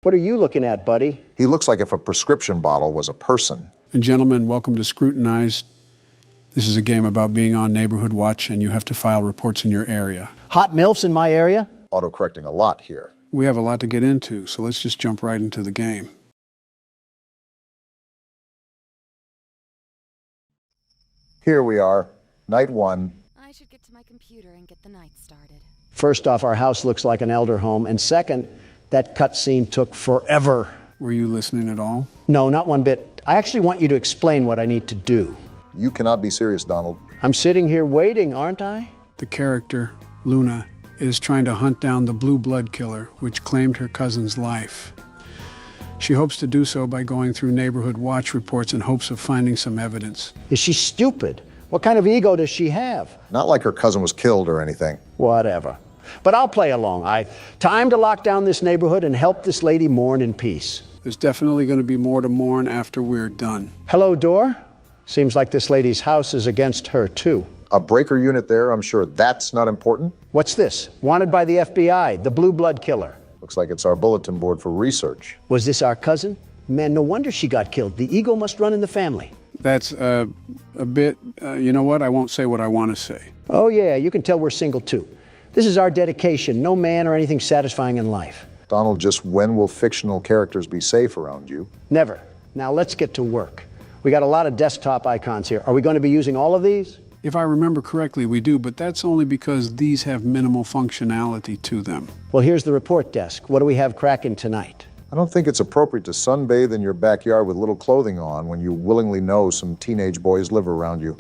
What are you looking at, buddy? He looks like if a prescription bottle was a person. And gentlemen, welcome to Scrutinize. This is a game about being on neighborhood watch, and you have to file reports in your area. Hot MILFs in my area? Auto-correcting a lot here. We have a lot to get into, so let's just jump right into the game. Here we are, night one. I should get to my computer and get the night started. First off, our house looks like an elder home, and second, that cutscene took forever. Were you listening at all? No, not one bit. I actually want you to explain what I need to do. You cannot be serious, Donald. I'm sitting here waiting, aren't I? The character, Luna, is trying to hunt down the blue blood killer, which claimed her cousin's life. She hopes to do so by going through neighborhood watch reports in hopes of finding some evidence. Is she stupid? What kind of ego does she have? Not like her cousin was killed or anything. Whatever. But I'll play along. Time to lock down this neighborhood and help this lady mourn in peace. There's definitely going to be more to mourn after we're done. Hello, door? Seems like this lady's house is against her, too. A breaker unit there, I'm sure that's not important. What's this? Wanted by the FBI, the blue blood killer. Looks like it's our bulletin board for research. Was this our cousin? Man, no wonder she got killed. The ego must run in the family. That's a bit, you know what? I won't say what I want to say. Oh, yeah, you can tell we're single, too. This is our dedication. No man or anything satisfying in life. Donald, just when will fictional characters be safe around you? Never. Now let's get to work. We got a lot of desktop icons here. Are we going to be using all of these? If I remember correctly, we do, but that's only because these have minimal functionality to them. Well, here's the report desk. What do we have cracking tonight? I don't think it's appropriate to sunbathe in your backyard with little clothing on when you willingly know some teenage boys live around you.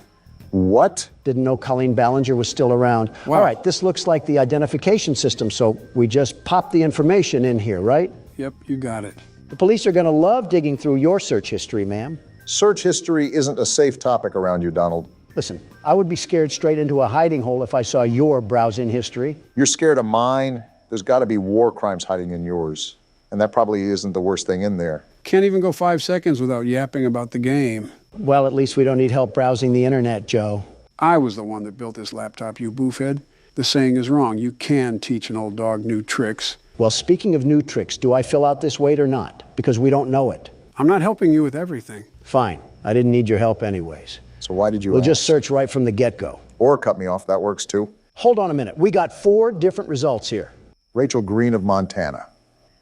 What? Didn't know Colleen Ballinger was still around. Wow. All right, this looks like the identification system, so we just pop the information in here, right? Yep, you got it. The police are going to love digging through your search history, ma'am. Search history isn't a safe topic around you, Donald. Listen, I would be scared straight into a hiding hole if I saw your browsing history. You're scared of mine? There's got to be war crimes hiding in yours. And that probably isn't the worst thing in there. Can't even go 5 seconds without yapping about the game. Well, at least we don't need help browsing the internet, Joe. I was the one that built this laptop, you boofhead. The saying is wrong. You can teach an old dog new tricks. Well, speaking of new tricks, do I fill out this weight or not? Because we don't know it. I'm not helping you with everything. Fine. I didn't need your help anyways. So why did you We'll ask? just search right from the get-go. Or cut me off, that works too. Hold on a minute. We got 4 different results here. Rachel Greene of Montana.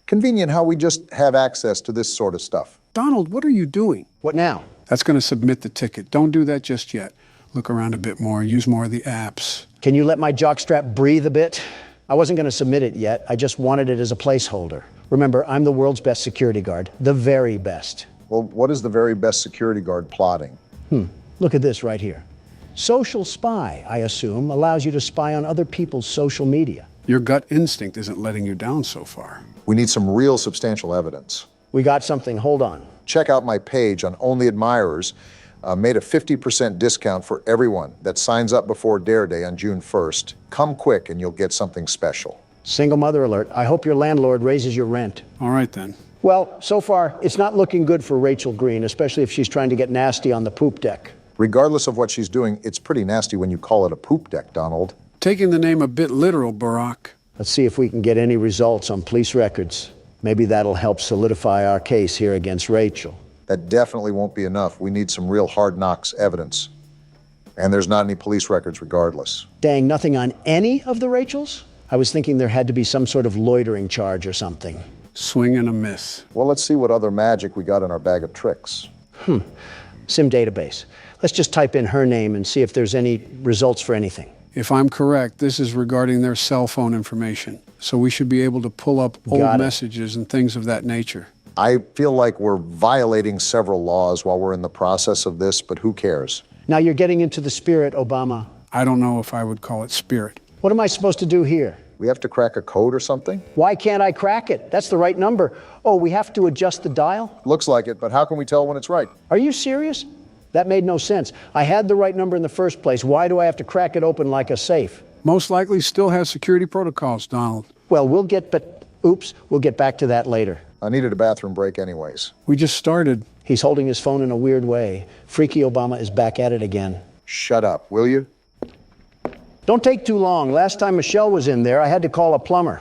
Convenient how we just have access to this sort of stuff. Donald, what are you doing? What now? That's going to submit the ticket. Don't do that just yet. Look around a bit more. Use more of the apps. Can you let my jockstrap breathe a bit? I wasn't going to submit it yet. I just wanted it as a placeholder. Remember, I'm the world's best security guard. The very best. Well, what is the very best security guard plotting? Look at this right here. Social spy, I assume, allows you to spy on other people's social media. Your gut instinct isn't letting you down so far. We need some real substantial evidence. We got something. Hold on. Check out my page on Only Admirers. Made a 50% discount for everyone that signs up before Dare Day on June 1st. Come quick and you'll get something special. Single mother alert. I hope your landlord raises your rent. All right, then. Well, so far, it's not looking good for Rachel Greene, especially if she's trying to get nasty on the poop deck. Regardless of what she's doing, it's pretty nasty when you call it a poop deck, Donald. Taking the name a bit literal, Barack. Let's see if we can get any results on police records. Maybe that'll help solidify our case here against Rachel. That definitely won't be enough. We need some real hard knocks evidence. And there's not any police records regardless. Dang, nothing on any of the Rachels? I was thinking there had to be some sort of loitering charge or something. Swing and a miss. Well, let's see what other magic we got in our bag of tricks. SIM database. Let's just type in her name and see if there's any results for anything. If I'm correct, this is regarding their cell phone information. So we should be able to pull up old messages and things of that nature. I feel like we're violating several laws while we're in the process of this, but who cares? Now you're getting into the spirit, Obama. I don't know if I would call it spirit. What am I supposed to do here? We have to crack a code or something? Why can't I crack it? That's the right number. Oh, we have to adjust the dial? Looks like it, but how can we tell when it's right? Are you serious? That made no sense. I had the right number in the first place. Why do I have to crack it open like a safe? Most likely still has security protocols, Donald. Well, we'll get back to that later. I needed a bathroom break anyways. We just started. He's holding his phone in a weird way. Freaky Obama is back at it again. Shut up, will you? Don't take too long. Last time Michelle was in there, I had to call a plumber.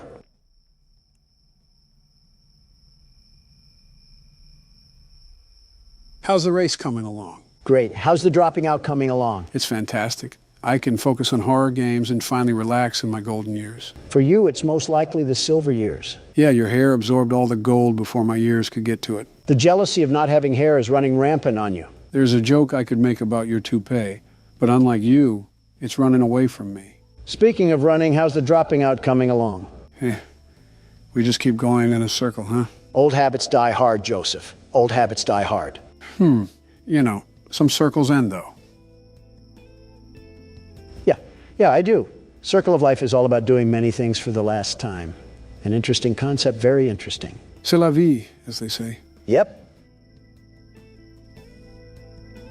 How's the race coming along? Great. How's the dropping out coming along? It's fantastic. I can focus on horror games and finally relax in my golden years. For you, it's most likely the silver years. Yeah, your hair absorbed all the gold before my years could get to it. The jealousy of not having hair is running rampant on you. There's a joke I could make about your toupee, but unlike you, it's running away from me. Speaking of running, how's the dropping out coming along? We just keep going in a circle, huh? Old habits die hard, Joseph. Old habits die hard. You know, some circles end, though. Yeah, I do. Circle of life is all about doing many things for the last time. An interesting concept, very interesting. C'est la vie, as they say. Yep.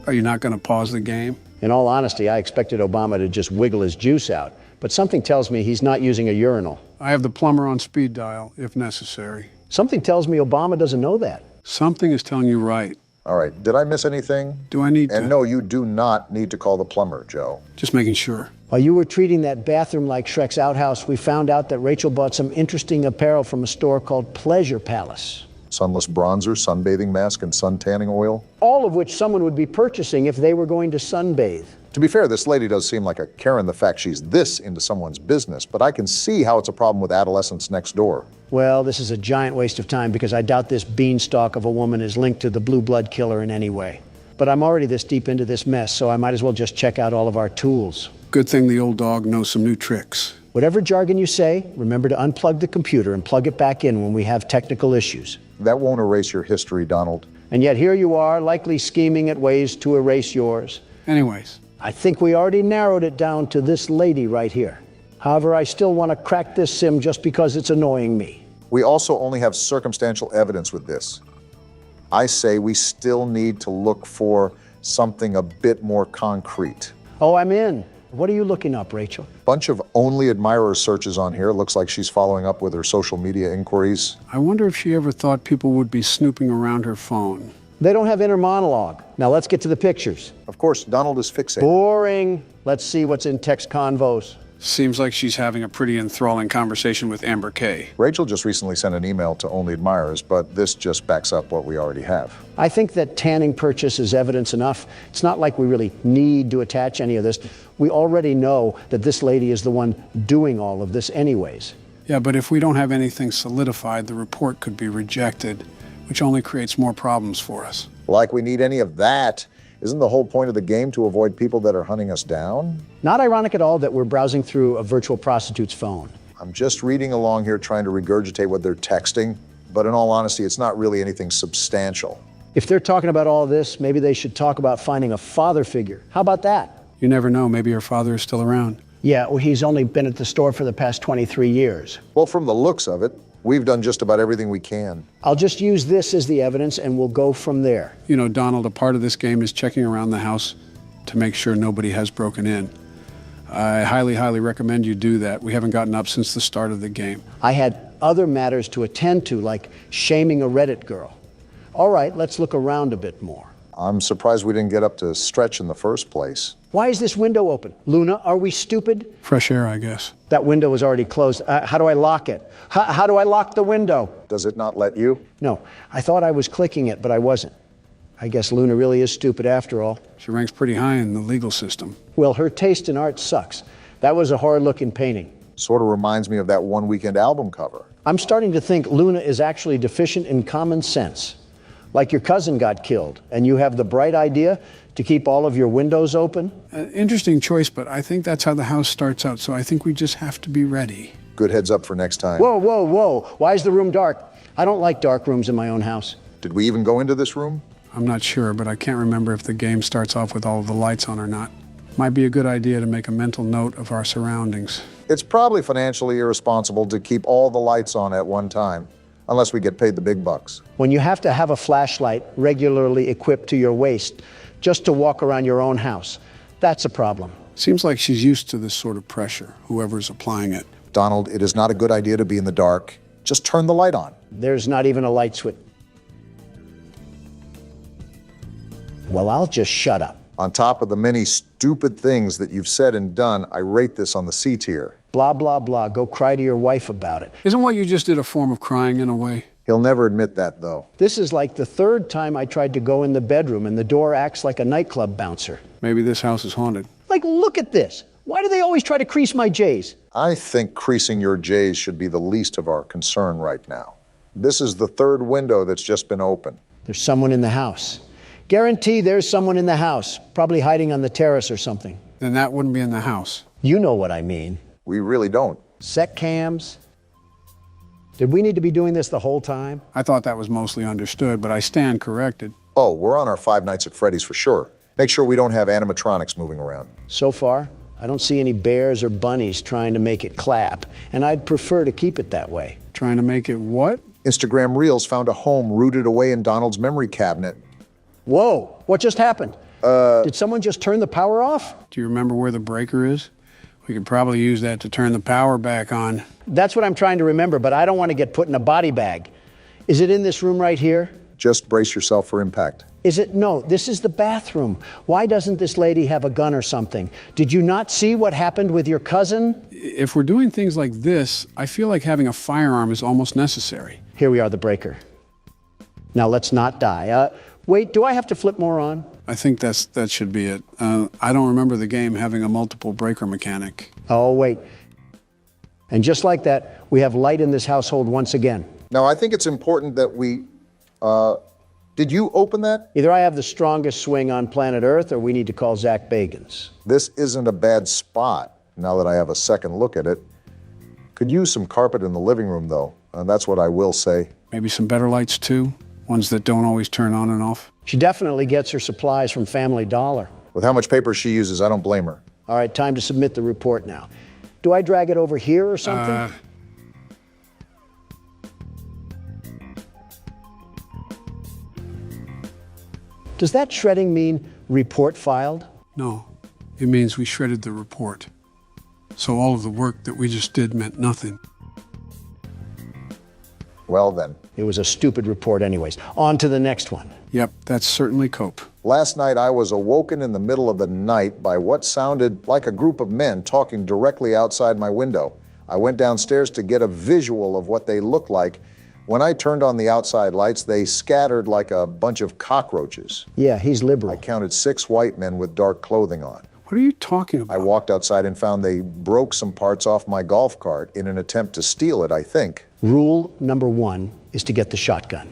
Are you not going to pause the game? In all honesty, I expected Obama to just wiggle his juice out, but something tells me he's not using a urinal. I have the plumber on speed dial, if necessary. Something tells me Obama doesn't know that. Something is telling you right. All right, did I miss anything? Do I need to? And no, you do not need to call the plumber, Joe. Just making sure. While you were treating that bathroom like Shrek's outhouse, we found out that Rachel bought some interesting apparel from a store called Pleasure Palace. Sunless bronzer, sunbathing mask, and sun tanning oil. All of which someone would be purchasing if they were going to sunbathe. To be fair, this lady does seem like a Karen the fact she's this into someone's business, but I can see how it's a problem with adolescents next door. Well, this is a giant waste of time because I doubt this beanstalk of a woman is linked to the blue blood killer in any way. But I'm already this deep into this mess, so I might as well just check out all of our tools. Good thing the old dog knows some new tricks. Whatever jargon you say, remember to unplug the computer and plug it back in when we have technical issues. That won't erase your history, Donald. And yet here you are, likely scheming at ways to erase yours. Anyways. I think we already narrowed it down to this lady right here. However, I still want to crack this sim just because it's annoying me. We also only have circumstantial evidence with this. I say we still need to look for something a bit more concrete. Oh, I'm in. What are you looking up, Rachel? Bunch of only admirer searches on here. Looks like she's following up with her social media inquiries. I wonder if she ever thought people would be snooping around her phone. They don't have inner monologue. Now let's get to the pictures. Of course, Donald is fixated. Boring. Let's see what's in text convos. Seems like she's having a pretty enthralling conversation with Amber K. Rachel just recently sent an email to only admirers, but this just backs up what we already have. I think that tanning purchase is evidence enough. It's not like we really need to attach any of this. We already know that this lady is the one doing all of this anyways. Yeah, but if we don't have anything solidified, the report could be rejected, which only creates more problems for us. Like we need any of that. Isn't the whole point of the game to avoid people that are hunting us down? Not ironic at all that we're browsing through a virtual prostitute's phone. I'm just reading along here trying to regurgitate what they're texting, but in all honesty, it's not really anything substantial. If they're talking about all this, maybe they should talk about finding a father figure. How about that? You never know, maybe her father is still around. Yeah, well, he's only been at the store for the past 23 years. Well, from the looks of it, we've done just about everything we can. I'll just use this as the evidence and we'll go from there. You know, Donald, a part of this game is checking around the house to make sure nobody has broken in. I highly, highly recommend you do that. We haven't gotten up since the start of the game. I had other matters to attend to, like shaming a Reddit girl. All right, let's look around a bit more. I'm surprised we didn't get up to stretch in the first place. Why is this window open? Luna, are we stupid? Fresh air, I guess. That window is already closed. How do I lock it? How do I lock the window? Does it not let you? No, I thought I was clicking it, but I wasn't. I guess Luna really is stupid after all. She ranks pretty high in the legal system. Well, her taste in art sucks. That was a horror-looking painting. Sort of reminds me of that One Weekend album cover. I'm starting to think Luna is actually deficient in common sense. Like your cousin got killed, and you have the bright idea to keep all of your windows open? Interesting choice, but I think that's how the house starts out, so I think we just have to be ready. Good heads up for next time. Whoa, whoa, whoa. Why is the room dark? I don't like dark rooms in my own house. Did we even go into this room? I'm not sure, but I can't remember if the game starts off with all of the lights on or not. Might be a good idea to make a mental note of our surroundings. It's probably financially irresponsible to keep all the lights on at one time, unless we get paid the big bucks. When you have to have a flashlight regularly equipped to your waist just to walk around your own house, that's a problem. Seems like she's used to this sort of pressure, whoever's applying it. Donald, it is not a good idea to be in the dark. Just turn the light on. There's not even a light switch. Well, I'll just shut up. On top of the many stupid things that you've said and done, I rate this on the C tier. Blah, blah, blah. Go cry to your wife about it. Isn't what you just did a form of crying in a way? He'll never admit that, though. This is like the third time I tried to go in the bedroom and the door acts like a nightclub bouncer. Maybe this house is haunted. Like, look at this. Why do they always try to crease my J's? I think creasing your J's should be the least of our concern right now. This is the third window that's just been opened. There's someone in the house. Guarantee there's someone in the house, probably hiding on the terrace or something. Then that wouldn't be in the house. You know what I mean. We really don't. Sec cams. Did we need to be doing this the whole time? I thought that was mostly understood, but I stand corrected. Oh, we're on our 5 Nights at Freddy's for sure. Make sure we don't have animatronics moving around. So far, I don't see any bears or bunnies trying to make it clap, and I'd prefer to keep it that way. Trying to make it what? Instagram Reels found a home rooted away in Donald's memory cabinet. Whoa, what just happened? Did someone just turn the power off? Do you remember where the breaker is? We could probably use that to turn the power back on. That's what I'm trying to remember, but I don't want to get put in a body bag. Is it in this room right here? Just brace yourself for impact. Is it? No, this is the bathroom. Why doesn't this lady have a gun or something? Did you not see what happened with your cousin? If we're doing things like this, I feel like having a firearm is almost necessary. Here we are, the breaker. Now let's not die. Wait, do I have to flip more on? I think that should be it. I don't remember the game having a multiple breaker mechanic. Oh, wait. And just like that, we have light in this household once again. Now, I think it's important that we... did you open that? Either I have the strongest swing on planet Earth, or we need to call Zach Bagans. This isn't a bad spot, now that I have a second look at it. Could use some carpet in the living room, though. That's what I will say. Maybe some better lights, too? Ones that don't always turn on and off? She definitely gets her supplies from Family Dollar. With how much paper she uses, I don't blame her. All right, time to submit the report now. Do I drag it over here or something? Does that shredding mean report filed? No, it means we shredded the report. So all of the work that we just did meant nothing. Well then. It was a stupid report anyways. On to the next one. Yep, that's certainly cope. Last night I was awoken in the middle of the night by what sounded like a group of men talking directly outside my window. I went downstairs to get a visual of what they looked like. When I turned on the outside lights, they scattered like a bunch of cockroaches. Yeah, he's I liberal. counted 6 white men with dark clothing on. What are you talking about? I walked outside and found they broke some parts off my golf cart in an attempt to steal it, I think. Rule number 1 is to get the shotgun.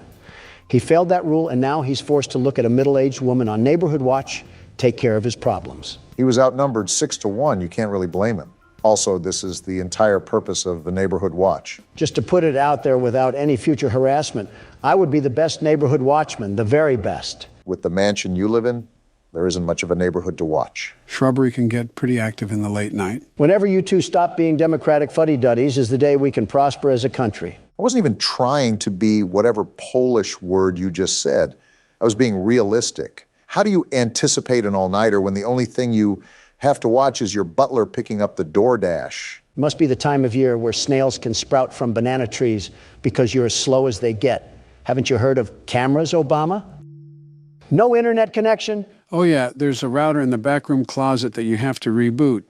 He failed that rule, and now he's forced to look at a middle-aged woman on neighborhood watch, take care of his problems. He was outnumbered 6 to 1. You can't really blame him. Also, this is the entire purpose of the neighborhood watch. Just to put it out there without any future harassment, I would be the best neighborhood watchman, the very best. With the mansion you live in, there isn't much of a neighborhood to watch. Shrubbery can get pretty active in the late night. Whenever you two stop being Democratic fuddy-duddies is the day we can prosper as a country. I wasn't even trying to be whatever Polish word you just said. I was being realistic. How do you anticipate an all-nighter when the only thing you have to watch is your butler picking up the DoorDash? It must be the time of year where snails can sprout from banana trees because you're as slow as they get. Haven't you heard of cameras, Obama? No internet connection? Oh yeah, there's a router in the backroom closet that you have to reboot.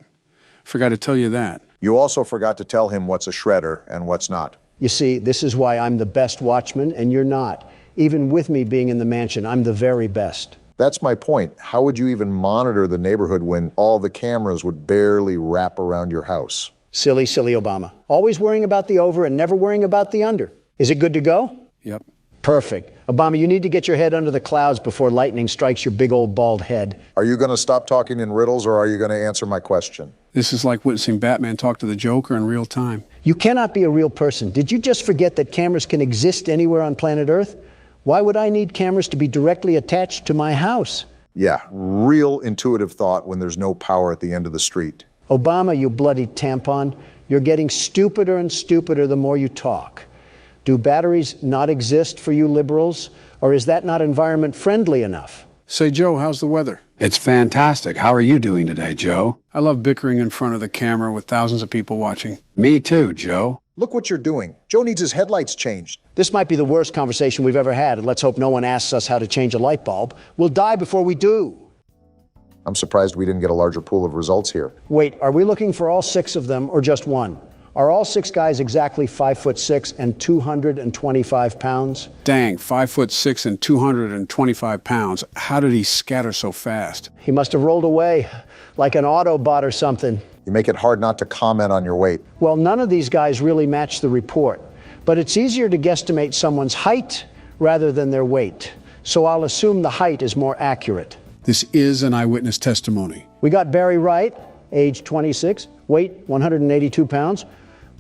Forgot to tell you that. You also forgot to tell him what's a shredder and what's not. You see, this is why I'm the best watchman and you're not. Even with me being in the mansion, I'm the very best. That's my point. How would you even monitor the neighborhood when all the cameras would barely wrap around your house? Silly, silly Obama. Always worrying about the over and never worrying about the under. Is it good to go? Yep. Perfect. Obama, you need to get your head under the clouds before lightning strikes your big old bald head. Are you going to stop talking in riddles, or are you going to answer my question? This is like witnessing Batman talk to the Joker in real time. You cannot be a real person. Did you just forget that cameras can exist anywhere on planet Earth? Why would I need cameras to be directly attached to my house? Yeah, real intuitive thought when there's no power at the end of the street. Obama, you bloody tampon, you're getting stupider and stupider the more you talk. Do batteries not exist for you liberals, or is that not environment friendly enough? Say, Joe, how's the weather? It's fantastic. How are you doing today, Joe? I love bickering in front of the camera with thousands of people watching. Me too, Joe. Look what you're doing. Joe needs his headlights changed. This might be the worst conversation we've ever had, and let's hope no one asks us how to change a light bulb. We'll die before we do. I'm surprised we didn't get a larger pool of results here. Wait, are we looking for all 6 of them or just one? Are all 6 guys exactly 5'6" and 225 pounds? Dang, 5'6" and 225 pounds. How did he scatter so fast? He must have rolled away, like an Autobot or something. You make it hard not to comment on your weight. Well, none of these guys really match the report, but it's easier to guesstimate someone's height rather than their weight. So I'll assume the height is more accurate. This is an eyewitness testimony. We got Barry Wright, age 26, weight 182 pounds.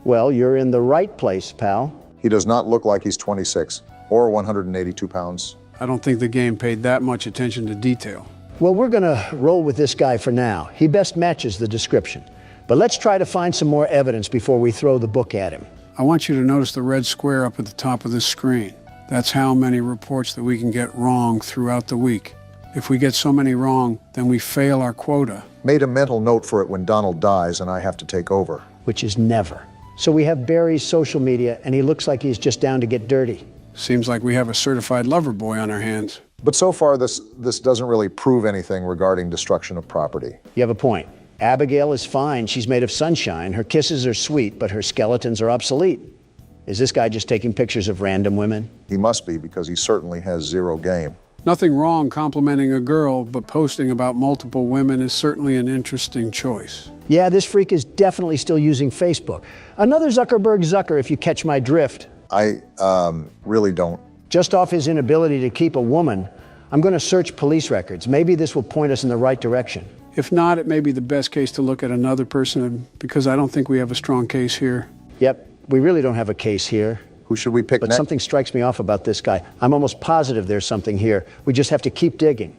Well, you're in the right place, pal. He does not look like he's 26 or 182 pounds. I don't think the game paid that much attention to detail. Well, we're gonna roll with this guy for now. He best matches the description. But let's try to find some more evidence before we throw the book at him. I want you to notice the red square up at the top of this screen. That's how many reports that we can get wrong throughout the week. If we get so many wrong, then we fail our quota. Made a mental note for it when Donald dies and I have to take over. Which is never. So we have Barry's social media, and he looks like he's just down to get dirty. Seems like we have a certified lover boy on our hands. But so far, this doesn't really prove anything regarding destruction of property. You have a point. Abigail is fine. She's made of sunshine. Her kisses are sweet, but her skeletons are obsolete. Is this guy just taking pictures of random women? He must be, because he certainly has zero game. Nothing wrong complimenting a girl, but posting about multiple women is certainly an interesting choice. Yeah, this freak is definitely still using Facebook. Another Zuckerberg Zucker, if you catch my drift. I really don't. Just off his inability to keep a woman, I'm going to search police records. Maybe this will point us in the right direction. If not, it may be the best case to look at another person, because I don't think we have a strong case here. Yep, we really don't have a case here. Who should we pick But next? something strikes me off about this guy. I'm almost positive there's something here. We just have to keep digging.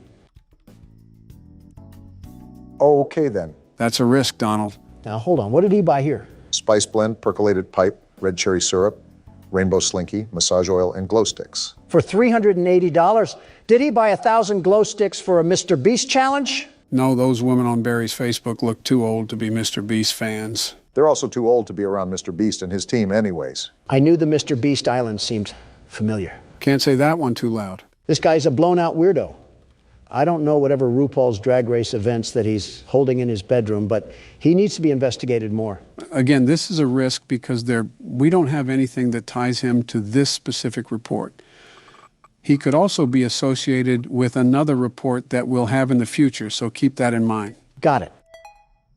Oh, okay then. That's a risk, Donald. Now, hold on. What did he buy here? Spice blend, percolated pipe, red cherry syrup, rainbow slinky, massage oil, and glow sticks. For $380. Did he buy 1,000 glow sticks for a Mr. Beast challenge? No, those women on Barry's Facebook look too old to be Mr. Beast fans. They're also too old to be around Mr. Beast and his team anyways. I knew the Mr. Beast Island seemed familiar. Can't say that one too loud. This guy's a blown-out weirdo. I don't know whatever RuPaul's Drag Race events that he's holding in his bedroom, but he needs to be investigated more. Again, this is a risk because we don't have anything that ties him to this specific report. He could also be associated with another report that we'll have in the future, so keep that in mind. Got it.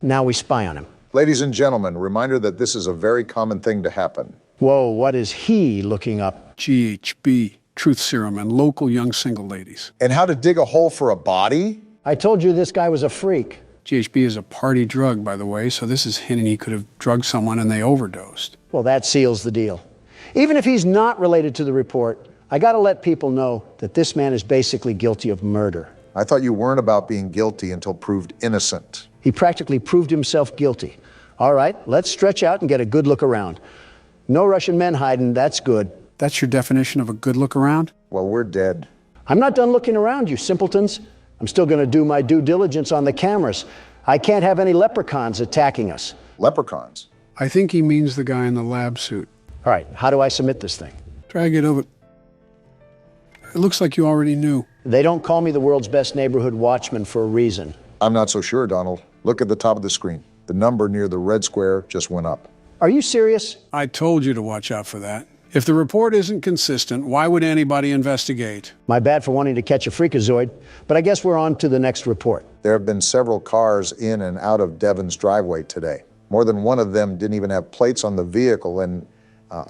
Now we spy on him. Ladies and gentlemen, reminder that this is a very common thing to happen. Whoa, what is he looking up? GHB, truth serum, and local young single ladies. And how to dig a hole for a body? I told you this guy was a freak. GHB is a party drug, by the way, so this is hinting he could have drugged someone and they overdosed. Well, that seals the deal. Even if he's not related to the report, I gotta let people know that this man is basically guilty of murder. I thought you weren't about being guilty until proved innocent. He practically proved himself guilty. All right, let's stretch out and get a good look around. No Russian men hiding, that's good. That's your definition of a good look around? Well, we're dead. I'm not done looking around, you simpletons. I'm still gonna do my due diligence on the cameras. I can't have any leprechauns attacking us. Leprechauns? I think he means the guy in the lab suit. All right, how do I submit this thing? Drag it over. It looks like you already knew. They don't call me the world's best neighborhood watchman for a reason. I'm not so sure, Donald. Look at the top of the screen. The number near the red square just went up. Are you serious? I told you to watch out for that. If the report isn't consistent, why would anybody investigate? My bad for wanting to catch a freakazoid, but I guess we're on to the next report. There have been several cars in and out of Devon's driveway today. More than one of them didn't even have plates on the vehicle, and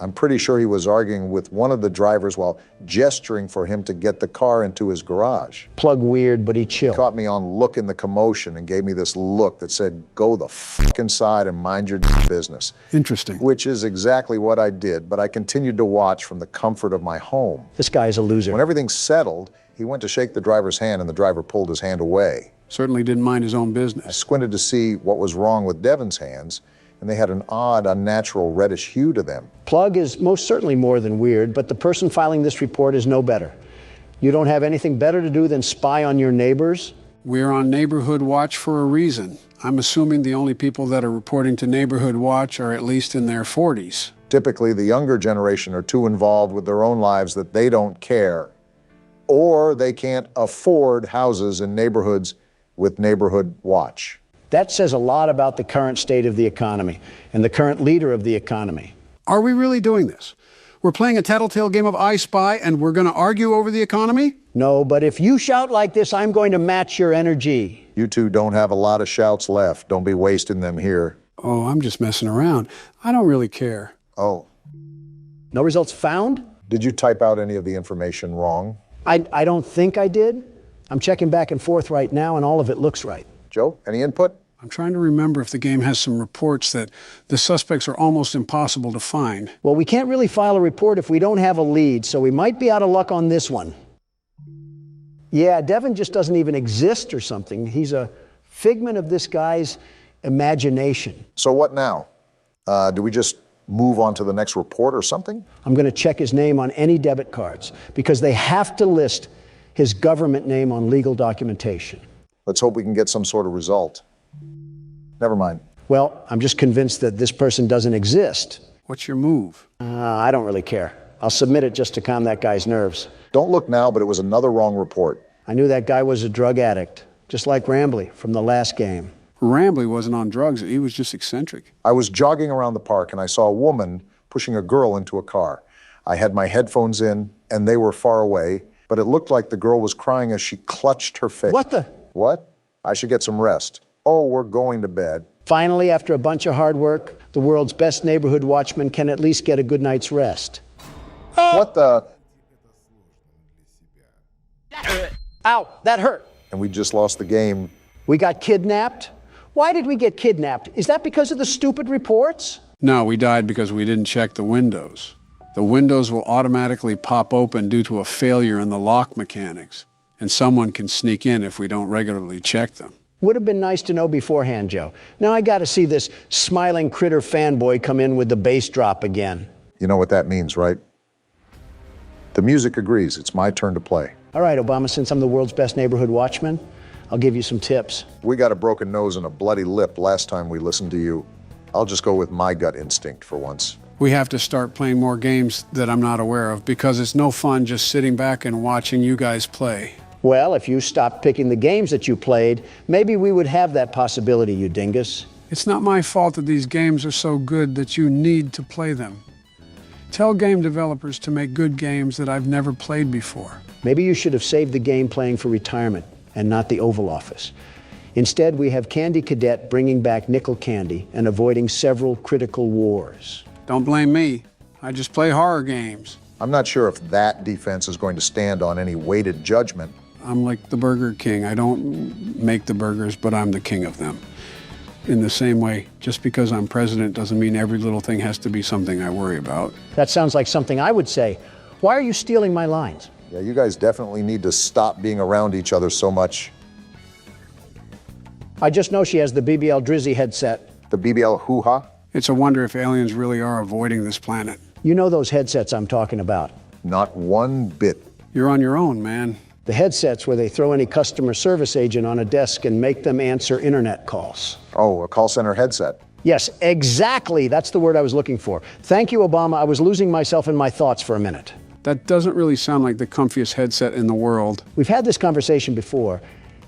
I'm pretty sure he was arguing with one of the drivers while gesturing for him to get the car into his garage. Plug weird, but he chill. Caught me on look in the commotion and gave me this look that said, go the fuck inside and mind your business. Interesting. Which is exactly what I did, but I continued to watch from the comfort of my home. This guy's a loser. When everything settled, he went to shake the driver's hand and the driver pulled his hand away. Certainly didn't mind his own I business. squinted to see what was wrong with Devon's hands, and they had an odd, unnatural reddish hue to them. Plug is most certainly more than weird, but the person filing this report is no better. You don't have anything better to do than spy on your neighbors? We're on Neighborhood Watch for a reason. I'm assuming the only people that are reporting to Neighborhood Watch are at least in their 40s. Typically, the younger generation are too involved with their own lives that they don't care, or they can't afford houses in neighborhoods with Neighborhood Watch. That says a lot about the current state of the economy and the current leader of the economy. Are we really doing this? We're playing a Tattletail game of I Spy and we're going to argue over the economy? No, but if you shout like this, I'm going to match your energy. You two don't have a lot of shouts left. Don't be wasting them here. Oh, I'm just messing around. I don't really care. Oh. No results found? Did you type out any of the information wrong? I don't think I did. I'm checking back and forth right now, and all of it looks right. Joe, any input? I'm trying to remember if the game has some reports that the suspects are almost impossible to find. Well, we can't really file a report if we don't have a lead, so we might be out of luck on this one. Yeah, Devon just doesn't even exist or something. He's a figment of this guy's imagination. So what now? Do we just move on to the next report or something? I'm going to check his name on any debit cards because they have to list his government name on legal documentation. Let's hope we can get some sort of result. Never mind. Well, I'm just convinced that this person doesn't exist. What's your move? I don't really care. I'll submit it just to calm that guy's nerves. Don't look now, but it was another wrong report. I knew that guy was a drug addict, just like Rambley from the last game. Rambley wasn't on drugs. He was just eccentric. I was jogging around the park and I saw a woman pushing a girl into a car. I had my headphones in and they were far away, but it looked like the girl was crying as she clutched her face. What the? What? I should get some rest. Oh, we're going to bed. Finally, after a bunch of hard work, the world's best neighborhood watchman can at least get a good night's rest. What the? Ow, that hurt. And we just lost the game. We got kidnapped? Why did we get kidnapped? Is that because of the stupid reports? No, we died because we didn't check the windows. The windows will automatically pop open due to a failure in the lock mechanics, and someone can sneak in if we don't regularly check them. Would have been nice to know beforehand, Joe. Now I got to see this smiling critter fanboy come in with the bass drop again. You know what that means, right? The music agrees. It's my turn to play. All right, Obama, since I'm the world's best neighborhood watchman, I'll give you some tips. We got a broken nose and a bloody lip last time we listened to you. I'll just go with my gut instinct for once. We have to start playing more games that I'm not aware of because it's no fun just sitting back and watching you guys play. Well, if you stopped picking the games that you played, maybe we would have that possibility, you dingus. It's not my fault that these games are so good that you need to play them. Tell game developers to make good games that I've never played before. Maybe you should have saved the game playing for retirement and not the Oval Office. Instead, we have Candy Cadet bringing back nickel candy and avoiding several critical wars. Don't blame me. I just play horror games. I'm not sure if that defense is going to stand on any weighted judgment. I'm like the Burger King. I don't make the burgers, but I'm the king of them. In the same way, just because I'm president doesn't mean every little thing has to be something I worry about. That sounds like something I would say. Why are you stealing my lines? Yeah, you guys definitely need to stop being around each other so much. I just know she has the BBL Drizzy headset. The BBL hoo-ha? It's a wonder if aliens really are avoiding this planet. You know those headsets I'm talking about. Not one bit. You're on your own, man. The headsets where they throw any customer service agent on a desk and make them answer internet calls. Oh, a call center headset. Yes, exactly. That's the word I was looking for. Thank you, Obama. I was losing myself in my thoughts for a minute. That doesn't really sound like the comfiest headset in the world. We've had this conversation before.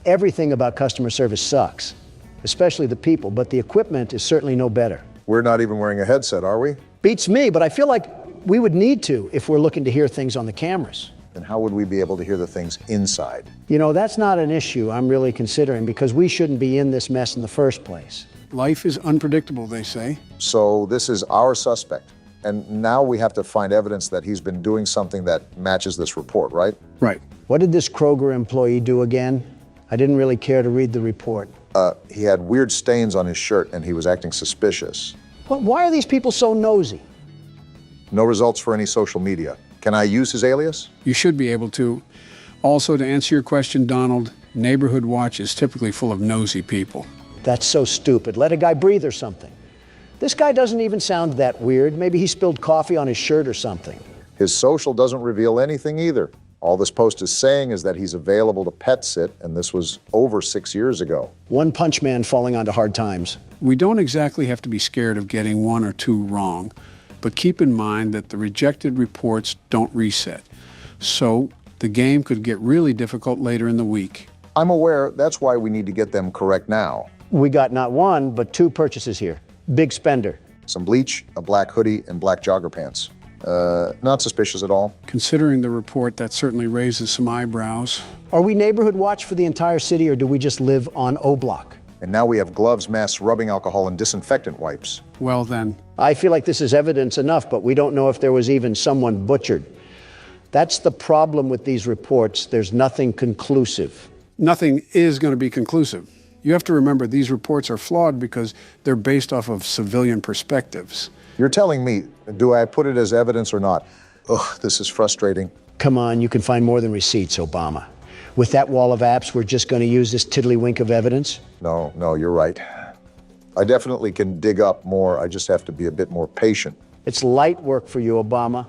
Everything about customer service sucks, especially the people, but the equipment is certainly no better. We're not even wearing a headset, are we? Beats me, but I feel like we would need to if we're looking to hear things on the cameras. Then how would we be able to hear the things inside? You know, that's not an issue I'm really considering because we shouldn't be in this mess in the first place. Life is unpredictable, they say. So this is our suspect. And now we have to find evidence that he's been doing something that matches this report, right? Right. What did this Kroger employee do again? I didn't really care to read the report. He had weird stains on his shirt and he was acting suspicious. Well, why are these people so nosy? No results for any social media. Can I use his alias? You should be able to. Also, to answer your question, Donald, Neighborhood Watch is typically full of nosy people. That's so stupid. Let a guy breathe or something. This guy doesn't even sound that weird. Maybe he spilled coffee on his shirt or something. His social doesn't reveal anything either. All this post is saying is that he's available to pet sit, and this was over 6 years ago. One punch man falling onto hard times. We don't exactly have to be scared of getting one or two wrong, but keep in mind that the rejected reports don't reset. So the game could get really difficult later in the week. I'm aware that's why we need to get them correct now. We got not one, but two purchases here. Big spender. Some bleach, a black hoodie, and black jogger pants. Not suspicious at all. Considering the report, that certainly raises some eyebrows. Are we neighborhood watch for the entire city, or do we just live on O Block? And now we have gloves, masks, rubbing alcohol, and disinfectant wipes. Well then, I feel like this is evidence enough, but we don't know if there was even someone butchered. That's the problem with these reports. There's nothing conclusive. nothing is going to be conclusive. You have to remember these reports are flawed because they're based off of civilian perspectives. You're telling me, do I put it as evidence or not? Ugh, this is frustrating. Come on, you can find more than receipts, Obama. With that wall of apps, we're just going to use this tiddlywink of evidence? No, you're right. I definitely can dig up more. I just have to be a bit more patient. It's light work for you, Obama.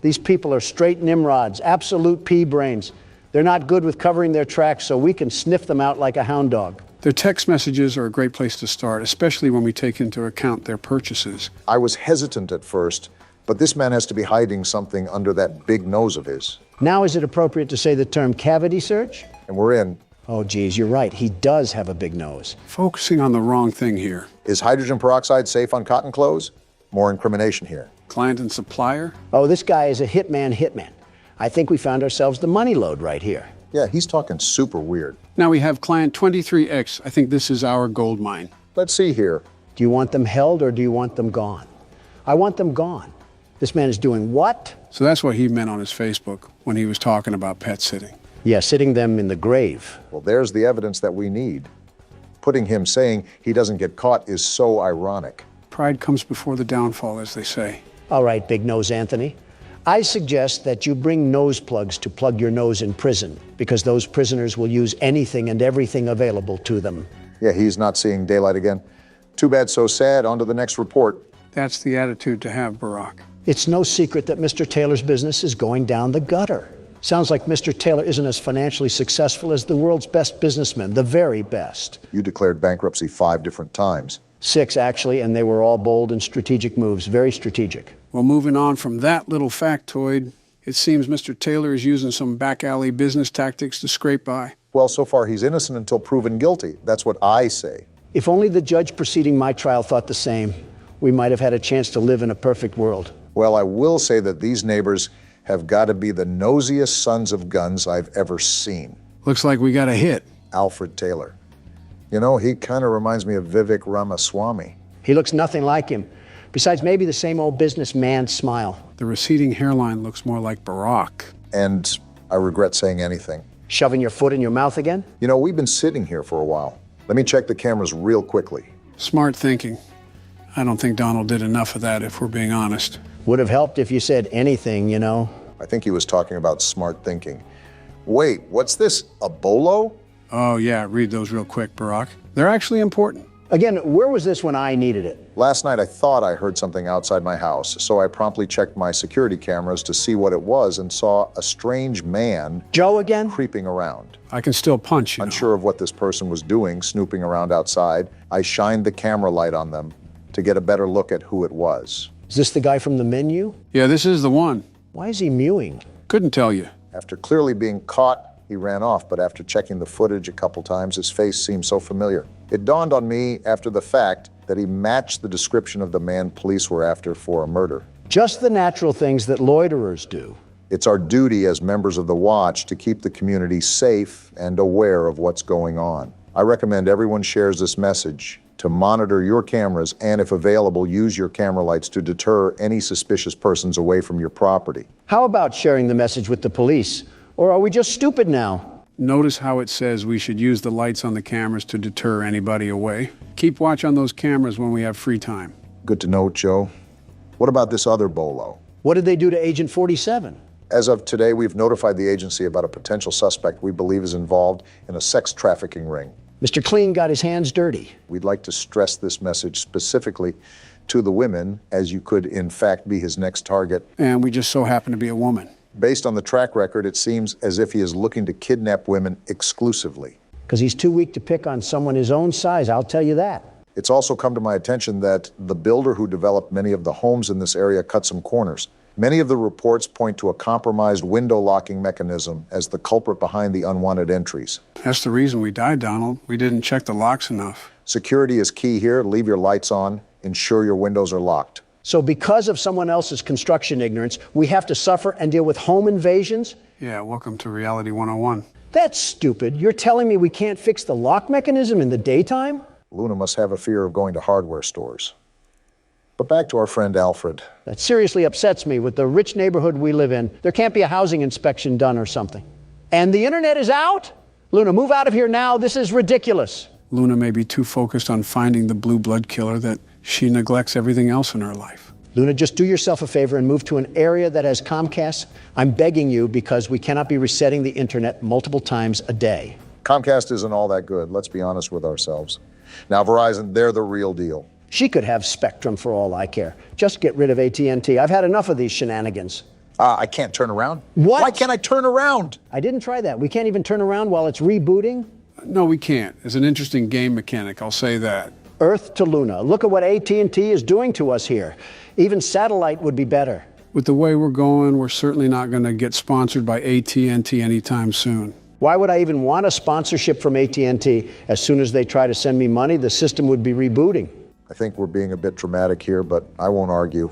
These people are straight Nimrods, absolute pea brains. They're not good with covering their tracks, so we can sniff them out like a hound dog. Their text messages are a great place to start, especially when we take into account their purchases. I was hesitant at first, but this man has to be hiding something under that big nose of his. Now is it appropriate to say the term cavity search? And we're in. Oh, geez, you're right. He does have a big nose. Focusing on the wrong thing here. Is hydrogen peroxide safe on cotton clothes? More incrimination here. Client and supplier? Oh, this guy is a hitman. I think we found ourselves the money load right here. Yeah, he's talking super weird. Now we have client 23X. I think this is our gold mine. Let's see here. Do you want them held or do you want them gone? I want them gone. This man is doing what? So that's what he meant on his Facebook when he was talking about pet sitting. Yeah, sitting them in the grave. Well, there's the evidence that we need. Putting him saying he doesn't get caught is so ironic. Pride comes before the downfall, as they say. All right, Big Nose Anthony. I suggest that you bring nose plugs to plug your nose in prison, because those prisoners will use anything and everything available to them. Yeah, he's not seeing daylight again. Too bad, so sad. On to the next report. That's the attitude to have, Barack. It's no secret that Mr. Taylor's business is going down the gutter. Sounds like Mr. Taylor isn't as financially successful as the world's best businessmen, the very best. You declared bankruptcy 5 different times. 6, actually, and they were all bold and strategic moves, very strategic. Well, moving on from that little factoid, it seems Mr. Taylor is using some back alley business tactics to scrape by. Well, so far he's innocent until proven guilty. That's what I say. If only the judge preceding my trial thought the same, we might have had a chance to live in a perfect world. Well, I will say that these neighbors have got to be the nosiest sons of guns I've ever seen. Looks like we got a hit. Alfred Taylor. You know, he kind of reminds me of Vivek Ramaswamy. He looks nothing like him. Besides, maybe the same old businessman smile. The receding hairline looks more like Barack. And I regret saying anything. Shoving your foot in your mouth again? You know, we've been sitting here for a while. Let me check the cameras real quickly. Smart thinking. I don't think Donald did enough of that, if we're being honest. Would have helped if you said anything, you know. I think he was talking about smart thinking. Wait, what's this? A bolo? Oh yeah, read those real quick, Barack. They're actually important. Again, where was this when I needed it? Last night I thought I heard something outside my house, so I promptly checked my security cameras to see what it was and saw a strange man Joe again? creeping around. I can still punch, you know. Unsure of what this person was doing, snooping around outside, I shined the camera light on them to get a better look at who it was. Is this the guy from the menu? Yeah, this is the one. Why is he mewing? Couldn't tell you. After clearly being caught, he ran off, but after checking the footage a couple times, his face seemed so familiar. It dawned on me after the fact that he matched the description of the man police were after for a murder. Just the natural things that loiterers do. It's our duty as members of the Watch to keep the community safe and aware of what's going on. I recommend everyone shares this message to monitor your cameras and, if available, use your camera lights to deter any suspicious persons away from your property. How about sharing the message with the police? Or are we just stupid now? Notice how it says we should use the lights on the cameras to deter anybody away. Keep watch on those cameras when we have free time. Good to know, Joe. What about this other bolo? What did they do to Agent 47? As of today, we've notified the agency about a potential suspect we believe is involved in a sex trafficking ring. Mr. Clean got his hands dirty. We'd like to stress this message specifically to the women, as you could in fact be his next target. And we just so happen to be a woman. Based on the track record, it seems as if he is looking to kidnap women exclusively. Because he's too weak to pick on someone his own size, I'll tell you that. It's also come to my attention that the builder who developed many of the homes in this area cut some corners. Many of the reports point to a compromised window locking mechanism as the culprit behind the unwanted entries. That's the reason we died, Donald. We didn't check the locks enough. Security is key here. Leave your lights on. Ensure your windows are locked. So because of someone else's construction ignorance, we have to suffer and deal with home invasions? Yeah, welcome to Reality 101. That's stupid. You're telling me we can't fix the lock mechanism in the daytime? Luna must have a fear of going to hardware stores. But back to our friend Alfred. That seriously upsets me. With the rich neighborhood we live in, there can't be a housing inspection done or something. And the internet is out? Luna, move out of here now. This is ridiculous. Luna may be too focused on finding the blue blood killer that she neglects everything else in her life. Luna, just do yourself a favor and move to an area that has Comcast. I'm begging you, because we cannot be resetting the internet multiple times a day. Comcast isn't all that good. Let's be honest with ourselves. Now, Verizon, they're the real deal. She could have Spectrum for all I care. Just get rid of AT&T. I've had enough of these shenanigans. I can't turn around. What? Why can't I turn around? I didn't try that. We can't even turn around while it's rebooting? No, we can't. It's an interesting game mechanic, I'll say that. Earth to Luna. Look at what AT&T is doing to us here. Even satellite would be better. With the way we're going, we're certainly not going to get sponsored by AT&T anytime soon. Why would I even want a sponsorship from AT&T? As soon as they try to send me money, the system would be rebooting. I think we're being a bit dramatic here, but I won't argue.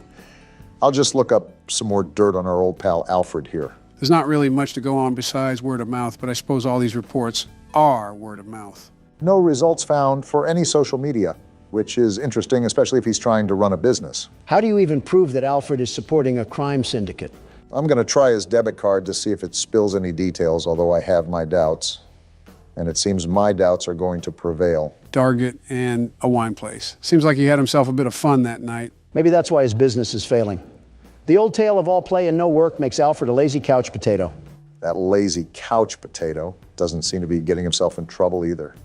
I'll just look up some more dirt on our old pal Alfred here. There's not really much to go on besides word of mouth, but I suppose all these reports are word of mouth. No results found for any social media, which is interesting, especially if he's trying to run a business. How do you even prove that Alfred is supporting a crime syndicate? I'm going to try his debit card to see if it spills any details, although I have my doubts. And it seems my doubts are going to prevail. Target and a wine place. Seems like he had himself a bit of fun that night. Maybe that's why his business is failing. The old tale of all play and no work makes Alfred a lazy couch potato. That lazy couch potato doesn't seem to be getting himself in trouble either.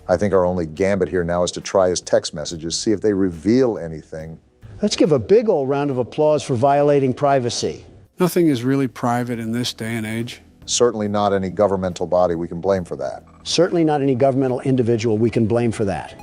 I think our only gambit here now is to try his text messages, see if they reveal anything. Let's give a big old round of applause for violating privacy. Nothing is really private in this day and age. Certainly not any governmental body we can blame for that. Certainly not any governmental individual we can blame for that.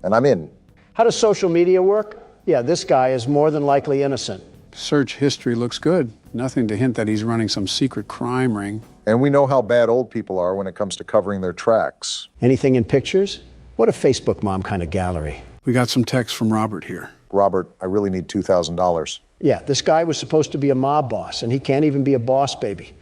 And I'm in. How does social media work? Yeah, this guy is more than likely innocent. Search history looks good. Nothing to hint that he's running some secret crime ring. And we know how bad old people are when it comes to covering their tracks. Anything in pictures? What a Facebook mom kind of gallery. We got some text from Robert here. Robert, I really need $2,000. Yeah, this guy was supposed to be a mob boss, and he can't even be a boss baby.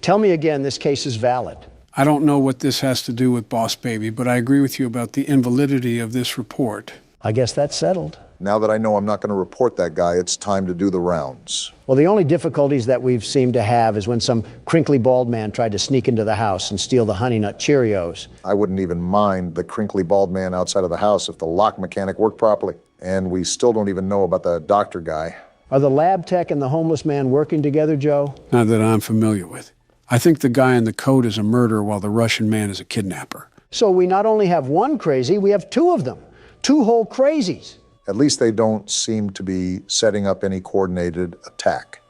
Tell me again, this case is valid. I don't know what this has to do with Boss Baby, but I agree with you about the invalidity of this report. I guess that's settled. Now that I know I'm not going to report that guy, it's time to do the rounds. Well, the only difficulties that we've seemed to have is when some crinkly bald man tried to sneak into the house and steal the Honey Nut Cheerios. I wouldn't even mind the crinkly bald man outside of the house if the lock mechanic worked properly. And we still don't even know about the doctor guy. Are the lab tech and the homeless man working together, Joe? Not that I'm familiar with. I think the guy in the coat is a murderer while the Russian man is a kidnapper. So we not only have one crazy, we have two of them. Two whole crazies. At least they don't seem to be setting up any coordinated attack.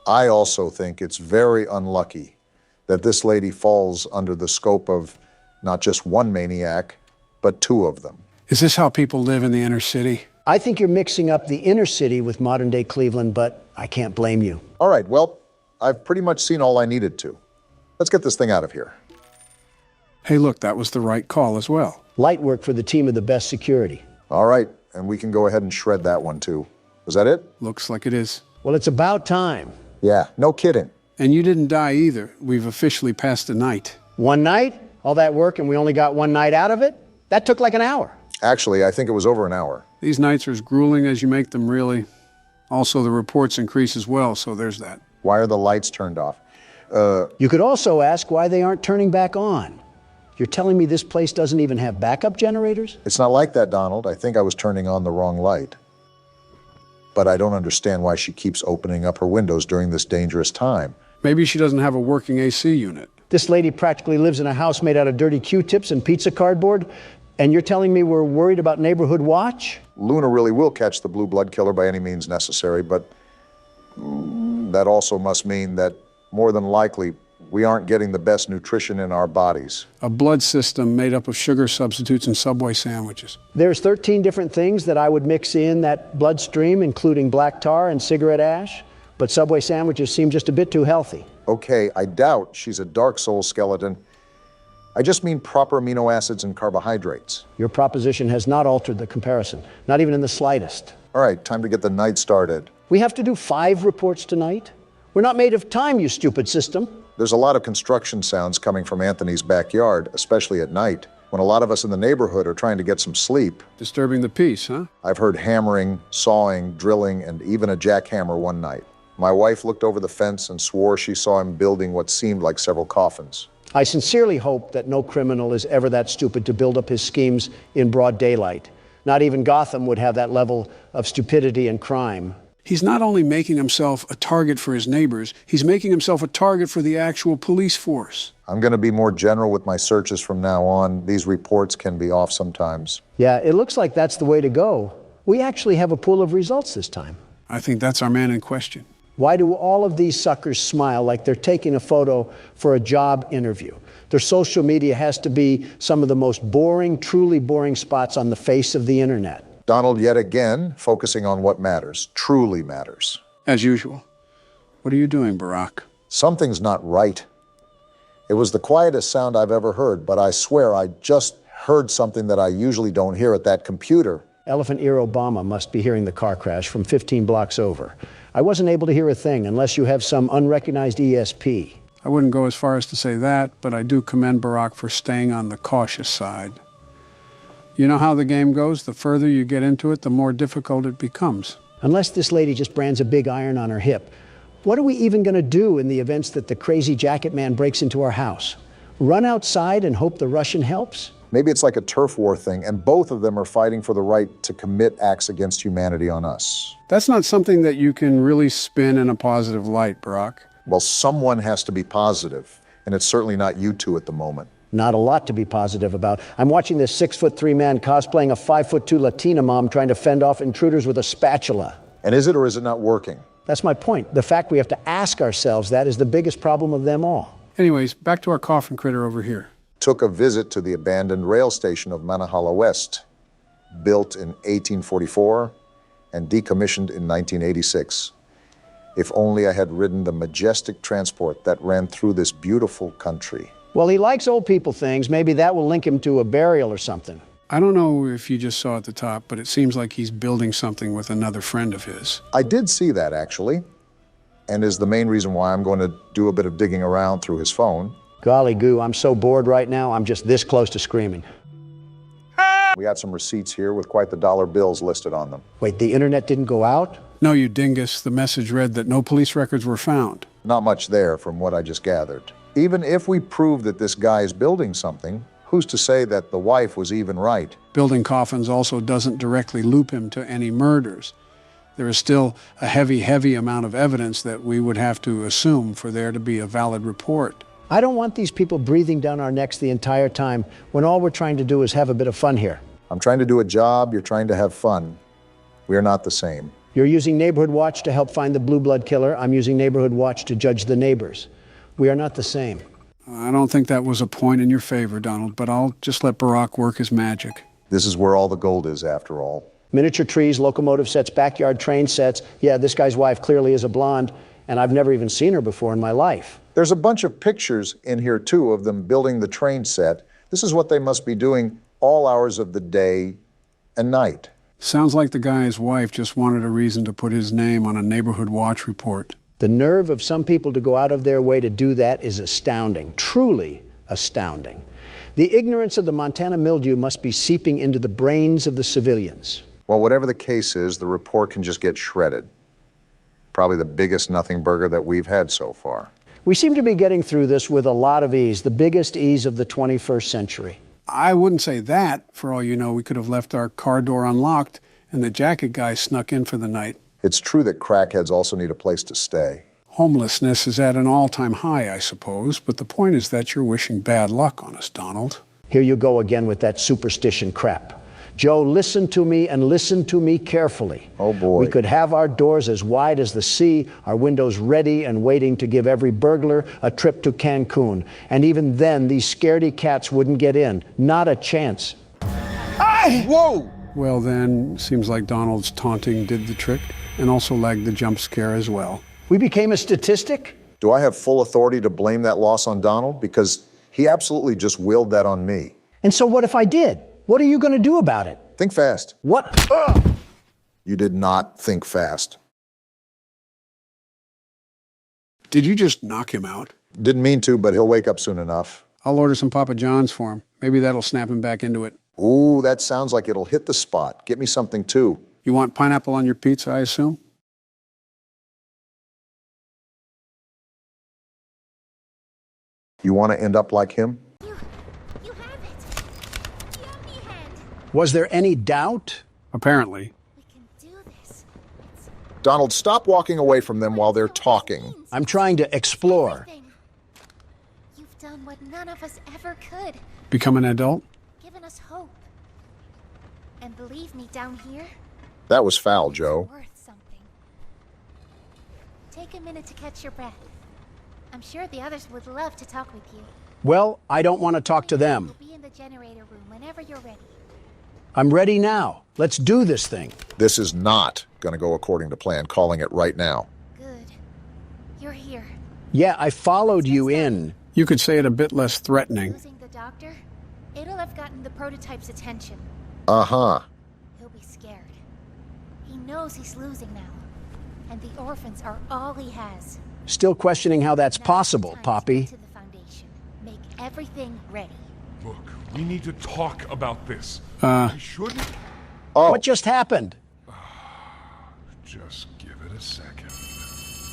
I also think it's very unlucky that this lady falls under the scope of not just one maniac, but two of them. Is this how people live in the inner city? I think you're mixing up the inner city with modern-day Cleveland, but I can't blame you. All right, well, I've pretty much seen all I needed to. Let's get this thing out of here. Hey, look, that was the right call as well. Light work for the team of the best security. All right, and we can go ahead and shred that one too. Was that it? Looks like it is. Well, it's about time. Yeah, no kidding. And you didn't die either. We've officially passed the night. One night? All that work and we only got one night out of it? That took like an hour. Actually, I think it was over an hour. These nights are as grueling as you make them, really. Also, the reports increase as well, so there's that. Why are the lights turned off? You could also ask why they aren't turning back on. You're telling me this place doesn't even have backup generators? It's not like that, Donald. I think I was turning on the wrong light. But I don't understand why she keeps opening up her windows during this dangerous time. Maybe she doesn't have a working AC unit. This lady practically lives in a house made out of dirty Q-tips and pizza cardboard, and you're telling me we're worried about neighborhood watch? Luna really will catch the blue blood killer by any means necessary, but that also must mean that more than likely we aren't getting the best nutrition in our bodies. A blood system made up of sugar substitutes and Subway sandwiches. There's 13 different things that I would mix in that bloodstream, including black tar and cigarette ash, but Subway sandwiches seem just a bit too healthy. Okay, I doubt she's a Dark Soul skeleton, I just mean proper amino acids and carbohydrates. Your proposition has not altered the comparison, not even in the slightest. All right, time to get the night started. We have to do 5 reports tonight? We're not made of time, you stupid system. There's a lot of construction sounds coming from Anthony's backyard, especially at night, when a lot of us in the neighborhood are trying to get some sleep. Disturbing the peace, huh? I've heard hammering, sawing, drilling, and even a jackhammer one night. My wife looked over the fence and swore she saw him building what seemed like several coffins. I sincerely hope that no criminal is ever that stupid to build up his schemes in broad daylight. Not even Gotham would have that level of stupidity and crime. He's not only making himself a target for his neighbors, he's making himself a target for the actual police force. I'm going to be more general with my searches from now on. These reports can be off sometimes. Yeah, it looks like that's the way to go. We actually have a pool of results this time. I think that's our man in question. Why do all of these suckers smile like they're taking a photo for a job interview? Their social media has to be some of the most boring, truly boring spots on the face of the internet. Donald, yet again, focusing on what matters, truly matters. As usual. What are you doing, Barack? Something's not right. It was the quietest sound I've ever heard, but I swear I just heard something that I usually don't hear at that computer. Elephant Ear Obama must be hearing the car crash from 15 blocks over. I wasn't able to hear a thing unless you have some unrecognized ESP. I wouldn't go as far as to say that, but I do commend Barack for staying on the cautious side. You know how the game goes? The further you get into it, the more difficult it becomes. Unless this lady just brands a big iron on her hip, what are we even going to do in the events that the crazy jacket man breaks into our house? Run outside and hope the Russian helps? Maybe it's like a turf war thing, and both of them are fighting for the right to commit acts against humanity on us. That's not something that you can really spin in a positive light, Barack. Well, someone has to be positive, and it's certainly not you two at the moment. Not a lot to be positive about. I'm watching this 6'3" man cosplaying a 5'2" Latina mom trying to fend off intruders with a spatula. And is it or is it not working? That's my point. The fact we have to ask ourselves that is the biggest problem of them all. Anyways, back to our coffin critter over here. Took a visit to the abandoned rail station of Manahala West, built in 1844 and decommissioned in 1986. If only I had ridden the majestic transport that ran through this beautiful country. Well, he likes old people things. Maybe that will link him to a burial or something. I don't know if you just saw at the top, but it seems like he's building something with another friend of his. I did see that, actually, and is the main reason why I'm going to do a bit of digging around through his phone. Golly goo, I'm so bored right now, I'm just this close to screaming. We got some receipts here with quite the dollar bills listed on them. Wait, the internet didn't go out? No, you dingus. The message read that no police records were found. Not much there from what I just gathered. Even if we prove that this guy is building something, who's to say that the wife was even right? Building coffins also doesn't directly loop him to any murders. There is still a heavy amount of evidence that we would have to assume for there to be a valid report. I don't want these people breathing down our necks the entire time when all we're trying to do is have a bit of fun here. I'm trying to do a job, you're trying to have fun. We are not the same. You're using Neighborhood Watch to help find the blue blood killer. I'm using Neighborhood Watch to judge the neighbors. We are not the same. I don't think that was a point in your favor, Donald, but I'll just let Barack work his magic. This is where all the gold is, after all. Miniature trees, locomotive sets, backyard train sets. Yeah, this guy's wife clearly is a blonde, and I've never even seen her before in my life. There's a bunch of pictures in here, too, of them building the train set. This is what they must be doing all hours of the day and night. Sounds like the guy's wife just wanted a reason to put his name on a Neighborhood Watch report. The nerve of some people to go out of their way to do that is astounding, truly astounding. The ignorance of the Montana mildew must be seeping into the brains of the civilians. Well, whatever the case is, the report can just get shredded. Probably the biggest nothing burger that we've had so far. We seem to be getting through this with a lot of ease, the biggest ease of the 21st century. I wouldn't say that. For all you know, we could have left our car door unlocked and the jacket guy snuck in for the night. It's true that crackheads also need a place to stay. Homelessness is at an all-time high, I suppose, but the point is that you're wishing bad luck on us, Donald. Here you go again with that superstition crap. Joe, listen to me and listen to me carefully. Oh, boy. We could have our doors as wide as the sea, our windows ready and waiting to give every burglar a trip to Cancun. And even then, these scaredy cats wouldn't get in. Not a chance. Whoa! Well then, seems like Donald's taunting did the trick, and also lagged the jump scare as well. We became a statistic? Do I have full authority to blame that loss on Donald? Because He absolutely just willed that on me. And so what if I did? What are you going to do about it? Think fast. What? You did not think fast. Did you just knock him out? Didn't mean to, but he'll wake up soon enough. I'll order some Papa John's for him. Maybe that'll snap him back into it. Ooh, that sounds like it'll hit the spot. Get me something too. You want pineapple on your pizza, I assume? You want to end up like him? You have it. The only hand. Was there any doubt? Apparently. We can do this. Donald, stop walking away from them while they're talking. I'm trying to explore. Everything. You've done what none of us ever could. Become an adult? Given us hope. And believe me, down here, That was foul, Joe. worth something. Take a minute to catch your breath. I'm sure the others would love to talk with you. Well, I don't want to talk to them. We'll be in the generator room whenever you're ready. I'm ready now. Let's do this thing. This is not going to go according to plan. Calling it right now. Good. You're here. Yeah, I followed you in. You could say it a bit less threatening. Losing the doctor? It'll have gotten the prototype's attention. Uh-huh. He'll be scared. He knows he's losing now. And the orphans are all he has. Still questioning how that's Now's possible, the time Poppy. To get to the Foundation. Make everything ready. Look, we need to talk about this. Uh. I shouldn't. Oh, What just happened? Just give it a second.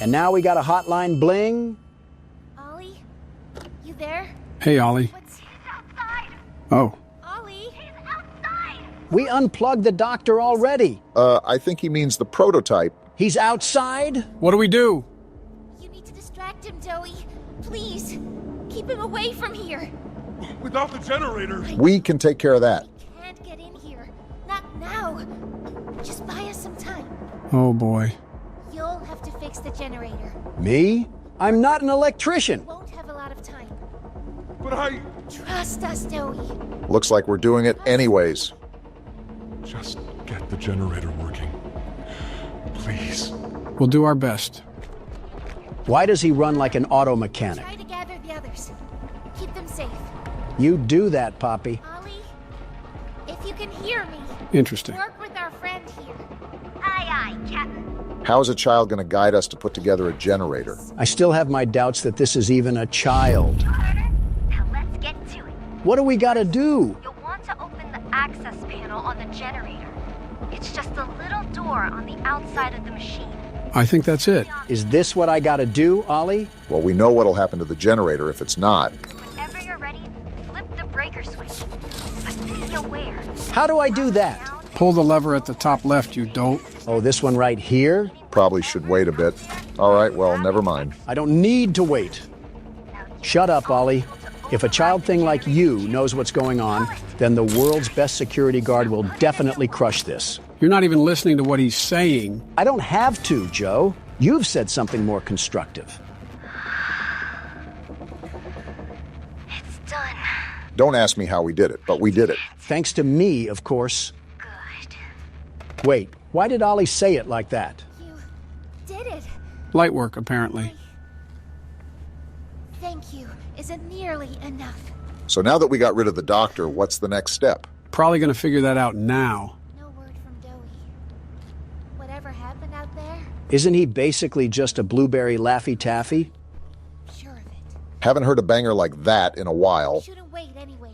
And now we got a hotline bling? Ollie? You there? Hey, Ollie. What's outside? Oh. Ollie? He's outside! We unplugged the doctor already. I think he means the prototype. He's outside? What do we do? You need to distract him, Doey. Please. Keep him away from here. Without the generator. We can take care of that. He can't get in here. Not now. Just buy us some time. Oh, boy. You'll have to fix the generator. Me? I'm not an electrician. Won't have a lot of time. But I Trust us, Doey. Looks like we're doing it anyways. just get the generator working. Please. We'll do our best. Why does he run like an auto mechanic? Try to gather the others. Keep them safe. You do that, Poppy. Ollie, if you can hear me, Interesting. work with our friend here. Aye, aye, Captain. How is a child going to guide us to put together a generator? I still have my doubts that this is even a child. Now let's get to it. What do we gotta do? You'll want to open the access panel on the generator. It's just a little door on the outside of the machine. I think that's it. Is this what I gotta do, Ollie? Well, we know what'll happen to the generator if it's not. Whenever you're ready, flip the breaker switch. But be aware. How do I do that? Pull the lever at the top left, you dolt. Oh, this one right here? Probably should wait a bit. All right, well, never mind. I don't need to wait. Shut up, Ollie. If a child thing like you knows what's going on, then the world's best security guard will definitely crush this. You're not even listening to what he's saying. I don't have to, Joe. You've said something more constructive. It's done. Don't ask me how we did it, but we did it. Thanks to me, of course. Good. Wait, why did Ollie say it like that? You did it. Light work, apparently. Thank you. Isn't nearly enough. So now that we got rid of the doctor, what's the next step? Probably gonna figure that out now. No word from Doey. Whatever happened out there, Isn't he basically just a blueberry Laffy Taffy? sure of it. Haven't heard a banger like that in a while. Shouldn't wait anyway.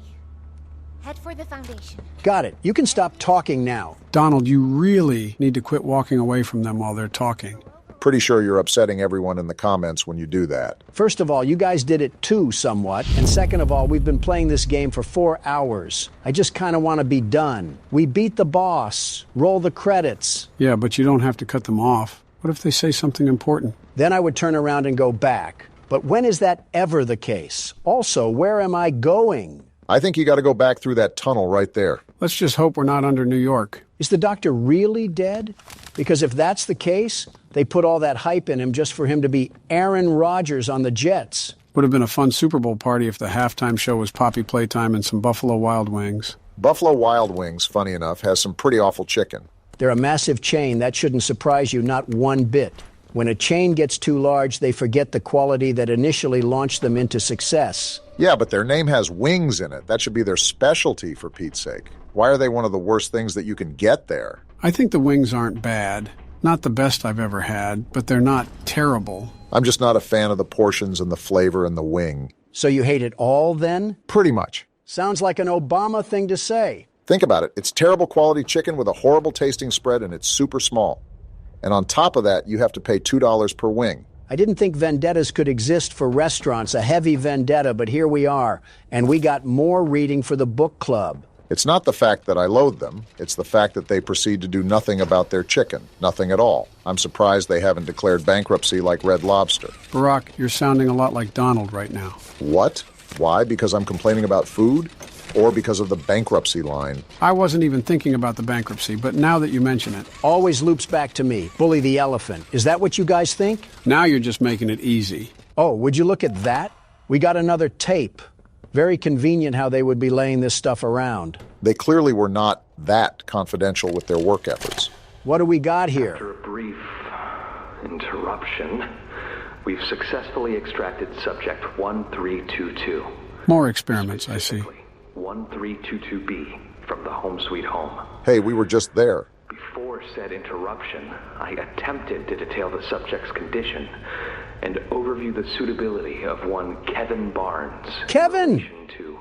Head for the Foundation. Got it. You can stop talking now. Donald, you really need to quit walking away from them while they're talking. Pretty sure you're upsetting everyone in the comments when you do that. First of all, you guys did it too, somewhat. And second of all, we've been playing this game for 4 hours. I just kind of want to be done. We beat the boss. Roll the credits. Yeah, but you don't have to cut them off. What if they say something important? Then I would turn around and go back. But when is that ever the case? Also, where am I going? I think you got to go back through that tunnel right there. Let's just hope we're not under New York. Is the doctor really dead? Because if that's the case, they put all that hype in him just for him to be Aaron Rodgers on the Jets. Would have been a fun Super Bowl party if the halftime show was Poppy Playtime and some Buffalo Wild Wings. Buffalo Wild Wings, funny enough, has some pretty awful chicken. They're a massive chain. That shouldn't surprise you, not one bit. When a chain gets too large, they forget the quality that initially launched them into success. Yeah, but their name has wings in it. That should be their specialty, for Pete's sake. Why are they one of the worst things that you can get there? I think the wings aren't bad. Not the best I've ever had, but they're not terrible. I'm just not a fan of the portions and the flavor and the wing. So you hate it all then? Pretty much. Sounds like an Obama thing to say. Think about it. It's terrible quality chicken with a horrible tasting spread, and it's super small. And on top of that, you have to pay $2 per wing. I didn't think vendettas could exist for restaurants, a heavy vendetta, but here we are. And we got more reading for the book club. It's not the fact that I loathe them. It's the fact that they proceed to do nothing about their chicken. Nothing at all. I'm surprised they haven't declared bankruptcy like Red Lobster. Barack, you're sounding a lot like Donald right now. What? Why? Because I'm complaining about food? Or because of the bankruptcy line? I wasn't even thinking about the bankruptcy, but now that you mention it... Always loops back to me. Bully the elephant. Is that what you guys think? Now you're just making it easy. Oh, would you look at that? We got another tape. Very convenient how they would be laying this stuff around. They clearly were not that confidential with their work efforts. What do we got here? After a brief interruption, we've successfully extracted subject 1322. More experiments, I see. 1322B from the home sweet home. Hey, we were just there. Before said interruption, I attempted to detail the subject's condition and overview the suitability of one Kevin Barnes. Kevin! In relation to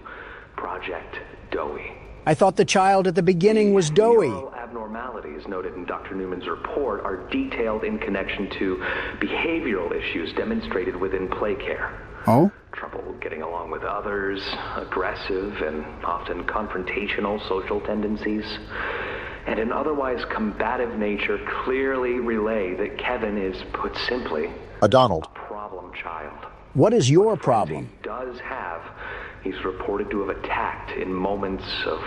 Project Doey. I thought the child at the beginning was Doey. Neural abnormalities noted in Dr. Newman's report are detailed in connection to behavioral issues demonstrated within Playcare. Oh? Trouble getting along with others, aggressive and often confrontational social tendencies, and an otherwise combative nature clearly relay that Kevin is, put simply, A Donald. a problem child. What is your problem? He does have. He's reported to have attacked in moments of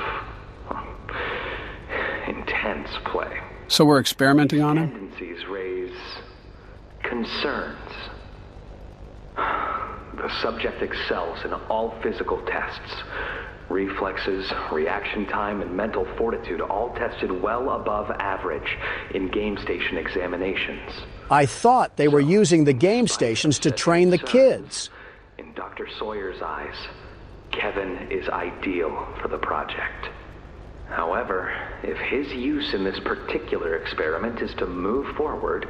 intense play. So we're experimenting on him? Tendencies raise concerns. The subject excels in all physical tests. Reflexes, reaction time, and mental fortitude all tested well above average in game station examinations. I thought they were using the game stations to train the kids. In Dr. Sawyer's eyes, Kevin is ideal for the project. However, if his use in this particular experiment is to move forward,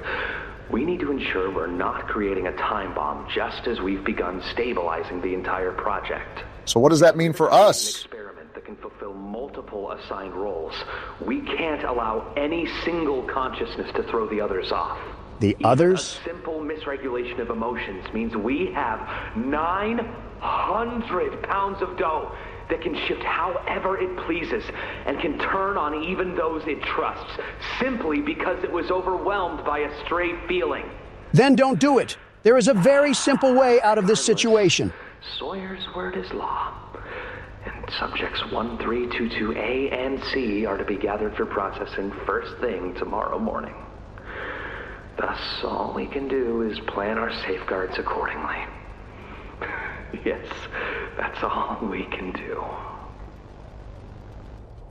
we need to ensure we're not creating a time bomb just as we've begun stabilizing the entire project. So what does that mean for An us? experiment that can fulfill multiple assigned roles. We can't allow any single consciousness to throw the others off. The Even others? A simple misregulation of emotions means we have 900 pounds of dough that can shift however it pleases and can turn on even those it trusts, simply because it was overwhelmed by a stray feeling. Then don't do it. There is a very simple way out of this situation. Sawyer's word is law. And subjects 1322A and C are to be gathered for processing first thing tomorrow morning. Thus, all we can do is plan our safeguards accordingly. Yes, that's all we can do.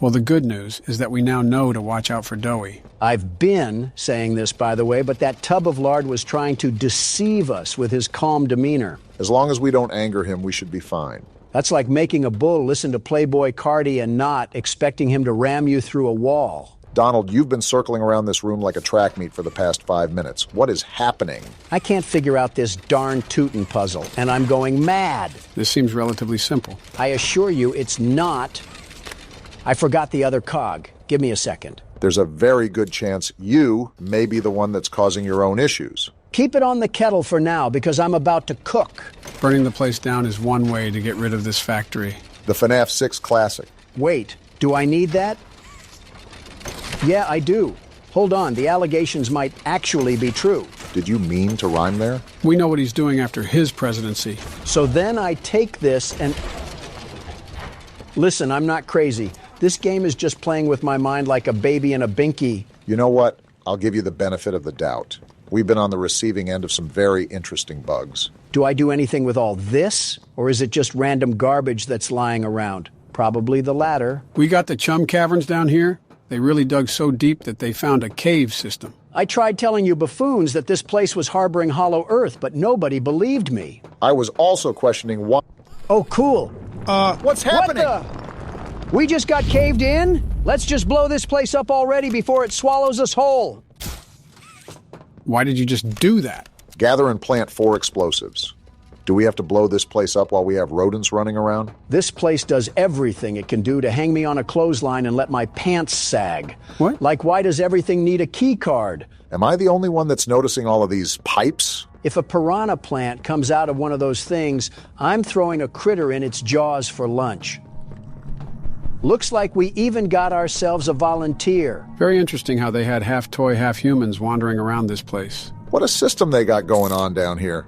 Well, the good news is that we now know to watch out for Doey. I've been saying this, by the way, but that tub of lard was trying to deceive us with his calm demeanor. As long as we don't anger him, we should be fine. That's like making a bull listen to Playboy Cardi and not expecting him to ram you through a wall. Donald, you've been circling around this room like a track meet for the past 5 minutes. What is happening? I can't figure out this darn Tootin' puzzle, and I'm going mad. This seems relatively simple. I assure you it's not. I forgot the other cog. Give me a second. There's a very good chance you may be the one that's causing your own issues. Keep it on the kettle for now, because I'm about to cook. Burning the place down is one way to get rid of this factory. The FNAF 6 Classic. Wait, do I need that? Yeah, I do. Hold on, the allegations might actually be true. Did you mean to rhyme there? We know what he's doing after his presidency. So then I take this and... Listen, I'm not crazy. This game is just playing with my mind like a baby in a binky. You know what? I'll give you the benefit of the doubt. We've been on the receiving end of some very interesting bugs. Do I do anything with all this? Or is it just random garbage that's lying around? Probably the latter. We got the chum caverns down here. They really dug so deep that they found a cave system. I tried telling you buffoons that this place was harboring hollow earth, but nobody believed me. I was also questioning why... Oh, cool. What's happening? What the? We just got caved in? Let's just blow this place up already before it swallows us whole. Why did you just do that? Gather and plant 4 explosives. Do we have to blow this place up while we have rodents running around? This place does everything it can do to hang me on a clothesline and let my pants sag. What? Like, why does everything need a key card? Am I the only one that's noticing all of these pipes? If a piranha plant comes out of one of those things, I'm throwing a critter in its jaws for lunch. Looks like we even got ourselves a volunteer. Very interesting how they had half toy, half humans wandering around this place. What a system they got going on down here.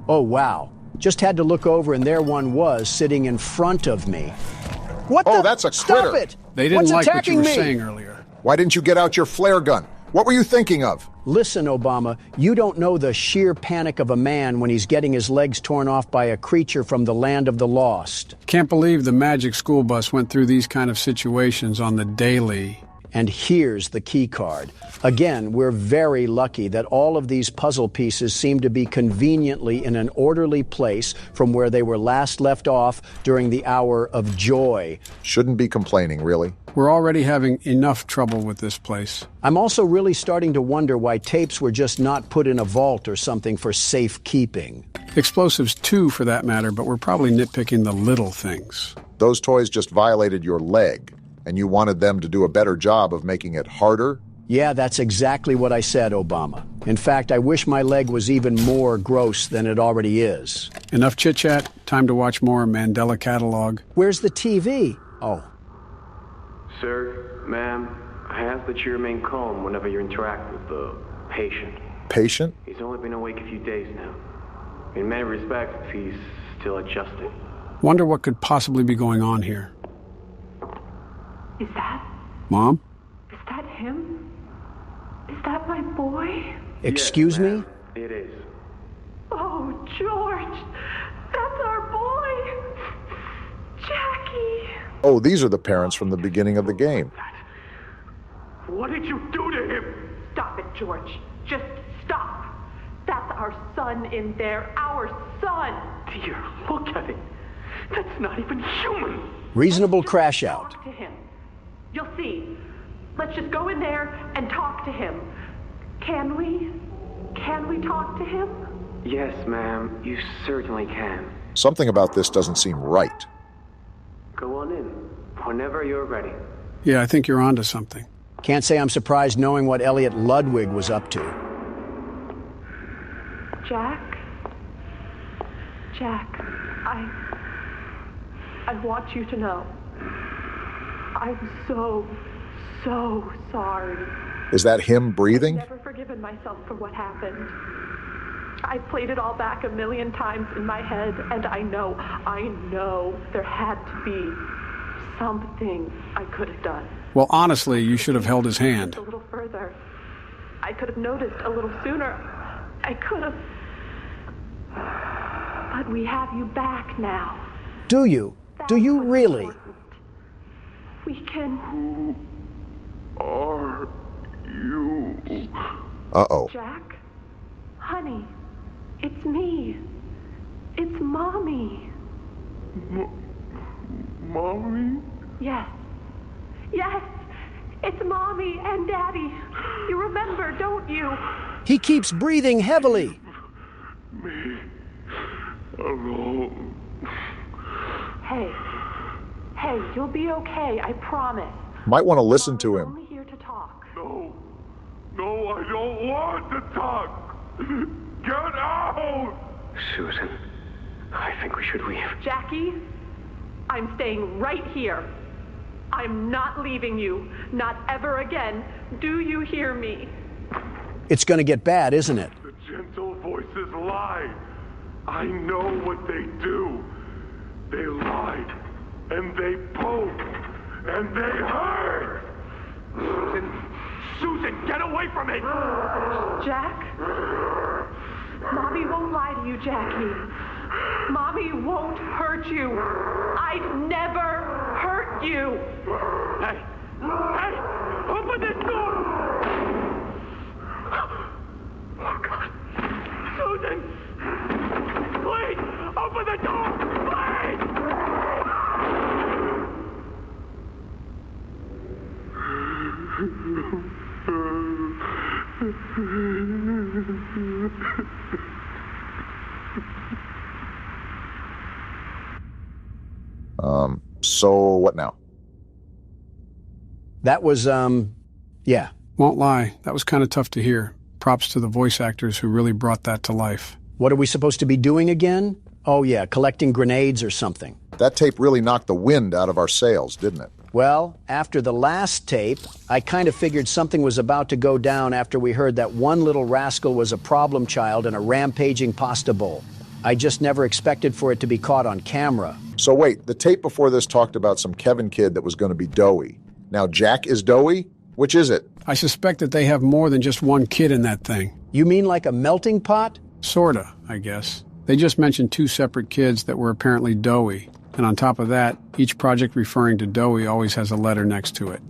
Oh, wow. Just had to look over and there one was sitting in front of me. What Oh, the? that's a Stop critter. it! They didn't What's like what attacking you were me? saying earlier. Why didn't you get out your flare gun? What were you thinking of? Listen, Obama, you don't know the sheer panic of a man when he's getting his legs torn off by a creature from the land of the lost. Can't believe the magic school bus went through these kind of situations on the daily. And here's the key card. Again, we're very lucky that all of these puzzle pieces seem to be conveniently in an orderly place from where they were last left off during the hour of joy. Shouldn't be complaining, really. We're already having enough trouble with this place. I'm also really starting to wonder why tapes were just not put in a vault or something for safekeeping. Explosives too, for that matter, but we're probably nitpicking the little things. Those toys just violated your leg, and you wanted them to do a better job of making it harder? Yeah, that's exactly what I said, Obama. In fact, I wish my leg was even more gross than it already is. Enough chit-chat, time to watch more Mandela Catalog. Where's the TV? Oh. Sir, ma'am, I ask that you remain calm whenever you interact with the patient. Patient? He's only been awake a few days now. In many respects, he's still adjusting. Wonder what could possibly be going on here. Is that? Mom? Is that him? Is that my boy? Excuse Yes, me? ma'am, it is. Oh, George! That's our boy! Jackie! Oh, these are the parents from the beginning of the game. What did you do to him? Stop it, George. Just stop. That's our son in there. Our son! Dear, look at it. That's not even human. Reasonable Just crash out. Talk to him. You'll see. Let's just go in there and talk to him. Can we? Can we talk to him? Yes, ma'am, you certainly can. Something about this doesn't seem right. Go on in, whenever you're ready. Yeah, I think you're onto something. Can't say I'm surprised knowing what Elliot Ludwig was up to. Jack? Jack, I want you to know. I'm so sorry. Is that him breathing? I've never forgiven myself for what happened. I played it all back 1,000,000 times in my head, and I know there had to be something I could have done. Well, honestly, you should have held his hand. A little further. I could have noticed a little sooner. I could have. But we have you back now. Do you? Do you really? We can. Who are you? Uh-oh. Jack? Honey, it's me. It's Mommy. Mommy? Yes. Yes! It's Mommy and Daddy. You remember, don't you? He keeps breathing heavily. Me alone. Hey, you'll be okay, I promise. Might want to listen to We're him. only here to talk. No, I don't want to talk. Get out! Susan, I think we should leave. Jackie, I'm staying right here. I'm not leaving you. Not ever again. Do you hear me? It's going to get bad, isn't it? The gentle voices lie. I know what they do. They lied, and they poke, and they hurt. Susan, get away from me! Jack? Mommy won't lie to you, Jackie. Mommy won't hurt you. I'd never hurt you. Hey, open this door! Oh, God. Susan! Please, open the door! Please! So what now? That was, yeah. Won't lie, that was kind of tough to hear. Props to the voice actors who really brought that to life. What are we supposed to be doing again? Oh, yeah, collecting grenades or something. That tape really knocked the wind out of our sails, didn't it? Well, after the last tape, I kind of figured something was about to go down after we heard that one little rascal was a problem child in a rampaging pasta bowl. I just never expected for it to be caught on camera. So wait, the tape before this talked about some Kevin kid that was going to be Doey. Now Jack is Doey? Which is it? I suspect that they have more than just one kid in that thing. You mean like a melting pot? Sorta, I guess. They just mentioned 2 separate kids that were apparently Doey. And on top of that, each project referring to Doey always has a letter next to it.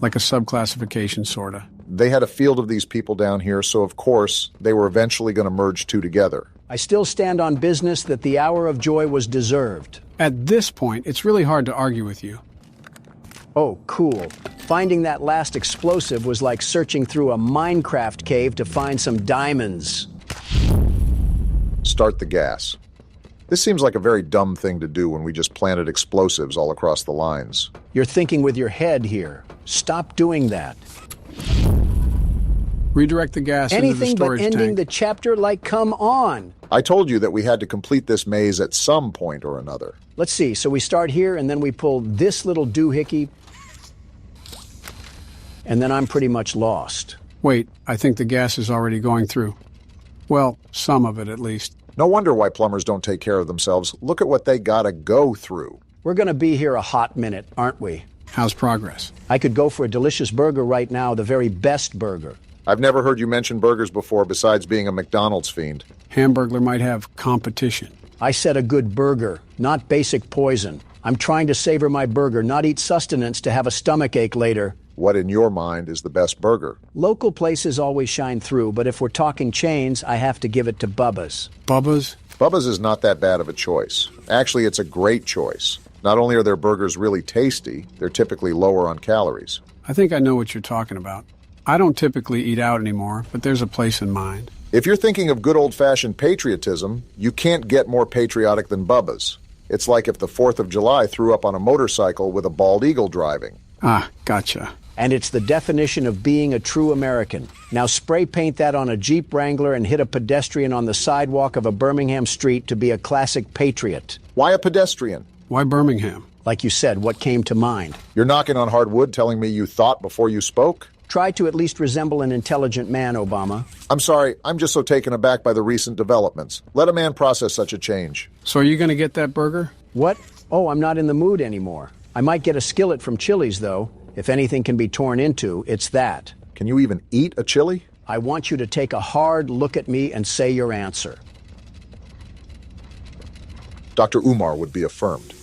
Like a subclassification, sorta. They had a field of these people down here, so of course, they were eventually going to merge 2 together. I still stand on business that the hour of joy was deserved. At this point, it's really hard to argue with you. Oh, cool. Finding that last explosive was like searching through a Minecraft cave to find some diamonds. Start the gas. This seems like a very dumb thing to do when we just planted explosives all across the lines. You're thinking with your head here. Stop doing that. Redirect the gas into the Anything storage but ending tank. the chapter, like, come on. I told you that we had to complete this maze at some point or another. Let's see, so we start here and then we pull this little doohickey, and then I'm pretty much lost. Wait, I think the gas is already going through. Well, some of it at least. No wonder why plumbers don't take care of themselves. Look at what they gotta go through. We're gonna be here a hot minute, aren't we? How's progress? I could go for a delicious burger right now, the very best burger. I've never heard you mention burgers before besides being a McDonald's fiend. Hamburglar might have competition. I said a good burger, not basic poison. I'm trying to savor my burger, not eat sustenance to have a stomachache later. What in your mind is the best burger? Local places always shine through, but if we're talking chains, I have to give it to Bubba's. Bubba's? Bubba's is not that bad of a choice. Actually, it's a great choice. Not only are their burgers really tasty, they're typically lower on calories. I think I know what you're talking about. I don't typically eat out anymore, but there's a place in mind. If you're thinking of good old-fashioned patriotism, you can't get more patriotic than Bubba's. It's like if the 4th of July threw up on a motorcycle with a bald eagle driving. Ah, gotcha. And it's the definition of being a true American. Now spray paint that on a Jeep Wrangler and hit a pedestrian on the sidewalk of a Birmingham street to be a classic patriot. Why a pedestrian? Why Birmingham? Like you said, what came to mind? You're knocking on hard wood telling me you thought before you spoke? Try to at least resemble an intelligent man, Obama. I'm sorry, I'm just so taken aback by the recent developments. Let a man process such a change. So are you going to get that burger? What? Oh, I'm not in the mood anymore. I might get a skillet from Chili's, though. If anything can be torn into, it's that. Can you even eat a chili? I want you to take a hard look at me and say your answer. Dr. Umar would be affirmed.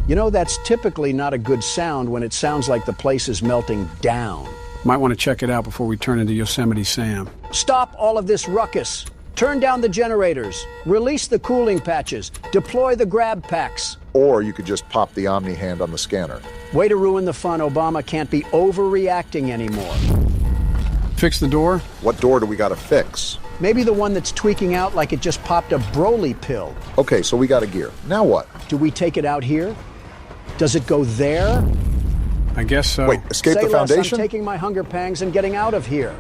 You know, that's typically not a good sound when it sounds like the place is melting down. Might want to check it out before we turn into Yosemite Sam. Stop all of this ruckus. Turn down the generators. Release the cooling patches. Deploy the grab packs. Or you could just pop the Omni hand on the scanner. Way to ruin the fun. Obama can't be overreacting anymore. Fix the door? What door do we gotta fix? Maybe the one that's tweaking out like it just popped a Broly pill. Okay, so we got a gear. Now what? Do we take it out here? Does it go there? I guess so. Wait, escape Say the less, foundation? I'm taking my hunger pangs and getting out of here.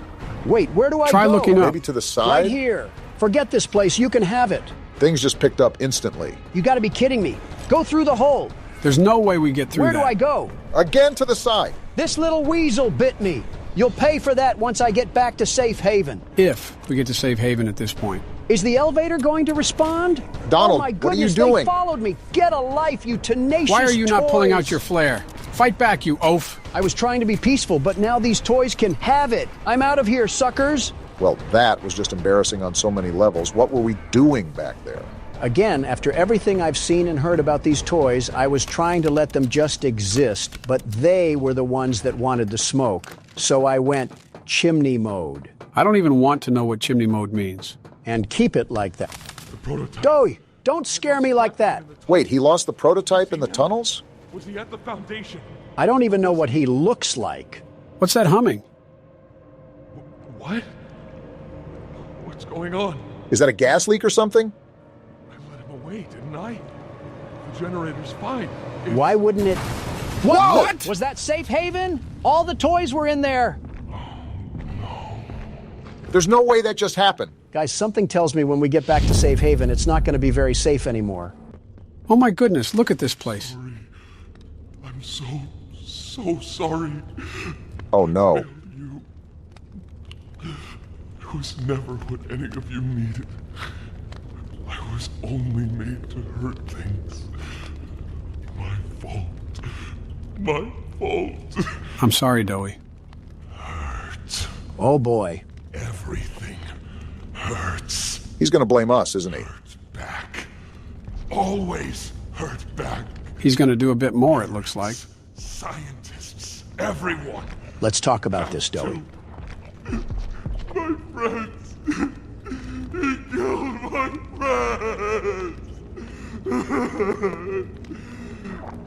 Wait, where do I Try go? looking up. Maybe to the side? Right here. Forget this place. You can have it. Things just picked up instantly. You got to be kidding me. Go through the hole. There's no way we get through Where that. do I go? Again to the side. This little weasel bit me. You'll pay for that once I get back to safe haven. If we get to safe haven at this point. Is the elevator going to respond? Donald, oh my what are you goodness, doing? They followed me. Get a life, you tenacious Why are you not toys. pulling out your flare? Fight back, you oaf. I was trying to be peaceful, but now these toys can have it. I'm out of here, suckers. Well, that was just embarrassing on so many levels. What were we doing back there? Again, after everything I've seen and heard about these toys, I was trying to let them just exist, but they were the ones that wanted the smoke. So I went chimney mode. I don't even want to know what chimney mode means. And keep it like that. The prototype. Doey, don't scare me like that. Wait, he lost the prototype in the tunnels? Was he at the foundation? I don't even know what he looks like. What's that humming? What? What's going on? Is that a gas leak or something? I let him away, didn't I? The generator's fine. Why wouldn't it? Whoa! What? Was that safe haven? All the toys were in there. There's no way that just happened. Guys, something tells me when we get back to safe haven, it's not going to be very safe anymore. Oh my goodness, look at this place. Sorry. I'm so sorry. Oh no. You. It was never what any of you needed. I was only made to hurt things. My fault. My fault. I'm sorry, Doey. Hurt. Oh boy. Everything hurts. He's gonna blame us, isn't he? Hurt back. Always hurt back. He's going to do a bit more, it looks like. Scientists, everyone. Let's talk about this, Doey. My friends. He killed my friends.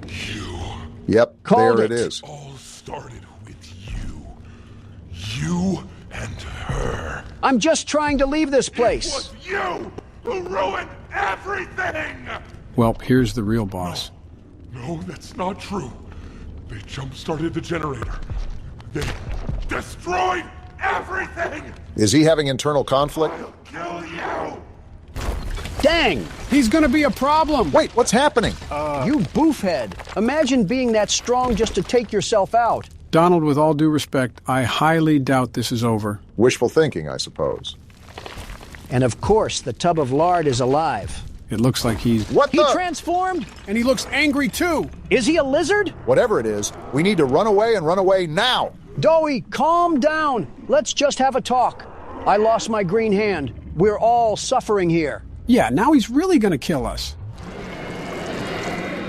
You. Yep, Called there it. it is. All started with you. You and her. I'm just trying to leave this It place. was you who ruined everything! Well, here's the real boss. No, that's not true. They jump-started the generator. They destroyed everything! Is he having internal conflict? I'll kill you! Dang! He's going to be a problem. Wait, what's happening? You boofhead. Imagine being that strong just to take yourself out. Donald, with all due respect, I highly doubt this is over. Wishful thinking, I suppose. And of course, the tub of lard is alive. It looks like he's... What He the? transformed? And he looks angry, too. Is he a lizard? Whatever it is, we need to run away and run away now. Doey, calm down. Let's just have a talk. I lost my green hand. We're all suffering here. Yeah, now he's really going to kill us.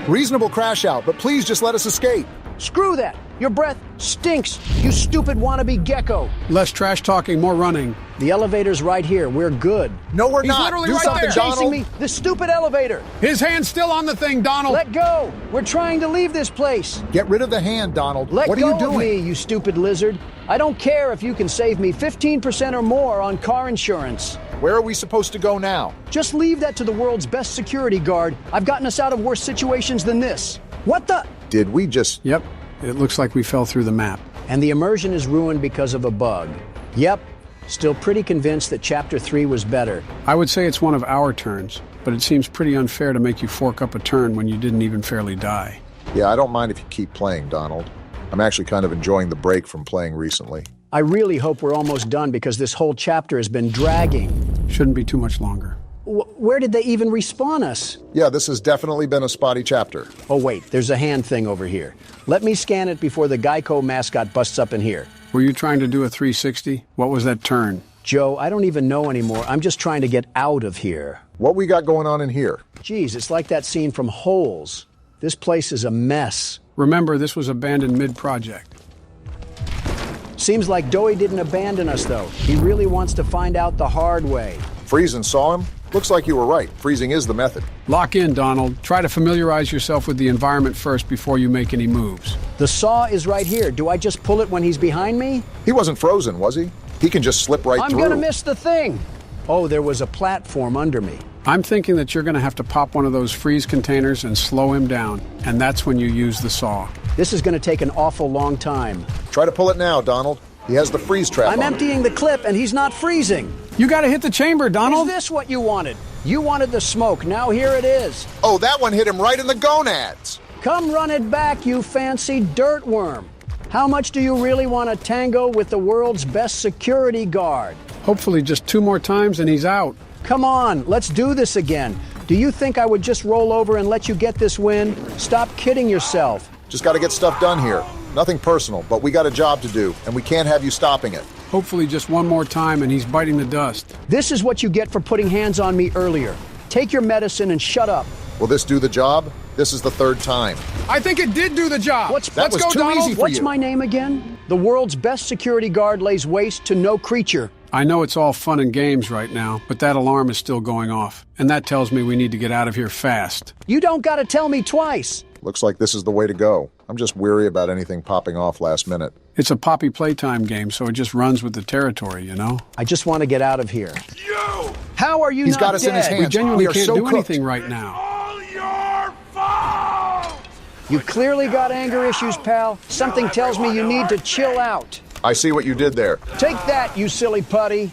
Reasonable crash out, but please just let us escape. Screw that. Your breath stinks, you stupid wannabe gecko. Less trash talking, more running. The elevator's right here. We're good. No, we're He's not. literally Do right something, there. Chasing Donald. me, this stupid elevator. His hand's still on the thing, Donald. Let go. We're trying to leave this place. Get rid of the hand, Donald. Let what are go you doing? of me, you stupid lizard. I don't care if you can save me 15% or more on car insurance. Where are we supposed to go now? Just leave that to the world's best security guard. I've gotten us out of worse situations than this. What the? Did we just... Yep, it looks like we fell through the map. And the immersion is ruined because of a bug. Yep, still pretty convinced that Chapter 3 was better. I would say it's one of our turns, but it seems pretty unfair to make you fork up a turn when you didn't even fairly die. Yeah, I don't mind if you keep playing, Donald. I'm actually kind of enjoying the break from playing recently. I really hope we're almost done because this whole chapter has been dragging. Shouldn't be too much longer. Where did they even respawn us? Yeah, this has definitely been a spotty chapter. Oh wait, there's a hand thing over here. Let me scan it before the Geico mascot busts up in here. Were you trying to do a 360? What was that turn? Joe, I don't even know anymore. I'm just trying to get out of here. What we got going on in here? Geez, it's like that scene from Holes. This place is a mess. Remember, this was abandoned mid-project. Seems like Doey didn't abandon us, though. He really wants to find out the hard way. Freezing saw him? Looks like you were right. Freezing is the method. Lock in, Donald. Try to familiarize yourself with the environment first before you make any moves. The saw is right here. Do I just pull it when he's behind me? He wasn't frozen, was he? He can just slip right I'm through. gonna miss the thing. Oh, there was a platform under me. I'm thinking that you're going to have to pop one of those freeze containers and slow him down, and that's when you use the saw. This is gonna take an awful long time. Try to pull it now, Donald. He has the freeze trap I'm on emptying the clip and he's not freezing. You got to hit the chamber, Donald. Is this what you wanted? You wanted the smoke. Now here it is. Oh, that one hit him right in the gonads. Come run it back, you fancy dirt worm. How much do you really want to tango with the world's best security guard? Hopefully just 2 more times and he's out. Come on, let's do this again. Do you think I would just roll over and let you get this win? Stop kidding yourself. Just got to get stuff done here. Nothing personal, but we got a job to do, and we can't have you stopping it. Hopefully just 1 more time and he's biting the dust. This is what you get for putting hands on me earlier. Take your medicine and shut up. Will this do the job? This is the 3rd time. I think it did do the job. Let's That was go, too Donald. easy for What's you. my name again? The world's best security guard lays waste to no creature. I know it's all fun and games right now, but that alarm is still going off. And that tells me we need to get out of here fast. You don't gotta tell me twice. Looks like this is the way to go. I'm just weary about anything popping off last minute. It's a Poppy Playtime game, so it just runs with the territory, you know? I just want to get out of here. You! How are you He's not got us dead? in his hands. We genuinely are can't so do cooked. anything right now. All your fault! You clearly got anger issues, pal. Something tells me you need to chill out. I see what you did there. Take that, you silly putty.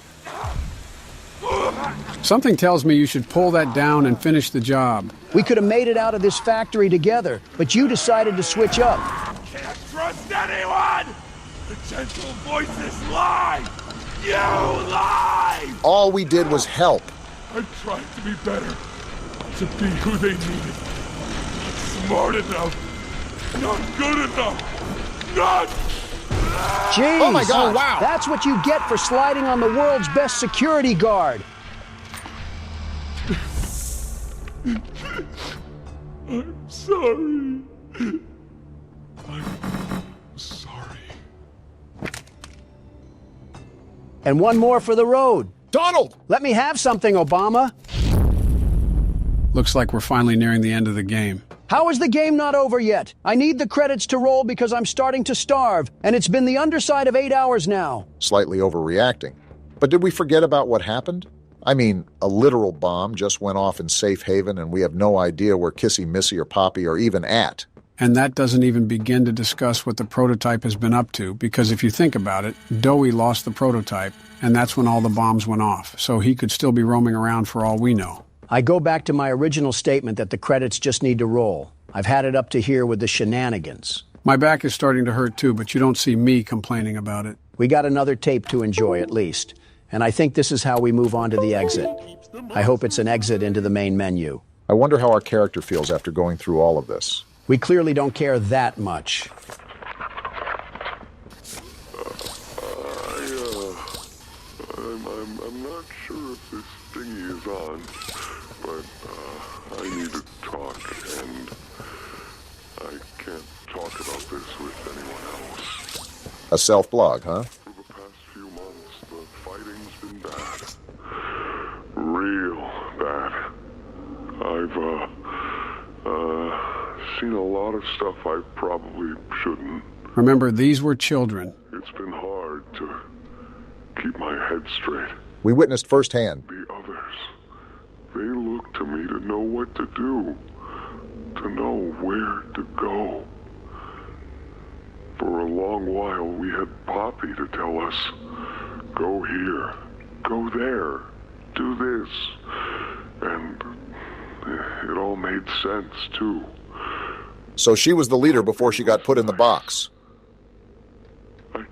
Something tells me you should pull that down and finish the job. We could have made it out of this factory together, but you decided to switch up. Can't trust anyone! The gentle voices lie! You lie! All we did was help. I tried to be better, to be who they needed. Not smart enough, not good enough, not... Jeez, Oh my God, wow. That's what you get for sliding on the world's best security guard. I'm sorry. I'm sorry. And one more for the road. Donald! Let me have something, Obama. Looks like we're finally nearing the end of the game. How is the game not over yet? I need the credits to roll because I'm starting to starve, and it's been the underside of 8 hours now. Slightly overreacting. But did we forget about what happened? I mean, a literal bomb just went off in safe haven, and we have no idea where Kissy, Missy, or Poppy are even at. And that doesn't even begin to discuss what the prototype has been up to, because if you think about it, Doey lost the prototype, and that's when all the bombs went off, so he could still be roaming around for all we know. I go back to my original statement that the credits just need to roll. I've had it up to here with the shenanigans. My back is starting to hurt too, but you don't see me complaining about it. We got another tape to enjoy at least, and I think this is how we move on to the exit. I hope it's an exit into the main menu. I wonder how our character feels after going through all of this. We clearly don't care that much. I'm not sure if this thingy is on, but I need to talk, and I can't talk about this with anyone else. A self-blog, huh? For the past few months, the fighting's been bad. Real bad. I've, seen a lot of stuff I probably shouldn't. Remember, these were children. It's been hard to keep my head straight. We witnessed firsthand. The others, they look to me to know what to do, to know where to go. For a long while, we had Poppy to tell us, go here, go there, do this. And it all made sense, too. So she was the leader before she got put in the box. I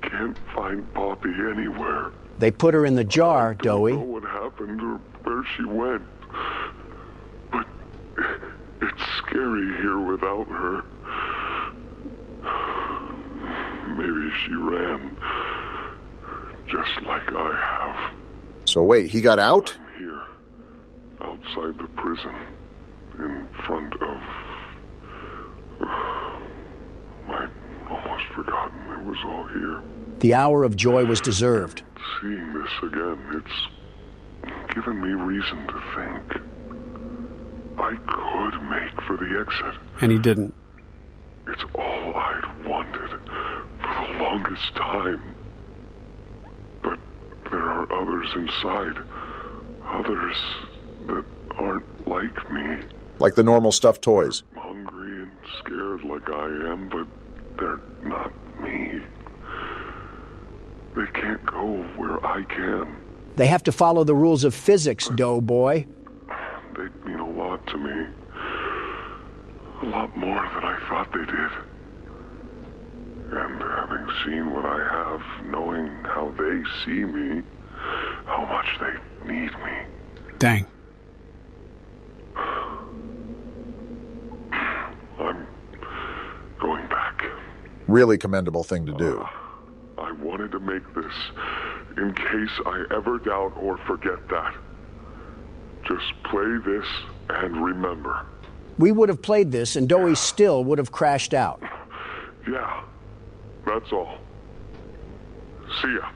can't find Poppy anywhere. They put her in the jar, Doey. I don't know what happened or where she went. But it's scary here without her. Maybe she ran, just like I have. So wait, he got out? I'm here, outside the prison, in front of... I'd almost forgotten it was all here. The hour of joy was deserved. Seeing this again, it's given me reason to think I could make for the exit. And he didn't. It's all I'd wanted for the longest time. But there are others inside. Others that aren't like me. Like the normal stuffed toys. Hungry and scared like I am, but they're not me. They can't go where I can. They have to follow the rules of physics, Doughboy. They mean a lot to me. A lot more than I thought they did. And having seen what I have, knowing how they see me, how much they need me. Dang. I'm going back. Really commendable thing to do. I wanted to make this in case I ever doubt or forget that. Just play this and remember. We would have played this and Doey still would have crashed out. Yeah, that's all. See ya.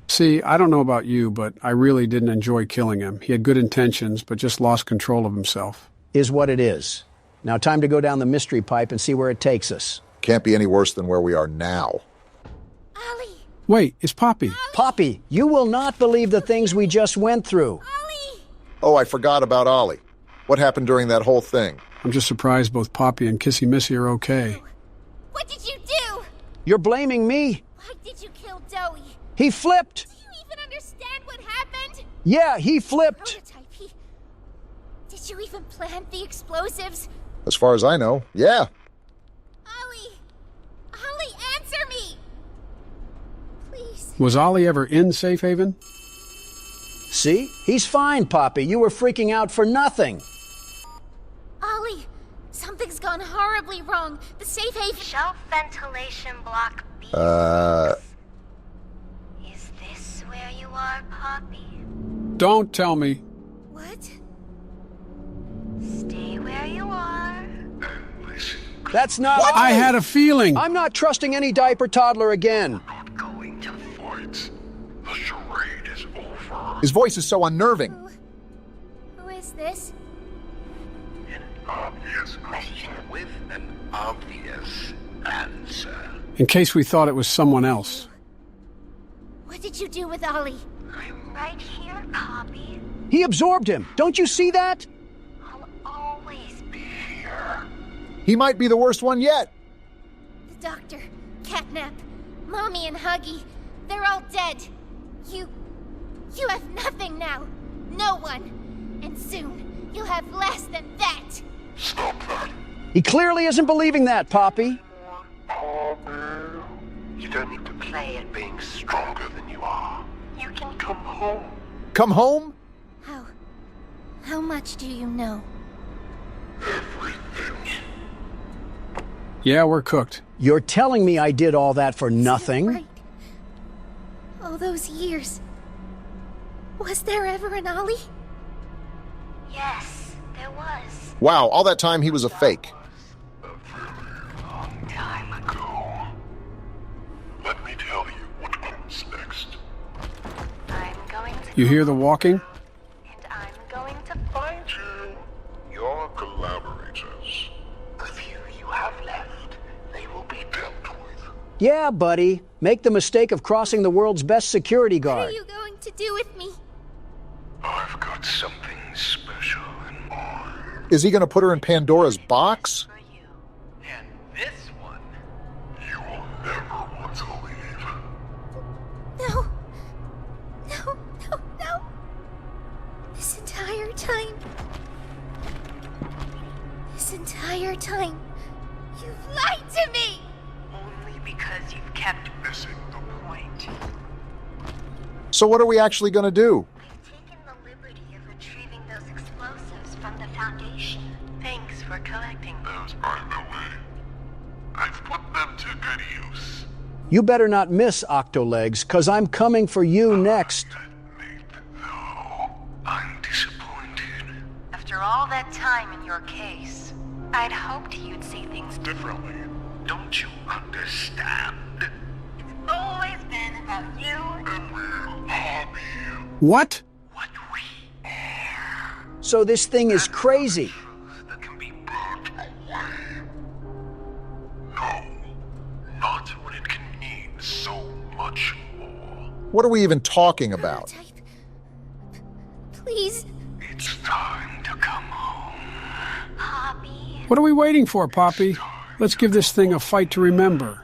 See, I don't know about you, but I really didn't enjoy killing him. He had good intentions, but just lost control of himself. Is what it is. Now time to go down the mystery pipe and see where it takes us. Can't be any worse than where we are now. Ollie! Wait, it's Poppy. Poppy, you will not believe the things we just went through. Ollie! Oh, I forgot about Ollie. What happened during that whole thing? I'm just surprised both Poppy and Kissy Missy are okay. What did you do? You're blaming me. Why did you kill Doey? He flipped. Do you even understand what happened? Yeah, he flipped. Prototype, Did you even plant the explosives? As far as I know, yeah. Ollie, answer me! Please. Was Ollie ever in Safe Haven? See? He's fine, Poppy. You were freaking out for nothing. Ollie, something's gone horribly wrong. The safe haven... Shelf ventilation block B. Is this where you are, Poppy? Don't tell me. What? Stay where you are. That's not... What? I had a feeling. I'm not trusting any diaper toddler again. Not going to fight. The charade is over. His voice is so unnerving. Who is this? An obvious question with an obvious answer. In case we thought it was someone else. What did you do with Ollie? I'm right here, Poppy. He absorbed him. Don't you see that? I'll always be here. He might be the worst one yet. The doctor, Catnap, Mommy and Huggy, they're all dead. You have nothing now. No one. And soon, you'll have less than that. Stop that. He clearly isn't believing that, Poppy. Poppy. You don't need to play at being stronger than you are. You can come home. Come home? How much do you know? Everything. Yeah, we're cooked. You're telling me I did all that for nothing? Right. All those years. Was there ever an Ollie? Yes, there was. Wow, all that time he was a fake. A very long time ago. Let me tell you what comes next. I'm going to... You hear the walking? And I'm going to find you. Your collaborators. The few you have left, they will be dealt with. Yeah, buddy. Make the mistake of crossing the world's best security What guard. are you going to do with me? I've got something special in mind. Is he going to put her in Pandora's box? For you. And this one, you will never want to leave. No. No, no, no. This entire time, you've lied to me! Only because you've kept Missing the point. So what are we actually going to do? I've taken the liberty of retrieving those explosives from the Foundation. Thanks for collecting them. Those are the way. I've put them to good use. You better not miss, Octolegs, 'cause I'm coming for you next. Admit, though, I'm disappointed. After all that time in your case, I'd hoped you'd see things Differently, don't you understand? It's always been about you. And we'll harm you. What? What we are. So this thing is crazy. Truth that can be brought away. No, not when it can mean so much more. What are we even talking about? Prototype. Please. It's time to come home. Poppy. What are we waiting for, Poppy? Let's give this thing a fight to remember.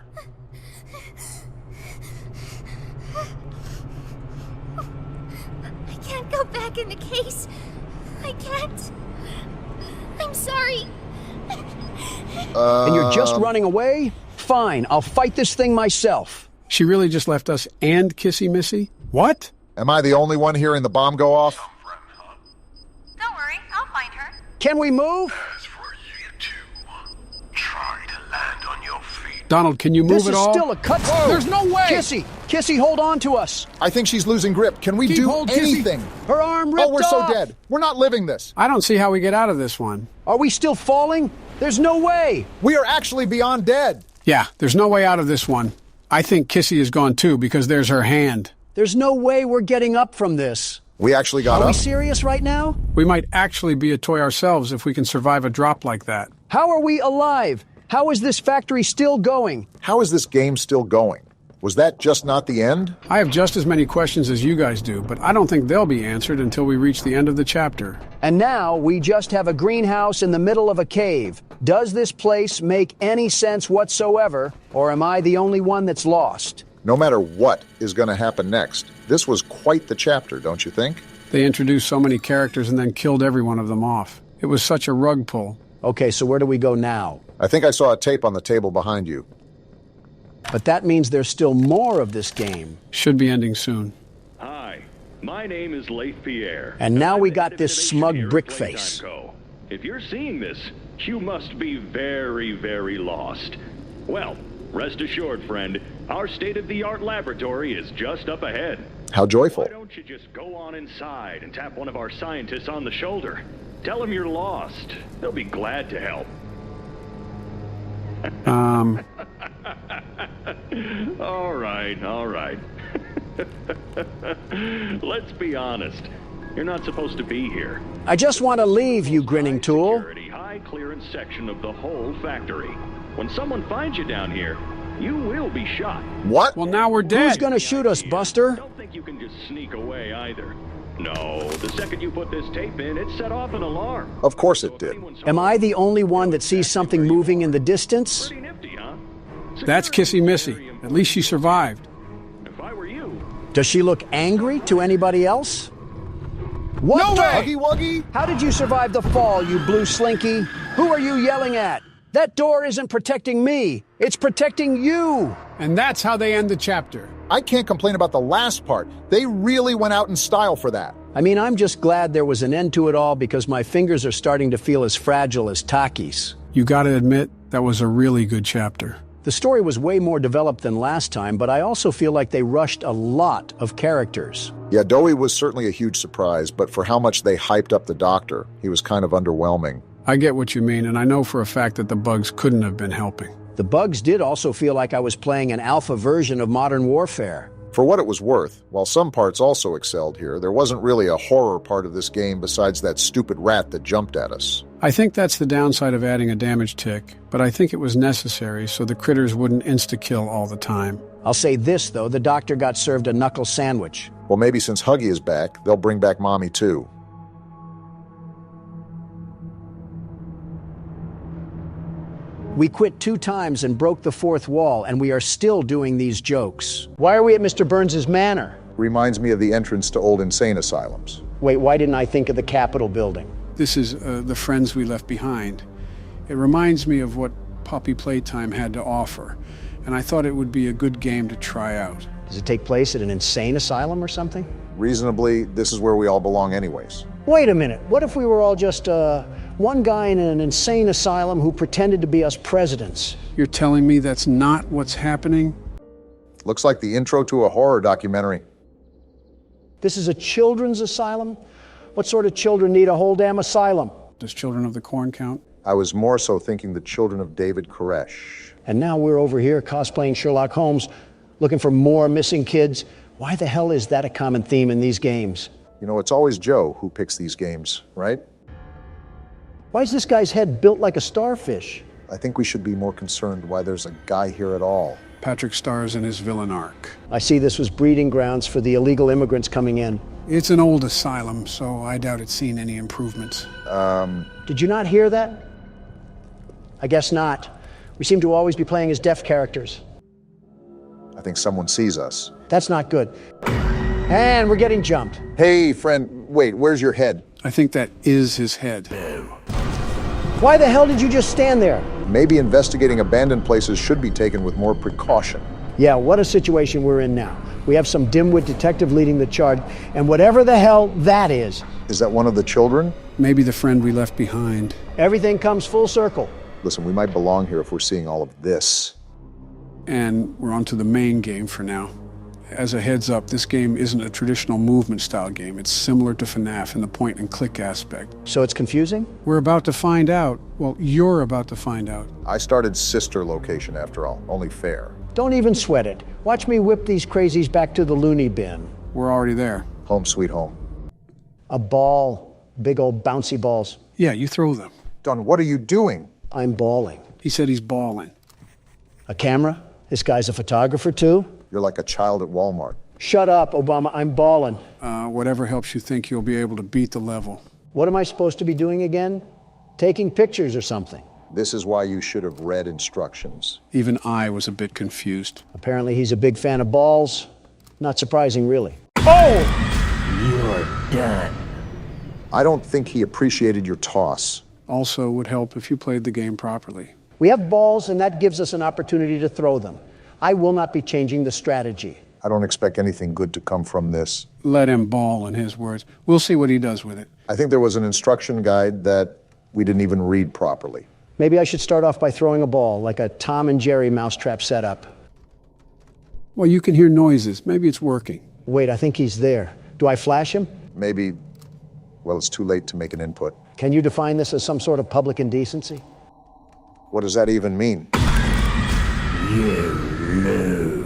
I can't go back in the case. I can't. I'm sorry. And you're just running away? Fine, I'll fight this thing myself. She really just left us and Kissy Missy? What? Am I the only one hearing the bomb go off? Don't worry, I'll find her. Can we move? As for you two, try to land on your feet. Donald, can you move This at is all? still a cut. There's no way! Kissy, hold on to us. I think she's losing grip. Can we Keep do hold, Kissy. anything? Her arm ripped Oh, we're off. so dead. We're not living this. I don't see how we get out of this one. Are we still falling? There's no way. We are actually beyond dead. Yeah, there's no way out of this one. I think Kissy is gone too because there's her hand. There's no way we're getting up from this. We actually got Are we up. serious right now? We might actually be a toy ourselves if we can survive a drop like that. How are we alive? How is this factory still going? How is this game still going? Was that just not the end? I have just as many questions as you guys do, but I don't think they'll be answered until we reach the end of the chapter. And now we just have a greenhouse in the middle of a cave. Does this place make any sense whatsoever, or am I the only one that's lost? No matter what is going to happen next, this was quite the chapter, don't you think? They introduced so many characters and then killed every one of them off. It was such a rug pull. Okay, so where do we go now? I think I saw a tape on the table behind you. But that means there's still more of this game. Should be ending soon. Hi, my name is Leif Pierre. And now we I'm got head of this innovation smug here at brick Playtime face. Co. If you're seeing this, you must be very, very lost. Well, rest assured, friend, our state-of-the-art laboratory is just up ahead. How joyful. Why don't you just go on inside and tap one of our scientists on the shoulder? Tell them you're lost. They'll be glad to help. All right. Let's be honest. You're not supposed to be here. I just want to leave, you grinning tool. Security, high clearance section of the whole factory. When someone finds you down here, you will be shot. What? Well, now we're dead. Who's gonna shoot us, Buster? Don't think you can just sneak away either. No, the second you put this tape in, it set off an alarm. Of course it did. Am I the only one that sees something moving in the distance? Pretty nifty, huh? That's Kissy Missy. At least she survived. If I were you, Does she look angry to anybody else? What No the- way! Wuggy Wuggy? How did you survive the fall, you blue slinky? Who are you yelling at? That door isn't protecting me. It's protecting you. And that's how they end the chapter. I can't complain about the last part. They really went out in style for that. I mean, I'm just glad there was an end to it all because my fingers are starting to feel as fragile as Taki's. You gotta admit, that was a really good chapter. The story was way more developed than last time, but I also feel like they rushed a lot of characters. Yeah, Doey was certainly a huge surprise, but for how much they hyped up the doctor, he was kind of underwhelming. I get what you mean, and I know for a fact that the bugs couldn't have been helping. The bugs did also feel like I was playing an alpha version of Modern Warfare. For what it was worth, while some parts also excelled here, there wasn't really a horror part of this game besides that stupid rat that jumped at us. I think that's the downside of adding a damage tick, but I think it was necessary so the critters wouldn't insta-kill all the time. I'll say this, though, the doctor got served a knuckle sandwich. Well, maybe since Huggy is back, they'll bring back Mommy too. We quit 2 times and broke the 4th wall, and we are still doing these jokes. Why are we at Mr. Burns's manor? Reminds me of the entrance to old insane asylums. Wait, why didn't I think of the Capitol building? This is the friends we left behind. It reminds me of what Puppy Playtime had to offer, and I thought it would be a good game to try out. Does it take place at an insane asylum or something? Reasonably, this is where we all belong anyways. Wait a minute, what if we were all just one guy in an insane asylum who pretended to be us presidents? You're telling me that's not what's happening? Looks like the intro to a horror documentary. This is a children's asylum? What sort of children need a whole damn asylum? Does Children of the Corn count? I was more so thinking the children of David Koresh. And now we're over here cosplaying Sherlock Holmes, looking for more missing kids. Why the hell is that a common theme in these games? You know, it's always Joe who picks these games, right? Why is this guy's head built like a starfish? I think we should be more concerned why there's a guy here at all. Patrick stars in his villain arc. I see this was breeding grounds for the illegal immigrants coming in. It's an old asylum, so I doubt it's seen any improvements. Did you not hear that? I guess not. We seem to always be playing as deaf characters. I think someone sees us. That's not good. And we're getting jumped. Hey, friend, wait, where's your head? I think that is his head. Why the hell did you just stand there? Maybe investigating abandoned places should be taken with more precaution. Yeah, what a situation we're in now. We have some dimwit detective leading the charge, and whatever the hell that is. Is that one of the children? Maybe the friend we left behind. Everything comes full circle. Listen, we might belong here if we're seeing all of this. And we're on to the main game for now. As a heads up, this game isn't a traditional movement style game. It's similar to FNAF in the point and click aspect. So it's confusing? We're about to find out. Well, you're about to find out. I started sister location after all, only fair. Don't even sweat it. Watch me whip these crazies back to the loony bin. We're already there. Home sweet home. A ball. Big old bouncy balls. Yeah, you throw them. Don, what are you doing? I'm bawling. He said he's bawling. A camera? This guy's a photographer too? You're like a child at Walmart. Shut up, Obama, I'm bawling. Whatever helps you think you'll be able to beat the level. What am I supposed to be doing again? Taking pictures or something? This is why you should have read instructions. Even I was a bit confused. Apparently he's a big fan of balls. Not surprising, really. You're done. I don't think he appreciated your toss. Also would help if you played the game properly. We have balls, and that gives us an opportunity to throw them. I will not be changing the strategy. I don't expect anything good to come from this. Let him bawl, in his words. We'll see what he does with it. I think there was an instruction guide that we didn't even read properly. Maybe I should start off by throwing a ball, like a Tom and Jerry mousetrap setup. Well, you can hear noises. Maybe it's working. Wait, I think he's there. Do I flash him? Maybe, well, it's too late to make an input. Can you define this as some sort of public indecency? What does that even mean?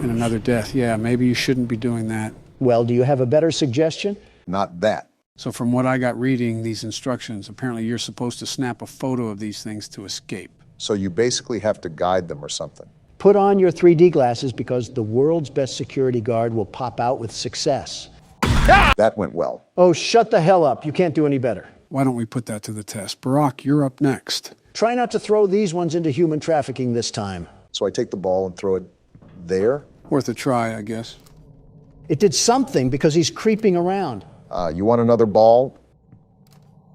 And another death. Yeah, maybe you shouldn't be doing that. Well, do you have a better suggestion? Not that. So from what I got reading these instructions, apparently you're supposed to snap a photo of these things to escape. So you basically have to guide them or something. Put on your 3D glasses because the world's best security guard will pop out with success. That went well. Oh, shut the hell up. You can't do any better. Why don't we put that to the test? Barack, you're up next. Try not to throw these ones into human trafficking this time. So I take the ball and throw it there? Worth a try, I guess. It did something because he's creeping around. You want another ball?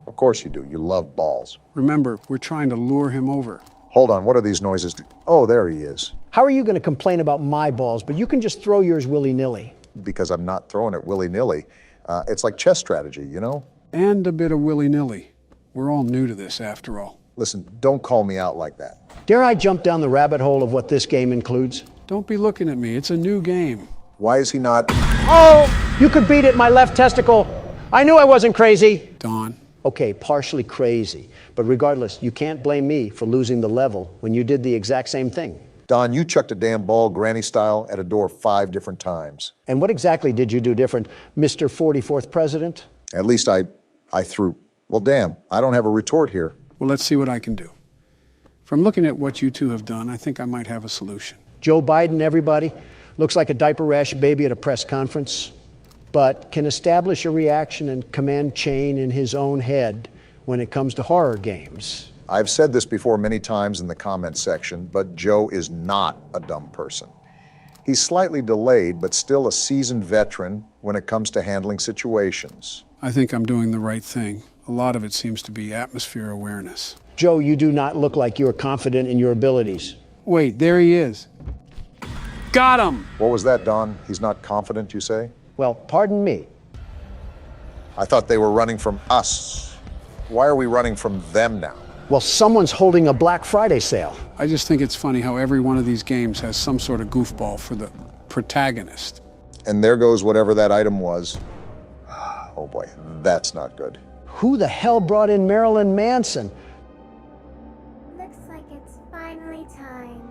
Of course you do. You love balls. Remember, we're trying to lure him over. Hold on, what are these noises? Oh, there he is. How are you going to complain about my balls, but you can just throw yours willy-nilly? Because I'm not throwing it willy-nilly. It's like chess strategy, you know? And a bit of willy-nilly. We're all new to this, after all. Listen, don't call me out like that. Dare I jump down the rabbit hole of what this game includes? Don't be looking at me. It's a new game. Why is he not? Oh, you could beat it, my left testicle. I knew I wasn't crazy. Don. Okay, partially crazy. But regardless, you can't blame me for losing the level when you did the exact same thing. Don, you chucked a damn ball granny style at a door 5 different times. And what exactly did you do different, Mr. 44th President? At least I threw. Well, damn, I don't have a retort here. Well, let's see what I can do. From looking at what you two have done, I think I might have a solution. Joe Biden, everybody, looks like a diaper rash baby at a press conference, but can establish a reaction and command chain in his own head when it comes to horror games. I've said this before many times in the comment section, but Joe is not a dumb person. He's slightly delayed, but still a seasoned veteran when it comes to handling situations. I think I'm doing the right thing. A lot of it seems to be atmosphere awareness. Joe, you do not look like you're confident in your abilities. Wait, there he is. Got him! What was that, Don? He's not confident, you say? Well, pardon me. I thought they were running from us. Why are we running from them now? Well, someone's holding a Black Friday sale. I just think it's funny how every one of these games has some sort of goofball for the protagonist. And there goes whatever that item was. Oh boy, that's not good. Who the hell brought in Marilyn Manson? Looks like it's finally time.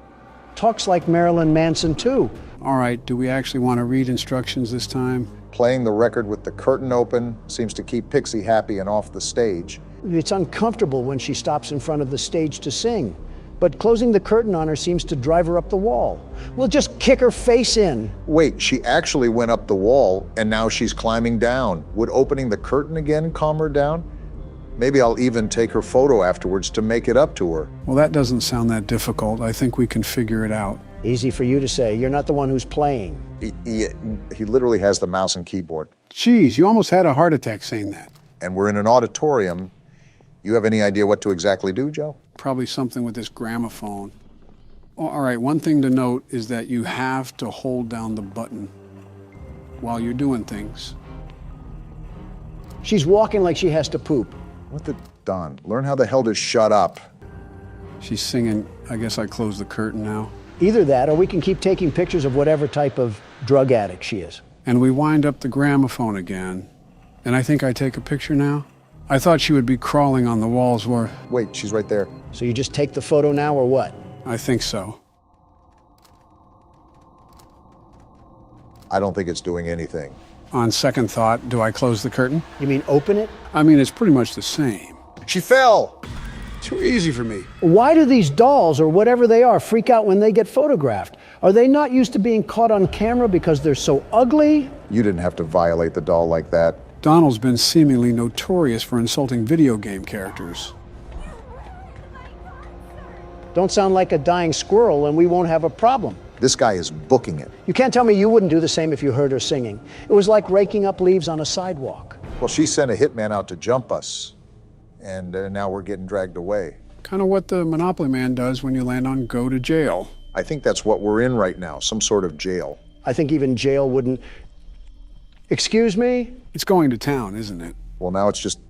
Talks like Marilyn Manson, too. All right, do we actually want to read instructions this time? Playing the record with the curtain open seems to keep Pixie happy and off the stage. It's uncomfortable when she stops in front of the stage to sing, but closing the curtain on her seems to drive her up the wall. We'll just kick her face in. Wait, she actually went up the wall and now she's climbing down. Would opening the curtain again calm her down? Maybe I'll even take her photo afterwards to make it up to her. Well, that doesn't sound that difficult. I think we can figure it out. Easy for you to say. You're not the one who's playing. He literally has the mouse and keyboard. Geez, you almost had a heart attack saying that. And we're in an auditorium. You have any idea what to exactly do, Joe? Probably something with this gramophone. Oh, all right, one thing to note is that you have to hold down the button while you're doing things. She's walking like she has to poop. What the Don? Learn how the hell to shut up. She's singing, I guess I close the curtain now. Either that, or we can keep taking pictures of whatever type of drug addict she is. And we wind up the gramophone again. And I think I take a picture now. I thought she would be crawling on the walls where... Wait, she's right there. So you just take the photo now, or what? I think so. I don't think it's doing anything. On second thought, do I close the curtain? You mean open it? I mean, it's pretty much the same. She fell! Too easy for me. Why do these dolls, or whatever they are, freak out when they get photographed? Are they not used to being caught on camera because they're so ugly? You didn't have to violate the doll like that. Donald's been seemingly notorious for insulting video game characters. Don't sound like a dying squirrel and we won't have a problem. This guy is booking it. You can't tell me you wouldn't do the same if you heard her singing. It was like raking up leaves on a sidewalk. Well, she sent a hitman out to jump us, and now we're getting dragged away. Kind of what the Monopoly Man does when you land on go to jail. I think that's what we're in right now, some sort of jail. I think even jail wouldn't... Excuse me? It's going to town, isn't it? Well, now it's just...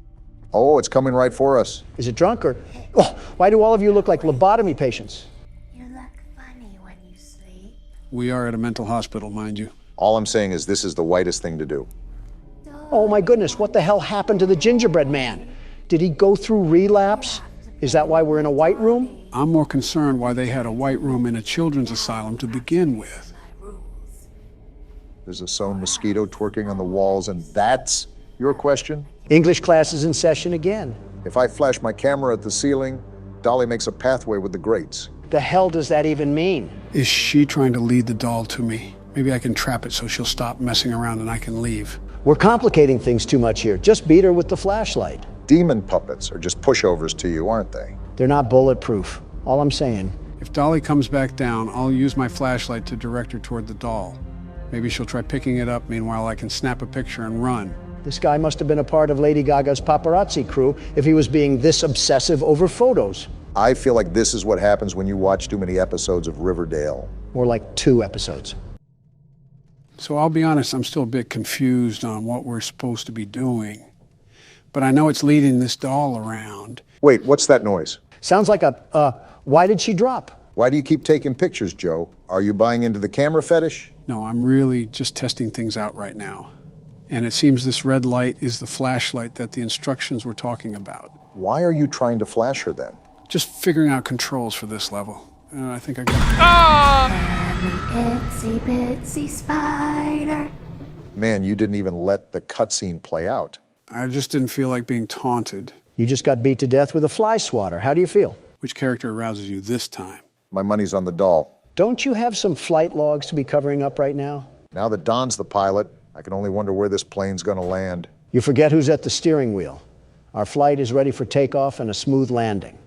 Oh, it's coming right for us. Is it drunk or... Oh, why do all of you look like lobotomy patients? You look funny when you sleep. We are at a mental hospital, mind you. All I'm saying is this is the whitest thing to do. Oh my goodness, what the hell happened to the gingerbread man? Did he go through relapse? Is that why we're in a white room? I'm more concerned why they had a white room in a children's asylum to begin with. There's a sewn mosquito twerking on the walls, and that's your question? English class is in session again. If I flash my camera at the ceiling, Dolly makes a pathway with the grates. The hell does that even mean? Is she trying to lead the doll to me? Maybe I can trap it so she'll stop messing around and I can leave. We're complicating things too much here. Just beat her with the flashlight. Demon puppets are just pushovers to you, aren't they? They're not bulletproof. All I'm saying. If Dolly comes back down, I'll use my flashlight to direct her toward the doll. Maybe she'll try picking it up, meanwhile I can snap a picture and run. This guy must have been a part of Lady Gaga's paparazzi crew if he was being this obsessive over photos. I feel like this is what happens when you watch too many episodes of Riverdale. More like 2 episodes. So I'll be honest, I'm still a bit confused on what we're supposed to be doing. But I know it's leading this doll around. Wait, what's that noise? Sounds like why did she drop? Why do you keep taking pictures, Joe? Are you buying into the camera fetish? No, I'm really just testing things out right now. And it seems this red light is the flashlight that the instructions were talking about. Why are you trying to flash her then? Just figuring out controls for this level. I think I got Itsy bitsy spider. Man, you didn't even let the cutscene play out. I just didn't feel like being taunted. You just got beat to death with a fly swatter. How do you feel? Which character arouses you this time? My money's on the doll. Don't you have some flight logs to be covering up right now? Now that Don's the pilot, I can only wonder where this plane's gonna land. You forget who's at the steering wheel. Our flight is ready for takeoff and a smooth landing.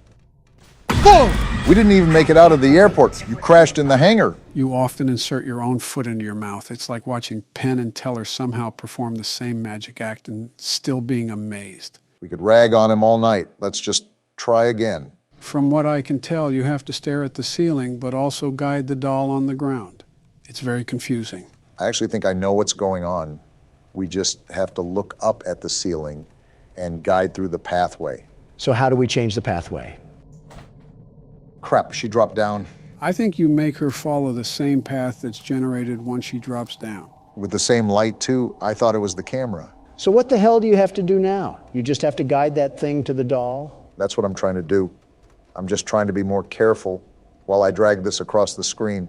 Boom! We didn't even make it out of the airport. You crashed in the hangar. You often insert your own foot into your mouth. It's like watching Penn and Teller somehow perform the same magic act and still being amazed. We could rag on him all night. Let's just try again. From what I can tell, you have to stare at the ceiling, but also guide the doll on the ground. It's very confusing. I actually think I know what's going on. We just have to look up at the ceiling and guide through the pathway. So how do we change the pathway? Crap, she dropped down. I think you make her follow the same path that's generated once she drops down. With the same light, too? I thought it was the camera. So what the hell do you have to do now? You just have to guide that thing to the doll? That's what I'm trying to do. I'm just trying to be more careful while I drag this across the screen.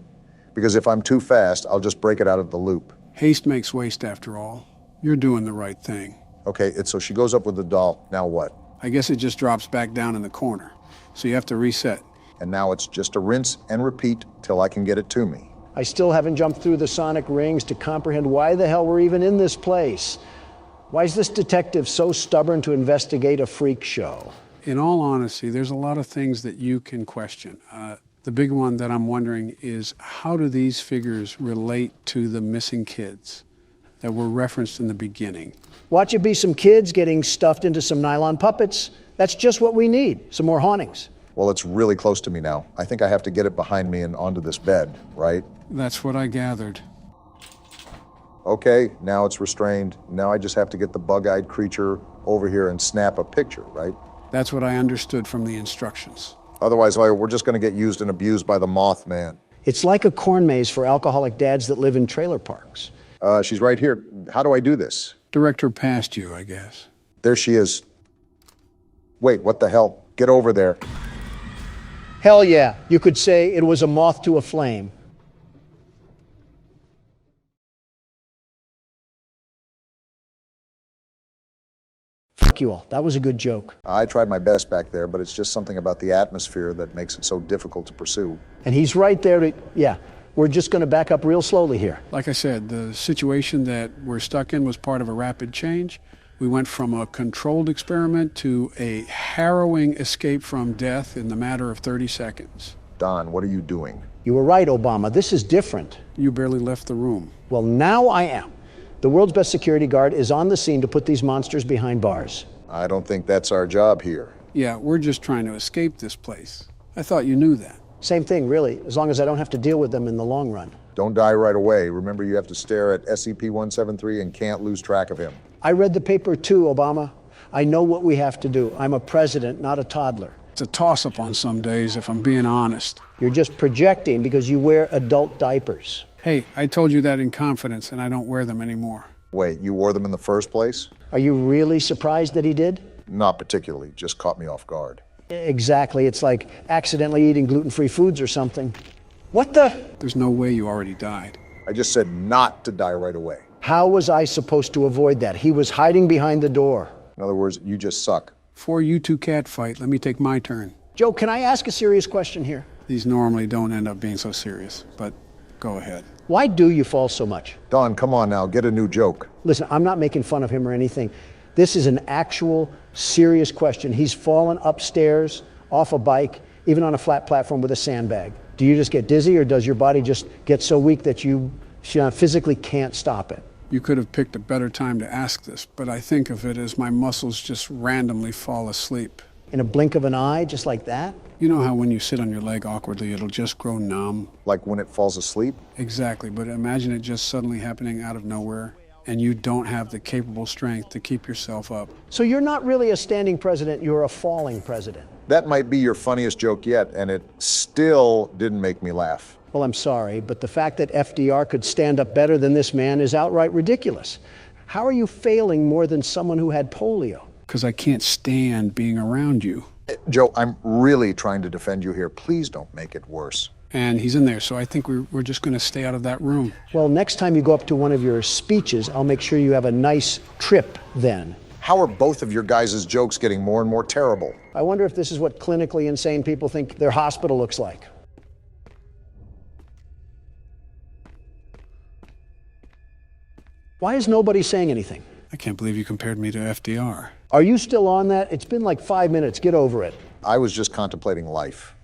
Because if I'm too fast, I'll just break it out of the loop. Haste makes waste, after all. You're doing the right thing. Okay, so she goes up with the doll. Now what? I guess it just drops back down in the corner. So you have to reset. And now it's just a rinse and repeat till I can get it to me. I still haven't jumped through the sonic rings to comprehend why the hell we're even in this place. Why is this detective so stubborn to investigate a freak show? In all honesty, there's a lot of things that you can question. The big one that I'm wondering is, how do these figures relate to the missing kids that were referenced in the beginning? Watch it be some kids getting stuffed into some nylon puppets. That's just what we need, some more hauntings. Well, it's really close to me now. I think I have to get it behind me and onto this bed, right? That's what I gathered. Okay, now it's restrained. Now I just have to get the bug-eyed creature over here and snap a picture, right? That's what I understood from the instructions. Otherwise, we're just going to get used and abused by the Mothman. It's like a corn maze for alcoholic dads that live in trailer parks. She's right here. How do I do this? Direct her past you, I guess. There she is. Wait, what the hell? Get over there. Hell yeah, you could say it was a moth to a flame. innocuous. That was a good joke. I tried my best back there, but it's just something about the atmosphere that makes it so difficult to pursue. And he's right there to, yeah, we're just going to back up real slowly here. Like I said, the situation that we're stuck in was part of a rapid change. We went from a controlled experiment to a harrowing escape from death in the matter of 30 seconds. Don, what are you doing? You were right, Obama. This is different. You barely left the room. Well, now I am. The world's best security guard is on the scene to put these monsters behind bars. I don't think that's our job here. Yeah, we're just trying to escape this place. I thought you knew that. Same thing, really, as long as I don't have to deal with them in the long run. Don't die right away. Remember, you have to stare at SCP-173 and can't lose track of him. I read the paper too, Obama. I know what we have to do. I'm a president, not a toddler. It's a toss-up on some days, if I'm being honest. You're just projecting because you wear adult diapers. Hey, I told you that in confidence, and I don't wear them anymore. Wait, you wore them in the first place? Are you really surprised that he did? Not particularly, just caught me off guard. Exactly. It's like accidentally eating gluten-free foods or something. What the? There's no way you already died. I just said not to die right away. How was I supposed to avoid that? He was hiding behind the door. In other words, you just suck. Before you two catfight, let me take my turn. Joe, can I ask a serious question here? These normally don't end up being so serious, but go ahead. Why do you fall so much? Don, come on now, get a new joke. Listen, I'm not making fun of him or anything. This is an actual serious question. He's fallen upstairs, off a bike, even on a flat platform with a sandbag. Do you just get dizzy, or does your body just get so weak that you physically can't stop it? You could have picked a better time to ask this, but I think of it as my muscles just randomly fall asleep. In a blink of an eye, just like that? You know how when you sit on your leg awkwardly, it'll just grow numb? Like when it falls asleep? Exactly, but imagine it just suddenly happening out of nowhere, and you don't have the capable strength to keep yourself up. So you're not really a standing president, you're a falling president. That might be your funniest joke yet, and it still didn't make me laugh. Well, I'm sorry, but the fact that FDR could stand up better than this man is outright ridiculous. How are you failing more than someone who had polio? Because I can't stand being around you. Joe, I'm really trying to defend you here. Please don't make it worse. And he's in there, so I think we're just going to stay out of that room. Well, next time you go up to one of your speeches, I'll make sure you have a nice trip then. How are both of your guys' jokes getting more and more terrible? I wonder if this is what clinically insane people think their hospital looks like. Why is nobody saying anything? I can't believe you compared me to FDR. Are you still on that? It's been like 5 minutes. Get over it. I was just contemplating life,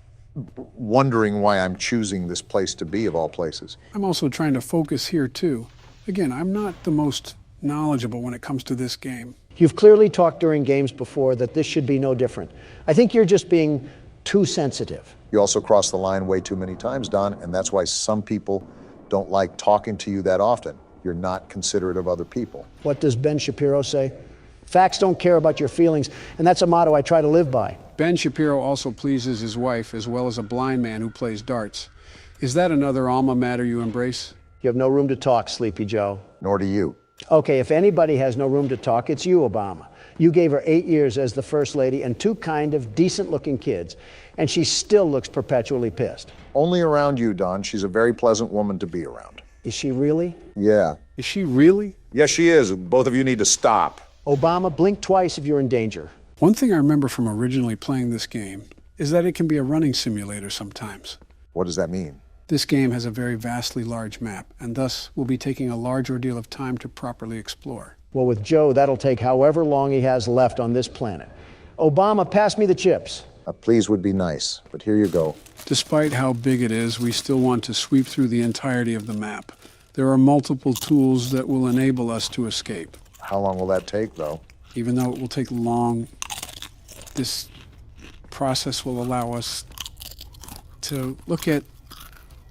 wondering why I'm choosing this place to be of all places. I'm also trying to focus here too. Again, I'm not the most knowledgeable when it comes to this game. You've clearly talked during games before that this should be no different. I think you're just being too sensitive. You also cross the line way too many times, Don, and that's why some people don't like talking to you that often. You're not considerate of other people. What does Ben Shapiro say? Facts don't care about your feelings, and that's a motto I try to live by. Ben Shapiro also pleases his wife as well as a blind man who plays darts. Is that another alma mater you embrace? You have no room to talk, Sleepy Joe. Nor do you. Okay, if anybody has no room to talk, it's you, Obama. You gave her 8 years as the First Lady and 2 kind of decent-looking kids, and she still looks perpetually pissed. Only around you, Don. She's a very pleasant woman to be around. Is she really? Yeah. Is she really? Yes, she is. Both of you need to stop. Obama, blink twice if you're in danger. One thing I remember from originally playing this game is that it can be a running simulator sometimes. What does that mean? This game has a very vastly large map, and thus will be taking a large ordeal of time to properly explore. Well, with Joe, that'll take however long he has left on this planet. Obama, pass me the chips. A please would be nice, but here you go. Despite how big it is, we still want to sweep through the entirety of the map. There are multiple tools that will enable us to escape. How long will that take, though? Even though it will take long, this process will allow us to look at...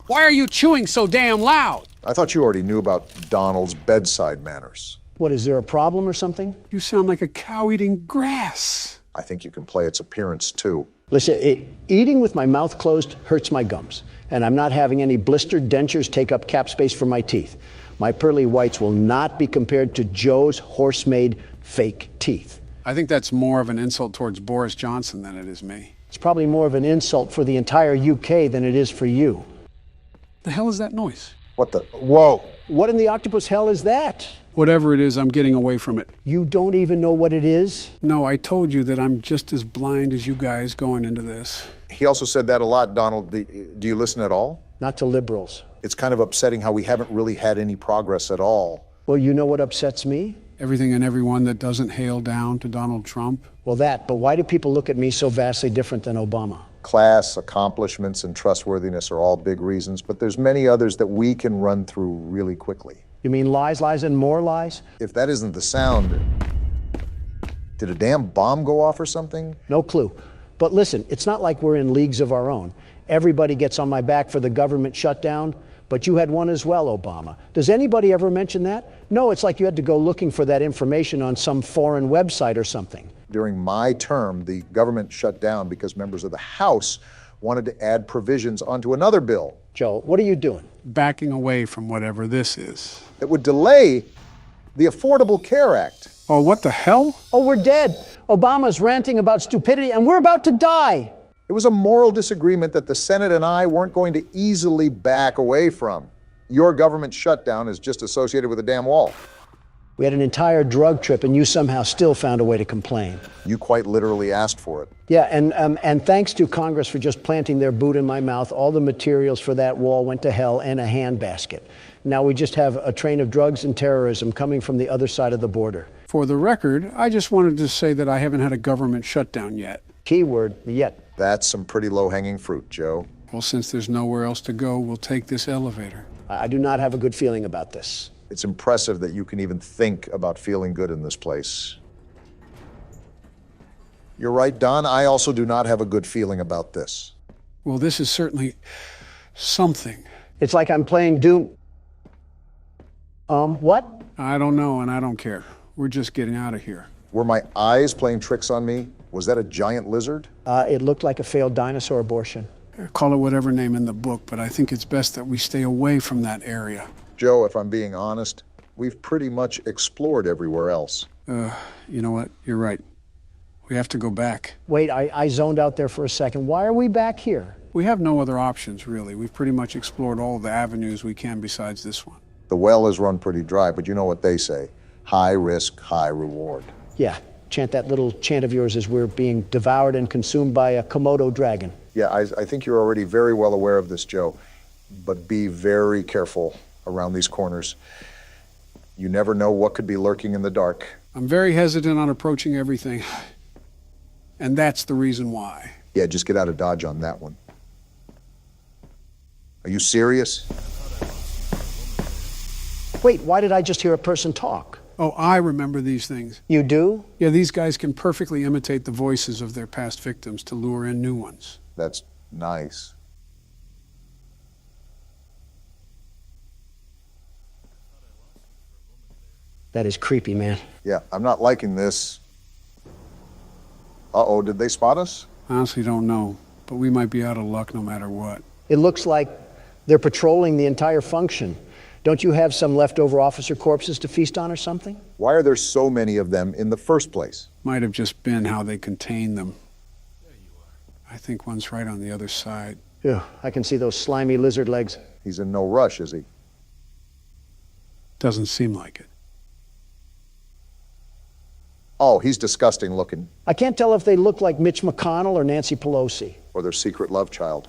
Why are you chewing so damn loud? I thought you already knew about Donald's bedside manners. What, is there a problem or something? You sound like a cow eating grass. I think you can play its appearance, too. Listen, eating with my mouth closed hurts my gums, and I'm not having any blistered dentures take up cap space for my teeth. My pearly whites will not be compared to Joe's horse-made fake teeth. I think that's more of an insult towards Boris Johnson than it is me. It's probably more of an insult for the entire UK than it is for you. The hell is that noise? What the? Whoa! What in the octopus hell is that? Whatever it is, I'm getting away from it. You don't even know what it is? No, I told you that I'm just as blind as you guys going into this. He also said that a lot, Donald. Do you listen at all? Not to liberals. It's kind of upsetting how we haven't really had any progress at all. Well, you know what upsets me? Everything and everyone that doesn't hail down to Donald Trump. Well, but why do people look at me so vastly different than Obama? Class, accomplishments, and trustworthiness are all big reasons, but there's many others that we can run through really quickly. You mean lies, lies, and more lies? If that isn't the sound, did a damn bomb go off or something? No clue. But listen, it's not like we're in leagues of our own. Everybody gets on my back for the government shutdown, but you had one as well, Obama. Does anybody ever mention that? No, it's like you had to go looking for that information on some foreign website or something. During my term, the government shut down because members of the House wanted to add provisions onto another bill. Joe, what are you doing? Backing away from whatever this is. That would delay the Affordable Care Act. Oh, what the hell? Oh, we're dead. Obama's ranting about stupidity, and we're about to die. It was a moral disagreement that the Senate and I weren't going to easily back away from. Your government shutdown is just associated with a damn wall. We had an entire drug trip, and you somehow still found a way to complain. You quite literally asked for it. Yeah, and thanks to Congress for just planting their boot in my mouth, all the materials for that wall went to hell and a handbasket. Now we just have a train of drugs and terrorism coming from the other side of the border. For the record, I just wanted to say that I haven't had a government shutdown yet. Keyword, yet. That's some pretty low-hanging fruit, Joe. Well, since there's nowhere else to go, we'll take this elevator. I do not have a good feeling about this. It's impressive that you can even think about feeling good in this place. You're right, Don. I also do not have a good feeling about this. Well, this is certainly something. It's like I'm playing Doom. What? I don't know, and I don't care. We're just getting out of here. Were my eyes playing tricks on me? Was that a giant lizard? It looked like a failed dinosaur abortion. Call it whatever name in the book, but I think it's best that we stay away from that area. Joe, if I'm being honest, we've pretty much explored everywhere else. You know what? You're right. We have to go back. Wait, I zoned out there for a second. Why are we back here? We have no other options, really. We've pretty much explored all the avenues we can besides this one. The well is run pretty dry, but you know what they say. High risk, high reward. Yeah, chant that little chant of yours as we're being devoured and consumed by a Komodo dragon. Yeah, I think you're already very well aware of this, Joe. But be very careful around these corners. You never know what could be lurking in the dark. I'm very hesitant on approaching everything. And that's the reason why. Yeah, just get out of Dodge on that one. Are you serious? Wait, why did I just hear a person talk? Oh, I remember these things. You do? Yeah, these guys can perfectly imitate the voices of their past victims to lure in new ones. That's nice. That is creepy, man. Yeah, I'm not liking this. Uh-oh, did they spot us? I honestly don't know, but we might be out of luck no matter what. It looks like they're patrolling the entire function. Don't you have some leftover officer corpses to feast on or something? Why are there so many of them in the first place? Might have just been how they contain them. I think one's right on the other side. Yeah, I can see those slimy lizard legs. He's in no rush, is he? Doesn't seem like it. Oh, he's disgusting looking. I can't tell if they look like Mitch McConnell or Nancy Pelosi. Or their secret love child.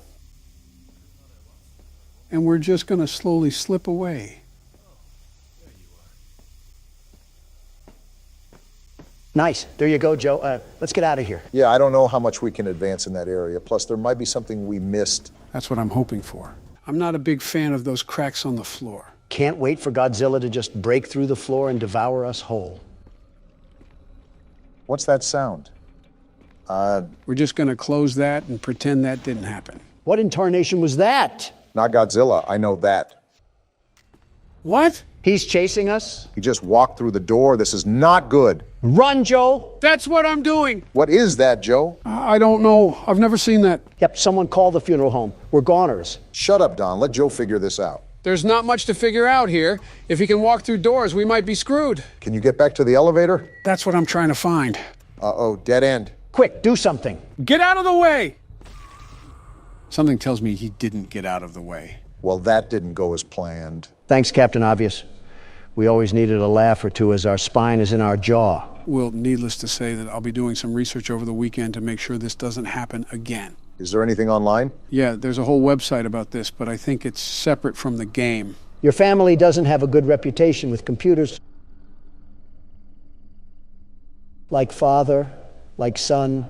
And we're just going to slowly slip away. Nice. There you go, Joe. Let's get out of here. Yeah, I don't know how much we can advance in that area. Plus, there might be something we missed. That's what I'm hoping for. I'm not a big fan of those cracks on the floor. Can't wait for Godzilla to just break through the floor and devour us whole. What's that sound? We're just going to close that and pretend that didn't happen. What in tarnation was that? Not Godzilla, I know that. What? He's chasing us? He just walked through the door. This is not good. Run, Joe! That's what I'm doing! What is that, Joe? I don't know. I've never seen that. Yep, someone call the funeral home. We're goners. Shut up, Don. Let Joe figure this out. There's not much to figure out here. If he can walk through doors, we might be screwed. Can you get back to the elevator? That's what I'm trying to find. Uh-oh, dead end. Quick, do something. Get out of the way! Something tells me he didn't get out of the way. Well, that didn't go as planned. Thanks, Captain Obvious. We always needed a laugh or two as our spine is in our jaw. Well, needless to say that I'll be doing some research over the weekend to make sure this doesn't happen again. Is there anything online? Yeah, there's a whole website about this, but I think it's separate from the game. Your family doesn't have a good reputation with computers. Like father, like son.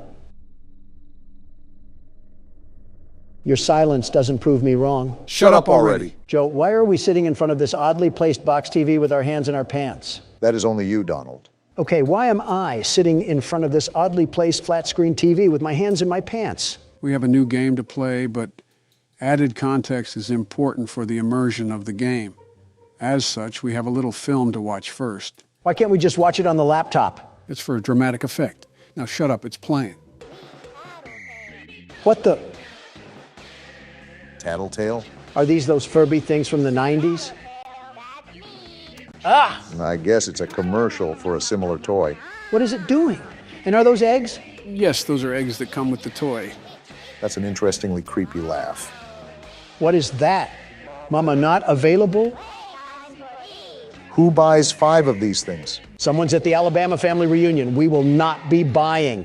Your silence doesn't prove me wrong. Shut up already. Joe, why are we sitting in front of this oddly placed box TV with our hands in our pants? That is only you, Donald. Okay, why am I sitting in front of this oddly placed flat screen TV with my hands in my pants? We have a new game to play, but added context is important for the immersion of the game. As such, we have a little film to watch first. Why can't we just watch it on the laptop? It's for a dramatic effect. Now shut up, it's playing. What the? Tattletail? Are these those Furby things from the 90s? Ah! I guess it's a commercial for a similar toy. What is it doing? And are those eggs? Yes, those are eggs that come with the toy. That's an interestingly creepy laugh. What is that? Mama not available? Who buys 5 of these things? Someone's at the Alabama family reunion. We will not be buying.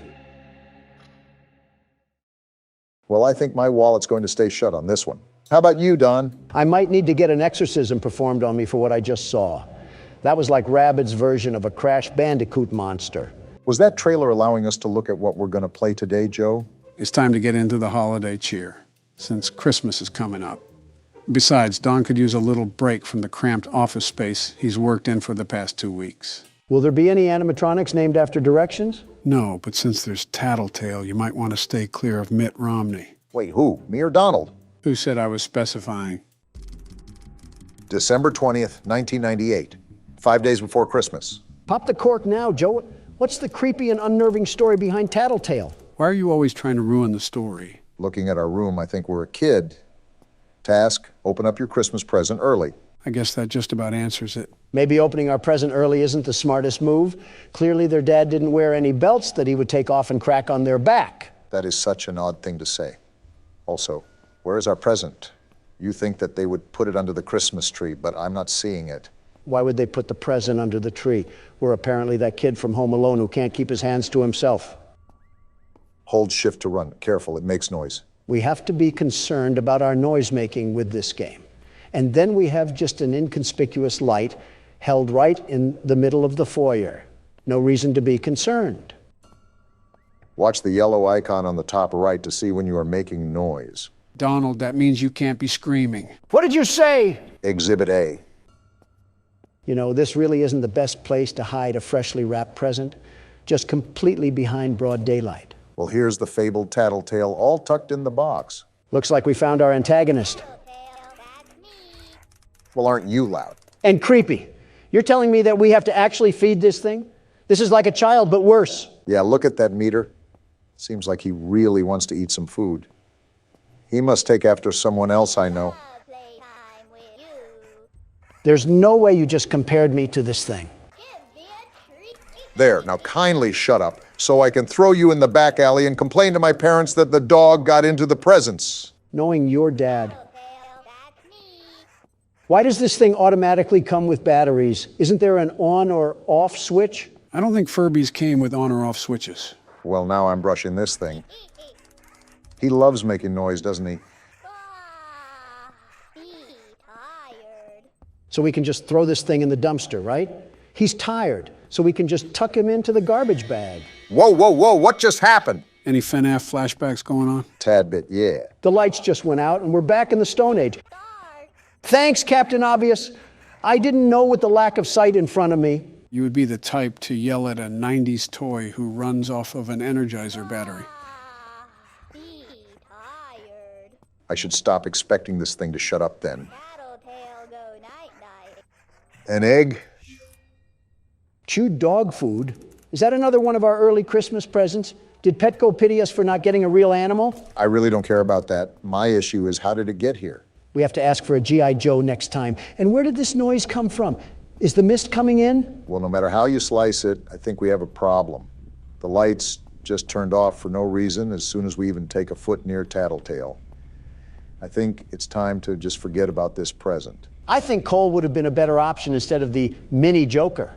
Well, I think my wallet's going to stay shut on this one. How about you, Don? I might need to get an exorcism performed on me for what I just saw. That was like Rabbids' version of a Crash Bandicoot monster. Was that trailer allowing us to look at what we're going to play today, Joe? It's time to get into the holiday cheer, since Christmas is coming up. Besides, Don could use a little break from the cramped office space he's worked in for the past 2 weeks. Will there be any animatronics named after directions? No, but since there's Tattletail, you might want to stay clear of Mitt Romney. Wait, who? Me or Donald? Who said I was specifying? December 20th, 1998. 5 days before Christmas. Pop the cork now, Joe. What's the creepy and unnerving story behind Tattletail? Why are you always trying to ruin the story? Looking at our room, I think we're a kid. Task, open up your Christmas present early. I guess that just about answers it. Maybe opening our present early isn't the smartest move. Clearly their dad didn't wear any belts that he would take off and crack on their back. That is such an odd thing to say. Also, where is our present? You think that they would put it under the Christmas tree, but I'm not seeing it. Why would they put the present under the tree? We're apparently that kid from Home Alone who can't keep his hands to himself. Hold shift to run. Careful, it makes noise. We have to be concerned about our noise making with this game. And then we have just an inconspicuous light held right in the middle of the foyer. No reason to be concerned. Watch the yellow icon on the top right to see when you are making noise. Donald, that means you can't be screaming. What did you say? Exhibit A. You know, this really isn't the best place to hide a freshly wrapped present, just completely behind broad daylight. Well, here's the fabled Tattletail all tucked in the box. Looks like we found our antagonist. Well, aren't you loud? And creepy. You're telling me that we have to actually feed this thing? This is like a child, but worse. Yeah, look at that meter. Seems like he really wants to eat some food. He must take after someone else I know. There's no way you just compared me to this thing. There, now kindly shut up so I can throw you in the back alley and complain to my parents that the dog got into the presents. Knowing your dad. Why does this thing automatically come with batteries? Isn't there an on or off switch? I don't think Furbies came with on or off switches. Well, now I'm brushing this thing. He loves making noise, doesn't he? So we can just throw this thing in the dumpster, right? He's tired, so we can just tuck him into the garbage bag. Whoa, whoa, whoa, what just happened? Any FNAF flashbacks going on? Tad bit, yeah. The lights just went out and we're back in the Stone Age. Thanks, Captain Obvious. I didn't know with the lack of sight in front of me. You would be the type to yell at a 90s toy who runs off of an Energizer battery. I should stop expecting this thing to shut up then. An egg? Chewed dog food? Is that another one of our early Christmas presents? Did Petco pity us for not getting a real animal? I really don't care about that. My issue is, how did it get here? We have to ask for a G.I. Joe next time. And where did this noise come from? Is the mist coming in? Well, no matter how you slice it, I think we have a problem. The lights just turned off for no reason as soon as we even take a foot near Tattletail. I think it's time to just forget about this present. I think Cole would have been a better option instead of the mini Joker.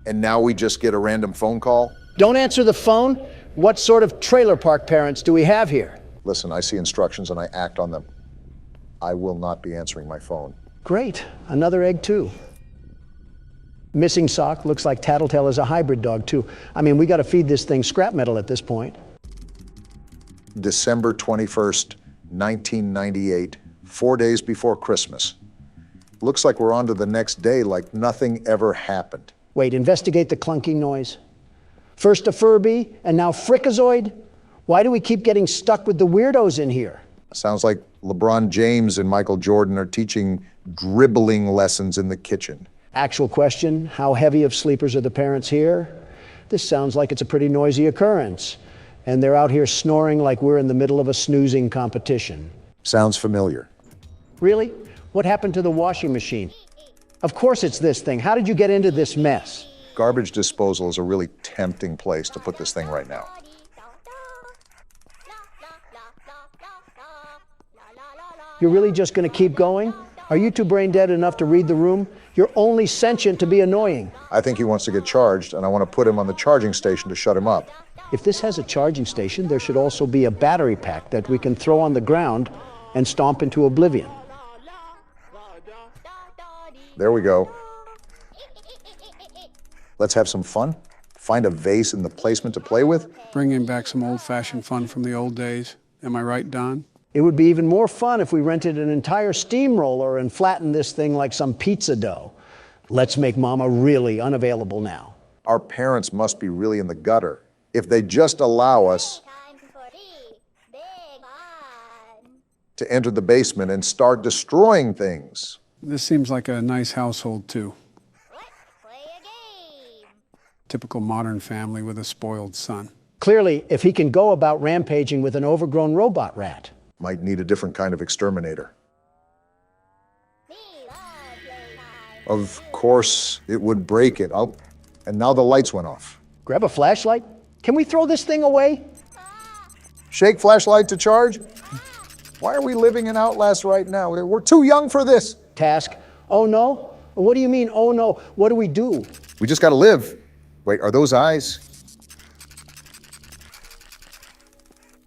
And now we just get a random phone call? Don't answer the phone? What sort of trailer park parents do we have here? Listen, I see instructions and I act on them. I will not be answering my phone. Great, another egg too. Missing sock, looks like Tattletail is a hybrid dog too. I mean, we gotta feed this thing scrap metal at this point. December 21st, 1998, 4 days before Christmas. Looks like we're on to the next day like nothing ever happened. Wait, investigate the clunking noise. First a Furby, and now Frickazoid? Why do we keep getting stuck with the weirdos in here? Sounds like LeBron James and Michael Jordan are teaching dribbling lessons in the kitchen. Actual question, how heavy of sleepers are the parents here? This sounds like it's a pretty noisy occurrence. And they're out here snoring like we're in the middle of a snoozing competition. Sounds familiar. Really? What happened to the washing machine? Of course it's this thing. How did you get into this mess? Garbage disposal is a really tempting place to put this thing right now. You're really just gonna keep going? Are you two brain dead enough to read the room? You're only sentient to be annoying. I think he wants to get charged, and I want to put him on the charging station to shut him up. If this has a charging station, there should also be a battery pack that we can throw on the ground and stomp into oblivion. There we go. Let's have some fun. Find a vase in the placement to play with. Bringing back some old-fashioned fun from the old days. Am I right, Don? It would be even more fun if we rented an entire steamroller and flattened this thing like some pizza dough. Let's make Mama really unavailable now. Our parents must be really in the gutter. If they just allow us to enter the basement and start destroying things. This seems like a nice household, too. Typical modern family with a spoiled son. Clearly, if he can go about rampaging with an overgrown robot rat. Might need a different kind of exterminator. Of course, it would break it. And now the lights went off. Grab a flashlight? Can we throw this thing away? Shake flashlight to charge? Why are we living in Outlast right now? We're too young for this. Task. Oh no? What do you mean, oh no? What do we do? We just gotta live. Wait, are those eyes?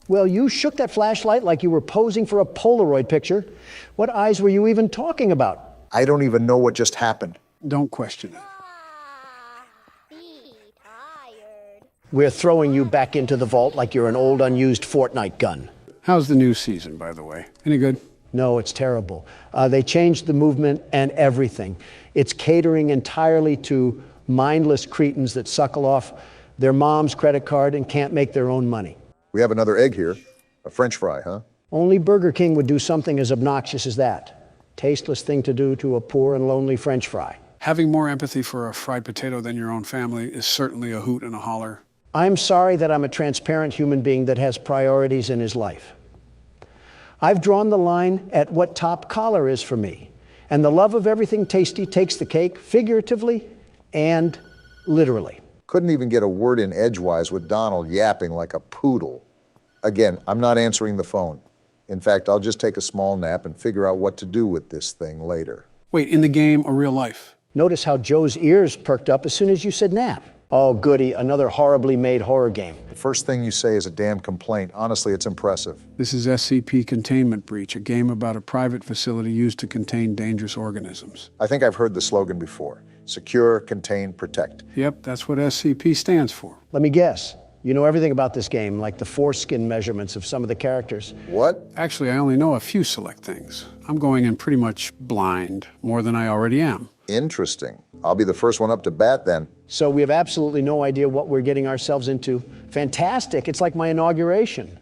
Well, you shook that flashlight like you were posing for a Polaroid picture. What eyes were you even talking about? I don't even know what just happened. Don't question it. We're throwing you back into the vault like you're an old unused Fortnite gun. How's the new season, by the way? Any good? No, it's terrible. They changed the movement and everything. It's catering entirely to mindless cretins that suckle off their mom's credit card and can't make their own money. We have another egg here. A French fry, huh? Only Burger King would do something as obnoxious as that. Tasteless thing to do to a poor and lonely French fry. Having more empathy for a fried potato than your own family is certainly a hoot and a holler. I'm sorry that I'm a transparent human being that has priorities in his life. I've drawn the line at what top collar is for me. And the love of everything tasty takes the cake, figuratively and literally. Couldn't even get a word in edgewise with Donald yapping like a poodle. Again, I'm not answering the phone. In fact, I'll just take a small nap and figure out what to do with this thing later. Wait, in the game or real life? Notice how Joe's ears perked up as soon as you said nap. Oh, goody, another horribly made horror game. The first thing you say is a damn complaint. Honestly, it's impressive. This is SCP Containment Breach, a game about a private facility used to contain dangerous organisms. I think I've heard the slogan before. Secure, contain, protect. Yep, that's what SCP stands for. Let me guess. You know everything about this game, like the foreskin measurements of some of the characters. What? Actually, I only know a few select things. I'm going in pretty much blind, more than I already am. Interesting. I'll be the first one up to bat then. So we have absolutely no idea what we're getting ourselves into. Fantastic. It's like my inauguration.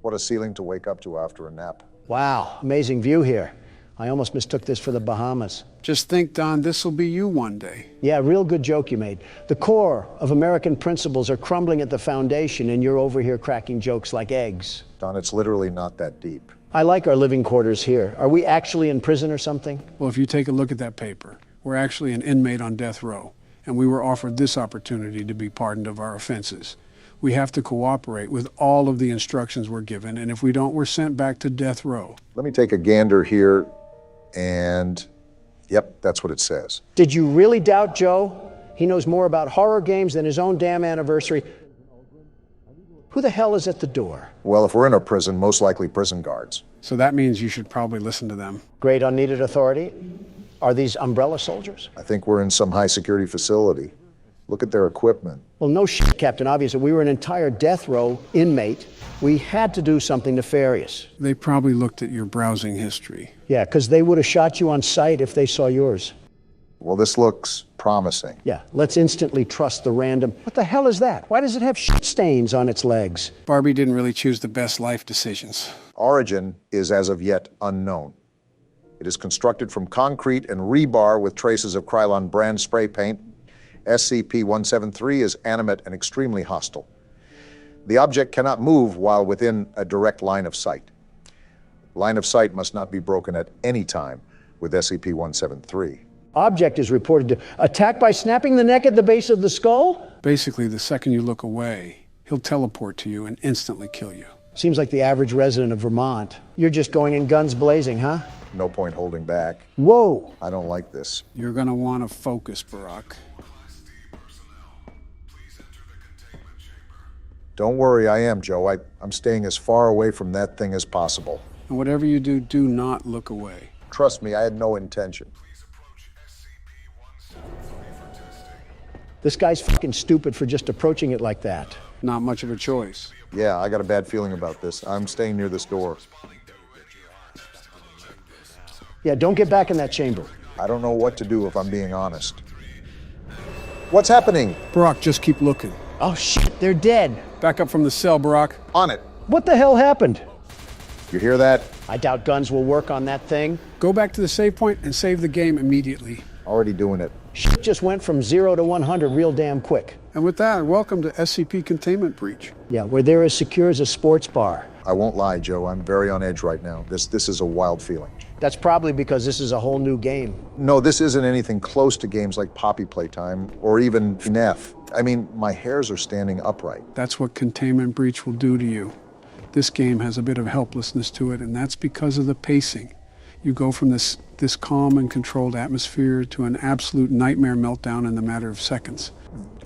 What a ceiling to wake up to after a nap. Wow, amazing view here. I almost mistook this for the Bahamas. Just think, Don, this'll be you one day. Yeah, real good joke you made. The core of American principles are crumbling at the foundation, and you're over here cracking jokes like eggs. Don, it's literally not that deep. I like our living quarters here. Are we actually in prison or something? Well, if you take a look at that paper, we're actually an inmate on death row, and we were offered this opportunity to be pardoned of our offenses. We have to cooperate with all of the instructions we're given, and if we don't, we're sent back to death row. Let me take a gander here, and yep, that's what it says. Did you really doubt Joe? He knows more about horror games than his own damn anniversary. Who the hell is at the door? Well, if we're in a prison, most likely prison guards. So that means you should probably listen to them. Great unneeded authority. Are these umbrella soldiers? I think we're in some high security facility. Look at their equipment. Well, no shit, Captain Obvious. We were an entire death row inmate. We had to do something nefarious. They probably looked at your browsing history. Yeah, because they would have shot you on sight if they saw yours. Well, this looks promising. Yeah, let's instantly trust the random. What the hell is that? Why does it have shit stains on its legs? Barbie didn't really choose the best life decisions. Origin is as of yet unknown. It is constructed from concrete and rebar with traces of Krylon brand spray paint. SCP-173 is animate and extremely hostile. The object cannot move while within a direct line of sight. Line of sight must not be broken at any time with SCP-173. Object is reported to attack by snapping the neck at the base of the skull? Basically, the second you look away, he'll teleport to you and instantly kill you. Seems like the average resident of Vermont. You're just going in guns blazing, huh? No point holding back. Whoa! I don't like this. You're gonna want to focus, Barack. Don't worry, I am, Joe. I'm staying as far away from that thing as possible. And whatever you do, do not look away. Trust me, I had no intention. This guy's fucking stupid for just approaching it like that. Not much of a choice. Yeah, I got a bad feeling about this. I'm staying near this door. Yeah, don't get back in that chamber. I don't know what to do if I'm being honest. What's happening? Barack, just keep looking. Oh shit, they're dead. Back up from the cell, Barack. On it. What the hell happened? You hear that? I doubt guns will work on that thing. Go back to the save point and save the game immediately. Already doing it. Shit just went from 0 to 100 real damn quick. And with that, welcome to SCP Containment Breach. Yeah, we're there as secure as a sports bar. I won't lie, Joe. I'm very on edge right now. This is a wild feeling. That's probably because this is a whole new game. No, this isn't anything close to games like Poppy Playtime or even FNAF. I mean, my hairs are standing upright. That's what Containment Breach will do to you. This game has a bit of helplessness to it, and that's because of the pacing. You go from this calm and controlled atmosphere to an absolute nightmare meltdown in the matter of seconds.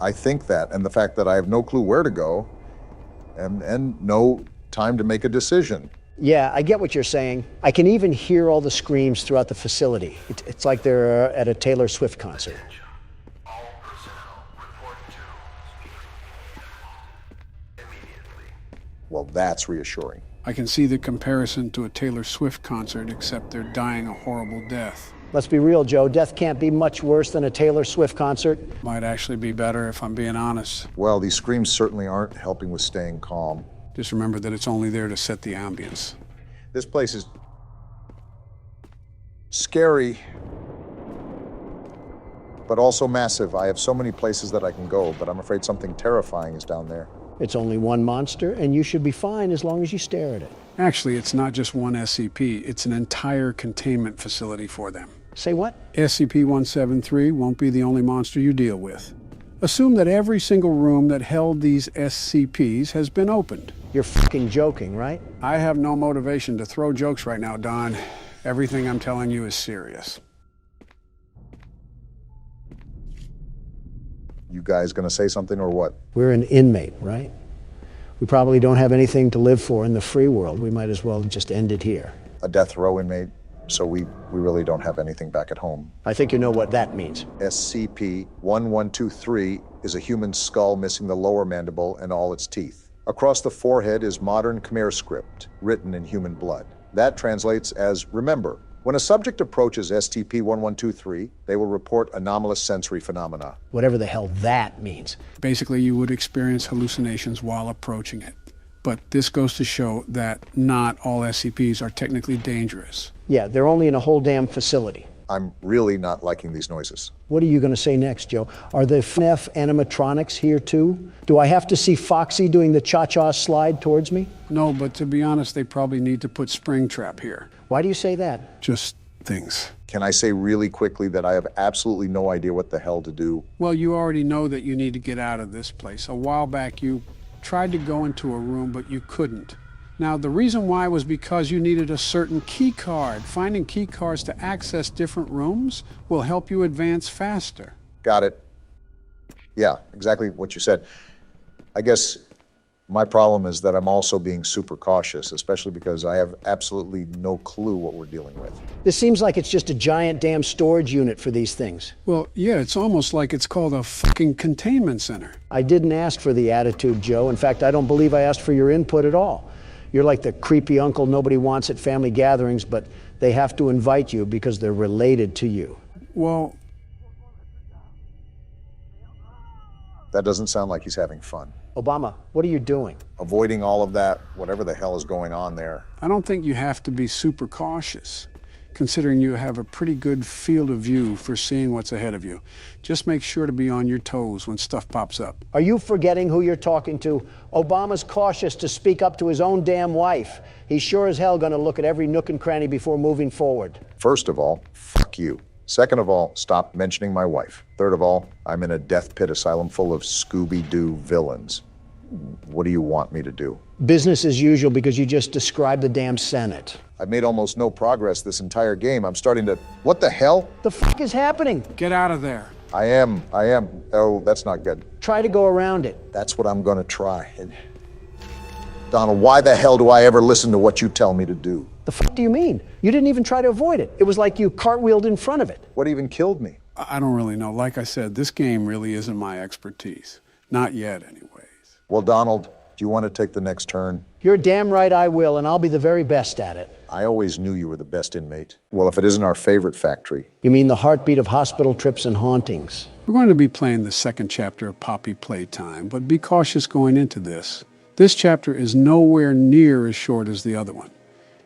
I think that, and the fact that I have no clue where to go, and no time to make a decision. Yeah, I get what you're saying. I can even hear all the screams throughout the facility. It's like they're at a Taylor Swift concert. Well, that's reassuring. I can see the comparison to a Taylor Swift concert, except they're dying a horrible death. Let's be real, Joe. Death can't be much worse than a Taylor Swift concert. Might actually be better if I'm being honest. Well, these screams certainly aren't helping with staying calm. Just remember that it's only there to set the ambience. This place is scary, but also massive. I have so many places that I can go, but I'm afraid something terrifying is down there. It's only one monster, and you should be fine as long as you stare at it. Actually, it's not just one SCP. It's an entire containment facility for them. Say what? SCP-173 won't be the only monster you deal with. Assume that every single room that held these SCPs has been opened. You're fucking joking, right? I have no motivation to throw jokes right now, Don. Everything I'm telling you is serious. You guys gonna say something or what? We're an inmate, right? We probably don't have anything to live for in the free world. We might as well just end it here. A death row inmate, so we really don't have anything back at home. I think you know what that means. SCP-1123 is a human skull missing the lower mandible and all its teeth. Across the forehead is modern Khmer script, written in human blood. That translates as remember. When a subject approaches SCP-1123, they will report anomalous sensory phenomena. Whatever the hell that means. Basically, you would experience hallucinations while approaching it. But this goes to show that not all SCPs are technically dangerous. Yeah, they're only in a whole damn facility. I'm really not liking these noises. What are you going to say next, Joe? Are the FNAF animatronics here too? Do I have to see Foxy doing the cha-cha slide towards me? No, but to be honest, they probably need to put Springtrap here. Why do you say that? Just things. Can I say really quickly that I have absolutely no idea what the hell to do? Well, you already know that you need to get out of this place. A while back, you tried to go into a room, but you couldn't. Now, the reason why was because you needed a certain key card. Finding key cards to access different rooms will help you advance faster. Got it. Yeah, exactly what you said. I guess my problem is that I'm also being super cautious, especially because I have absolutely no clue what we're dealing with. This seems like it's just a giant damn storage unit for these things. Well, yeah, it's almost like it's called a fucking containment center. I didn't ask for the attitude, Joe. In fact, I don't believe I asked for your input at all. You're like the creepy uncle nobody wants at family gatherings, but they have to invite you because they're related to you. Well, that doesn't sound like he's having fun. Obama, what are you doing? Avoiding all of that, whatever the hell is going on there. I don't think you have to be super cautious, considering you have a pretty good field of view for seeing what's ahead of you. Just make sure to be on your toes when stuff pops up. Are you forgetting who you're talking to? Obama's cautious to speak up to his own damn wife. He's sure as hell gonna look at every nook and cranny before moving forward. First of all, fuck you. Second of all, stop mentioning my wife. Third of all, I'm in a death pit asylum full of Scooby-Doo villains. What do you want me to do? Business as usual because you just described the damn Senate. I've made almost no progress this entire game. I'm starting to... What the hell? The fuck is happening? Get out of there. I am. Oh, that's not good. Try to go around it. That's what I'm gonna try. Donald, why the hell do I ever listen to what you tell me to do? The fuck do you mean? You didn't even try to avoid it. It was like you cartwheeled in front of it. What even killed me? I don't really know. Like I said, this game really isn't my expertise. Not yet, anyways. Well, Donald, do you want to take the next turn? You're damn right I will, and I'll be the very best at it. I always knew you were the best inmate. Well, if it isn't our favorite factory. You mean the heartbeat of hospital trips and hauntings? We're going to be playing the second chapter of Poppy Playtime, but be cautious going into this. This chapter is nowhere near as short as the other one.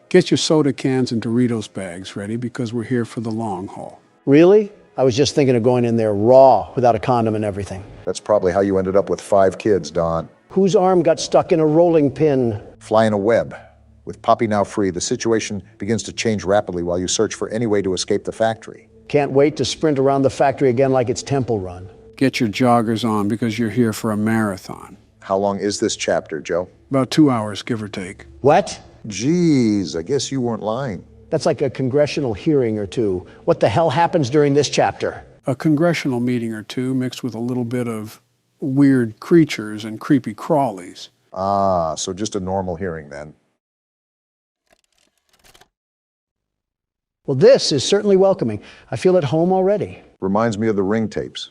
Get your soda cans and Doritos bags ready because we're here for the long haul. Really? I was just thinking of going in there raw, without a condom and everything. That's probably how you ended up with 5 kids, Don. Whose arm got stuck in a rolling pin? Fly in a web. With Poppy now free, the situation begins to change rapidly while you search for any way to escape the factory. Can't wait to sprint around the factory again like it's Temple Run. Get your joggers on because you're here for a marathon. How long is this chapter, Joe? About 2 hours, give or take. What? Jeez, I guess you weren't lying. That's like a congressional hearing or two. What the hell happens during this chapter? A congressional meeting or two mixed with a little bit of weird creatures and creepy crawlies. Ah, so just a normal hearing then. Well, this is certainly welcoming. I feel at home already. Reminds me of the Ring tapes.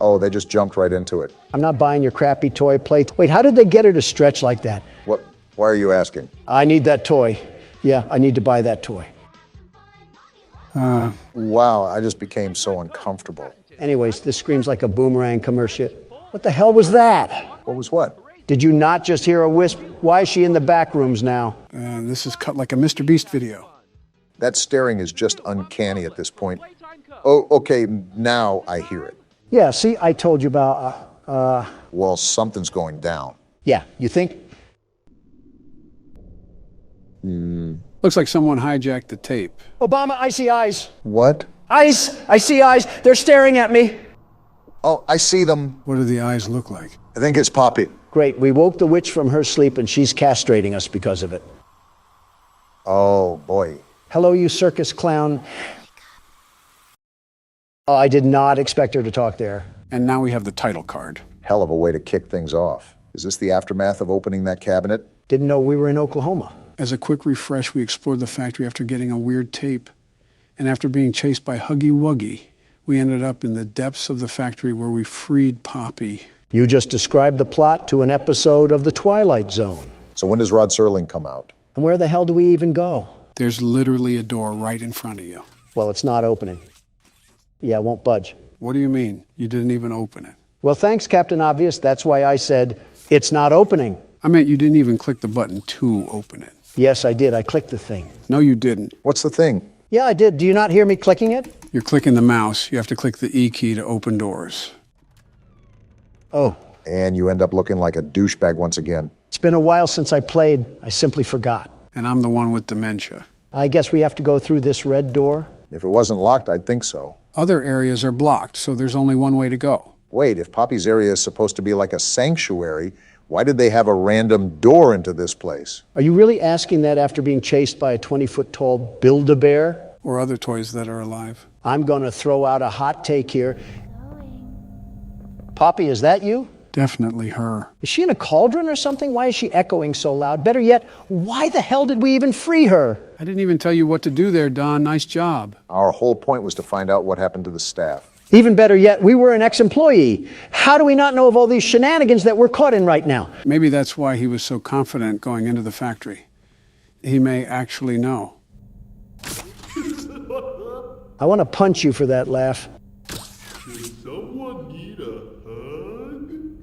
Oh, they just jumped right into it. I'm not buying your crappy toy plate. Wait, how did they get her to stretch like that? What? Why are you asking? I need that toy. Yeah, I need to buy that toy. Wow, I just became so uncomfortable. Anyways, this screams like a Boomerang commercial. What the hell was that? What was what? Did you not just hear a wisp? Why is she in the back rooms now? This is cut like a Mr. Beast video. That staring is just uncanny at this point. Oh, okay, now I hear it. Yeah, see, I told you about, Well, something's going down. Yeah, you think? Looks like someone hijacked the tape. Obama, I see eyes. What? Eyes! I see eyes. They're staring at me. Oh, I see them. What do the eyes look like? I think it's Poppy. Great, we woke the witch from her sleep and she's castrating us because of it. Oh, boy. Hello, you circus clown. Oh, I did not expect her to talk there. And now we have the title card. Hell of a way to kick things off. Is this the aftermath of opening that cabinet? Didn't know we were in Oklahoma. As a quick refresh, we explored the factory after getting a weird tape. And after being chased by Wacka Wuggy, we ended up in the depths of the factory where we freed Poppy. You just described the plot to an episode of The Twilight Zone. So when does Rod Serling come out? And where the hell do we even go? There's literally a door right in front of you. Well, it's not opening. Yeah, it won't budge. What do you mean? You didn't even open it. Well, thanks, Captain Obvious. That's why I said, it's not opening. I meant you didn't even click the button to open it. Yes, I did. I clicked the thing. No, you didn't. What's the thing? Yeah, I did. Do you not hear me clicking it? You're clicking the mouse. You have to click the E key to open doors. Oh. And you end up looking like a douchebag once again. It's been a while since I played. I simply forgot. And I'm the one with dementia. I guess we have to go through this red door. If it wasn't locked, I'd think so. Other areas are blocked, so there's only one way to go. Wait, if Poppy's area is supposed to be like a sanctuary, why did they have a random door into this place? Are you really asking that after being chased by a 20-foot-tall Build-A-Bear? Or other toys that are alive. I'm going to throw out a hot take here. Poppy, is that you? Definitely her. Is she in a cauldron or something? Why is she echoing so loud? Better yet, why the hell did we even free her? I didn't even tell you what to do there, Don. Nice job. Our whole point was to find out what happened to the staff. Even better yet, we were an ex-employee. How do we not know of all these shenanigans that we're caught in right now? Maybe that's why he was so confident going into the factory. He may actually know. I want to punch you for that laugh.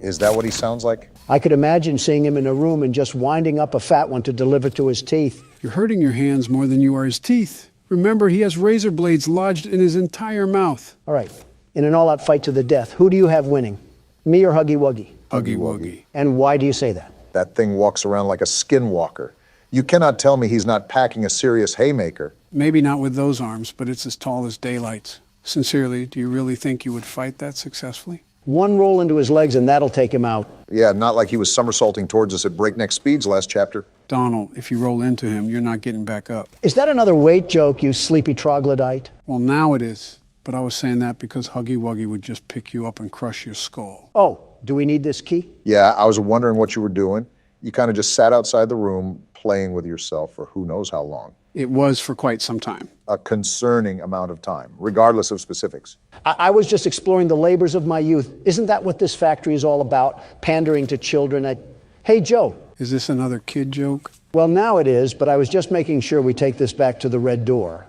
Is that what he sounds like? I could imagine seeing him in a room and just winding up a fat one to deliver to his teeth. You're hurting your hands more than you are his teeth. Remember, he has razor blades lodged in his entire mouth. All right, in an all-out fight to the death, who do you have winning? Me or Huggy Wuggy? Huggy Wuggy. And why do you say that? That thing walks around like a skinwalker. You cannot tell me he's not packing a serious haymaker. Maybe not with those arms, but it's as tall as daylight. Sincerely, do you really think you would fight that successfully? One roll into his legs and that'll take him out. Yeah, not like he was somersaulting towards us at breakneck speeds last chapter. Donald, if you roll into him, you're not getting back up. Is that another weight joke, you sleepy troglodyte? Well, now it is. But I was saying that because Huggy Wuggy would just pick you up and crush your skull. Oh, do we need this key? Yeah, I was wondering what you were doing. You kind of just sat outside the room playing with yourself for who knows how long. It was for quite some time. A concerning amount of time, regardless of specifics. I was just exploring the labors of my youth. Isn't that what this factory is all about? Pandering to children. Hey, Joe. Is this another kid joke? Well, now it is, but I was just making sure we take this back to the red door.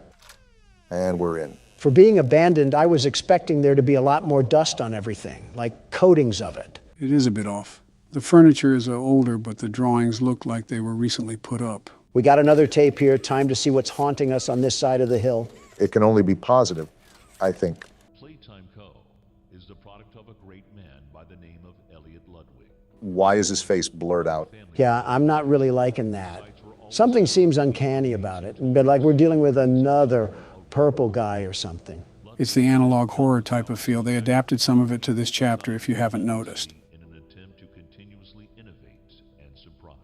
And we're in. For being abandoned, I was expecting there to be a lot more dust on everything, like coatings of it. It is a bit off. The furniture is older, but the drawings look like they were recently put up. We got another tape here. Time to see what's haunting us on this side of the hill. It can only be positive, I think. Playtime Co. is the product of a great man by the name of Elliot Ludwig. Why is his face blurred out? Yeah, I'm not really liking that. Something seems uncanny about it, but like we're dealing with another purple guy or something. It's the analog horror type of feel. They adapted some of it to this chapter, if you haven't noticed. In an attempt to continuously innovate and surprise.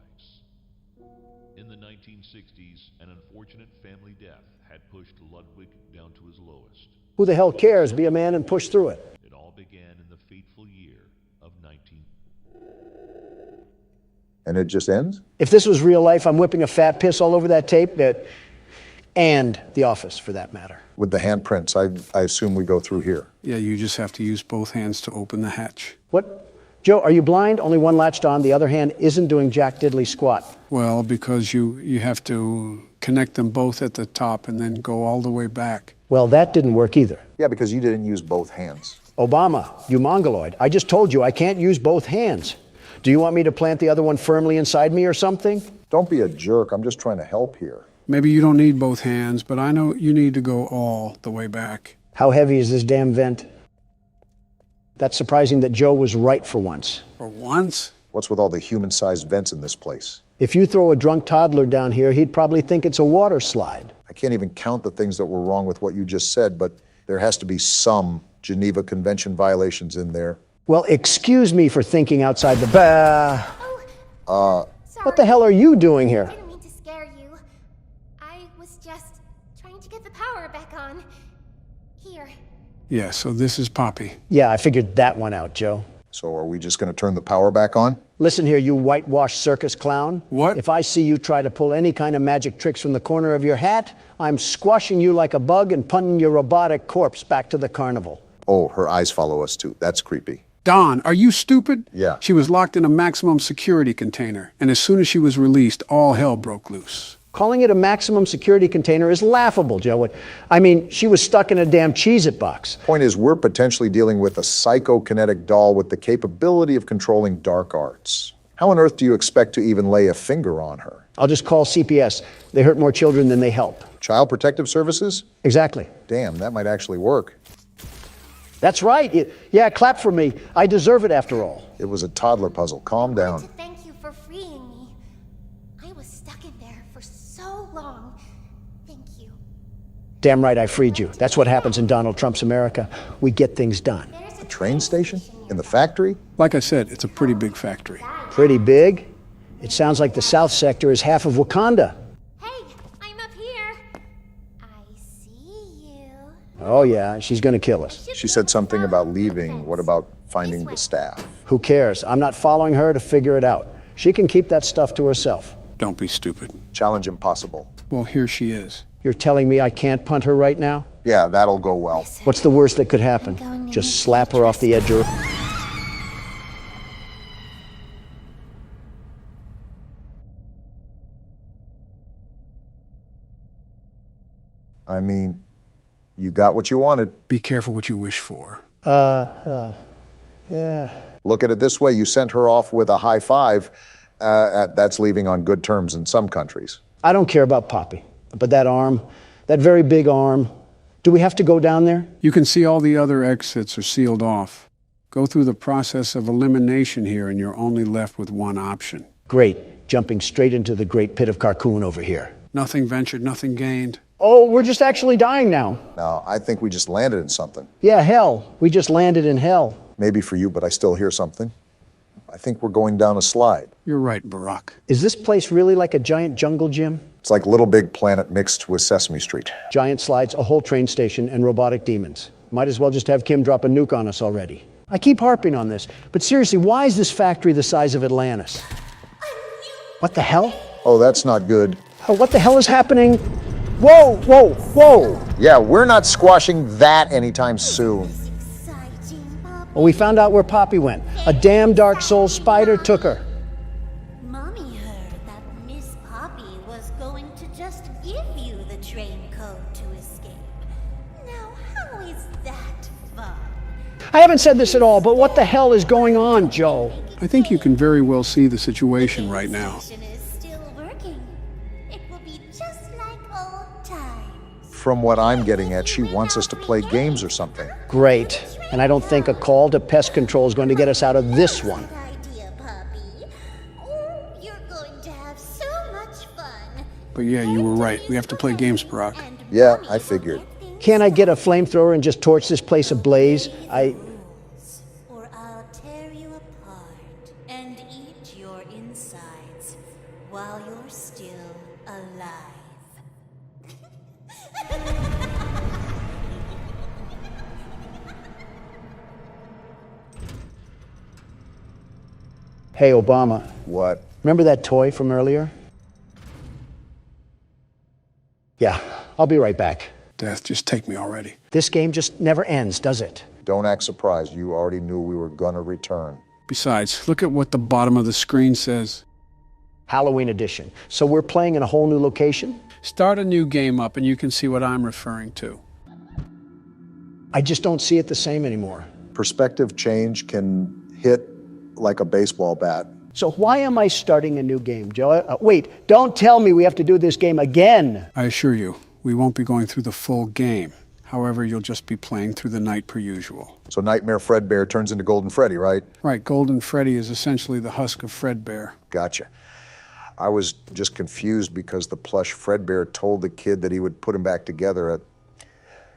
In the 1960s, an unfortunate family death had pushed Ludwig down to his lowest. Who the hell cares? Be a man and push through it. It all began in the fateful year of 19... And it just ends? If this was real life, I'm whipping a fat piss all over that tape, and The Office, for that matter. With the handprints, I assume we go through here. Yeah, you just have to use both hands to open the hatch. What? Joe, are you blind? Only one latched on, the other hand isn't doing jack diddly squat. Well, because you have to connect them both at the top and then go all the way back. Well, that didn't work either. Yeah, because you didn't use both hands. Obama, you mongoloid. I just told you I can't use both hands. Do you want me to plant the other one firmly inside me or something? Don't be a jerk. I'm just trying to help here. Maybe you don't need both hands, but I know you need to go all the way back. How heavy is this damn vent? That's surprising that Joe was right for once. For once? What's with all the human-sized vents in this place? If you throw a drunk toddler down here, he'd probably think it's a water slide. I can't even count the things that were wrong with what you just said, but there has to be some Geneva Convention violations in there. Well, excuse me for thinking outside the Sorry. What the hell are you doing here? I didn't mean to scare you. I was just trying to get the power back on. Here. Yeah, so this is Poppy. Yeah, I figured that one out, Joe. So are we just going to turn the power back on? Listen here, you whitewashed circus clown. What? If I see you try to pull any kind of magic tricks from the corner of your hat, I'm squashing you like a bug and punting your robotic corpse back to the carnival. Oh, her eyes follow us too. That's creepy. Don, are you stupid? Yeah. She was locked in a maximum security container, and as soon as she was released, all hell broke loose. Calling it a maximum security container is laughable, Joe. I mean, she was stuck in a damn Cheez-It box. Point is, we're potentially dealing with a psychokinetic doll with the capability of controlling dark arts. How on earth do you expect to even lay a finger on her? I'll just call CPS. They hurt more children than they help. Child Protective Services? Exactly. Damn, that might actually work. That's right. Yeah, clap for me. I deserve it after all. It was a toddler puzzle. Calm down. I want to thank you for freeing me. I was stuck in there for so long. Thank you. Damn right I freed you. That's what happens in Donald Trump's America. We get things done. A train station? In the factory? Like I said, it's a pretty big factory. Pretty big? It sounds like the South Sector is half of Wakanda. Hey, I'm up here. I see you. Oh yeah, she's gonna kill us. She said something about leaving. What about finding the staff? Who cares? I'm not following her to figure it out. She can keep that stuff to herself. Don't be stupid. Challenge impossible. Well, here she is. You're telling me I can't punt her right now? Yeah, that'll go well. What's the worst that could happen? Just slap her off the edge of her... I mean, you got what you wanted. Be careful what you wish for. Yeah. Look at it this way, you sent her off with a high five. That's leaving on good terms in some countries. I don't care about Poppy, but that arm, that very big arm, do we have to go down there? You can see all the other exits are sealed off. Go through the process of elimination here and you're only left with one option. Great, jumping straight into the great pit of Carcoon over here. Nothing ventured, nothing gained. Oh, we're just actually dying now. No, I think we just landed in something. Yeah, hell. We just landed in hell. Maybe for you, but I still hear something. I think we're going down a slide. You're right, Barack. Is this place really like a giant jungle gym? It's like Little Big Planet mixed with Sesame Street. Giant slides, a whole train station, and robotic demons. Might as well just have Kim drop a nuke on us already. I keep harping on this, but seriously, why is this factory the size of Atlantis? What the hell? Oh, that's not good. Oh, what the hell is happening? Whoa, whoa, whoa! Yeah, we're not squashing that anytime soon. Well, we found out where Poppy went. A damn Dark Soul spider took her. Mommy heard that Miss Poppy was going to just give you the train code to escape. Now, how is that fun? I haven't said this at all, but what the hell is going on, Joe? I think you can very well see the situation right now. From what I'm getting at, she wants us to play games or something. Great. And I don't think a call to pest control is going to get us out of this one. But yeah, you were right. We have to play games, Barack. Yeah, I figured. Can't I get a flamethrower and just torch this place ablaze? Or I'll tear you apart and eat your insides while you're still alive. Hey, Obama. What? Remember that toy from earlier? Yeah, I'll be right back. Death, just take me already. This game just never ends, does it? Don't act surprised. You already knew we were gonna return. Besides, look at what the bottom of the screen says. Halloween edition. So we're playing in a whole new location? Start a new game up and you can see what I'm referring to. I just don't see it the same anymore. Perspective change can hit like a baseball bat. So why am I starting a new game, Joe? Wait, don't tell me we have to do this game again. I assure you, we won't be going through the full game. However, you'll just be playing through the night per usual. So Nightmare Fredbear turns into Golden Freddy, right? Right, Golden Freddy is essentially the husk of Fredbear. Gotcha. I was just confused because the plush Fredbear told the kid that he would put him back together.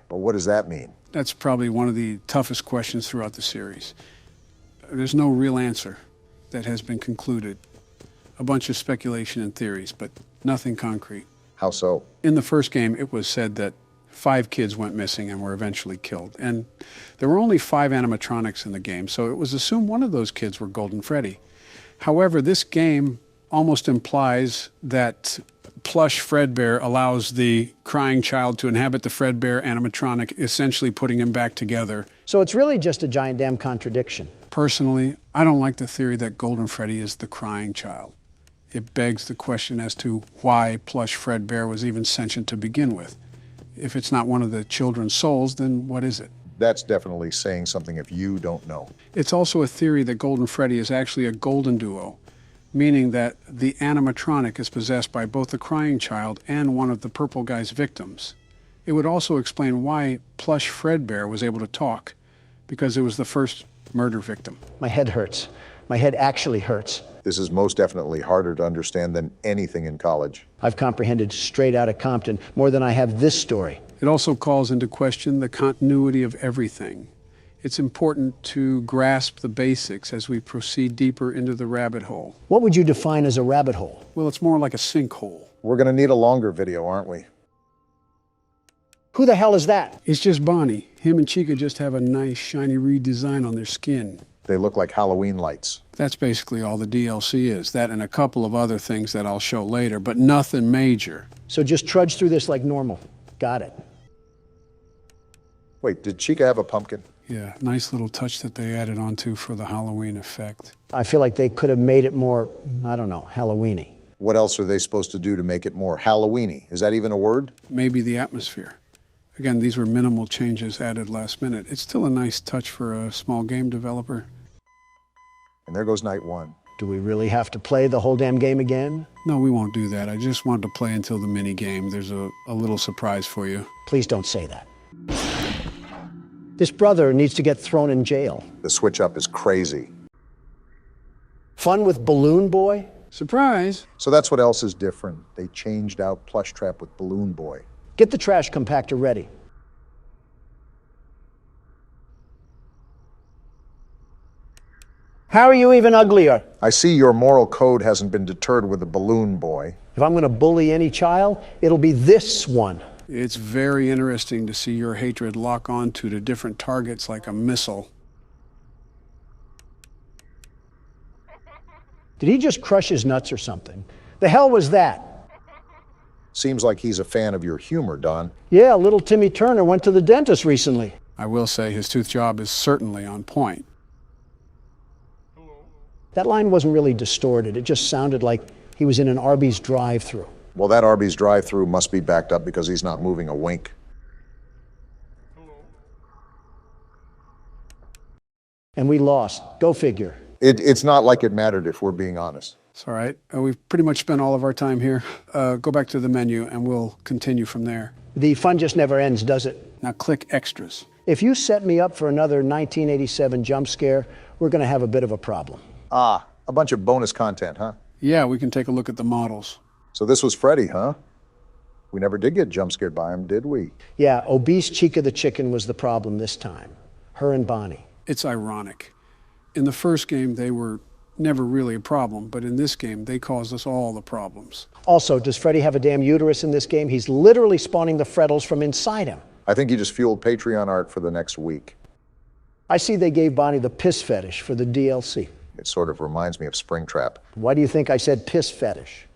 But what does that mean? That's probably one of the toughest questions throughout the series. There's no real answer that has been concluded. A bunch of speculation and theories, but nothing concrete. How so? In the first game, it was said that 5 kids went missing and were eventually killed. And there were only 5 animatronics in the game, so it was assumed one of those kids were Golden Freddy. However, this game almost implies that plush Fredbear allows the crying child to inhabit the Fredbear animatronic, essentially putting him back together. So it's really just a giant damn contradiction. Personally, I don't like the theory that Golden Freddy is the crying child. It begs the question as to why plush Fredbear was even sentient to begin with. If it's not one of the children's souls, then what is it? That's definitely saying something if you don't know. It's also a theory that Golden Freddy is actually a golden duo, meaning that the animatronic is possessed by both the crying child and one of the purple guy's victims. It would also explain why plush Fredbear was able to talk, because it was the first murder victim. My head hurts. My head actually hurts. This is most definitely harder to understand than anything in college. I've comprehended straight out of Compton more than I have this story. It also calls into question the continuity of everything. It's important to grasp the basics as we proceed deeper into the rabbit hole. What would you define as a rabbit hole? Well, it's more like a sinkhole. We're going to need a longer video, aren't we? Who the hell is that? It's just Bonnie. Him and Chica just have a nice shiny redesign on their skin. They look like Halloween lights. That's basically all the DLC is. That and a couple of other things that I'll show later, but nothing major. So just trudge through this like normal. Got it. Wait, did Chica have a pumpkin? Yeah, nice little touch that they added onto for the Halloween effect. I feel like they could have made it more, I don't know, Halloween-y. What else are they supposed to do to make it more Halloween-y? Is that even a word? Maybe the atmosphere. Again, these were minimal changes added last minute. It's still a nice touch for a small game developer. And there goes night one. Do we really have to play the whole damn game again? No, we won't do that. I just wanted to play until the mini game. There's a little surprise for you. Please don't say that. This brother needs to get thrown in jail. The switch up is crazy. Fun with Balloon Boy? Surprise! So that's what else is different. They changed out Plush Trap with Balloon Boy. Get the trash compactor ready. How are you even uglier? I see your moral code hasn't been deterred with the Balloon Boy. If I'm going to bully any child, it'll be this one. It's very interesting to see your hatred lock onto to different targets like a missile. Did he just crush his nuts or something? The hell was that? Seems like he's a fan of your humor, Don. Yeah, little Timmy Turner went to the dentist recently. I will say his tooth job is certainly on point. That line wasn't really distorted. It just sounded like he was in an Arby's drive-thru. Well, that Arby's drive-thru must be backed up because he's not moving a wink. And we lost. Go figure. It's not like it mattered if we're being honest. It's all right. We've pretty much spent all of our time here. Go back to the menu and we'll continue from there. The fun just never ends, does it? Now click extras. If you set me up for another 1987 jump scare, we're going to have a bit of a problem. Ah, a bunch of bonus content, huh? Yeah, we can take a look at the models. So this was Freddy, huh? We never did get jump scared by him, did we? Yeah, obese Chica the chicken was the problem this time. Her and Bonnie. It's ironic. In the first game, they were never really a problem, but in this game, they caused us all the problems. Also, does Freddy have a damn uterus in this game? He's literally spawning the Freddles from inside him. I think he just fueled Patreon art for the next week. I see they gave Bonnie the piss fetish for the DLC. It sort of reminds me of Springtrap. Why do you think I said piss fetish?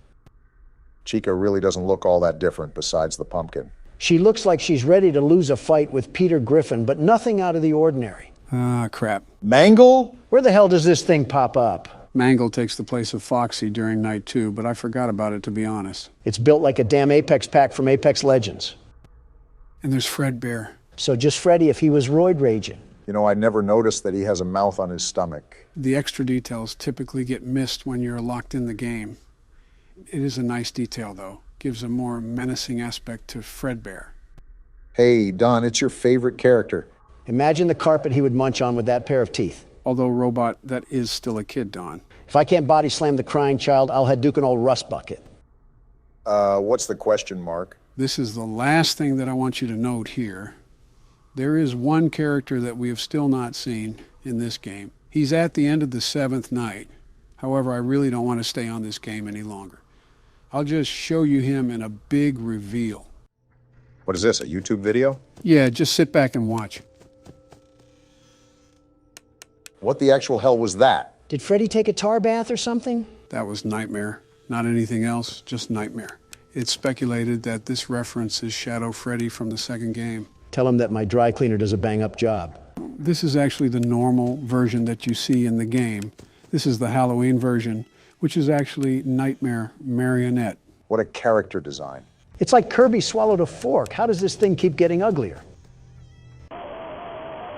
Chica really doesn't look all that different besides the pumpkin. She looks like she's ready to lose a fight with Peter Griffin, but nothing out of the ordinary. Ah, crap. Mangle? Where the hell does this thing pop up? Mangle takes the place of Foxy during night 2, but I forgot about it, to be honest. It's built like a damn Apex pack from Apex Legends. And there's Fredbear. So just Freddy if he was roid raging. You know, I never noticed that he has a mouth on his stomach. The extra details typically get missed when you're locked in the game. It is a nice detail, though. Gives a more menacing aspect to Fredbear. Hey, Don, it's your favorite character. Imagine the carpet he would munch on with that pair of teeth. Although, Robot, that is still a kid, Don. If I can't body slam the crying child, I'll head Duke an old rust bucket. What's the question, Mark? This is the last thing that I want you to note here. There is one character that we have still not seen in this game. He's at the end of the 7th night. However, I really don't want to stay on this game any longer. I'll just show you him in a big reveal. What is this, a YouTube video? Yeah, just sit back and watch. What the actual hell was that? Did Freddy take a tar bath or something? That was Nightmare. Not anything else, just Nightmare. It's speculated that this reference is Shadow Freddy from the second game. Tell him that my dry cleaner does a bang-up job. This is actually the normal version that you see in the game. This is the Halloween version, which is actually Nightmare Marionette. What a character design. It's like Kirby swallowed a fork. How does this thing keep getting uglier?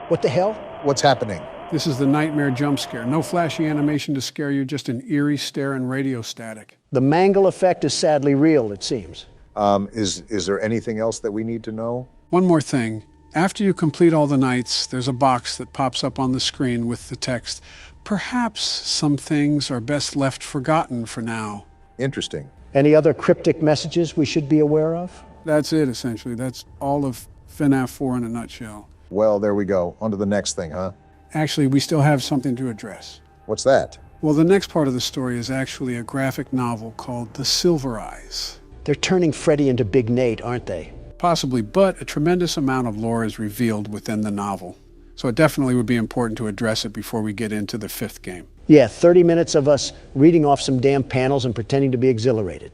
What the hell? What's happening? This is the Nightmare jump scare. No flashy animation to scare you, just an eerie stare and radio static. The Mangle effect is sadly real, it seems. Is there anything else that we need to know? One more thing. After you complete all the nights, there's a box that pops up on the screen with the text, "Perhaps some things are best left forgotten for now." Interesting. Any other cryptic messages we should be aware of? That's it, essentially. That's all of FNAF 4 in a nutshell. Well, there we go. On to the next thing, huh? Actually, we still have something to address. What's that? Well, the next part of the story is actually a graphic novel called The Silver Eyes. They're turning Freddy into Big Nate, aren't they? Possibly, but a tremendous amount of lore is revealed within the novel. So it definitely would be important to address it before we get into the 5th game. Yeah, 30 minutes of us reading off some damn panels and pretending to be exhilarated.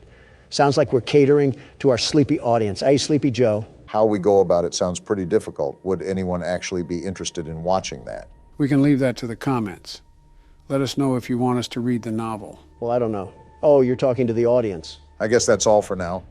Sounds like we're catering to our sleepy audience. Hey, Sleepy Joe. How we go about it sounds pretty difficult. Would anyone actually be interested in watching that? We can leave that to the comments. Let us know if you want us to read the novel. Well, I don't know. Oh, you're talking to the audience. I guess that's all for now.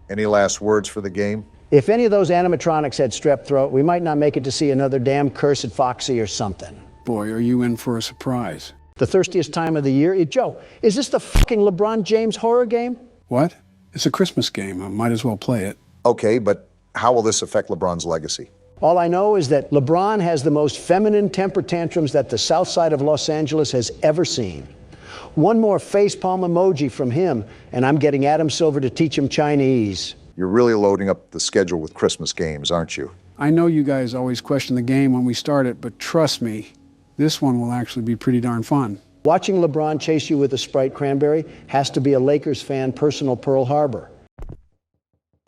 Any last words for the game? If any of those animatronics had strep throat, we might not make it to see another damn cursed Foxy or something. Boy, are you in for a surprise. The thirstiest time of the year? Joe, is this the fucking LeBron James horror game? What? It's a Christmas game. I might as well play it. Okay, but how will this affect LeBron's legacy? All I know is that LeBron has the most feminine temper tantrums that the south side of Los Angeles has ever seen. One more facepalm emoji from him, and I'm getting Adam Silver to teach him Chinese. You're really loading up the schedule with Christmas games, aren't you? I know you guys always question the game when we start it, but trust me, this one will actually be pretty darn fun. Watching LeBron chase you with a Sprite cranberry has to be a Lakers fan personal Pearl Harbor.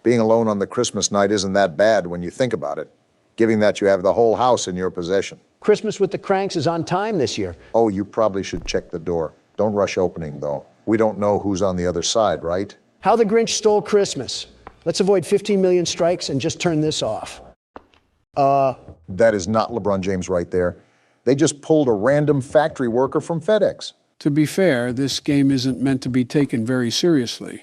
Being alone on the Christmas night isn't that bad when you think about it, given that you have the whole house in your possession. Christmas with the Cranks is on time this year. Oh, you probably should check the door. Don't rush opening, though. We don't know who's on the other side, right? How the Grinch Stole Christmas. Let's avoid 15 million strikes and just turn this off. That is not LeBron James right there. They just pulled a random factory worker from FedEx. To be fair, this game isn't meant to be taken very seriously.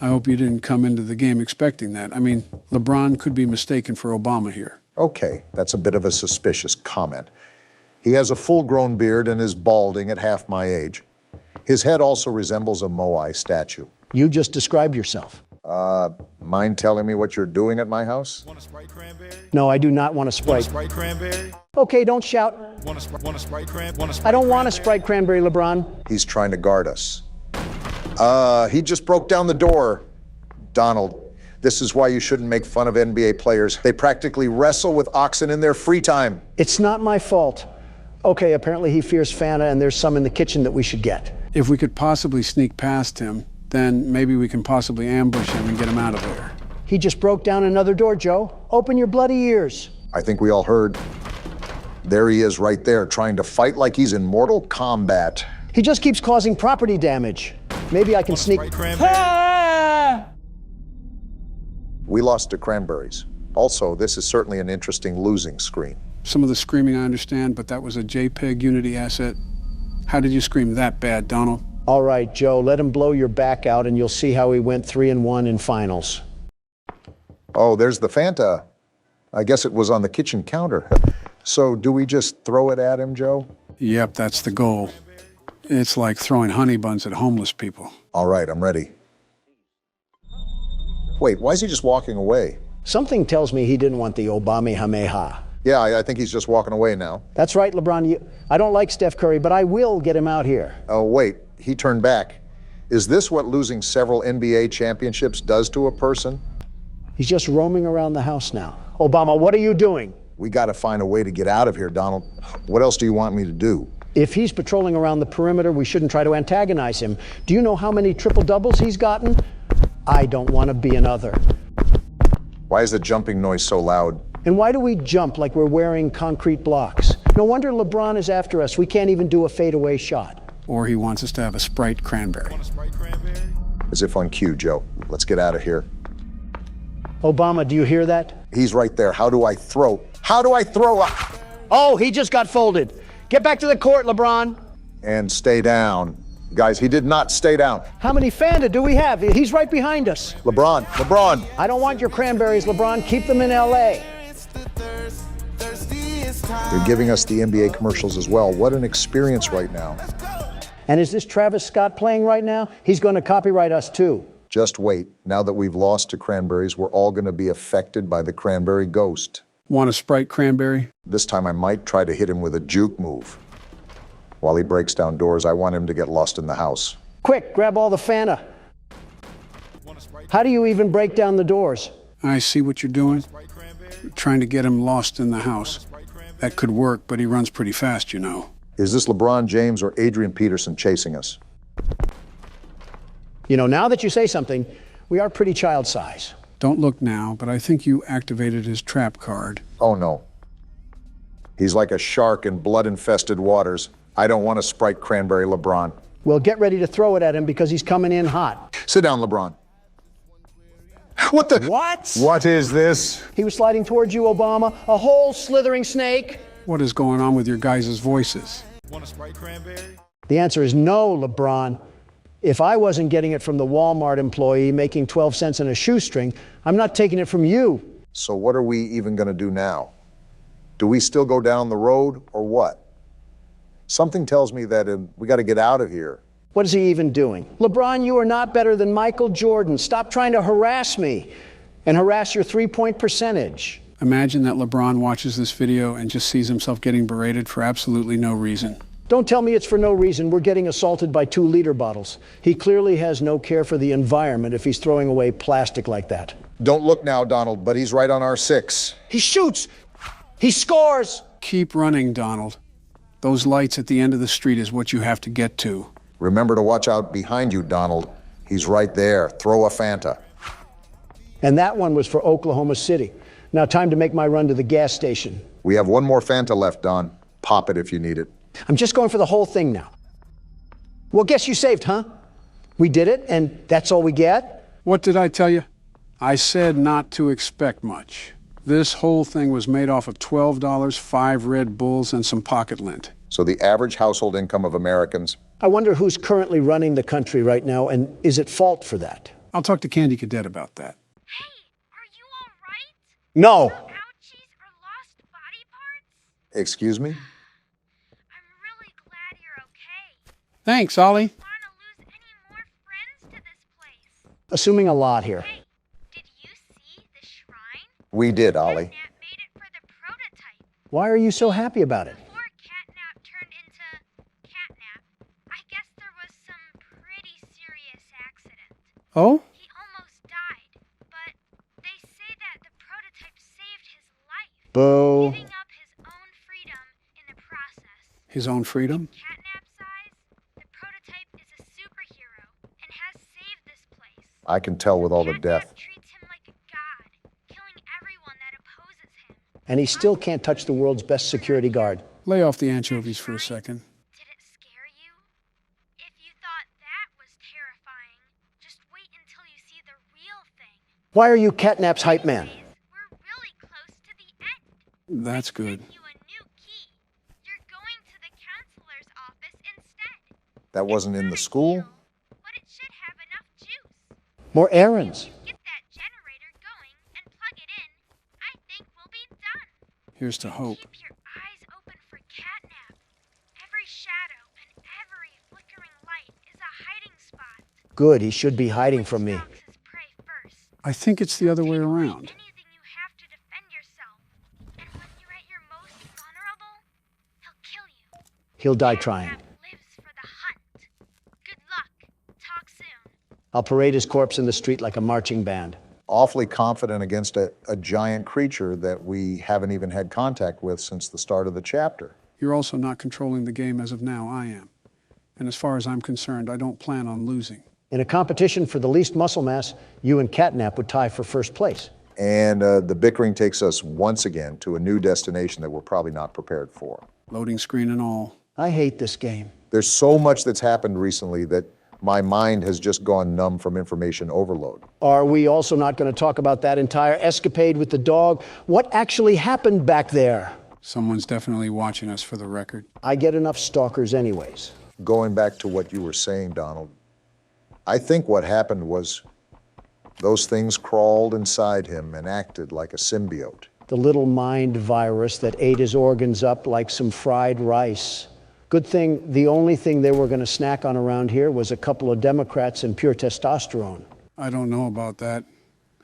I hope you didn't come into the game expecting that. I mean, LeBron could be mistaken for Obama here. Okay, that's a bit of a suspicious comment. He has a full-grown beard and is balding at half my age. His head also resembles a Moai statue. You just described yourself. Mind telling me what you're doing at my house? Want a Sprite cranberry? No, I do not want a Sprite. Want a Sprite cranberry? Okay, don't shout. Want a Sprite cranberry? I don't want a Sprite cranberry, LeBron. He's trying to guard us. He just broke down the door. Donald, this is why you shouldn't make fun of NBA players. They practically wrestle with oxen in their free time. It's not my fault. Okay, apparently he fears Fanta and there's some in the kitchen that we should get. If we could possibly sneak past him, then maybe we can possibly ambush him and get him out of there. He just broke down another door, Joe. Open your bloody ears. I think we all heard. There he is right there, trying to fight like he's in Mortal Kombat. He just keeps causing property damage. Maybe I can sneak. Ah! We lost to cranberries. Also, this is certainly an interesting losing screen. Some of the screaming I understand, but that was a JPEG Unity asset. How did you scream that bad, Donald? All right, Joe, let him blow your back out and you'll see how he went 3-1 in finals. Oh, there's the Fanta. I guess it was on the kitchen counter. So do we just throw it at him, Joe? Yep, that's the goal. It's like throwing honey buns at homeless people. All right, I'm ready. Wait, why is he just walking away? Something tells me he didn't want the Obamehameha. Yeah, I think he's just walking away now. That's right, LeBron. I don't like Steph Curry, but I will get him out here. Oh, wait, he turned back. Is this what losing several NBA championships does to a person? He's just roaming around the house now. Obama, what are you doing? We got to find a way to get out of here, Donald. What else do you want me to do? If he's patrolling around the perimeter, we shouldn't try to antagonize him. Do you know how many triple-doubles he's gotten? I don't want to be another. Why is the jumping noise so loud? And why do we jump like we're wearing concrete blocks? No wonder LeBron is after us. We can't even do a fadeaway shot. Or he wants us to have a Sprite cranberry. Want a Sprite cranberry? As if on cue, Joe. Let's get out of here. Obama, do you hear that? He's right there. How do I throw? How do I throw? Oh, he just got folded. Get back to the court, LeBron. And stay down. Guys, he did not stay down. How many Fanta do we have? He's right behind us. LeBron. I don't want your cranberries, LeBron. Keep them in L.A. They're giving us the NBA commercials as well. What an experience right now. And is this Travis Scott playing right now? He's going to copyright us too. Just wait. Now that we've lost to cranberries, we're all going to be affected by the cranberry ghost. Want a Sprite cranberry? This time I might try to hit him with a juke move. While he breaks down doors, I want him to get lost in the house. Quick, grab all the Fanta. How do you even break down the doors? I see what you're doing. Trying to get him lost in the house. That could work, but he runs pretty fast, you know. Is this LeBron James or Adrian Peterson chasing us? You know, now that you say something, we are pretty child size. Don't look now, but I think you activated his trap card. Oh no. He's like a shark in blood-infested waters. I don't want to Sprite Cranberry LeBron. Well, get ready to throw it at him because he's coming in hot. Sit down, LeBron. What the? What? What is this? He was sliding towards you, Obama. A whole slithering snake. What is going on with your guys' voices? Want a Sprite Cranberry? The answer is no, LeBron. If I wasn't getting it from the Walmart employee making 12 cents in a shoestring, I'm not taking it from you. So what are we even going to do now? Do we still go down the road or what? Something tells me that we got to get out of here. What is he even doing? LeBron, you are not better than Michael Jordan. Stop trying to harass me and harass your three-point percentage. Imagine that LeBron watches this video and just sees himself getting berated for absolutely no reason. Don't tell me it's for no reason. We're getting assaulted by 2-liter bottles. He clearly has no care for the environment if he's throwing away plastic like that. Don't look now, Donald, but he's right on our 6. He shoots! He scores! Keep running, Donald. Those lights at the end of the street is what you have to get to. Remember to watch out behind you, Donald. He's right there. Throw a Fanta. And that one was for Oklahoma City. Now time to make my run to the gas station. We have one more Fanta left, Don. Pop it if you need it. I'm just going for the whole thing now. Well, guess you saved, huh? We did it, and that's all we get? What did I tell you? I said not to expect much. This whole thing was made off of $12, 5 Red Bulls, and some pocket lint. So the average household income of Americans. I wonder who's currently running the country right now, and is at fault for that? I'll talk to Candy Cadet about that. Hey, are you all right? No. No ouchies or lost body parts? Excuse me? I'm really glad you're okay. Thanks, Ollie. Want to lose any more friends to this place? Assuming a lot here. Hey, did you see the shrine? We did, Ollie. Catnap made it for the prototype. Why are you so happy about it? Before Catnap turned into Catnap, I guess there was some pretty serious accident. Oh? He almost died, but they say that the prototype saved his life. Boo. Giving up his own freedom in the process. His own freedom? Catnap's eyes, the prototype is a superhero and has saved this place. I can tell with all the death. Catnap treats him like a god, killing everyone that opposes him. And he still can't touch the world's best security guard. Lay off the anchovies for a second. Did it scare you? If you thought that was terrifying, just wait until you see the real thing. Why are you Catnap's hype man? We're really close to the end. That's good. You a new key. You're going to the counselor's office instead. That wasn't in the school? But it should have enough juice. More errands. Get that generator going and plug it in. I think we'll be done. Here's to hope. Keep your eyes open for Catnap. Every shadow and every flickering light is a hiding spot. Good, he should be hiding from me. Stalks his prey first. I think it's the other way around. Anything you have to defend yourself. And when you're at your most vulnerable, he'll kill you. He'll die trying. Catnap lives for the hunt. Good luck. Talk soon. I'll parade his corpse in the street like a marching band. Awfully confident against a giant creature that we haven't even had contact with since the start of the chapter. You're also not controlling the game as of now, I am. And as far as I'm concerned, I don't plan on losing. In a competition for the least muscle mass, you and Catnap would tie for first place. And the bickering takes us once again to a new destination that we're probably not prepared for. Loading screen and all. I hate this game. There's so much that's happened recently that my mind has just gone numb from information overload. Are we also not going to talk about that entire escapade with the dog? What actually happened back there? Someone's definitely watching us, for the record. I get enough stalkers anyways. Going back to what you were saying, Donald, I think what happened was those things crawled inside him and acted like a symbiote. The little mind virus that ate his organs up like some fried rice. Good thing the only thing they were going to snack on around here was a couple of Democrats and pure testosterone. I don't know about that.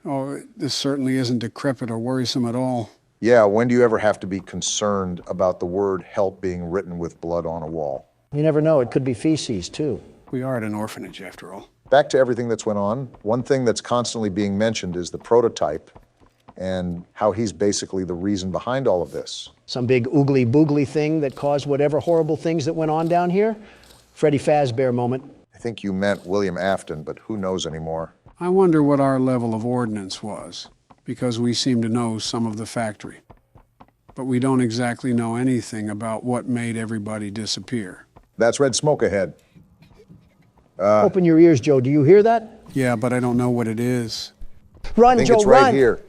Oh, this certainly isn't decrepit or worrisome at all. Yeah, when do you ever have to be concerned about the word help being written with blood on a wall? You never know, it could be feces too. We are at an orphanage, after all. Back to everything that's went on, one thing that's constantly being mentioned is the prototype and how he's basically the reason behind all of this. Some big oogly boogly thing that caused whatever horrible things that went on down here? Freddy Fazbear moment. I think you meant William Afton, but who knows anymore? I wonder what our level of ordnance was, because we seem to know some of the factory. But we don't exactly know anything about what made everybody disappear. That's red smoke ahead. Open your ears, Joe. Do you hear that? Yeah, but I don't know what it is. Run, I think Joe, it's right run! here.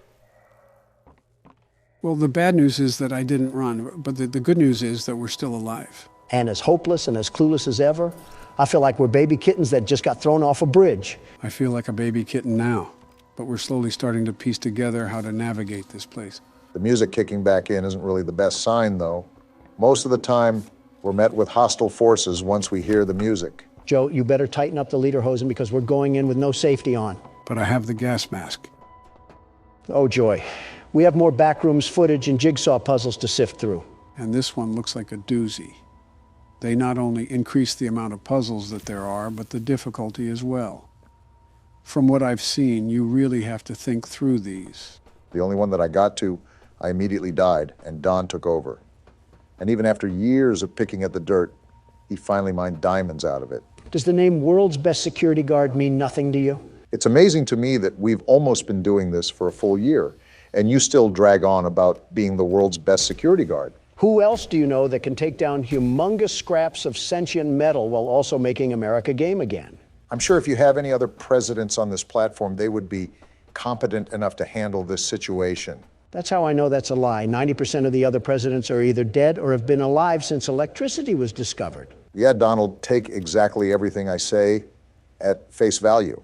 Well, the bad news is that I didn't run, but the good news is that we're still alive. And as hopeless and as clueless as ever. I feel like we're baby kittens that just got thrown off a bridge. I feel like a baby kitten now, but we're slowly starting to piece together how to navigate this place. The music kicking back in isn't really the best sign, though. Most of the time, we're met with hostile forces once we hear the music. Joe, you better tighten up the lederhosen because we're going in with no safety on. But I have the gas mask. Oh, joy. We have more backrooms footage and jigsaw puzzles to sift through. And this one looks like a doozy. They not only increase the amount of puzzles that there are, but the difficulty as well. From what I've seen, you really have to think through these. The only one that I got to, I immediately died, and Don took over. And even after years of picking at the dirt, he finally mined diamonds out of it. Does the name World's Best Security Guard mean nothing to you? It's amazing to me that we've almost been doing this for a full year, and you still drag on about being the world's best security guard. Who else do you know that can take down humongous scraps of sentient metal while also making America game again? I'm sure if you have any other presidents on this platform, they would be competent enough to handle this situation. That's how I know that's a lie. 90% of the other presidents are either dead or have been alive since electricity was discovered. Yeah, Donald, take exactly everything I say at face value.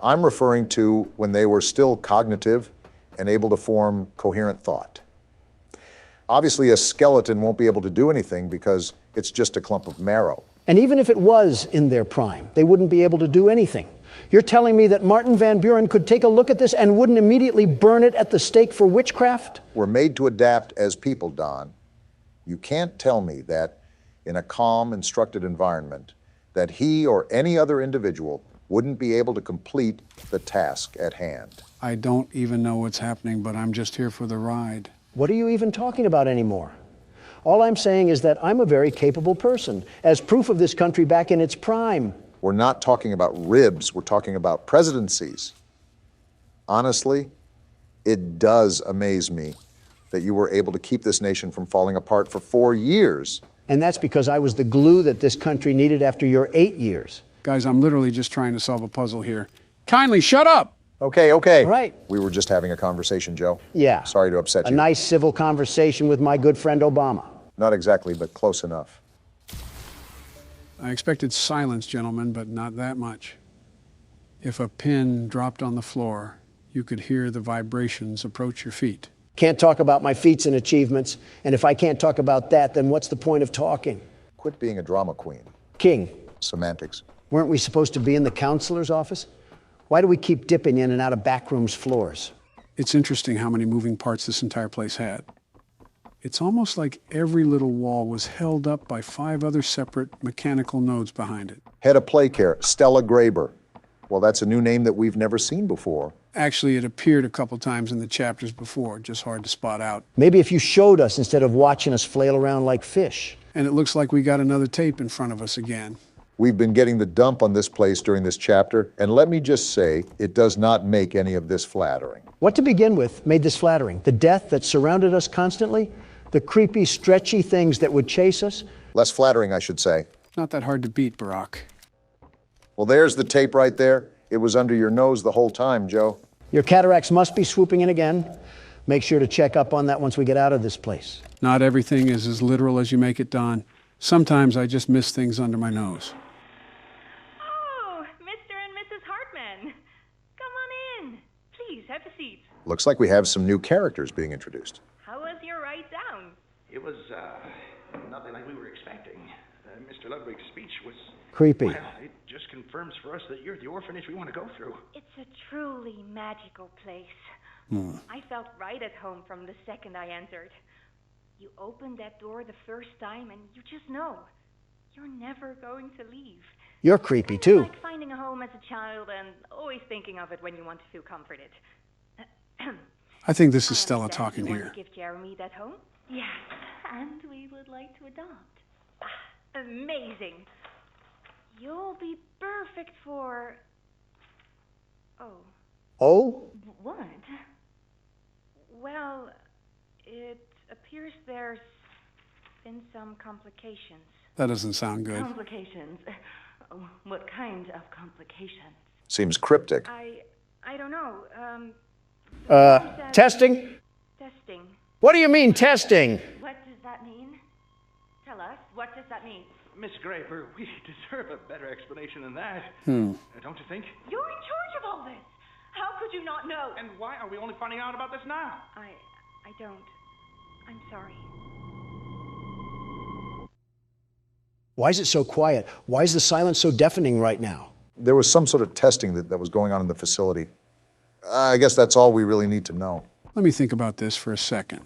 I'm referring to when they were still cognitive and able to form coherent thought. Obviously, a skeleton won't be able to do anything because it's just a clump of marrow. And even if it was in their prime, they wouldn't be able to do anything. You're telling me that Martin Van Buren could take a look at this and wouldn't immediately burn it at the stake for witchcraft? We're made to adapt as people, Don. You can't tell me that in a calm, instructed environment, that he or any other individual wouldn't be able to complete the task at hand. I don't even know what's happening, but I'm just here for the ride. What are you even talking about anymore? All I'm saying is that I'm a very capable person, as proof of this country back in its prime. We're not talking about ribs, we're talking about presidencies. Honestly, it does amaze me that you were able to keep this nation from falling apart for 4 years. And that's because I was the glue that this country needed after your 8 years. Guys, I'm literally just trying to solve a puzzle here. Kindly shut up! Okay. Right. We were just having a conversation, Joe. Yeah. Sorry to upset you. A nice civil conversation with my good friend Obama. Not exactly, but close enough. I expected silence, gentlemen, but not that much. If a pin dropped on the floor, you could hear the vibrations approach your feet. Can't talk about my feats and achievements, and if I can't talk about that, then what's the point of talking? Quit being a drama queen. King. Semantics. Weren't we supposed to be in the counselor's office? Why do we keep dipping in and out of backrooms floors? It's interesting how many moving parts this entire place had. It's almost like every little wall was held up by 5 other separate mechanical nodes behind it. Head of Playcare, Stella Graber. Well, that's a new name that we've never seen before. Actually, it appeared a couple times in the chapters before, just hard to spot out. Maybe if you showed us instead of watching us flail around like fish. And it looks like we got another tape in front of us again. We've been getting the dump on this place during this chapter, and let me just say, it does not make any of this flattering. What to begin with made this flattering? The death that surrounded us constantly? The creepy, stretchy things that would chase us? Less flattering, I should say. Not that hard to beat, Barack. Well, there's the tape right there. It was under your nose the whole time, Joe. Your cataracts must be swooping in again. Make sure to check up on that once we get out of this place. Not everything is as literal as you make it, Don. Sometimes I just miss things under my nose. Oh, Mr. and Mrs. Hartman. Come on in. Please, have a seat. Looks like we have some new characters being introduced. How was your ride down? It was, nothing like we were expecting. Mr. Ludwig's speech was... Creepy. Well, it just confirms for us that you're the orphanage we want to go through. It's a truly magical place. I felt right at home from the second I entered. You open that door the first time and you just know. You're never going to leave. You're creepy too. Like finding a home as a child and always thinking of it when you want to feel comforted. I think this is Stella talking You here. want to give Jeremy that home? Yes, and we would like to adopt. Amazing. You'll be perfect for... Oh. Oh? What? Well, it appears there's been some complications. That doesn't sound good. Complications? What kind of complications? Seems cryptic. I don't know. Testing? Testing. What do you mean, testing? What does that mean? Tell us, what does that mean? Miss Graper, we deserve a better explanation than that. Hmm. Don't you think? You're in charge of all this. How could you not know? And why are we only finding out about this now? I don't. I'm sorry. Why is it so quiet? Why is the silence so deafening right now? There was some sort of testing that was going on in the facility. I guess that's all we really need to know. Let me think about this for a second.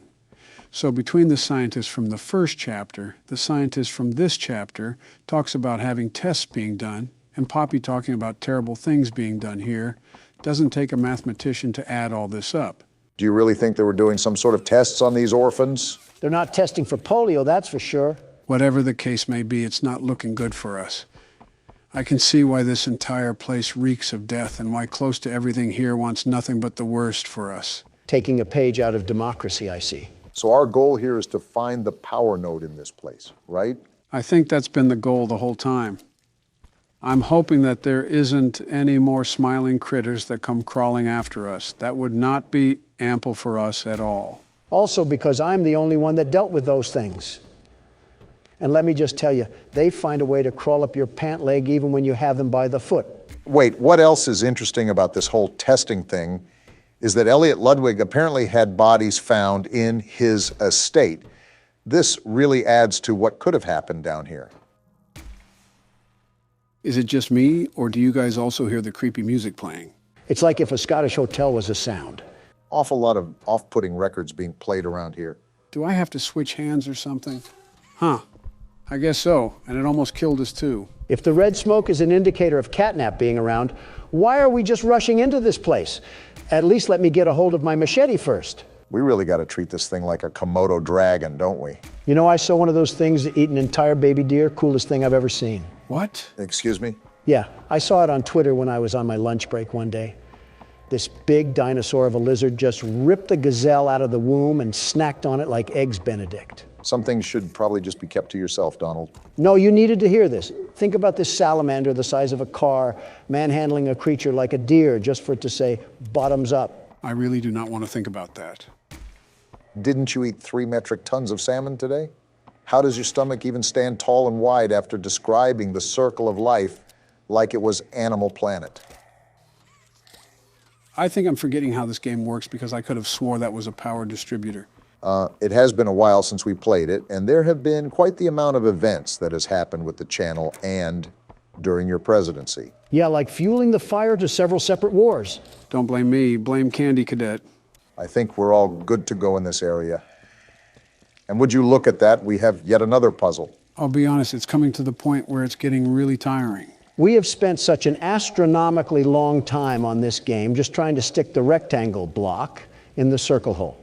So between the scientist from the first chapter, the scientist from this chapter talks about having tests being done, and Poppy talking about terrible things being done here, doesn't take a mathematician to add all this up. Do you really think they were doing some sort of tests on these orphans? They're not testing for polio, that's for sure. Whatever the case may be, it's not looking good for us. I can see why this entire place reeks of death and why close to everything here wants nothing but the worst for us. Taking a page out of democracy, I see. So our goal here is to find the power node in this place, right? I think that's been the goal the whole time. I'm hoping that there isn't any more smiling critters that come crawling after us. That would not be ample for us at all. Also because I'm the only one that dealt with those things. And let me just tell you, they find a way to crawl up your pant leg even when you have them by the foot. Wait, what else is interesting about this whole testing thing is that Elliot Ludwig apparently had bodies found in his estate. This really adds to what could have happened down here. Is it just me, or do you guys also hear the creepy music playing? It's like if a Scottish hotel was a sound. Awful lot of off-putting records being played around here. Do I have to switch hands or something? Huh. I guess so, and it almost killed us too. If the red smoke is an indicator of Catnap being around, why are we just rushing into this place? At least let me get a hold of my machete first. We really got to treat this thing like a Komodo dragon, don't we? You know, I saw one of those things that eat an entire baby deer. Coolest thing I've ever seen. What? Excuse me? Yeah, I saw it on Twitter when I was on my lunch break one day. This big dinosaur of a lizard just ripped a gazelle out of the womb and snacked on it like Eggs Benedict. Some things should probably just be kept to yourself, Donald. No, you needed to hear this. Think about this salamander the size of a car, manhandling a creature like a deer just for it to say, bottoms up. I really do not want to think about that. Didn't you eat 3 metric tons of salmon today? How does your stomach even stand tall and wide after describing the circle of life like it was Animal Planet? I think I'm forgetting how this game works because I could have swore that was a power distributor. It has been a while since we played it, and there have been quite the amount of events that has happened with the channel and during your presidency. Yeah, like fueling the fire to several separate wars. Don't blame me, blame Candy Cadet. I think we're all good to go in this area. And would you look at that, we have yet another puzzle. I'll be honest, it's coming to the point where it's getting really tiring. We have spent such an astronomically long time on this game just trying to stick the rectangle block in the circle hole.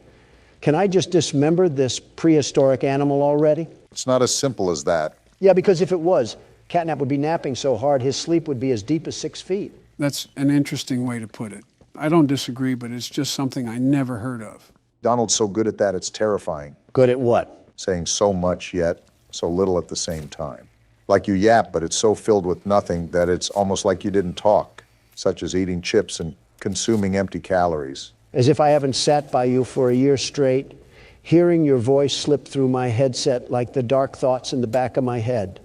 Can I just dismember this prehistoric animal already? It's not as simple as that. Yeah, because if it was, Catnap would be napping so hard his sleep would be as deep as 6 feet. That's an interesting way to put it. I don't disagree, but it's just something I never heard of. Donald's so good at that, it's terrifying. Good at what? Saying so much yet so little at the same time. Like you yap, but it's so filled with nothing that it's almost like you didn't talk, such as eating chips and consuming empty calories. As if I haven't sat by you for a year straight, hearing your voice slip through my headset like the dark thoughts in the back of my head.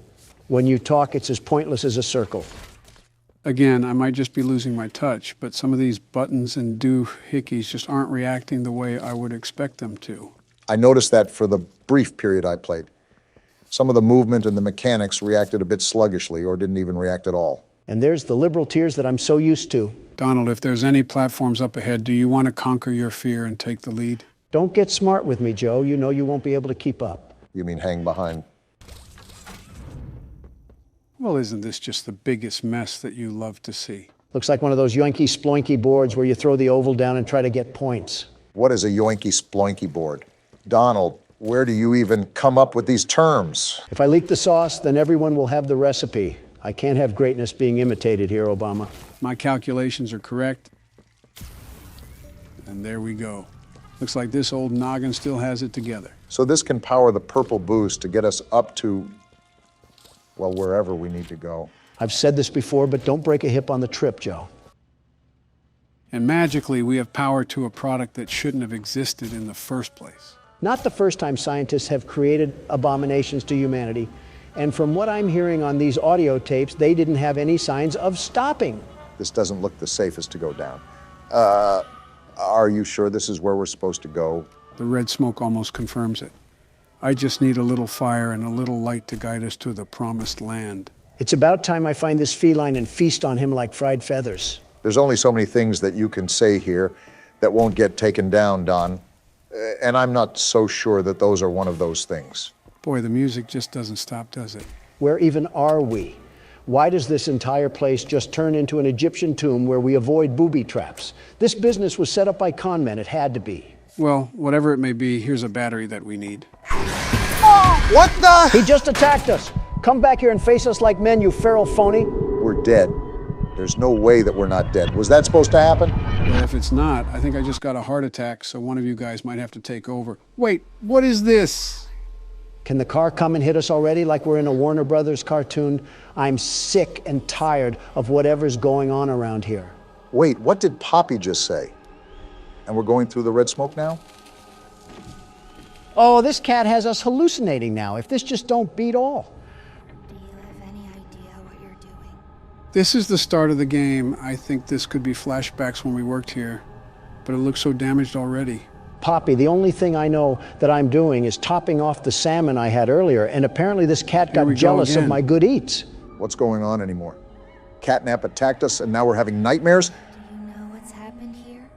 When you talk, it's as pointless as a circle. Again, I might just be losing my touch, but some of these buttons and doohickeys just aren't reacting the way I would expect them to. I noticed that for the brief period I played. Some of the movement and the mechanics reacted a bit sluggishly or didn't even react at all. And there's the liberal tears that I'm so used to. Donald, if there's any platforms up ahead, do you want to conquer your fear and take the lead? Don't get smart with me, Joe. You know you won't be able to keep up. You mean hang behind? Well, isn't this just the biggest mess that you love to see? Looks like one of those yoinky sploinky boards where you throw the oval down and try to get points. What is a yoinky sploinky board? Donald, where do you even come up with these terms? If I leak the sauce, then everyone will have the recipe. I can't have greatness being imitated here, Obama. My calculations are correct. And there we go. Looks like this old noggin still has it together. So this can power the purple boost to get us up to, well, wherever we need to go. I've said this before, but don't break a hip on the trip, Joe. And magically, we have power to a product that shouldn't have existed in the first place. Not the first time scientists have created abominations to humanity. And from what I'm hearing on these audio tapes, they didn't have any signs of stopping. This doesn't look the safest to go down. Are you sure this is where we're supposed to go? The red smoke almost confirms it. I just need a little fire and a little light to guide us to the promised land. It's about time I find this feline and feast on him like fried feathers. There's only so many things that you can say here that won't get taken down, Don. And I'm not so sure that those are one of those things. Boy, the music just doesn't stop, does it? Where even are we? Why does this entire place just turn into an Egyptian tomb where we avoid booby traps? This business was set up by con men. It had to be. Well, whatever it may be, here's a battery that we need. What the? He just attacked us. Come back here and face us like men, you feral phony. We're dead. There's no way that we're not dead. Was that supposed to happen? Well, if it's not, I think I just got a heart attack, so one of you guys might have to take over. Wait, what is this? Can the car come and hit us already like we're in a Warner Brothers cartoon? I'm sick and tired of whatever's going on around here. Wait, what did Poppy just say? And we're going through the red smoke now? Oh, this cat has us hallucinating now. If this just don't beat all. Do you have any idea what you're doing? This is the start of the game. I think this could be flashbacks when we worked here, but it looks so damaged already. Poppy, the only thing I know that I'm doing is topping off the salmon I had earlier, and apparently this cat got jealous of my good eats. What's going on anymore? Catnap attacked us and now we're having nightmares? Do you know what's happened here?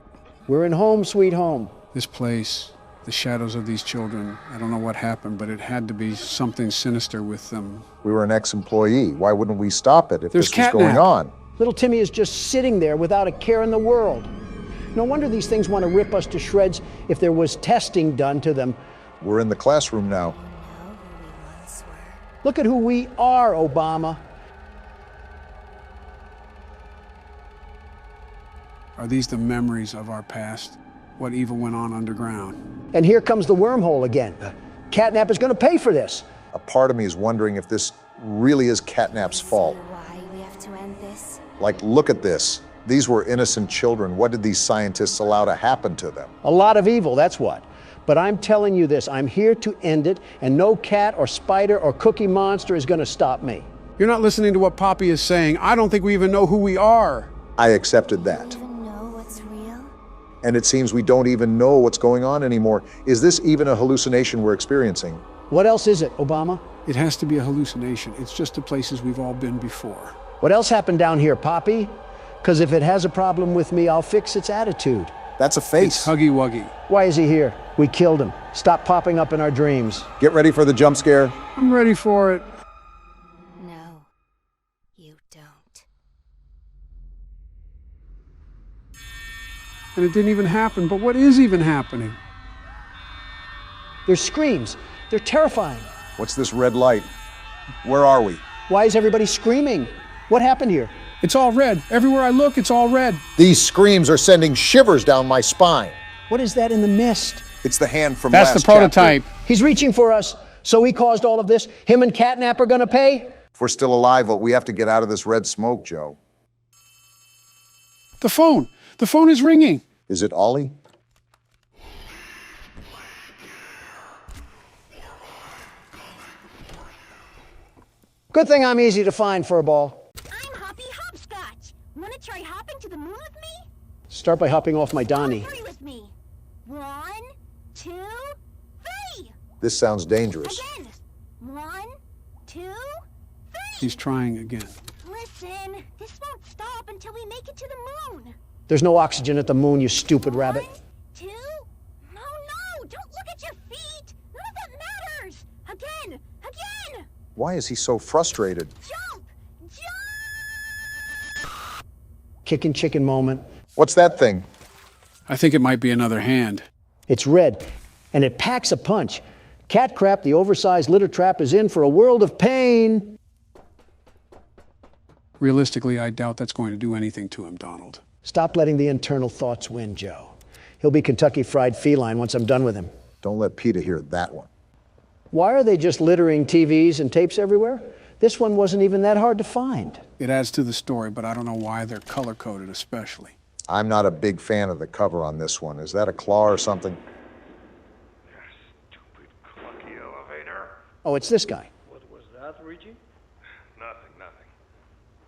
We're in home, sweet home. This place, the shadows of these children, I don't know what happened, but it had to be something sinister with them. We were an ex-employee. Why wouldn't we stop it if There's this was going on? Little Timmy is just sitting there without a care in the world. No wonder these things want to rip us to shreds if there was testing done to them. We're in the classroom now. You know who we once were. Look at who we are, Obama. Are these the memories of our past? What evil went on underground? And here comes the wormhole again. Catnap is going to pay for this. A part of me is wondering if this really is Catnap's fault. Why we have to end this? Like, look at this. These were innocent children. What did these scientists allow to happen to them? A lot of evil, that's what. But I'm telling you this, I'm here to end it, and no cat or spider or cookie monster is going to stop me. You're not listening to what Poppy is saying. I don't think we even know who we are. I accepted that. Do you even know what's real? And it seems we don't even know what's going on anymore. Is this even a hallucination we're experiencing? What else is it, Obama? It has to be a hallucination. It's just the places we've all been before. What else happened down here, Poppy? Because if it has a problem with me, I'll fix its attitude. That's a face. It's Huggy Wuggy. Why is he here? We killed him. Stop popping up in our dreams. Get ready for the jump scare. I'm ready for it. No, you don't. And it didn't even happen, but what is even happening? There's screams. They're terrifying. What's this red light? Where are we? Why is everybody screaming? What happened here? It's all red. Everywhere I look, it's all red. These screams are sending shivers down my spine. What is that in the mist? It's the hand from That's last the prototype. chapter. He's reaching for us. So he caused all of this? Him and Catnap are going to pay? If we're still alive, we have to get out of this red smoke, Joe. The phone. The phone is ringing. Is it Ollie? Good thing I'm easy to find, Furball. I'm Hoppy Hopscotch. Want to try hopping to the moon with me? Start by hopping off my Donnie. Hurry with me. 1, 2, 3. This sounds dangerous. Again. 1, 2, 3. He's trying again. Listen, this won't stop until we make it to the moon. There's no oxygen at the moon, you stupid rabbit. 1, 2. No, don't look at your feet. None of that matters. Again. Why is he so frustrated? Jump! Kicking chicken moment. What's that thing? I think it might be another hand. It's red, and it packs a punch. Cat Crap, the oversized litter trap, is in for a world of pain. Realistically, I doubt that's going to do anything to him, Donald. Stop letting the internal thoughts win, Joe. He'll be Kentucky Fried Feline once I'm done with him. Don't let PETA hear that one. Why are they just littering TVs and tapes everywhere? This one wasn't even that hard to find. It adds to the story, but I don't know why they're color-coded especially. I'm not a big fan of the cover on this one. Is that a claw or something? Stupid clunky elevator. Oh, it's this guy. What was that, Richie? Nothing.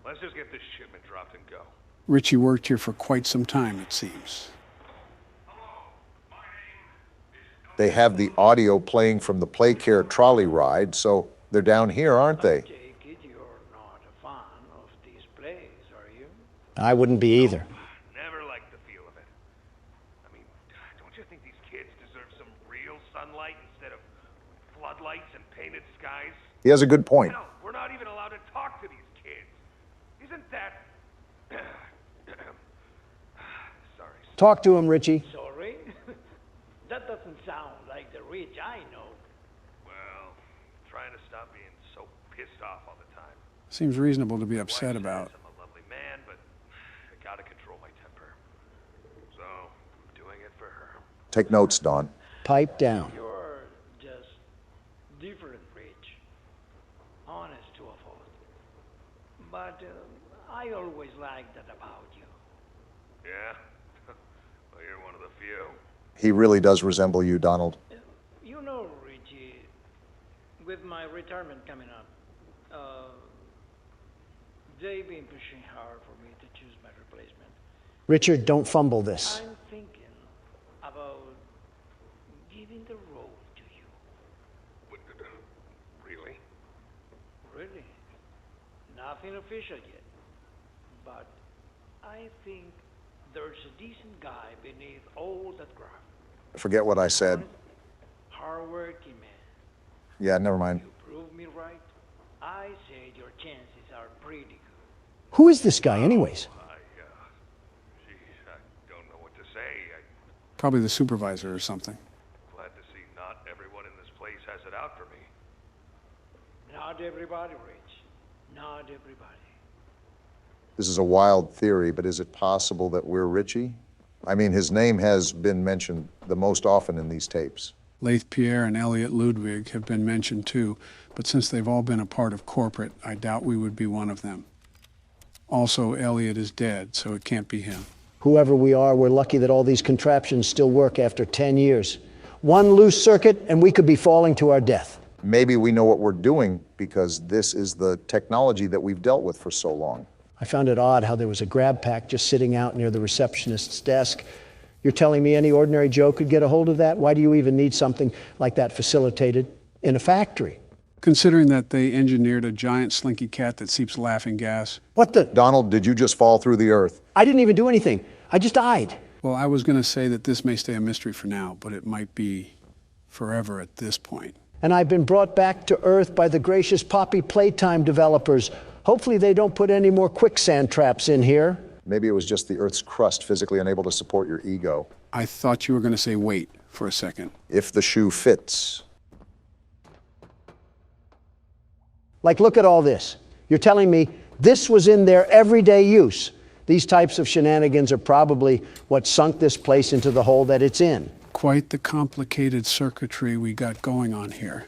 Let's just get this shipment dropped and go. Richie worked here for quite some time, it seems. They have the audio playing from the Playcare trolley ride, so they're down here, aren't they? Take it you're not a fan of these plays, are you? I wouldn't be either. Never liked the feel of it. I mean, don't you think these kids deserve some real sunlight instead of floodlights and painted skies? He has a good point. Hell, we're not even allowed to talk to these kids. Isn't that... Sorry. Talk to him, Richie. Sorry? That doesn't sound like the Rich I know. Well, trying to stop being so pissed off all the time. Seems reasonable to be upset about. I'm a lovely man, but I gotta control my temper. So, I'm doing it for her. Take notes, Don. Pipe down. You're just different, Rich. Honest to a fault. But I always liked that about you. Yeah? Well, you're one of the few. He really does resemble you, Donald. You know, Richie, with my retirement coming up, they've been pushing hard for me to choose my replacement. Richard, don't fumble this. I'm thinking about giving the role to you. Really? Really? Nothing official yet. But I think there's a decent guy beneath all that graft. Forget what I said. Hard-working man. Yeah, never mind. You prove me right. I say your chances are pretty good. Who is this guy, anyways? Geez, I don't know what to say. Probably the supervisor or something. Glad to see not everyone in this place has it out for me. Not everybody, Rich. Not everybody. This is a wild theory, but is it possible that we're Richie? I mean, his name has been mentioned the most often in these tapes. Leith Pierre and Elliot Ludwig have been mentioned too, but since they've all been a part of corporate, I doubt we would be one of them. Also, Elliot is dead, so it can't be him. Whoever we are, we're lucky that all these contraptions still work after 10 years. One loose circuit, and we could be falling to our death. Maybe we know what we're doing because this is the technology that we've dealt with for so long. I found it odd how there was a grab pack just sitting out near the receptionist's desk. You're telling me any ordinary Joe could get a hold of that? Why do you even need something like that facilitated in a factory? Considering that they engineered a giant slinky cat that seeps laughing gas. What the? Donald, did you just fall through the earth? I didn't even do anything. I just died. Well, I was going to say that this may stay a mystery for now, but it might be forever at this point. And I've been brought back to Earth by the gracious Poppy Playtime developers. Hopefully they don't put any more quicksand traps in here. Maybe it was just the Earth's crust physically unable to support your ego. I thought you were going to say wait for a second. If the shoe fits. Like, look at all this. You're telling me this was in their everyday use. These types of shenanigans are probably what sunk this place into the hole that it's in. Quite the complicated circuitry we got going on here.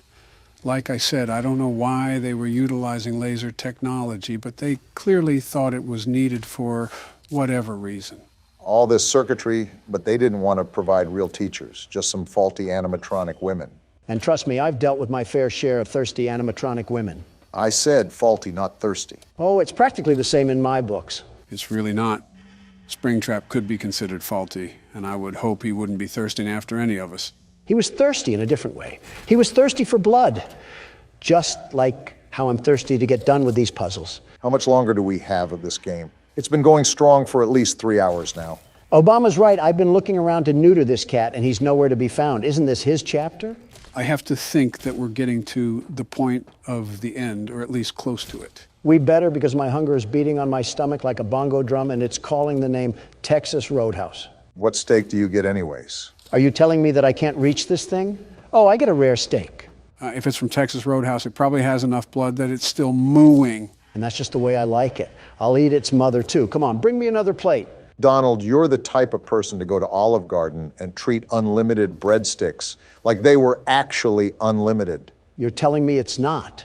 Like I said, I don't know why they were utilizing laser technology, but they clearly thought it was needed for whatever reason. All this circuitry, but they didn't want to provide real teachers, just some faulty animatronic women. And trust me, I've dealt with my fair share of thirsty animatronic women. I said faulty, not thirsty. Oh, it's practically the same in my books. It's really not. Springtrap could be considered faulty, and I would hope he wouldn't be thirsting after any of us. He was thirsty in a different way. He was thirsty for blood, just like how I'm thirsty to get done with these puzzles. How much longer do we have of this game? It's been going strong for at least 3 hours now. Obama's right. I've been looking around to neuter this cat, and he's nowhere to be found. Isn't this his chapter? I have to think that we're getting to the point of the end, or at least close to it. We better, because my hunger is beating on my stomach like a bongo drum, and it's calling the name Texas Roadhouse. What steak do you get anyways? Are you telling me that I can't reach this thing? Oh, I get a rare steak. If it's from Texas Roadhouse, it probably has enough blood that it's still mooing. And that's just the way I like it. I'll eat its mother too. Come on, bring me another plate. Donald, you're the type of person to go to Olive Garden and treat unlimited breadsticks like they were actually unlimited. You're telling me it's not.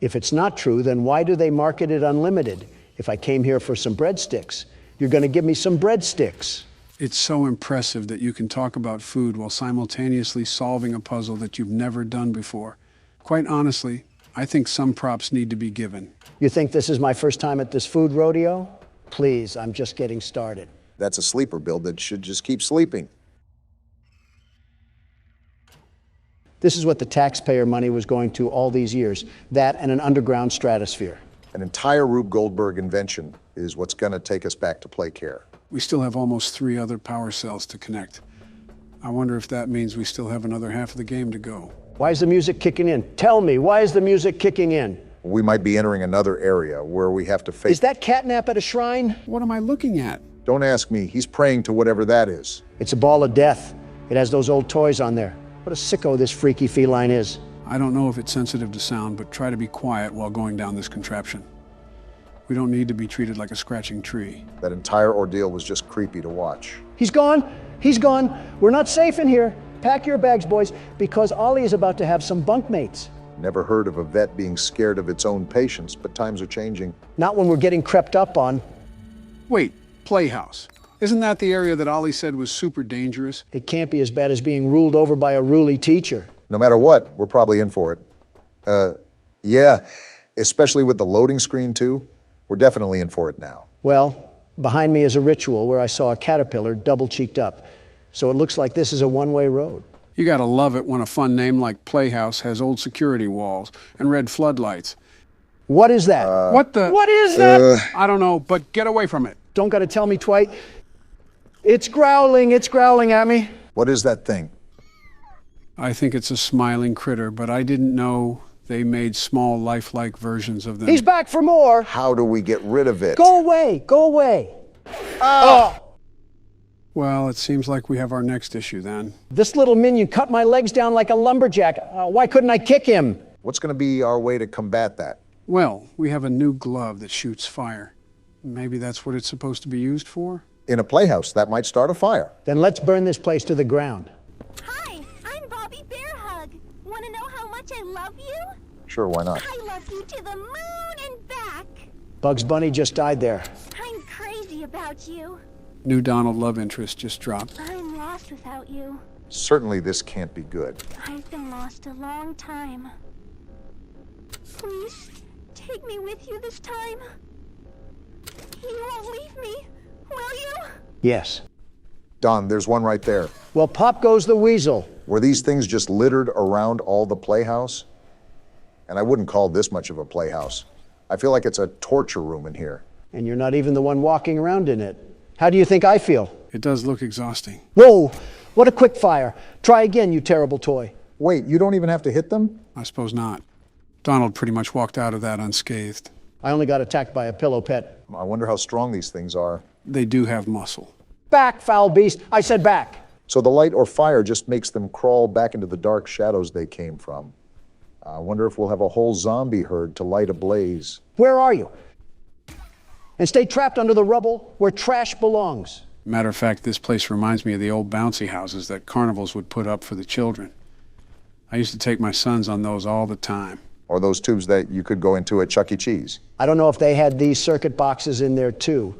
If it's not true, then why do they market it unlimited? If I came here for some breadsticks, you're going to give me some breadsticks. It's so impressive that you can talk about food while simultaneously solving a puzzle that you've never done before. Quite honestly, I think some props need to be given. You think this is my first time at this food rodeo? Please, I'm just getting started. That's a sleeper build that should just keep sleeping. This is what the taxpayer money was going to all these years, that and an underground stratosphere. An entire Rube Goldberg invention is what's going to take us back to Playcare. We still have almost 3 other power cells to connect. I wonder if that means we still have another half of the game to go. Why is the music kicking in? Tell me, why is the music kicking in? We might be entering another area where we have to face... Is that Catnap at a shrine? What am I looking at? Don't ask me. He's praying to whatever that is. It's a ball of death. It has those old toys on there. What a sicko this freaky feline is. I don't know if it's sensitive to sound, but try to be quiet while going down this contraption. We don't need to be treated like a scratching tree. That entire ordeal was just creepy to watch. He's gone. He's gone. We're not safe in here. Pack your bags, boys, because Ollie is about to have some bunkmates. Never heard of a vet being scared of its own patients, but times are changing. Not when we're getting crept up on. Wait, Playhouse. Isn't that the area that Ollie said was super dangerous? It can't be as bad as being ruled over by a ruly teacher. No matter what, we're probably in for it. Yeah, especially with the loading screen too. We're definitely in for it now. Well, behind me is a ritual where I saw a caterpillar double-cheeked up. So it looks like this is a one-way road. You gotta love it when a fun name like Playhouse has old security walls and red floodlights. What is that? What is that? I don't know, but get away from it. Don't gotta tell me, Dwight. It's growling at me. What is that thing? I think it's a smiling critter, but I didn't know they made small, lifelike versions of them. He's back for more. How do we get rid of it? Go away, go away. Well, it seems like we have our next issue then. This little minion cut my legs down like a lumberjack. Why couldn't I kick him? What's going to be our way to combat that? Well, we have a new glove that shoots fire. Maybe that's what it's supposed to be used for? In a playhouse, that might start a fire. Then let's burn this place to the ground. Hi, I'm Bobby Bearhug. Want to know how much I love you? Sure, why not? I love you to the moon and back. Bugs Bunny just died there. I'm crazy about you. New Donald love interest just dropped. I'm lost without you. Certainly this can't be good. I've been lost a long time. Please, take me with you this time. You won't leave me, will you? Yes. Don, there's one right there. Well, pop goes the weasel. Were these things just littered around all the playhouse? And I wouldn't call this much of a playhouse. I feel like it's a torture room in here. And you're not even the one walking around in it. How do you think I feel? It does look exhausting. Whoa! What a quick fire. Try again, you terrible toy. Wait, you don't even have to hit them? I suppose not. Donald pretty much walked out of that unscathed. I only got attacked by a pillow pet. I wonder how strong these things are. They do have muscle. Back, foul beast. I said back. So the light or fire just makes them crawl back into the dark shadows they came from. I wonder if we'll have a whole zombie herd to light a blaze. Where are you? And stay trapped under the rubble where trash belongs. Matter of fact, this place reminds me of the old bouncy houses that carnivals would put up for the children. I used to take my sons on those all the time. Or those tubes that you could go into at Chuck E. Cheese. I don't know if they had these circuit boxes in there too,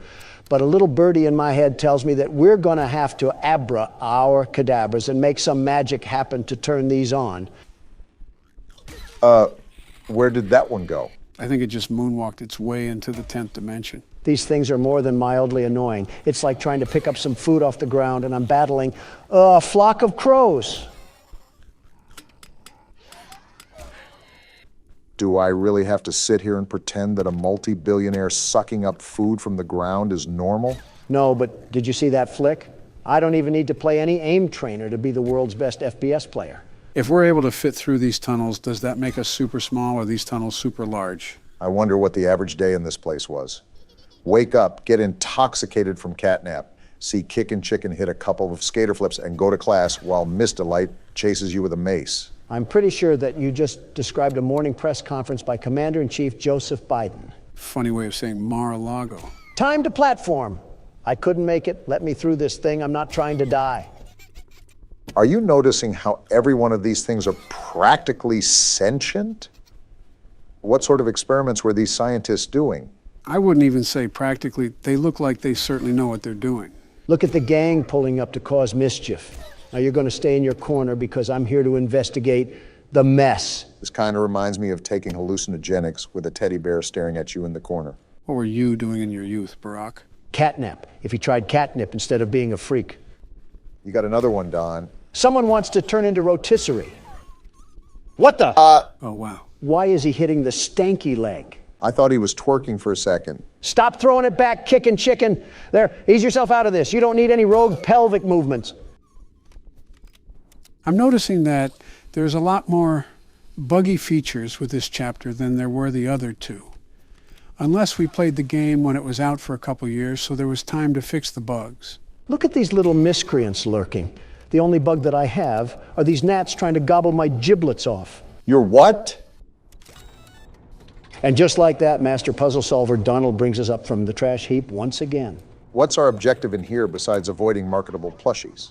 but a little birdie in my head tells me that we're gonna have to abra our cadabras and make some magic happen to turn these on. Where did that one go? I think it just moonwalked its way into the 10th dimension. These things are more than mildly annoying. It's like trying to pick up some food off the ground and I'm battling a flock of crows. Do I really have to sit here and pretend that a multi-billionaire sucking up food from the ground is normal? No, but did you see that flick? I don't even need to play any aim trainer to be the world's best FPS player. If we're able to fit through these tunnels, does that make us super small or these tunnels super large? I wonder what the average day in this place was. Wake up, get intoxicated from Catnap, See Kickin' Chicken hit a couple of skater flips and go to class while Mr. Light chases you with a mace. I'm pretty sure that you just described a morning press conference by Commander-in-Chief Joseph Biden. Funny way of saying Mar-a-Lago. Time to platform. I couldn't make it. Let me through this thing. I'm not trying to die. Are you noticing how every one of these things are practically sentient? What sort of experiments were these scientists doing? I wouldn't even say practically. They look like they certainly know what they're doing. Look at the gang pulling up to cause mischief. Now you're going to stay in your corner because I'm here to investigate the mess. This kind of reminds me of taking hallucinogenics with a teddy bear staring at you in the corner. What were you doing in your youth, Barack? Catnap. If he tried catnip instead of being a freak. You got another one, Don. Someone wants to turn into rotisserie. What the? Oh, wow. Why is he hitting the stanky leg? I thought he was twerking for a second. Stop throwing it back, Kickin' Chicken. There, ease yourself out of this. You don't need any rogue pelvic movements. I'm noticing that there's a lot more buggy features with this chapter than there were the other two. Unless we played the game when it was out for a couple years, so there was time to fix the bugs. Look at these little miscreants lurking. The only bug that I have are these gnats trying to gobble my giblets off. Your what? And just like that, Master Puzzle Solver Donald brings us up from the trash heap once again. What's our objective in here besides avoiding marketable plushies?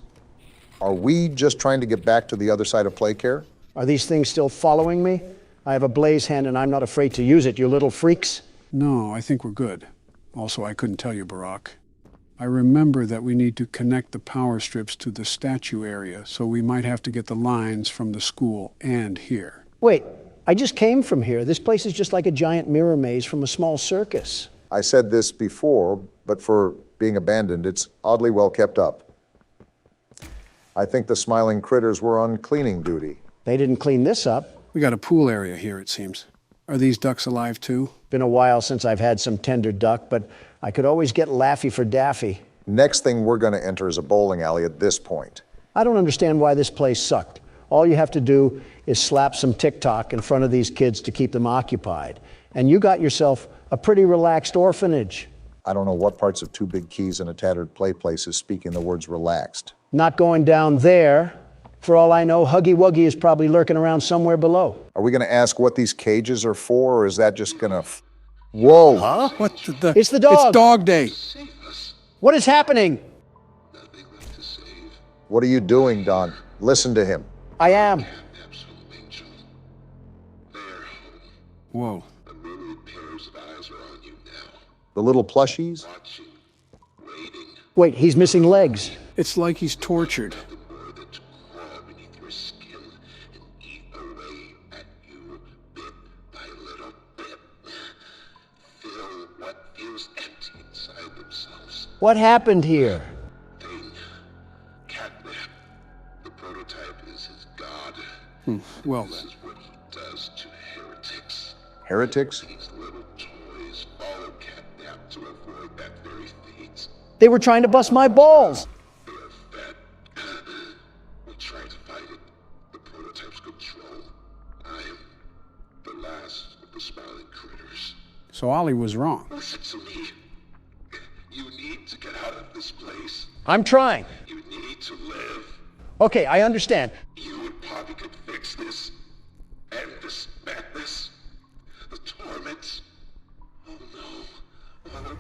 Are we just trying to get back to the other side of Playcare? Are these things still following me? I have a blaze hand and I'm not afraid to use it, you little freaks. No, I think we're good. Also, I couldn't tell you, Barack. I remember that we need to connect the power strips to the statue area, so we might have to get the lines from the school and here. Wait, I just came from here. This place is just like a giant mirror maze from a small circus. I said this before, but for being abandoned, it's oddly well kept up. I think the smiling critters were on cleaning duty. They didn't clean this up. We got a pool area here, it seems. Are these ducks alive too? Been a while since I've had some tender duck, but I could always get Laffy for Daffy. Next thing we're going to enter is a bowling alley at this point. I don't understand why this place sucked. All you have to do is slap some TikTok in front of these kids to keep them occupied. And you got yourself a pretty relaxed orphanage. I don't know what parts of Two Big Keys and a Tattered Play Place is speaking the words relaxed. Not going down there. For all I know, Huggy Wuggy is probably lurking around somewhere below. Are we going to ask what these cages are for, or is that just going to... Whoa! Huh? What the... It's the dog! It's dog day! What is happening? What are you doing, Don? Listen to him. I am. Whoa. The little plushies? Wait, he's missing legs. It's like he's tortured. What happened here? Catnap. The prototype is his god. Well This then. is what he does to heretics. Heretics? These little toys follow Catnap to avoid that very fate. They were trying to bust my balls. They are fat. We try to fight it. The prototype's control. I am the last of the smiling critters. So Ollie was wrong. Listen to me. You need to get out of this place. I'm trying. You need to live. Okay, I understand. You and Poppy could fix this. End this madness. The torments. Oh no. Oh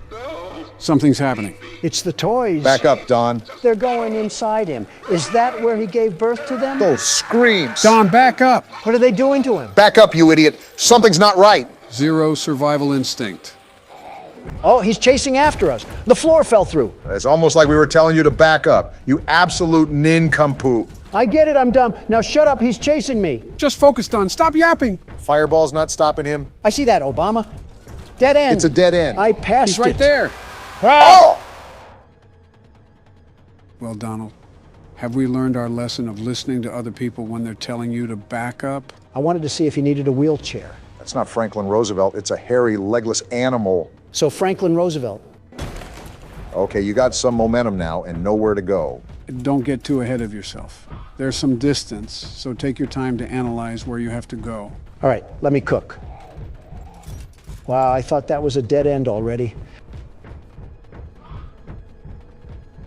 no. Something's happening. It's the toys. Back up, Don. They're going inside him. Is that where he gave birth to them? Those screams! Don, back up! What are they doing to him? Back up, you idiot! Something's not right! Zero survival instinct. Oh, he's chasing after us. The floor fell through. It's almost like we were telling you to back up. You absolute nincompoop. I get it, I'm dumb. Now shut up, he's chasing me. Just focus, Don. Stop yapping. Fireball's not stopping him. I see that, Obama. Dead end. It's a dead end. I passed He's right it. there. Oh! Well, Donald, have we learned our lesson of listening to other people when they're telling you to back up? I wanted to see if he needed a wheelchair. That's not Franklin Roosevelt. It's a hairy, legless animal. So Franklin Roosevelt. Okay, you got some momentum now and nowhere to go. Don't get too ahead of yourself. There's some distance, so take your time to analyze where you have to go. All right, let me cook. Wow, I thought that was a dead end already.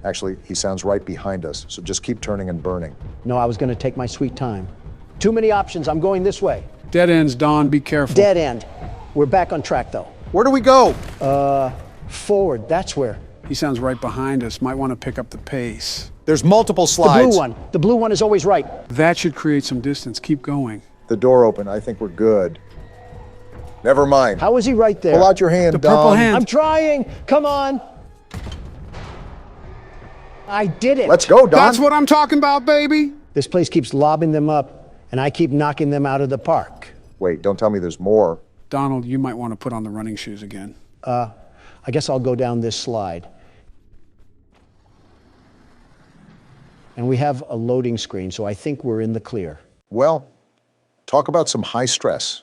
Actually, he sounds right behind us, so just keep turning and burning. No, I was going to take my sweet time. Too many options. I'm going this way. Dead ends, Don. Be careful. Dead end. We're back on track, though. Where do we go? Forward. That's where. He sounds right behind us. Might want to pick up the pace. There's multiple slides. The blue one. The blue one is always right. That should create some distance. Keep going. The door open. I think we're good. Never mind. How is he right there? Pull out your hand, The purple Don. hand. I'm trying. Come on. I did it. Let's go, Don. That's what I'm talking about, baby. This place keeps lobbing them up, and I keep knocking them out of the park. Wait, don't tell me there's more. Donald, you might want to put on the running shoes again. I guess I'll go down this slide. And we have a loading screen, so I think we're in the clear. Well, talk about some high stress.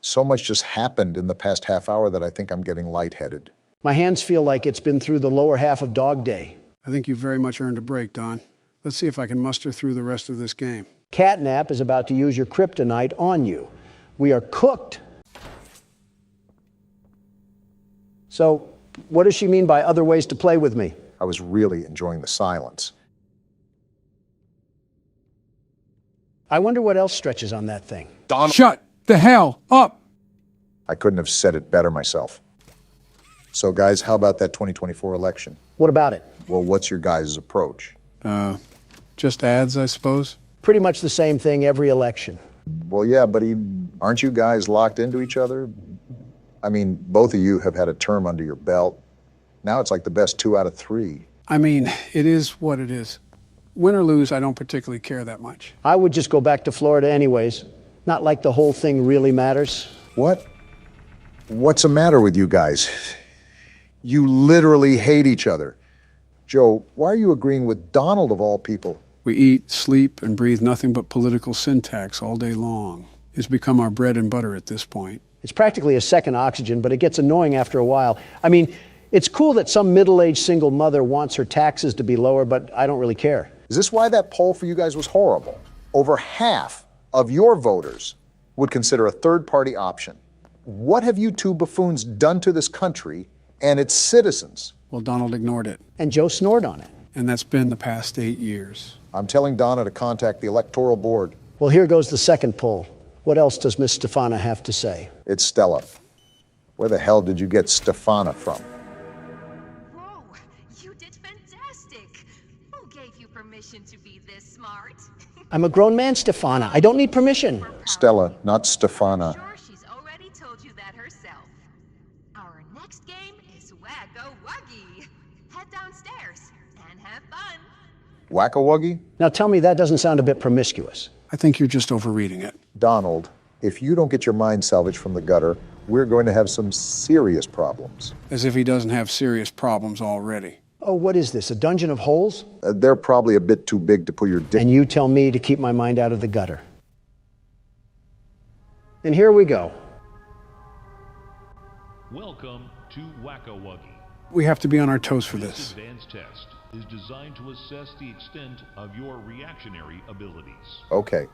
So much just happened in the past half hour that I think I'm getting lightheaded. My hands feel like it's been through the lower half of Dog Day. I think you've very much earned a break, Don. Let's see if I can muster through the rest of this game. Catnap is about to use your kryptonite on you. We are cooked. So, what does she mean by other ways to play with me? I was really enjoying the silence. I wonder what else stretches on that thing. Donald. Shut the hell up! I couldn't have said it better myself. So, guys, how about that 2024 election? What about it? Well, what's your guys' approach? Just ads, I suppose. Pretty much the same thing every election. Well, yeah, but aren't you guys locked into each other? I mean, both of you have had a term under your belt. Now it's like the best 2 out of 3. I mean, it is what it is. Win or lose, I don't particularly care that much. I would just go back to Florida anyways. Not like the whole thing really matters. What? What's the matter with you guys? You literally hate each other. Joe, why are you agreeing with Donald of all people? We eat, sleep, and breathe nothing but political syntax all day long. It's become our bread and butter at this point. It's practically a second oxygen, but it gets annoying after a while. I mean, it's cool that some middle-aged single mother wants her taxes to be lower, but I don't really care. Is this why that poll for you guys was horrible? Over half of your voters would consider a third-party option. What have you two buffoons done to this country and its citizens? Well, Donald ignored it. And Joe snored on it. And that's been the past 8 years. I'm telling Donna to contact the electoral board. Well, here goes the second poll. What else does Miss Stefana have to say? It's Stella. Where the hell did you get Stefana from? Whoa, you did fantastic. Who gave you permission to be this smart? I'm a grown man, Stefana. I don't need permission. Stella, not Stefana. Sure, she's already told you that herself. Our next game is Wacka Wuggy. Head downstairs and have fun. Wacka Wuggy? Now tell me that doesn't sound a bit promiscuous. I think you're just overreading it. Donald, if you don't get your mind salvaged from the gutter, we're going to have some serious problems. As if he doesn't have serious problems already. Oh, what is this, a dungeon of holes? They're probably a bit too big to put your dick. And you tell me to keep my mind out of the gutter. And here we go. Welcome to Wacka Wuggy. We have to be on our toes for This this. advanced test is designed to assess the extent of your reactionary abilities. Okay.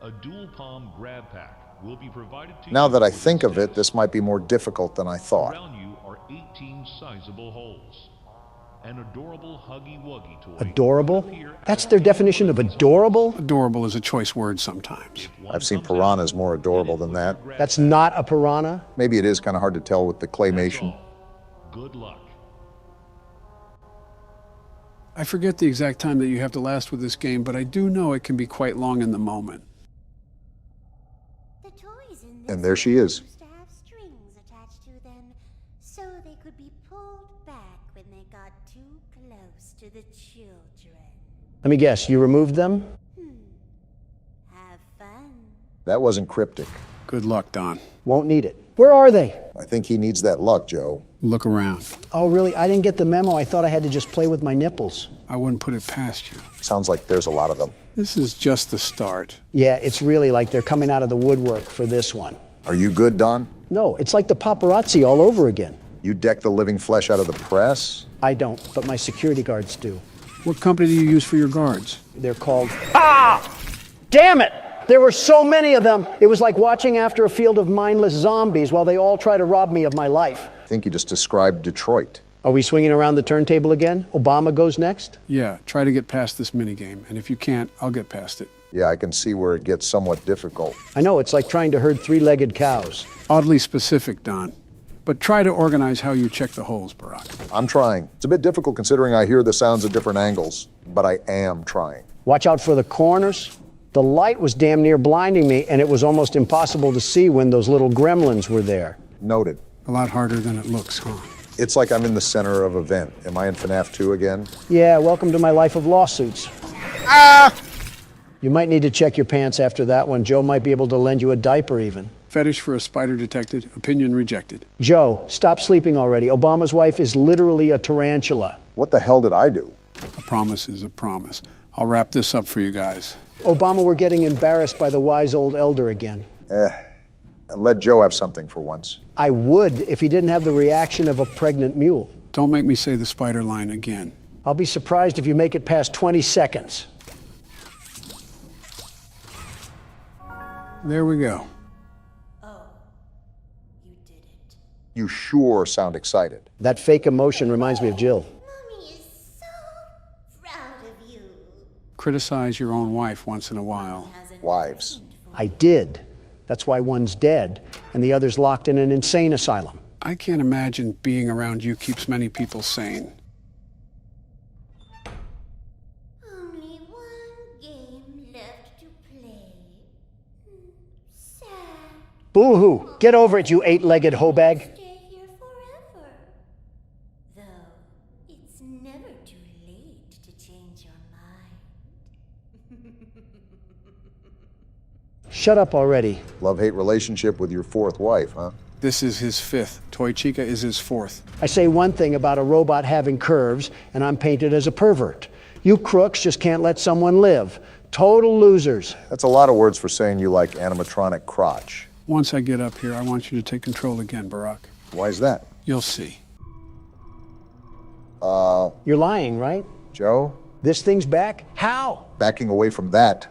A dual palm grab pack will be provided to Now you that I with think of this it, this might be more difficult than I thought. Around you are 18 sizable holes. An adorable Huggy Wuggy toy. Adorable? That's their definition of adorable? Adorable is a choice word sometimes. I've seen piranhas more adorable than that. That's not a piranha? Maybe it is kind of hard to tell with the claymation. Good luck. I forget the exact time that you have to last with this game, but I do know it can be quite long in the moment. The toys in this And there she is. used to have strings attached to them, so they could be pulled back when they got too close to the children. Let me guess, you removed them? Have fun. That wasn't cryptic. Good luck, Don. Won't need it. Where are they? I think he needs that luck, Joe. Look around. Oh, really? I didn't get the memo. I thought I had to just play with my nipples. I wouldn't put it past you. Sounds like there's a lot of them. This is just the start. Yeah, it's really like they're coming out of the woodwork for this one. Are you good, Don? No, it's like the paparazzi all over again. You deck the living flesh out of the press? I don't, but my security guards do. What company do you use for your guards? They're called... Ah! Damn it! There were so many of them. It was like watching after a field of mindless zombies while they all try to rob me of my life. I think you just described Detroit. Are we swinging around the turntable again? Obama goes next? Yeah, try to get past this minigame, and if you can't, I'll get past it. Yeah, I can see where it gets somewhat difficult. I know, it's like trying to herd three-legged cows. Oddly specific, Don. But try to organize how you check the holes, Barack. I'm trying. It's a bit difficult considering I hear the sounds at different angles, but I am trying. Watch out for the corners. The light was damn near blinding me, and it was almost impossible to see when those little gremlins were there. Noted. A lot harder than it looks, huh? It's like I'm in the center of an event. Am I in FNAF 2 again? Yeah, welcome to my life of lawsuits. You might need to check your pants after that one. Joe might be able to lend you a diaper even. Fetish for a spider detected, opinion rejected. Joe, stop sleeping already. Obama's wife is literally a tarantula. What the hell did I do? A promise is a promise. I'll wrap this up for you guys. Obama, we're getting embarrassed by the wise old elder again. Let Joe have something for once. I would if he didn't have the reaction of a pregnant mule. Don't make me say the spider line again. I'll be surprised if you make it past 20 seconds. There we go. You sure sound excited. That fake emotion reminds me of Jill. Mommy is so proud of you. Criticize your own wife once in a while. Wives. I did. That's why one's dead and the other's locked in an insane asylum. I can't imagine being around you keeps many people sane. Only one game left to play. Sad. Boo-hoo! Get over it, you eight-legged hoe bag. Stay here forever. Though, it's never too late to change your mind. Shut up already. Love-hate relationship with your fourth wife, huh? This is his fifth. Toy Chica is his fourth. I say one thing about a robot having curves, and I'm painted as a pervert. You crooks just can't let someone live. Total losers. That's a lot of words for saying you like animatronic crotch. Once I get up here, I want you to take control again, Barack. Why is that? You'll see. You're lying, right? Joe? This thing's back? How? Backing away from that.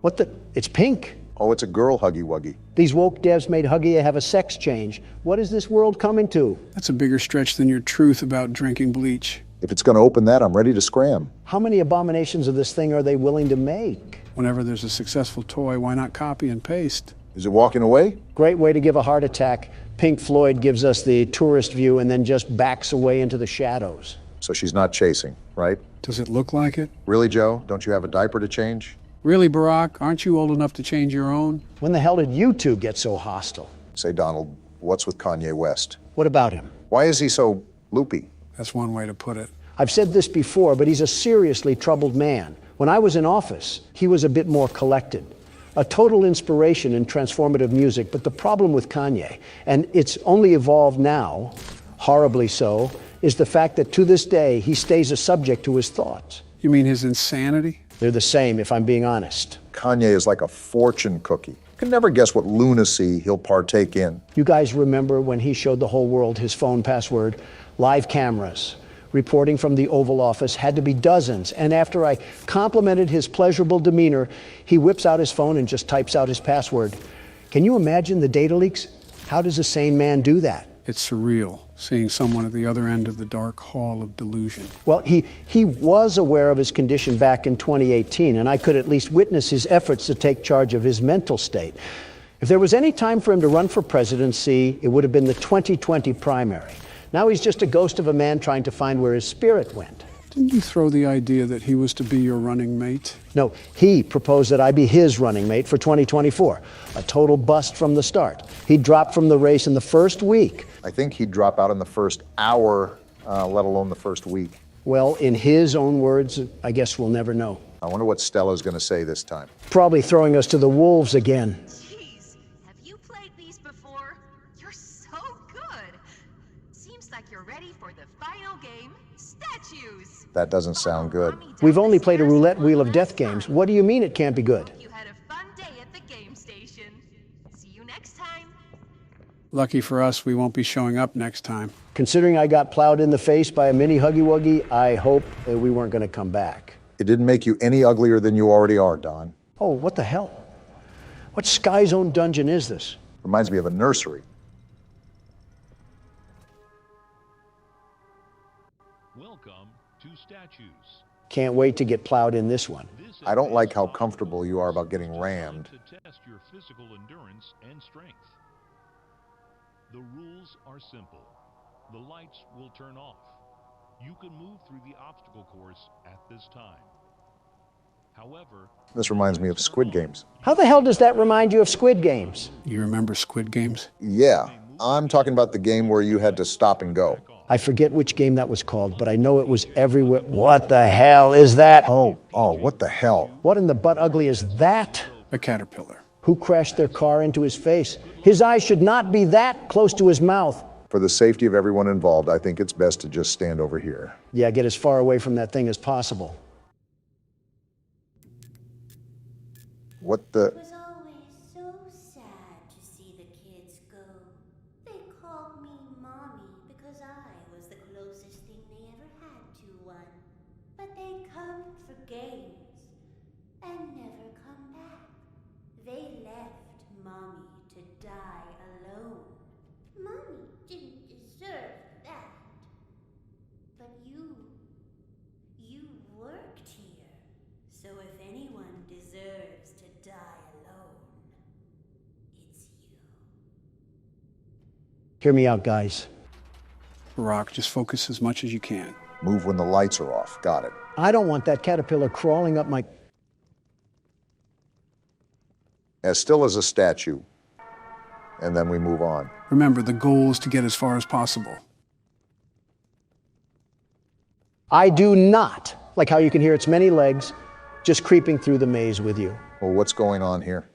What the? It's pink. Oh, it's a girl Huggy Wuggy. These woke devs made Huggy have a sex change. What is this world coming to? That's a bigger stretch than your truth about drinking bleach. If it's going to open that, I'm ready to scram. How many abominations of this thing are they willing to make? Whenever there's a successful toy, why not copy and paste? Is it walking away? Great way to give a heart attack. Pink Floyd gives us the tourist view and then just backs away into the shadows. So she's not chasing, right? Does it look like it? Really, Joe? Don't you have a diaper to change? Really, Barack? Aren't you old enough to change your own? When the hell did you two get so hostile? Say, Donald, what's with Kanye West? What about him? Why is he so loopy? That's one way to put it. I've said this before, but he's a seriously troubled man. When I was in office, he was a bit more collected. A total inspiration in transformative music, but the problem with Kanye, and it's only evolved now, horribly so, is the fact that to this day, he stays a subject to his thoughts. You mean his insanity? They're the same, if I'm being honest. Kanye is like a fortune cookie. You can never guess what lunacy he'll partake in. You guys remember when he showed the whole world his phone password? Live cameras. Reporting from the Oval Office had to be dozens. And after I complimented his pleasurable demeanor, he whips out his phone and just types out his password. Can you imagine the data leaks? How does a sane man do that? It's surreal, seeing someone at the other end of the dark hall of delusion. Well, he was aware of his condition back in 2018, and I could at least witness his efforts to take charge of his mental state. If there was any time for him to run for presidency, it would have been the 2020 primary. Now he's just a ghost of a man trying to find where his spirit went. Didn't you throw the idea that he was to be your running mate? No, he proposed that I be his running mate for 2024. A total bust from the start. He dropped from the race in the first week. I think he'd drop out in the first hour, let alone the first week. Well, in his own words, I guess we'll never know. I wonder what Stella's going to say this time. Probably throwing us to the wolves again. Jeez, have you played these before? You're so good. Seems like you're ready for the final game, statues. That doesn't sound good. We've only played a roulette wheel of death games. What do you mean it can't be good? You had a fun day at the game station. See you next time. Lucky for us, we won't be showing up next time. Considering I got plowed in the face by a mini Huggy Wuggy, I hope that we weren't going to come back. It didn't make you any uglier than you already are, Don. Oh, what the hell? What Sky Zone dungeon is this? Reminds me of a nursery. Welcome to statues. Can't wait to get plowed in this one. I don't like how comfortable you are about getting rammed. To test your physical endurance and strength. The rules are simple. The lights will turn off. You can move through the obstacle course at this time. However, This reminds me of Squid Games. How the hell does that remind you of Squid Games? You remember Squid Games? Yeah, I'm talking about the game where you had to stop and go. I forget which game that was called, but I know it was everywhere. What the hell is that? Oh, what the hell? What in the butt ugly is that? A caterpillar. Who crashed their car into his face? His eyes should not be that close to his mouth. For the safety of everyone involved, I think it's best to just stand over here. Yeah, get as far away from that thing as possible. What the? It was always so sad to see the kids go. They called me Mommy because I was the closest thing they ever had to one. But they come for games and never come back. They left Mommy to die alone. Mommy didn't deserve that. But you worked here. So if anyone deserves to die alone, it's you. Hear me out, guys. Barack, just focus as much as you can. Move when the lights are off. Got it. I don't want that caterpillar crawling up my... As still as a statue. And then we move on. Remember, the goal is to get as far as possible. I do not like how you can hear its many legs just creeping through the maze with you. Well, what's going on here?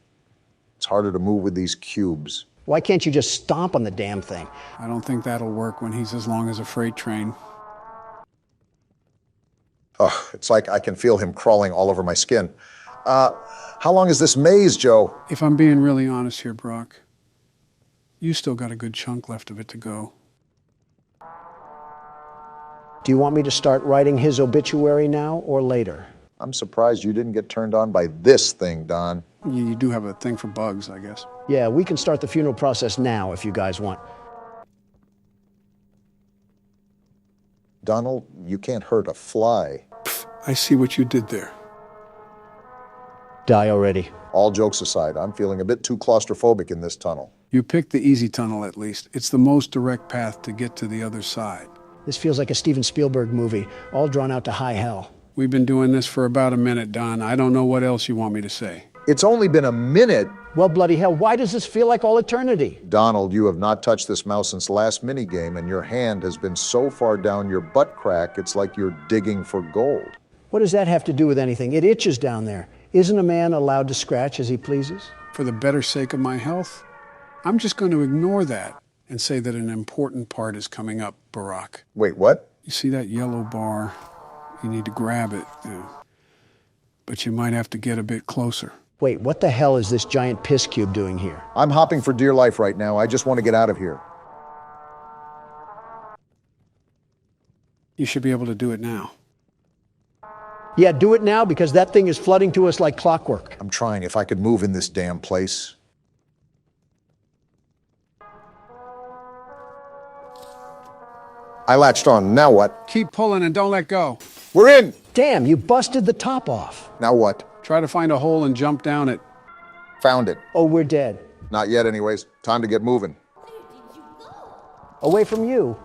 It's harder to move with these cubes. Why can't you just stomp on the damn thing? I don't think that'll work when he's as long as a freight train. Ugh, it's like I can feel him crawling all over my skin. How long is this maze, Joe? If I'm being really honest here, Brock, you still got a good chunk left of it to go. Do you want me to start writing his obituary now or later? I'm surprised you didn't get turned on by this thing, Don. You do have a thing for bugs, I guess. Yeah, we can start the funeral process now if you guys want. Donald, you can't hurt a fly. I see what you did there. Die already. All jokes aside, I'm feeling a bit too claustrophobic in this tunnel. You picked the easy tunnel, at least. It's the most direct path to get to the other side. This feels like a Steven Spielberg movie, all drawn out to high hell. We've been doing this for about a minute, Don. I don't know what else you want me to say. It's only been a minute. Well, bloody hell, why does this feel like all eternity? Donald, you have not touched this mouse since last minigame, and your hand has been so far down your butt crack, it's like you're digging for gold. What does that have to do with anything? It itches down there. Isn't a man allowed to scratch as he pleases? For the better sake of my health, I'm just going to ignore that and say that an important part is coming up, Barack. Wait, what? You see that yellow bar? You need to grab it. But you might have to get a bit closer. Wait, what the hell is this giant piss cube doing here? I'm hopping for dear life right now. I just want to get out of here. You should be able to do it now. Yeah, do it now because that thing is flooding to us like clockwork. I'm trying. If I could move in this damn place. I latched on. Now what? Keep pulling and don't let go. We're in! Damn, you busted the top off. Now what? Try to find a hole and jump down it. Found it. Oh, we're dead. Not yet anyways. Time to get moving. Away from you.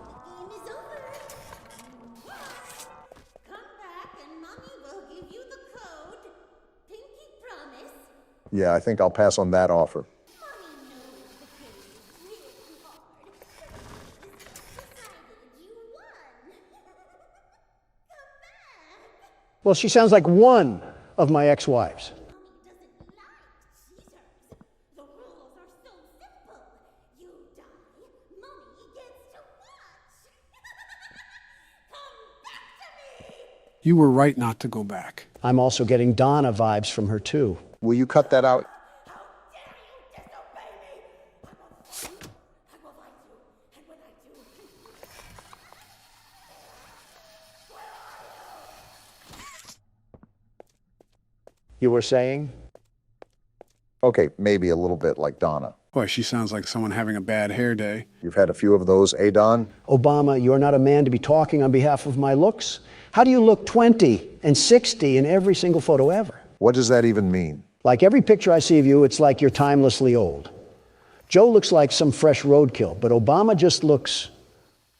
Yeah, I think I'll pass on that offer. Well, she sounds like one of my ex-wives. You were right not to go back. I'm also getting Donna vibes from her, too. Will you cut that out? You were saying? Okay, maybe a little bit like Donna. Boy, she sounds like someone having a bad hair day. You've had a few of those, eh, Don? Obama, you're not a man to be talking on behalf of my looks. How do you look 20 and 60 in every single photo ever? What does that even mean? Like every picture I see of you, it's like you're timelessly old. Joe looks like some fresh roadkill, but Obama just looks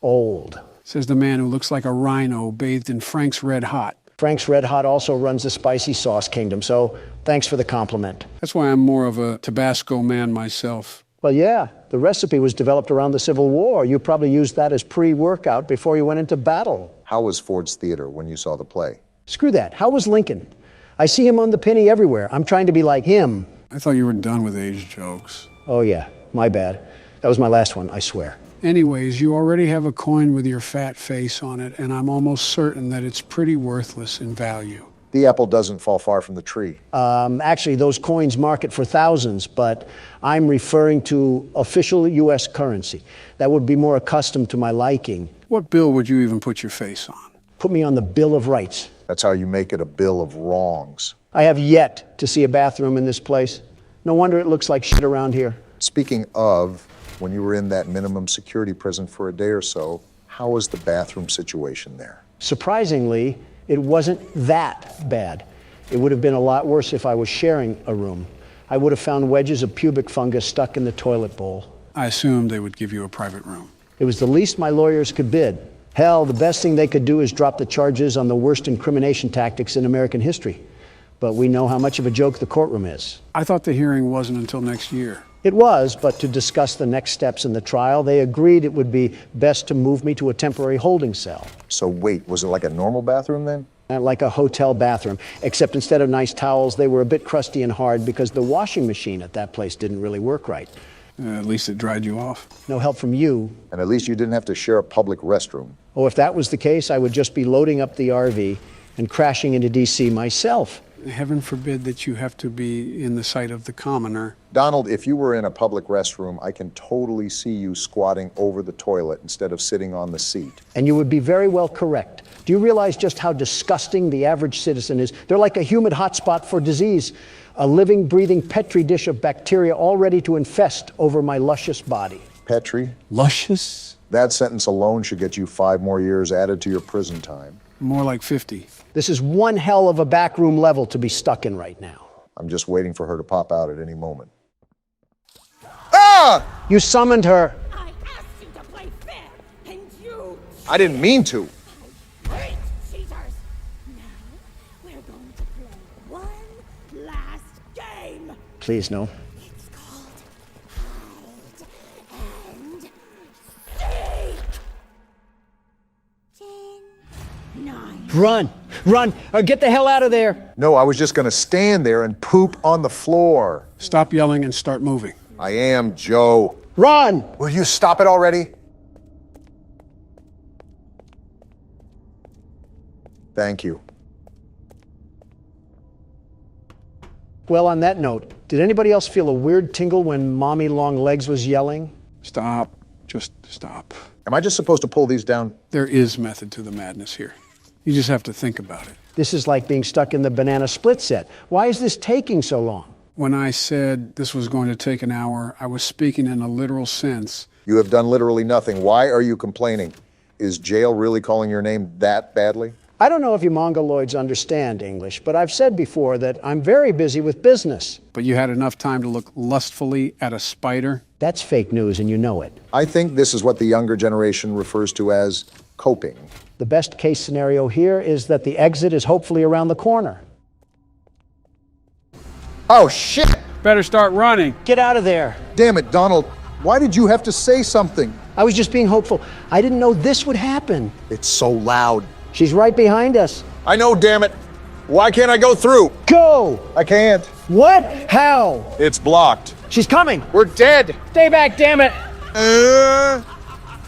old. Says the man who looks like a rhino bathed in Frank's Red Hot. Frank's Red Hot also runs the spicy sauce kingdom, so thanks for the compliment. That's why I'm more of a Tabasco man myself. Well, yeah, the recipe was developed around the Civil War. You probably used that as pre-workout before you went into battle. How was Ford's Theater when you saw the play? Screw that. How was Lincoln? I see him on the penny everywhere. I'm trying to be like him. I thought you were done with age jokes. Oh, yeah, my bad. That was my last one, I swear. Anyways, you already have a coin with your fat face on it, and I'm almost certain that it's pretty worthless in value. The apple doesn't fall far from the tree. Actually, those coins market for thousands, but I'm referring to official U.S. currency. That would be more accustomed to my liking. What bill would you even put your face on? Put me on the Bill of Rights. That's how you make it a bill of wrongs. I have yet to see a bathroom in this place. No wonder it looks like shit around here. Speaking of, when you were in that minimum security prison for a day or so, how was the bathroom situation there? Surprisingly, it wasn't that bad. It would have been a lot worse if I was sharing a room. I would have found wedges of pubic fungus stuck in the toilet bowl. I assumed they would give you a private room. It was the least my lawyers could bid. Hell, the best thing they could do is drop the charges on the worst incrimination tactics in American history. But we know how much of a joke the courtroom is. I thought the hearing wasn't until next year. It was, but to discuss the next steps in the trial, they agreed it would be best to move me to a temporary holding cell. So wait, was it like a normal bathroom then? Like a hotel bathroom, except instead of nice towels, they were a bit crusty and hard because the washing machine at that place didn't really work right. At least it dried you off. No help from you. And at least you didn't have to share a public restroom. Oh, if that was the case, I would just be loading up the RV and crashing into D.C. myself. Heaven forbid that you have to be in the sight of the commoner. Donald, if you were in a public restroom, I can totally see you squatting over the toilet instead of sitting on the seat. And you would be very well correct. Do you realize just how disgusting the average citizen is? They're like a humid hotspot for disease, a living, breathing petri dish of bacteria all ready to infest over my luscious body. Petri? Luscious? That sentence alone should get you 5 more years added to your prison time. More like 50. This is one hell of a backroom level to be stuck in right now. I'm just waiting for her to pop out at any moment. Ah! You summoned her. I asked you to play fair, and you... I didn't mean to. Great cheaters! Now, we're going to play one last game. Please, no. It's called Hide and Seek. 10, 9... Run! Run! Or get the hell out of there! No, I was just going to stand there and poop on the floor. Stop yelling and start moving. I am, Joe. Run! Will you stop it already? Thank you. Well, on that note, did anybody else feel a weird tingle when Mommy Longlegs was yelling? Stop. Just stop. Am I just supposed to pull these down? There is method to the madness here. You just have to think about it. This is like being stuck in the banana split set. Why is this taking so long? When I said this was going to take an hour, I was speaking in a literal sense. You have done literally nothing. Why are you complaining? Is jail really calling your name that badly? I don't know if you mongoloids understand English, but I've said before that I'm very busy with business. But you had enough time to look lustfully at a spider? That's fake news, and you know it. I think this is what the younger generation refers to as coping. The best case scenario here is that the exit is hopefully around the corner. Oh, shit! Better start running. Get out of there. Damn it, Donald. Why did you have to say something? I was just being hopeful. I didn't know this would happen. It's so loud. She's right behind us. I know, damn it. Why can't I go through? Go! I can't. What? How? It's blocked. She's coming. We're dead. Stay back, damn it.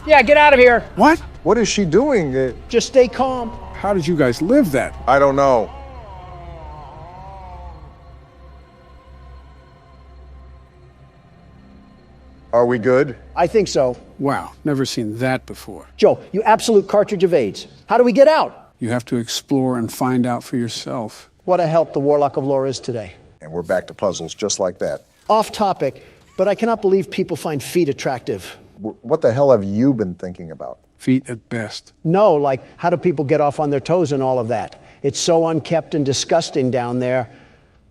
Yeah, get out of here. What? What is she doing? Just stay calm. How did you guys live that? I don't know. Are we good? I think so. Wow, never seen that before. Joe, you absolute cartridge of AIDS. How do we get out? You have to explore and find out for yourself. What a help the Warlock of Lore is today. And we're back to puzzles just like that. Off topic, But I cannot believe people find feet attractive. What the hell have you been thinking about? Feet at best. No, like how do people get off on their toes and all of that? It's so unkept and disgusting down there.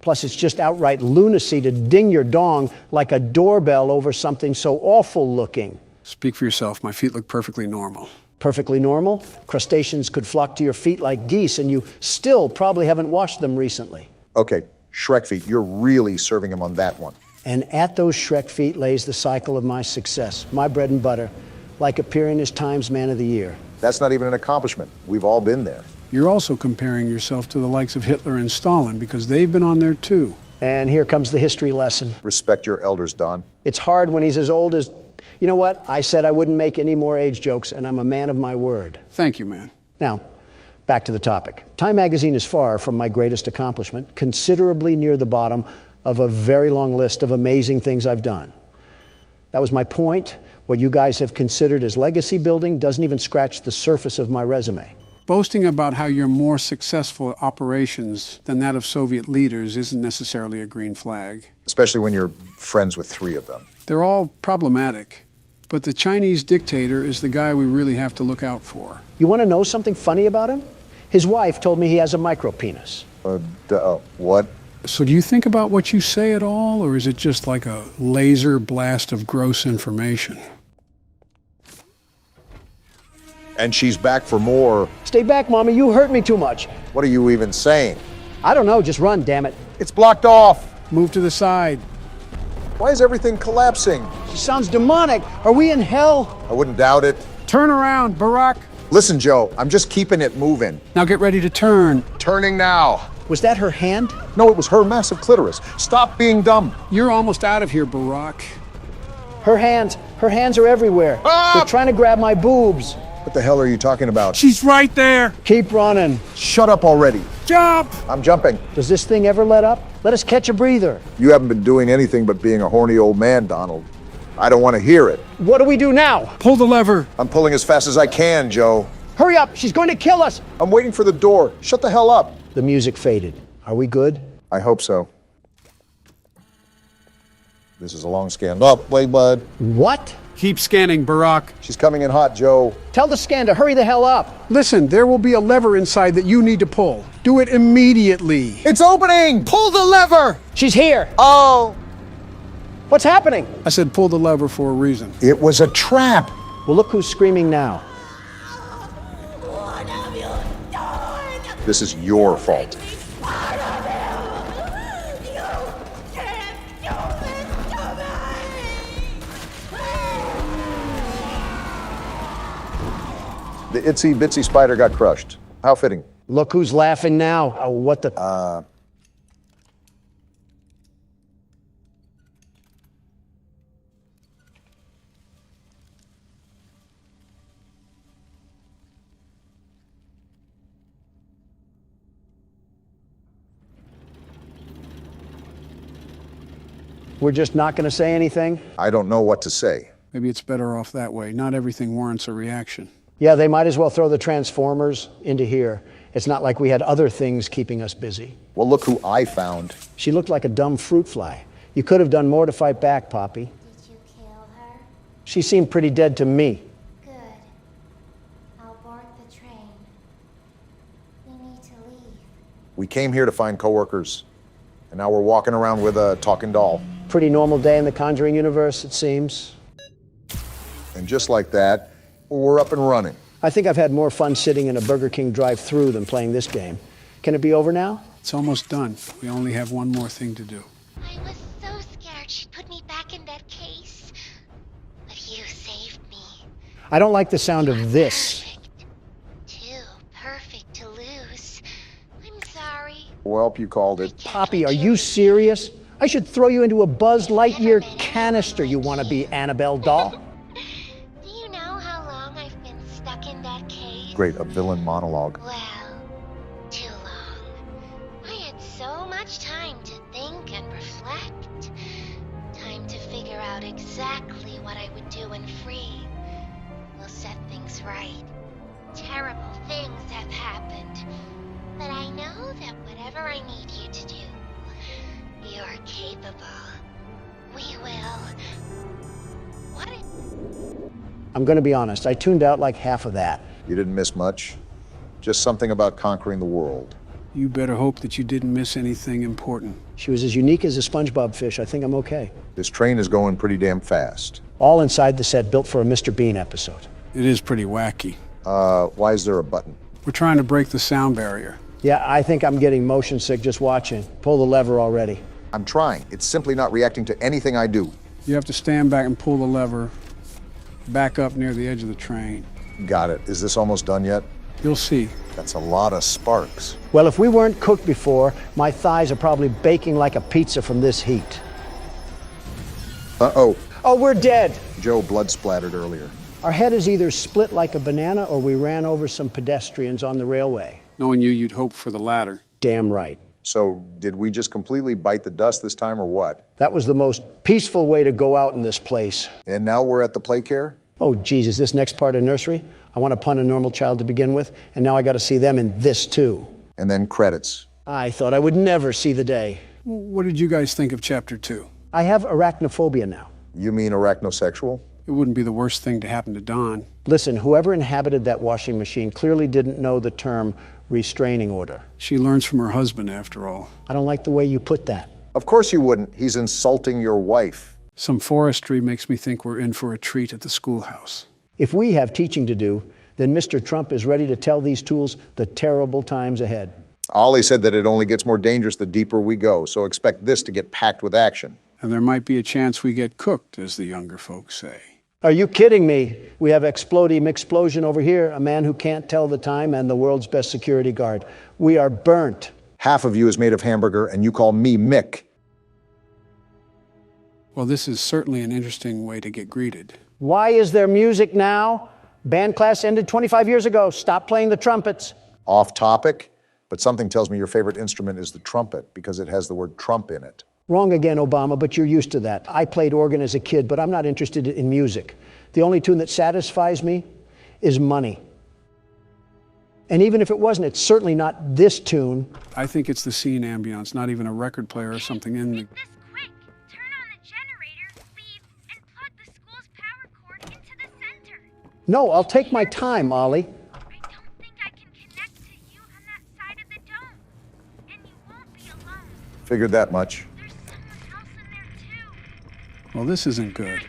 Plus, it's just outright lunacy to ding your dong like a doorbell over something so awful looking. Speak for yourself. My feet look perfectly normal. Perfectly normal? Crustaceans could flock to your feet like geese, and you still probably haven't washed them recently. Okay, Shrek feet, you're really serving him on that one. And at those Shrek feet lays the cycle of my success, my bread and butter, like appearing as Times Man of the Year. That's not even an accomplishment. We've all been there. You're also comparing yourself to the likes of Hitler and Stalin because they've been on there too. And here comes the history lesson. Respect your elders, Don. It's hard when he's as old as... You know what? I said I wouldn't make any more age jokes, and I'm a man of my word. Thank you, man. Now, back to the topic. Time magazine is far from my greatest accomplishment, considerably near the bottom of a very long list of amazing things I've done. That was my point. What you guys have considered as legacy building doesn't even scratch the surface of my resume. Boasting about how you're more successful at operations than that of Soviet leaders isn't necessarily a green flag. Especially when you're friends with 3 of them. They're all problematic, but the Chinese dictator is the guy we really have to look out for. You want to know something funny about him? His wife told me he has a micropenis. What? So do you think about what you say at all, or is it just like a laser blast of gross information? And she's back for more. Stay back, Mommy. You hurt me too much. What are you even saying? I don't know. Just run, damn it. It's blocked off. Move to the side. Why is everything collapsing? She sounds demonic. Are we in hell? I wouldn't doubt it. Turn around, Barack. Listen, Joe, I'm just keeping it moving. Now get ready to turn. Turning now. Was that her hand? No, it was her massive clitoris. Stop being dumb. You're almost out of here, Barack. Her hands are everywhere. Ah! They're trying to grab my boobs. What the hell are you talking about? She's right there. Keep running. Shut up already. Jump! I'm jumping. Does this thing ever let up? Let us catch a breather. You haven't been doing anything but being a horny old man, Donald. I don't want to hear it. What do we do now? Pull the lever. I'm pulling as fast as I can, Joe. Hurry up, she's going to kill us. I'm waiting for the door. Shut the hell up. The music faded. Are we good? I hope so. This is a long scan. Up, wait, bud. What? Keep scanning, Barack. She's coming in hot, Joe. Tell the scan to hurry the hell up. Listen, there will be a lever inside that you need to pull. Do it immediately. It's opening! Pull the lever! She's here. Oh! What's happening? I said pull the lever for a reason. It was a trap. Well, look who's screaming now. What have you done? This is your fault. The itsy bitsy spider got crushed. How fitting. Look who's laughing now. Oh, what the... We're just not going to say anything? I don't know what to say. Maybe it's better off that way. Not everything warrants a reaction. Yeah, they might as well throw the Transformers into here. It's not like we had other things keeping us busy. Well, look who I found. She looked like a dumb fruit fly. You could have done more to fight back, Poppy. Did you kill her? She seemed pretty dead to me. Good. I'll board the train. We need to leave. We came here to find coworkers, and now we're walking around with a talking doll. Pretty normal day in the Conjuring universe, it seems. And just like that, we're up and running. I think I've had more fun sitting in a Burger King drive-thru than playing this game. Can it be over now? It's almost done. We only have one more thing to do. I was so scared she'd put me back in that case. But you saved me. I don't like the sound of this. Too perfect to lose. I'm sorry. Well, you called it. Poppy, are you serious? I should throw you into a Buzz Lightyear canister, you wannabe Annabelle doll. Do you know how long I've been stuck in that case? Great, a villain monologue. Well, too long. I had so much time to think and reflect. Time to figure out exactly what I would do when free. We'll set things right. Terrible things have happened. But I know that whatever I need you to do, you're capable. We will. What? I'm going to be honest, I tuned out like half of that. You didn't miss much. Just something about conquering the world. You better hope that you didn't miss anything important. She was as unique as a SpongeBob fish. I think I'm okay. This train is going pretty damn fast. All inside the set built for a Mr. Bean episode. It is pretty wacky. Why is there a button? We're trying to break the sound barrier. Yeah, I think I'm getting motion sick just watching. Pull the lever already. I'm trying. It's simply not reacting to anything I do. You have to stand back and pull the lever back up near the edge of the train. Got it. Is this almost done yet? You'll see. That's a lot of sparks. Well, if we weren't cooked before, my thighs are probably baking like a pizza from this heat. Uh-oh. Oh, we're dead. Joe blood splattered earlier. Our head is either split like a banana or we ran over some pedestrians on the railway. Knowing you, you'd hope for the latter. Damn right. So, did we just completely bite the dust this time or what? That was the most peaceful way to go out in this place. And now we're at the Playcare? Oh, Jesus, this next part of nursery? I want to pun a normal child to begin with, and now I got to see them in this too. And then credits. I thought I would never see the day. What did you guys think of Chapter 2? I have arachnophobia now. You mean arachnosexual? It wouldn't be the worst thing to happen to Don. Listen, whoever inhabited that washing machine clearly didn't know the term restraining order. She learns from her husband, after all. I don't like the way you put that. Of course you wouldn't. He's insulting your wife. Some forestry makes me think we're in for a treat at the schoolhouse. If we have teaching to do, then Mr. Trump is ready to tell these tools the terrible times ahead. Ollie said that it only gets more dangerous the deeper we go, so expect this to get packed with action. And there might be a chance we get cooked, as the younger folks say. Are you kidding me? We have Exploding Explosion over here, a man who can't tell the time and the world's best security guard. We are burnt. Half of you is made of hamburger, and you call me Mick. Well, this is certainly an interesting way to get greeted. Why is there music now? Band class ended 25 years ago. Stop playing the trumpets. Off topic, but something tells me your favorite instrument is the trumpet because it has the word Trump in it. Wrong again, Obama, but you're used to that. I played organ as a kid, but I'm not interested in music. The only tune that satisfies me is money. And even if it wasn't, it's certainly not this tune. I think it's the scene ambience, not even a record player or something in the... No, I'll take my time, Ollie. I don't think I can connect to you on that side of the dome. And you won't be alone. Figured that much. There's someone else in there too. Well, this isn't good.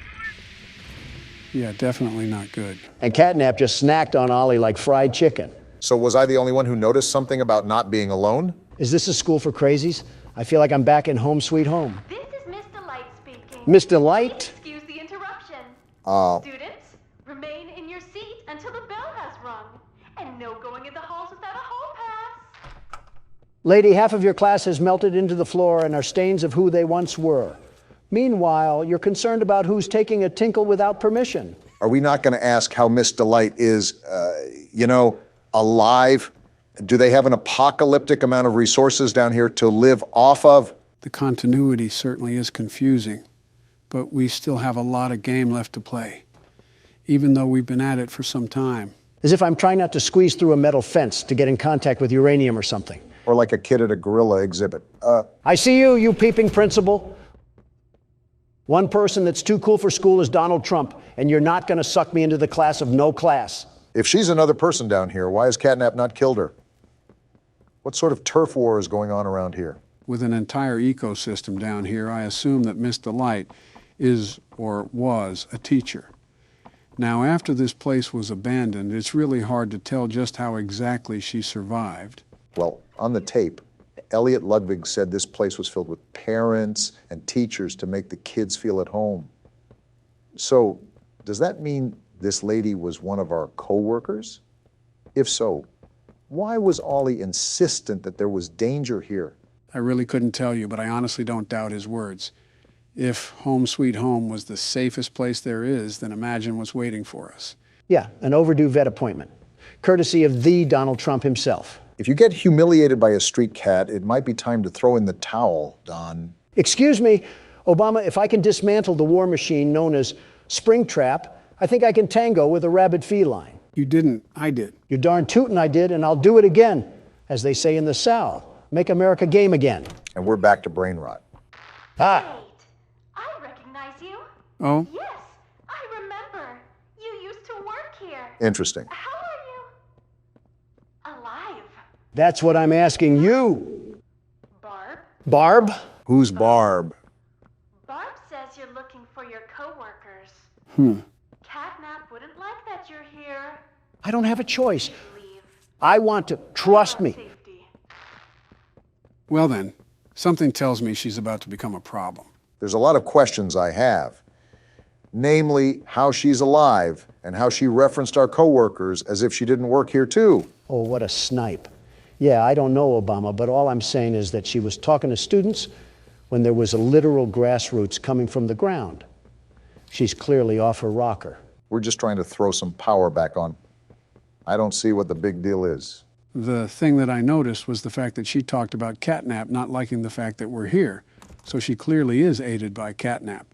Yeah, definitely not good. And Catnap just snacked on Ollie like fried chicken. So was I the only one who noticed something about not being alone? Is this a school for crazies? I feel like I'm back in Home Sweet Home. This is Miss Delight speaking. Miss Delight? Excuse the interruption. Students, remain in your seat until the bell has rung. And no going in the halls without a hall pass. Lady, half of your class has melted into the floor and are stains of who they once were. Meanwhile, you're concerned about who's taking a tinkle without permission. Are we not going to ask how Miss Delight is, alive? Do they have an apocalyptic amount of resources down here to live off of? The continuity certainly is confusing, but we still have a lot of game left to play, even though we've been at it for some time. As if I'm trying not to squeeze through a metal fence to get in contact with uranium or something. Or like a kid at a gorilla exhibit. I see you, you peeping principal. One person that's too cool for school is Donald Trump, and you're not going to suck me into the class of no class. If she's another person down here, why has Catnap not killed her? What sort of turf war is going on around here? With an entire ecosystem down here, I assume that Miss Delight is or was a teacher. Now, after this place was abandoned, it's really hard to tell just how exactly she survived. Well, on the tape, Elliot Ludwig said this place was filled with parents and teachers to make the kids feel at home. So, does that mean this lady was one of our co-workers? If so, why was Ollie insistent that there was danger here? I really couldn't tell you, but I honestly don't doubt his words. If Home Sweet Home was the safest place there is, then imagine what's waiting for us. Yeah, an overdue vet appointment, courtesy of the Donald Trump himself. If you get humiliated by a street cat, it might be time to throw in the towel, Don. Excuse me, Obama, if I can dismantle the war machine known as Springtrap, I think I can tango with a rabid feline. You didn't, I did. You're darn tootin' I did, and I'll do it again. As they say in the South, make America game again. And we're back to brain rot. Ah. I recognize Oh? Yes, I remember. You used to work here. Interesting. How are you? Alive. That's what I'm asking you. Barb? Barb? Who's Barb? Barb says you're looking for your coworkers. Catnap wouldn't like that you're here. I don't have a choice. I want to. Trust me. Well then, something tells me she's about to become a problem. There's a lot of questions I have. Namely, how she's alive and how she referenced our coworkers as if she didn't work here too. Oh, what a snipe. Yeah, I don't know, Obama, but all I'm saying is that she was talking to students when there was a literal grassroots coming from the ground. She's clearly off her rocker. We're just trying to throw some power back on. I don't see what the big deal is. The thing that I noticed was the fact that she talked about Catnap not liking the fact that we're here. So she clearly is aided by Catnap.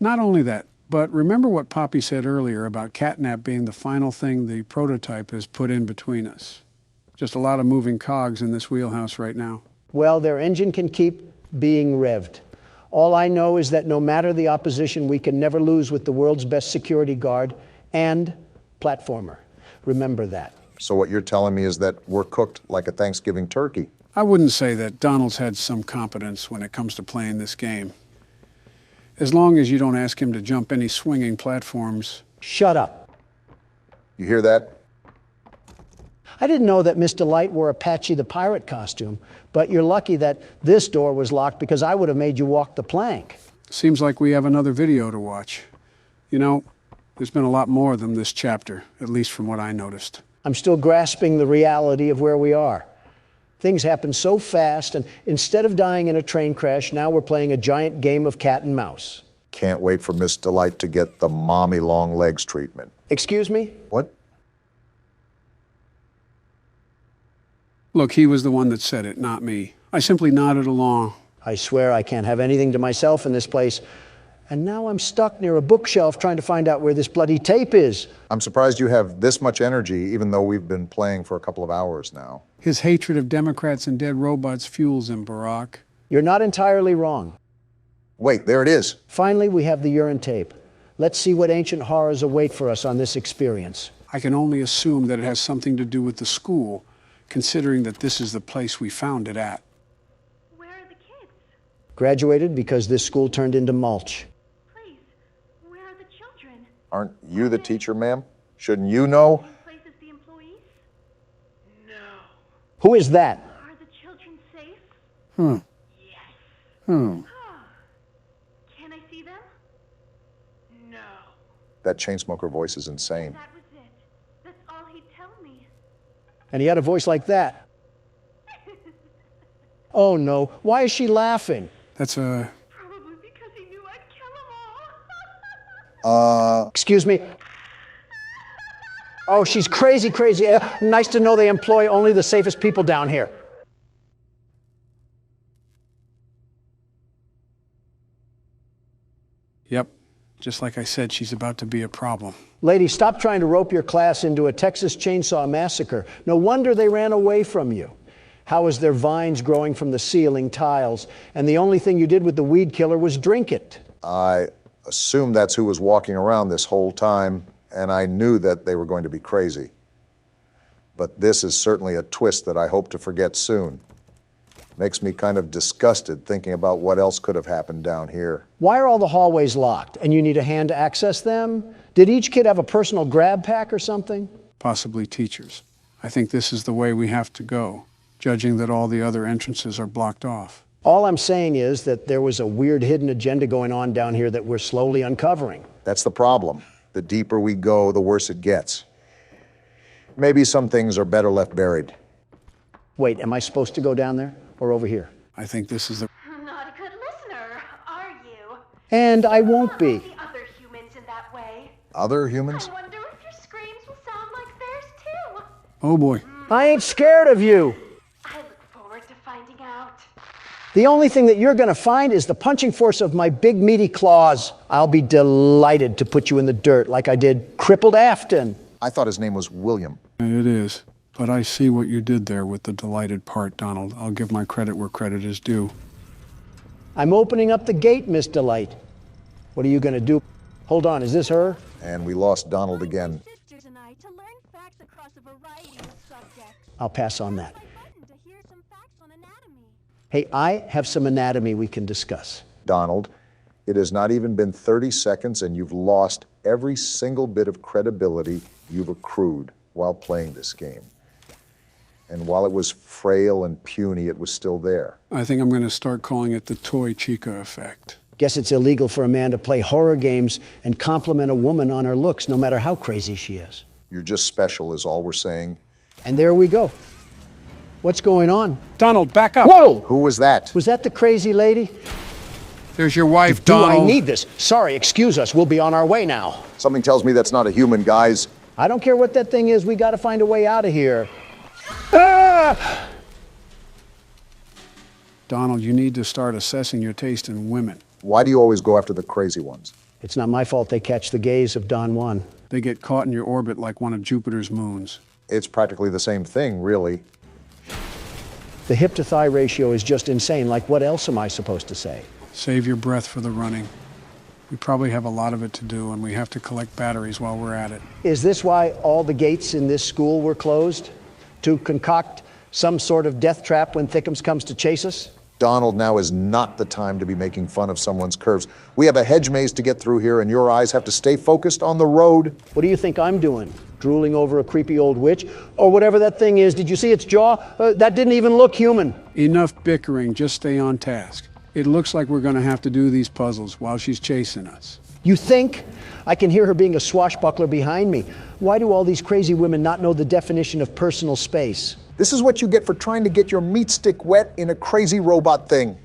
Not only that, but remember what Poppy said earlier about Catnap being the final thing the prototype has put in between us. Just a lot of moving cogs in this wheelhouse right now. Well, their engine can keep being revved. All I know is that no matter the opposition, we can never lose with the world's best security guard and platformer. Remember that. So what you're telling me is that we're cooked like a Thanksgiving turkey. I wouldn't say that Donald's had some competence when it comes to playing this game. As long as you don't ask him to jump any swinging platforms. Shut up. You hear that? I didn't know that Miss Delight wore a Patchy the Pirate costume, but you're lucky that this door was locked because I would have made you walk the plank. Seems like we have another video to watch. You know, there's been a lot more than this chapter, at least from what I noticed. I'm still grasping the reality of where we are. Things happen so fast, and instead of dying in a train crash, now we're playing a giant game of cat and mouse. Can't wait for Miss Delight to get the mommy long legs treatment. Excuse me? What? Look, he was the one that said it, not me. I simply nodded along. I swear I can't have anything to myself in this place. And now I'm stuck near a bookshelf trying to find out where this bloody tape is. I'm surprised you have this much energy, even though we've been playing for a couple of hours now. His hatred of Democrats and dead robots fuels him, Barack. You're not entirely wrong. Wait, there it is. Finally, we have the urine tape. Let's see what ancient horrors await for us on this experience. I can only assume that it has something to do with the school, considering that this is the place we found it at. Where are the kids? Graduated because this school turned into mulch. Please, where are the children? Aren't you the teacher, ma'am? Shouldn't you know? Same place as the employees? No. Who is that? Are the children safe? Yes. Hmm. Can I see them? No. That Chainsmoker voice is insane. That was it. That's all he'd tell me. And he had a voice like that. Oh no, why is she laughing? That's a... Probably because he knew I'd kill them all. Excuse me? Oh, she's crazy, crazy. Nice to know they employ only the safest people down here. Yep. Just like I said, she's about to be a problem. Lady, stop trying to rope your class into a Texas Chainsaw Massacre. No wonder they ran away from you. How is there vines growing from the ceiling tiles, and the only thing you did with the weed killer was drink it? I assumed that's who was walking around this whole time, and I knew that they were going to be crazy. But this is certainly a twist that I hope to forget soon. Makes me kind of disgusted thinking about what else could have happened down here. Why are all the hallways locked, and you need a hand to access them? Did each kid have a personal grab pack or something? Possibly teachers. I think this is the way we have to go, judging that all the other entrances are blocked off. All I'm saying is that there was a weird hidden agenda going on down here that we're slowly uncovering. That's the problem. The deeper we go, the worse it gets. Maybe some things are better left buried. Wait, am I supposed to go down there or over here? I think this is the... Not a good listener, are you? And I won't be. The other humans in that way. Other humans? I wonder if your screams will sound like theirs too. Oh boy. I ain't scared of you. I look forward to finding out. The only thing that you're going to find is the punching force of my big meaty claws. I'll be delighted to put you in the dirt like I did crippled Afton. I thought his name was William. It is. But I see what you did there with the delighted part, Donald. I'll give my credit where credit is due. I'm opening up the gate, Miss Delight. What are you going to do? Hold on, is this her? And we lost Donald again. Sisters and I to learn facts across a variety of subjects. I'll pass on that. Button to hear some facts on anatomy. Hey, I have some anatomy we can discuss. Donald, it has not even been 30 seconds and you've lost every single bit of credibility you've accrued while playing this game. And while it was frail and puny, it was still there. I think I'm going to start calling it the Toy Chica effect. Guess it's illegal for a man to play horror games and compliment a woman on her looks, no matter how crazy she is. You're just special is all we're saying. And there we go. What's going on? Donald, back up. Whoa! Who was that? Was that the crazy lady? There's your wife, Do Donald. I need this? Sorry, excuse us. We'll be on our way now. Something tells me that's not a human, guys. I don't care what that thing is. We got to find a way out of here. Ah! Donald, you need to start assessing your taste in women. Why do you always go after the crazy ones? It's not my fault they catch the gaze of Don Juan. They get caught in your orbit like one of Jupiter's moons. It's practically the same thing, really. The hip-to-thigh ratio is just insane. Like, what else am I supposed to say? Save your breath for the running. We probably have a lot of it to do, and we have to collect batteries while we're at it. Is this why all the gates in this school were closed? To concoct some sort of death trap when Thickums comes to chase us? Donald, now is not the time to be making fun of someone's curves. We have a hedge maze to get through here, and your eyes have to stay focused on the road. What do you think I'm doing? Drooling over a creepy old witch? Or whatever that thing is. Did you see its jaw? That didn't even look human. Enough bickering, just stay on task. It looks like we're going to have to do these puzzles while she's chasing us. You think? I can hear her being a swashbuckler behind me. Why do all these crazy women not know the definition of personal space? This is what you get for trying to get your meat stick wet in a crazy robot thing.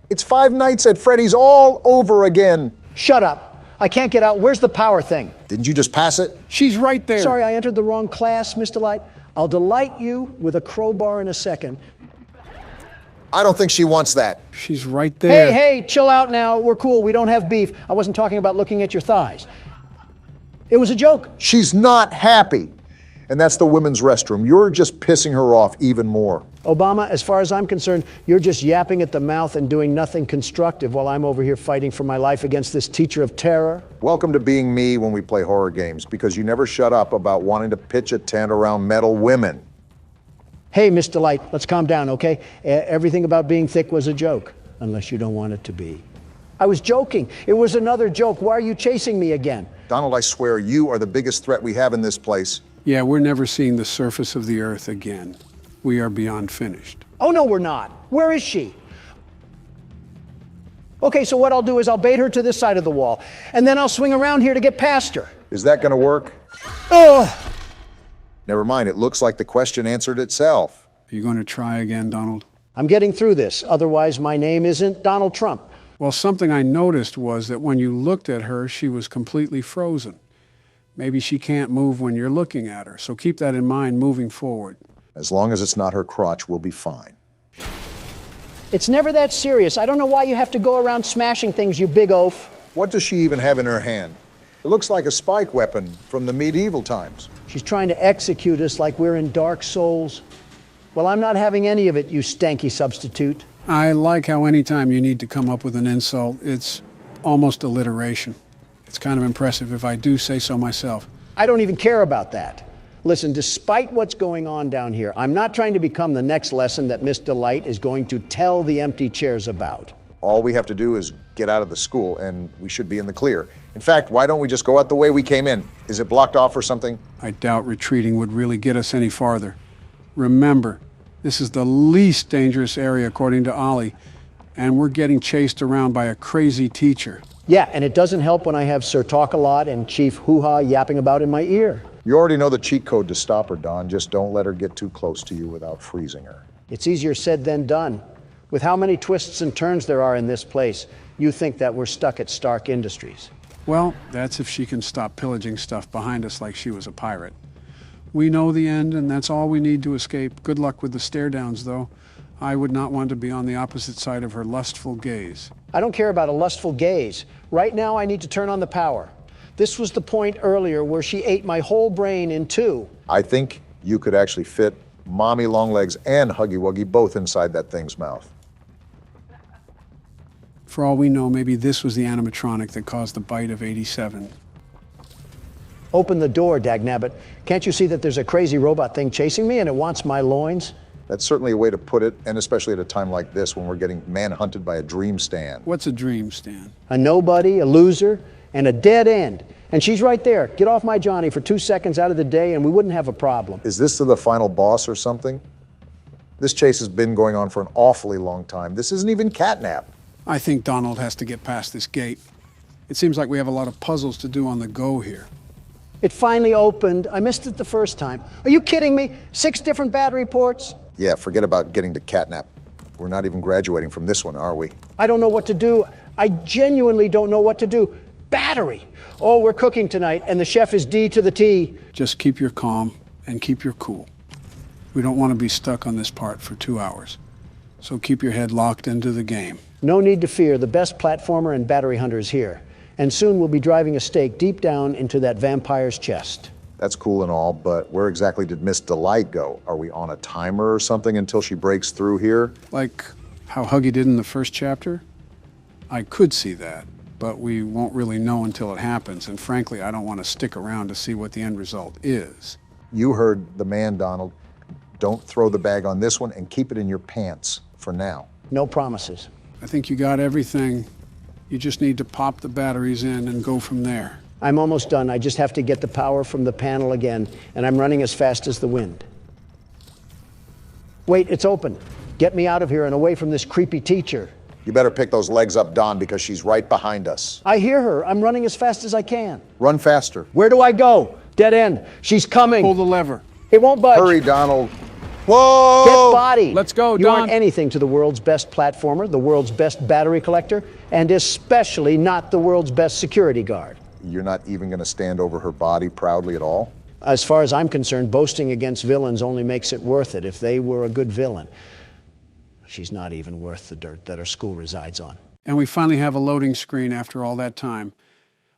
It's Five Nights at Freddy's all over again. Shut up. I can't get out. Where's the power thing? Didn't you just pass it? She's right there. Sorry, I entered the wrong class, Mr. Light. I'll delight you with a crowbar in a second. I don't think she wants that. She's right there. Hey, chill out now. We're cool. We don't have beef. I wasn't talking about looking at your thighs. It was a joke. She's not happy. And that's the women's restroom. You're just pissing her off even more. Obama, as far as I'm concerned, you're just yapping at the mouth and doing nothing constructive while I'm over here fighting for my life against this teacher of terror. Welcome to being me when we play horror games, because you never shut up about wanting to pitch a tent around metal women. Hey, Mr. Light, let's calm down, okay? Everything about being thick was a joke, unless you don't want it to be. I was joking. It was another joke. Why are you chasing me again? Donald, I swear, you are the biggest threat we have in this place. Yeah, we're never seeing the surface of the Earth again. We are beyond finished. Oh, no, we're not. Where is she? Okay, so what I'll do is I'll bait her to this side of the wall, and then I'll swing around here to get past her. Is that gonna work? Oh! Never mind, it looks like the question answered itself. Are you going to try again, Donald? I'm getting through this. Otherwise, my name isn't Donald Trump. Well, something I noticed was that when you looked at her, she was completely frozen. Maybe she can't move when you're looking at her, so keep that in mind moving forward. As long as it's not her crotch, we'll be fine. It's never that serious. I don't know why you have to go around smashing things, you big oaf. What does she even have in her hand? It looks like a spike weapon from the medieval times. She's trying to execute us like we're in Dark Souls. Well, I'm not having any of it, you stanky substitute. I like how anytime you need to come up with an insult, it's almost alliteration. It's kind of impressive if I do say so myself. I don't even care about that. Listen, despite what's going on down here, I'm not trying to become the next lesson that Miss Delight is going to tell the empty chairs about. All we have to do is get out of the school, and we should be in the clear. In fact, why don't we just go out the way we came in? Is it blocked off or something? I doubt retreating would really get us any farther. Remember, this is the least dangerous area according to Ollie, and we're getting chased around by a crazy teacher. Yeah, and it doesn't help when I have Sir Talk-A-Lot and Chief Hoo-Ha yapping about in my ear. You already know the cheat code to stop her, Don. Just don't let her get too close to you without freezing her. It's easier said than done. With how many twists and turns there are in this place, you think that we're stuck at Stark Industries. Well, that's if she can stop pillaging stuff behind us like she was a pirate. We know the end, and that's all we need to escape. Good luck with the stare-downs, though. I would not want to be on the opposite side of her lustful gaze. I don't care about a lustful gaze. Right now, I need to turn on the power. This was the point earlier where she ate my whole brain in two. I think you could actually fit Mommy Longlegs and Huggy Wuggy both inside that thing's mouth. For all we know, maybe this was the animatronic that caused the bite of 87. Open the door, dagnabbit. Can't you see that there's a crazy robot thing chasing me and it wants my loins? That's certainly a way to put it, and especially at a time like this when we're getting manhunted by a dream stand. What's a dream stand? A nobody, a loser, and a dead end. And she's right there. Get off my Johnny for 2 seconds out of the day and we wouldn't have a problem. Is this to the final boss or something? This chase has been going on for an awfully long time. This isn't even Catnap. I think Donald has to get past this gate. It seems like we have a lot of puzzles to do on the go here. It finally opened. I missed it the first time. Are you kidding me? 6 different battery ports? Yeah, forget about getting to Catnap. We're not even graduating from this one, are we? I don't know what to do. I genuinely don't know what to do. Battery. Oh, we're cooking tonight, and the chef is D to the T. Just keep your calm and keep your cool. We don't want to be stuck on this part for 2 hours. So keep your head locked into the game. No need to fear. The best platformer and battery hunter is here. And soon we'll be driving a stake deep down into that vampire's chest. That's cool and all, but where exactly did Miss Delight go? Are we on a timer or something until she breaks through here? Like how Huggy did in the first chapter? I could see that, but we won't really know until it happens. And frankly, I don't want to stick around to see what the end result is. You heard the man, Donald. Don't throw the bag on this one and keep it in your pants for now. No promises. I think you got everything. You just need to pop the batteries in and go from there. I'm almost done. I just have to get the power from the panel again, and I'm running as fast as the wind. Wait, it's open. Get me out of here and away from this creepy teacher. You better pick those legs up, Don, because she's right behind us. I hear her. I'm running as fast as I can. Run faster. Where do I go? Dead end. She's coming. Pull the lever. It won't budge. Hurry, Donald. Whoa! Get body. Let's go, You Don. aren't anything to the world's best platformer, the world's best battery collector, and especially not the world's best security guard. You're not even going to stand over her body proudly at all? As far as I'm concerned, boasting against villains only makes it worth it if they were a good villain. She's not even worth the dirt that her school resides on. And we finally have a loading screen after all that time.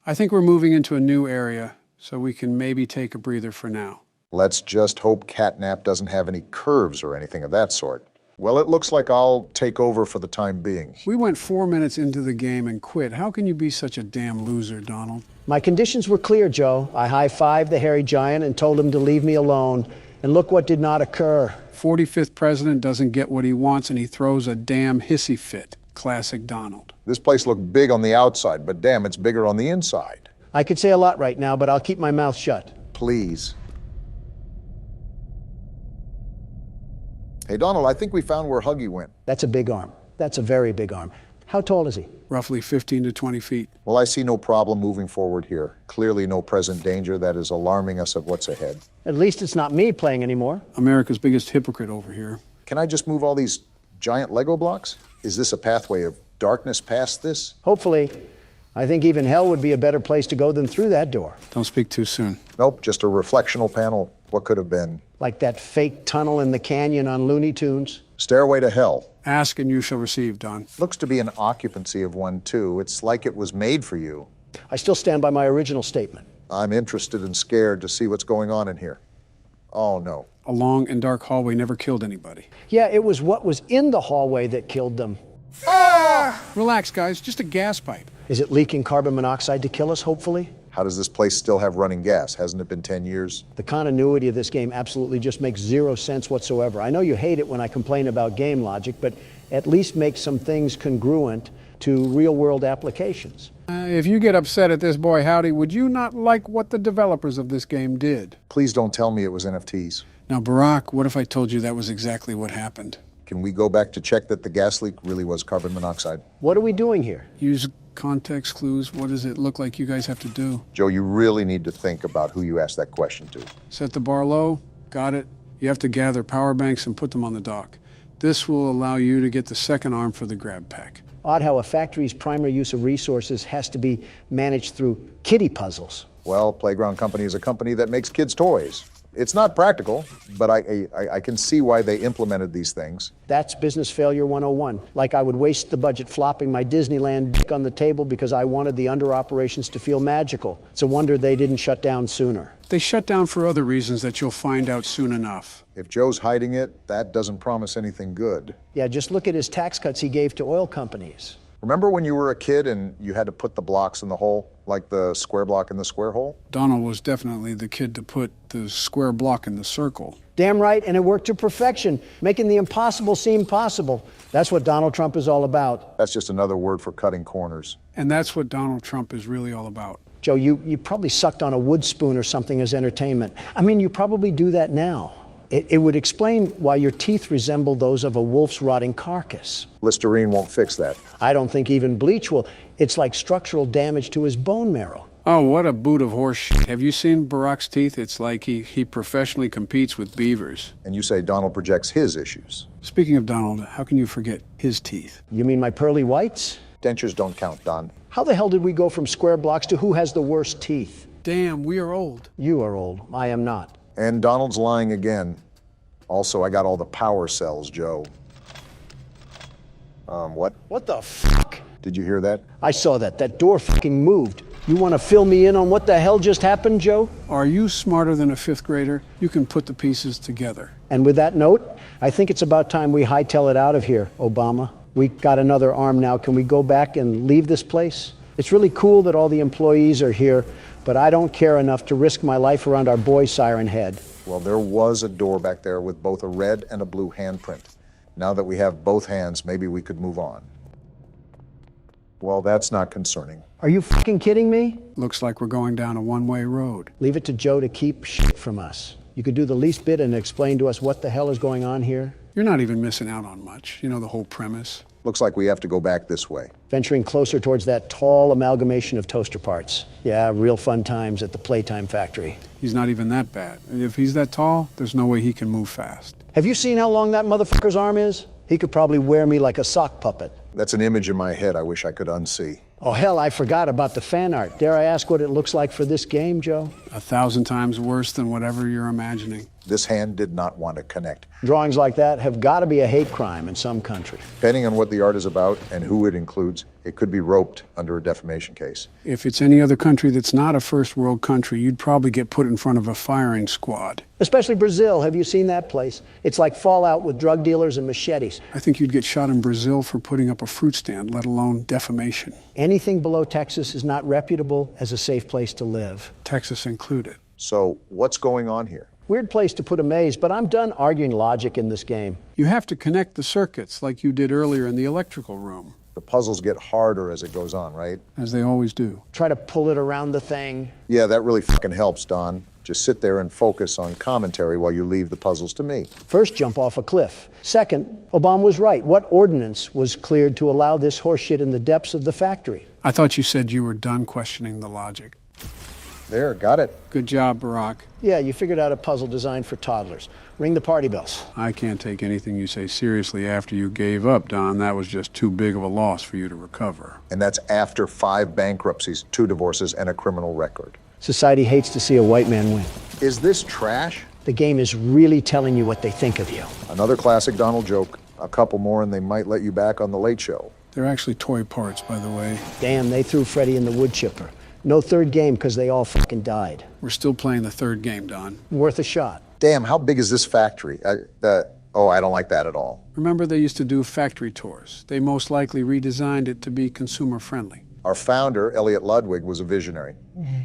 I think we're moving into a new area, so we can maybe take a breather for now. Let's just hope Catnap doesn't have any curves or anything of that sort. Well, it looks like I'll take over for the time being. We went 4 minutes into the game and quit. How can you be such a damn loser, Donald? My conditions were clear, Joe. I high-fived the hairy giant and told him to leave me alone. And look what did not occur. 45th president doesn't get what he wants and he throws a damn hissy fit. Classic Donald. This place looked big on the outside, but damn, it's bigger on the inside. I could say a lot right now, but I'll keep my mouth shut. Please. Hey, Donald, I think we found where Huggy went. That's a big arm. That's a very big arm. How tall is he? Roughly 15 to 20 feet. Well, I see no problem moving forward here. Clearly no present danger that is alarming us of what's ahead. At least it's not me playing anymore. America's biggest hypocrite over here. Can I just move all these giant Lego blocks? Is this a pathway of darkness past this? Hopefully. I think even hell would be a better place to go than through that door. Don't speak too soon. Nope, just a reflectional panel. What could have been? Like that fake tunnel in the canyon on Looney Tunes. Stairway to hell. Ask and you shall receive, Don. Looks to be an occupancy of one, too. It's like it was made for you. I still stand by my original statement. I'm interested and scared to see what's going on in here. Oh, no. A long and dark hallway never killed anybody. Yeah, it was what was in the hallway that killed them. Relax, guys. Just a gas pipe. Is it leaking carbon monoxide to kill us, hopefully? How does this place still have running gas? Hasn't it been 10 years? The continuity of this game absolutely just makes zero sense whatsoever. I know you hate it when I complain about game logic, but at least make some things congruent to real-world applications. If you get upset at this boy howdy, would you not like what the developers of this game did? Please don't tell me it was NFTs. Now, Barack, what if I told you that was exactly what happened? Can we go back to check that the gas leak really was carbon monoxide? What are we doing here? Use context clues. What does it look like you guys have to do? Joe, you really need to think about who you asked that question to. Set the bar low. Got it. You have to gather power banks and put them on the dock. This will allow you to get the second arm for the grab pack. Odd how a factory's primary use of resources has to be managed through kiddie puzzles. Well, Playground Company is a company that makes kids' toys. It's not practical, but I can see why they implemented these things. That's business failure 101. Like I would waste the budget flopping my Disneyland dick on the table because I wanted the under operations to feel magical. It's a wonder they didn't shut down sooner. They shut down for other reasons that you'll find out soon enough. If Joe's hiding it, that doesn't promise anything good. Yeah, just look at his tax cuts he gave to oil companies. Remember when you were a kid and you had to put the blocks in the hole, like the square block in the square hole? Donald was definitely the kid to put the square block in the circle. Damn right, and it worked to perfection, making the impossible seem possible. That's what Donald Trump is all about. That's just another word for cutting corners. And that's what Donald Trump is really all about. Joe, you probably sucked on a wood spoon or something as entertainment. I mean, you probably do that now. It would explain why your teeth resemble those of a wolf's rotting carcass. Listerine won't fix that. I don't think even bleach will. It's like structural damage to his bone marrow. Oh, what a boot of horse shit. Have you seen Barack's teeth? It's like he professionally competes with beavers. And you say Donald projects his issues. Speaking of Donald, how can you forget his teeth? You mean my pearly whites? Dentures don't count, Don. How the hell did we go from square blocks to who has the worst teeth? Damn, we are old. You are old. I am not. And Donald's lying again. Also, I got all the power cells, Joe. What? What the fuck? Did you hear that? I saw that. That door fucking moved. You want to fill me in on what the hell just happened, Joe? Are you smarter than a fifth grader? You can put the pieces together. And with that note, I think it's about time we hightail it out of here, Obama. We got another arm now. Can we go back and leave this place? It's really cool that all the employees are here, but I don't care enough to risk my life around our boy Siren Head. Well, there was a door back there with both a red and a blue handprint. Now that we have both hands, maybe we could move on. Well, that's not concerning. Are you fucking kidding me? Looks like we're going down a one-way road. Leave it to Joe to keep shit from us. You could do the least bit and explain to us what the hell is going on here. You're not even missing out on much. You know the whole premise. Looks like we have to go back this way. Venturing closer towards that tall amalgamation of toaster parts. Yeah, real fun times at the Playtime factory. He's not even that bad. If he's that tall, there's no way he can move fast. Have you seen how long that motherfucker's arm is? He could probably wear me like a sock puppet. That's an image in my head I wish I could unsee. Oh, hell, I forgot about the fan art. Dare I ask what it looks like for this game, Joe? 1,000 times worse than whatever you're imagining. This hand did not want to connect. Drawings like that have got to be a hate crime in some country. Depending on what the art is about and who it includes, it could be roped under a defamation case. If it's any other country that's not a first world country, you'd probably get put in front of a firing squad. Especially Brazil. Have you seen that place? It's like Fallout with drug dealers and machetes. I think you'd get shot in Brazil for putting up a fruit stand, let alone defamation. Anything below Texas is not reputable as a safe place to live. Texas included. So what's going on here? Weird place to put a maze, but I'm done arguing logic in this game. You have to connect the circuits like you did earlier in the electrical room. The puzzles get harder as it goes on, right? As they always do. Try to pull it around the thing. Yeah, that really fucking helps, Don. Just sit there and focus on commentary while you leave the puzzles to me. First, jump off a cliff. Second, Obama was right. What ordinance was cleared to allow this horseshit in the depths of the factory? I thought you said you were done questioning the logic. There, got it. Good job, Barack. Yeah, you figured out a puzzle designed for toddlers. Ring the party bells. I can't take anything you say seriously after you gave up, Don. That was just too big of a loss for you to recover. And that's after 5 bankruptcies, 2 divorces, and a criminal record. Society hates to see a white man win. Is this trash? The game is really telling you what they think of you. Another classic Donald joke. A couple more and they might let you back on the Late Show. They're actually toy parts, by the way. Damn, they threw Freddy in the wood chipper. No third game because they all fucking died. We're still playing the third game, Don. Worth a shot. Damn, how big is this factory? I don't like that at all. Remember they used to do factory tours. They most likely redesigned it to be consumer-friendly. Our founder, Elliot Ludwig, was a visionary.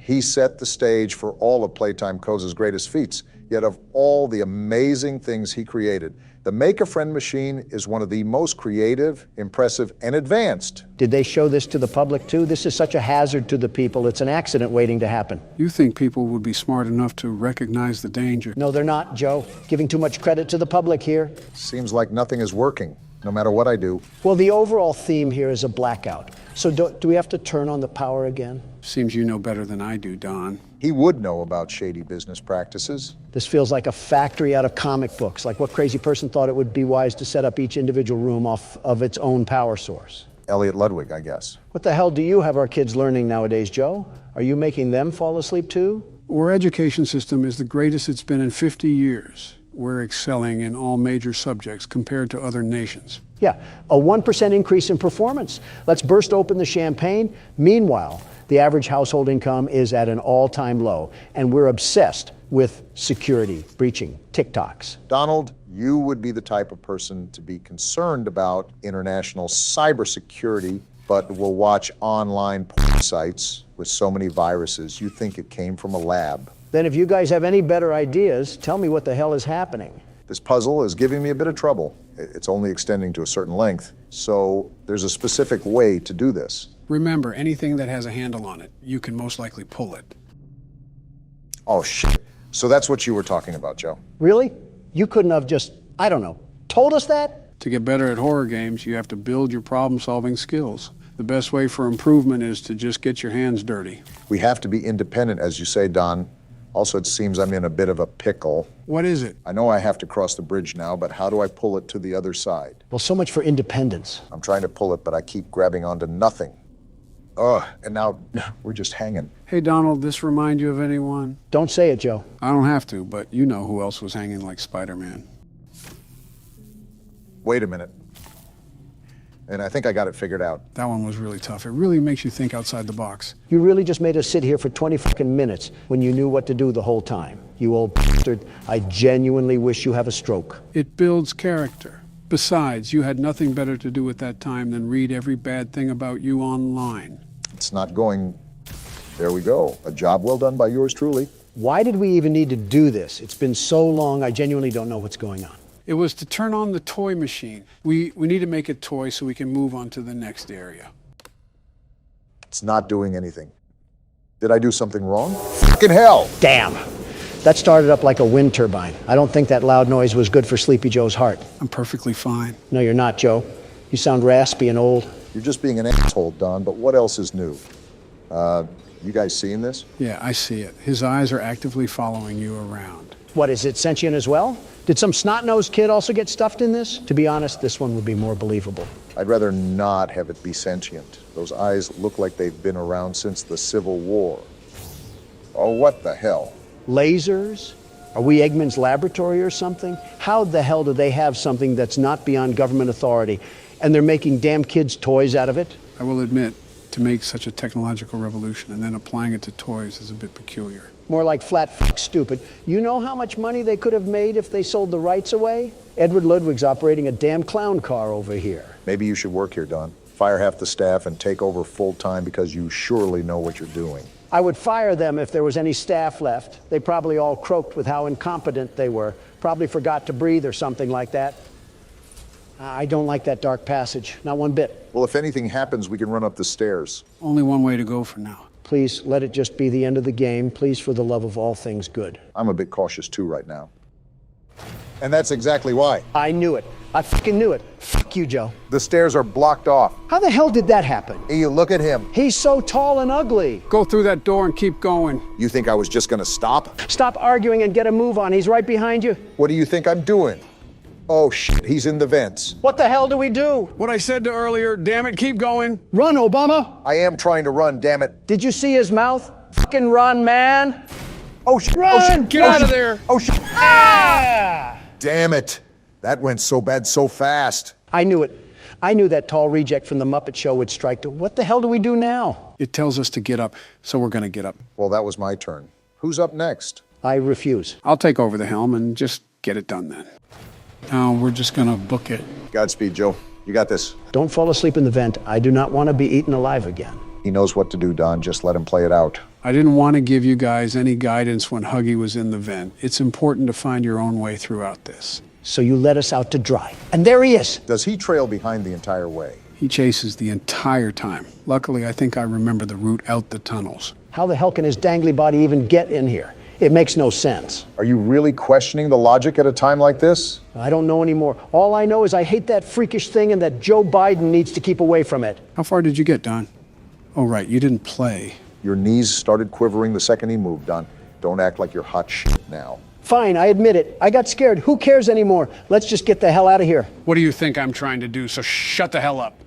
He set the stage for all of Playtime Co.'s greatest feats. Yet of all the amazing things he created, the Make-A-Friend machine is one of the most creative, impressive, and advanced. Did they show this to the public too? This is such a hazard to the people. It's an accident waiting to happen. You think people would be smart enough to recognize the danger? No, they're not, Joe. Giving too much credit to the public here. Seems like nothing is working, no matter what I do. Well, the overall theme here is a blackout. So do we have to turn on the power again? Seems you know better than I do, Don. He would know about shady business practices. This feels like a factory out of comic books, like what crazy person thought it would be wise to set up each individual room off of its own power source. Elliot Ludwig, I guess. What the hell do you have our kids learning nowadays, Joe? Are you making them fall asleep too? Our education system is the greatest it's been in 50 years. We're excelling in all major subjects compared to other nations. Yeah, a 1% increase in performance. Let's burst open the champagne. Meanwhile, the average household income is at an all-time low, and we're obsessed with security, breaching, TikToks. Donald, you would be the type of person to be concerned about international cybersecurity but will watch online porn sites with so many viruses, you think it came from a lab. Then if you guys have any better ideas, tell me what the hell is happening. This puzzle is giving me a bit of trouble. It's only extending to a certain length, so there's a specific way to do this. Remember, anything that has a handle on it, you can most likely pull it. Oh, shit. So that's what you were talking about, Joe. Really? You couldn't have just, I don't know, told us that? To get better at horror games, you have to build your problem-solving skills. The best way for improvement is to just get your hands dirty. We have to be independent, as you say, Don. Also, it seems I'm in a bit of a pickle. What is it? I know I have to cross the bridge now, but how do I pull it to the other side? Well, so much for independence. I'm trying to pull it, but I keep grabbing onto nothing. Ugh, and now we're just hanging. Hey, Donald, this remind you of anyone? Don't say it, Joe. I don't have to, but you know who else was hanging like Spider-Man. Wait a minute. And I think I got it figured out. That one was really tough. It really makes you think outside the box. You really just made us sit here for 20 fucking minutes when you knew what to do the whole time. You old bastard. I genuinely wish you have a stroke. It builds character. Besides, you had nothing better to do at that time than read every bad thing about you online. It's not going... There we go. A job well done by yours truly. Why did we even need to do this? It's been so long, I genuinely don't know what's going on. It was to turn on the toy machine. We need to make it toy so we can move on to the next area. It's not doing anything. Did I do something wrong? Fucking hell! Damn! That started up like a wind turbine. I don't think that loud noise was good for Sleepy Joe's heart. I'm perfectly fine. No, you're not, Joe. You sound raspy and old. You're just being an asshole, Don, but what else is new? You guys seeing this? Yeah, I see it. His eyes are actively following you around. What, is it sentient as well? Did some snot-nosed kid also get stuffed in this? To be honest, this one would be more believable. I'd rather not have it be sentient. Those eyes look like they've been around since the Civil War. Oh, what the hell? Lasers? Are we Eggman's laboratory or something? How the hell do they have something that's not beyond government authority, and they're making damn kids' toys out of it? I will admit, to make such a technological revolution and then applying it to toys is a bit peculiar. More like flat fuck stupid. You know how much money they could have made if they sold the rights away? Edward Ludwig's operating a damn clown car over here. Maybe you should work here, Don. Fire half the staff and take over full-time because you surely know what you're doing. I would fire them if there was any staff left. They probably all croaked with how incompetent they were. Probably forgot to breathe or something like that. I don't like that dark passage, not one bit. Well, if anything happens, we can run up the stairs. Only one way to go for now. Please, let it just be the end of the game. Please, for the love of all things good. I'm a bit cautious too right now. And that's exactly why. I knew it. I fucking knew it. Fuck you, Joe. The stairs are blocked off. How the hell did that happen? Hey, you look at him. He's so tall and ugly. Go through that door and keep going. You think I was just gonna stop? Stop arguing and get a move on. He's right behind you. What do you think I'm doing? Oh shit, he's in the vents. What the hell do we do? What I said to earlier, damn it, keep going. Run, Obama. I am trying to run, damn it. Did you see his mouth? Fucking run, man. Oh shit, run. Oh shit, get out of there. Oh shit. Ah! Damn it. That went so bad so fast. I knew it. I knew that tall reject from the Muppet Show would strike to. What the hell do we do now? It tells us to get up, so we're gonna get up. Well, that was my turn. Who's up next? I refuse. I'll take over the helm and just get it done then. Now we're just gonna book it. Godspeed, Joe. You got this. Don't fall asleep in the vent. I do not want to be eaten alive again. He knows what to do, Don. Just let him play it out. I didn't want to give you guys any guidance when Huggy was in the vent. It's important to find your own way throughout this. So you let us out to dry. And there he is. Does he trail behind the entire way? He chases the entire time. Luckily, I think I remember the route out the tunnels. How the hell can his dangly body even get in here? It makes no sense. Are you really questioning the logic at a time like this? I don't know anymore. All I know is I hate that freakish thing and that Joe Biden needs to keep away from it. How far did you get, Don? Oh, right, you didn't play. Your knees started quivering the second he moved, Don. Don't act like you're hot shit now. Fine, I admit it. I got scared. Who cares anymore? Let's just get the hell out of here. What do you think I'm trying to do? So shut the hell up.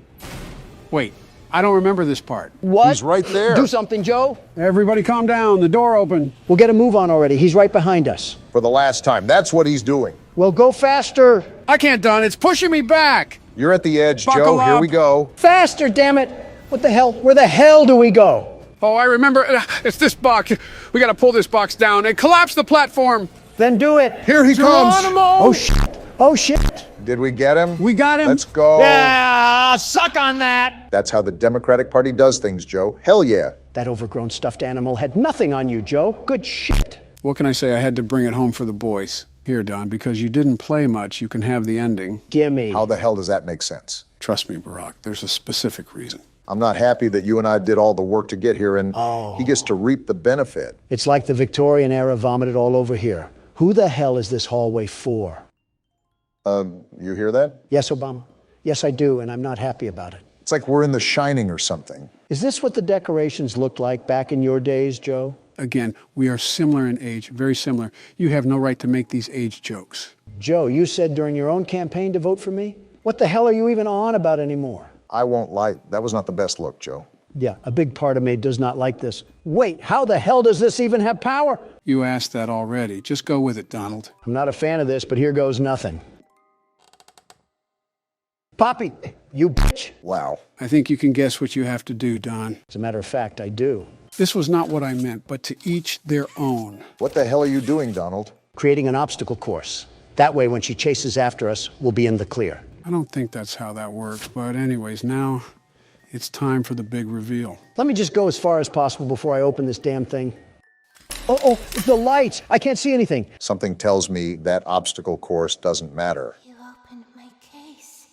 Wait, I don't remember this part. What? He's right there. Do something, Joe. Everybody calm down. The door open. We'll get a move on already. He's right behind us. For the last time. That's what he's doing. Well, go faster. I can't, Don. It's pushing me back. You're at the edge, Buckle Joe. up. Here we go. Faster, damn it. What the hell? Where the hell do we go? Oh, I remember. It's this box. We got to pull this box down and collapse the platform. Then do it. Here he comes. Oh, shit. Oh, shit! Did we get him? We got him! Let's go. Yeah, suck on that! That's how the Democratic Party does things, Joe. Hell yeah. That overgrown stuffed animal had nothing on you, Joe. Good shit. What can I say? I had to bring it home for the boys. Here, Don, because you didn't play much, you can have the ending. Gimme. How the hell does that make sense? Trust me, Barack, there's a specific reason. I'm not happy that you and I did all the work to get here, and he gets to reap the benefit. It's like the Victorian era vomited all over here. Who the hell is this hallway for? You hear that? Yes, Obama. Yes, I do, and I'm not happy about it. It's like we're in The Shining or something. Is this what the decorations looked like back in your days, Joe? Again, we are similar in age, very similar. You have no right to make these age jokes. Joe, you said during your own campaign to vote for me? What the hell are you even on about anymore? I won't lie, that was not the best look, Joe. Yeah, a big part of me does not like this. Wait, how the hell does this even have power? You asked that already. Just go with it, Donald. I'm not a fan of this, but here goes nothing. Poppy, you bitch. Wow. I think you can guess what you have to do, Don. As a matter of fact, I do. This was not what I meant, but to each their own. What the hell are you doing, Donald? Creating an obstacle course. That way, when she chases after us, we'll be in the clear. I don't think that's how that works, but anyways, now it's time for the big reveal. Let me just go as far as possible before I open this damn thing. Oh, the lights! I can't see anything. Something tells me that obstacle course doesn't matter. You opened my case.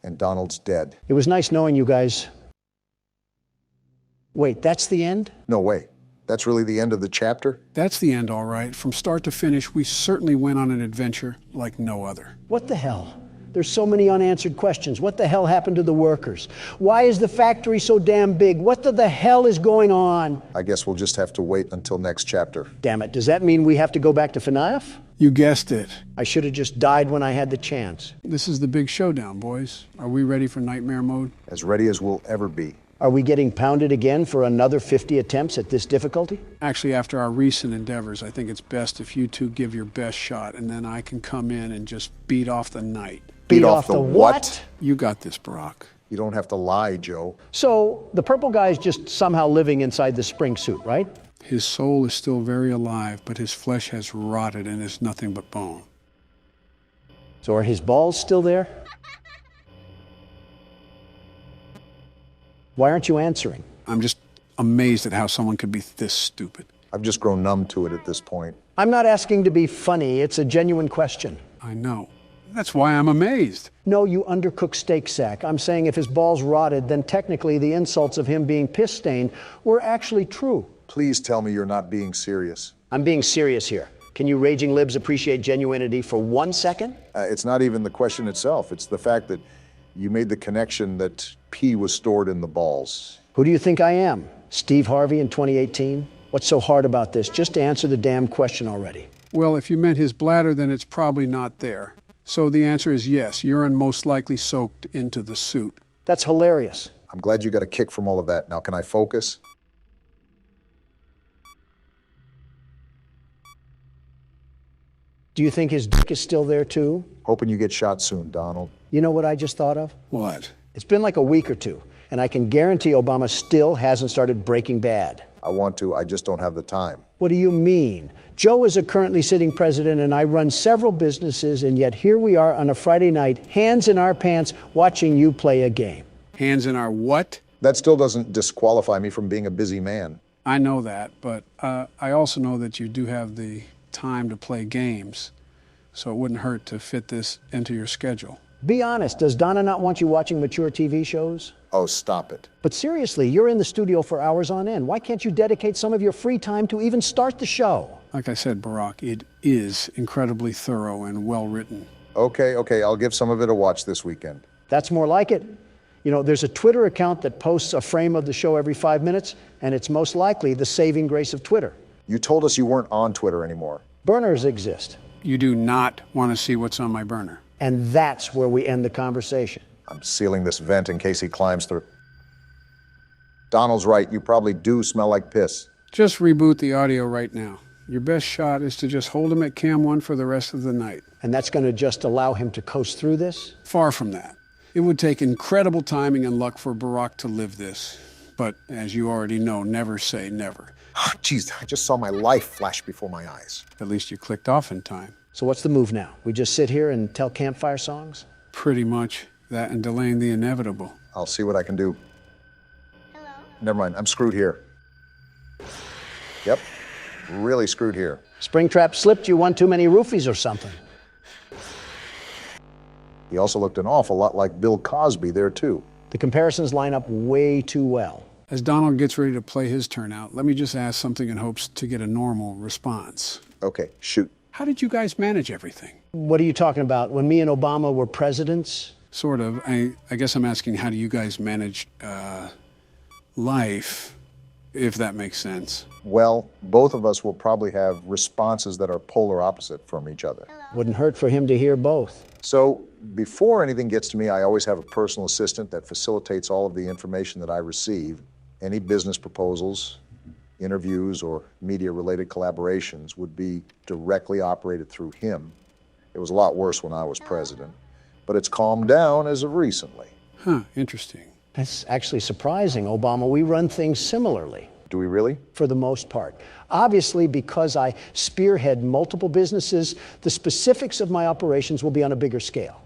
And Donald's dead. It was nice knowing you guys. Wait, that's the end? No way. That's really the end of the chapter? That's the end, all right. From start to finish, we certainly went on an adventure like no other. What the hell? There's so many unanswered questions. What the hell happened to the workers? Why is the factory so damn big? What the hell is going on? I guess we'll just have to wait until next chapter. Damn it, does that mean we have to go back to FNAF? You guessed it. I should have just died when I had the chance. This is the big showdown, boys. Are we ready for nightmare mode? As ready as we'll ever be. Are we getting pounded again for another 50 attempts at this difficulty? Actually, after our recent endeavors, I think it's best if you two give your best shot, and then I can come in and just beat off the night. Beat off the what? You got this, Barack. You don't have to lie, Joe. So, the purple guy's just somehow living inside the spring suit, right? His soul is still very alive, but his flesh has rotted and is nothing but bone. So are his balls still there? Why aren't you answering? I'm just amazed at how someone could be this stupid. I've just grown numb to it at this point. I'm not asking to be funny. It's a genuine question. I know. That's why I'm amazed. No, you undercooked steak sack. I'm saying if his balls rotted, then technically the insults of him being piss-stained were actually true. Please tell me you're not being serious. I'm being serious here. Can you raging libs appreciate genuinity for 1 second? It's not even the question itself. It's the fact that you made the connection that pee was stored in the balls. Who do you think I am? Steve Harvey in 2018? What's so hard about this? Just answer the damn question already. Well, if you meant his bladder, then it's probably not there. So the answer is yes, urine most likely soaked into the suit. That's hilarious. I'm glad you got a kick from all of that. Now, can I focus? Do you think his dick is still there too? Hoping you get shot soon, Donald. You know what I just thought of? What? It's been like a week or two, and I can guarantee Obama still hasn't started Breaking Bad. I want to, I just don't have the time. What do you mean? Joe is a currently sitting president, and I run several businesses, and yet here we are on a Friday night, hands in our pants, watching you play a game. Hands in our what? That still doesn't disqualify me from being a busy man. I know that, but I also know that you do have the time to play games, so it wouldn't hurt to fit this into your schedule. Be honest, does Donna not want you watching mature TV shows? Oh, stop it. But seriously, you're in the studio for hours on end. Why can't you dedicate some of your free time to even start the show? Like I said, Barack, it is incredibly thorough and well written. Okay, I'll give some of it a watch this weekend. That's more like it. You know, there's a Twitter account that posts a frame of the show every 5 minutes, and it's most likely the saving grace of Twitter. You told us you weren't on Twitter anymore. Burners exist. You do not want to see what's on my burner. And that's where we end the conversation. I'm sealing this vent in case he climbs through. Donald's right, you probably do smell like piss. Just reboot the audio right now. Your best shot is to just hold him at cam 1 for the rest of the night. And that's going to just allow him to coast through this? Far from that. It would take incredible timing and luck for Barack to live this. But as you already know, never say never. Jeez, I just saw my life flash before my eyes. At least you clicked off in time. So what's the move now? We just sit here and tell campfire songs? Pretty much that and delaying the inevitable. I'll see what I can do. Hello? Never mind, I'm screwed here. Yep, really screwed here. Springtrap slipped you one too many roofies or something. He also looked an awful lot like Bill Cosby there, too. The comparisons line up way too well. As Donald gets ready to play his turn out, let me just ask something in hopes to get a normal response. Okay, shoot. How did you guys manage everything? What are you talking about? When me and Obama were presidents? Sort of. I guess I'm asking, how do you guys manage life, if that makes sense? Well, both of us will probably have responses that are polar opposite from each other. Wouldn't hurt for him to hear both. So before anything gets to me, I always have a personal assistant that facilitates all of the information that I receive. Any business proposals, interviews, or media-related collaborations would be directly operated through him. It was a lot worse when I was president, but it's calmed down as of recently. Huh, interesting. That's actually surprising, Obama. We run things similarly. Do we really? For the most part. Obviously, because I spearhead multiple businesses, the specifics of my operations will be on a bigger scale.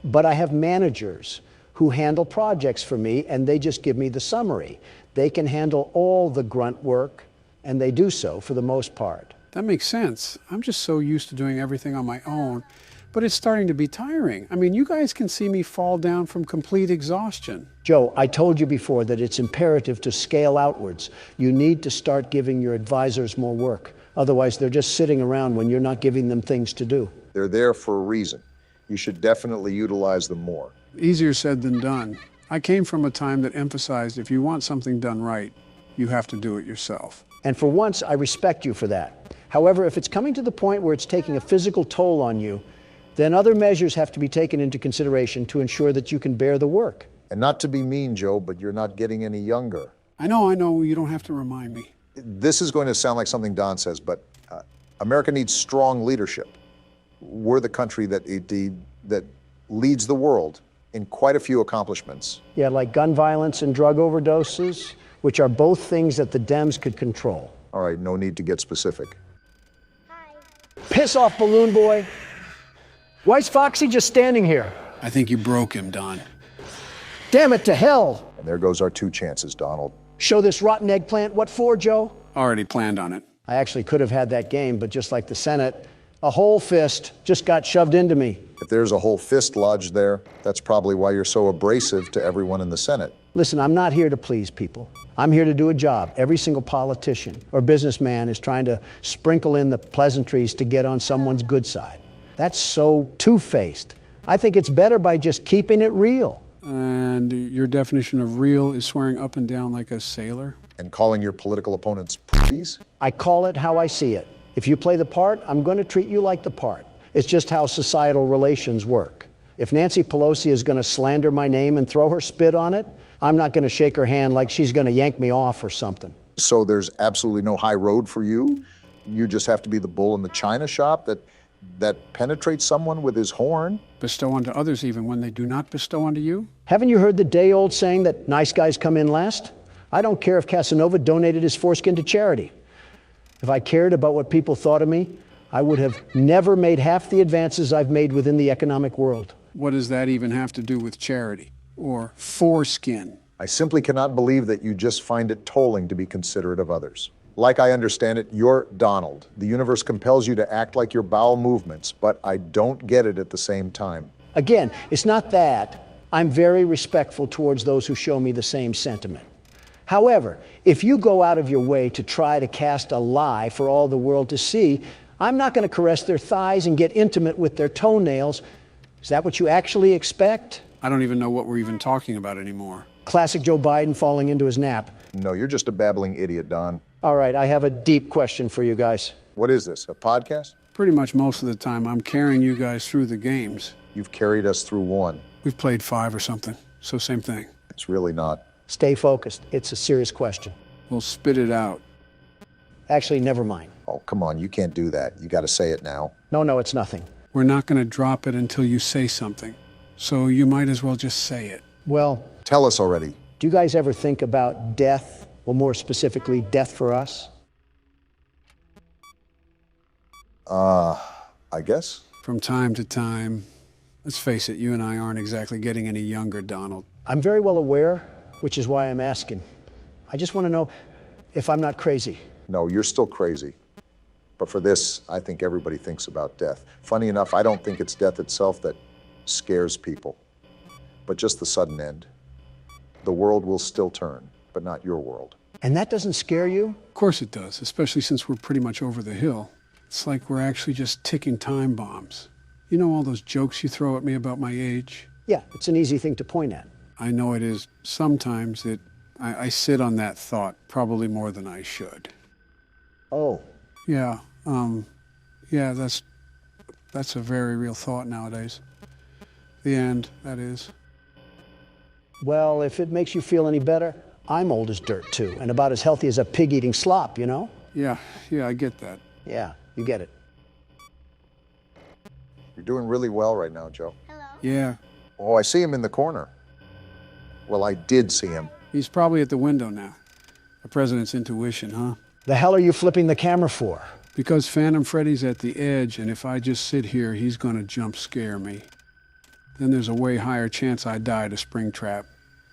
But I have managers who handle projects for me, and they just give me the summary. They can handle all the grunt work, and they do so for the most part. That makes sense. I'm just so used to doing everything on my own, but it's starting to be tiring. I mean, you guys can see me fall down from complete exhaustion. Joe, I told you before that it's imperative to scale outwards. You need to start giving your advisors more work. Otherwise, they're just sitting around when you're not giving them things to do. They're there for a reason. You should definitely utilize them more. Easier said than done. I came from a time that emphasized if you want something done right, you have to do it yourself. And for once, I respect you for that. However, if it's coming to the point where it's taking a physical toll on you, then other measures have to be taken into consideration to ensure that you can bear the work. And not to be mean, Joe, but you're not getting any younger. I know, you don't have to remind me. This is going to sound like something Don says, but America needs strong leadership. We're the country that leads the world in quite a few accomplishments. Yeah, like gun violence and drug overdoses, which are both things that the Dems could control. All right, no need to get specific. Hi. Piss off, balloon boy. Why's Foxy just standing here? I think you broke him, Don. Damn it to hell. And there goes our 2 chances, Donald. Show this rotten eggplant what for, Joe? Already planned on it. I actually could have had that game, but just like the Senate, a whole fist just got shoved into me. If there's a whole fist lodged there, that's probably why you're so abrasive to everyone in the Senate. Listen, I'm not here to please people. I'm here to do a job. Every single politician or businessman is trying to sprinkle in the pleasantries to get on someone's good side. That's so two-faced. I think it's better by just keeping it real. And your definition of real is swearing up and down like a sailor? And calling your political opponents please? I call it how I see it. If you play the part, I'm going to treat you like the part. It's just how societal relations work. If Nancy Pelosi is going to slander my name and throw her spit on it, I'm not going to shake her hand like she's going to yank me off or something. So there's absolutely no high road for you? You just have to be the bull in the china shop that penetrates someone with his horn? Bestow onto others even when they do not bestow onto you? Haven't you heard the day-old saying that nice guys come in last? I don't care if Casanova donated his foreskin to charity. If I cared about what people thought of me, I would have never made half the advances I've made within the economic world. What does that even have to do with charity? Or foreskin? I simply cannot believe that you just find it tolling to be considerate of others. Like I understand it, you're Donald. The universe compels you to act like your bowel movements, but I don't get it at the same time. Again, it's not that. I'm very respectful towards those who show me the same sentiment. However, if you go out of your way to try to cast a lie for all the world to see, I'm not going to caress their thighs and get intimate with their toenails. Is that what you actually expect? I don't even know what we're even talking about anymore. Classic Joe Biden falling into his nap. No, you're just a babbling idiot, Don. All right, I have a deep question for you guys. What is this, a podcast? Pretty much most of the time, I'm carrying you guys through the games. You've carried us through one. We've played 5 or something, so same thing. It's really not. Stay focused. It's a serious question. We'll spit it out. Actually, never mind. Oh, come on, you can't do that. You got to say it now. No, it's nothing. We're not going to drop it until you say something, so you might as well just say it. Well, tell us already. Do you guys ever think about death? Well, more specifically, death for us? I guess. From time to time. Let's face it, you and I aren't exactly getting any younger, Donald. I'm very well aware, which is why I'm asking. I just want to know if I'm not crazy. No, you're still crazy. But for this, I think everybody thinks about death. Funny enough, I don't think it's death itself that scares people, but just the sudden end. The world will still turn, but not your world. And that doesn't scare you? Of course it does, especially since we're pretty much over the hill. It's like we're actually just ticking time bombs. You know all those jokes you throw at me about my age? Yeah, it's an easy thing to point at. I know it is. Sometimes I sit on that thought probably more than I should. Oh. Yeah, yeah, that's a very real thought nowadays. The end, that is. Well, if it makes you feel any better, I'm old as dirt too, and about as healthy as a pig eating slop, you know? Yeah, I get that. Yeah, you get it. You're doing really well right now, Joe. Yeah. Oh, I see him in the corner. Well, I did see him. He's probably at the window now. The president's intuition, huh? The hell are you flipping the camera for? Because Phantom Freddy's at the edge, and if I just sit here, he's gonna jump scare me. Then there's a way higher chance I die to Springtrap.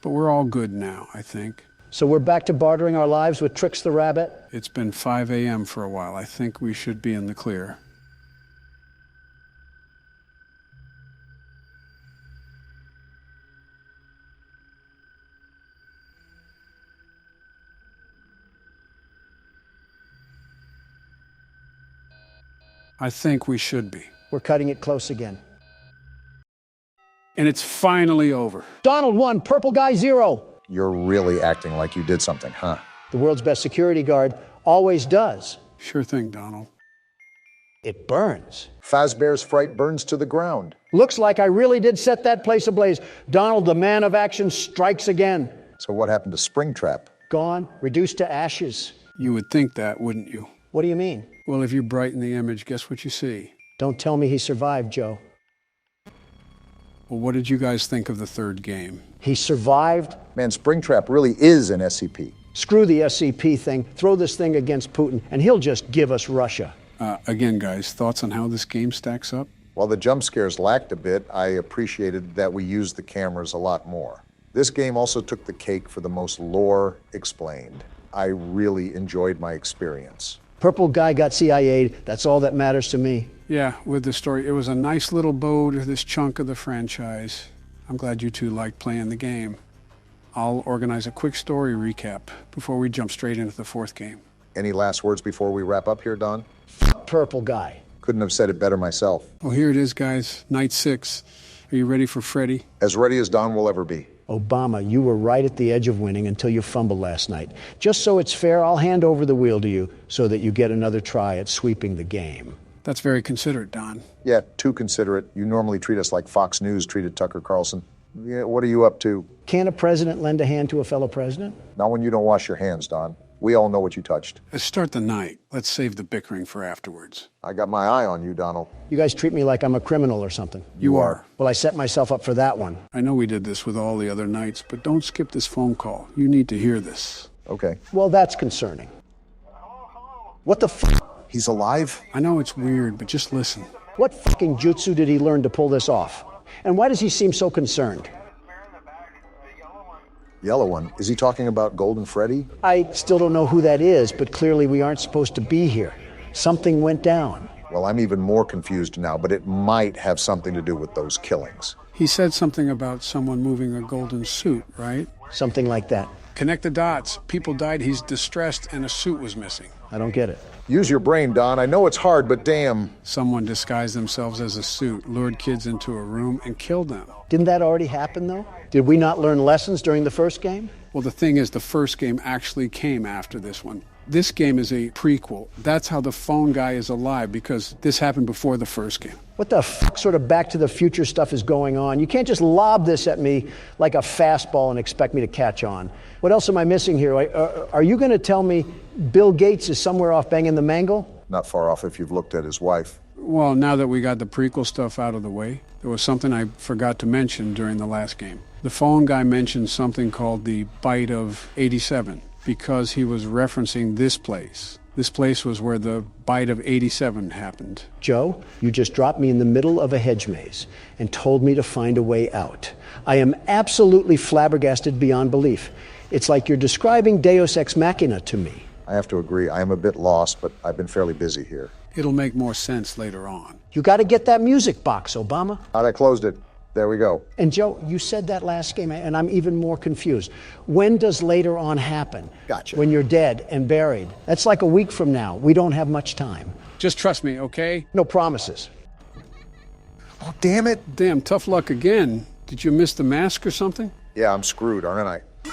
But we're all good now, I think. So we're back to bartering our lives with Trix the Rabbit? It's been 5 a.m. for a while. I think we should be in the clear. I think we should be. We're cutting it close again. And it's finally over. Donald 1, Purple Guy 0. You're really acting like you did something, huh? The world's best security guard always does. Sure thing, Donald. It burns. Fazbear's fright burns to the ground. Looks like I really did set that place ablaze. Donald, the man of action, strikes again. So what happened to Springtrap? Gone, reduced to ashes. You would think that, wouldn't you? What do you mean? Well, if you brighten the image, guess what you see? Don't tell me he survived, Joe. Well, what did you guys think of the third game? He survived? Man, Springtrap really is an SCP. Screw the SCP thing. Throw this thing against Putin, and he'll just give us Russia. Again, guys, thoughts on how this game stacks up? While the jump scares lacked a bit, I appreciated that we used the cameras a lot more. This game also took the cake for the most lore explained. I really enjoyed my experience. Purple Guy got CIA'd. That's all that matters to me. Yeah, with the story. It was a nice little bow to this chunk of the franchise. I'm glad you two liked playing the game. I'll organize a quick story recap before we jump straight into the fourth game. Any last words before we wrap up here, Don? Purple Guy. Couldn't have said it better myself. Well, here it is, guys. Night 6. Are you ready for Freddy? As ready as Don will ever be. Obama, you were right at the edge of winning until you fumbled last night. Just so it's fair, I'll hand over the wheel to you so that you get another try at sweeping the game. That's very considerate, Don. Yeah, too considerate. You normally treat us like Fox News treated Tucker Carlson. Yeah, what are you up to? Can a president lend a hand to a fellow president? Not when you don't wash your hands, Don. We all know what you touched. Let's start the night. Let's save the bickering for afterwards. I got my eye on you, Donald. You guys treat me like I'm a criminal or something. You are. Well, I set myself up for that one. I know we did this with all the other nights, but don't skip this phone call. You need to hear this. Okay. Well, that's concerning. What the f***? He's alive? I know it's weird, but just listen. What fucking jutsu did he learn to pull this off? And why does he seem so concerned? Yellow one. Is he talking about Golden Freddy? I still don't know who that is, but clearly we aren't supposed to be here. Something went down. Well, I'm even more confused now, but it might have something to do with those killings. He said something about someone moving a golden suit, right? Something like that. Connect the dots. People died, he's distressed, and a suit was missing. I don't get it. Use your brain, Don. I know it's hard, but damn. Someone disguised themselves as a suit, lured kids into a room, and killed them. Didn't that already happen, though? Did we not learn lessons during the first game? Well, the thing is, the first game actually came after this one. This game is a prequel. That's how the phone guy is alive, because this happened before the first game. What the f*** sort of Back to the Future stuff is going on? You can't just lob this at me like a fastball and expect me to catch on. What else am I missing here? Are you going to tell me Bill Gates is somewhere off banging the mangle? Not far off if you've looked at his wife. Well, now that we got the prequel stuff out of the way, there was something I forgot to mention during the last game. The phone guy mentioned something called the Bite of 87, because he was referencing this place. This place was where the bite of '87 happened. Joe, you just dropped me in the middle of a hedge maze and told me to find a way out. I am absolutely flabbergasted beyond belief. It's like you're describing Deus Ex Machina to me. I have to agree, I am a bit lost, but I've been fairly busy here. It'll make more sense later on. You got to get that music box, Obama. I closed it. There we go. And Joe, you said that last game, and I'm even more confused. When does later on happen? Gotcha. When you're dead and buried. That's like a week from now. We don't have much time. Just trust me, okay? No promises. Oh, damn it. Damn, tough luck again. Did you miss the mask or something? Yeah, I'm screwed, aren't I?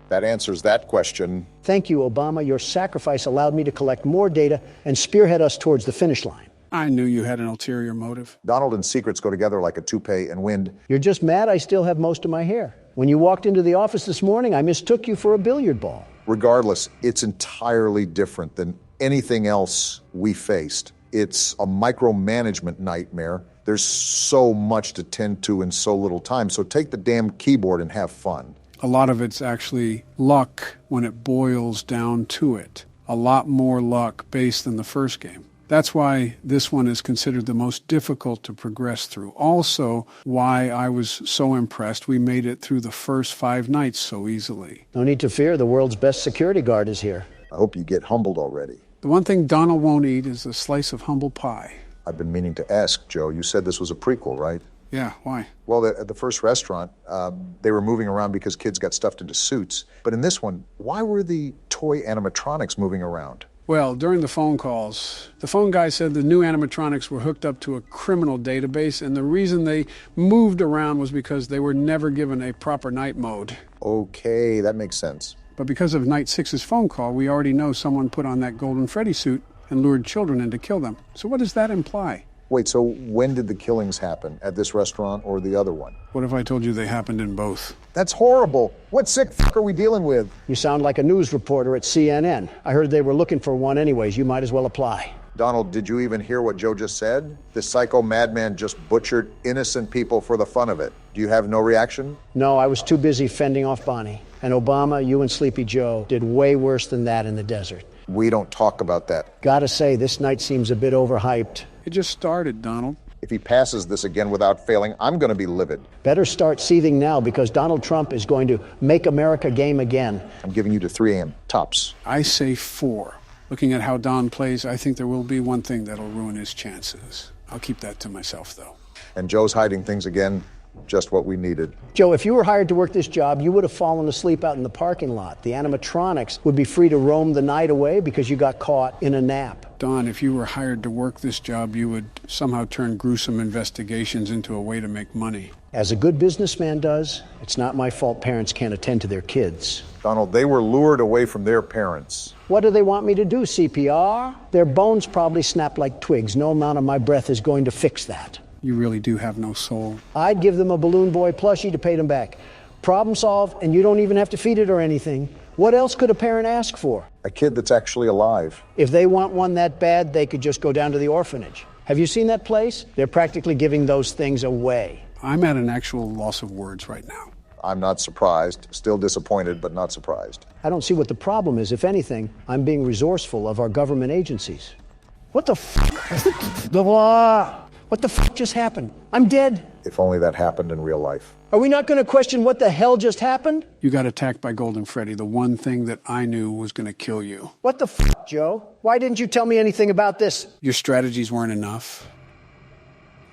That answers that question. Thank you, Obama. Your sacrifice allowed me to collect more data and spearhead us towards the finish line. I knew you had an ulterior motive. Donald and secrets go together like a toupee and wind. You're just mad I still have most of my hair. When you walked into the office this morning, I mistook you for a billiard ball. Regardless, it's entirely different than anything else we faced. It's a micromanagement nightmare. There's so much to tend to in so little time, so take the damn keyboard and have fun. A lot of it's actually luck when it boils down to it. A lot more luck based than the first game. That's why this one is considered the most difficult to progress through. Also, why I was so impressed we made it through the first 5 nights so easily. No need to fear, the world's best security guard is here. I hope you get humbled already. The one thing Donald won't eat is a slice of humble pie. I've been meaning to ask, Joe. You said this was a prequel, right? Yeah, why? Well, at the first restaurant, they were moving around because kids got stuffed into suits. But in this one, why were the toy animatronics moving around? Well, during the phone calls, the phone guy said the new animatronics were hooked up to a criminal database, and the reason they moved around was because they were never given a proper night mode. Okay, that makes sense. But because of Night 6's phone call, we already know someone put on that Golden Freddy suit and lured children in to kill them. So what does that imply? Wait, so when did the killings happen? At this restaurant or the other one? What if I told you they happened in both? That's horrible. What sick fuck are we dealing with? You sound like a news reporter at CNN. I heard they were looking for one anyways. You might as well apply. Donald, did you even hear what Joe just said? This psycho madman just butchered innocent people for the fun of it. Do you have no reaction? No, I was too busy fending off Bonnie. And Obama, you and Sleepy Joe did way worse than that in the desert. We don't talk about that. Gotta say, this night seems a bit overhyped. It just started, Donald. If he passes this again without failing, I'm going to be livid. Better start seething now because Donald Trump is going to make America game again. I'm giving you to 3 a.m. tops. I say 4. Looking at how Don plays, I think there will be one thing that'll ruin his chances. I'll keep that to myself, though. And Joe's hiding things again. Just what we needed. Joe, if you were hired to work this job, you would have fallen asleep out in the parking lot. The animatronics would be free to roam the night away because you got caught in a nap. Don, if you were hired to work this job, you would somehow turn gruesome investigations into a way to make money. As a good businessman does, it's not my fault parents can't attend to their kids. Donald, they were lured away from their parents. What do they want me to do, CPR? Their bones probably snap like twigs. No amount of my breath is going to fix that. You really do have no soul. I'd give them a Balloon Boy plushie to pay them back. Problem solved, and you don't even have to feed it or anything. What else could a parent ask for? A kid that's actually alive. If they want one that bad, they could just go down to the orphanage. Have you seen that place? They're practically giving those things away. I'm at an actual loss of words right now. I'm not surprised. Still disappointed, but not surprised. I don't see what the problem is. If anything, I'm being resourceful of our government agencies. What the f***? What the f*** just happened? I'm dead. If only that happened in real life. Are we not going to question what the hell just happened? You got attacked by Golden Freddy, the one thing that I knew was going to kill you. What the f***, Joe? Why didn't you tell me anything about this? Your strategies weren't enough.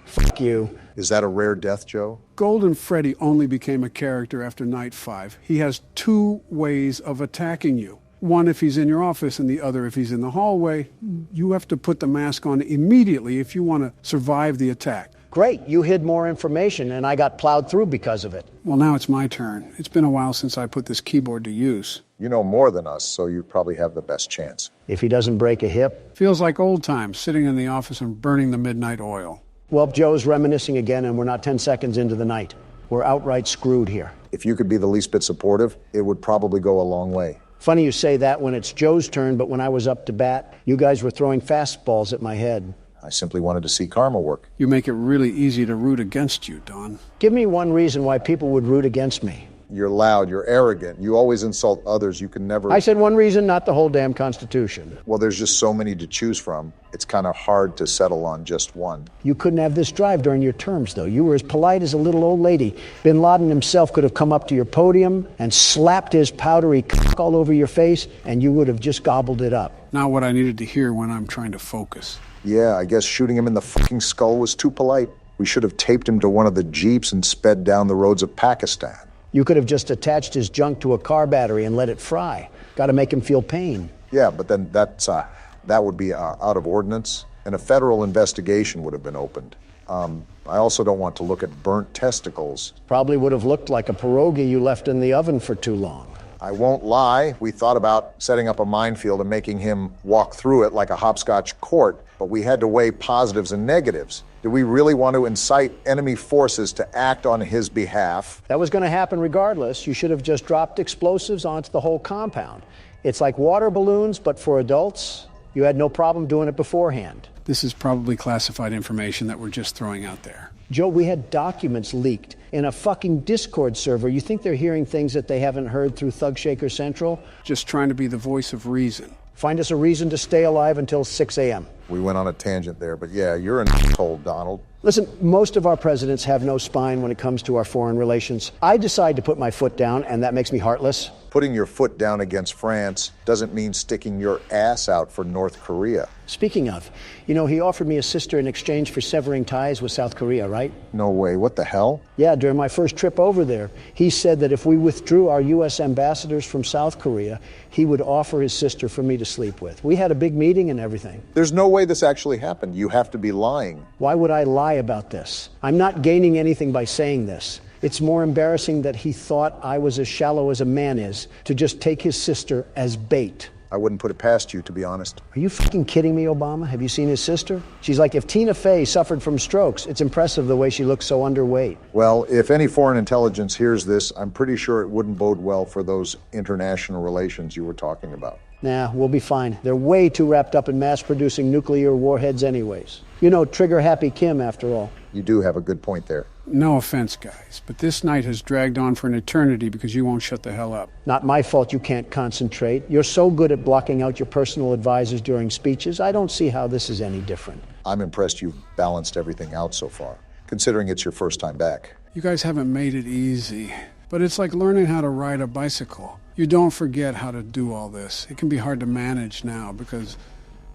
Fuck you. Is that a rare death, Joe? Golden Freddy only became a character after Night 5. He has 2 ways of attacking you. One if he's in your office and the other if he's in the hallway. You have to put the mask on immediately if you want to survive the attack. Great, you hid more information and I got plowed through because of it. Well, now it's my turn. It's been a while since I put this keyboard to use. You know more than us, so you probably have the best chance. If he doesn't break a hip. Feels like old times, sitting in the office and burning the midnight oil. Well, Joe's reminiscing again and we're not 10 seconds into the night. We're outright screwed here. If you could be the least bit supportive, it would probably go a long way. Funny you say that when it's Joe's turn, but when I was up to bat, you guys were throwing fastballs at my head. I simply wanted to see karma work. You make it really easy to root against you, Don. Give me one reason why people would root against me. You're loud, you're arrogant, you always insult others, you can never... I said one reason, not the whole damn Constitution. Well, there's just so many to choose from. It's kind of hard to settle on just one. You couldn't have this drive during your terms, though. You were as polite as a little old lady. Bin Laden himself could have come up to your podium and slapped his powdery cock all over your face, and you would have just gobbled it up. Not what I needed to hear when I'm trying to focus. Yeah, I guess shooting him in the fucking skull was too polite. We should have taped him to one of the jeeps and sped down the roads of Pakistan. You could have just attached his junk to a car battery and let it fry. Got to make him feel pain. Yeah, but then that would be out of ordinance, and a federal investigation would have been opened. I also don't want to look at burnt testicles. Probably would have looked like a pierogi you left in the oven for too long. I won't lie, we thought about setting up a minefield and making him walk through it like a hopscotch court, but we had to weigh positives and negatives. Do we really want to incite enemy forces to act on his behalf? That was going to happen regardless. You should have just dropped explosives onto the whole compound. It's like water balloons, but for adults. You had no problem doing it beforehand. This is probably classified information that we're just throwing out there. Joe, we had documents leaked in a fucking Discord server. You think they're hearing things that they haven't heard through Thugshaker Central? Just trying to be the voice of reason. Find us a reason to stay alive until 6 a.m. We went on a tangent there, but yeah, you're an asshole, Donald. Listen, most of our presidents have no spine when it comes to our foreign relations. I decide to put my foot down, and that makes me heartless. Putting your foot down against France doesn't mean sticking your ass out for North Korea. Speaking of, you know, he offered me a sister in exchange for severing ties with South Korea, right? No way, what the hell? Yeah, during my first trip over there, he said that if we withdrew our U.S. ambassadors from South Korea, he would offer his sister for me to sleep with. We had a big meeting and everything. There's no way this actually happened. You have to be lying. Why would I lie about this? I'm not gaining anything by saying this. It's more embarrassing that he thought I was as shallow as a man is to just take his sister as bait. I wouldn't put it past you, to be honest. Are you fucking kidding me, Obama? Have you seen his sister? She's like if Tina Fey suffered from strokes. It's impressive the way she looks so underweight. Well, if any foreign intelligence hears this, I'm pretty sure it wouldn't bode well for those international relations you were talking about. Nah, we'll be fine. They're way too wrapped up in mass-producing nuclear warheads anyways. You know, trigger-happy Kim, after all. You do have a good point there. No offense, guys, but this night has dragged on for an eternity because you won't shut the hell up. Not my fault you can't concentrate. You're so good at blocking out your personal advisors during speeches, I don't see how this is any different. I'm impressed you've balanced everything out so far, considering it's your first time back. You guys haven't made it easy, but it's like learning how to ride a bicycle. You don't forget how to do all this. It can be hard to manage now because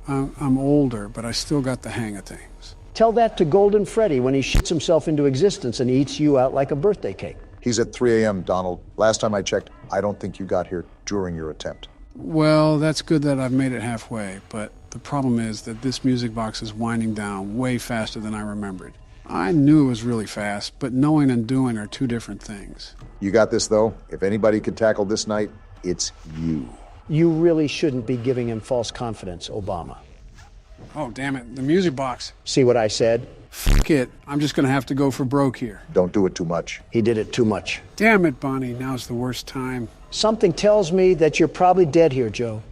I'm older, but I still got the hang of things. Tell that to Golden Freddy when he shits himself into existence and eats you out like a birthday cake. He's at 3 a.m., Donald. Last time I checked, I don't think you got here during your attempt. Well, that's good that I've made it halfway, but the problem is that this music box is winding down way faster than I remembered. I knew it was really fast, but knowing and doing are two different things. You got this, though. If anybody could tackle this night, it's you. You really shouldn't be giving him false confidence, Obama. Oh, damn it, the music box. See what I said? Fuck it, I'm just gonna have to go for broke here. Don't do it too much. He did it too much. Damn it, Bonnie, now's the worst time. Something tells me that you're probably dead here, Joe.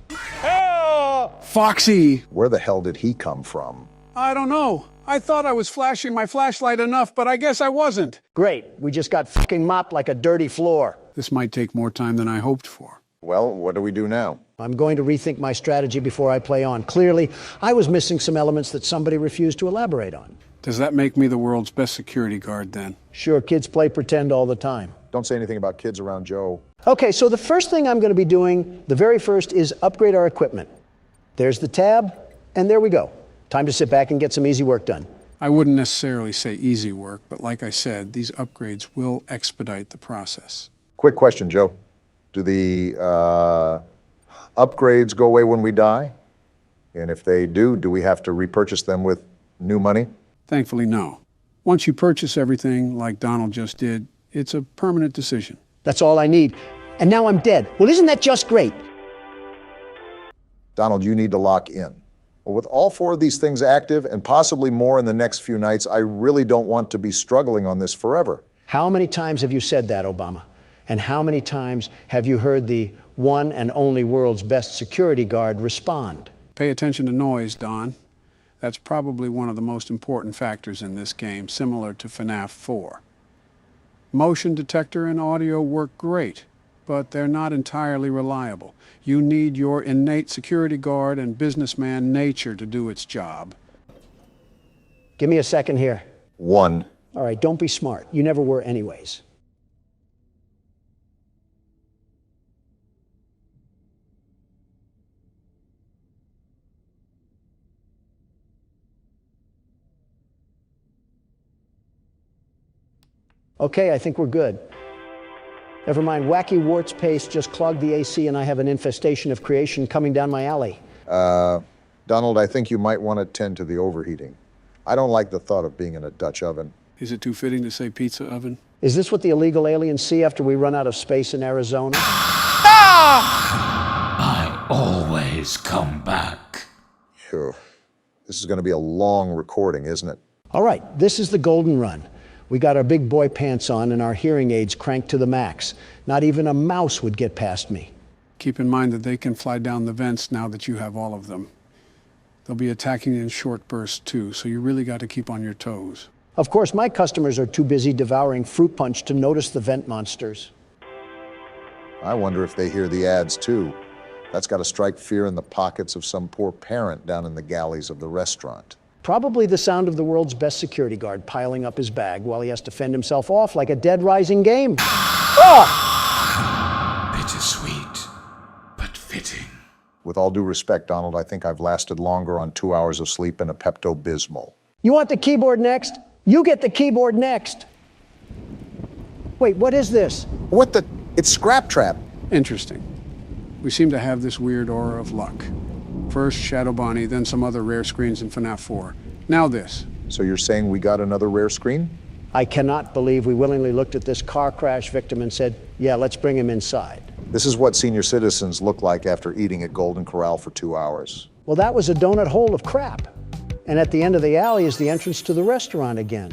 Foxy! Where the hell did he come from? I don't know. I thought I was flashing my flashlight enough, but I guess I wasn't. Great, we just got fucking mopped like a dirty floor. This might take more time than I hoped for. Well, what do we do now? I'm going to rethink my strategy before I play on. Clearly, I was missing some elements that somebody refused to elaborate on. Does that make me the world's best security guard, then? Sure, kids play pretend all the time. Don't say anything about kids around Joe. Okay, so the first thing I'm going to be doing, the very first, is upgrade our equipment. There's the tab, and there we go. Time to sit back and get some easy work done. I wouldn't necessarily say easy work, but like I said, these upgrades will expedite the process. Quick question, Joe. Do the upgrades go away when we die? And if they do we have to repurchase them with new money? Thankfully, no. Once you purchase everything, like Donald just did, it's a permanent decision. That's all I need. And now I'm dead. Well, isn't that just great? Donald, you need to lock in. Well, with all 4 of these things active, and possibly more in the next few nights, I really don't want to be struggling on this forever. How many times have you said that, Obama? And how many times have you heard the one and only world's best security guard respond? Pay attention to noise, Don. That's probably one of the most important factors in this game, similar to FNAF 4. Motion detector and audio work great, but they're not entirely reliable. You need your innate security guard and businessman nature to do its job. Give me a second here. 1. All right, don't be smart. You never were anyways. Okay, I think we're good. Never mind, wacky warts paste just clogged the AC and I have an infestation of creation coming down my alley. Donald, I think you might want to tend to the overheating. I don't like the thought of being in a Dutch oven. Is it too fitting to say pizza oven? Is this what the illegal aliens see after we run out of space in Arizona? I always come back. Phew. This is going to be a long recording, isn't it? All right, this is the golden run. We got our big boy pants on and our hearing aids cranked to the max. Not even a mouse would get past me. Keep in mind that they can fly down the vents now that you have all of them. They'll be attacking in short bursts too, so you really got to keep on your toes. Of course, my customers are too busy devouring fruit punch to notice the vent monsters. I wonder if they hear the ads too. That's got to strike fear in the pockets of some poor parent down in the galleys of the restaurant. Probably the sound of the world's best security guard piling up his bag while he has to fend himself off like a dead rising game. Oh! Bittersweet, but fitting. With all due respect, Donald, I think I've lasted longer on 2 hours of sleep and a Pepto-Bismol. You want the keyboard next? You get the keyboard next. Wait, what is this? What the? It's Scrap Trap. Interesting. We seem to have this weird aura of luck. First Shadow Bonnie, then some other rare screens in FNAF 4. Now this. So you're saying we got another rare screen? I cannot believe we willingly looked at this car crash victim and said, yeah, let's bring him inside. This is what senior citizens look like after eating at Golden Corral for 2 hours. Well, that was a donut hole of crap. And at the end of the alley is the entrance to the restaurant again.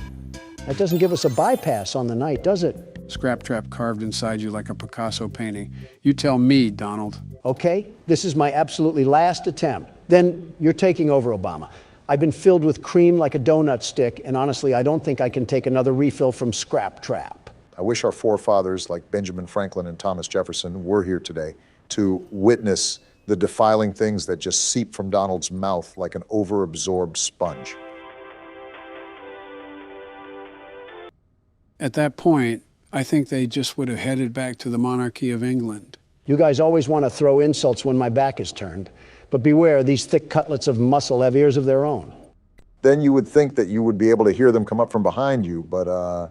That doesn't give us a bypass on the night, does it? Scrap trap carved inside you like a Picasso painting. You tell me, Donald. Okay, this is my absolutely last attempt. Then you're taking over, Obama. I've been filled with cream like a donut stick, and honestly, I don't think I can take another refill from Scrap Trap. I wish our forefathers, like Benjamin Franklin and Thomas Jefferson, were here today to witness the defiling things that just seep from Donald's mouth like an overabsorbed sponge. At that point, I think they just would have headed back to the monarchy of England. You guys always want to throw insults when my back is turned. But beware, these thick cutlets of muscle have ears of their own. Then you would think that you would be able to hear them come up from behind you, but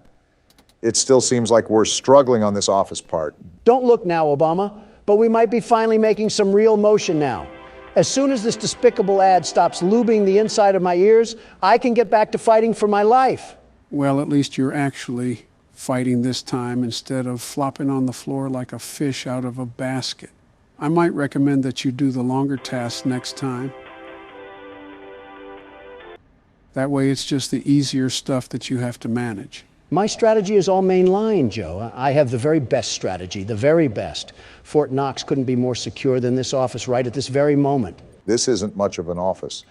it still seems like we're struggling on this office part. Don't look now, Obama, but we might be finally making some real motion now. As soon as this despicable ad stops lubing the inside of my ears, I can get back to fighting for my life. Well, at least you're actually fighting this time instead of flopping on the floor like a fish out of a basket. I might recommend that you do the longer tasks next time. That way it's just the easier stuff that you have to manage. My strategy is all mainline, Joe. I have the very best strategy, the very best. Fort Knox couldn't be more secure than this office right at this very moment. This isn't much of an office.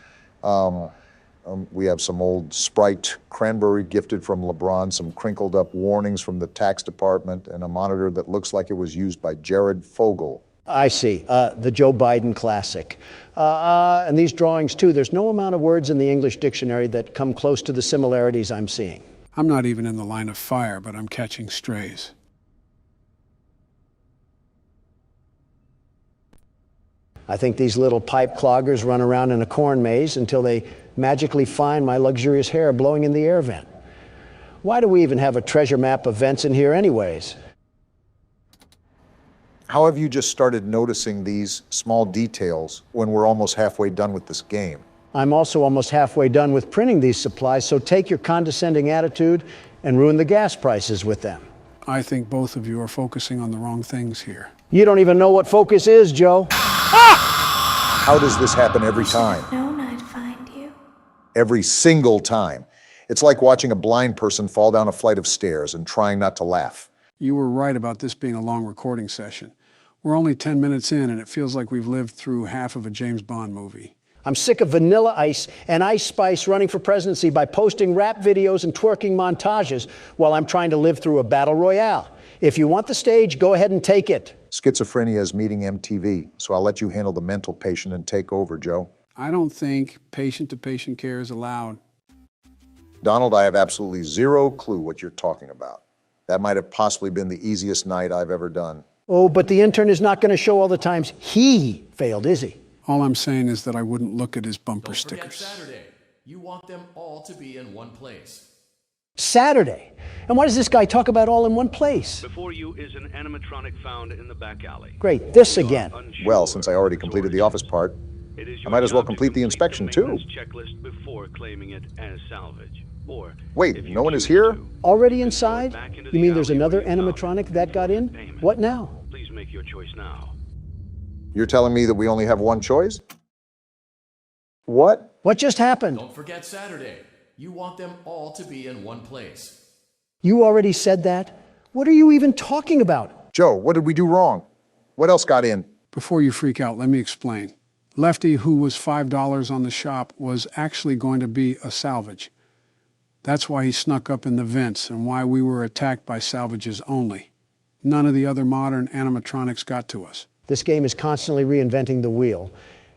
We have some old Sprite cranberry gifted from LeBron, some crinkled up warnings from the tax department, and a monitor that looks like it was used by Jared Fogle. I see, the Joe Biden classic. And these drawings too, there's no amount of words in the English dictionary that come close to the similarities I'm seeing. I'm not even in the line of fire, but I'm catching strays. I think these little pipe cloggers run around in a corn maze until they magically find my luxurious hair blowing in the air vent. Why do we even have a treasure map of vents in here anyways? How have you just started noticing these small details when we're almost halfway done with this game? I'm also almost halfway done with printing these supplies, so take your condescending attitude and ruin the gas prices with them. I think both of you are focusing on the wrong things here. You don't even know what focus is, Joe. How does this happen every time? Known I'd find you. Every single time. It's like watching a blind person fall down a flight of stairs and trying not to laugh. You were right about this being a long recording session. We're only 10 minutes in, and it feels like we've lived through half of a James Bond movie. I'm sick of Vanilla Ice and Ice Spice running for presidency by posting rap videos and twerking montages while I'm trying to live through a battle royale. If you want the stage, go ahead and take it. Schizophrenia is meeting MTV, so I'll let you handle the mental patient and take over, Joe. I don't think patient-to-patient care is allowed. Donald, I have absolutely zero clue what you're talking about. That might have possibly been the easiest night I've ever done. Oh, but the intern is not going to show all the times he failed, is he? All I'm saying is that I wouldn't look at his bumper stickers. Saturday. You want them all to be in one place. Saturday? And why does this guy talk about all in one place? Before you is an animatronic found in the back alley. Great, this again. Well, since I already completed the office part, I might as well complete the inspection too. Checklist before claiming it as salvage. Or wait, no one is here? Already inside? You mean there's another animatronic that got in? What now? Please make your choice now. You're telling me that we only have one choice? What? What just happened? Don't forget Saturday. You want them all to be in one place. You already said that? What are you even talking about? Joe, what did we do wrong? What else got in? Before you freak out, let me explain. Lefty, who was $5 on the shop, was actually going to be a salvage. That's why he snuck up in the vents and why we were attacked by salvages only. None of the other modern animatronics got to us. This game is constantly reinventing the wheel,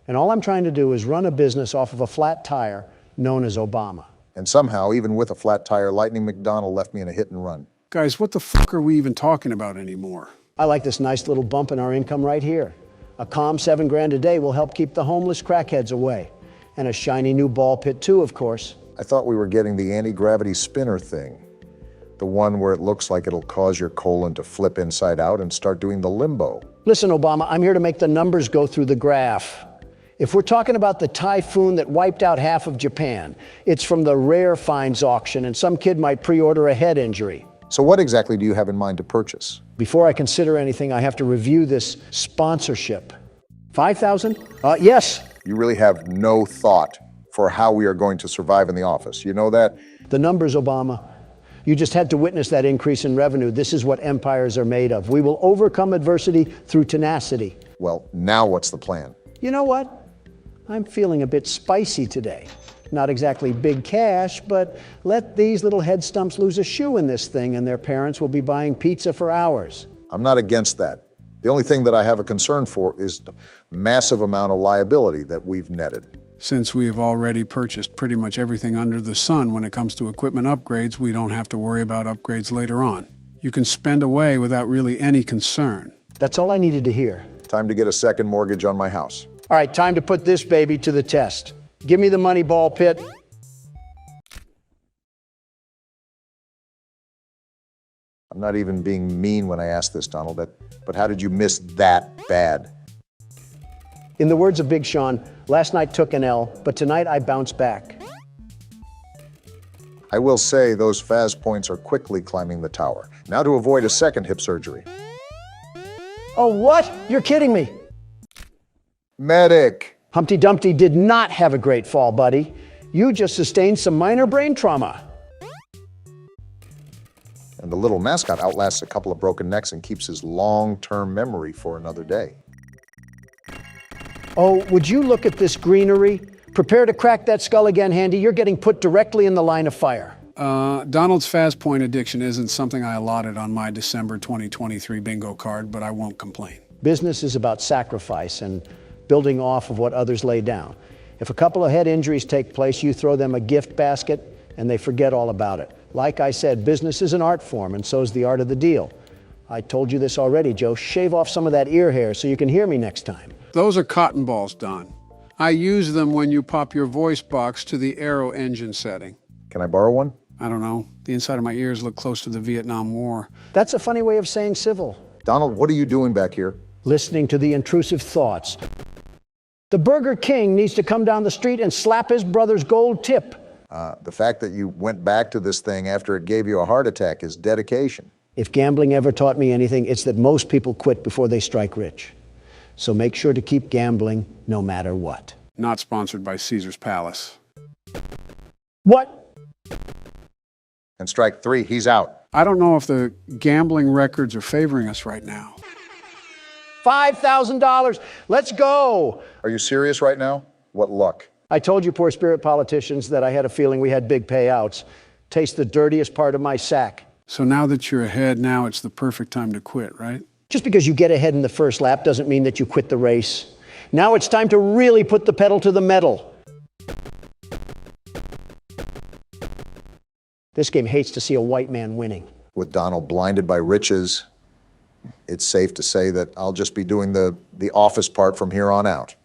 and all I'm trying to do is run a business off of a flat tire known as Obama. And somehow, even with a flat tire, Lightning McDonald left me in a hit and run. Guys, what the fuck are we even talking about anymore? I like this nice little bump in our income right here. A calm $7 grand a day will help keep the homeless crackheads away. And a shiny new ball pit too, of course. I thought we were getting the anti-gravity spinner thing. The one where it looks like it'll cause your colon to flip inside out and start doing the limbo. Listen, Obama, I'm here to make the numbers go through the graph. If we're talking about the typhoon that wiped out half of Japan, it's from the rare finds auction, and some kid might pre-order a head injury. So what exactly do you have in mind to purchase? Before I consider anything, I have to review this sponsorship. 5,000? Yes. You really have no thought for how we are going to survive in the office. You know that? The numbers, Obama. You just had to witness that increase in revenue. This is what empires are made of. We will overcome adversity through tenacity. Well, now what's the plan? You know what? I'm feeling a bit spicy today. Not exactly big cash, but let these little head stumps lose a shoe in this thing and their parents will be buying pizza for hours. I'm not against that. The only thing that I have a concern for is the massive amount of liability that we've netted. Since we have already purchased pretty much everything under the sun when it comes to equipment upgrades, we don't have to worry about upgrades later on. You can spend away without really any concern. That's all I needed to hear. Time to get a second mortgage on my house. All right, time to put this baby to the test. Give me the money, ball pit. I'm not even being mean when I ask this, Donald, but how did you miss that bad? In the words of Big Sean, last night took an L, but tonight I bounced back. I will say those Faz points are quickly climbing the tower. Now to avoid a second hip surgery. Oh, what? You're kidding me. Medic. Humpty Dumpty did not have a great fall, buddy. You just sustained some minor brain trauma. And the little mascot outlasts a couple of broken necks and keeps his long-term memory for another day. Oh, would you look at this greenery? Prepare to crack that skull again, Handy. You're getting put directly in the line of fire. Donald's fast point addiction isn't something I allotted on my December 2023 bingo card, but I won't complain. Business is about sacrifice and building off of what others lay down. If a couple of head injuries take place, you throw them a gift basket and they forget all about it. Like I said, business is an art form, and so is the art of the deal. I told you this already, Joe. Shave off some of that ear hair so you can hear me next time. Those are cotton balls, Don. I use them when you pop your voice box to the aero engine setting. Can I borrow one? I don't know. The inside of my ears look close to the Vietnam War. That's a funny way of saying civil. Donald, what are you doing back here? Listening to the intrusive thoughts. The Burger King needs to come down the street and slap his brother's gold tip. The fact that you went back to this thing after it gave you a heart attack is dedication. If gambling ever taught me anything, it's that most people quit before they strike rich. So make sure to keep gambling no matter what. Not sponsored by Caesar's Palace. What? And strike three, he's out. I don't know if the gambling records are favoring us right now. $5,000. Let's go. Are you serious right now? What luck? I told you poor spirit politicians that I had a feeling we had big payouts. Taste the dirtiest part of my sack. So now that you're ahead, now it's the perfect time to quit, right? Just because you get ahead in the first lap doesn't mean that you quit the race. Now it's time to really put the pedal to the metal. This game hates to see a white man winning. With Donald blinded by riches, it's safe to say that I'll just be doing the office part from here on out.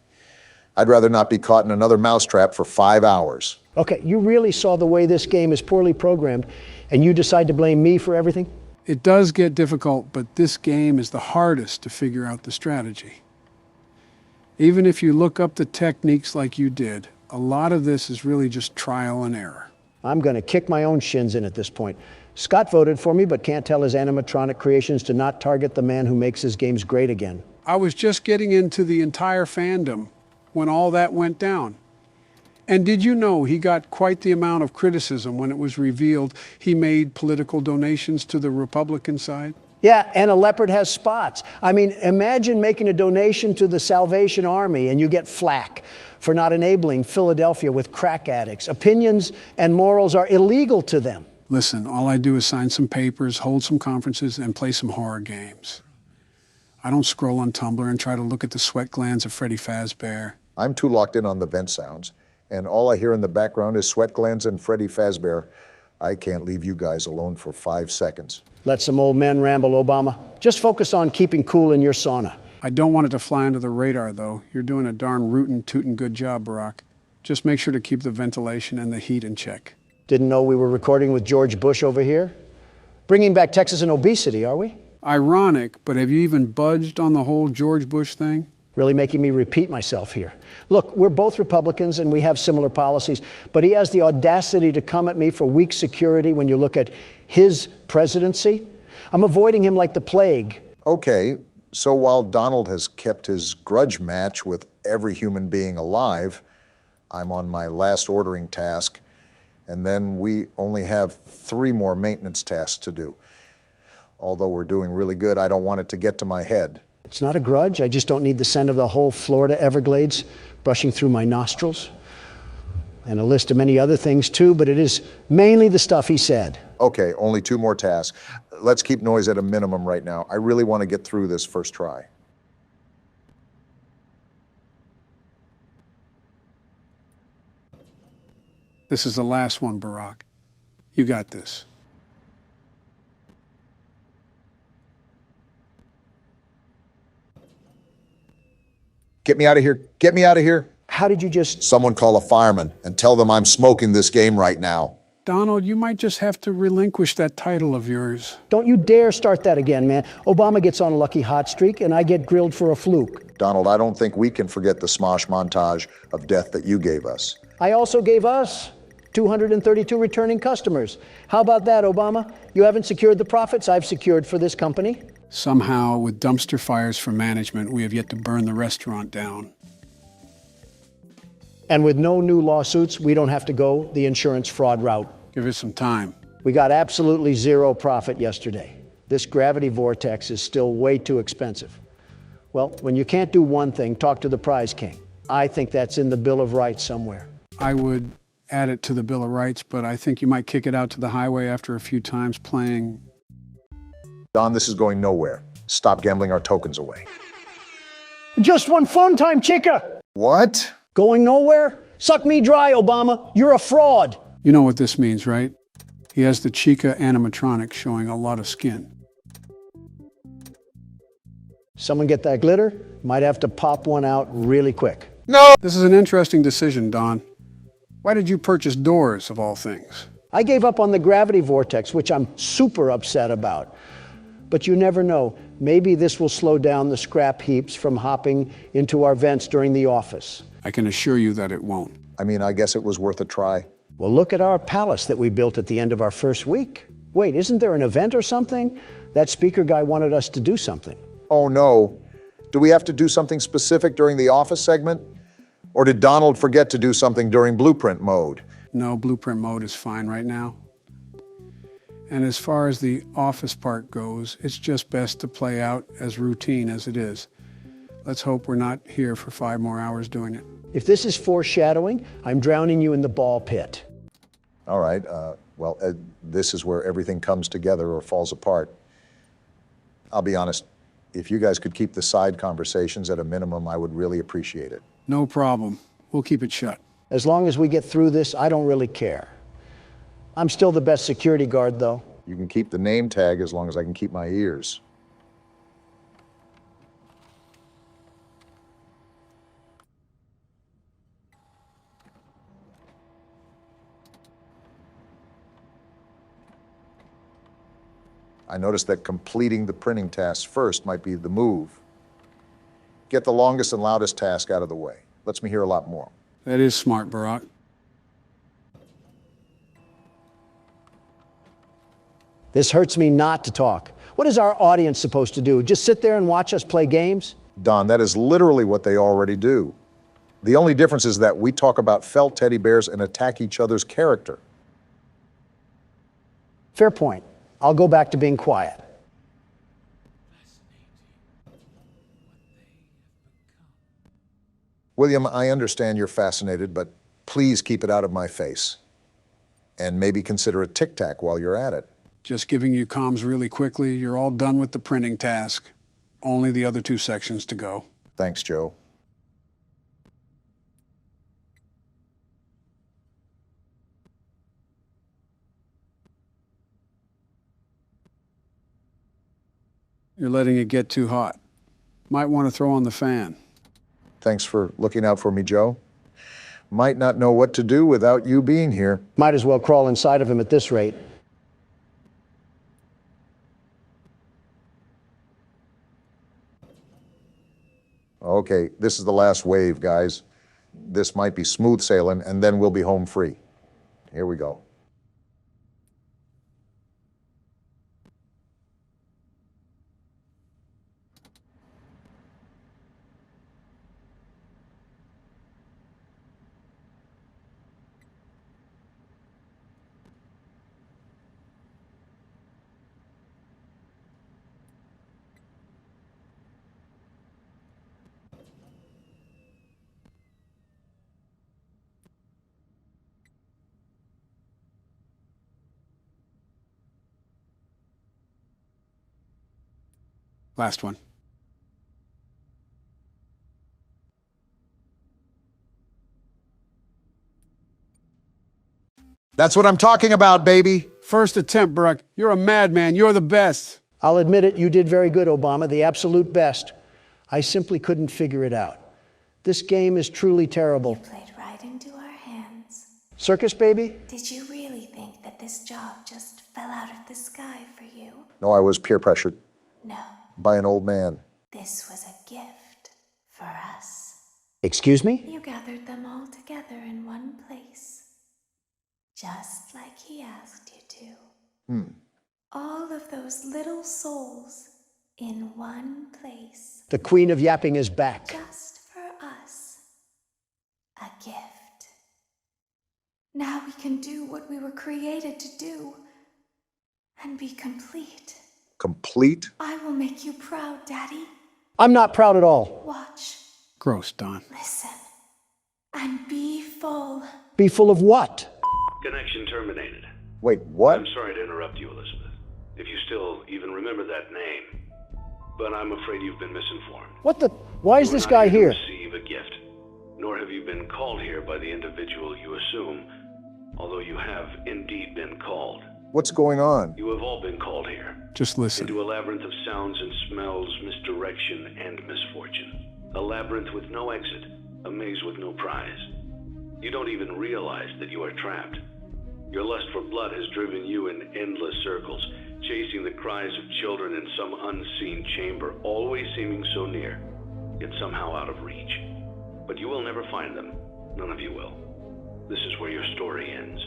I'd rather not be caught in another mousetrap for 5 hours. Okay, you really saw the way this game is poorly programmed, and you decide to blame me for everything? It does get difficult, but this game is the hardest to figure out the strategy. Even if you look up the techniques like you did, a lot of this is really just trial and error. I'm going to kick my own shins in at this point. Scott voted for me, but can't tell his animatronic creations to not target the man who makes his games great again. I was just getting into the entire fandom when all that went down. And did you know he got quite the amount of criticism when it was revealed he made political donations to the Republican side? Yeah, and a leopard has spots. I mean, imagine making a donation to the Salvation Army and you get flack for not enabling Philadelphia with crack addicts. Opinions and morals are illegal to them. Listen, all I do is sign some papers, hold some conferences, and play some horror games. I don't scroll on Tumblr and try to look at the sweat glands of Freddy Fazbear. I'm too locked in on the vent sounds, and all I hear in the background is sweat glands and Freddy Fazbear. I can't leave you guys alone for 5 seconds. Let some old men ramble, Obama. Just focus on keeping cool in your sauna. I don't want it to fly under the radar, though. You're doing a darn rootin' tootin' good job, Barack. Just make sure to keep the ventilation and the heat in check. Didn't know we were recording with George Bush over here? Bringing back Texas and obesity, are we? Ironic, but have you even budged on the whole George Bush thing? Really making me repeat myself here. Look, we're both Republicans and we have similar policies, but he has the audacity to come at me for weak security when you look at his presidency. I'm avoiding him like the plague. Okay, so while Donald has kept his grudge match with every human being alive, I'm on my last ordering task, and then we only have 3 more maintenance tasks to do. Although we're doing really good, I don't want it to get to my head. It's not a grudge. I just don't need the scent of the whole Florida Everglades brushing through my nostrils. And a list of many other things too, but it is mainly the stuff he said. Okay, only 2 more tasks. Let's keep noise at a minimum right now. I really want to get through this first try. This is the last one, Barack. You got this. Get me out of here. Get me out of here. How did you just... Someone call a fireman and tell them I'm smoking this game right now. Donald, you might just have to relinquish that title of yours. Don't you dare start that again, man. Obama gets on a lucky hot streak and I get grilled for a fluke. Donald, I don't think we can forget the Smosh montage of death that you gave us. I also gave us 232 returning customers. How about that, Obama? You haven't secured the profits I've secured for this company? Somehow, with dumpster fires for management, we have yet to burn the restaurant down. And with no new lawsuits, we don't have to go the insurance fraud route. Give it some time. We got absolutely 0 profit yesterday. This gravity vortex is still way too expensive. Well, when you can't do one thing, talk to the prize king. I think that's in the Bill of Rights somewhere. I would add it to the Bill of Rights, but I think you might kick it out to the highway after a few times playing. Don, this is going nowhere. Stop gambling our tokens away. Just one fun time, chica! What? Going nowhere? Suck me dry, Obama. You're a fraud. You know what this means, right? He has the Chica animatronic showing a lot of skin. Someone get that glitter? Might have to pop one out really quick. No! This is an interesting decision, Don. Why did you purchase doors, of all things? I gave up on the gravity vortex, which I'm super upset about. But you never know. Maybe this will slow down the scrap heaps from hopping into our vents during the office. I can assure you that it won't. I mean, I guess it was worth a try. Well, look at our palace that we built at the end of our first week. Wait, isn't there an event or something? That speaker guy wanted us to do something. Oh, no. Do we have to do something specific during the office segment? Or did Donald forget to do something during blueprint mode? No, blueprint mode is fine right now. And as far as the office part goes, it's just best to play out as routine as it is. Let's hope we're not here for 5 more hours doing it. If this is foreshadowing, I'm drowning you in the ball pit. All right, this is where everything comes together or falls apart. I'll be honest, if you guys could keep the side conversations at a minimum, I would really appreciate it. No problem. We'll keep it shut. As long as we get through this, I don't really care. I'm still the best security guard, though. You can keep the name tag as long as I can keep my ears. I noticed that completing the printing tasks first might be the move. Get the longest and loudest task out of the way. Lets me hear a lot more. That is smart, Barack. This hurts me not to talk. What is our audience supposed to do? Just sit there and watch us play games? Don, that is literally what they already do. The only difference is that we talk about felt teddy bears and attack each other's character. Fair point. I'll go back to being quiet. William, I understand you're fascinated, but please keep it out of my face. And maybe consider a tic-tac while you're at it. Just giving you comms really quickly. You're all done with the printing task. Only the other 2 sections to go. Thanks, Joe. You're letting it get too hot. Might want to throw on the fan. Thanks for looking out for me, Joe. Might not know what to do without you being here. Might as well crawl inside of him at this rate. Okay, this is the last wave, guys. This might be smooth sailing, and then we'll be home free. Here we go. Last one. That's what I'm talking about, baby. First attempt, Barack. You're a madman. You're the best. I'll admit it, you did very good, Obama, the absolute best. I simply couldn't figure it out. This game is truly terrible. You played right into our hands. Circus baby? Did you really think that this job just fell out of the sky for you? No, I was peer pressured. No. By an old man. This was a gift for us. Excuse me? You gathered them all together in one place. Just like he asked you to. All of those little souls in one place. The queen of yapping is back. Just for us. A gift. Now we can do what we were created to do. And be complete. Complete? I will make you proud, Daddy. I'm not proud at all. Watch. Gross, Don. Listen. And be full. Be full of what? Connection terminated. Wait, what? I'm sorry to interrupt you, Elizabeth. If you still even remember that name. But I'm afraid you've been misinformed. What the? Why is this guy here? Receive a gift. Nor have you been called here by the individual you assume, although you have indeed been called. What's going on? You have all been called here. Just listen. Into a labyrinth of sounds and smells, misdirection, and misfortune. A labyrinth with no exit, a maze with no prize. You don't even realize that you are trapped. Your lust for blood has driven you in endless circles, chasing the cries of children in some unseen chamber, always seeming so near, yet somehow out of reach. But you will never find them. None of you will. This is where your story ends.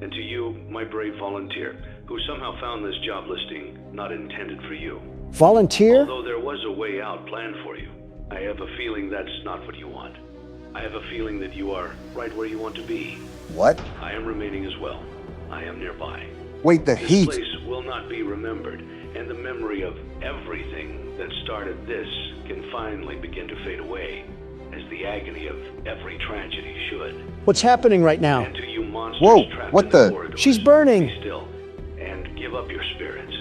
And to you, my brave volunteer, who somehow found this job listing not intended for you. Volunteer? Although there was a way out planned for you, I have a feeling that's not what you want. I have a feeling that you are right where you want to be. What? I am remaining as well. I am nearby. Wait, the heat. This place will not be remembered, And the memory of everything that started this can finally begin to fade away, as the agony of every tragedy should. What's happening right now? And to you monsters Whoa, trapped what in the? corridors, She's burning. be still and give up your spirits.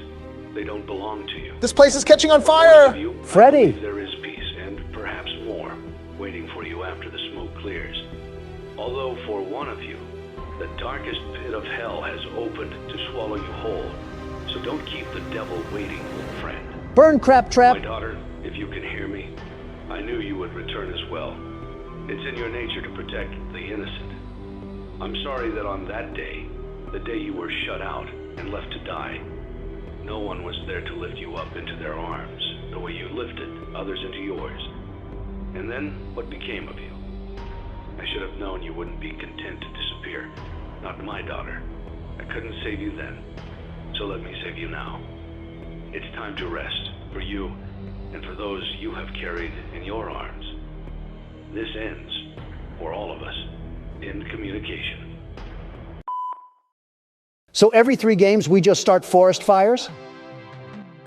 They don't belong to you. This place is catching on For most fire! of you, I Freddy! believe there is peace, and perhaps more, waiting for you after the smoke clears. Although for one of you, the darkest pit of hell has opened to swallow you whole. So don't keep the devil waiting, friend. Burn, crap trap. My daughter, if you can hear me, I knew you would return as well. It's in your nature to protect the innocent. I'm sorry that on that day, the day you were shut out and left to die, no one was there to lift you up into their arms, the way you lifted others into yours. And then, what became of you? I should have known you wouldn't be content to disappear. Not my daughter. I couldn't save you then, so let me save you now. It's time to rest, for you, and for those you have carried in your arms. This ends, for all of us, in communication. So every 3 games we just start forest fires?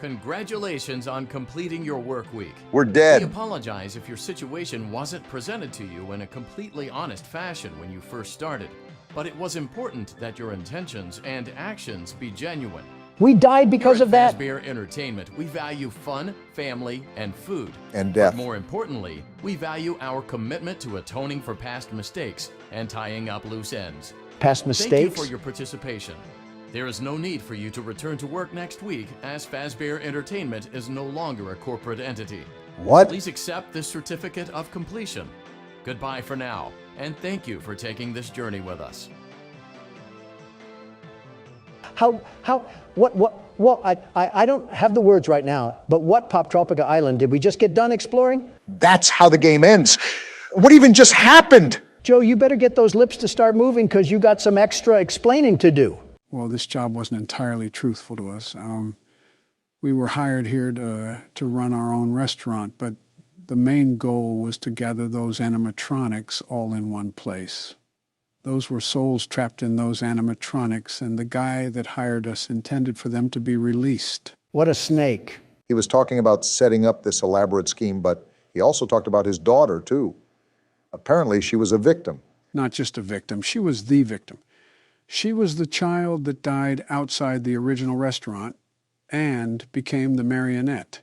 Congratulations on completing your work week. We're dead. We apologize if your situation wasn't presented to you in a completely honest fashion when you first started, but it was important that your intentions and actions be genuine. We died because of that. Fredbear Entertainment, we value fun, family, and food. And death. But more importantly, we value our commitment to atoning for past mistakes and tying up loose ends. Past mistakes? Thank you for your participation. There is no need for you to return to work next week, as Fazbear Entertainment is no longer a corporate entity. What? Please accept this certificate of completion. Goodbye for now, and thank you for taking this journey with us. I don't have the words right now, but what Poptropica Island did we just get done exploring? That's how the game ends. What even just happened? Joe, you better get those lips to start moving because you got some extra explaining to do. Well, this job wasn't entirely truthful to us. We were hired here to run our own restaurant, but the main goal was to gather those animatronics all in one place. Those were souls trapped in those animatronics, and the guy that hired us intended for them to be released. What a snake. He was talking about setting up this elaborate scheme, but he also talked about his daughter, too. Apparently, she was a victim. Not just a victim, she was the victim. She was the child that died outside the original restaurant and became the marionette.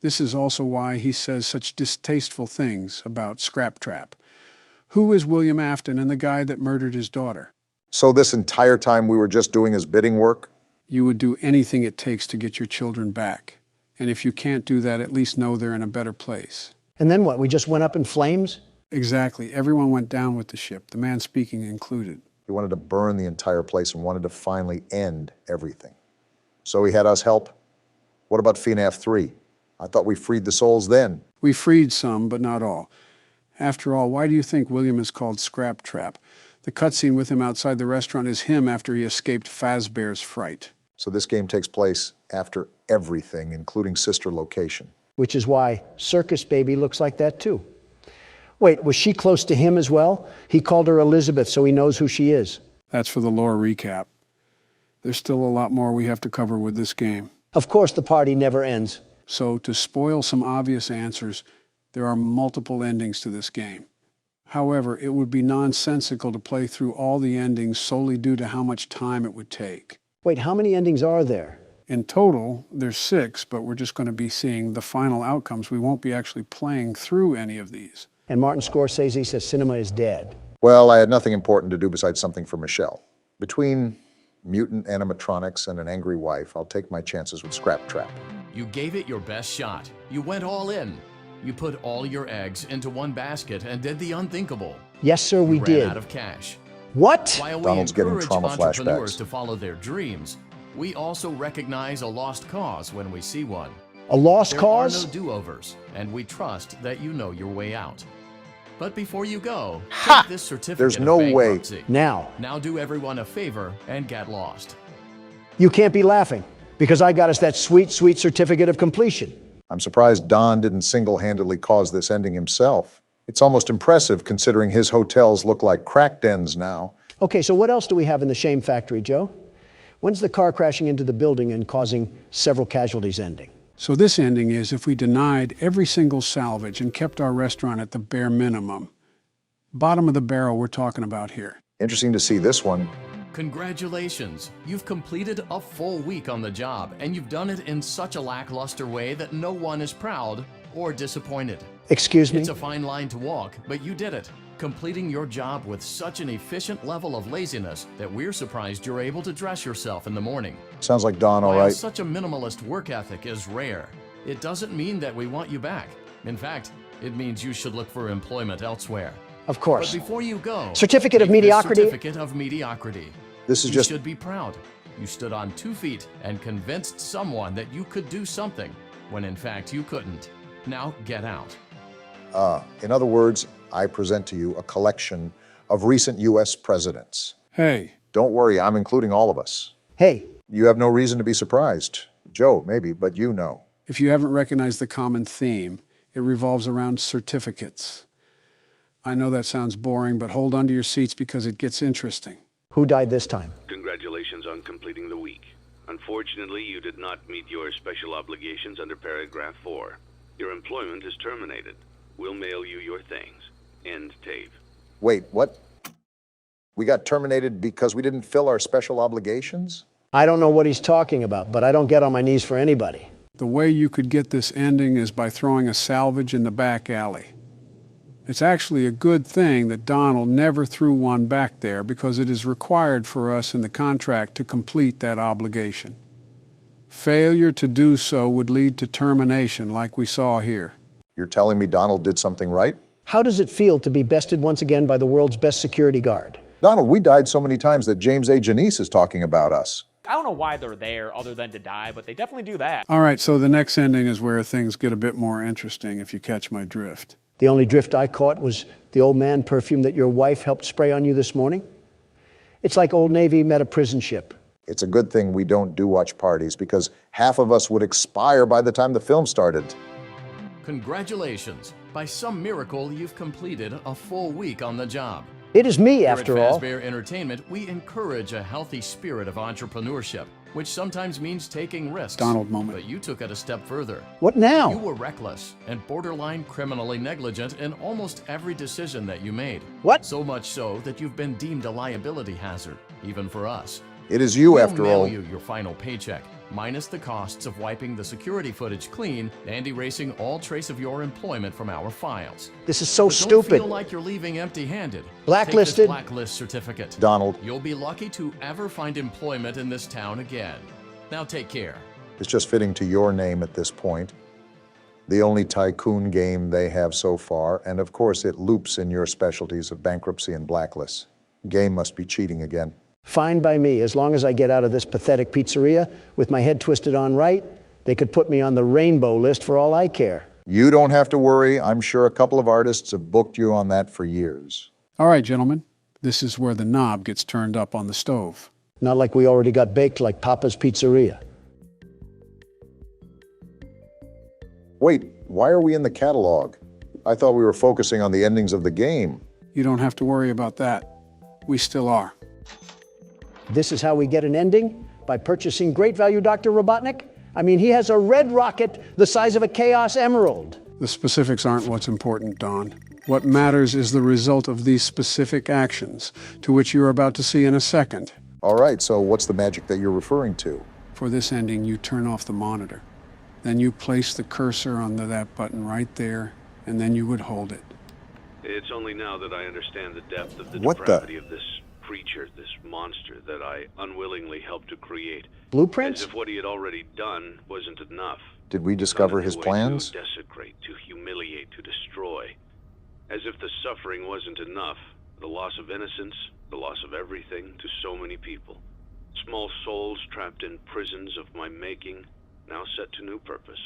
This is also why he says such distasteful things about Scrap Trap. Who is William Afton and the guy that murdered his daughter? So this entire time we were just doing his bidding work? You would do anything it takes to get your children back. And if you can't do that, at least know they're in a better place. And then what, we just went up in flames? Exactly. Everyone went down with the ship, the man speaking included. He wanted to burn the entire place and wanted to finally end everything. So he had us help? What about FNAF 3? I thought we freed the souls then. We freed some, but not all. After all, why do you think William is called Scrap Trap? The cutscene with him outside the restaurant is him after he escaped Fazbear's fright. So this game takes place after everything, including sister location. Which is why Circus Baby looks like that too. Wait, was she close to him as well? He called her Elizabeth, so he knows who she is. That's for the lore recap. There's still a lot more we have to cover with this game. Of course, the party never ends. So to spoil some obvious answers, there are multiple endings to this game. However, it would be nonsensical to play through all the endings solely due to how much time it would take. Wait, how many endings are there? In total, there's 6, but we're just going to be seeing the final outcomes. We won't be actually playing through any of these. And Martin Scorsese says cinema is dead. Well, I had nothing important to do besides something for Michelle. Between mutant animatronics and an angry wife, I'll take my chances with Scrap Trap. You gave it your best shot. You went all in. You put all your eggs into one basket and did the unthinkable. Yes, sir, we ran did. Out of cash. What? While we Donald's getting encourage trauma entrepreneurs flashbacks. to follow their dreams, we also recognize a lost cause when we see one. A lost cause? There are no do-overs, and we trust that you know your way out. But before you go, take this certificate There's of no way. bankruptcy. Now do everyone a favor and get lost. You can't be laughing, because I got us that sweet, sweet certificate of completion. I'm surprised Don didn't single-handedly cause this ending himself. It's almost impressive considering his hotels look like crack dens now. Okay, so what else do we have in the Shame Factory, Joe? When's the car crashing into the building and causing several casualties ending? So this ending is if we denied every single salvage and kept our restaurant at the bare minimum. Bottom of the barrel we're talking about here. Interesting to see this one. Congratulations! You've completed a full week on the job, and you've done it in such a lackluster way that no one is proud or disappointed. Excuse me? It's a fine line to walk, but you did it, completing your job with such an efficient level of laziness that we're surprised you're able to dress yourself in the morning. Sounds like Don, all While right. such a minimalist work ethic is rare, it doesn't mean that we want you back. In fact, it means you should look for employment elsewhere. Of course. But before you go, Certificate of take this mediocrity. Certificate of mediocrity. This is You just... should be proud. You stood on 2 feet and convinced someone that you could do something when in fact you couldn't. Now get out. In other words, I present to you a collection of recent U.S. presidents. Hey. Don't worry, I'm including all of us. Hey. You have no reason to be surprised. Joe, maybe, but you know. If you haven't recognized the common theme, it revolves around certificates. I know that sounds boring, but hold on to your seats because it gets interesting. Who died this time? Congratulations on completing the week. Unfortunately, you did not meet your special obligations under paragraph 4. Your employment is terminated. We'll mail you your things. End tape. Wait, what? We got terminated because we didn't fill our special obligations? I don't know what he's talking about, but I don't get on my knees for anybody. The way you could get this ending is by throwing a salvage in the back alley. It's actually a good thing that Donald never threw one back there because it is required for us in the contract to complete that obligation. Failure to do so would lead to termination like we saw here. You're telling me Donald did something right? How does it feel to be bested once again by the world's best security guard? Donald, we died so many times that James A. Janice is talking about us. I don't know why they're there other than to die, but they definitely do that. All right, so the next ending is where things get a bit more interesting, if you catch my drift. The only drift I caught was the Old Man perfume that your wife helped spray on you this morning. It's like Old Navy met a prison ship. It's a good thing we don't do watch parties because half of us would expire by the time the film started. Congratulations. By some miracle, you've completed a full week on the job. It is me, Here after at all. Fredbear Entertainment, we encourage a healthy spirit of entrepreneurship, which sometimes means taking risks. Donald moment. But you took it a step further. What now? You were reckless and borderline criminally negligent in almost every decision that you made. What? So much so that you've been deemed a liability hazard, even for us. It is you, We'll after mail all. you your final paycheck, minus the costs of wiping the security footage clean and erasing all trace of your employment from our files. This is so But stupid. Don't feel like you're leaving empty-handed. Blacklisted. Take this blacklist certificate. Donald. You'll be lucky to ever find employment in this town again. Now take care. It's just fitting to your name at this point. The only tycoon game they have so far, and of course it loops in your specialties of bankruptcy and blacklists. Game must be cheating again. Fine by me, as long as I get out of this pathetic pizzeria with my head twisted on right. They could put me on the rainbow list for all I care. You don't have to worry. I'm sure a couple of artists have booked you on that for years. All right, gentlemen. This is where the knob gets turned up on the stove. Not like we already got baked like Papa's Pizzeria. Wait, why are we in the catalog? I thought we were focusing on the endings of the game. You don't have to worry about that. We still are. This is how we get an ending? By purchasing great value Dr. Robotnik? I mean, he has a red rocket the size of a Chaos Emerald. The specifics aren't what's important, Don. What matters is the result of these specific actions, to which you're about to see in a second. All right, so what's the magic that you're referring to? For this ending, you turn off the monitor. Then you place the cursor onto that button right there, and then you would hold it. It's only now that I understand the depth of the What the- depravity of this creature, this monster that I unwillingly helped to create. Blueprints? As if what he had already done wasn't enough. Did we discover his plans? To desecrate, to humiliate, to destroy. As if the suffering wasn't enough, the loss of innocence, the loss of everything to so many people. Small souls trapped in prisons of my making, now set to new purpose,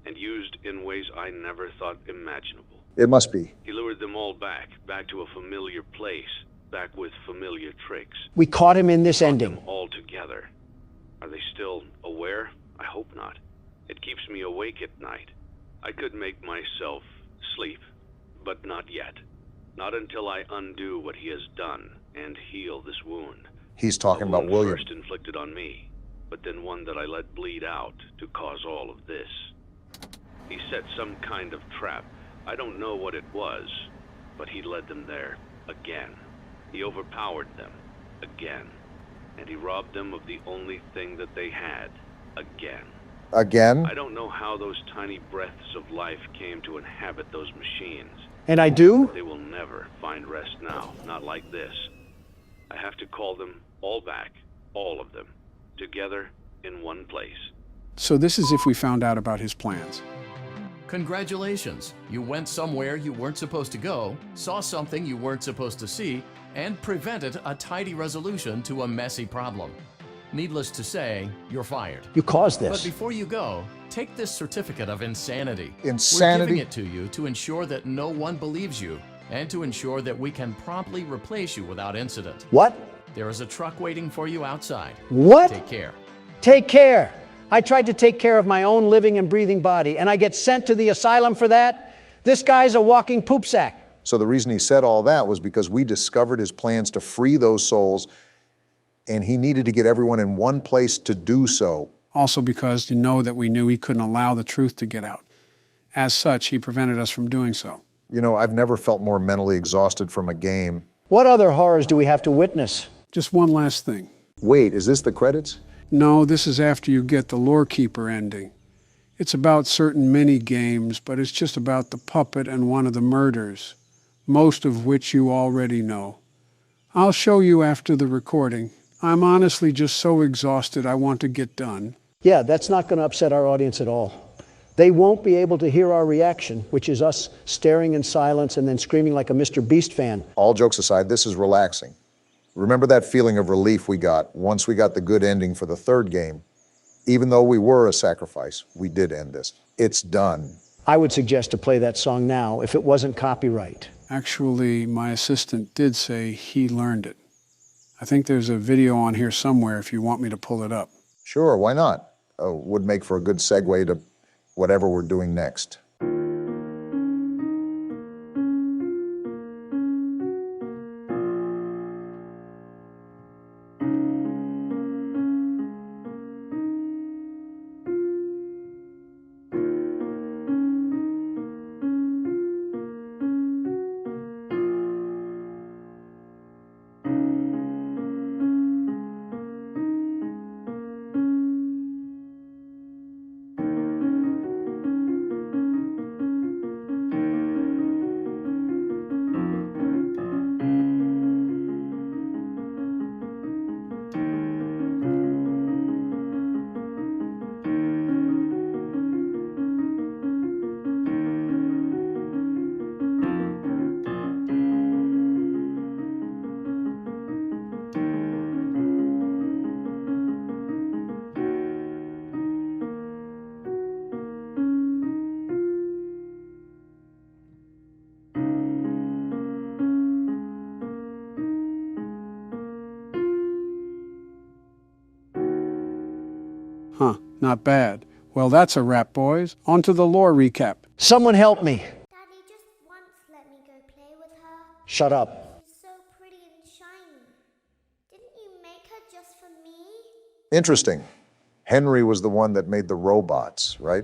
and used in ways I never thought imaginable. It must be. He lured them all back to a familiar place, back with familiar tricks. We caught him in this ending. All together. Are they still aware? I hope not. It keeps me awake at night. I could make myself sleep, but not yet. Not until I undo what he has done and heal this wound. He's talking A about wound William. first inflicted on me, but then one that I let bleed out to cause all of this. He set some kind of trap. I don't know what it was, but he led them there again. He overpowered them again, and he robbed them of the only thing that they had again. Again? I don't know how those tiny breaths of life came to inhabit those machines. And I do? They will never find rest now, not like this. I have to call them all back, all of them, together in one place. So this is if we found out about his plans. Congratulations! You went somewhere you weren't supposed to go, saw something you weren't supposed to see, and prevented a tidy resolution to a messy problem. Needless to say, you're fired. You caused this. But before you go, take this certificate of insanity. Insanity? We're giving it to you to ensure that no one believes you, and to ensure that we can promptly replace you without incident. What? There is a truck waiting for you outside. What? Take care. Take care. I tried to take care of my own living and breathing body, and I get sent to the asylum for that? This guy's a walking poop sack. So the reason he said all that was because we discovered his plans to free those souls, and he needed to get everyone in one place to do so. Also because you know that we knew he couldn't allow the truth to get out. As such, he prevented us from doing so. You know, I've never felt more mentally exhausted from a game. What other horrors do we have to witness? Just one last thing. Wait, is this the credits? No, this is after you get the Lorekeeper ending. It's about certain mini-games, but it's just about the puppet and one of the murders, most of which you already know. I'll show you after the recording. I'm honestly just so exhausted I want to get done. Yeah, that's not going to upset our audience at all. They won't be able to hear our reaction, which is us staring in silence and then screaming like a Mr. Beast fan. All jokes aside, this is relaxing. Remember that feeling of relief we got once we got the good ending for the third game? Even though we were a sacrifice, we did end this. It's done. I would suggest to play that song now if it wasn't copyright. Actually, my assistant did say he learned it. I think there's a video on here somewhere if you want me to pull it up. Sure, why not? Would make for a good segue to whatever we're doing next. Huh, not bad. Well, that's a wrap, boys. On to the lore recap. Someone help me. Daddy just once let me go play with her. Shut up. She's so pretty and shiny. Didn't you make her just for me? Interesting. Henry was the one that made the robots, right?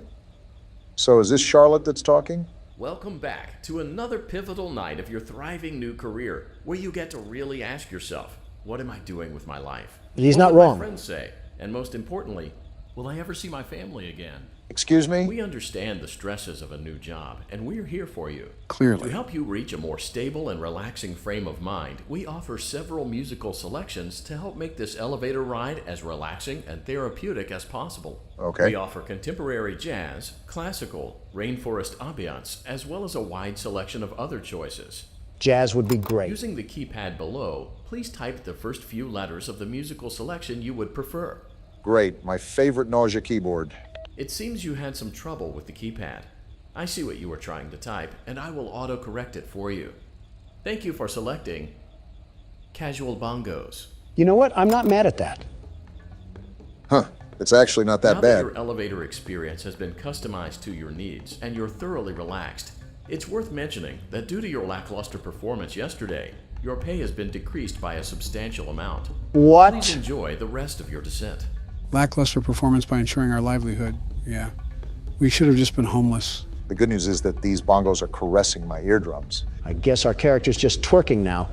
So is this Charlotte that's talking? Welcome back to another pivotal night of your thriving new career, where you get to really ask yourself, what am I doing with my life? But he's What not will wrong. my friends say? And most importantly, will I ever see my family again? Excuse me? We understand the stresses of a new job, and we're here for you. Clearly. To help you reach a more stable and relaxing frame of mind, we offer several musical selections to help make this elevator ride as relaxing and therapeutic as possible. Okay. We offer contemporary jazz, classical, rainforest ambiance, as well as a wide selection of other choices. Jazz would be great. Using the keypad below, please type the first few letters of the musical selection you would prefer. Great, my favorite nausea keyboard. It seems you had some trouble with the keypad. I see what you were trying to type, and I will auto-correct it for you. Thank you for selecting Casual Bongos. You know what? I'm not mad at that. Huh, it's actually not that Now bad. that your elevator experience has been customized to your needs and you're thoroughly relaxed, it's worth mentioning that due to your lackluster performance yesterday, Your pay has been decreased by a substantial amount. What? Please enjoy the rest of your descent. Lackluster performance by ensuring our livelihood. Yeah. We should have just been homeless. The good news is that these bongos are caressing my eardrums. I guess our character's just twerking now.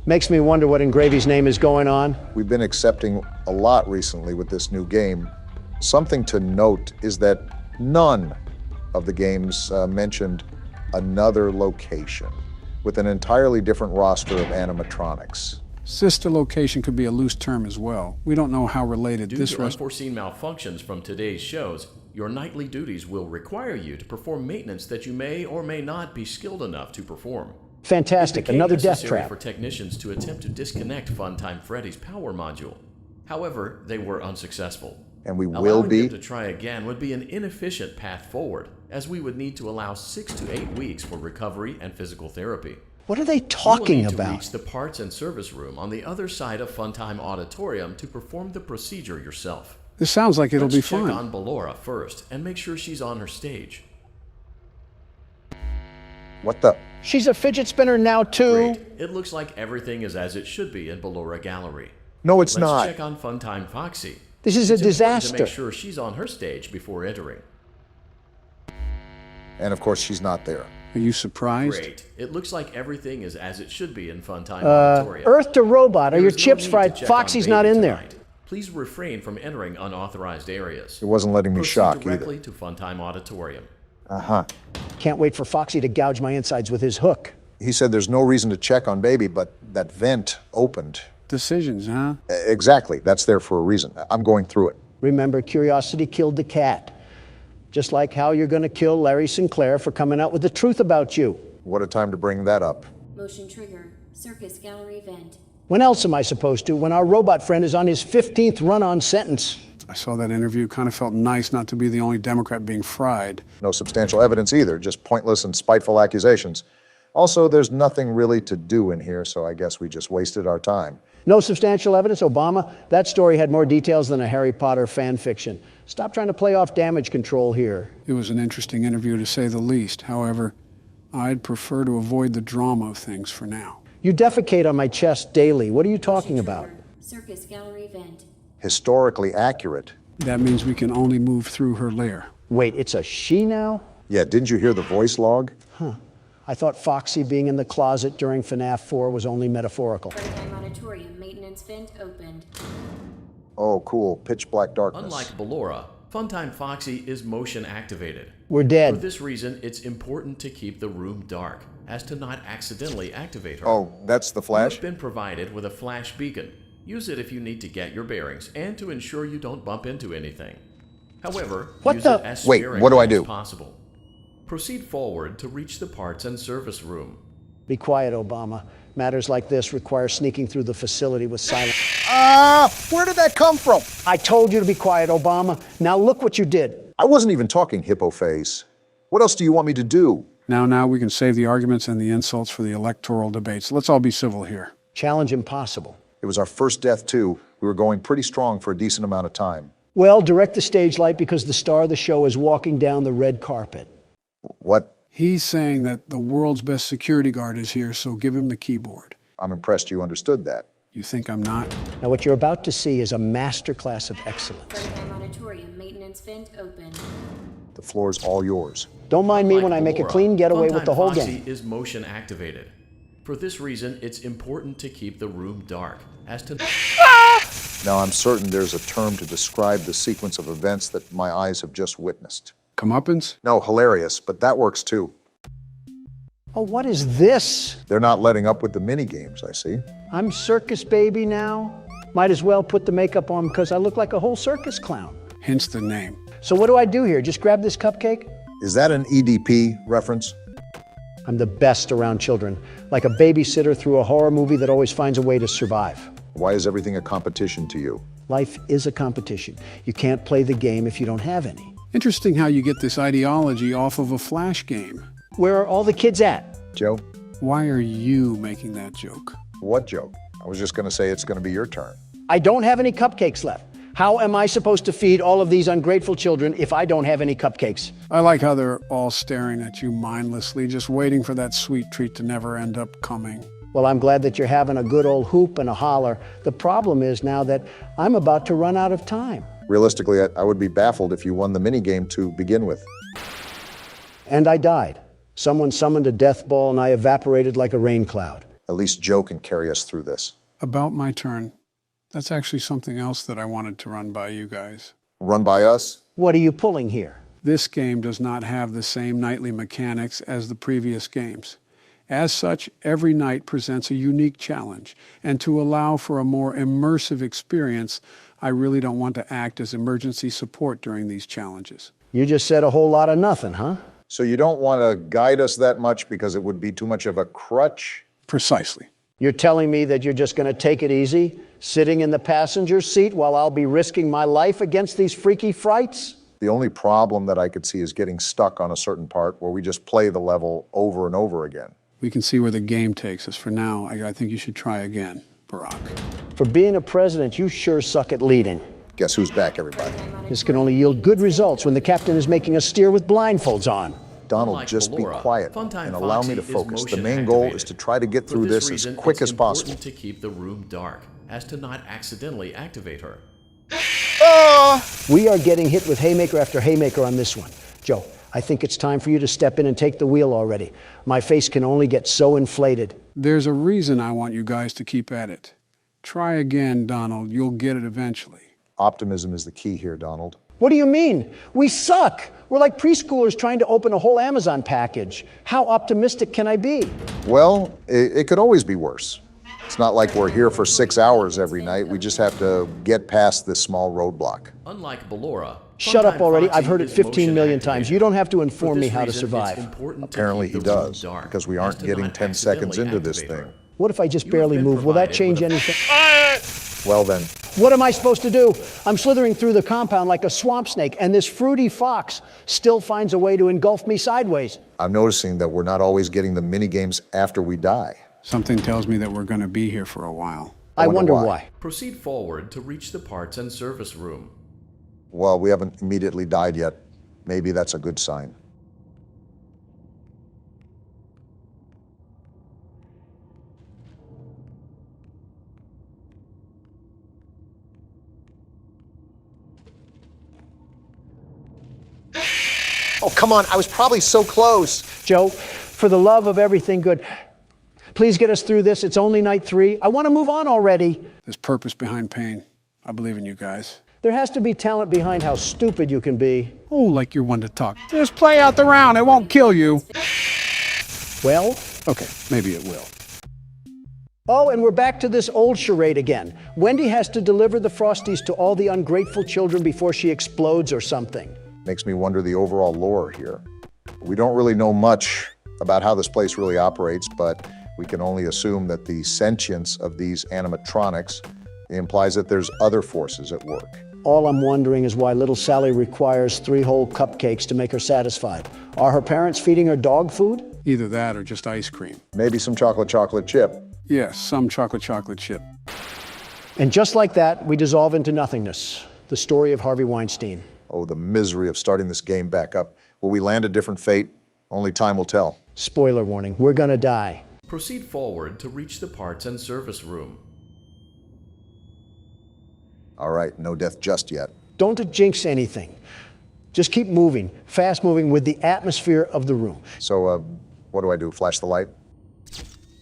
Makes me wonder what in Gravy's name is going on. We've been accepting a lot recently with this new game. Something to note is that none of the games mentioned another location with an entirely different roster of animatronics. Sister location could be a loose term as well. We don't know how related Due this to unforeseen malfunctions from today's shows, your nightly duties will require you to perform maintenance that you may or may not be skilled enough to perform. Fantastic, another death necessary trap. for technicians to attempt to disconnect Funtime Freddy's power module. However, they were unsuccessful. And we will Allowing be. them to try again would be an inefficient path forward, as we would need to allow 6 to 8 weeks for recovery and physical therapy. What are they talking You will need about? to reach the parts and service room on the other side of Funtime Auditorium to perform the procedure yourself. This sounds like it'll Let's be check fun. on Ballora first and make sure she's on her stage. What the? She's a fidget spinner now, too. Great. It looks like everything is as it should be in Ballora Gallery. No, it's Let's not. check on Funtime Foxy. This is a It's important disaster. to make sure she's on her stage before entering. And of course, she's not there. Are you surprised? Great. It looks like everything is as it should be in Funtime Auditorium. Earth to robot. Are There your is no chips need fried? to check Foxy's on not Baby in there. tonight. Please refrain from entering unauthorized areas. It wasn't letting me Proceed shock directly either. to Funtime Auditorium. Uh-huh. Can't wait for Foxy to gouge my insides with his hook. He said there's no reason to check on Baby, but that vent opened. Decisions, huh? Exactly. That's there for a reason. I'm going through it. Remember, curiosity killed the cat. Just like how you're going to kill Larry Sinclair for coming out with the truth about you. What a time to bring that up. Motion trigger. Circus gallery vent. When else am I supposed to? When our robot friend is on his 15th run-on sentence. I saw that interview. Kind of felt nice not to be the only Democrat being fried. No substantial evidence either, just pointless and spiteful accusations. Also, there's nothing really to do in here, so I guess we just wasted our time. No substantial evidence, Obama? That story had more details than a Harry Potter fan fiction. Stop trying to play off damage control here. It was an interesting interview, to say the least. However, I'd prefer to avoid the drama of things for now. You defecate on my chest daily. What are you talking about? Circus gallery vent. Historically accurate. That means we can only move through her lair. Wait, it's a she now? Yeah, didn't you hear the voice log? Huh. I thought Foxy being in the closet during FNAF 4 was only metaphorical. Playtime auditorium maintenance vent opened. Oh, cool. Pitch black darkness. Unlike Ballora, Funtime Foxy is motion activated. We're dead. For this reason, it's important to keep the room dark, as to not accidentally activate her. Oh, that's the flash? You've been provided with a flash beacon. Use it if you need to get your bearings and to ensure you don't bump into anything. However, use it as Wait, sparingly what do I as do? possible. Proceed forward to reach the parts and service room. Be quiet, Obama. Matters like this require sneaking through the facility with silence. Where did that come from? I told you to be quiet, Obama. Now look what you did. I wasn't even talking, hippo face. What else do you want me to do? Now, we can save the arguments and the insults for the electoral debates. Let's all be civil here. Challenge impossible. It was our first death, too. We were going pretty strong for a decent amount of time. Well, direct the stage light because the star of the show is walking down the red carpet. What? He's saying that the world's best security guard is here, so give him the keyboard. I'm impressed you understood that. You think I'm not? Now, what you're about to see is a masterclass of excellence. Playtime auditorium maintenance vent opened. The floor's all yours. Don't mind me when I make a clean getaway with the whole Foxy game. is motion activated. For this reason, it's important to keep the room dark, as to... Now, I'm certain there's a term to describe the sequence of events that my eyes have just witnessed. Comeuppance? No, hilarious, but that works too. Oh, what is this? They're not letting up with the mini games, I see. I'm circus baby now. Might as well put the makeup on because I look like a whole circus clown. Hence the name. So what do I do here? Just grab this cupcake? Is that an EDP reference? I'm the best around children, like a babysitter through a horror movie that always finds a way to survive. Why is everything a competition to you? Life is a competition. You can't play the game if you don't have any. Interesting how you get this ideology off of a Flash game. Where are all the kids at? Joe? Why are you making that joke? What joke? I was just going to say it's going to be your turn. I don't have any cupcakes left. How am I supposed to feed all of these ungrateful children if I don't have any cupcakes? I like how they're all staring at you mindlessly, just waiting for that sweet treat to never end up coming. Well, I'm glad that you're having a good old hoop and a holler. The problem is now that I'm about to run out of time. Realistically, I would be baffled if you won the minigame to begin with. And I died. Someone summoned a death ball and I evaporated like a rain cloud. At least Joe can carry us through this. About my turn. That's actually something else that I wanted to run by you guys. Run by us? What are you pulling here? This game does not have the same nightly mechanics as the previous games. As such, every night presents a unique challenge, and to allow for a more immersive experience, I really don't want to act as emergency support during these challenges. You just said a whole lot of nothing, huh? So you don't want to guide us that much because it would be too much of a crutch? Precisely. You're telling me that you're just going to take it easy, sitting in the passenger seat while I'll be risking my life against these freaky frights? The only problem that I could see is getting stuck on a certain part where we just play the level over and over again. We can see where the game takes us. For now, I think you should try again, Barack. For being a president, you sure suck at leading. Guess who's back, everybody? This can only yield good results when the captain is making us steer with blindfolds on. Donald, Unlike just Ballora, be quiet Funtime and allow me Foxy to is focus. The motion main goal activated. is to try to get For through this this reason, as quick it's as possible. important to keep the room dark, as to not accidentally activate her. We are getting hit with haymaker after haymaker on this one. Joe, I think it's time for you to step in and take the wheel already. My face can only get so inflated. There's a reason I want you guys to keep at it. Try again, Donald. You'll get it eventually. Optimism is the key here, Donald. What do you mean? We suck. We're like preschoolers trying to open a whole Amazon package. How optimistic can I be? Well, it could always be worse. It's not like we're here for 6 hours every night. We just have to get past this small roadblock. Unlike Ballora, Shut up Funtime already. Foxy I've heard it is 15 motion million activated. times. You don't have to For inform me this how to reason, it's survive. important to Apparently keep he the room does, dark, because we as aren't to getting not 10 seconds accidentally into this activate thing. her. What if I just You have barely been move? Will that provided change with a- anything? Well then, What am I supposed to do? I'm slithering through the compound like a swamp snake, and this fruity fox still finds a way to engulf me sideways. I'm noticing that we're not always getting the mini games after we die. Something tells me that we're going to be here for a while. I wonder why. Proceed forward to reach the parts and service room. Well, we haven't immediately died yet. Maybe that's a good sign. Oh, come on, I was probably so close. Joe, for the love of everything good, please get us through this. It's only night 3. I want to move on already. There's purpose behind pain. I believe in you guys. There has to be talent behind how stupid you can be. Oh, like you're one to talk. Just play out the round. It won't kill you. Well? Okay, maybe it will. Oh, and we're back to this old charade again. Wendy has to deliver the Frosties to all the ungrateful children before she explodes or something. Makes me wonder the overall lore here. We don't really know much about how this place really operates, but we can only assume that the sentience of these animatronics implies that there's other forces at work. All I'm wondering is why little Sally requires 3 whole cupcakes to make her satisfied. Are her parents feeding her dog food? Either that or just ice cream. Maybe some chocolate chip. Yes, some chocolate chip. And just like that, we dissolve into nothingness. The story of Harvey Weinstein. Oh, the misery of starting this game back up. Will we land a different fate? Only time will tell. Spoiler warning, we're gonna die. Proceed forward to reach the parts and service room. All right, no death just yet. Don't jinx anything. Just keep moving, fast moving with the atmosphere of the room. So, what do I do? Flash the light?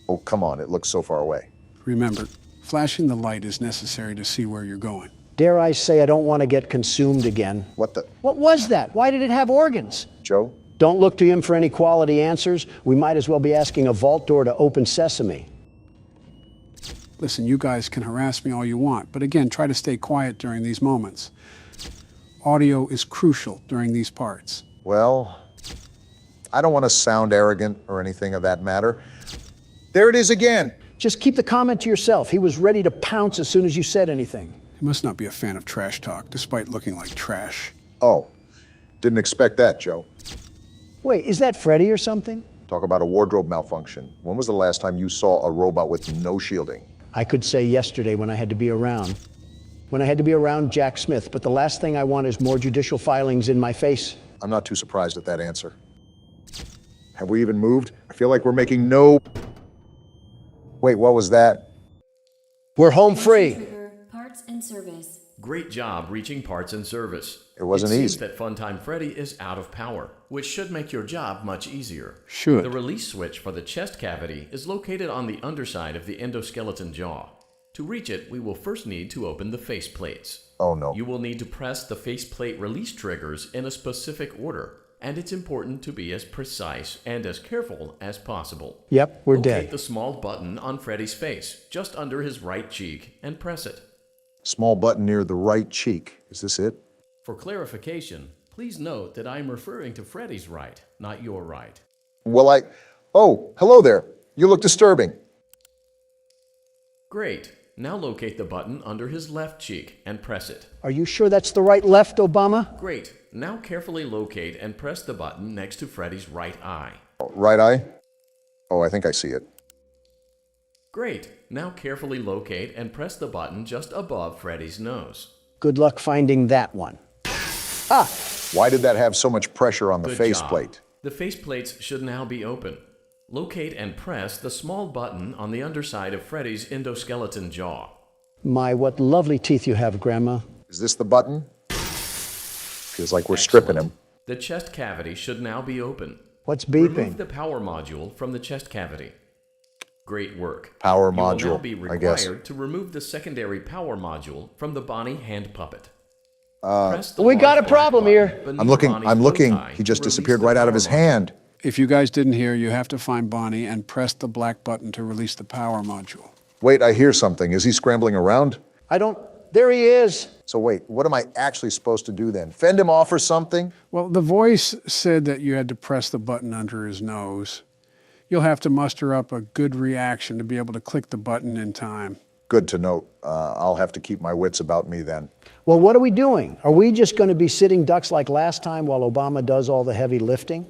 Oh, come on, it looks so far away. Remember, flashing the light is necessary to see where you're going. Dare I say I don't want to get consumed again. What the? What was that? Why did it have organs? Joe? Don't look to him for any quality answers. We might as well be asking a vault door to open sesame. Listen, you guys can harass me all you want, but again, try to stay quiet during these moments. Audio is crucial during these parts. Well, I don't want to sound arrogant or anything of that matter. There it is again. Just keep the comment to yourself. He was ready to pounce as soon as you said anything. You must not be a fan of trash talk, despite looking like trash. Oh, didn't expect that, Joe. Wait, is that Freddy or something? Talk about a wardrobe malfunction. When was the last time you saw a robot with no shielding? I could say yesterday when I had to be around. When I had to be around Jack Smith, but the last thing I want is more judicial filings in my face. I'm not too surprised at that answer. Have we even moved? I feel like we're making no... Wait, what was that? We're home free. Parts and service. Great job reaching parts and service. It wasn't seems easy. that Funtime Freddy is out of power, which should make your job much easier. Should. The release switch for the chest cavity is located on the underside of the endoskeleton jaw. To reach it, we will first need to open the face plates. Oh no. You will need to press the faceplate release triggers in a specific order, and it's important to be as precise and as careful as possible. Yep, we're Locate dead. the small button on Freddy's face, just under his right cheek, and press it. Small button near the right cheek. Is this it? For clarification, please note that I am referring to Freddy's right, not your right. Well, Oh, hello there. You look disturbing. Great. Now locate the button under his left cheek and press it. Are you sure that's the right left, Obama? Great. Now carefully locate and press the button next to Freddy's right eye. Right eye? Oh, I think I see it. Great. Now carefully locate and press the button just above Freddy's nose. Good luck finding that one. Ah! Why did that have so much pressure on the Good faceplate? job. The faceplates should now be open. Locate and press the small button on the underside of Freddy's endoskeleton jaw. My, what lovely teeth you have, Grandma. Is this the button? Feels like we're stripping him. The chest cavity should now be open. What's beeping? Remove the power module from the chest cavity. Great work. Power You will now module, be I guess. required to remove the secondary power module from the Bonnie hand puppet. We got a problem here. I'm looking. He just disappeared right out of his hand. If you guys didn't hear, you have to find Bonnie and press the black button to release the power module. Wait, I hear something. Is he scrambling around? There he is. So wait, what am I actually supposed to do then? Fend him off or something? Well, the voice said that you had to press the button under his nose. You'll have to muster up a good reaction to be able to click the button in time. Good to note. I'll have to keep my wits about me then. Well, what are we doing? Are we just going to be sitting ducks like last time while Obama does all the heavy lifting?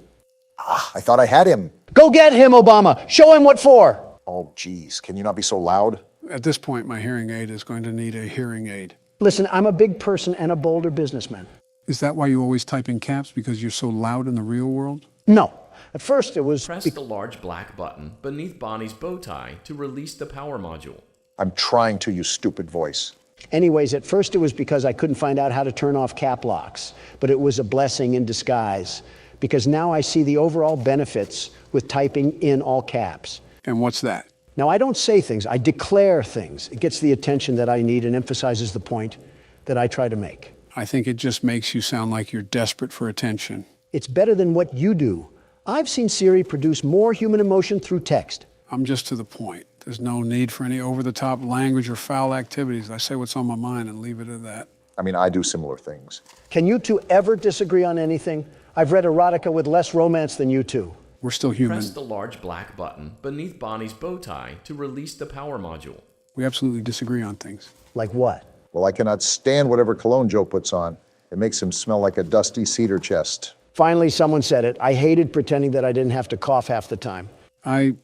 I thought I had him. Go get him, Obama. Show him what for. Oh, geez. Can you not be so loud? At this point, my hearing aid is going to need a hearing aid. Listen, I'm a big person and a bolder businessman. Is that why you always type in caps, because you're so loud in the real world? No. At first it was... Press the large black button beneath Bonnie's bow tie to release the power module. I'm trying to, you stupid voice. Anyways, at first it was because I couldn't find out how to turn off cap locks. But it was a blessing in disguise. Because now I see the overall benefits with typing in all caps. And what's that? Now, I don't say things, I declare things. It gets the attention that I need and emphasizes the point that I try to make. I think it just makes you sound like you're desperate for attention. It's better than what you do. I've seen Siri produce more human emotion through text. I'm just to the point. There's no need for any over-the-top language or foul activities. I say what's on my mind and leave it at that. I mean, I do similar things. Can you two ever disagree on anything? I've read erotica with less romance than you two. We're still human. Press the large black button beneath Bonnie's bow tie to release the power module. We absolutely disagree on things. Like what? Well, I cannot stand whatever cologne Joe puts on. It makes him smell like a dusty cedar chest. Finally, someone said it. I hated pretending that I didn't have to cough half the time. I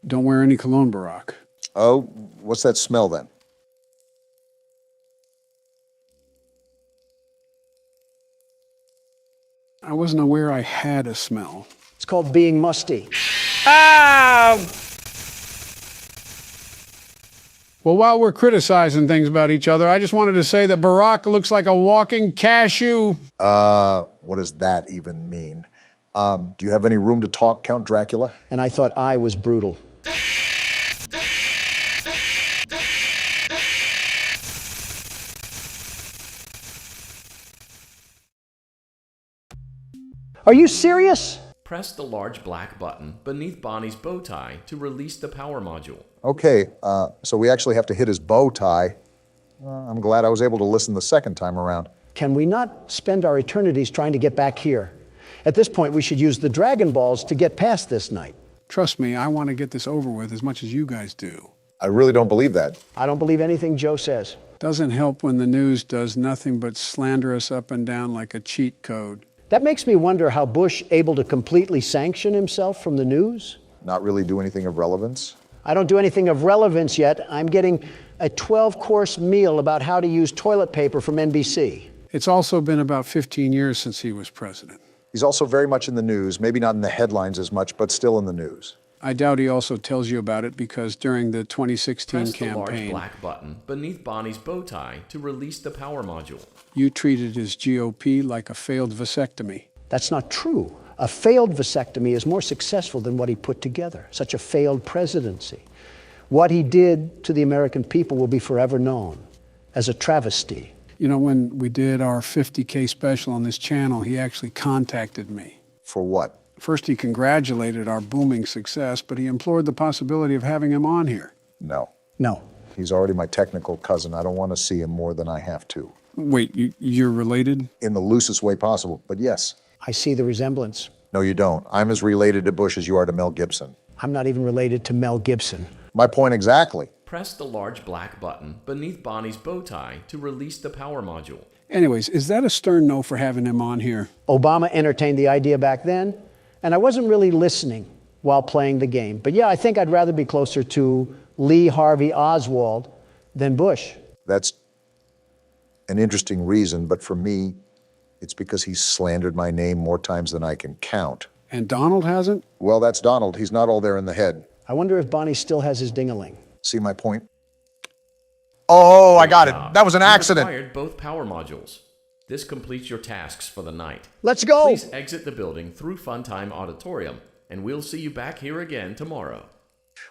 don't wear any cologne, Barack. Oh, what's that smell then? I wasn't aware I had a smell. It's called being musty. Ow! Well, while we're criticizing things about each other, I just wanted to say that Barack looks like a walking cashew. What does that even mean? Do you have any room to talk, Count Dracula? And I thought I was brutal. Are you serious? Press the large black button beneath Bonnie's bow tie to release the power module. Okay, so we actually have to hit his bow tie. I'm glad I was able to listen the second time around. Can we not spend our eternities trying to get back here? At this point, we should use the Dragon Balls to get past this night. Trust me, I want to get this over with as much as you guys do. I really don't believe that. I don't believe anything Joe says. Doesn't help when the news does nothing but slander us up and down like a cheat code. That makes me wonder how Bush able to completely sanction himself from the news. Not really do anything of relevance? I don't do anything of relevance yet. I'm getting a 12-course meal about how to use toilet paper from NBC. It's also been about 15 years since he was president. He's also very much in the news, maybe not in the headlines as much, but still in the news. I doubt he also tells you about it because during the 2016 Press the large campaign, black button beneath Bonnie's bow tie to release the power module. you treated his GOP like a failed vasectomy. That's not true. A failed vasectomy is more successful than what he put together. Such a failed presidency. What he did to the American people will be forever known as a travesty. You know, when we did our 50K special on this channel, he actually contacted me. For what? First, he congratulated our booming success, but he implored the possibility of having him on here. No. No. He's already my technical cousin. I don't want to see him more than I have to. Wait, you're related? In the loosest way possible, but yes. I see the resemblance. No, you don't. I'm as related to Bush as you are to Mel Gibson. I'm not even related to Mel Gibson. My point exactly. Press the large black button beneath Bonnie's bow tie to release the power module. Anyways, is that a stern no for having him on here? Obama entertained the idea back then, and I wasn't really listening while playing the game. But yeah, I think I'd rather be closer to Lee Harvey Oswald than Bush. That's an interesting reason, but for me, it's because he's slandered my name more times than I can count. And Donald hasn't? Well, that's Donald. He's not all there in the head. I wonder if Bonnie still has his ding-a-ling. See my point? Oh, I got it. That was an accident. You acquired both power modules. This completes your tasks for the night. Let's go! Please exit the building through Funtime Auditorium, and we'll see you back here again tomorrow.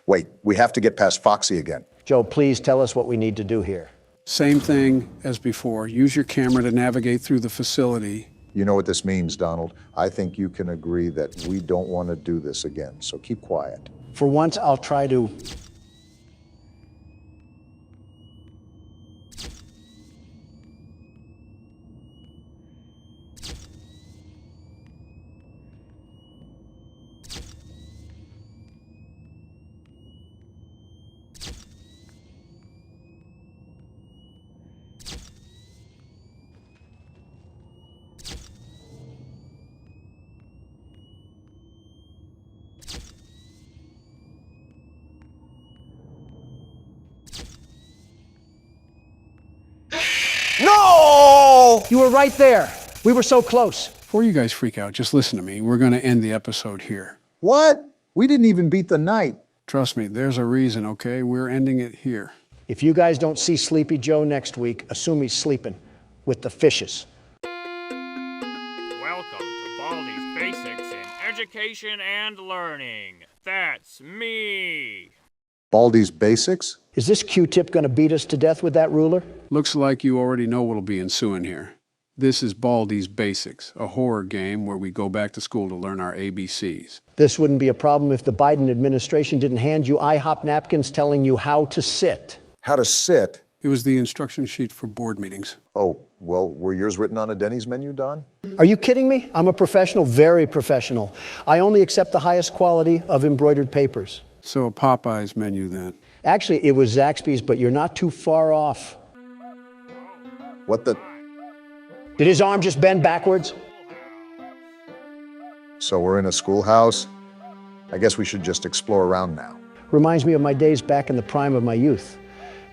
Wait, we have to get past Foxy again. Joe, please tell us what we need to do here. Same thing as before. Use your camera to navigate through the facility. You know what this means, Donald. I think you can agree that we don't want to do this again, so keep quiet. For once, I'll try to... No! You were right there. We were so close. Before you guys freak out, just listen to me. We're going to end the episode here. What? We didn't even beat the night. Trust me, there's a reason, okay? We're ending it here. If you guys don't see Sleepy Joe next week, assume he's sleeping with the fishes. Welcome to Baldi's Basics in Education and Learning. That's me. Baldi's Basics? Is this Q-tip going to beat us to death with that ruler? Looks like you already know what'll be ensuing here. This is Baldi's Basics, a horror game where we go back to school to learn our ABCs. This wouldn't be a problem if the Biden administration didn't hand you IHOP napkins telling you how to sit. How to sit? It was the instruction sheet for board meetings. Oh, well, were yours written on a Denny's menu, Don? Are you kidding me? I'm a professional, very professional. I only accept the highest quality of embroidered papers. So a Popeye's menu then. Actually, it was Zaxby's, but you're not too far off. What the? Did his arm just bend backwards? So we're in a schoolhouse? I guess we should just explore around now. Reminds me of my days back in the prime of my youth.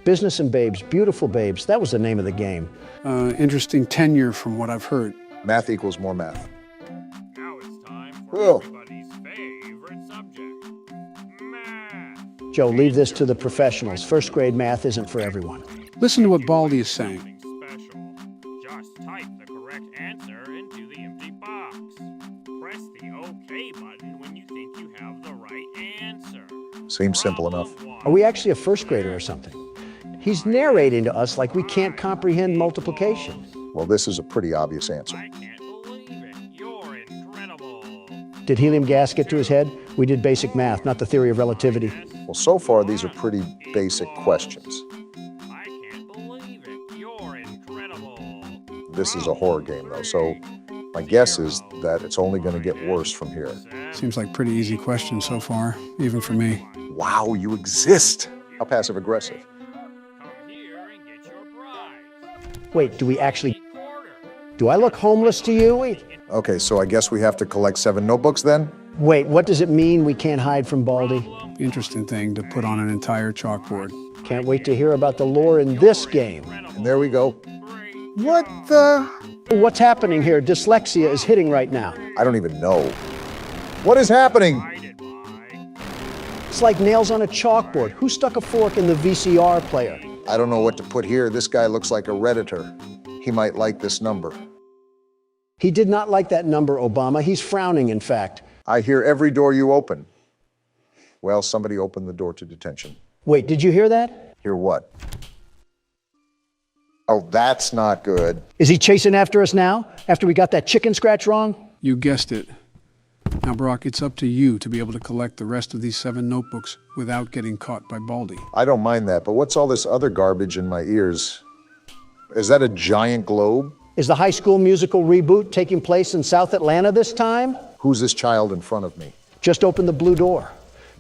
Business and babes, beautiful babes, that was the name of the game. Interesting tenure from what I've heard. Math equals more math. Now it's time for everybody's favorite subject, math. Joe, leave this to the professionals. First grade math isn't for everyone. Listen to what Baldi is saying. Special. Just type the correct answer into the empty box. Press the OK button when you think you have the right answer. Seems simple enough. Are we actually a first grader or something? He's narrating to us like we can't comprehend multiplication. Well, this is a pretty obvious answer. I can't believe it. You're incredible. Did helium gas get to his head? We did basic math, not the theory of relativity. Well, so far, these are pretty basic questions. I can't believe it. You're incredible. This is a horror game, though, so my guess is that it's only going to get worse from here. Seems like pretty easy questions so far, even for me. Wow, you exist. How passive-aggressive. Wait, do we actually... Do I look homeless to you? Wait. Okay, so I guess we have to collect 7 notebooks then? Wait, what does it mean we can't hide from Baldi? Interesting thing to put on an entire chalkboard. Can't wait to hear about the lore in this game. And there we go. What the? What's happening here? Dyslexia is hitting right now. I don't even know. What is happening? It's like nails on a chalkboard. Who stuck a fork in the VCR player? I don't know what to put here. This guy looks like a Redditor. He might like this number. He did not like that number, Obama. He's frowning, in fact. I hear every door you open. Well, somebody opened the door to detention. Wait, did you hear that? Hear what? Oh, that's not good. Is he chasing after us now, after we got that chicken scratch wrong? You guessed it. Now, Brock, it's up to you to be able to collect the rest of these 7 notebooks without getting caught by Baldi. I don't mind that, but what's all this other garbage in my ears? Is that a giant globe? Is the High School Musical reboot taking place in South Atlanta this time? Who's this child in front of me? Just open the blue door.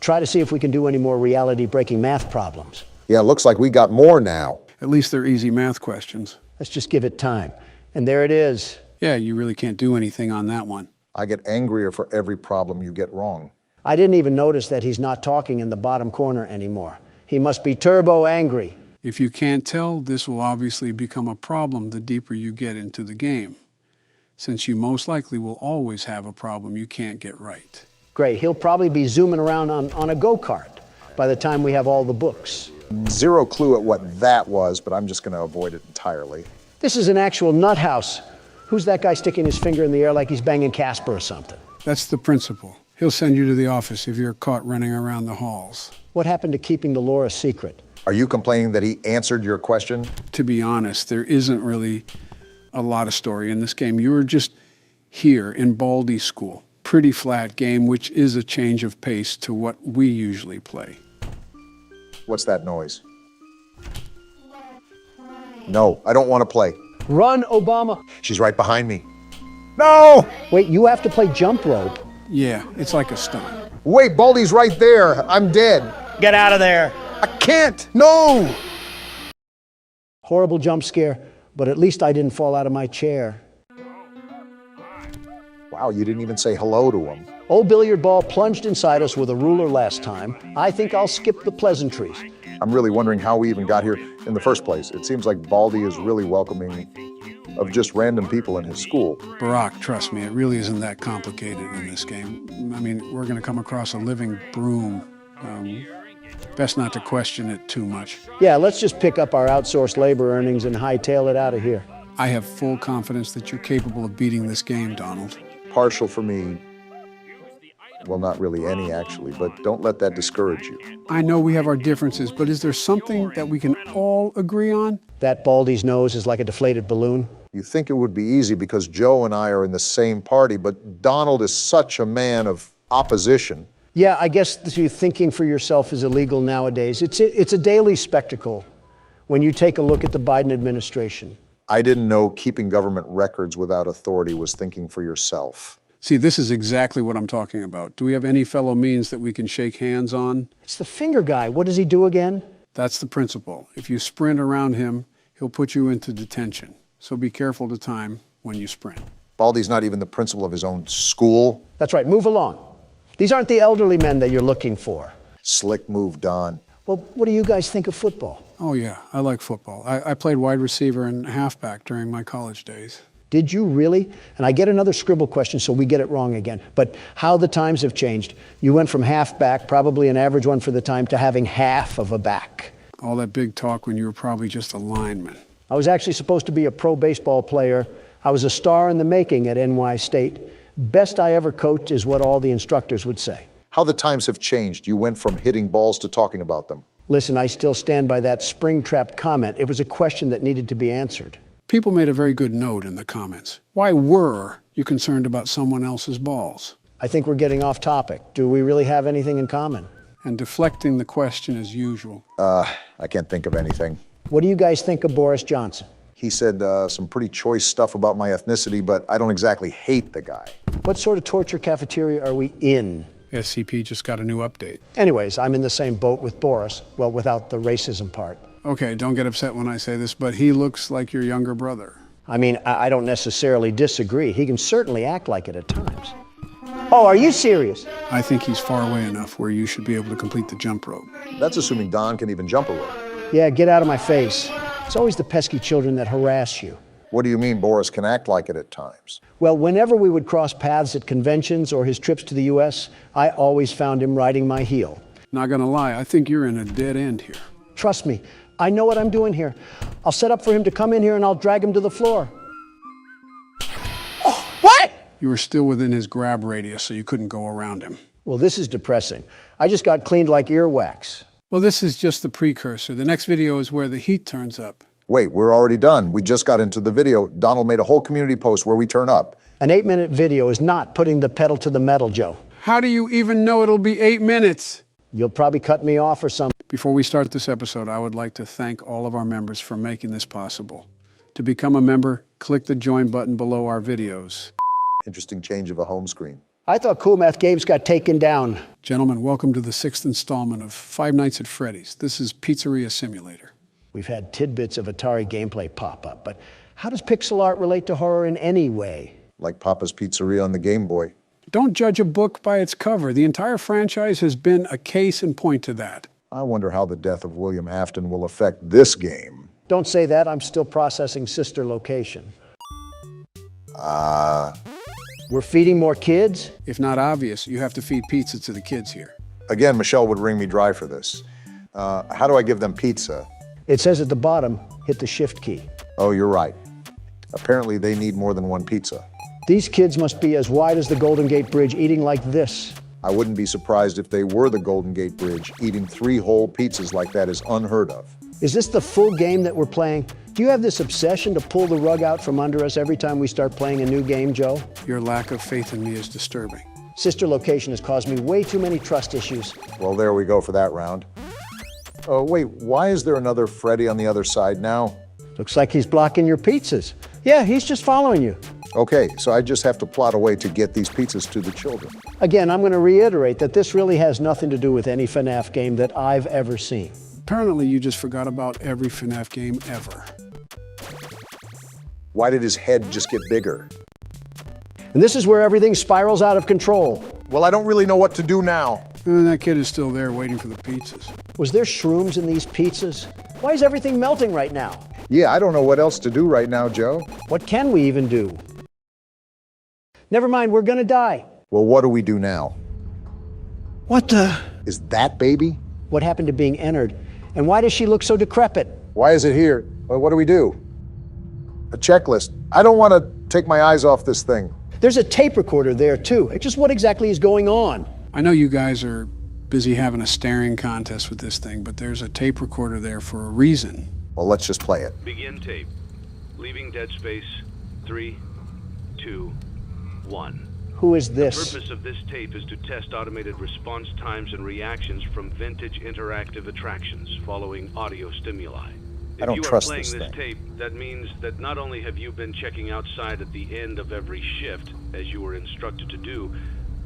Try to see if we can do any more reality-breaking math problems. Yeah, looks like we got more now. At least they're easy math questions. Let's just give it time. And there it is. Yeah, you really can't do anything on that one. I get angrier for every problem you get wrong. I didn't even notice that he's not talking in the bottom corner anymore. He must be turbo angry. If you can't tell, this will obviously become a problem the deeper you get into the game, since you most likely will always have a problem you can't get right. Great, he'll probably be zooming around on a go-kart by the time we have all the books. Zero clue at what that was, but I'm just going to avoid it entirely. This is an actual nut house. Who's that guy sticking his finger in the air like he's banging Casper or something? That's the principal. He'll send you to the office if you're caught running around the halls. What happened to keeping the lore a secret? Are you complaining that he answered your question? To be honest, there isn't really a lot of story in this game. You were just here in Baldi school. Pretty flat game, which is a change of pace to what we usually play. What's that noise? No, I don't want to play. Run, Obama. She's right behind me. No! Wait, you have to play jump rope. Yeah, it's like a stunt. Wait, Baldi's right there. I'm dead. Get out of there. I can't. No! Horrible jump scare, but at least I didn't fall out of my chair. Wow, you didn't even say hello to him. Old billiard ball plunged inside us with a ruler last time. I think I'll skip the pleasantries. I'm really wondering how we even got here in the first place. It seems like Baldi is really welcoming of just random people in his school. Barack, trust me, it really isn't that complicated in this game. I mean, we're going to come across a living broom. Best not to question it too much. Yeah, let's just pick up our outsourced labor earnings and hightail it out of here. I have full confidence that you're capable of beating this game, Donald. Partial for me. Well, not really any, actually, but don't let that discourage you. I know we have our differences, but is there something that we can all agree on? That Baldi's nose is like a deflated balloon. You think it would be easy because Joe and I are in the same party, but Donald is such a man of opposition. Yeah, I guess thinking for yourself is illegal nowadays. It's a daily spectacle when you take a look at the Biden administration. I didn't know keeping government records without authority was thinking for yourself. See, this is exactly what I'm talking about. Do we have any fellow means that we can shake hands on? It's the finger guy. What does he do again? That's the principle. If you sprint around him, he'll put you into detention. So be careful to time when you sprint. Baldi's not even the principal of his own school. That's right. Move along. These aren't the elderly men that you're looking for. Slick move, Don. Well, what do you guys think of football? Oh, yeah. I like football. I played wide receiver and halfback during my college days. Did you really? And I get another scribble question, so we get it wrong again. But how the times have changed. You went from halfback, probably an average one for the time, to having half of a back. All that big talk when you were probably just a lineman. I was actually supposed to be a pro baseball player. I was a star in the making at NY State. Best I ever coached is what all the instructors would say. How the times have changed. You went from hitting balls to talking about them. Listen, I still stand by that spring-trapped comment. It was a question that needed to be answered. People made a very good note in the comments. Why were you concerned about someone else's balls? I think we're getting off topic. Do we really have anything in common? And deflecting the question as usual. I can't think of anything. What do you guys think of Boris Johnson? He said some pretty choice stuff about my ethnicity, but I don't exactly hate the guy. What sort of torture cafeteria are we in? SCP just got a new update. Anyways, I'm in the same boat with Boris. Well, without the racism part. Okay, don't get upset when I say this, but he looks like your younger brother. I mean, I don't necessarily disagree. He can certainly act like it at times. Oh, are you serious? I think he's far away enough where you should be able to complete the jump rope. That's assuming Don can even jump a rope. Yeah, get out of my face. It's always the pesky children that harass you. What do you mean Boris can act like it at times? Well, whenever we would cross paths at conventions or his trips to the U.S., I always found him riding my heel. Not gonna lie, I think you're in a dead end here. Trust me, I know what I'm doing here. I'll set up for him to come in here and I'll drag him to the floor. Oh, what? You were still within his grab radius, so you couldn't go around him. Well, this is depressing. I just got cleaned like earwax. Well, this is just the precursor. The next video is where the heat turns up. Wait, we're already done. We just got into the video. Donald made a whole community post where we turn up. An 8-minute video is not putting the pedal to the metal, Joe. How do you even know it'll be 8 minutes? You'll probably cut me off or something. Before we start this episode, I would like to thank all of our members for making this possible. To become a member, click the join button below our videos. Interesting change of a home screen. I thought Cool Math Games got taken down. Gentlemen, welcome to the 6th installment of Five Nights at Freddy's. This is Pizzeria Simulator. We've had tidbits of Atari gameplay pop up, but how does pixel art relate to horror in any way? Like Papa's Pizzeria on the Game Boy. Don't judge a book by its cover. The entire franchise has been a case in point to that. I wonder how the death of William Afton will affect this game. Don't say that. I'm still processing sister location. We're feeding more kids? If not obvious, you have to feed pizza to the kids here. Again, Michelle would wring me dry for this. How do I give them pizza? It says at the bottom, hit the shift key. Oh, you're right. Apparently they need more than one pizza. These kids must be as wide as the Golden Gate Bridge, eating like this. I wouldn't be surprised if they were the Golden Gate Bridge. Eating 3 whole pizzas like that is unheard of. Is this the full game that we're playing? Do you have this obsession to pull the rug out from under us every time we start playing a new game, Joe? Your lack of faith in me is disturbing. Sister location has caused me way too many trust issues. Well, there we go for that round. Oh, wait, why is there another Freddy on the other side now? Looks like he's blocking your pizzas. Yeah, he's just following you. Okay, so I just have to plot a way to get these pizzas to the children. Again, I'm going to reiterate that this really has nothing to do with any FNAF game that I've ever seen. Apparently, you just forgot about every FNAF game ever. Why did his head just get bigger? And this is where everything spirals out of control. Well, I don't really know what to do now. And that kid is still there waiting for the pizzas. Was there shrooms in these pizzas? Why is everything melting right now? Yeah, I don't know what else to do right now, Joe. What can we even do? Never mind, we're gonna die. Well, what do we do now? What the? Is that baby? What happened to being entered? And why does she look so decrepit? Why is it here? Well, what do we do? A checklist. I don't want to take my eyes off this thing. There's a tape recorder there, too. Just what exactly is going on? I know you guys are busy having a staring contest with this thing, but there's a tape recorder there for a reason. Well, let's just play it. Begin tape. Leaving dead space. 3, 2, 1. Who is this? The purpose of this tape is to test automated response times and reactions from vintage interactive attractions following audio stimuli. I don't trust this If you are playing this tape, that means that not only have you been checking outside at the end of every shift, as you were instructed to do,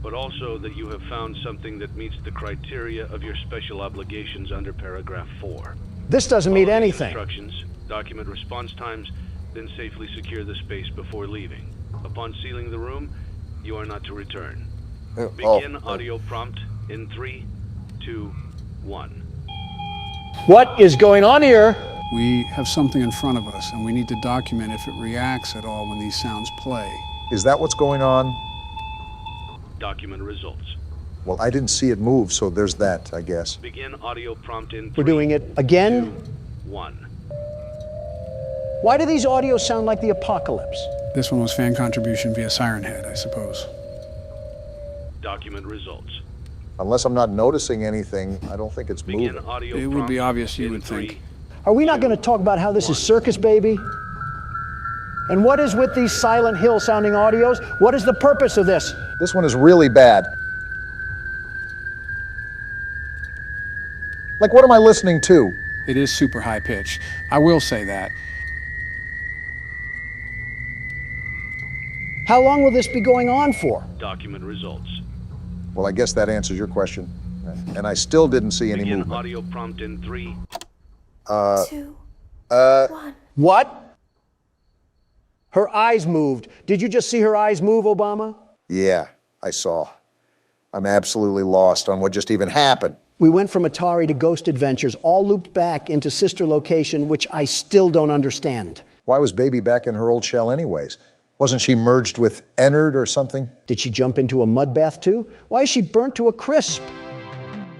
but also that you have found something that meets the criteria of your special obligations under paragraph 4. This doesn't mean anything. Instructions, document response times, then safely secure the space before leaving. Upon sealing the room, you are not to return. Begin audio prompt in 3, 2, 1. What is going on here? We have something in front of us, and we need to document if it reacts at all when these sounds play. Is that what's going on? Document results. Well, I didn't see it move, so there's that, I guess. Begin audio prompt in 3, We're doing it again? 2, 1. Why do these audios sound like the apocalypse? This one was fan contribution via Siren Head, I suppose. Document results. Unless I'm not noticing anything, I don't think it's moving. Begin audio It would be obvious, you would think. Are we not going to talk about how this is circus, baby? And what is with these Silent Hill sounding audios? What is the purpose of this? This one is really bad. Like, what am I listening to? It is super high pitched. I will say that. How long will this be going on for? Document results. Well, I guess that answers your question. And I still didn't see any Begin movement. audio prompt in 3, 2, 1. What? Her eyes moved. Did you just see her eyes move, Obama? Yeah, I saw. I'm absolutely lost on what just even happened. We went from Atari to Ghost Adventures, all looped back into sister location, which I still don't understand. Why was Baby back in her old shell anyways? Wasn't she merged with Ennard or something? Did she jump into a mud bath too? Why is she burnt to a crisp?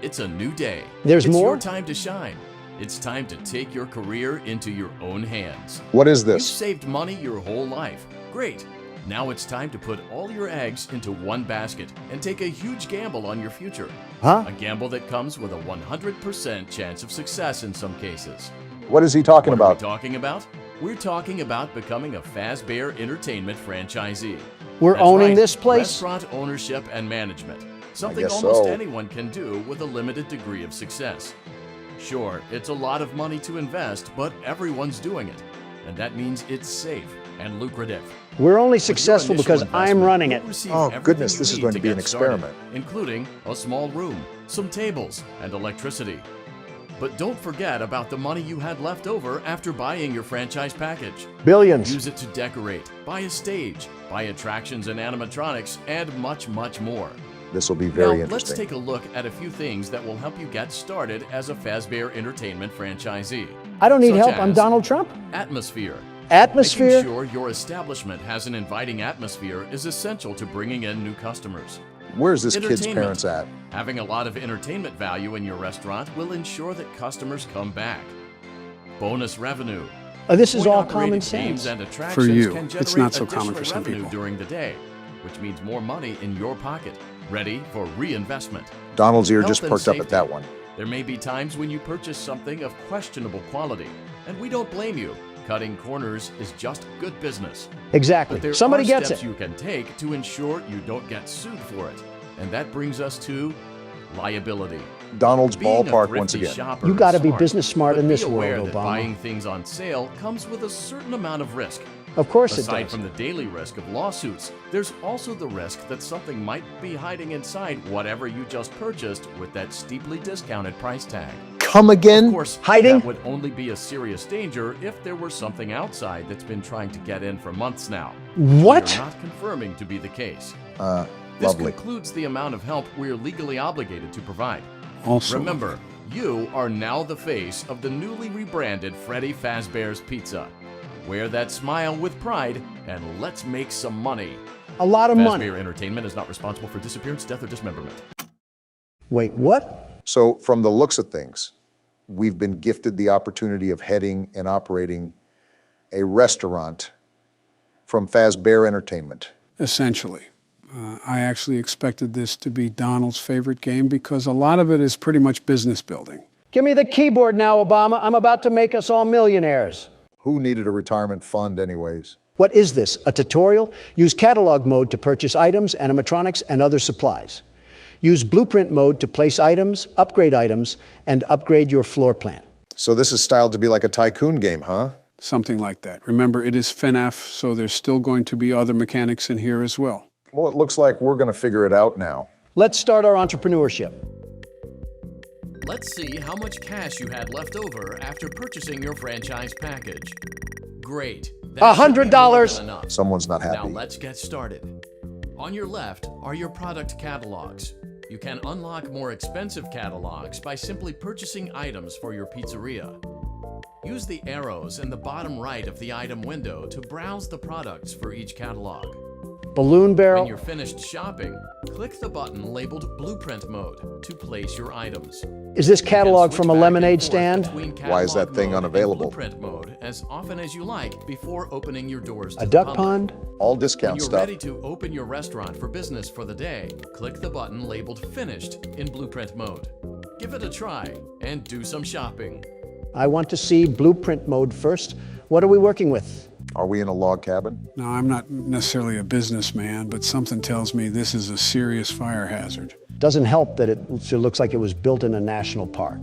It's a new day. There's it's more? It's your time to shine. It's time to take your career into your own hands. What is You've this? saved money your whole life. Great. Now it's time to put all your eggs into one basket and take a huge gamble on your future. Huh? A gamble that comes with a 100% chance of success in some cases. What is he talking What about? are we talking about? We're talking about becoming a Fazbear Entertainment franchisee. We're That's owning right, this place? Restaurant ownership and management. Something guess almost so. anyone can do with a limited degree of success. Sure, it's a lot of money to invest, but everyone's doing it. And that means it's safe and lucrative. We're only With your successful initial because I'm investment, running you'll it. receive Oh, everything goodness, you this is need going to be an get started, experiment. including a small room, some tables, and electricity. But don't forget about the money you had left over after buying your franchise package. Billions. Use it to decorate, buy a stage, buy attractions and animatronics, and much, much more. This will be very Now, interesting. let's take a look at a few things that will help you get started as a Fazbear Entertainment franchisee. I don't need Such help. I'm as Donald Trump. Atmosphere. Atmosphere? Making sure your establishment has an inviting atmosphere is essential to bringing in new customers. Where's this kid's Entertainment. parents at? Having a lot of entertainment value in your restaurant will ensure that customers come back. Bonus revenue. This is all Point-operated common games sense. and attractions For you, can it's generate not so common for additional some revenue people. during the day, which means more money in your pocket, ready for reinvestment. Donald's ear Health just and perked up at safety. that one. There may be times when you purchase something of questionable quality, and we don't blame you. Cutting corners is just good business. Exactly. But there Somebody are gets steps it. you can take to ensure you don't get sued for it. And that brings us to liability. Donald's Being a ballpark once thrifty again. shopper You is got to be smart, business smart but in this be aware world, that Obama. buying things on sale comes with a certain amount of risk. Of course it Aside does. from the daily risk of lawsuits, there's also the risk that something might be hiding inside whatever you just purchased with that steeply discounted price tag. Come again? Of course, Hiding? that would only be a serious danger if there were something outside that's been trying to get in for months now. What? We're not confirming to be the case. This Lovely. concludes the amount of help we're legally obligated to provide. Also, Remember, you are now the face of the newly rebranded Freddy Fazbear's Pizza. Wear that smile with pride, and let's make some money. A lot of money. Fazbear Entertainment is not responsible for disappearance, death, or dismemberment. Wait, what? So, from the looks of things, we've been gifted the opportunity of heading and operating a restaurant from Fazbear Entertainment. essentially. I actually expected this to be Donald's favorite game because a lot of it is pretty much business building. Give me the keyboard now, Obama. I'm about to make us all millionaires. Who needed a retirement fund anyways? What is this? A tutorial? Use catalog mode to purchase items, animatronics, and other supplies. Use blueprint mode to place items, and upgrade your floor plan. So this is styled to be like a tycoon game, huh? Something like that. Remember, it is FNAF, so there's still going to be other mechanics in here as well. Well, it looks like we're going to figure it out now. Let's start our entrepreneurship. Let's see how much cash you had left over after purchasing your franchise package. Great. That should be more $100. than enough. Someone's not Now happy. let's get started. On your left are your product catalogs. You can unlock more expensive catalogs by simply purchasing items for your pizzeria. Use the arrows in the bottom right of the item window to browse the products for each catalog. Balloon When barrel. you're finished shopping, click the button labeled Blueprint Mode to place your items. Is this catalog Switch from a back and lemonade forth stand? between Why is that catalog thing mode and unavailable? Blueprint mode as often as you like before opening your doors to A the duck public. pond? All When discount you're stuff. ready to open your restaurant for business for the day, click the button labeled Finished in Blueprint mode. Give it a try and do some shopping. I want to see blueprint mode first. What are we working with? Are we in a log cabin? Now, I'm not necessarily a businessman, but something tells me this is a serious fire hazard. Doesn't help that it looks like it was built in a national park.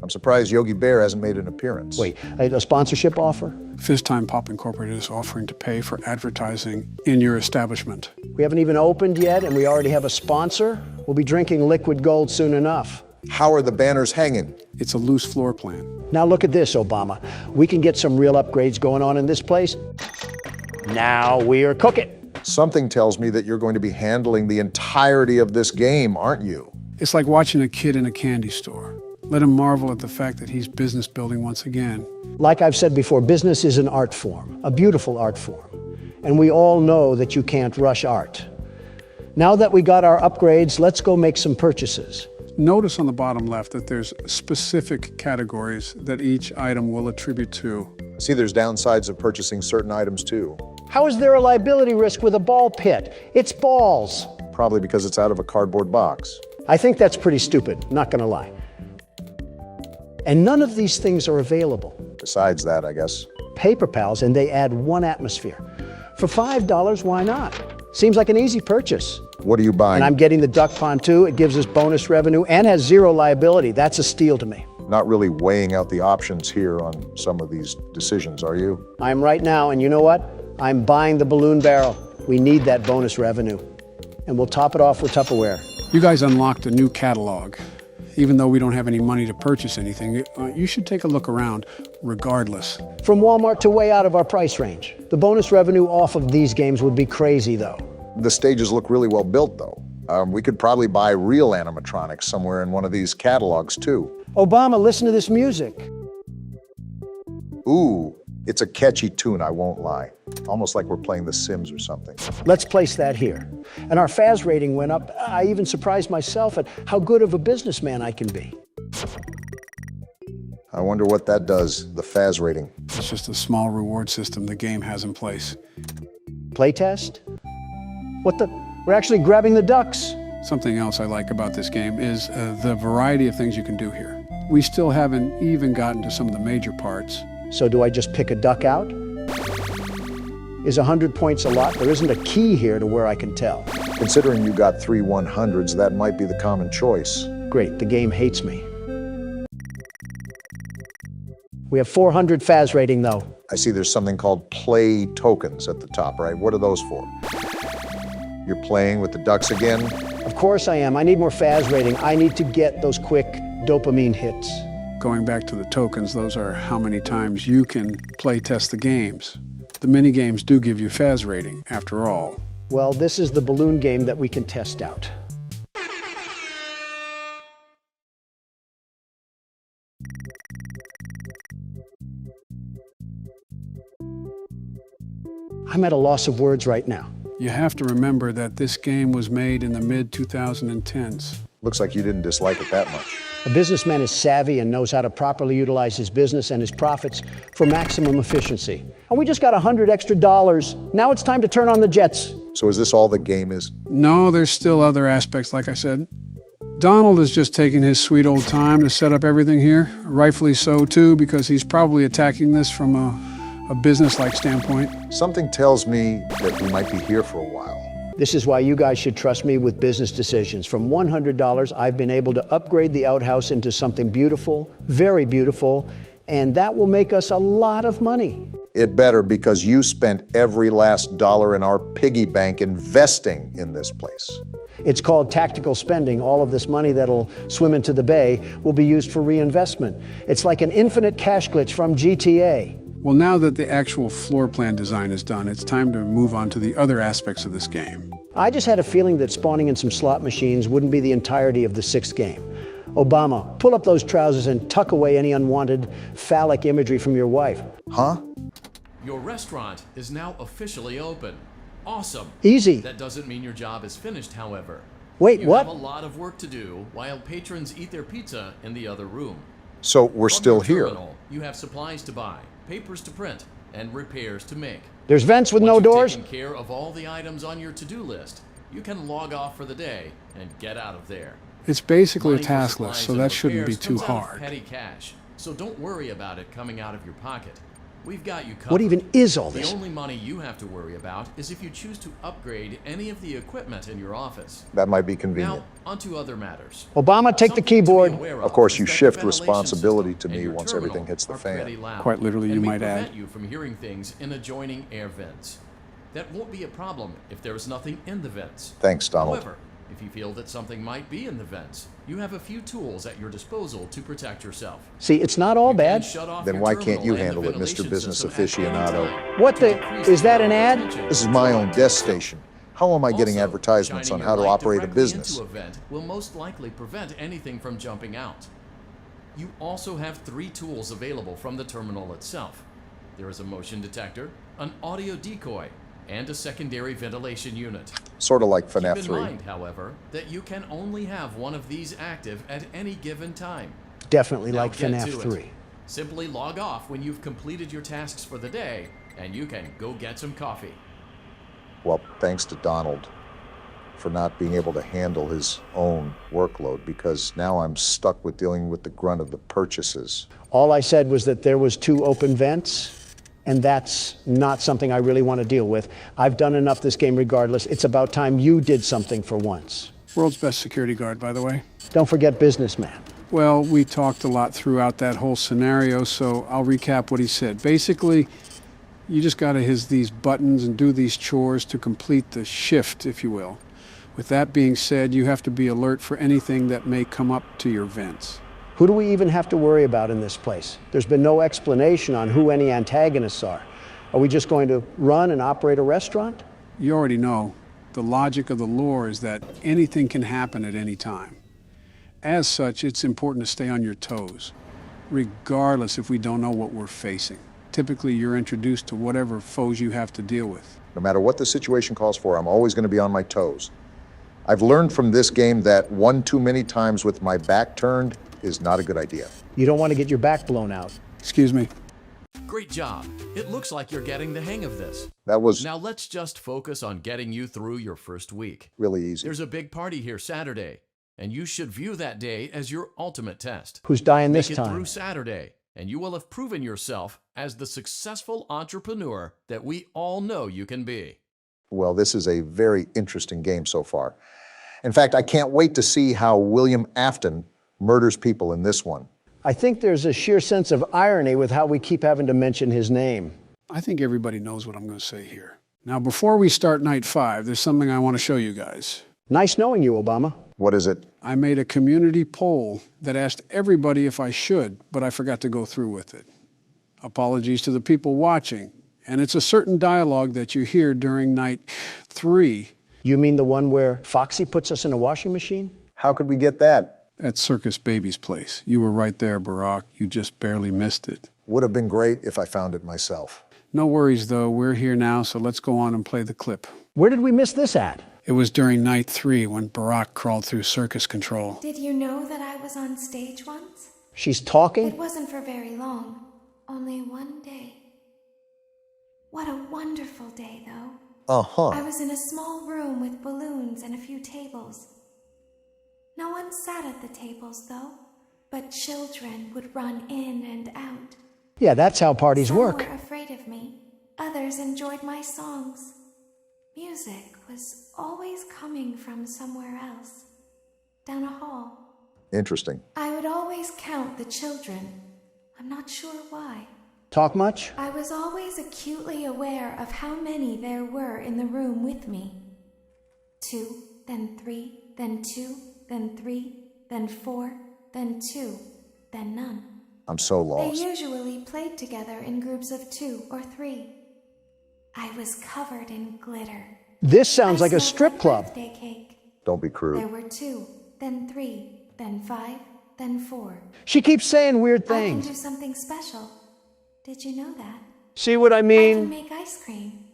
I'm surprised Yogi Bear hasn't made an appearance. Wait, a sponsorship offer? Fizz Time Pop Incorporated is offering to pay for advertising in your establishment. We haven't even opened yet, and we already have a sponsor. We'll be drinking liquid gold soon enough. How are the banners hanging? It's a loose floor plan. Now look at this, Obama. We can get some real upgrades going on in this place. Now we are cooking. Something tells me that you're going to be handling the entirety of this game, aren't you? It's like watching a kid in a candy store. Let him marvel at the fact that he's business building once again. Like I've said before, business is an art form, a beautiful art form. And we all know that you can't rush art. Now that we got our upgrades, let's go make some purchases. Notice on the bottom left that there's specific categories that each item will attribute to. See, there's downsides of purchasing certain items too. How is there a liability risk with a ball pit? It's balls. Probably because it's out of a cardboard box. I think that's pretty stupid, not gonna lie. And none of these things are available. Besides that, I guess. Paper Pals, and they add 1 atmosphere. For $5, why not? Seems like an easy purchase. What are you buying? And I'm getting the duck pond too. It gives us bonus revenue and has 0 liability. That's a steal to me. Not really weighing out the options here on some of these decisions, are you? I'm right now, and you know what? I'm buying the balloon barrel. We need that bonus revenue. And we'll top it off with Tupperware. You guys unlocked a new catalog. Even though we don't have any money to purchase anything, you should take a look around regardless. From Walmart to way out of our price range. The bonus revenue off of these games would be crazy, though. The stages look really well built, though. We could probably buy real animatronics somewhere in one of these catalogs, too. Obama, listen to this music. Ooh, it's a catchy tune, I won't lie. Almost like we're playing The Sims or something. Let's place that here. And our FAS rating went up. I even surprised myself at how good of a businessman I can be. I wonder what that does, the FAS rating. It's just a small reward system the game has in place. Playtest? What the? We're actually grabbing the ducks. Something else I like about this game is the variety of things you can do here. We still haven't even gotten to some of the major parts. So do I just pick a duck out? Is 100 points a lot? There isn't a key here to where I can tell. Considering you got 3 100s, that might be the common choice. Great, the game hates me. We have 400 FAS rating, though. I see there's something called play tokens at the top, right? What are those for? You're playing with the ducks again? Of course I am. I need more FAS rating. I need to get those quick dopamine hits. Going back to the tokens, those are how many times you can play test the games. The mini games do give you FAS rating, after all. Well, this is the balloon game that we can test out. I'm at a loss of words right now. You have to remember that this game was made in the mid-2010s. Looks like you didn't dislike it that much. A businessman is savvy and knows how to properly utilize his business and his profits for maximum efficiency. And we just got $100 extra. Now it's time to turn on the jets. So is this all the game is? No, there's still other aspects, like I said. Donald is just taking his sweet old time to set up everything here. Rightfully so, too, because he's probably attacking this from a business-like standpoint. Something tells me that we might be here for a while. This is why you guys should trust me with business decisions. From $100, I've been able to upgrade the outhouse into something beautiful, very beautiful, and that will make us a lot of money. It better, because you spent every last dollar in our piggy bank investing in this place. It's called tactical spending. All of this money that'll swim into the bay will be used for reinvestment. It's like an infinite cash glitch from GTA. Well, now that the actual floor plan design is done, it's time to move on to the other aspects of this game. I just had a feeling that spawning in some slot machines wouldn't be the entirety of the 6th game. Obama, pull up those trousers and tuck away any unwanted phallic imagery from your wife. Huh? Your restaurant is now officially open. Awesome. Easy. That doesn't mean your job is finished, however. Wait, you what? have a lot of work to do while patrons eat their pizza in the other room. So we're still here. Terminal, you have supplies to buy, papers to print, and repairs to make. There's vents with no doors? Once you've taken care of all the items on your to-do list, you can log off for the day and get out of there. It's basically a Money for task list, supplies so and that shouldn't be repairs too comes out of hard. petty cash, so don't worry about it coming out of your pocket. We've got you covered. What even is all this? The only money you have to worry about is if you choose to upgrade any of the equipment in your office. That might be convenient. Now, onto other matters. Obama, take the keyboard. Of course, you shift responsibility to me once everything hits the fan. Quite literally, you might add. Prevent you from hearing things in adjoining air vents. That won't be a problem if there is nothing in the vents. Thanks, Donald. However, if you feel that something might be in the vents, you have a few tools at your disposal to protect yourself. See, it's not all bad. Then why can't you handle it, Mr. Business Aficionado? What the? Is that an ad? This is my own desk station. How am I getting advertisements on how to operate a business? Into a vent will most likely prevent anything from jumping out. You also have 3 tools available from the terminal itself. There is a motion detector, an audio decoy, and a secondary ventilation unit. Sort of like FNAF Keep in 3. mind, however, that you can only have one of these active at any given time. Definitely Now like get FNAF to it. 3. Simply log off when you've completed your tasks for the day, and you can go get some coffee. Well, thanks to Donald for not being able to handle his own workload, because now I'm stuck with dealing with the grunt of the purchases. All I said was that there was 2 open vents, and that's not something I really want to deal with. I've done enough this game regardless. It's about time you did something for once. World's best security guard, by the way. Don't forget businessman. Well, we talked a lot throughout that whole scenario, so I'll recap what he said. Basically, you just got to hit these buttons and do these chores to complete the shift, if you will. With that being said, you have to be alert for anything that may come up to your vents. Who do we even have to worry about in this place? There's been no explanation on who any antagonists are. Are we just going to run and operate a restaurant? You already know. The logic of the lore is that anything can happen at any time. As such, it's important to stay on your toes, regardless if we don't know what we're facing. Typically, you're introduced to whatever foes you have to deal with. No matter what the situation calls for, I'm always going to be on my toes. I've learned from this game that one too many times with my back turned is not a good idea. You don't want to get your back blown out. Excuse me. Great job. It looks like you're getting the hang of this. That was Now let's just focus on getting you through your first week. really easy. There's a big party here Saturday, and you should view that day as your ultimate test. Who's dying this Make it time? through Saturday, and you will have proven yourself as the successful entrepreneur that we all know you can be. Well, this is a very interesting game so far. In fact, I can't wait to see how William Afton murders people in this one. I think there's a sheer sense of irony with how we keep having to mention his name. I think everybody knows what I'm going to say here. Now, before we start night 5, there's something I want to show you guys. Nice knowing you, Obama. What is it? I made a community poll that asked everybody if I should, but I forgot to go through with it. Apologies to the people watching. And it's a certain dialogue that you hear during night 3. You mean the one where Foxy puts us in a washing machine? How could we get that? At Circus Baby's place. You were right there, Barack. You just barely missed it. Would have been great if I found it myself. No worries, though. We're here now, so let's go on and play the clip. Where did we miss this at? It was during night 3 when Barack crawled through circus control. Did you know that I was on stage once? She's talking? It wasn't for very long. Only one day. What a wonderful day, though. I was in a small room with balloons and a few tables. No one sat at the tables, though, but children would run in and out. Yeah, that's how parties Some work. were afraid of me. Others enjoyed my songs. Music was always coming from somewhere else, down a hall. Interesting. I would always count the children. I'm not sure why. Talk much? I was always acutely aware of how many there were in the room with me. 2, then 3, then 2, then 3, then 4, then 2, then none. I'm so They lost. usually played together in groups of 2 or 3. I was covered in glitter. This sounds like a smelled strip club. birthday cake. Don't be There crude. were 2, then 3, then 5, then 4. She keeps saying weird I can things. do something special. Did you know that? See what I I can mean? make ice cream.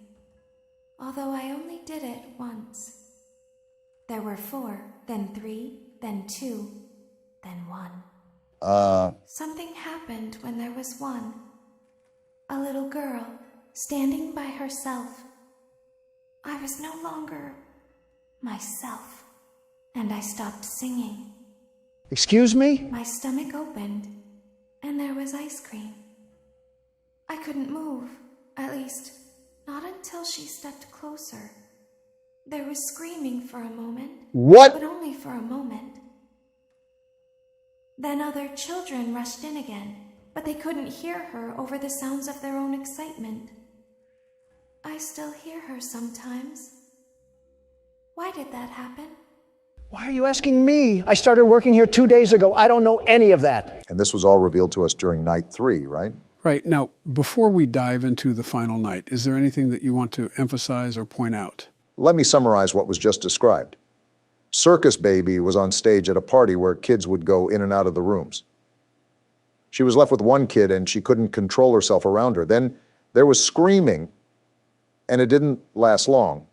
Although I only did it once. There were 4, then 3, then 2, then 1. Something happened when there was 1. A little girl standing by herself. I was no longer myself, and I stopped singing. Excuse me? My stomach opened, and there was ice cream. I couldn't move, at least, not until she stepped closer. There was screaming for a moment. What? But only for a moment. Then other children rushed in again, but they couldn't hear her over the sounds of their own excitement. I still hear her sometimes. Why did that happen? Why are you asking me? I started working here 2 days ago. I don't know any of that. And this was all revealed to us during night 3, right? Right. Now, before we dive into the final night, is there anything that you want to emphasize or point out? Let me summarize what was just described. Circus Baby was on stage at a party where kids would go in and out of the rooms. She was left with one kid and she couldn't control herself around her. Then there was screaming, And it didn't last long.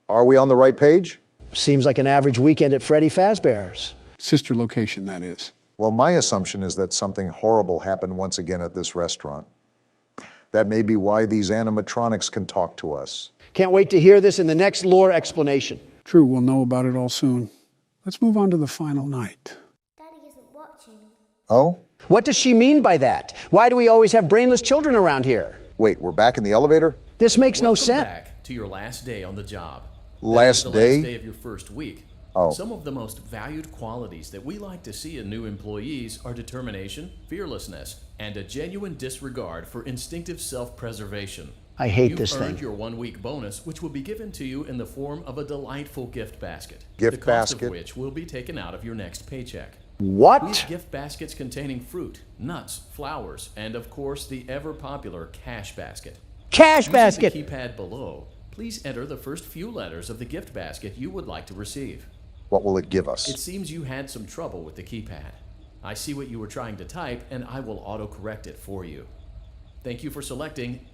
Are we on the right page? Seems like an average weekend at Freddy Fazbear's. Sister location, that is. Well, my assumption is that something horrible happened once again at this restaurant. That may be why these animatronics can talk to us. Can't wait to hear this in the next lore explanation. True, we'll know about it all soon. Let's move on to the final night. Daddy isn't watching. Oh? What does she mean by that? Why do we always have brainless children around here? Wait, we're back in the elevator? This makes no sense. Back to your last day on the job. Last the day? Last day of your first week. Oh. Some of the most valued qualities that we like to see in new employees are determination, fearlessness, and a genuine disregard for instinctive self-preservation. I hate You've this earned thing. your 1-week bonus, which will be given to you in the form of a delightful gift basket. Gift the cost basket? of which will be taken out of your next paycheck. What? We have gift baskets containing fruit, nuts, flowers, and of course the ever-popular cash basket. Cash Using basket! the keypad below, please enter the first few letters of the gift basket you would like to receive. What will it give us? It seems you had some trouble with the keypad. I see what you were trying to type, and I will auto-correct it for you. Thank you for selecting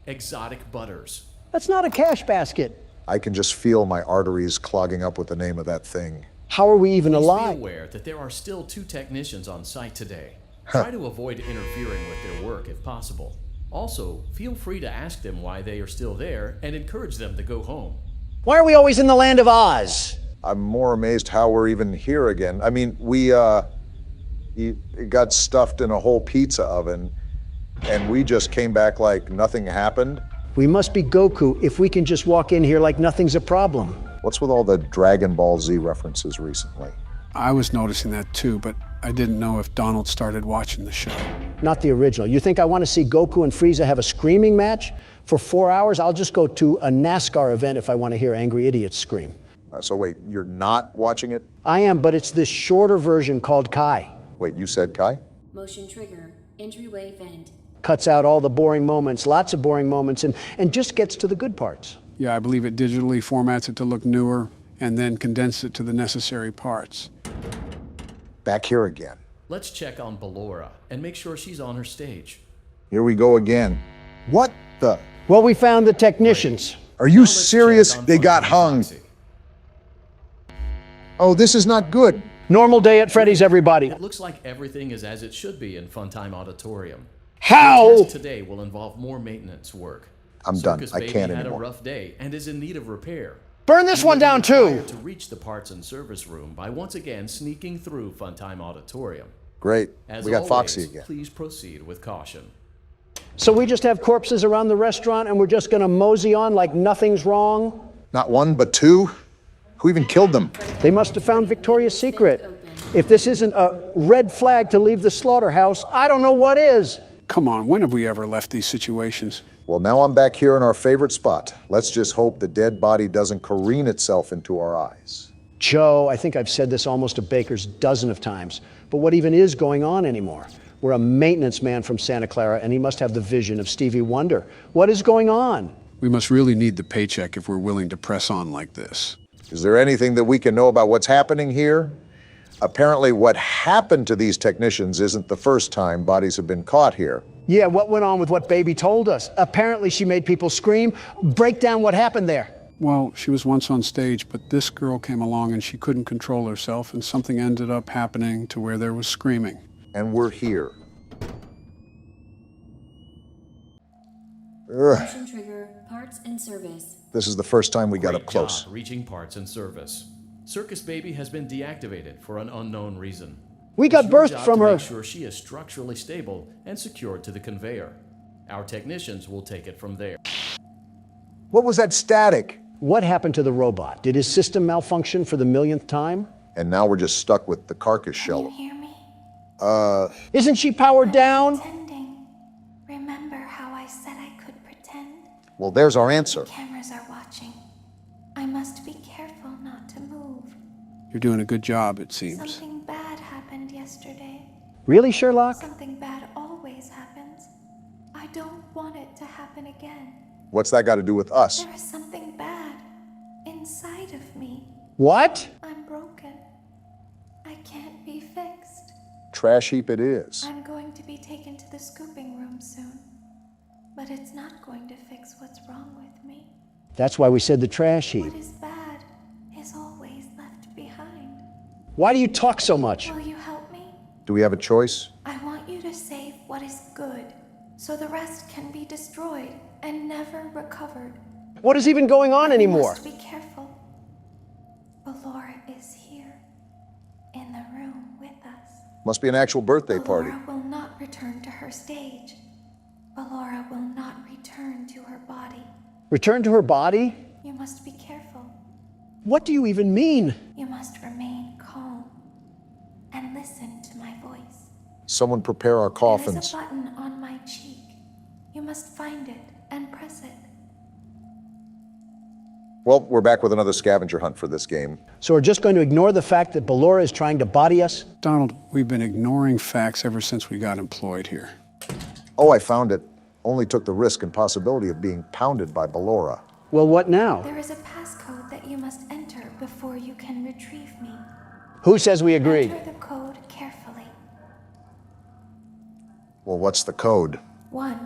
Exotic Butters. That's not a cash basket. I can just feel my arteries clogging up with the name of that thing. How are we even Please alive? be aware that there are still 2 technicians on site today. Try to avoid interfering with their work if possible. Also, feel free to ask them why they are still there and encourage them to go home. Why are we always in the land of Oz? I'm more amazed how we're even here again. I mean, we got stuffed in a whole pizza oven, and we just came back like nothing happened. We must be Goku if we can just walk in here like nothing's a problem. What's with all the Dragon Ball Z references recently? I was noticing that too, but I didn't know if Donald started watching the show. Not the original. You think I want to see Goku and Frieza have a screaming match for 4 hours? I'll just go to a NASCAR event if I want to hear angry idiots scream. So wait, you're not watching it? I am, but it's this shorter version called Kai. Wait, you said Kai? Motion trigger. Entryway vent. Cuts out all the boring moments, lots of boring moments, and just gets to the good parts. Yeah, I believe it digitally formats it to look newer and then condenses it to the necessary parts. Back here again. Let's check on Ballora and make sure she's on her stage. Here we go again. What the? Well, we found the technicians. Are you serious? They got hung. Oh, this is not good. Normal day at Freddy's, everybody. It looks like everything is as it should be in Funtime Auditorium. How? The task today will involve more maintenance work. I'm done. Circus I Baby can't had anymore. a rough day and is in need of repair. Burn this one down too. Required to reach the parts and service room by once again sneaking through Funtime Auditorium. Great. As We got always, Foxy again. Please proceed with caution. So we just have corpses around the restaurant and we're just gonna mosey on like nothing's wrong? Not 1, but 2? Who even killed them? They must have found Victoria's Secret. If this isn't a red flag to leave the slaughterhouse, I don't know what is. Come on, when have we ever left these situations? Well, now I'm back here in our favorite spot. Let's just hope the dead body doesn't careen itself into our eyes. Joe, I think I've said this almost a baker's dozen of times, but what even is going on anymore? We're a maintenance man from Santa Clara, and he must have the vision of Stevie Wonder. What is going on? We must really need the paycheck if we're willing to press on like this. Is there anything that we can know about what's happening here? Apparently what happened to these technicians isn't the first time bodies have been caught here. Yeah, what went on with what Baby told us? Apparently she made people scream. Break down what happened there. Well, she was once on stage, but this girl came along and she couldn't control herself, and something ended up happening to where there was screaming. And we're here. Motion trigger. Parts and service. This is the first time we got Great up close. job reaching parts and service. Circus Baby has been deactivated for an unknown reason. We got It's your birthed job from to her. Make sure she is structurally stable and secured to the conveyor. Our technicians will take it from there. What was that static? What happened to the robot? Did his system malfunction for the millionth time? And now we're just stuck with the carcass shell. Hear me? Isn't she powered down? Pretending. Remember how I said I could pretend? Well, there's our answer. Cameras are watching. I must be careful not to move. You're doing a good job, it seems. Something bad happened yesterday. Really, Sherlock? Something bad always happens. I don't want it to happen again. What's that got to do with us? There is something bad inside of me. What? I'm broken. I can't be fixed. Trash heap it is. I'm going to be taken to the scooping room soon. but it's not going to fix what's wrong with me. That's why we said the trash heap. What is bad is always left behind. Why do you talk so much? Will you help me? Do we have a choice? I want you to save what is good, so the rest can be destroyed and never recovered. What is even going on anymore? You must be careful. Ballora is here, in the room with us. Must be an actual birthday party. Ballora will not return to her stage. Ballora will not return to her body. Return to her body? You must be careful. What do you even mean? You must remain calm and listen to my voice. Someone prepare our There is coffins. a button on my cheek. You must find it and press it. Well, we're back with another scavenger hunt for this game. So we're just going to ignore the fact that Ballora is trying to body us? Donald, we've been ignoring facts ever since we got employed here. Oh, I found it. Only took the risk and possibility of being pounded by Ballora. Well, what now? There is a passcode that you must enter before you can retrieve me. Who says we agreed? Enter the code carefully. Well, what's the code? 1,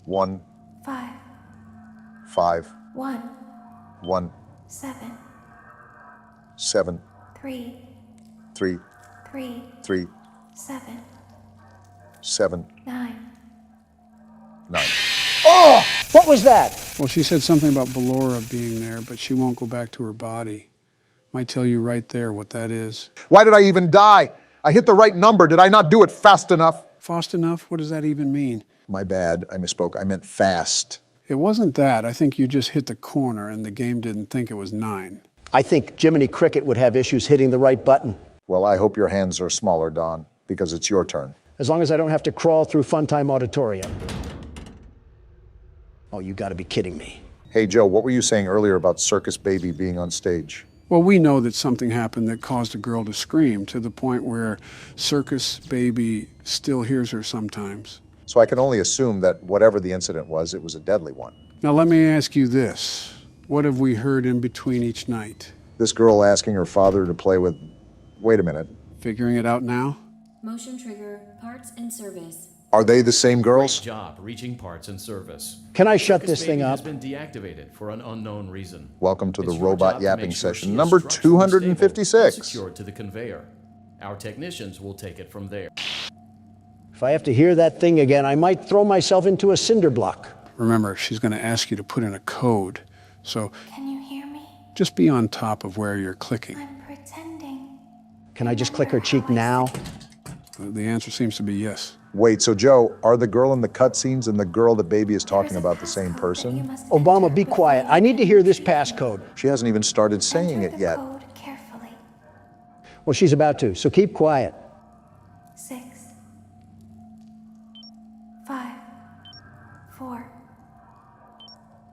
1, 5, 5, 1, 1, 7, 7, 3, 3, 3, 3, 7, 7, 9. 9. Oh! What was that? Well, she said something about Ballora being there, but she won't go back to her body. Might tell you right there what that is. Why did I even die? I hit the right number. Did I not do it fast enough? Fast enough? What does that even mean? My bad. I misspoke. I meant fast. It wasn't that. I think you just hit the corner and the game didn't think it was 9. I think Jiminy Cricket would have issues hitting the right button. Well, I hope your hands are smaller, Don, because it's your turn. As long as I don't have to crawl through Funtime Auditorium. Oh, you gotta be kidding me. Hey, Joe, what were you saying earlier about Circus Baby being on stage? Well, we know that something happened that caused a girl to scream to the point where Circus Baby still hears her sometimes. So I can only assume that whatever the incident was, it was a deadly one. Now, let me ask you this. What have we heard in between each night? This girl asking her father to play with... Wait a minute. Figuring it out now? Motion trigger, parts and service. Are they the same girls? Great job reaching parts and service. Can I shut Circus this thing Baby up? has been deactivated for an unknown reason. Welcome to the It's your robot job to yapping make sure session, she is number structurally stable 256. and secured to the conveyor. Our technicians will take it from there. If I have to hear that thing again, I might throw myself into a cinder block. Remember, she's going to ask you to put in a code. So Can you hear me? just be on top of where you're clicking. I'm pretending. Can I just click her cheek now? The answer seems to be yes. Wait, so Joe, are the girl in the cutscenes and the girl that Baby is talking about the same person? Obama, be quiet. I need to hear this passcode. She hasn't even started saying it yet. Code carefully. Well, she's about to, so keep quiet. 6, 5, 4,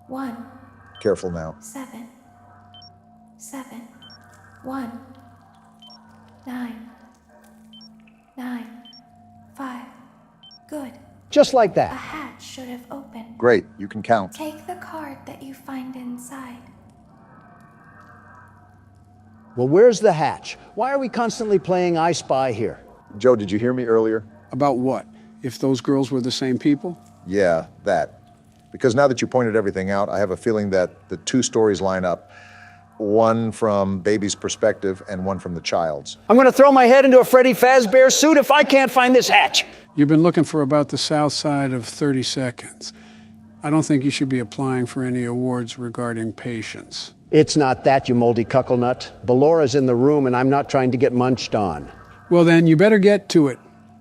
1, Careful now. 7, 7, 1, 9, 9, 5. Good. Just like A that. hatch should have opened. Great, you can count. Take the card that you find inside. Well, where's the hatch? Why are we constantly playing I Spy here? Joe, did you hear me earlier? About what? If those girls were the same people? Yeah, that. Because now that you pointed everything out, I have a feeling that the two stories line up. One from Baby's perspective and one from the child's. I'm gonna throw my head into a Freddy Fazbear suit if I can't find this hatch. You've been looking for about the south side of 30 seconds. I don't think you should be applying for any awards regarding patience. It's not that, you moldy cuckle nut. Ballora's in the room and I'm not trying to get munched on. Well, then you better get to it.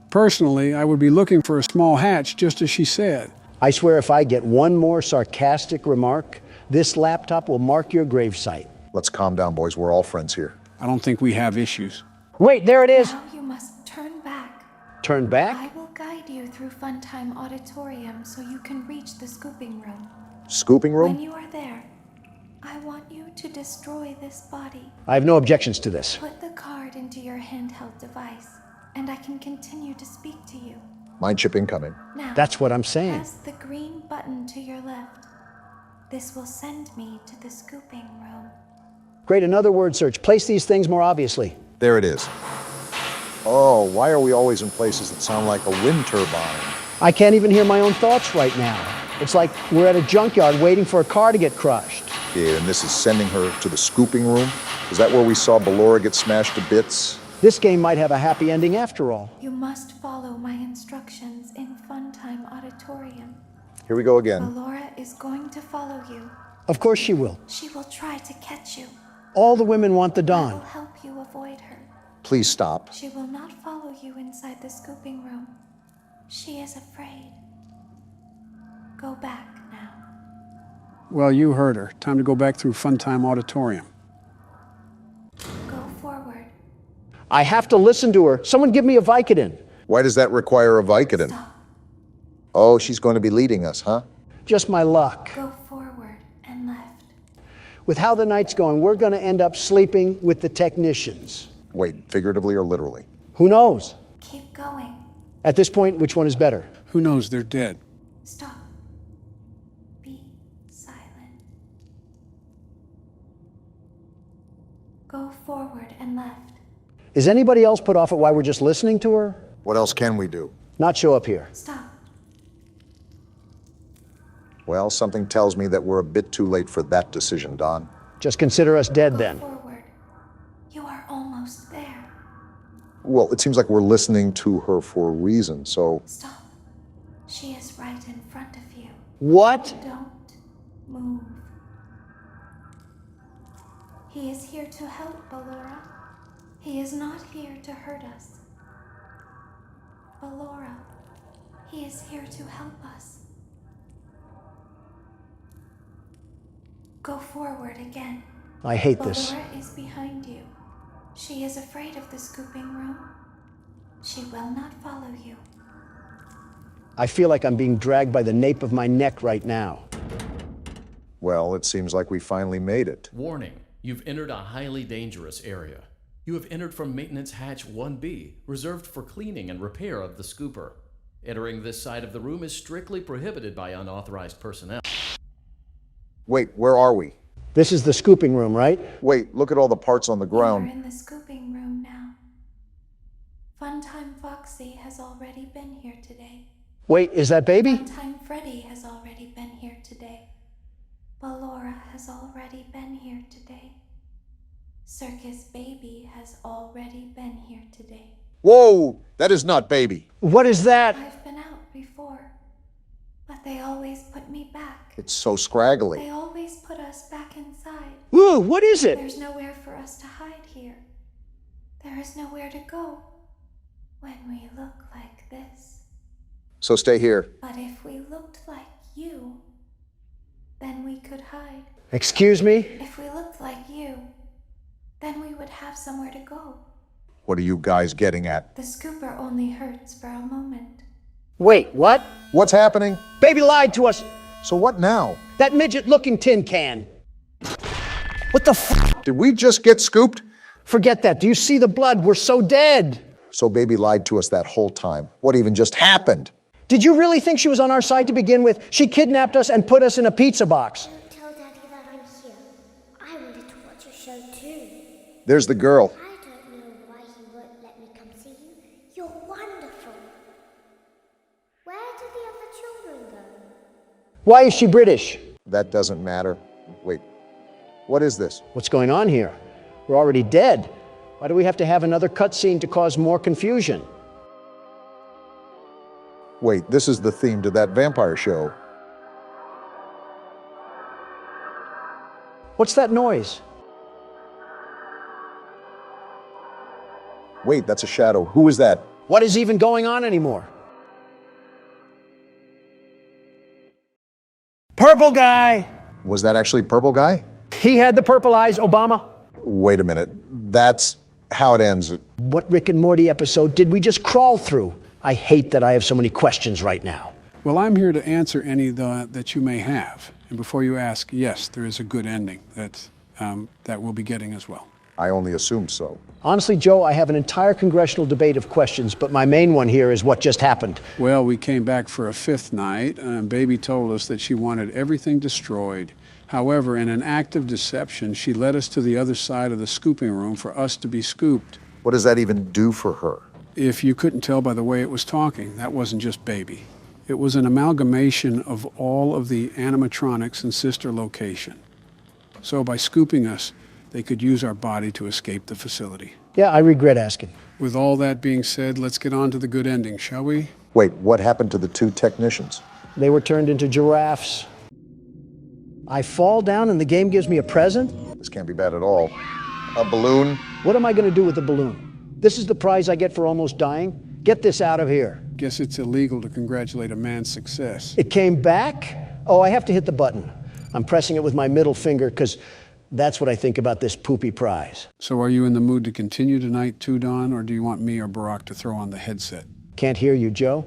Personally, I would be looking for a small hatch, just as she said. I swear if I get one more sarcastic remark, this laptop will mark your gravesite. Let's calm down, boys. We're all friends here. I don't think we have issues. Wait, there it is. Now you must turn back. Turn back? I will guide you through Funtime Auditorium so you can reach the scooping room. Scooping room? When you are there, I want you to destroy this body. I have no objections to this. Put the card into your handheld device, and I can continue to speak to you. Mind chip incoming. Now, That's what I'm saying. press the green button to your left. This will send me to the scooping room. Great, another word search. Place these things more obviously. There it is. Oh, why are we always in places that sound like a wind turbine? I can't even hear my own thoughts right now. It's like we're at a junkyard waiting for a car to get crushed. Yeah, and this is sending her to the scooping room? Is that where we saw Ballora get smashed to bits? This game might have a happy ending after all. You must follow my instructions in Funtime Auditorium. Here we go again. Ballora is going to follow you. Of course she will. She will try to catch you. All the women want the I Dawn. will help you avoid her. Please stop. She will not follow you inside the scooping room. She is afraid. Go back now. Well, you heard her. Time to go back through Funtime Auditorium. Go forward. I have to listen to her. Someone give me a Vicodin. Why does that require a Vicodin? Stop. Oh, she's going to be leading us, huh? Just my luck. Go forward and left. With how the night's going, we're going to end up sleeping with the technicians. Wait, figuratively or literally? Who knows? Keep going. At this point, which one is better? Who knows? They're dead. Stop. Be silent. Go forward and left. Is anybody else put off at why we're just listening to her? What else can we do? Not show up here. Stop. Well, something tells me that we're a bit too late for that decision, Don. Just consider us dead Go then. forward. You are almost there. Well, it seems like we're listening to her for a reason, so... Stop. She is right in front of you. What? Don't move. He is here to help, Ballora. He is not here to hurt us. Ballora, he is here to help us. Go forward again. I hate this. Ballora is behind you. She is afraid of the scooping room. She will not follow you. I feel like I'm being dragged by the nape of my neck right now. Well, it seems like we finally made it. Warning, you've entered a highly dangerous area. You have entered from Maintenance Hatch 1B, reserved for cleaning and repair of the scooper. Entering this side of the room is strictly prohibited by unauthorized personnel. Wait, where are we? This is the scooping room, right? Wait, look at all the parts on the ground. You're in the scooping room now. Funtime Foxy has already been here today. Wait, is that baby? Funtime Freddy has already been here today. Ballora has already been here today. Circus Baby has already been here today. Whoa, that is not baby. What is that? I've been out before, but they always put me back. It's so scraggly. They always put us back inside. Whoa, what is it? There's nowhere for us to hide here. There is nowhere to go when we look like this. So stay here. But if we looked like you, then we could hide. Excuse me? If we looked like you, then we would have somewhere to go. What are you guys getting at? The scooper only hurts for a moment. Wait, what? What's happening? Baby lied to us. So what now? That midget-looking tin can. What the f? Did we just get scooped? Forget that. Do you see the blood? We're so dead. So baby lied to us that whole time. What even just happened? Did you really think she was on our side to begin with? She kidnapped us and put us in a pizza box. Don't tell Daddy that I'm here. I wanted to watch your show too. There's the girl. I don't know why he won't let me come see you. You're wonderful. Where did the other children go? Why is she British? That doesn't matter. Wait, what is this? What's going on here? We're already dead. Why do we have to have another cutscene to cause more confusion? Wait, this is the theme to that vampire show. What's that noise? Wait, that's a shadow. Who is that? What is even going on anymore? Purple guy! Was that actually Purple Guy? He had the purple eyes, Obama. Wait a minute. That's how it ends. What Rick and Morty episode did we just crawl through? I hate that I have so many questions right now. Well, I'm here to answer any that you may have. And before you ask, yes, there is a good ending that we'll be getting as well. I only assumed so. Honestly, Joe, I have an entire congressional debate of questions, but my main one here is what just happened. Well, we came back for a fifth night. Baby told us that she wanted everything destroyed. However, in an act of deception, she led us to the other side of the scooping room for us to be scooped. What does that even do for her? If you couldn't tell by the way it was talking, that wasn't just Baby. It was an amalgamation of all of the animatronics and sister location. So by scooping us, they could use our body to escape the facility. Yeah, I regret asking. With all that being said, let's get on to the good ending, shall we? Wait, what happened to the 2 technicians? They were turned into giraffes. I fall down and the game gives me a present? This can't be bad at all. A balloon? What am I going to do with the balloon? This is the prize I get for almost dying? Get this out of here. Guess it's illegal to congratulate a man's success. It came back? Oh, I have to hit the button. I'm pressing it with my middle finger because that's what I think about this poopy prize. So are you in the mood to continue tonight too, Don, or do you want me or Barack to throw on the headset? Can't hear you, Joe.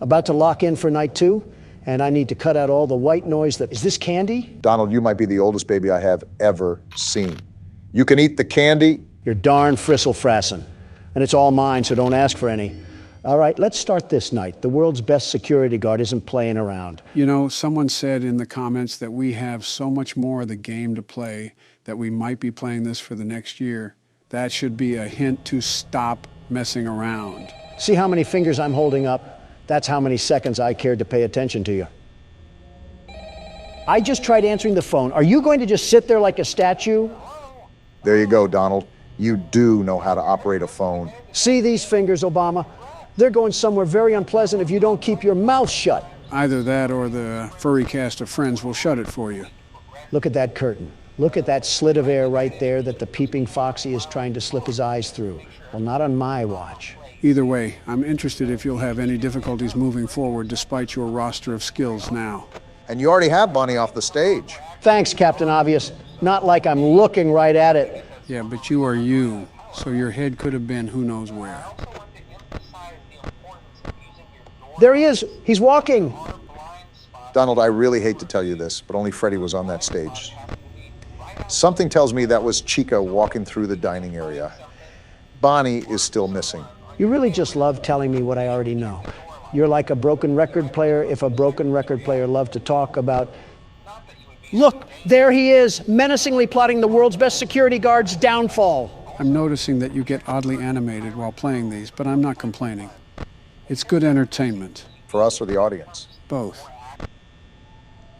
About to lock in for night 2, and I need to cut out all the white noise that... Is this candy? Donald, you might be the oldest baby I have ever seen. You can eat the candy. You're darn fristle-frassin'. And it's all mine, so don't ask for any. All right, let's start this night. The world's best security guard isn't playing around. You know, someone said in the comments that we have so much more of the game to play that we might be playing this for the next year. That should be a hint to stop messing around. See how many fingers I'm holding up? That's how many seconds I cared to pay attention to you. I just tried answering the phone. Are you going to just sit there like a statue? There you go, Donald. You do know how to operate a phone. See these fingers, Obama? They're going somewhere very unpleasant if you don't keep your mouth shut. Either that or the furry cast of friends will shut it for you. Look at that curtain. Look at that slit of air right there that the peeping foxy is trying to slip his eyes through. Well, not on my watch. Either way, I'm interested if you'll have any difficulties moving forward despite your roster of skills now. And you already have Bonnie off the stage. Thanks, Captain Obvious. Not like I'm looking right at it. Yeah, but you are you, so your head could have been who knows where. There he is. He's walking. Donald, I really hate to tell you this, but only Freddie was on that stage. Something tells me that was Chica walking through the dining area. Bonnie is still missing. You really just love telling me what I already know. You're like a broken record player if a broken record player loved to talk about... Look, there he is, menacingly plotting the world's best security guard's downfall. I'm noticing that you get oddly animated while playing these, but I'm not complaining. It's good entertainment. For us or the audience? Both.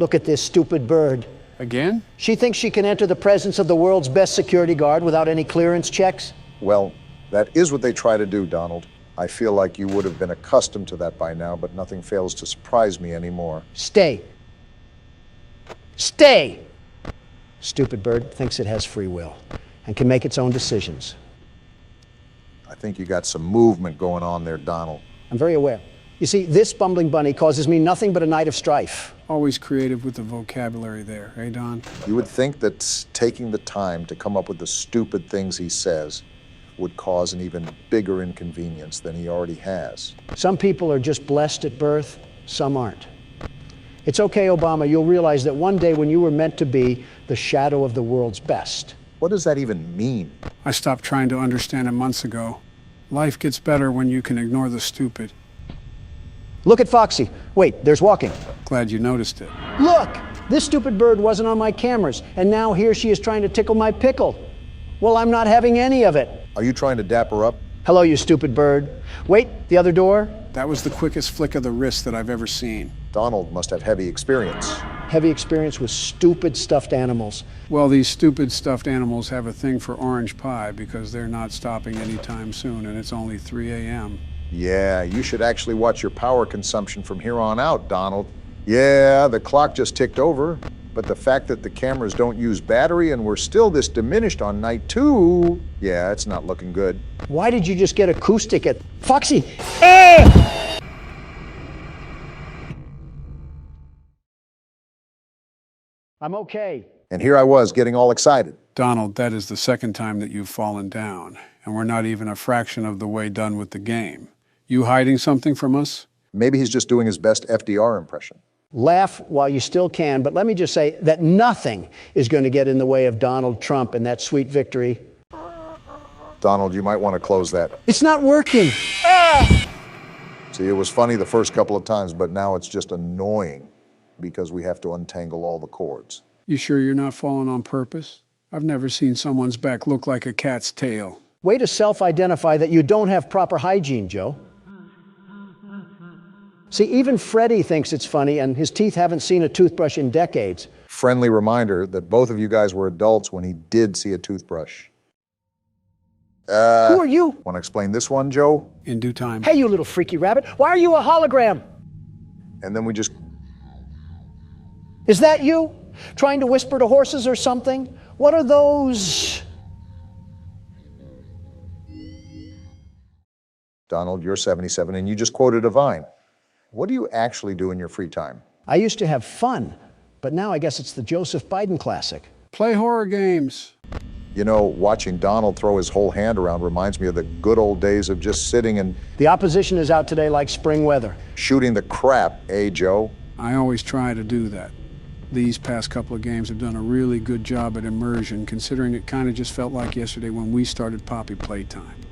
Look at this stupid bird. Again? She thinks she can enter the presence of the world's best security guard without any clearance checks? Well, that is what they try to do, Donald. I feel like you would have been accustomed to that by now, but nothing fails to surprise me anymore. Stay. Stay! Stupid bird thinks it has free will and can make its own decisions. I think you got some movement going on there, Donald. I'm very aware. You see, this bumbling bunny causes me nothing but a night of strife. Always creative with the vocabulary there, eh, Don? You would think that taking the time to come up with the stupid things he says would cause an even bigger inconvenience than he already has. Some people are just blessed at birth, some aren't. It's okay, Obama, you'll realize that one day when you were meant to be the shadow of the world's best. What does that even mean? I stopped trying to understand it months ago. Life gets better when you can ignore the stupid. Look at Foxy. Wait, there's walking. Glad you noticed it. Look! This stupid bird wasn't on my cameras, and now here she is trying to tickle my pickle. Well, I'm not having any of it. Are you trying to dap her up? Hello, you stupid bird. Wait, the other door? That was the quickest flick of the wrist that I've ever seen. Donald must have heavy experience. Heavy experience with stupid stuffed animals. Well, these stupid stuffed animals have a thing for orange pie because they're not stopping anytime soon, and it's only 3 a.m. Yeah, you should actually watch your power consumption from here on out, Donald. Yeah, the clock just ticked over, but the fact that the cameras don't use battery and we're still this diminished on night 2, yeah, it's not looking good. Why did you just get acoustic at... Foxy! Ah! I'm okay. And here I was getting all excited. Donald, that is the second time that you've fallen down, and we're not even a fraction of the way done with the game. You hiding something from us? Maybe he's just doing his best FDR impression. Laugh while you still can, but let me just say that nothing is going to get in the way of Donald Trump and that sweet victory. Donald, you might want to close that. It's not working. Ah! See, it was funny the first couple of times, but now it's just annoying because we have to untangle all the cords. You sure you're not falling on purpose? I've never seen someone's back look like a cat's tail. Way to self-identify that you don't have proper hygiene, Joe. See, even Freddy thinks it's funny, and his teeth haven't seen a toothbrush in decades. Friendly reminder that both of you guys were adults when he did see a toothbrush. Who are you? Want to explain this one, Joe? In due time. Hey, you little freaky rabbit. Why are you a hologram? And then we just... Is that you? Trying to whisper to horses or something? What are those? Donald, you're 77, and you just quoted a Vine. What do you actually do in your free time? I used to have fun, but now I guess it's the Joseph Biden classic. Play horror games. You know, watching Donald throw his whole hand around reminds me of the good old days of just sitting and... The opposition is out today like spring weather. Shooting the crap, eh, Joe? I always try to do that. These past couple of games have done a really good job at immersion, considering it kind of just felt like yesterday when we started Poppy Playtime.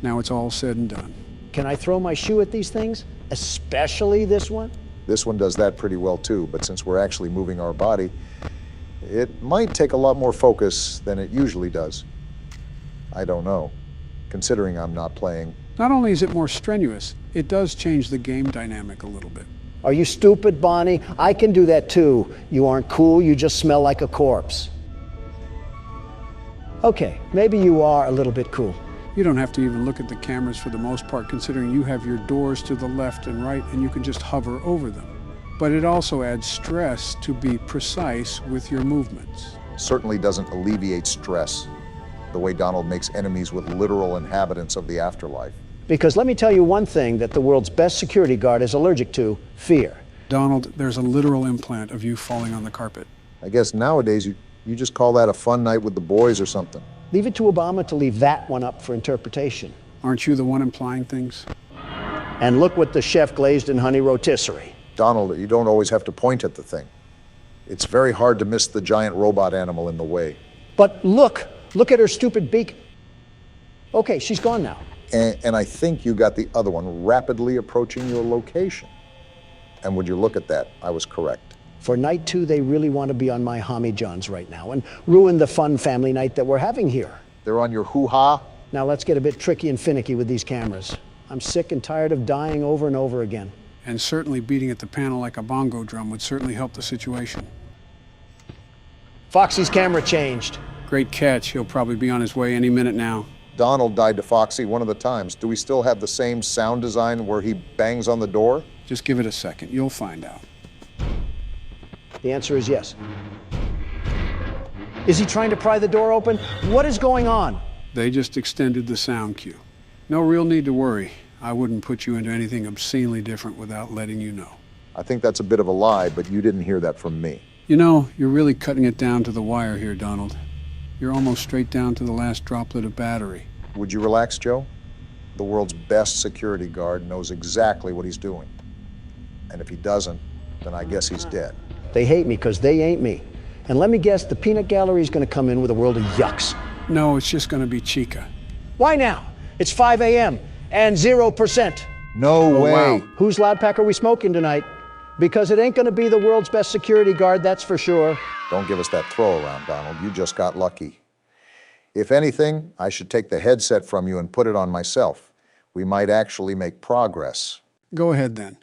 Now it's all said and done. Can I throw my shoe at these things? Especially this one? This one does that pretty well too, but since we're actually moving our body, it might take a lot more focus than it usually does. I don't know, considering I'm not playing. Not only is it more strenuous, it does change the game dynamic a little bit. Are you stupid, Bonnie? I can do that too. You aren't cool, you just smell like a corpse. Okay, maybe you are a little bit cool. You don't have to even look at the cameras for the most part, considering you have your doors to the left and right and you can just hover over them. But it also adds stress to be precise with your movements. Certainly doesn't alleviate stress, the way Donald makes enemies with literal inhabitants of the afterlife. Because let me tell you one thing that the world's best security guard is allergic to: fear. Donald, there's a literal implant of you falling on the carpet. I guess nowadays you just call that a fun night with the boys or something. Leave it to Obama to leave that one up for interpretation. Aren't you the one implying things? And look what the chef glazed in honey rotisserie. Donald, you don't always have to point at the thing. It's very hard to miss the giant robot animal in the way. But look at her stupid beak. Okay, she's gone now. And I think you got the other one rapidly approaching your location. And would you look at that? I was correct. For night 2, they really want to be on my Homie Johns right now and ruin the fun family night that we're having here. They're on your hoo-ha? Now let's get a bit tricky and finicky with these cameras. I'm sick and tired of dying over and over again. And certainly beating at the panel like a bongo drum would certainly help the situation. Foxy's camera changed. Great catch. He'll probably be on his way any minute now. Donald died to Foxy one of the times. Do we still have the same sound design where he bangs on the door? Just give it a second. You'll find out. The answer is yes. Is he trying to pry the door open? What is going on? They just extended the sound cue. No real need to worry. I wouldn't put you into anything obscenely different without letting you know. I think that's a bit of a lie, but you didn't hear that from me. You know, you're really cutting it down to the wire here, Donald. You're almost straight down to the last droplet of battery. Would you relax, Joe? The world's best security guard knows exactly what he's doing. And if he doesn't, then I guess he's dead. They hate me because they ain't me. And let me guess, the peanut gallery is going to come in with a world of yucks. No, it's just going to be Chica. Why now? It's 5 a.m. and 0%. No way. Wow. Whose loud pack are we smoking tonight? Because it ain't going to be the world's best security guard, that's for sure. Don't give us that throw around, Donald. You just got lucky. If anything, I should take the headset from you and put it on myself. We might actually make progress. Go ahead then.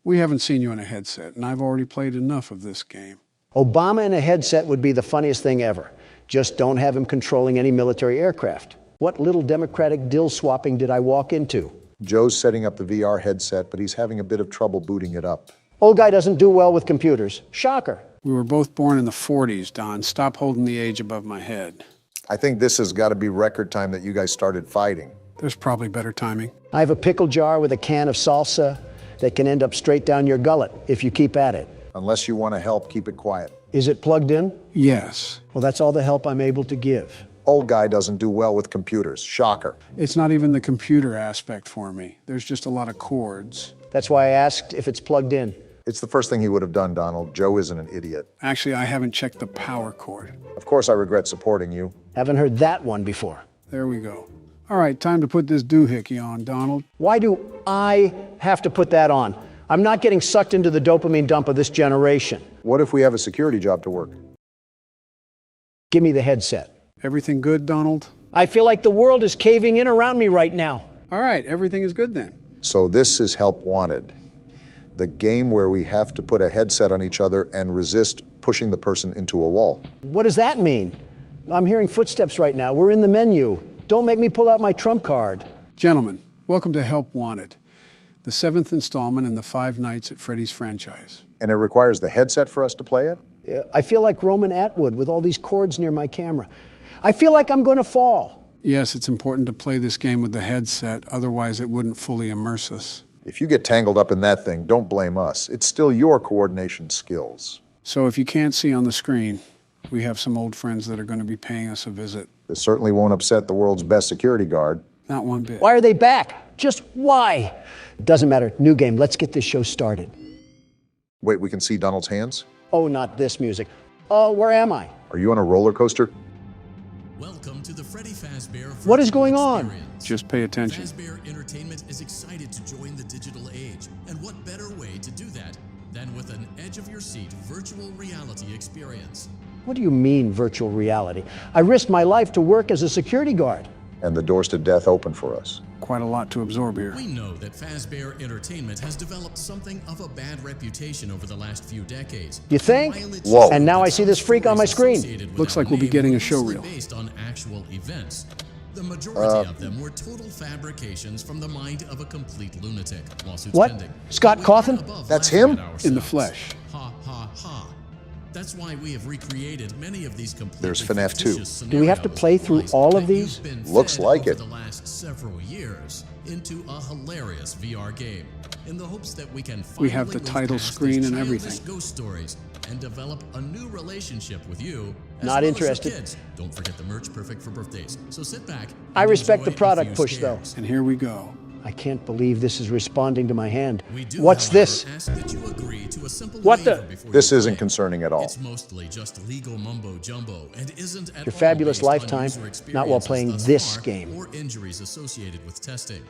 We haven't seen you in a headset, and I've already played enough of this game. Obama in a headset would be the funniest thing ever. Just don't have him controlling any military aircraft. What little democratic dill swapping did I walk into? Joe's setting up the VR headset, but he's having a bit of trouble booting it up. Old guy doesn't do well with computers. Shocker. We were both born in the 40s, Don. Stop holding the age above my head. I think this has got to be record time that you guys started fighting. There's probably better timing. I have a pickle jar with a can of salsa that can end up straight down your gullet if you keep at it. Unless you want to help, keep it quiet. Is it plugged in? Yes. Well, that's all the help I'm able to give. Old guy doesn't do well with computers. Shocker. It's not even the computer aspect for me. There's just a lot of cords. That's why I asked if it's plugged in. It's the first thing he would have done, Donald. Joe isn't an idiot. Actually, I haven't checked the power cord. Of course I regret supporting you. Haven't heard that one before. There we go. All right, time to put this doohickey on, Donald. Why do I have to put that on? I'm not getting sucked into the dopamine dump of this generation. What if we have a security job to work? Give me the headset. Everything good, Donald? I feel like the world is caving in around me right now. All right, everything is good then. So this is help wanted. The game where we have to put a headset on each other and resist pushing the person into a wall. What does that mean? I'm hearing footsteps right now. We're in the menu. Don't make me pull out my trump card. Gentlemen, welcome to Help Wanted, the 7th installment in the 5 Nights at Freddy's franchise. And it requires the headset for us to play it? I feel like Roman Atwood with all these cords near my camera. I feel like I'm going to fall. Yes, it's important to play this game with the headset, otherwise it wouldn't fully immerse us. If you get tangled up in that thing, don't blame us. It's still your coordination skills. So if you can't see on the screen, we have some old friends that are going to be paying us a visit. This certainly won't upset the world's best security guard. Not one bit. Why are they back? Just why? Doesn't matter. New game. Let's get this show started. Wait, we can see Donald's hands? Oh, not this music. Oh, where am I? Are you on a roller coaster? Welcome to the Freddy Fazbear. What is going on? Just pay attention. Fazbear Entertainment is excited to join the digital age. And what better way to do that than with an edge-of-your-seat virtual reality experience? What do you mean, virtual reality? I risked my life to work as a security guard. And the doors to death open for us. Quite a lot to absorb here. We know that Fazbear Entertainment has developed something of a bad reputation over the last few decades. You think? Whoa. And now I see this freak on my screen. Looks like we'll be getting a show reel. Based on actual events. The majority of them were total fabrications from the mind of a complete lunatic. Lawsuits What? pending. Scott Cawthon? That's him? In the flesh. Ha ha ha. That's why we have recreated many of these completely There's FNAF 2. fictitious Do we have to play through all of these? scenarios that you've been Looks fed like over it. The last several years into a hilarious VR game, in the hopes that we can We have the finally move title past screen these and childish everything. ghost stories and develop a new relationship with you. As Not well interested. As the kids. Don't forget the merch, perfect for birthdays. So sit back. I and respect the enjoy a product few push, though. scares. And here we go. I can't believe this is responding to my hand. We do, What's however, this? ask that you agree to a simple What waiver the- before This you isn't play. concerning at all. It's mostly just legal mumbo jumbo and isn't at Your all fabulous based on lifetime, user not while experiences playing thus this far game. or injuries associated with testing.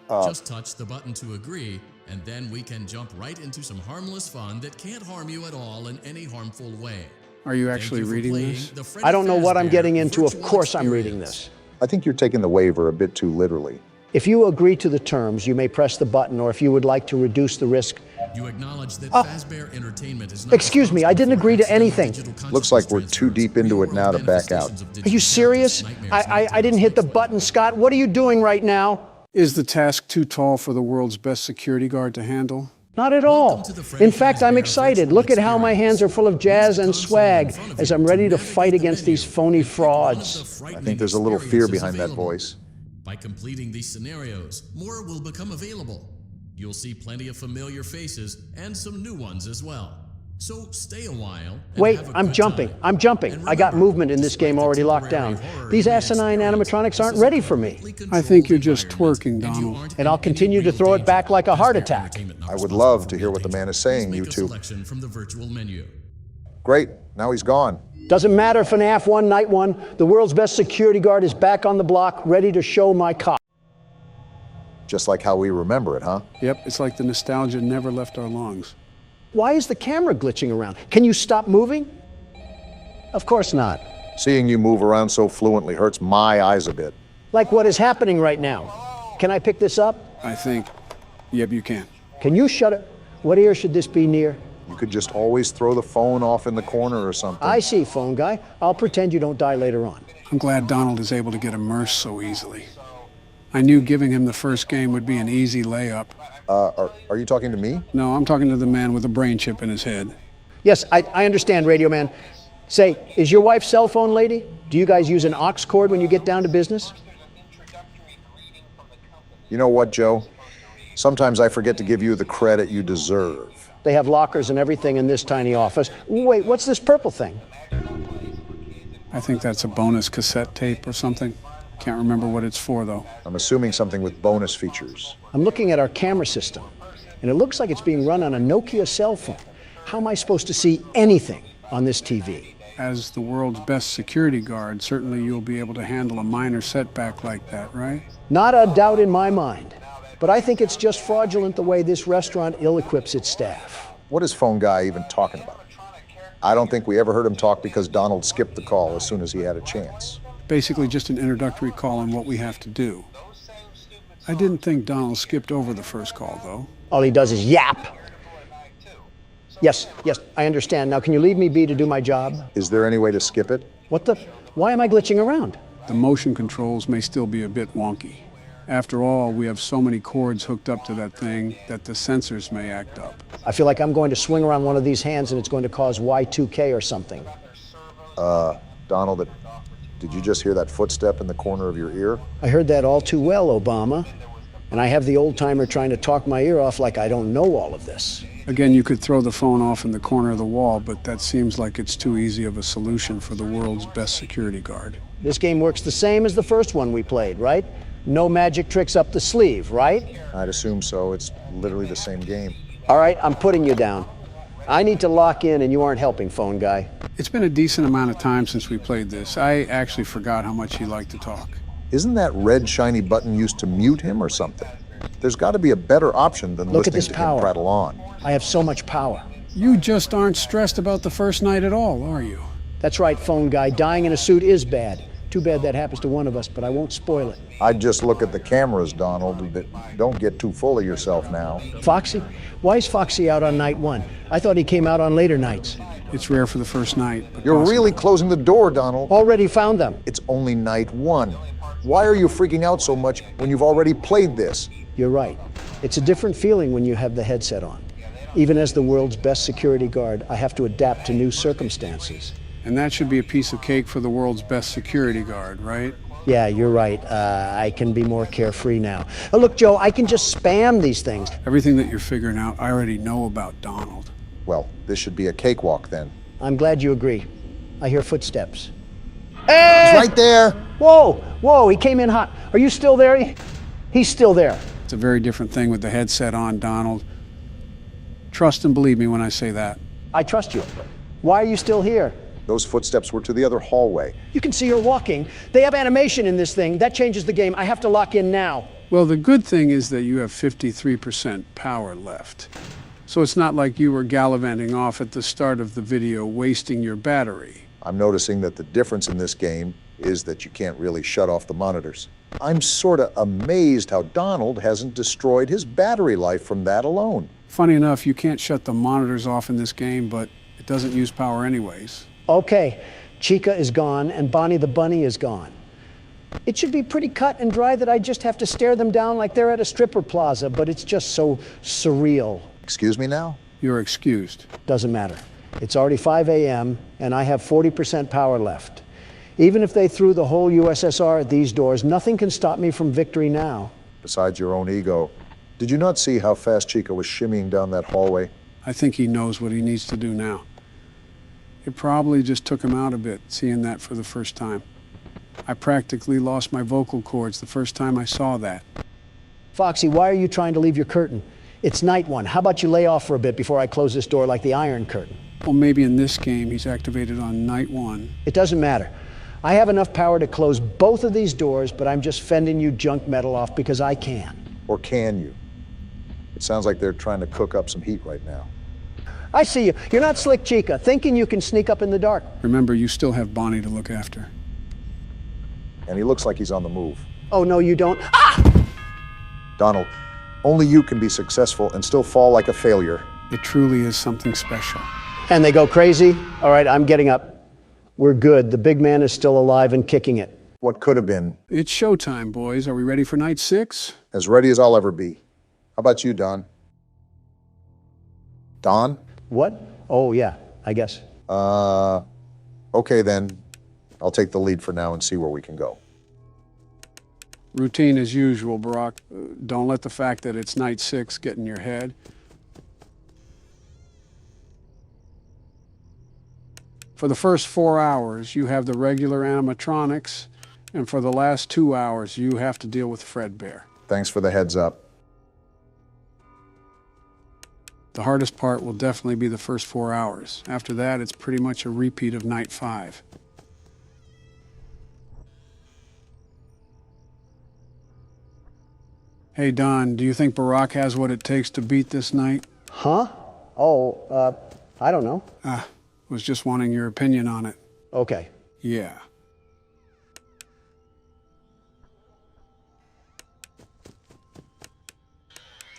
Uh, Just touch the button to agree, and then we can jump right into some harmless fun that can't harm you at all in any harmful way. Are you Thank actually you for reading playing this? the Freddy I don't know what I'm Fazbear getting into. Of virtual course I'm reading experience. this. I think you're taking the waiver a bit too literally. If you agree to the terms, you may press the button, or if you would like to reduce the risk. You acknowledge that Fazbear Entertainment is not Excuse me, I didn't agree to anything. Looks like we're too deep into it now to back out. Are you serious? I didn't hit the button, Scott. What are you doing right now? Is the task too tall for the world's best security guard to handle? Not at all. In fact, I'm excited. Look at how my hands are full of jazz and swag as I'm ready to fight against these phony frauds. I think there's a little fear behind that voice. By completing these scenarios, more will become available. You'll see plenty of familiar faces and some new ones as well. So stay a while. And Wait, have a I'm good jumping. time. I'm jumping. And I got remember, movement in this game already locked down. These asinine animatronics aren't ready for me. I think you're just twerking, Donald. And I'll continue to throw it back like a heart attack. I would love to hear what the man is saying, you two. Selection from the virtual menu. Great, now he's gone. Doesn't matter, FNAF 1, Night 1. The world's best security guard is back on the block, ready to show my cock. Just like how we remember it, huh? Yep, it's like the nostalgia never left our lungs. Why is the camera glitching around? Can you stop moving? Of course not. Seeing you move around so fluently hurts my eyes a bit. Like what is happening right now. Can I pick this up? I think, yep, you can. Can you shut it? What ear should this be near? You could just always throw the phone off in the corner or something. I see, phone guy. I'll pretend you don't die later on. I'm glad Donald is able to get immersed so easily. I knew giving him the first game would be an easy layup. Are you talking to me? No, I'm talking to the man with a brain chip in his head. Yes, I understand, Radio Man. Say, is your wife cell phone lady? Do you guys use an aux cord when you get down to business? You know what, Joe? Sometimes I forget to give you the credit you deserve. They have lockers and everything in this tiny office. Wait, what's this purple thing? I think that's a bonus cassette tape or something. Can't remember what it's for, though. I'm assuming something with bonus features. I'm looking at our camera system, and it looks like it's being run on a Nokia cell phone. How am I supposed to see anything on this TV? As the world's best security guard, certainly you'll be able to handle a minor setback like that, right? Not a doubt in my mind. But I think it's just fraudulent the way this restaurant ill-equips its staff. What is phone guy even talking about? I don't think we ever heard him talk because Donald skipped the call as soon as he had a chance. Basically just an introductory call on what we have to do. I didn't think Donald skipped over the first call, though. All he does is yap. Yes, I understand. Now, can you leave me be to do my job? Is there any way to skip it? What the? Why am I glitching around? The motion controls may still be a bit wonky. After all, we have so many cords hooked up to that thing that the sensors may act up. I feel like I'm going to swing around one of these hands and it's going to cause Y2K or something. Donald, did you just hear that footstep in the corner of your ear? I heard that all too well, Obama. And I have the old-timer trying to talk my ear off like I don't know all of this. Again, you could throw the phone off in the corner of the wall, but that seems like it's too easy of a solution for the world's best security guard. This game works the same as the first one we played, right? No magic tricks up the sleeve, right? I'd assume so. It's literally the same game. All right, I'm putting you down. I need to lock in and you aren't helping, phone guy. It's been a decent amount of time since we played this. I actually forgot how much he liked to talk. Isn't that red shiny button used to mute him or something? There's got to be a better option than Look at listening this to power. him prattle on. I have so much power. You just aren't stressed about the first night at all, are you? That's right, phone guy. Dying in a suit is bad. Too bad that happens to one of us, but I won't spoil it. I'd just look at the cameras, Donald. Don't get too full of yourself now. Foxy? Why is Foxy out on night one? I thought he came out on later nights. It's rare for the first night. You're really closing the door, Donald. Already found them. It's only night one. Why are you freaking out so much when you've already played this? You're right. It's a different feeling when you have the headset on. Even as the world's best security guard, I have to adapt to new circumstances. And that should be a piece of cake for the world's best security guard, right? Yeah, you're right. I can be more carefree now. Look, Joe, I can just spam these things. Everything that you're figuring out, I already know about Donald. Well, this should be a cakewalk then. I'm glad you agree. I hear footsteps. Hey! He's right there. Whoa, he came in hot. Are you still there? He's still there. It's a very different thing with the headset on, Donald. Trust and believe me when I say that. I trust you. Why are you still here? Those footsteps were to the other hallway. You can see her walking. They have animation in this thing. That changes the game. I have to lock in now. Well, the good thing is that you have 53% power left. So it's not like you were gallivanting off at the start of the video, wasting your battery. I'm noticing that the difference in this game is that you can't really shut off the monitors. I'm sort of amazed how Donald hasn't destroyed his battery life from that alone. Funny enough, you can't shut the monitors off in this game, but it doesn't use power anyways. Okay, Chica is gone and Bonnie the Bunny is gone. It should be pretty cut and dry that I just have to stare them down like they're at a stripper plaza, but it's just so surreal. Excuse me now? You're excused. Doesn't matter. It's already 5 a.m. and I have 40% power left. Even if they threw the whole USSR at these doors, nothing can stop me from victory now. Besides your own ego. Did you not see how fast Chica was shimmying down that hallway? I think he knows what he needs to do now. It probably just took him out a bit, seeing that for the first time. I practically lost my vocal cords the first time I saw that. Foxy, why are you trying to leave your curtain? It's night one. How about you lay off for a bit before I close this door like the Iron Curtain? Well, maybe in this game he's activated on night one. It doesn't matter. I have enough power to close both of these doors, but I'm just fending you junk metal off because I can. Or can you? It sounds like they're trying to cook up some heat right now. I see you. You're not slick, Chica, thinking you can sneak up in the dark. Remember, you still have Bonnie to look after. And he looks like he's on the move. Oh, no, you don't. Ah! Donald, only you can be successful and still fall like a failure. It truly is something special. And they go crazy? All right, I'm getting up. We're good. The big man is still alive and kicking it. What could have been? It's showtime, boys. Are we ready for night 6? As ready as I'll ever be. How about you, Don? Don? What? Oh, yeah, I guess. Okay then. I'll take the lead for now and see where we can go. Routine as usual, Barack. Don't let the fact that it's night 6 get in your head. For the first 4 hours, you have the regular animatronics, and for the last 2 hours, you have to deal with Fredbear. Thanks for the heads up. The hardest part will definitely be the first 4 hours. After that, it's pretty much a repeat of night 5. Hey, Don, do you think Barack has what it takes to beat this night? Huh? Oh, I don't know. Was just wanting your opinion on it. Okay. Yeah.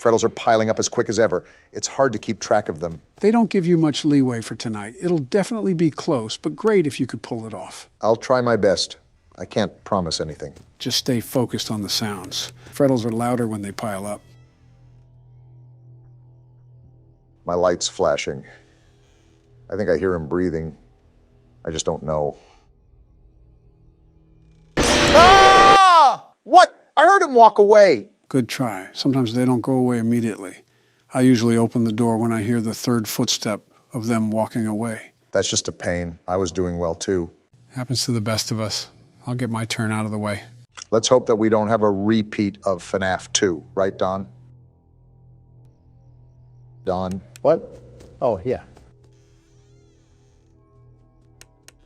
Freddles are piling up as quick as ever. It's hard to keep track of them. They don't give you much leeway for tonight. It'll definitely be close, but great if you could pull it off. I'll try my best. I can't promise anything. Just stay focused on the sounds. Freddles are louder when they pile up. My light's flashing. I think I hear him breathing. I just don't know. Ah! What? I heard him walk away. Good try. Sometimes they don't go away immediately. I usually open the door when I hear the third footstep of them walking away. That's just a pain. I was doing well too. Happens to the best of us. I'll get my turn out of the way. Let's hope that we don't have a repeat of FNAF 2, right, Don? Don? What? Oh, yeah.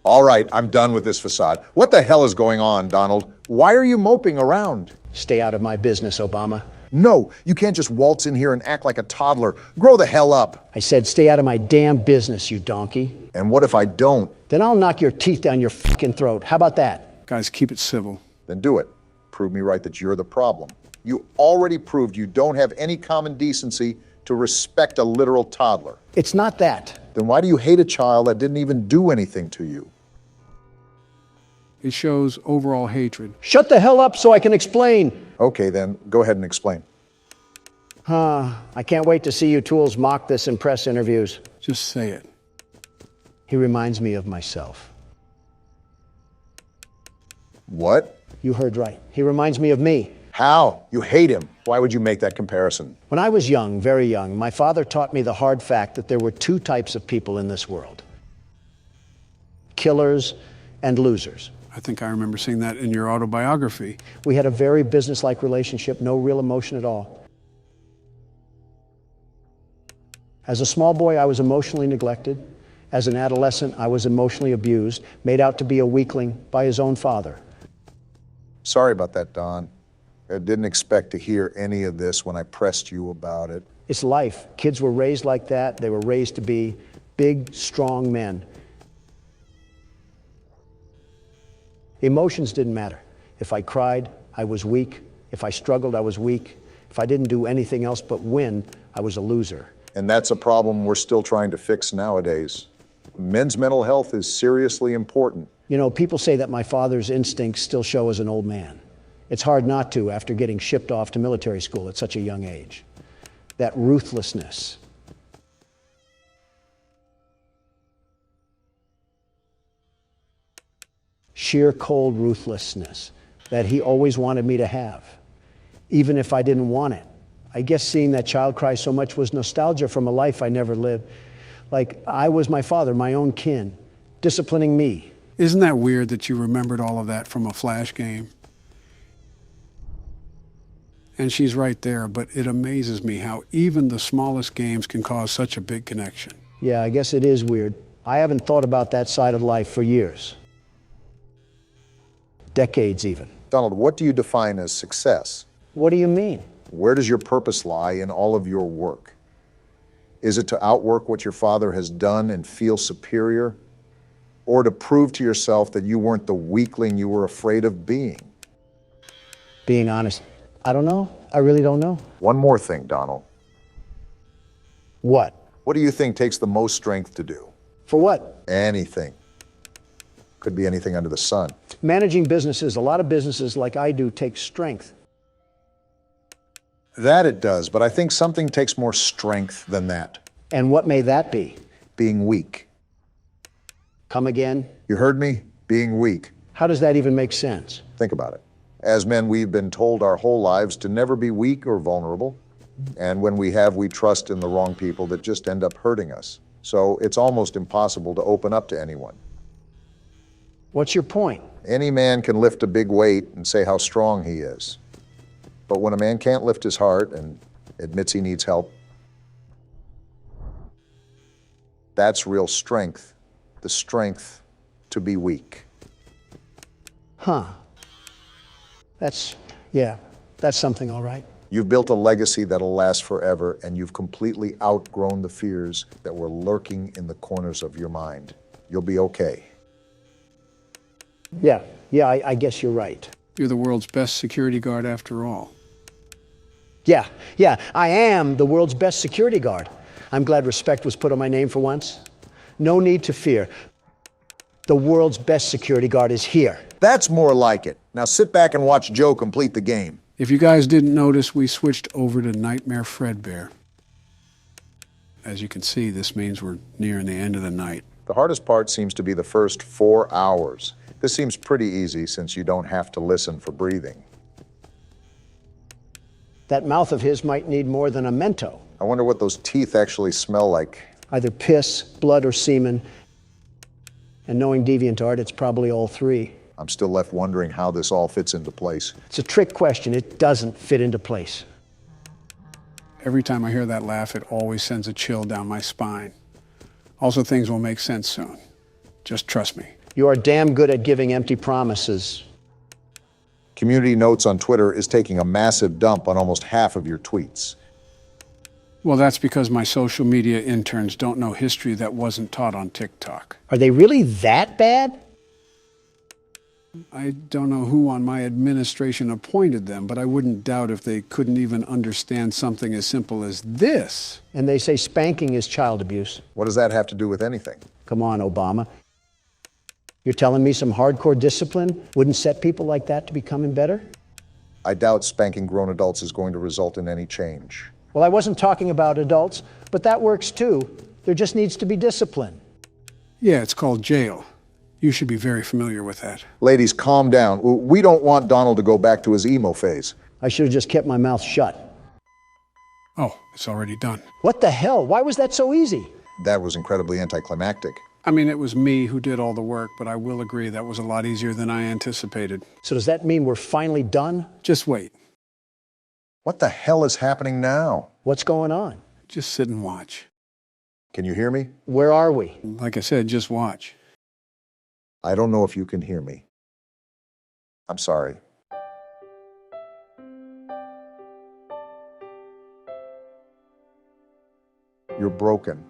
All right, I'm done with this facade. What the hell is going on, Donald? Why are you moping around? Stay out of my business, Obama. No, you can't just waltz in here and act like a toddler. Grow the hell up. I said stay out of my damn business, you donkey. And what if I don't? Then I'll knock your teeth down your fucking throat. How about that? Guys, keep it civil. Then do it. Prove me right that you're the problem. You already proved you don't have any common decency to respect a literal toddler. It's not that. Then why do you hate a child that didn't even do anything to you? It shows overall hatred. Shut the hell up so I can explain. Okay, then, go ahead and explain. I can't wait to see you tools mock this in press interviews. Just say it. He reminds me of myself. What? You heard right. He reminds me of me. How? You hate him. Why would you make that comparison? When I was young, very young, my father taught me the hard fact that there were two types of people in this world. Killers and losers. I think I remember seeing that in your autobiography. We had a very business-like relationship, no real emotion at all. As a small boy, I was emotionally neglected. As an adolescent, I was emotionally abused, made out to be a weakling by his own father. Sorry about that, Don. I didn't expect to hear any of this when I pressed you about it. It's life. Kids were raised like that. They were raised to be big, strong men. Emotions didn't matter. If I cried, I was weak. If I struggled, I was weak. If I didn't do anything else but win, I was a loser. And that's a problem we're still trying to fix nowadays. Men's mental health is seriously important. You know, people say that my father's instincts still show as an old man. It's hard not to after getting shipped off to military school at such a young age. That ruthlessness. Sheer cold ruthlessness that he always wanted me to have, even if I didn't want it. I guess seeing that child cry so much was nostalgia from a life I never lived. Like I was my father, my own kin, disciplining me. Isn't that weird that you remembered all of that from a Flash game? And she's right there, but it amazes me how even the smallest games can cause such a big connection. Yeah, I guess it is weird. I haven't thought about that side of life for years. Decades even. Donald, what do you define as success? What do you mean? Where does your purpose lie in all of your work? Is it to outwork what your father has done and feel superior? Or to prove to yourself that you weren't the weakling you were afraid of being? Being honest, I don't know. I really don't know. One more thing, Donald. What? What do you think takes the most strength to do? For what? Anything. Could be anything under the sun. Managing businesses, a lot of businesses like I do take strength. That it does, but I think something takes more strength than that. And what may that be? Being weak. Come again? You heard me? Being weak. How does that even make sense? Think about it. As men, we've been told our whole lives to never be weak or vulnerable. And when we have, we trust in the wrong people that just end up hurting us. So it's almost impossible to open up to anyone. What's your point? Any man can lift a big weight and say how strong he is. But when a man can't lift his heart and admits he needs help, that's real strength. The strength to be weak. Huh. That's something, all right. You've built a legacy that'll last forever, and you've completely outgrown the fears that were lurking in the corners of your mind. You'll be okay. Yeah, I guess you're right. You're the world's best security guard after all. Yeah, I am the world's best security guard. I'm glad respect was put on my name for once. No need to fear. The world's best security guard is here. That's more like it. Now sit back and watch Joe complete the game. If you guys didn't notice, we switched over to Nightmare Fredbear. As you can see, this means we're nearing the end of the night. The hardest part seems to be the first 4 hours. This seems pretty easy since you don't have to listen for breathing. That mouth of his might need more than a Mento. I wonder what those teeth actually smell like. Either piss, blood, or semen. And knowing DeviantArt, it's probably all three. I'm still left wondering how this all fits into place. It's a trick question. It doesn't fit into place. Every time I hear that laugh, it always sends a chill down my spine. Also, things will make sense soon. Just trust me. You are damn good at giving empty promises. Community Notes on Twitter is taking a massive dump on almost half of your tweets. Well, that's because my social media interns don't know history that wasn't taught on TikTok. Are they really that bad? I don't know who on my administration appointed them, but I wouldn't doubt if they couldn't even understand something as simple as this. And they say spanking is child abuse. What does that have to do with anything? Come on, Obama. You're telling me some hardcore discipline wouldn't set people like that to becoming better? I doubt spanking grown adults is going to result in any change. Well, I wasn't talking about adults, but that works too. There just needs to be discipline. Yeah, it's called jail. You should be very familiar with that. Ladies, calm down. We don't want Donald to go back to his emo phase. I should have just kept my mouth shut. Oh, it's already done. What the hell? Why was that so easy? That was incredibly anticlimactic. I mean, it was me who did all the work, but I will agree that was a lot easier than I anticipated. So does that mean we're finally done? Just wait. What the hell is happening now? What's going on? Just sit and watch. Can you hear me? Where are we? Like I said, just watch. I don't know if you can hear me. I'm sorry. You're broken.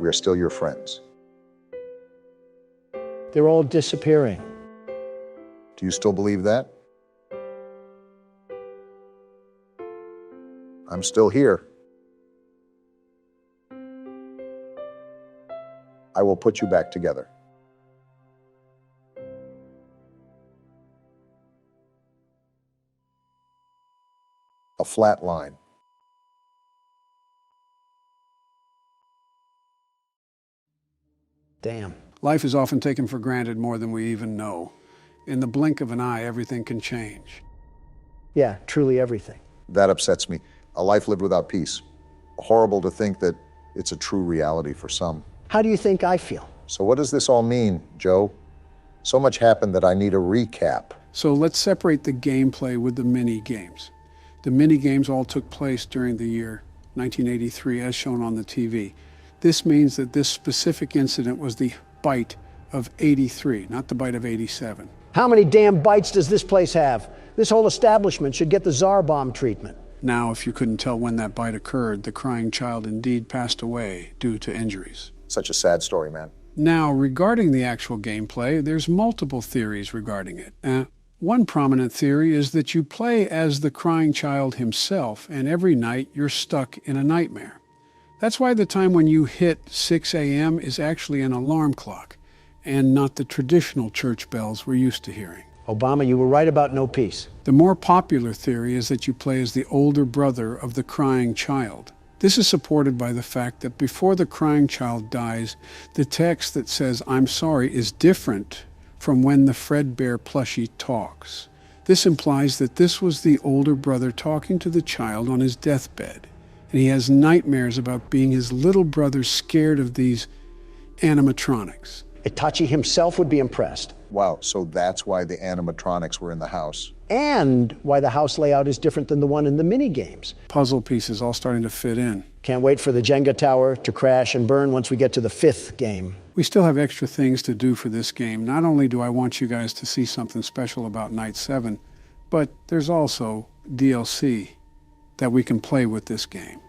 We are still your friends. They're all disappearing. Do you still believe that? I'm still here. I will put you back together. A flat line. Damn. Life is often taken for granted more than we even know. In the blink of an eye, everything can change. Yeah, truly everything. That upsets me. A life lived without peace. Horrible to think that it's a true reality for some. How do you think I feel? So what does this all mean, Joe? So much happened that I need a recap. So let's separate the gameplay with the mini-games. The mini-games all took place during the year 1983, as shown on the TV. This means that this specific incident was the bite of 83, not the bite of 87. How many damn bites does this place have? This whole establishment should get the Tsar bomb treatment. Now, if you couldn't tell when that bite occurred, the crying child indeed passed away due to injuries. Such a sad story, man. Now, regarding the actual gameplay, there's multiple theories regarding it. One prominent theory is that you play as the crying child himself, and every night you're stuck in a nightmare. That's why the time when you hit 6 a.m. is actually an alarm clock, and not the traditional church bells we're used to hearing. Obama, you were right about no peace. The more popular theory is that you play as the older brother of the crying child. This is supported by the fact that before the crying child dies, the text that says, "I'm sorry," is different from when the Fredbear plushie talks. This implies that this was the older brother talking to the child on his deathbed, and he has nightmares about being his little brother scared of these animatronics. Itachi himself would be impressed. Wow, so that's why the animatronics were in the house. And why the house layout is different than the one in the mini-games. Puzzle pieces all starting to fit in. Can't wait for the Jenga tower to crash and burn once we get to the 5th game. We still have extra things to do for this game. Not only do I want you guys to see something special about Night 7, but there's also DLC that we can play with this game.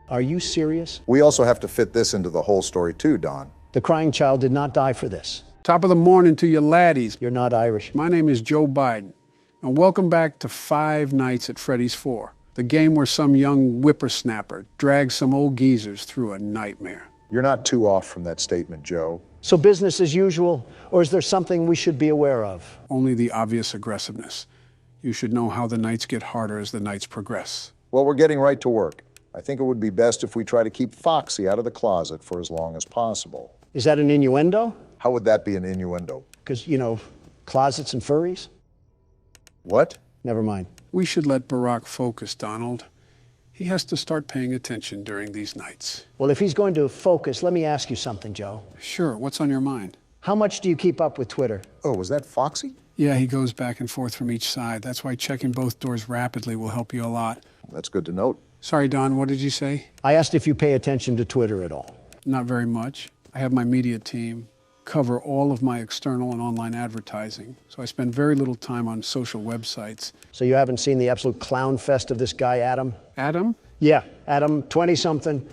Are you serious? We also have to fit this into the whole story too, Don. The crying child did not die for this. Top of the morning to you laddies. You're not Irish. My name is Joe Biden, and welcome back to Five Nights at Freddy's 4, the game where some young whippersnapper drags some old geezers through a nightmare. You're not too off from that statement, Joe. So business as usual, or is there something we should be aware of? Only the obvious aggressiveness. You should know how the nights get harder as the nights progress. Well, we're getting right to work. I think it would be best if we try to keep Foxy out of the closet for as long as possible. Is that an innuendo? How would that be an innuendo? Because, you know, closets and furries? What? Never mind. We should let Barack focus, Donald. He has to start paying attention during these nights. Well, if he's going to focus, let me ask you something, Joe. Sure, what's on your mind? How much do you keep up with Twitter? Oh, was that Foxy? Yeah, he goes back and forth from each side. That's why checking both doors rapidly will help you a lot. That's good to note. Sorry, Don, what did you say? I asked if you pay attention to Twitter at all. Not very much. I have my media team cover all of my external and online advertising, so I spend very little time on social websites. So you haven't seen the absolute clown fest of this guy, Adam? Adam? Yeah, Adam, 20-something.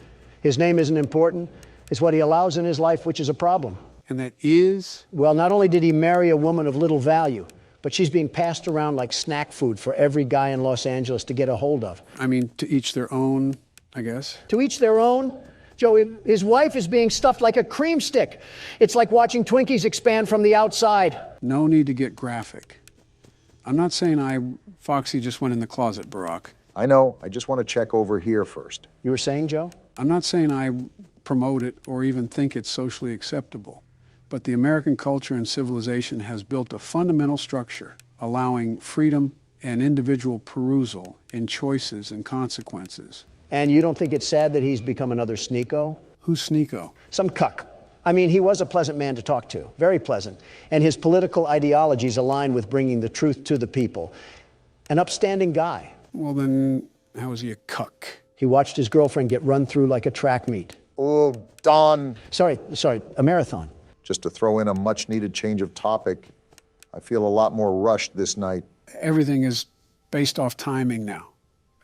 His name isn't important. It's what he allows in his life, which is a problem. And that is? Well, not only did he marry a woman of little value, but she's being passed around like snack food for every guy in Los Angeles to get a hold of. I mean, to each their own, I guess. To each their own? Joe, his wife is being stuffed like a cream stick. It's like watching Twinkies expand from the outside. No need to get graphic. I'm not saying Foxy just went in the closet, Barack. I know. I just want to check over here first. You were saying, Joe? I'm not saying I promote it or even think it's socially acceptable. But the American culture and civilization has built a fundamental structure allowing freedom and individual perusal in choices and consequences. And you don't think it's sad that he's become another sneako? Who's sneako? Some cuck. I mean, he was a pleasant man to talk to, very pleasant. And his political ideologies align with bringing the truth to the people. An upstanding guy. Well, then, how is he a cuck? He watched his girlfriend get run through like a track meet. Oh, Don. Sorry, a marathon. Just to throw in a much-needed change of topic, I feel a lot more rushed this night. Everything is based off timing now.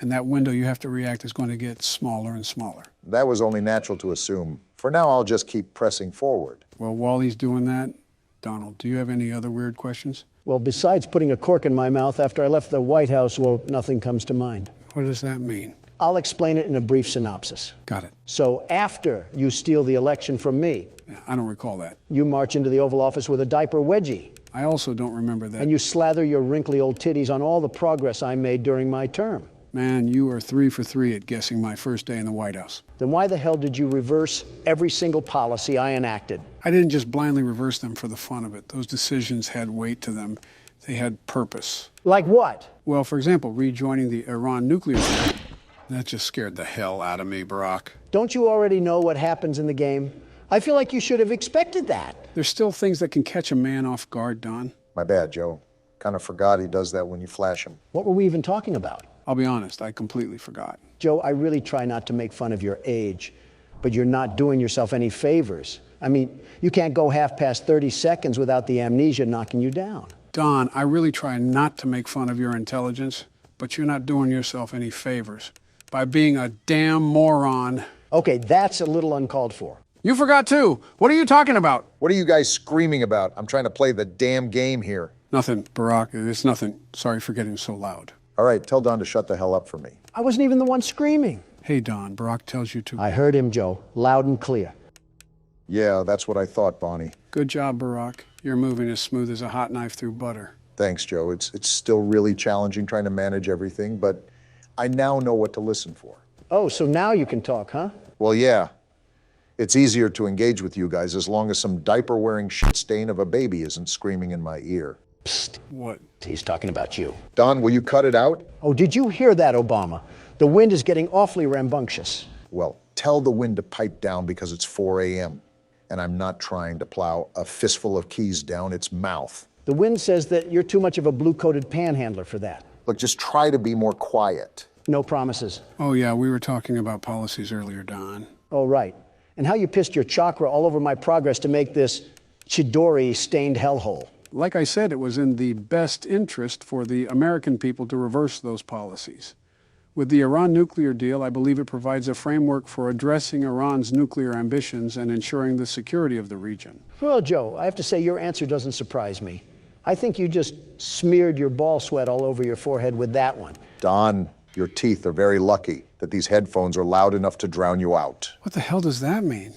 And that window you have to react is going to get smaller and smaller. That was only natural to assume. For now, I'll just keep pressing forward. Well, while he's doing that, Donald, do you have any other weird questions? Well, besides putting a cork in my mouth after I left the White House, well, nothing comes to mind. What does that mean? I'll explain it in a brief synopsis. Got it. So after you steal the election from me, I don't recall that. you march into the Oval Office with a diaper wedgie. I also don't remember that. And you slather your wrinkly old titties on all the progress I made during my term. Man, you are 3 for 3 at guessing my first day in the White House. Then why the hell did you reverse every single policy I enacted? I didn't just blindly reverse them for the fun of it. Those decisions had weight to them. They had purpose. Like what? Well, for example, rejoining the Iran nuclear deal. That just scared the hell out of me, Barack. Don't you already know what happens in the game? I feel like you should have expected that. There's still things that can catch a man off guard, Don. My bad, Joe. Kind of forgot he does that when you flash him. What were we even talking about? I'll be honest, I completely forgot. Joe, I really try not to make fun of your age, but you're not doing yourself any favors. I mean, you can't go half past 30 seconds without the amnesia knocking you down. Don, I really try not to make fun of your intelligence, but you're not doing yourself any favors by being a damn moron. Okay, that's a little uncalled for. You forgot too. What are you talking about? What are you guys screaming about? I'm trying to play the damn game here. Nothing, Barack. It's nothing. Sorry for getting so loud. All right, tell Don to shut the hell up for me. I wasn't even the one screaming. Hey, Don, Barack tells you to. I heard him, Joe, loud and clear. Yeah, that's what I thought, Bonnie. Good job, Barack. You're moving as smooth as a hot knife through butter. Thanks, Joe. It's still really challenging trying to manage everything, but I now know what to listen for. Oh, so now you can talk, huh? Well, yeah. It's easier to engage with you guys as long as some diaper-wearing shit stain of a baby isn't screaming in my ear. Psst. What? He's talking about you. Don, will you cut it out? Oh, did you hear that, Obama? The wind is getting awfully rambunctious. Well, tell the wind to pipe down because it's 4 a.m. and I'm not trying to plow a fistful of keys down its mouth. The wind says that you're too much of a blue-coated panhandler for that. Look, just try to be more quiet. No promises. Oh, yeah, we were talking about policies earlier, Don. Oh, right. And how you pissed your chakra all over my progress to make this Chidori-stained hellhole. Like I said, it was in the best interest for the American people to reverse those policies. With the Iran nuclear deal, I believe it provides a framework for addressing Iran's nuclear ambitions and ensuring the security of the region. Well, Joe, I have to say your answer doesn't surprise me. I think you just smeared your ball sweat all over your forehead with that one. Don, your teeth are very lucky that these headphones are loud enough to drown you out. What the hell does that mean?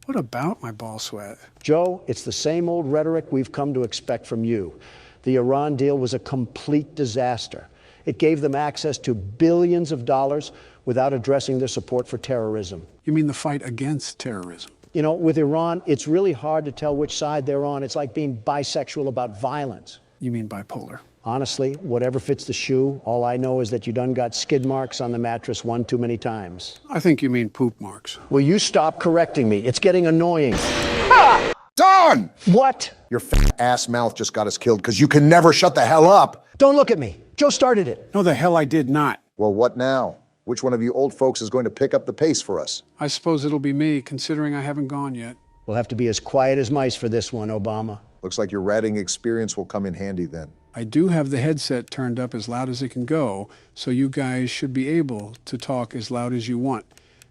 What about my ball sweat? Joe, it's the same old rhetoric we've come to expect from you. The Iran deal was a complete disaster. It gave them access to billions of dollars without addressing their support for terrorism. You mean the fight against terrorism? You know, with Iran, it's really hard to tell which side they're on. It's like being bisexual about violence. You mean bipolar? Honestly, whatever fits the shoe, all I know is that you done got skid marks on the mattress one too many times. I think you mean poop marks. Will you stop correcting me? It's getting annoying. Ah! Don! What? Your fat ass mouth just got us killed because you can never shut the hell up. Don't look at me. Joe started it. No, the hell I did not. Well, what now? Which one of you old folks is going to pick up the pace for us? I suppose it'll be me, considering I haven't gone yet. We'll have to be as quiet as mice for this one, Obama. Looks like your ratting experience will come in handy then. I do have the headset turned up as loud as it can go, so you guys should be able to talk as loud as you want.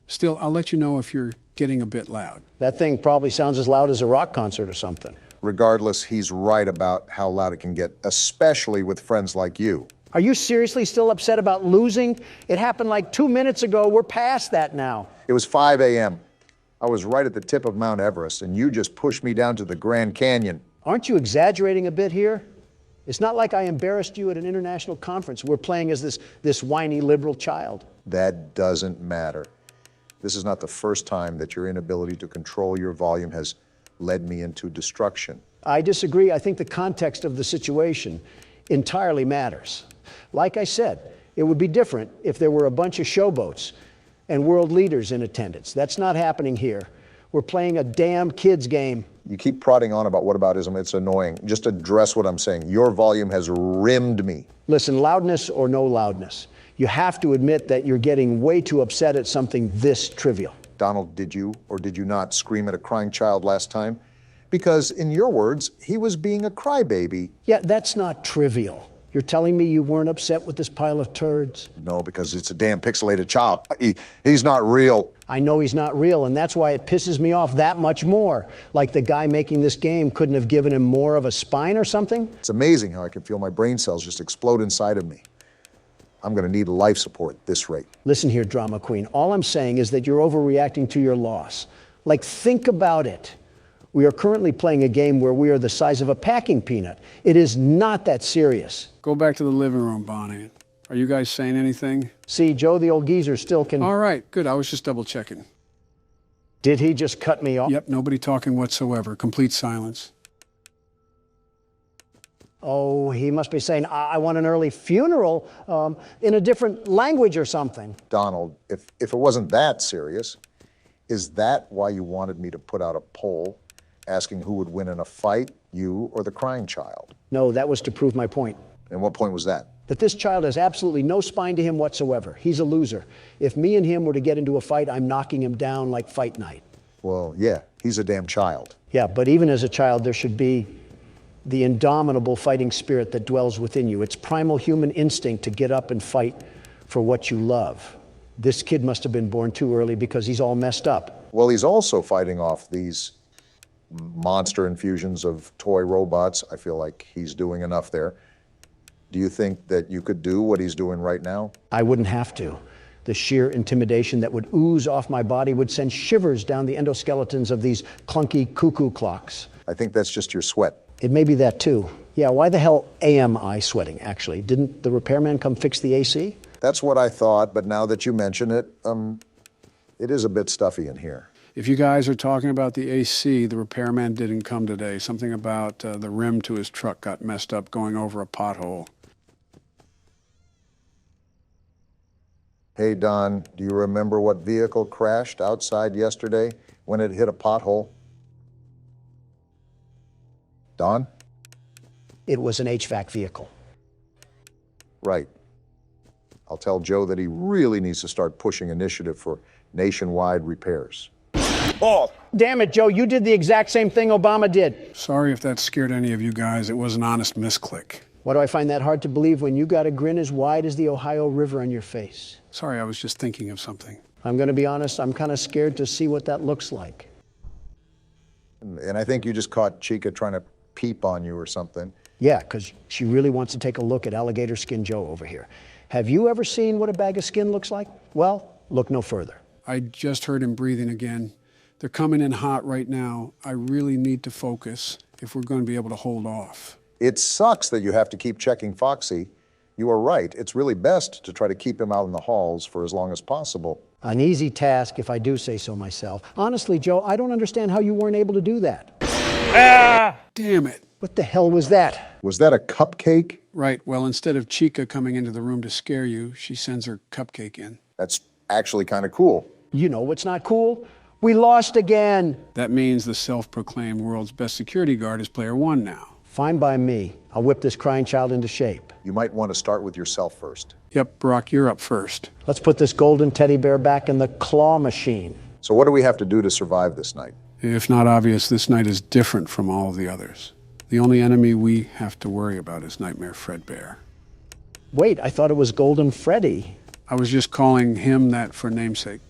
Still, I'll let you know if you're getting a bit loud. That thing probably sounds as loud as a rock concert or something. Regardless, he's right about how loud it can get, especially with friends like you. Are you seriously still upset about losing? It happened like 2 minutes ago. We're past that now. It was 5 a.m. I was right at the tip of Mount Everest, and you just pushed me down to the Grand Canyon. Aren't you exaggerating a bit here? It's not like I embarrassed you at an international conference. We're playing as this whiny liberal child. That doesn't matter. This is not the first time that your inability to control your volume has led me into destruction. I disagree. I think the context of the situation entirely matters. Like I said, it would be different if there were a bunch of showboats and world leaders in attendance. That's not happening here. We're playing a damn kids game. You keep prodding on about whataboutism. It's annoying. Just address what I'm saying. Your volume has rimmed me. Listen, loudness or no loudness, you have to admit that you're getting way too upset at something this trivial. Donald, did you or did you not scream at a crying child last time? Because in your words, he was being a crybaby. Yeah, that's not trivial. You're telling me you weren't upset with this pile of turds? No, because it's a damn pixelated child. He's not real. I know he's not real, and that's why it pisses me off that much more. Like the guy making this game couldn't have given him more of a spine or something? It's amazing how I can feel my brain cells just explode inside of me. I'm going to need life support at this rate. Listen here, drama queen. All I'm saying is that you're overreacting to your loss. Like, think about it. We are currently playing a game where we are the size of a packing peanut. It is not that serious. Go back to the living room, Bonnie. Are you guys saying anything? See, Joe, the old geezer still can... All right, good. I was just double checking. Did he just cut me off? Yep, nobody talking whatsoever. Complete silence. Oh, he must be saying, I want an early funeral in a different language or something. Donald, if it wasn't that serious, is that why you wanted me to put out a poll asking who would win in a fight, you or the crying child? No, that was to prove my point. And what point was that? That this child has absolutely no spine to him whatsoever. He's a loser. If me and him were to get into a fight, I'm knocking him down like fight night. Well, yeah, he's a damn child. Yeah, but even as a child, there should be the indomitable fighting spirit that dwells within you. It's primal human instinct to get up and fight for what you love. This kid must have been born too early because he's all messed up. Well, he's also fighting off these monster infusions of toy robots. I feel like he's doing enough there. Do you think that you could do what he's doing right now? I wouldn't have to. The sheer intimidation that would ooze off my body would send shivers down the endoskeletons of these clunky cuckoo clocks. I think that's just your sweat. It may be that too. Yeah, why the hell am I sweating, actually? Didn't the repairman come fix the AC? That's what I thought, but now that you mention it, it is a bit stuffy in here. If you guys are talking about the AC, the repairman didn't come today. Something about the rim to his truck got messed up going over a pothole. Hey, Don, do you remember what vehicle crashed outside yesterday when it hit a pothole? Don? It was an HVAC vehicle. Right. I'll tell Joe that he really needs to start pushing initiative for nationwide repairs. Oh! Damn it, Joe, you did the exact same thing Obama did. Sorry if that scared any of you guys. It was an honest misclick. Why do I find that hard to believe when you got a grin as wide as the Ohio River on your face? Sorry, I was just thinking of something. I'm going to be honest, I'm kind of scared to see what that looks like. And I think you just caught Chica trying to peep on you or something. Yeah, because she really wants to take a look at Alligator Skin Joe over here. Have you ever seen what a bag of skin looks like? Well, look no further. I just heard him breathing again. They're coming in hot right now. I really need to focus if we're going to be able to hold off. It sucks that you have to keep checking Foxy. You are right. It's really best to try to keep him out in the halls for as long as possible. An easy task, if I do say so myself. Honestly, Joe, I don't understand how you weren't able to do that. Ah! Damn it. What the hell was that? Was that a cupcake? Right. Well, instead of Chica coming into the room to scare you, she sends her cupcake in. That's actually kind of cool. You know what's not cool? We lost again. That means the self-proclaimed world's best security guard is player one now. Fine by me. I'll whip this crying child into shape. You might want to start with yourself first. Yep, Brock, you're up first. Let's put this golden teddy bear back in the claw machine. So what do we have to do to survive this night? If not obvious, this night is different from all of the others. The only enemy we have to worry about is Nightmare Fredbear. Wait, I thought it was Golden Freddy. I was just calling him that for namesake.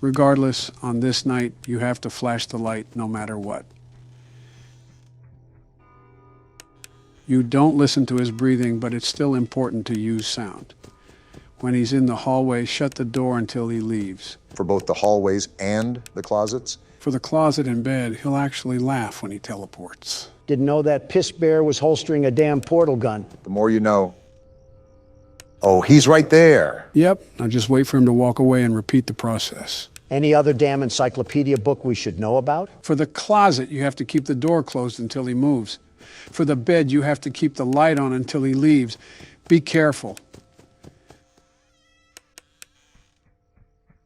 Regardless, on this night, you have to flash the light no matter what. You don't listen to his breathing, but it's still important to use sound. When he's in the hallway, shut the door until he leaves. For both the hallways and the closets? For the closet and bed, he'll actually laugh when he teleports. Didn't know that piss bear was holstering a damn portal gun. The more you know. Oh, he's right there. Yep, now just wait for him to walk away and repeat the process. Any other damn encyclopedia book we should know about? For the closet, you have to keep the door closed until he moves. For the bed, you have to keep the light on until he leaves. Be careful.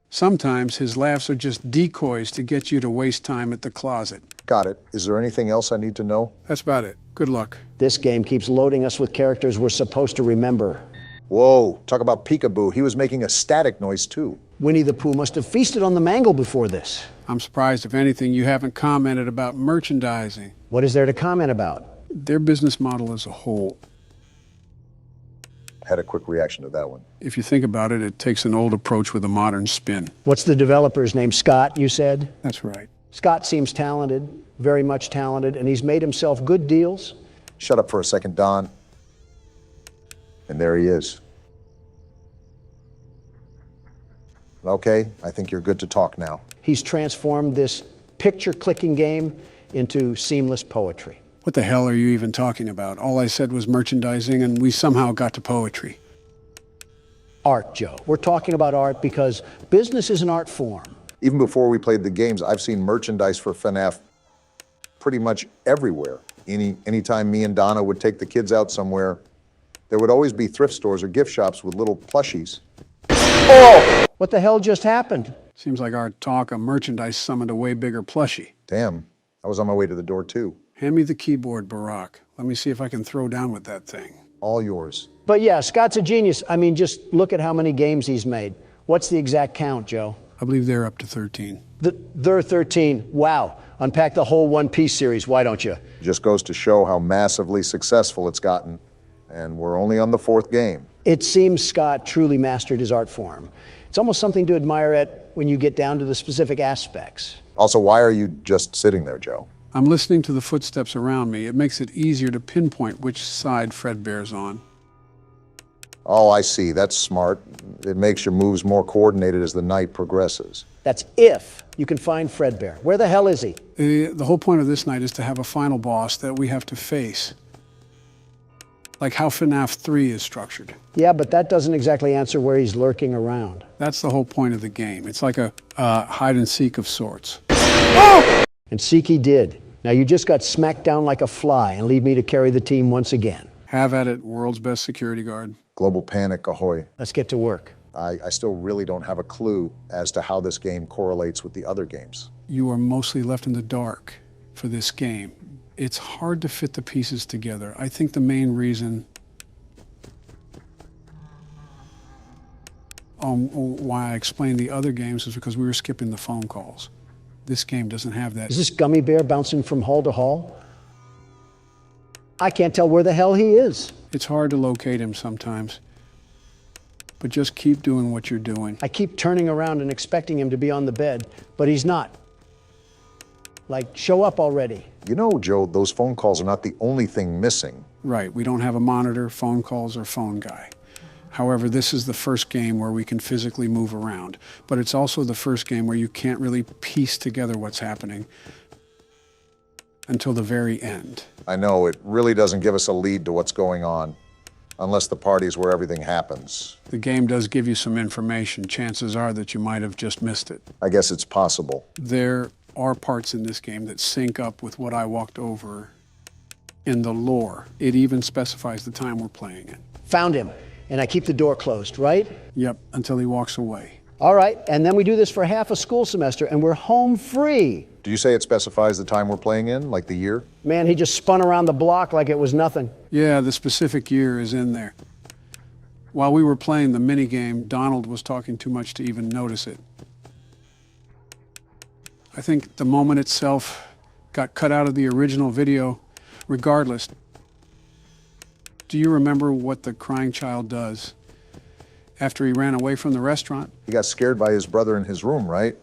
Sometimes his laughs are just decoys to get you to waste time at the closet. Got it. Is there anything else I need to know? That's about it. Good luck. This game keeps loading us with characters we're supposed to remember. Whoa, talk about peekaboo. He was making a static noise too. Winnie the Pooh must have feasted on the mangle before this. I'm surprised, if anything, you haven't commented about merchandising. What is there to comment about? Their business model as a whole. Had a quick reaction to that one. If you think about it, it takes an old approach with a modern spin. What's the developer's name? Scott, you said? That's right. Scott seems talented, very much talented, and he's made himself good deals. Shut up for a second, Don. And there he is. Okay, I think you're good to talk now. He's transformed this picture-clicking game into seamless poetry. What the hell are you even talking about? All I said was merchandising, and we somehow got to poetry. Art, Joe. We're talking about art because business is an art form. Even before we played the games, I've seen merchandise for FNAF pretty much everywhere. Anytime me and Donna would take the kids out somewhere, there would always be thrift stores or gift shops with little plushies. Oh! What the hell just happened? Seems like our talk of merchandise summoned a way bigger plushie. Damn, I was on my way to the door too. Hand me the keyboard, Barack. Let me see if I can throw down with that thing. All yours. But yeah, Scott's a genius. I mean, just look at how many games he's made. What's the exact count, Joe? I believe they're up to 13. They're 13. Wow. Unpack the whole One Piece series, why don't you? Just goes to show how massively successful it's gotten. And we're only on the 4th game. It seems Scott truly mastered his art form. It's almost something to admire at when you get down to the specific aspects. Also, why are you just sitting there, Joe? I'm listening to the footsteps around me. It makes it easier to pinpoint which side Fredbear's on. Oh, I see. That's smart. It makes your moves more coordinated as the night progresses. That's if you can find Fredbear. Where the hell is he? The whole point of this night is to have a final boss that we have to face. Like how FNAF 3 is structured. Yeah, but that doesn't exactly answer where he's lurking around. That's the whole point of the game. It's like a hide and seek of sorts. Oh! And seek he did. Now you just got smacked down like a fly and leave me to carry the team once again. Have at it, world's best security guard. Global panic, ahoy. Let's get to work. I still really don't have a clue as to how this game correlates with the other games. You are mostly left in the dark for this game. It's hard to fit the pieces together. I think the main reason why I explained the other games is because we were skipping the phone calls. This game doesn't have that. Is this gummy bear bouncing from hall to hall? I can't tell where the hell he is. It's hard to locate him sometimes. But just keep doing what you're doing. I keep turning around and expecting him to be on the bed, but he's not. Like, show up already. You know, Joe, those phone calls are not the only thing missing. Right, we don't have a monitor, phone calls, or phone guy. However, this is the first game where we can physically move around, but it's also the first game where you can't really piece together what's happening until the very end. I know, it really doesn't give us a lead to what's going on, unless the party's where everything happens. The game does give you some information. Chances are that you might have just missed it. I guess it's possible. There are parts in this game that sync up with what I walked over in the lore. It even specifies the time we're playing it. Found him, and I keep the door closed, right? Yep, until he walks away. All right, and then we do this for half a school semester, and we're home free. Do you say it specifies the time we're playing in, like the year? Man, he just spun around the block like it was nothing. Yeah, the specific year is in there. While we were playing the minigame, Donald was talking too much to even notice it. I think the moment itself got cut out of the original video. Regardless, do you remember what the crying child does after he ran away from the restaurant? He got scared by his brother in his room, right?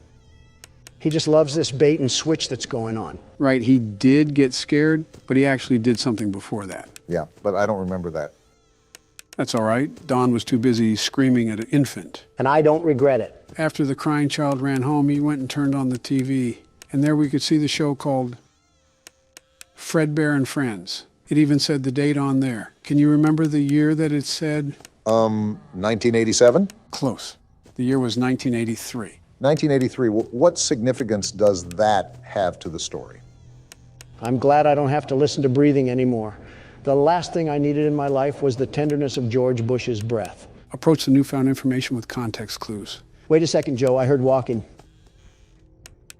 He just loves this bait and switch that's going on. Right, he did get scared, but he actually did something before that. Yeah, but I don't remember that. That's all right. Don was too busy screaming at an infant. And I don't regret it. After the crying child ran home, he went and turned on the TV. And there we could see the show called Fredbear and Friends. It even said the date on there. Can you remember the year that it said? 1987? Close. The year was 1983. 1983. What significance does that have to the story? I'm glad I don't have to listen to breathing anymore. The last thing I needed in my life was the tenderness of George Bush's breath. Approach the newfound information with context clues. Wait a second, Joe. I heard walking.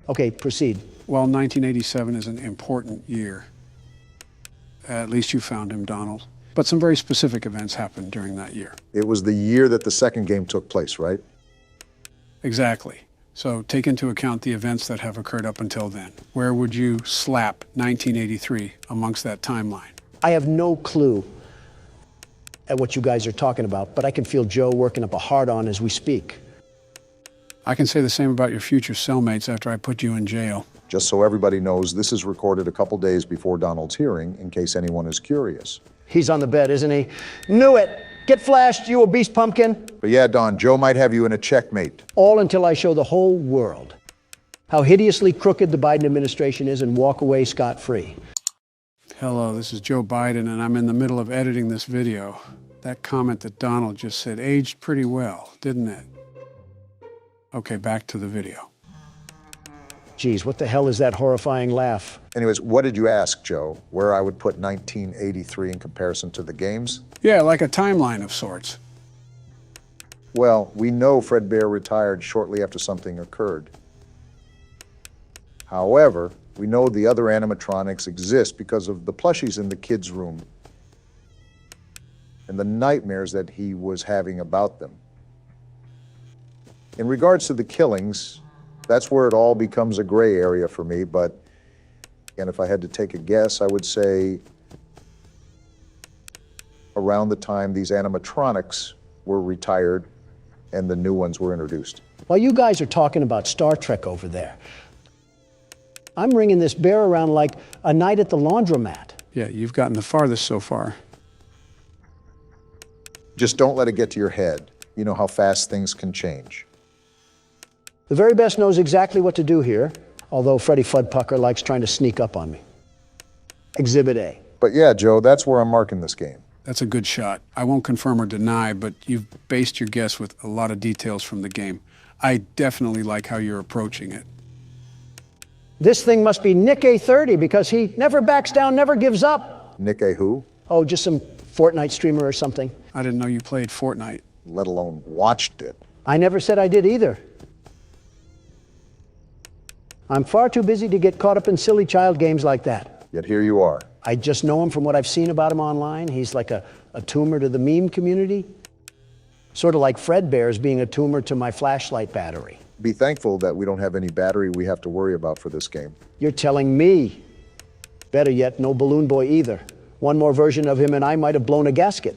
Okay, proceed. Well, 1987 is an important year. At least you found him, Donald. But some very specific events happened during that year. It was the year that the second game took place, right? Exactly. So take into account the events that have occurred up until then. Where would you slap 1983 amongst that timeline? I have no clue at what you guys are talking about, but I can feel Joe working up a hard-on as we speak. I can say the same about your future cellmates after I put you in jail. Just so everybody knows, this is recorded a couple days before Donald's hearing, in case anyone is curious. He's on the bed, isn't he? Knew it! Get flashed, you obese pumpkin! But yeah, Don, Joe might have you in a checkmate. All until I show the whole world how hideously crooked the Biden administration is and walk away scot-free. Hello, this is Joe Biden, and I'm in the middle of editing this video. That comment that Donald just said aged pretty well, didn't it? Okay, back to the video. Geez, what the hell is that horrifying laugh? Anyways, what did you ask, Joe? Where I would put 1983 in comparison to the games? Yeah, like a timeline of sorts. Well, we know Fredbear retired shortly after something occurred. However, we know the other animatronics exist because of the plushies in the kid's room and the nightmares that he was having about them. In regards to the killings, that's where it all becomes a gray area for me, but again, if I had to take a guess, I would say around the time these animatronics were retired and the new ones were introduced. While you guys are talking about Star Trek over there, I'm ringing this bear around like a night at the laundromat. Yeah, you've gotten the farthest so far. Just don't let it get to your head. You know how fast things can change. The very best knows exactly what to do here, although Freddy Fuddpucker likes trying to sneak up on me. Exhibit A. But yeah, Joe, that's where I'm marking this game. That's a good shot. I won't confirm or deny, but you've based your guess with a lot of details from the game. I definitely like how you're approaching it. This thing must be Nick A30 because he never backs down, never gives up. Nick A who? Oh, just some Fortnite streamer or something. I didn't know you played Fortnite. Let alone watched it. I never said I did either. I'm far too busy to get caught up in silly child games like that. Yet here you are. I just know him from what I've seen about him online. He's like a tumor to the meme community. Sort of like Fredbear's being a tumor to my flashlight battery. Be thankful that we don't have any battery we have to worry about for this game. You're telling me. Better yet, no Balloon Boy either. One more version of him and I might have blown a gasket.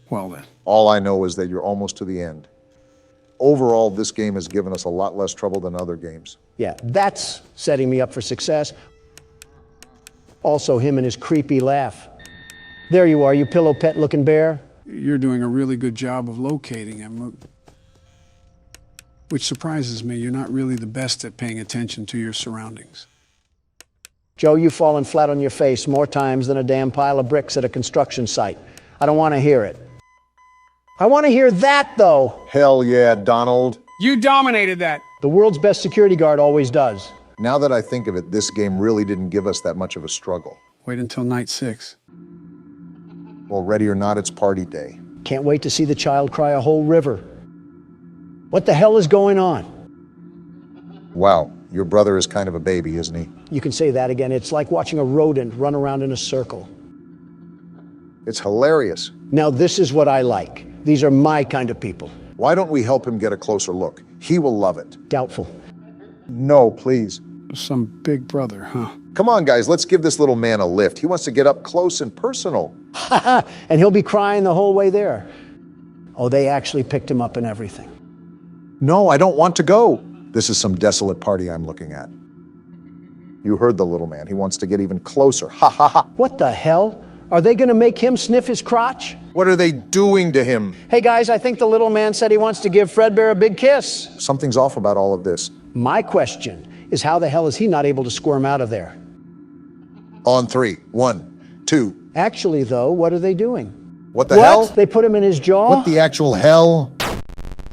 Well then. All I know is that you're almost to the end. Overall, this game has given us a lot less trouble than other games. Yeah, that's setting me up for success. Also, him and his creepy laugh. There you are, you pillow pet looking bear. You're doing a really good job of locating him. Which surprises me. You're not really the best at paying attention to your surroundings. Joe, you've fallen flat on your face more times than a damn pile of bricks at a construction site. I don't want to hear it. I want to hear that, though. Hell yeah, Donald. You dominated that. The world's best security guard always does. Now that I think of it, this game really didn't give us that much of a struggle. Wait until night 6. Well, ready or not, it's party day. Can't wait to see the child cry a whole river. What the hell is going on? Wow, your brother is kind of a baby, isn't he? You can say that again. It's like watching a rodent run around in a circle. It's hilarious. Now this is what I like. These are my kind of people. Why don't we help him get a closer look? He will love it. Doubtful. No, please. Some big brother, huh? Come on, guys, let's give this little man a lift. He wants to get up close and personal. And he'll be crying the whole way there. Oh, they actually picked him up and everything. No, I don't want to go. This is some desolate party I'm looking at. You heard the little man. He wants to get even closer. Ha ha ha. What the hell? Are they going to make him sniff his crotch? What are they doing to him? Hey guys, I think the little man said he wants to give Fredbear a big kiss. Something's off about all of this. My question is, how the hell is he not able to squirm out of there? On 3. 1, 2. Actually, though, what are they doing? What the hell? They put him in his jaw? What the actual hell?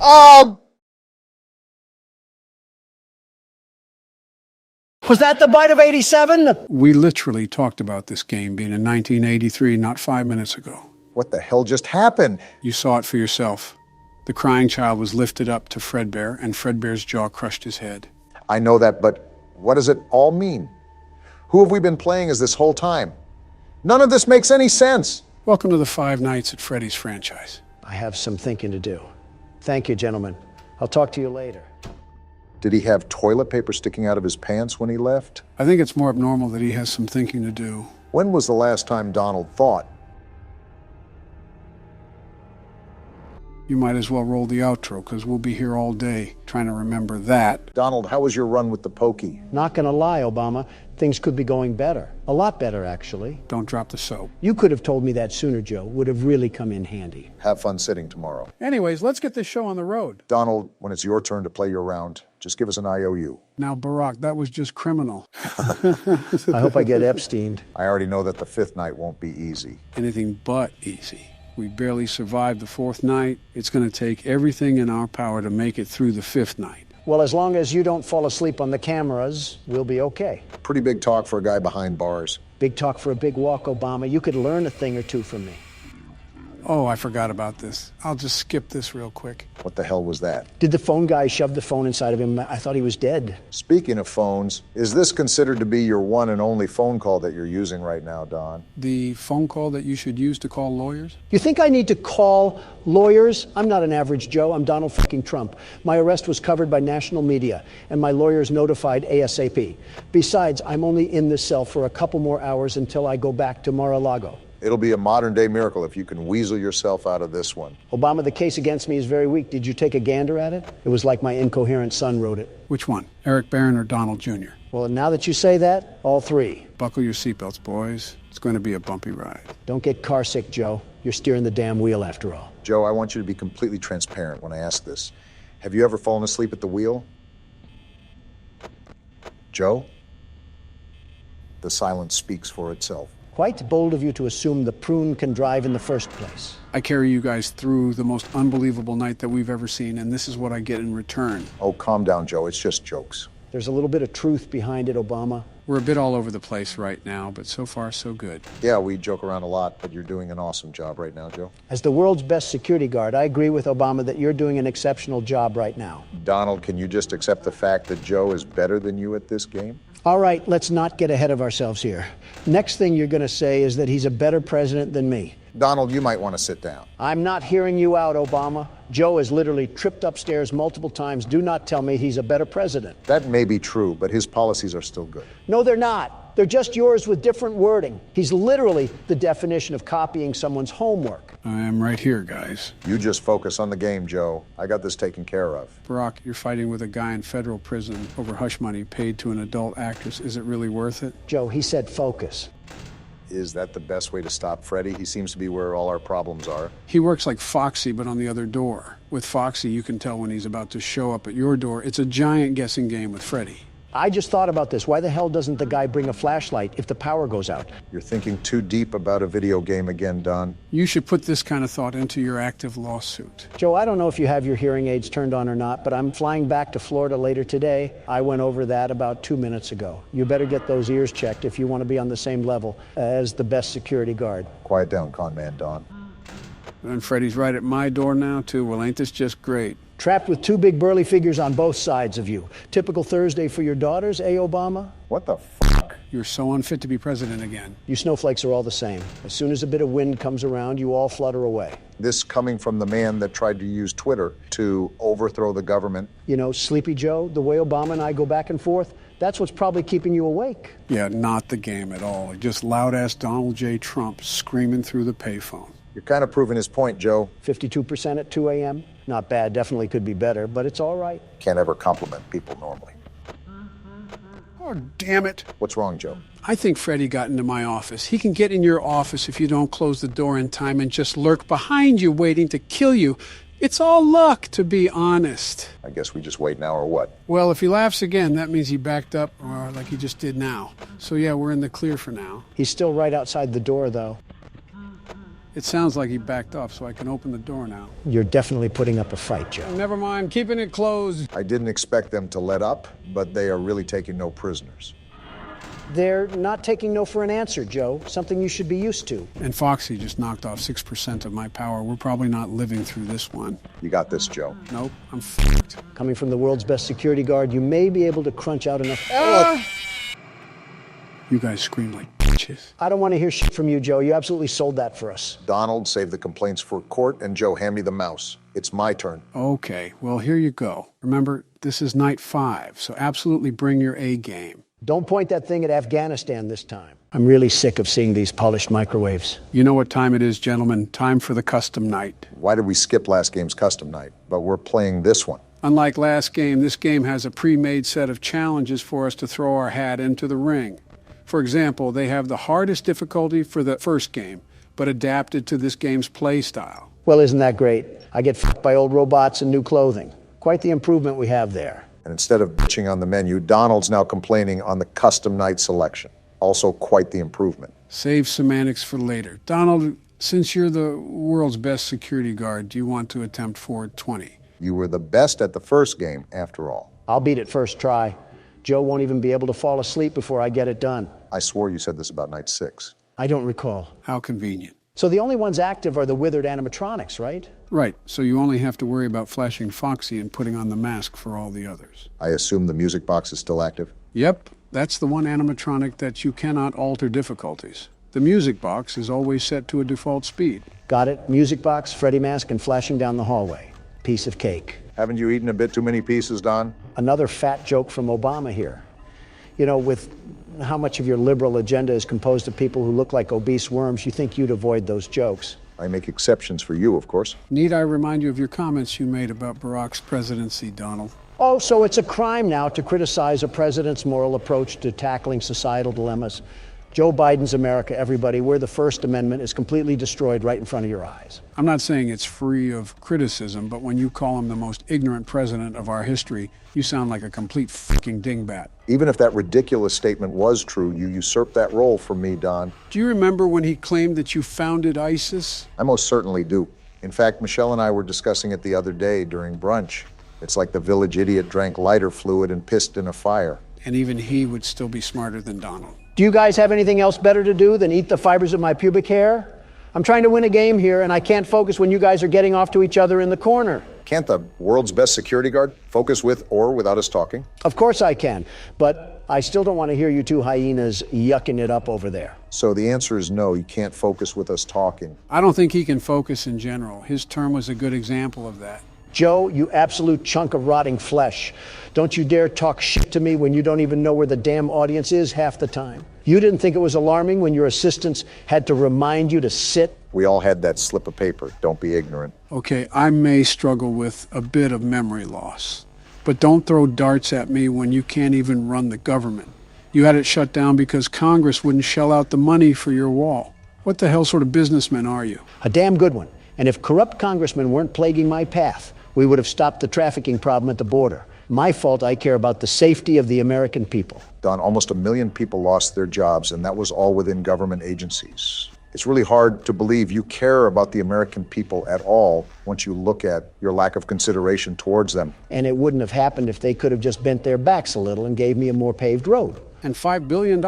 Oh! Was that the bite of 87? We literally talked about this game being in 1983 not 5 minutes ago. What the hell just happened? You saw it for yourself. The crying child was lifted up to Fredbear, and Fredbear's jaw crushed his head. I know that, but what does it all mean? Who have we been playing as this whole time? None of this makes any sense. Welcome to the 5 Nights at Freddy's franchise. I have some thinking to do. Thank you, gentlemen. I'll talk to you later. Did he have toilet paper sticking out of his pants when he left? I think it's more abnormal that he has some thinking to do. When was the last time Donald thought? You might as well roll the outro, because we'll be here all day trying to remember that. Donald, how was your run with the pokey? Not gonna lie, Obama. Things could be going better. A lot better, actually. Don't drop the soap. You could have told me that sooner, Joe. Would have really come in handy. Have fun sitting tomorrow. Anyways, let's get this show on the road. Donald, when it's your turn to play your round, just give us an IOU. Now, Barack, that was just criminal. I hope I get Epsteined. I already know that the 5th night won't be easy. Anything but easy. We barely survived the 4th night. It's going to take everything in our power to make it through the 5th night. Well, as long as you don't fall asleep on the cameras, we'll be okay. Pretty big talk for a guy behind bars. Big talk for a big walk, Obama. You could learn a thing or two from me. Oh, I forgot about this. I'll just skip this real quick. What the hell was that? Did the phone guy shove the phone inside of him? I thought he was dead. Speaking of phones, is this considered to be your one and only phone call that you're using right now, Don? The phone call that you should use to call lawyers? You think I need to call lawyers? I'm not an average Joe. I'm Donald fucking Trump. My arrest was covered by national media, and my lawyers notified ASAP. Besides, I'm only in this cell for a couple more hours until I go back to Mar-a-Lago. It'll be a modern-day miracle if you can weasel yourself out of this one. Obama, the case against me is very weak. Did you take a gander at it? It was like my incoherent son wrote it. Which one? Eric Barron or Donald Jr.? Well, now that you say that, all three. Buckle your seatbelts, boys. It's going to be a bumpy ride. Don't get car sick, Joe. You're steering the damn wheel after all. Joe, I want you to be completely transparent when I ask this. Have you ever fallen asleep at the wheel? Joe? The silence speaks for itself. Quite bold of you to assume the prune can drive in the first place. I carry you guys through the most unbelievable night that we've ever seen, and this is what I get in return. Oh, calm down, Joe. It's just jokes. There's a little bit of truth behind it, Obama. We're a bit all over the place right now, but so far, so good. Yeah, we joke around a lot, but you're doing an awesome job right now, Joe. As the world's best security guard, I agree with Obama that you're doing an exceptional job right now. Donald, can you just accept the fact that Joe is better than you at this game? All right, let's not get ahead of ourselves here. Next thing you're going to say is that he's a better president than me. Donald, you might want to sit down. I'm not hearing you out, Obama. Joe has literally tripped upstairs multiple times. Do not tell me he's a better president. That may be true, but his policies are still good. No, they're not. They're just yours with different wording. He's literally the definition of copying someone's homework. I am right here, guys. You just focus on the game, Joe. I got this taken care of. Barack, you're fighting with a guy in federal prison over hush money paid to an adult actress. Is it really worth it? Joe, he said focus. Is that the best way to stop Freddy? He seems to be where all our problems are. He works like Foxy, but on the other door. With Foxy, you can tell when he's about to show up at your door. It's a giant guessing game with Freddy. I just thought about this. Why the hell doesn't the guy bring a flashlight if the power goes out? You're thinking too deep about a video game again, Don. You should put this kind of thought into your active lawsuit. Joe, I don't know if you have your hearing aids turned on or not, but I'm flying back to Florida later today. I went over that about 2 minutes ago. You better get those ears checked if you want to be on the same level as the best security guard. Quiet down, con man, Don. And Freddy's right at my door now, too. Well, ain't this just great? Trapped with two big burly figures on both sides of you. Typical Thursday for your daughters, eh, Obama? What the fuck? You're so unfit to be president again. You snowflakes are all the same. As soon as a bit of wind comes around, you all flutter away. This coming from the man that tried to use Twitter to overthrow the government. You know, Sleepy Joe, the way Obama and I go back and forth, that's what's probably keeping you awake. Yeah, not the game at all. Just loud-ass Donald J. Trump screaming through the payphone. You're kind of proving his point, Joe. 52% at 2 a.m. Not bad, definitely could be better, but it's all right. Can't ever compliment people normally. Oh, damn it. What's wrong, Joe? I think Freddy got into my office. He can get in your office if you don't close the door in time and just lurk behind you waiting to kill you. It's all luck, to be honest. I guess we just wait now or what? Well, if he laughs again, that means he backed up, or like he just did now. So yeah, we're in the clear for now. He's still right outside the door, though. It sounds like he backed off, so I can open the door now. You're definitely putting up a fight, Joe. Never mind, keeping it closed. I didn't expect them to let up, but they are really taking no prisoners. They're not taking no for an answer, Joe. Something you should be used to. And Foxy just knocked off 6% of my power. We're probably not living through this one. You got this, Joe. Nope, I'm fucked. Coming from the world's best security guard, you may be able to crunch out enough... You guys scream like bitches. I don't want to hear shit from you, Joe. You absolutely sold that for us. Donald, save the complaints for court, and Joe, hand me the mouse. It's my turn. Okay, well, here you go. Remember, this is night 5, so absolutely bring your A game. Don't point that thing at Afghanistan this time. I'm really sick of seeing these polished microwaves. You know what time it is, gentlemen. Time for the custom night. Why did we skip last game's custom night? But we're playing this one. Unlike last game, this game has a pre-made set of challenges for us to throw our hat into the ring. For example, they have the hardest difficulty for the first game, but adapted to this game's play style. Well, isn't that great? I get fucked by old robots and new clothing. Quite the improvement we have there. And instead of bitching on the menu, Donald's now complaining on the custom night selection. Also quite the improvement. Save semantics for later. Donald, since you're the world's best security guard, do you want to attempt Ford 20? You were the best at the first game, after all. I'll beat it first try. Joe won't even be able to fall asleep before I get it done. I swore you said this about night 6. I don't recall. How convenient. So the only ones active are the withered animatronics, right? Right, so you only have to worry about flashing Foxy and putting on the mask for all the others. I assume the music box is still active? Yep, that's the one animatronic that you cannot alter difficulties. The music box is always set to a default speed. Got it. Music box, Freddy mask, and flashing down the hallway. Piece of cake. Haven't you eaten a bit too many pieces, Don? Another fat joke from Obama here. You know, with how much of your liberal agenda is composed of people who look like obese worms, you think you'd avoid those jokes. I make exceptions for you, of course. Need I remind you of your comments you made about Barack's presidency, Donald? Oh, so it's a crime now to criticize a president's moral approach to tackling societal dilemmas. Joe Biden's America, everybody, where the First Amendment is completely destroyed right in front of your eyes. I'm not saying it's free of criticism, but when you call him the most ignorant president of our history, you sound like a complete fucking dingbat. Even if that ridiculous statement was true, you usurped that role from me, Don. Do you remember when he claimed that you founded ISIS? I most certainly do. In fact, Michelle and I were discussing it the other day during brunch. It's like the village idiot drank lighter fluid and pissed in a fire. And even he would still be smarter than Donald. Do you guys have anything else better to do than eat the fibers of my pubic hair? I'm trying to win a game here, and I can't focus when you guys are getting off to each other in the corner. Can't the world's best security guard focus with or without us talking? Of course I can, but I still don't want to hear you two hyenas yucking it up over there. So the answer is no, you can't focus with us talking. I don't think he can focus in general. His term was a good example of that. Joe, you absolute chunk of rotting flesh. Don't you dare talk shit to me when you don't even know where the damn audience is half the time. You didn't think it was alarming when your assistants had to remind you to sit? We all had that slip of paper. Don't be ignorant. Okay, I may struggle with a bit of memory loss, but don't throw darts at me when you can't even run the government. You had it shut down because Congress wouldn't shell out the money for your wall. What the hell sort of businessman are you? A damn good one. And if corrupt congressmen weren't plaguing my path, we would have stopped the trafficking problem at the border. My fault I care about the safety of the American people. Don, almost 1 million people lost their jobs, and that was all within government agencies. It's really hard to believe you care about the American people at all once you look at your lack of consideration towards them. And it wouldn't have happened if they could have just bent their backs a little and gave me a more paved road. And $5 billion.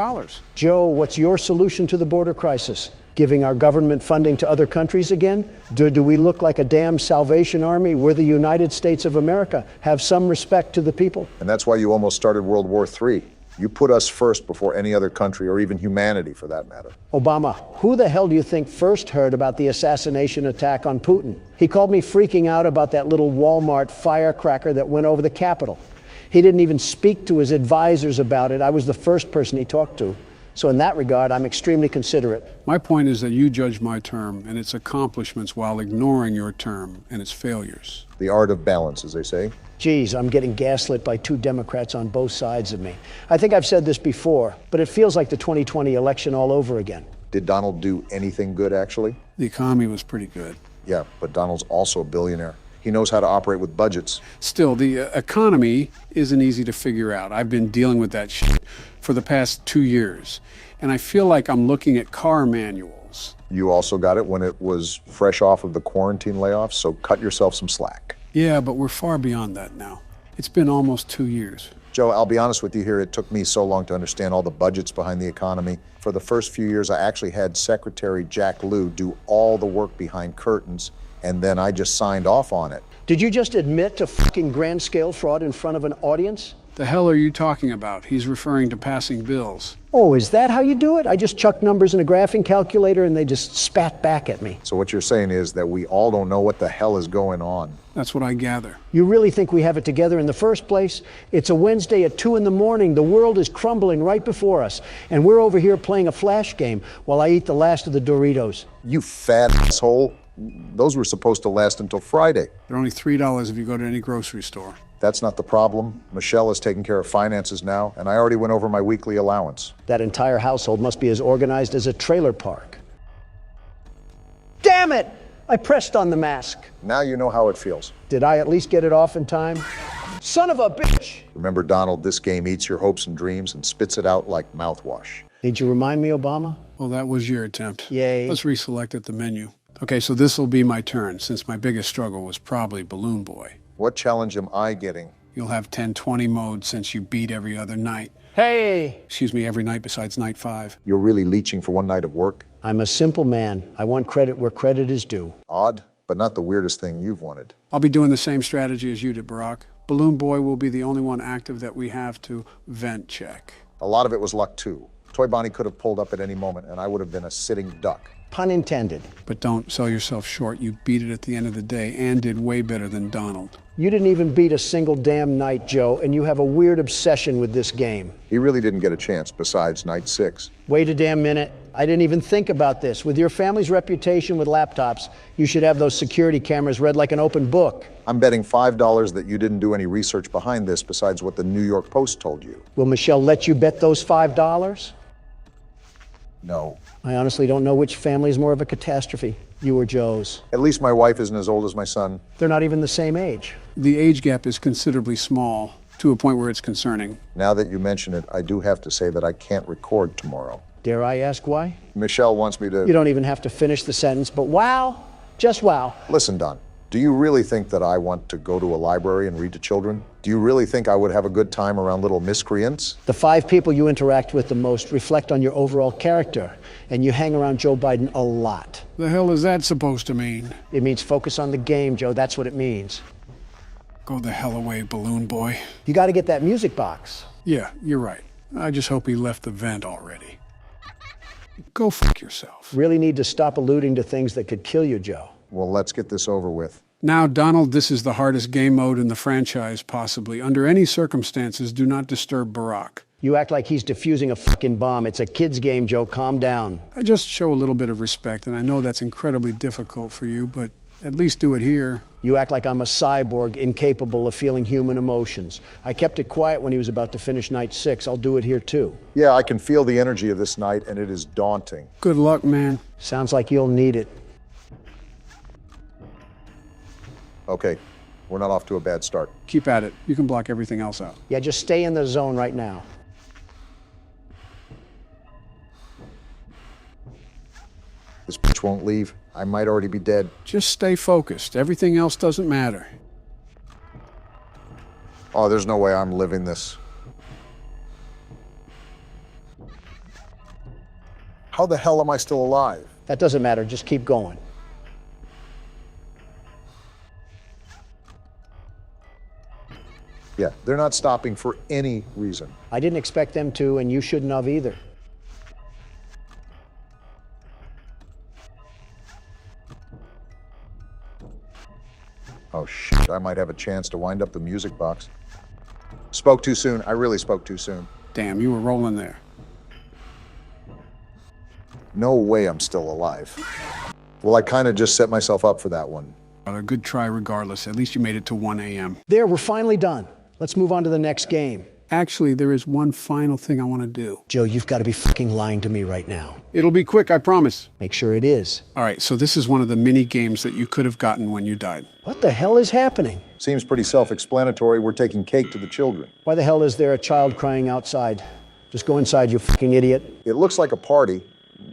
Joe, what's your solution to the border crisis? Giving our government funding to other countries again? Do we look like a damn Salvation Army? We're the United States of America. Have some respect to the people. And that's why you almost started World War III. You put us first before any other country, or even humanity for that matter. Obama, who the hell do you think first heard about the assassination attack on Putin? He called me freaking out about that little Walmart firecracker that went over the Capitol. He didn't even speak to his advisors about it. I was the first person he talked to. So in that regard, I'm extremely considerate. My point is that you judge my term and its accomplishments while ignoring your term and its failures. The art of balance, as they say. Geez, I'm getting gaslit by 2 Democrats on both sides of me. I think I've said this before, but it feels like the 2020 election all over again. Did Donald do anything good, actually? The economy was pretty good. Yeah, but Donald's also a billionaire. He knows how to operate with budgets. Still, the economy isn't easy to figure out. I've been dealing with that shit for the past 2 years, and I feel like I'm looking at car manuals. You also got it when it was fresh off of the quarantine layoffs, so cut yourself some slack. Yeah, but we're far beyond that now. It's been almost 2 years. Joe, I'll be honest with you here, it took me so long to understand all the budgets behind the economy. For the first few years, I actually had Secretary Jack Lew do all the work behind curtains, and then I just signed off on it. Did you just admit to fucking grand scale fraud in front of an audience? The hell are you talking about? He's referring to passing bills. Oh, is that how you do it? I just chucked numbers in a graphing calculator and they just spat back at me. So what you're saying is that we all don't know what the hell is going on. That's what I gather. You really think we have it together in the first place? It's a Wednesday at 2 in the morning. The world is crumbling right before us. And we're over here playing a flash game while I eat the last of the Doritos. You fat asshole. Those were supposed to last until Friday. They're only $3 if you go to any grocery store. That's not the problem. Michelle is taking care of finances now, and I already went over my weekly allowance. That entire household must be as organized as a trailer park. Damn it! I pressed on the mask. Now you know how it feels. Did I at least get it off in time? Son of a bitch! Remember, Donald, this game eats your hopes and dreams and spits it out like mouthwash. Need you remind me, Obama? Well, that was your attempt. Yay. Let's reselect at the menu. Okay, so this will be my turn, since my biggest struggle was probably Balloon Boy. What challenge am I getting? You'll have 10-20 mode since you beat every other night. Hey! Excuse me, every night besides night 5. You're really leeching for one night of work? I'm a simple man. I want credit where credit is due. Odd, but not the weirdest thing you've wanted. I'll be doing the same strategy as you did, Barack. Balloon Boy will be the only one active that we have to vent check. A lot of it was luck, too. Toy Bonnie could have pulled up at any moment, and I would have been a sitting duck. Pun intended. But don't sell yourself short. You beat it at the end of the day and did way better than Donald. You didn't even beat a single damn night, Joe, and you have a weird obsession with this game. He really didn't get a chance besides night 6. Wait a damn minute. I didn't even think about this. With your family's reputation with laptops, you should have those security cameras read like an open book. I'm betting $5 that you didn't do any research behind this besides what the New York Post told you. Will Michelle let you bet those $5? No. I honestly don't know which family is more of a catastrophe, you or Joe's. At least my wife isn't as old as my son. They're not even the same age. The age gap is considerably small, to a point where it's concerning. Now that you mention it, I do have to say that I can't record tomorrow. Dare I ask why? Michelle wants me to... You don't even have to finish the sentence, but wow, just wow. Listen, Don, do you really think that I want to go to a library and read to children? Do you really think I would have a good time around little miscreants? The 5 people you interact with the most reflect on your overall character, and you hang around Joe Biden a lot. The hell is that supposed to mean? It means focus on the game, Joe. That's what it means. Go the hell away, Balloon Boy. You got to get that music box. Yeah, you're right. I just hope he left the vent already. Go fuck yourself. Really need to stop alluding to things that could kill you, Joe. Well, let's get this over with. Now, Donald, this is the hardest game mode in the franchise, possibly. Under any circumstances, do not disturb Barack. You act like he's defusing a fucking bomb. It's a kid's game, Joe. Calm down. I just show a little bit of respect, and I know that's incredibly difficult for you, but at least do it here. You act like I'm a cyborg, incapable of feeling human emotions. I kept it quiet when he was about to finish night 6. I'll do it here, too. Yeah, I can feel the energy of this night, and it is daunting. Good luck, man. Sounds like you'll need it. Okay, we're not off to a bad start. Keep at it. You can block everything else out. Yeah, just stay in the zone right now. This bitch won't leave. I might already be dead. Just stay focused. Everything else doesn't matter. Oh, there's no way I'm living this. How the hell am I still alive? That doesn't matter. Just keep going. Yeah, they're not stopping for any reason. I didn't expect them to, and you shouldn't have either. Oh, shit, I might have a chance to wind up the music box. Spoke too soon. I really spoke too soon. Damn, you were rolling there. No way I'm still alive. Well, I kind of just set myself up for that one. A good try regardless. At least you made it to 1 a.m. There, we're finally done. Let's move on to the next game. Actually, there is one final thing I want to do. Joe, you've got to be fucking lying to me right now. It'll be quick, I promise. Make sure it is. All right, so this is one of the mini games that you could have gotten when you died. What the hell is happening? Seems pretty self-explanatory. We're taking cake to the children. Why the hell is there a child crying outside? Just go inside, you fucking idiot. It looks like a party,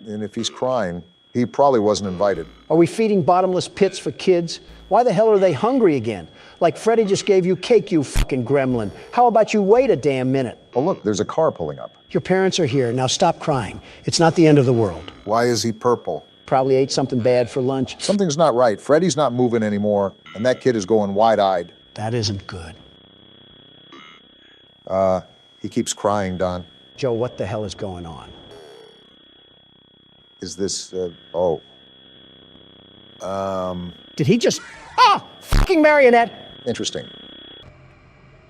and if he's crying, he probably wasn't invited. Are we feeding bottomless pits for kids? Why the hell are they hungry again? Like Freddy just gave you cake, you fucking gremlin. How about you wait a damn minute? Oh, look, there's a car pulling up. Your parents are here. Now stop crying. It's not the end of the world. Why is he purple? Probably ate something bad for lunch. Something's not right. Freddy's not moving anymore, and that kid is going wide-eyed. That isn't good. He keeps crying, Don. Joe, what the hell is going on? Is this, Did he just... Ah! Fucking marionette! Interesting.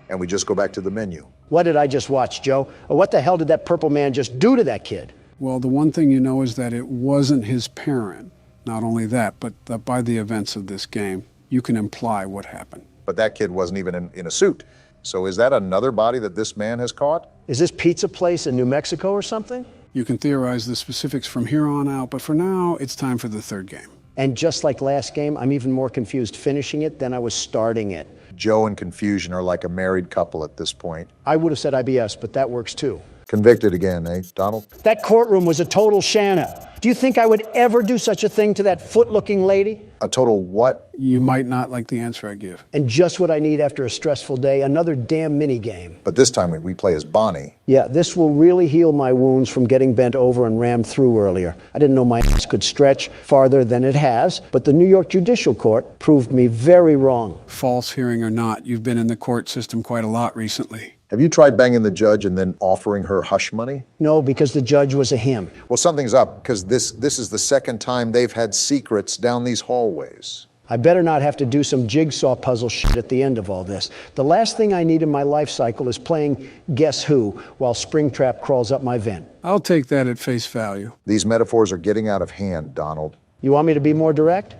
And we just go back to the menu. What did I just watch, Joe? Or what the hell did that purple man just do to that kid? Well, the one thing you know is that it wasn't his parent. Not only that, but by the events of this game, you can imply what happened. But that kid wasn't even in a suit. So is that another body that this man has caught? Is this pizza place in New Mexico or something? You can theorize the specifics from here on out, but for now, it's time for the third game. And just like last game, I'm even more confused finishing it than I was starting it. Joe and Confusion are like a married couple at this point. I would have said IBS, but that works too. Convicted again, eh, Donald? That courtroom was a total shanna. Do you think I would ever do such a thing to that foot-looking lady? A total what? You might not like the answer I give. And just what I need after a stressful day, another damn mini-game. But this time we play as Bonnie. Yeah, this will really heal my wounds from getting bent over and rammed through earlier. I didn't know my ass could stretch farther than it has, but the New York Judicial Court proved me very wrong. False hearing or not, you've been in the court system quite a lot recently. Have you tried banging the judge and then offering her hush money? No, because the judge was a him. Well, something's up, because this is the second time they've had secrets down these hallways. I better not have to do some jigsaw puzzle shit at the end of all this. The last thing I need in my life cycle is playing Guess Who while Springtrap crawls up my vent. I'll take that at face value. These metaphors are getting out of hand, Donald. You want me to be more direct?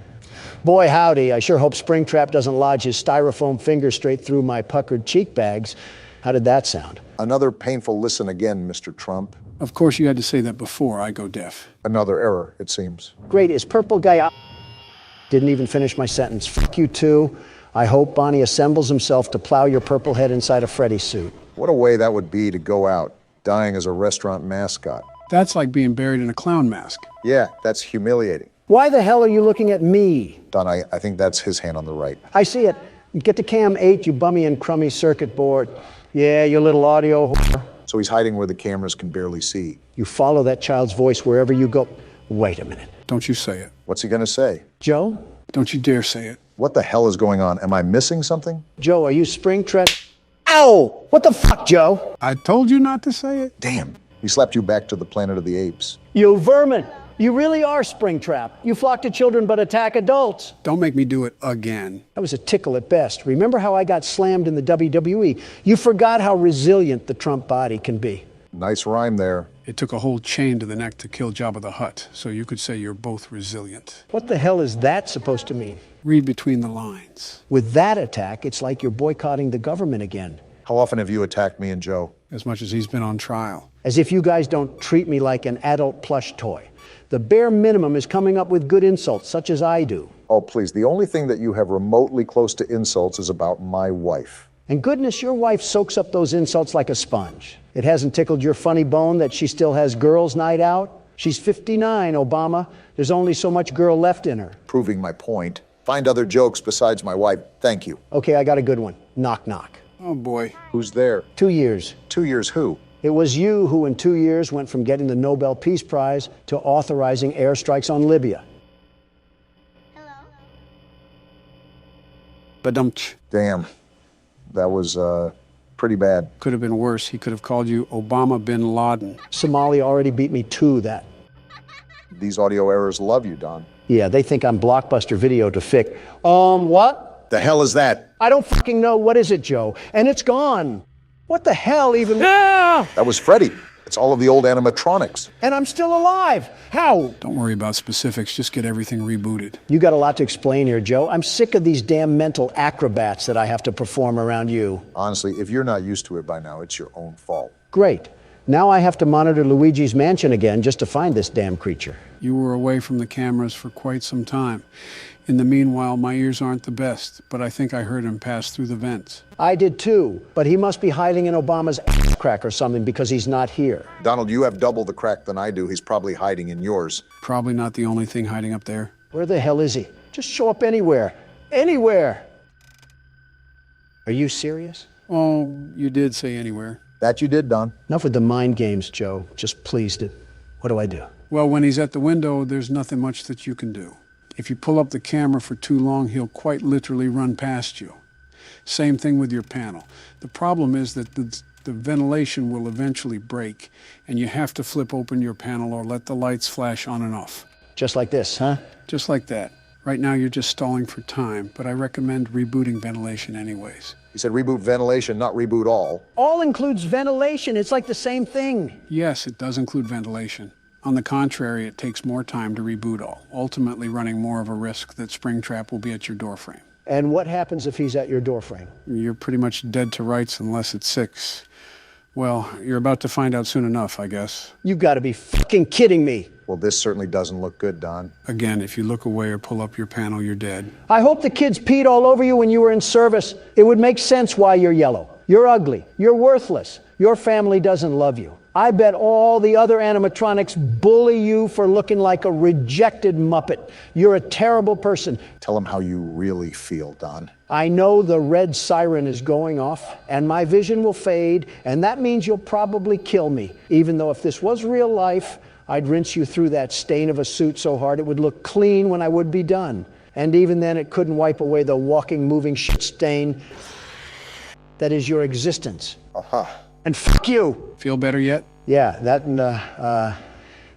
Boy, howdy, I sure hope Springtrap doesn't lodge his styrofoam finger straight through my puckered cheek bags. How did that sound? Another painful listen again, Mr. Trump. Of course, you had to say that before I go deaf. Another error, it seems. Great, is purple guy... Didn't even finish my sentence. Fuck you too. I hope Bonnie assembles himself to plow your purple head inside a Freddy suit. What a way that would be to go out, dying as a restaurant mascot. That's like being buried in a clown mask. Yeah, that's humiliating. Why the hell are you looking at me? Don, I think that's his hand on the right. I see it. Get to cam 8, you bummy and crummy circuit board. Yeah, your little audio whore. So he's hiding where the cameras can barely see. You follow that child's voice wherever you go. Wait a minute. Don't you say it. What's he gonna say? Joe? Don't you dare say it. What the hell is going on? Am I missing something? Joe, are you Springtrap? Ow! What the fuck, Joe? I told you not to say it. Damn. He slapped you back to the Planet of the Apes. You vermin! You really are Springtrap. You flock to children but attack adults. Don't make me do it again. That was a tickle at best. Remember how I got slammed in the WWE? You forgot how resilient the Trump body can be. Nice rhyme there. It took a whole chain to the neck to kill Jabba the Hutt, so you could say you're both resilient. What the hell is that supposed to mean? Read between the lines. With that attack, it's like you're boycotting the government again. How often have you attacked me and Joe? As much as he's been on trial. As if you guys don't treat me like an adult plush toy. The bare minimum is coming up with good insults, such as I do. Oh, please, the only thing that you have remotely close to insults is about my wife. And goodness, your wife soaks up those insults like a sponge. It hasn't tickled your funny bone that she still has girls' night out? She's 59, Obama. There's only so much girl left in her. Proving my point. Find other jokes besides my wife. Thank you. Okay, I got a good one. Knock, knock. Oh, boy. Who's there? 2 years. 2 years who? It was you who in 2 years went from getting the Nobel Peace Prize to authorizing airstrikes on Libya. Badumch. Damn. That was, pretty bad. Could have been worse. He could have called you Obama bin Laden. Somalia already beat me to that. These audio errors love you, Don. Yeah, they think I'm Blockbuster Video to Fic. What? The hell is that? I don't fucking know. What is it, Joe? And it's gone. What the hell even? That was Freddy. It's all of the old animatronics. And I'm still alive. How? Don't worry about specifics. Just get everything rebooted. You got a lot to explain here, Joe. I'm sick of these damn mental acrobats that I have to perform around you. Honestly, if you're not used to it by now, it's your own fault. Great. Now I have to monitor Luigi's mansion again just to find this damn creature. You were away from the cameras for quite some time. In the meanwhile, my ears aren't the best, but I think I heard him pass through the vents. I did too, but he must be hiding in Obama's ass crack or something because he's not here. Donald, you have double the crack than I do. He's probably hiding in yours. Probably not the only thing hiding up there. Where the hell is he? Just show up anywhere. Anywhere. Are you serious? Oh, you did say anywhere. That you did, Don. Enough with the mind games, Joe. Just pleased it. What do I do? Well, when he's at the window, there's nothing much that you can do. If you pull up the camera for too long, he'll quite literally run past you. Same thing with your panel. The problem is that the ventilation will eventually break, and you have to flip open your panel or let the lights flash on and off. Just like this, huh? Just like that. Right now you're just stalling for time, but I recommend rebooting ventilation anyways. He said reboot ventilation, not reboot all. All includes ventilation. It's like the same thing. Yes, it does include ventilation. On the contrary, it takes more time to reboot all, ultimately running more of a risk that Springtrap will be at your doorframe. And what happens if he's at your doorframe? You're pretty much dead to rights unless it's 6. Well, you're about to find out soon enough, I guess. You gotta be fucking kidding me. Well, this certainly doesn't look good, Don. Again, if you look away or pull up your panel, you're dead. I hope the kids peed all over you when you were in service. It would make sense why you're yellow. You're ugly. You're worthless. Your family doesn't love you. I bet all the other animatronics bully you for looking like a rejected Muppet. You're a terrible person. Tell them how you really feel, Don. I know the red siren is going off, and my vision will fade, and that means you'll probably kill me. Even though if this was real life, I'd rinse you through that stain of a suit so hard it would look clean when I would be done. And even then, it couldn't wipe away the walking, moving shit stain that is your existence. Uh-huh. And fuck you. Feel better yet? Yeah, that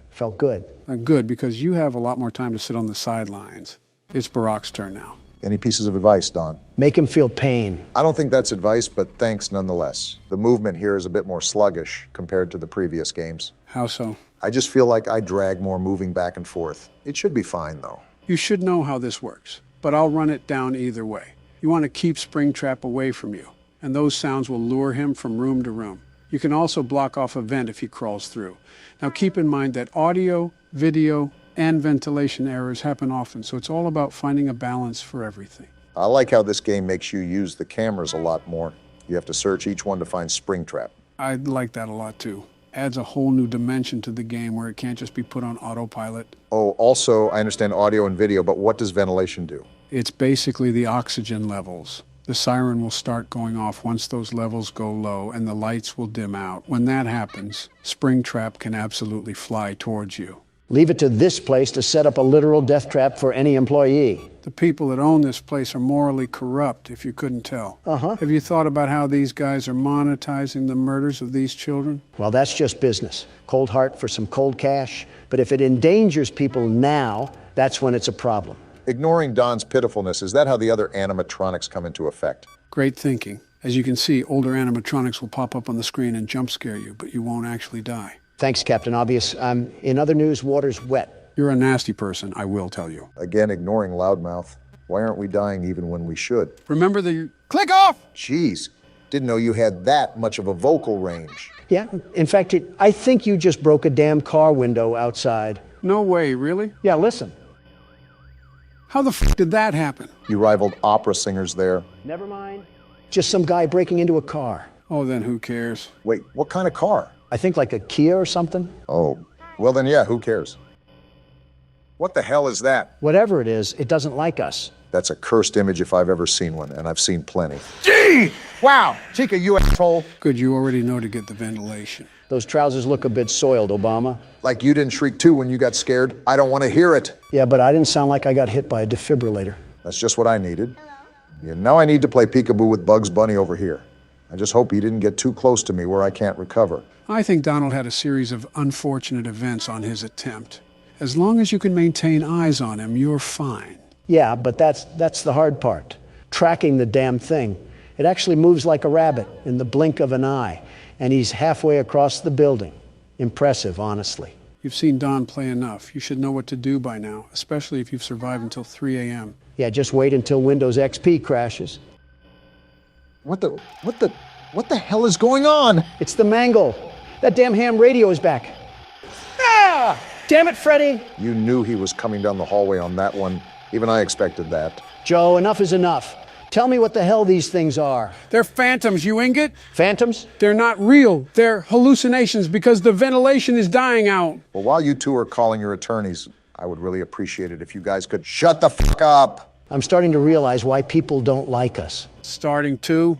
felt good. Good, because you have a lot more time to sit on the sidelines. It's Barack's turn now. Any pieces of advice, Don? Make him feel pain. I don't think that's advice, but thanks nonetheless. The movement here is a bit more sluggish compared to the previous games. How so? I just feel like I drag more moving back and forth. It should be fine, though. You should know how this works, but I'll run it down either way. You want to keep Springtrap away from you, and those sounds will lure him from room to room. You can also block off a vent if he crawls through. Now keep in mind that audio, video, and ventilation errors happen often, so it's all about finding a balance for everything. I like how this game makes you use the cameras a lot more. You have to search each one to find Springtrap. I like that a lot too. Adds a whole new dimension to the game where it can't just be put on autopilot. Oh, also, I understand audio and video, but what does ventilation do? It's basically the oxygen levels. The siren will start going off once those levels go low and the lights will dim out. When that happens, Springtrap can absolutely fly towards you. Leave it to this place to set up a literal death trap for any employee. The people that own this place are morally corrupt, if you couldn't tell. Have you thought about how these guys are monetizing the murders of these children? Well, that's just business. Cold heart for some cold cash. But if it endangers people now, that's when it's a problem. Ignoring Don's pitifulness, is that how the other animatronics come into effect? Great thinking. As you can see, older animatronics will pop up on the screen and jump scare you, but you won't actually die. Thanks, Captain Obvious. In other news, water's wet. You're a nasty person, I will tell you. Again, ignoring Loudmouth. Why aren't we dying even when we should? Remember the... Click off! Jeez, didn't know you had that much of a vocal range. Yeah, in fact, I think you just broke a damn car window outside. No way, really? Yeah, listen. How the f did that happen? You rivaled opera singers there. Never mind. Just some guy breaking into a car. Oh, then who cares? Wait, what kind of car? I think like a Kia or something. Oh, well then yeah, who cares? What the hell is that? Whatever it is, it doesn't like us. That's a cursed image if I've ever seen one, and I've seen plenty. Gee! Wow, Chica, you asshole. Good, you already know to get the ventilation. Those trousers look a bit soiled, Obama. Like you didn't shriek too when you got scared. I don't want to hear it. Yeah, but I didn't sound like I got hit by a defibrillator. That's just what I needed. Yeah, now I need to play peekaboo with Bugs Bunny over here. I just hope he didn't get too close to me where I can't recover. I think Donald had a series of unfortunate events on his attempt. As long as you can maintain eyes on him, you're fine. Yeah, but that's the hard part. Tracking the damn thing. It actually moves like a rabbit in the blink of an eye. And he's halfway across the building. Impressive, honestly. You've seen Don play enough. You should know what to do by now, especially if you've survived until 3 a.m. Yeah, just wait until Windows XP crashes. What the hell is going on? It's the mangle. That damn ham radio is back. Ah! Damn it, Freddy! You knew he was coming down the hallway on that one. Even I expected that. Joe, enough is enough. Tell me what the hell these things are. They're phantoms, you ingot. Phantoms? They're not real. They're hallucinations because the ventilation is dying out. Well, while you two are calling your attorneys, I would really appreciate it if you guys could shut the fuck up. I'm starting to realize why people don't like us. Starting to?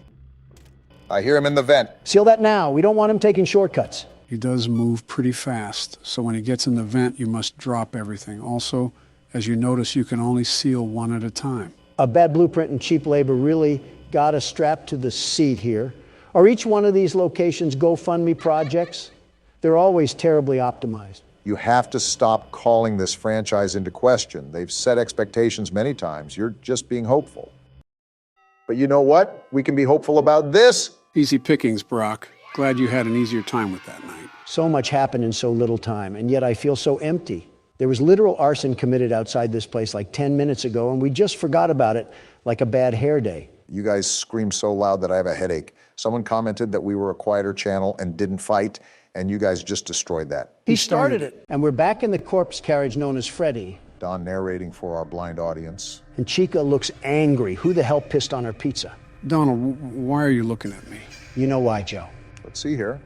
I hear him in the vent. Seal that now. We don't want him taking shortcuts. He does move pretty fast, so when he gets in the vent, you must drop everything. Also, as you notice, you can only seal one at a time. A bad blueprint and cheap labor really got us strapped to the seat here. Are each one of these locations GoFundMe projects? They're always terribly optimized. You have to stop calling this franchise into question. They've set expectations many times. You're just being hopeful. But you know what? We can be hopeful about this. Easy pickings, Brock. Glad you had an easier time with that night. So much happened in so little time, and yet I feel so empty. There was literal arson committed outside this place like 10 minutes ago, and we just forgot about it like a bad hair day. You guys scream so loud that I have a headache. Someone commented that we were a quieter channel and didn't fight, and you guys just destroyed that. He started it. And we're back in the corpse carriage known as Freddy. Don narrating for our blind audience. And Chica looks angry. Who the hell pissed on her pizza? Donald, why are you looking at me? You know why, Joe. Let's see here.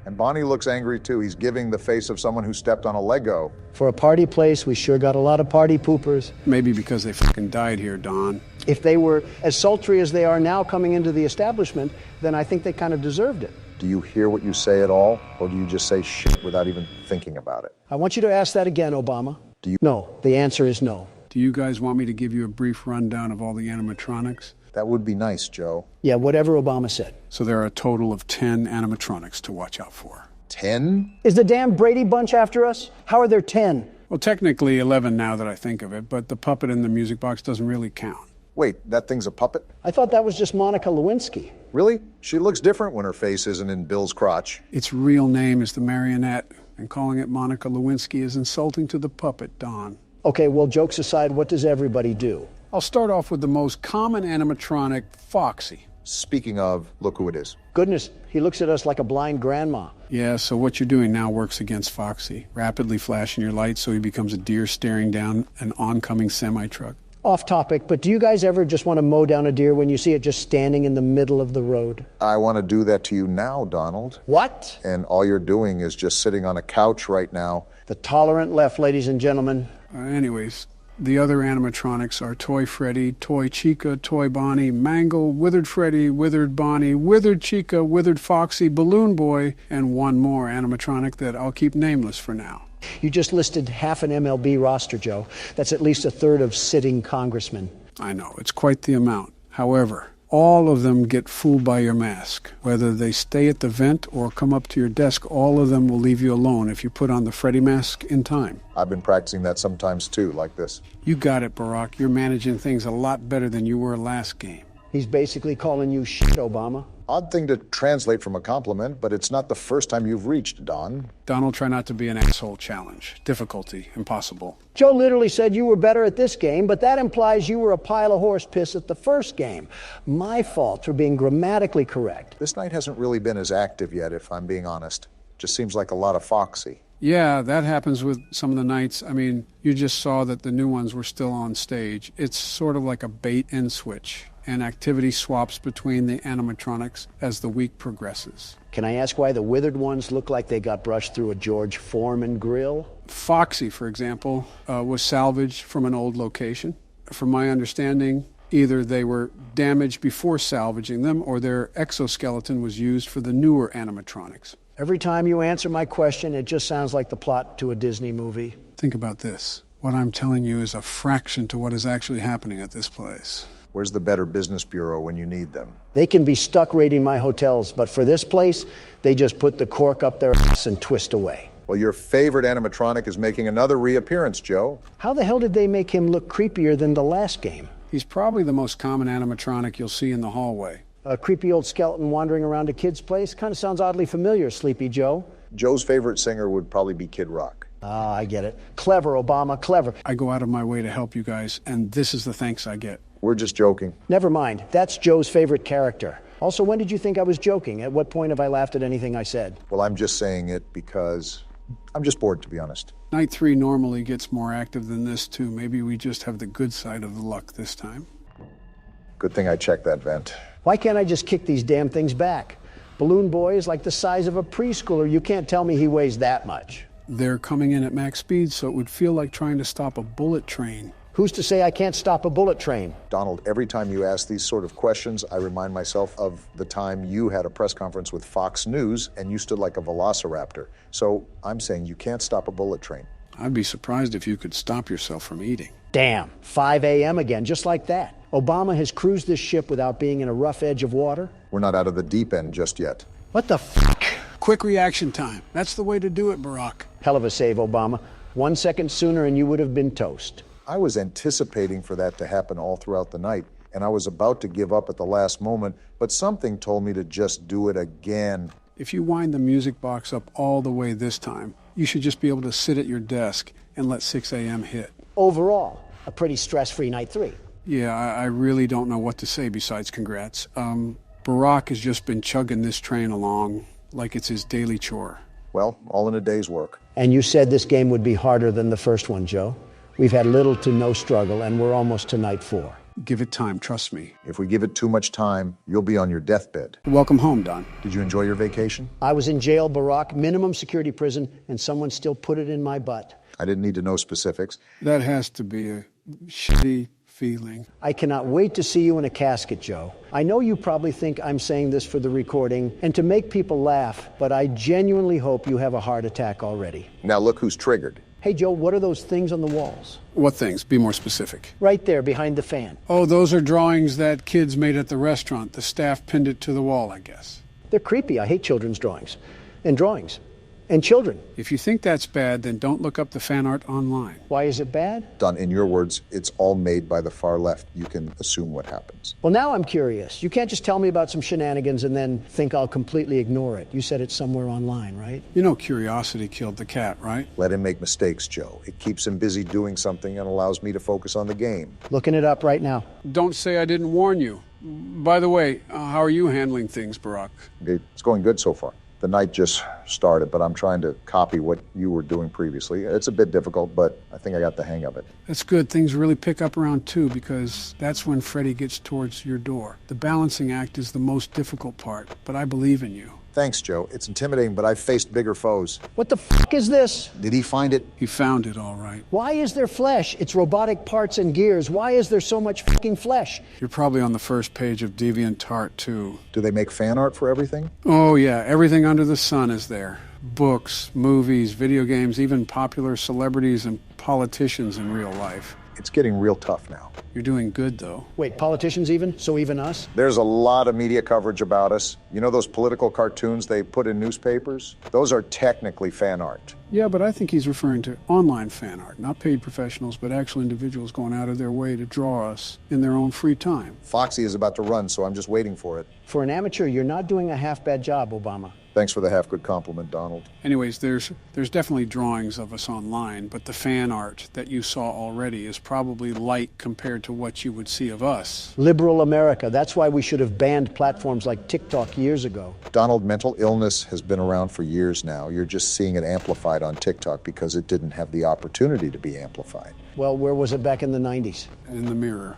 And Bonnie looks angry too. He's giving the face of someone who stepped on a Lego. For a party place, we sure got a lot of party poopers. Maybe because they fucking died here, Don. If they were as sultry as they are now coming into the establishment, then I think they kind of deserved it. Do you hear what you say at all? Or do you just say shit without even thinking about it? I want you to ask that again, Obama. Do you? No, the answer is no. Do you guys want me to give you a brief rundown of all the animatronics? That would be nice, Joe. Yeah, whatever Obama said. So there are a total of 10 animatronics to watch out for. 10? Is the damn Brady Bunch after us? How are there 10? Well, technically 11 now that I think of it, but the puppet in the music box doesn't really count. Wait, that thing's a puppet? I thought that was just Monica Lewinsky. Really? She looks different when her face isn't in Bill's crotch. Its real name is the marionette, and calling it Monica Lewinsky is insulting to the puppet, Don. Okay, well, jokes aside, what does everybody do? I'll start off with the most common animatronic, Foxy. Speaking of, look who it is. Goodness, he looks at us like a blind grandma. Yeah, so what you're doing now works against Foxy. Rapidly flashing your lights so he becomes a deer staring down an oncoming semi-truck. Off topic, but do you guys ever just want to mow down a deer when you see it just standing in the middle of the road? I want to do that to you now, Donald. What? And all you're doing is just sitting on a couch right now. The tolerant left, ladies and gentlemen. Anyways, the other animatronics are Toy Freddy, Toy Chica, Toy Bonnie, Mangle, Withered Freddy, Withered Bonnie, Withered Chica, Withered Foxy, Balloon Boy, and one more animatronic that I'll keep nameless for now. You just listed half an MLB roster, Joe. That's at least a third of sitting congressmen. I know, it's quite the amount. However, all of them get fooled by your mask. Whether they stay at the vent or come up to your desk, all of them will leave you alone if you put on the Freddy mask in time. I've been practicing that sometimes too, like this. You got it, Barack. You're managing things a lot better than you were last game. He's basically calling you shit, Obama. Odd thing to translate from a compliment, but it's not the first time you've reached, Don. Donald, try not to be an asshole challenge. Difficulty, impossible. Joe literally said you were better at this game, but that implies you were a pile of horse piss at the first game. My fault for being grammatically correct. This night hasn't really been as active yet, if I'm being honest. Just seems like a lot of Foxy. Yeah, that happens with some of the nights. I mean, you just saw that the new ones were still on stage. It's sort of like a bait and switch, and activity swaps between the animatronics as the week progresses. Can I ask why the withered ones look like they got brushed through a George Foreman grill? Foxy, for example, was salvaged from an old location. From my understanding, either they were damaged before salvaging them or their exoskeleton was used for the newer animatronics. Every time you answer my question, it just sounds like the plot to a Disney movie. Think about this. What I'm telling you is a fraction to what is actually happening at this place. Where's the Better Business Bureau when you need them? They can be stuck raiding my hotels, but for this place, they just put the cork up their ass and twist away. Well, your favorite animatronic is making another reappearance, Joe. How the hell did they make him look creepier than the last game? He's probably the most common animatronic you'll see in the hallway. A creepy old skeleton wandering around a kid's place? Kind of sounds oddly familiar, Sleepy Joe. Joe's favorite singer would probably be Kid Rock. Ah, I get it. Clever, Obama, clever. I go out of my way to help you guys, and this is the thanks I get. We're just joking. Never mind. That's Joe's favorite character. Also, when did you think I was joking? At what point have I laughed at anything I said? Well, I'm just saying it because I'm just bored, to be honest. Night 3 normally gets more active than this, too. Maybe we just have the good side of the luck this time. Good thing I checked that vent. Why can't I just kick these damn things back? Balloon Boy is like the size of a preschooler. You can't tell me he weighs that much. They're coming in at max speed, so it would feel like trying to stop a bullet train. Who's to say I can't stop a bullet train? Donald, every time you ask these sort of questions, I remind myself of the time you had a press conference with Fox News and you stood like a velociraptor. So I'm saying you can't stop a bullet train. I'd be surprised if you could stop yourself from eating. Damn, 5 a.m. again, just like that. Obama has cruised this ship without being in a rough edge of water. We're not out of the deep end just yet. What the fuck? Quick reaction time. That's the way to do it, Barack. Hell of a save, Obama. 1 second sooner and you would have been toast. I was anticipating for that to happen all throughout the night, and I was about to give up at the last moment, but something told me to just do it again. If you wind the music box up all the way this time, you should just be able to sit at your desk and let 6 a.m. hit. Overall, a pretty stress-free night 3. Yeah, I really don't know what to say besides congrats. Barack has just been chugging this train along like it's his daily chore. Well, all in a day's work. And you said this game would be harder than the first one, Joe. We've had little to no struggle, and we're almost to night 4. Give it time, trust me. If we give it too much time, you'll be on your deathbed. Welcome home, Don. Did you enjoy your vacation? I was in jail, Barack, minimum security prison, and someone still put it in my butt. I didn't need to know specifics. That has to be a shitty feeling. I cannot wait to see you in a casket, Joe. I know you probably think I'm saying this for the recording and to make people laugh, but I genuinely hope you have a heart attack already. Now look who's triggered. Hey, Joe, what are those things on the walls? What things? Be more specific. Right there, behind the fan. Oh, those are drawings that kids made at the restaurant. The staff pinned it to the wall, I guess. They're creepy. I hate children's drawings. And drawings. And children. If you think that's bad, then don't look up the fan art online. Why is it bad? Don, in your words, it's all made by the far left. You can assume what happens. Well, now I'm curious. You can't just tell me about some shenanigans and then think I'll completely ignore it. You said it's somewhere online, right? You know curiosity killed the cat, right? Let him make mistakes, Joe. It keeps him busy doing something and allows me to focus on the game. Looking it up right now. Don't say I didn't warn you. By the way, how are you handling things, Barack? It's going good so far. The night just started, but I'm trying to copy what you were doing previously. It's a bit difficult, but I think I got the hang of it. That's good. Things really pick up around 2 because that's when Freddy gets towards your door. The balancing act is the most difficult part, but I believe in you. Thanks, Joe. It's intimidating, but I've faced bigger foes. What the fuck is this? Did he find it? He found it, all right. Why is there flesh? It's robotic parts and gears. Why is there so much fucking flesh? You're probably on the first page of DeviantArt, too. Do they make fan art for everything? Oh, yeah. Everything under the sun is there. Books, movies, video games, even popular celebrities and politicians in real life. It's getting real tough now. You're doing good, though. Wait, politicians even? So even us? There's a lot of media coverage about us. You know those political cartoons they put in newspapers? Those are technically fan art. Yeah, but I think he's referring to online fan art, not paid professionals, but actual individuals going out of their way to draw us in their own free time. Foxy is about to run, so I'm just waiting for it. For an amateur, you're not doing a half-bad job, Obama. Thanks for the half-good compliment, Donald. Anyways, there's definitely drawings of us online, but the fan art that you saw already is probably light compared to what you would see of us. Liberal America. That's why we should have banned platforms like TikTok years ago. Donald, mental illness has been around for years now. You're just seeing it amplified on TikTok because it didn't have the opportunity to be amplified. Well, where was it back in the 90s? In the mirror.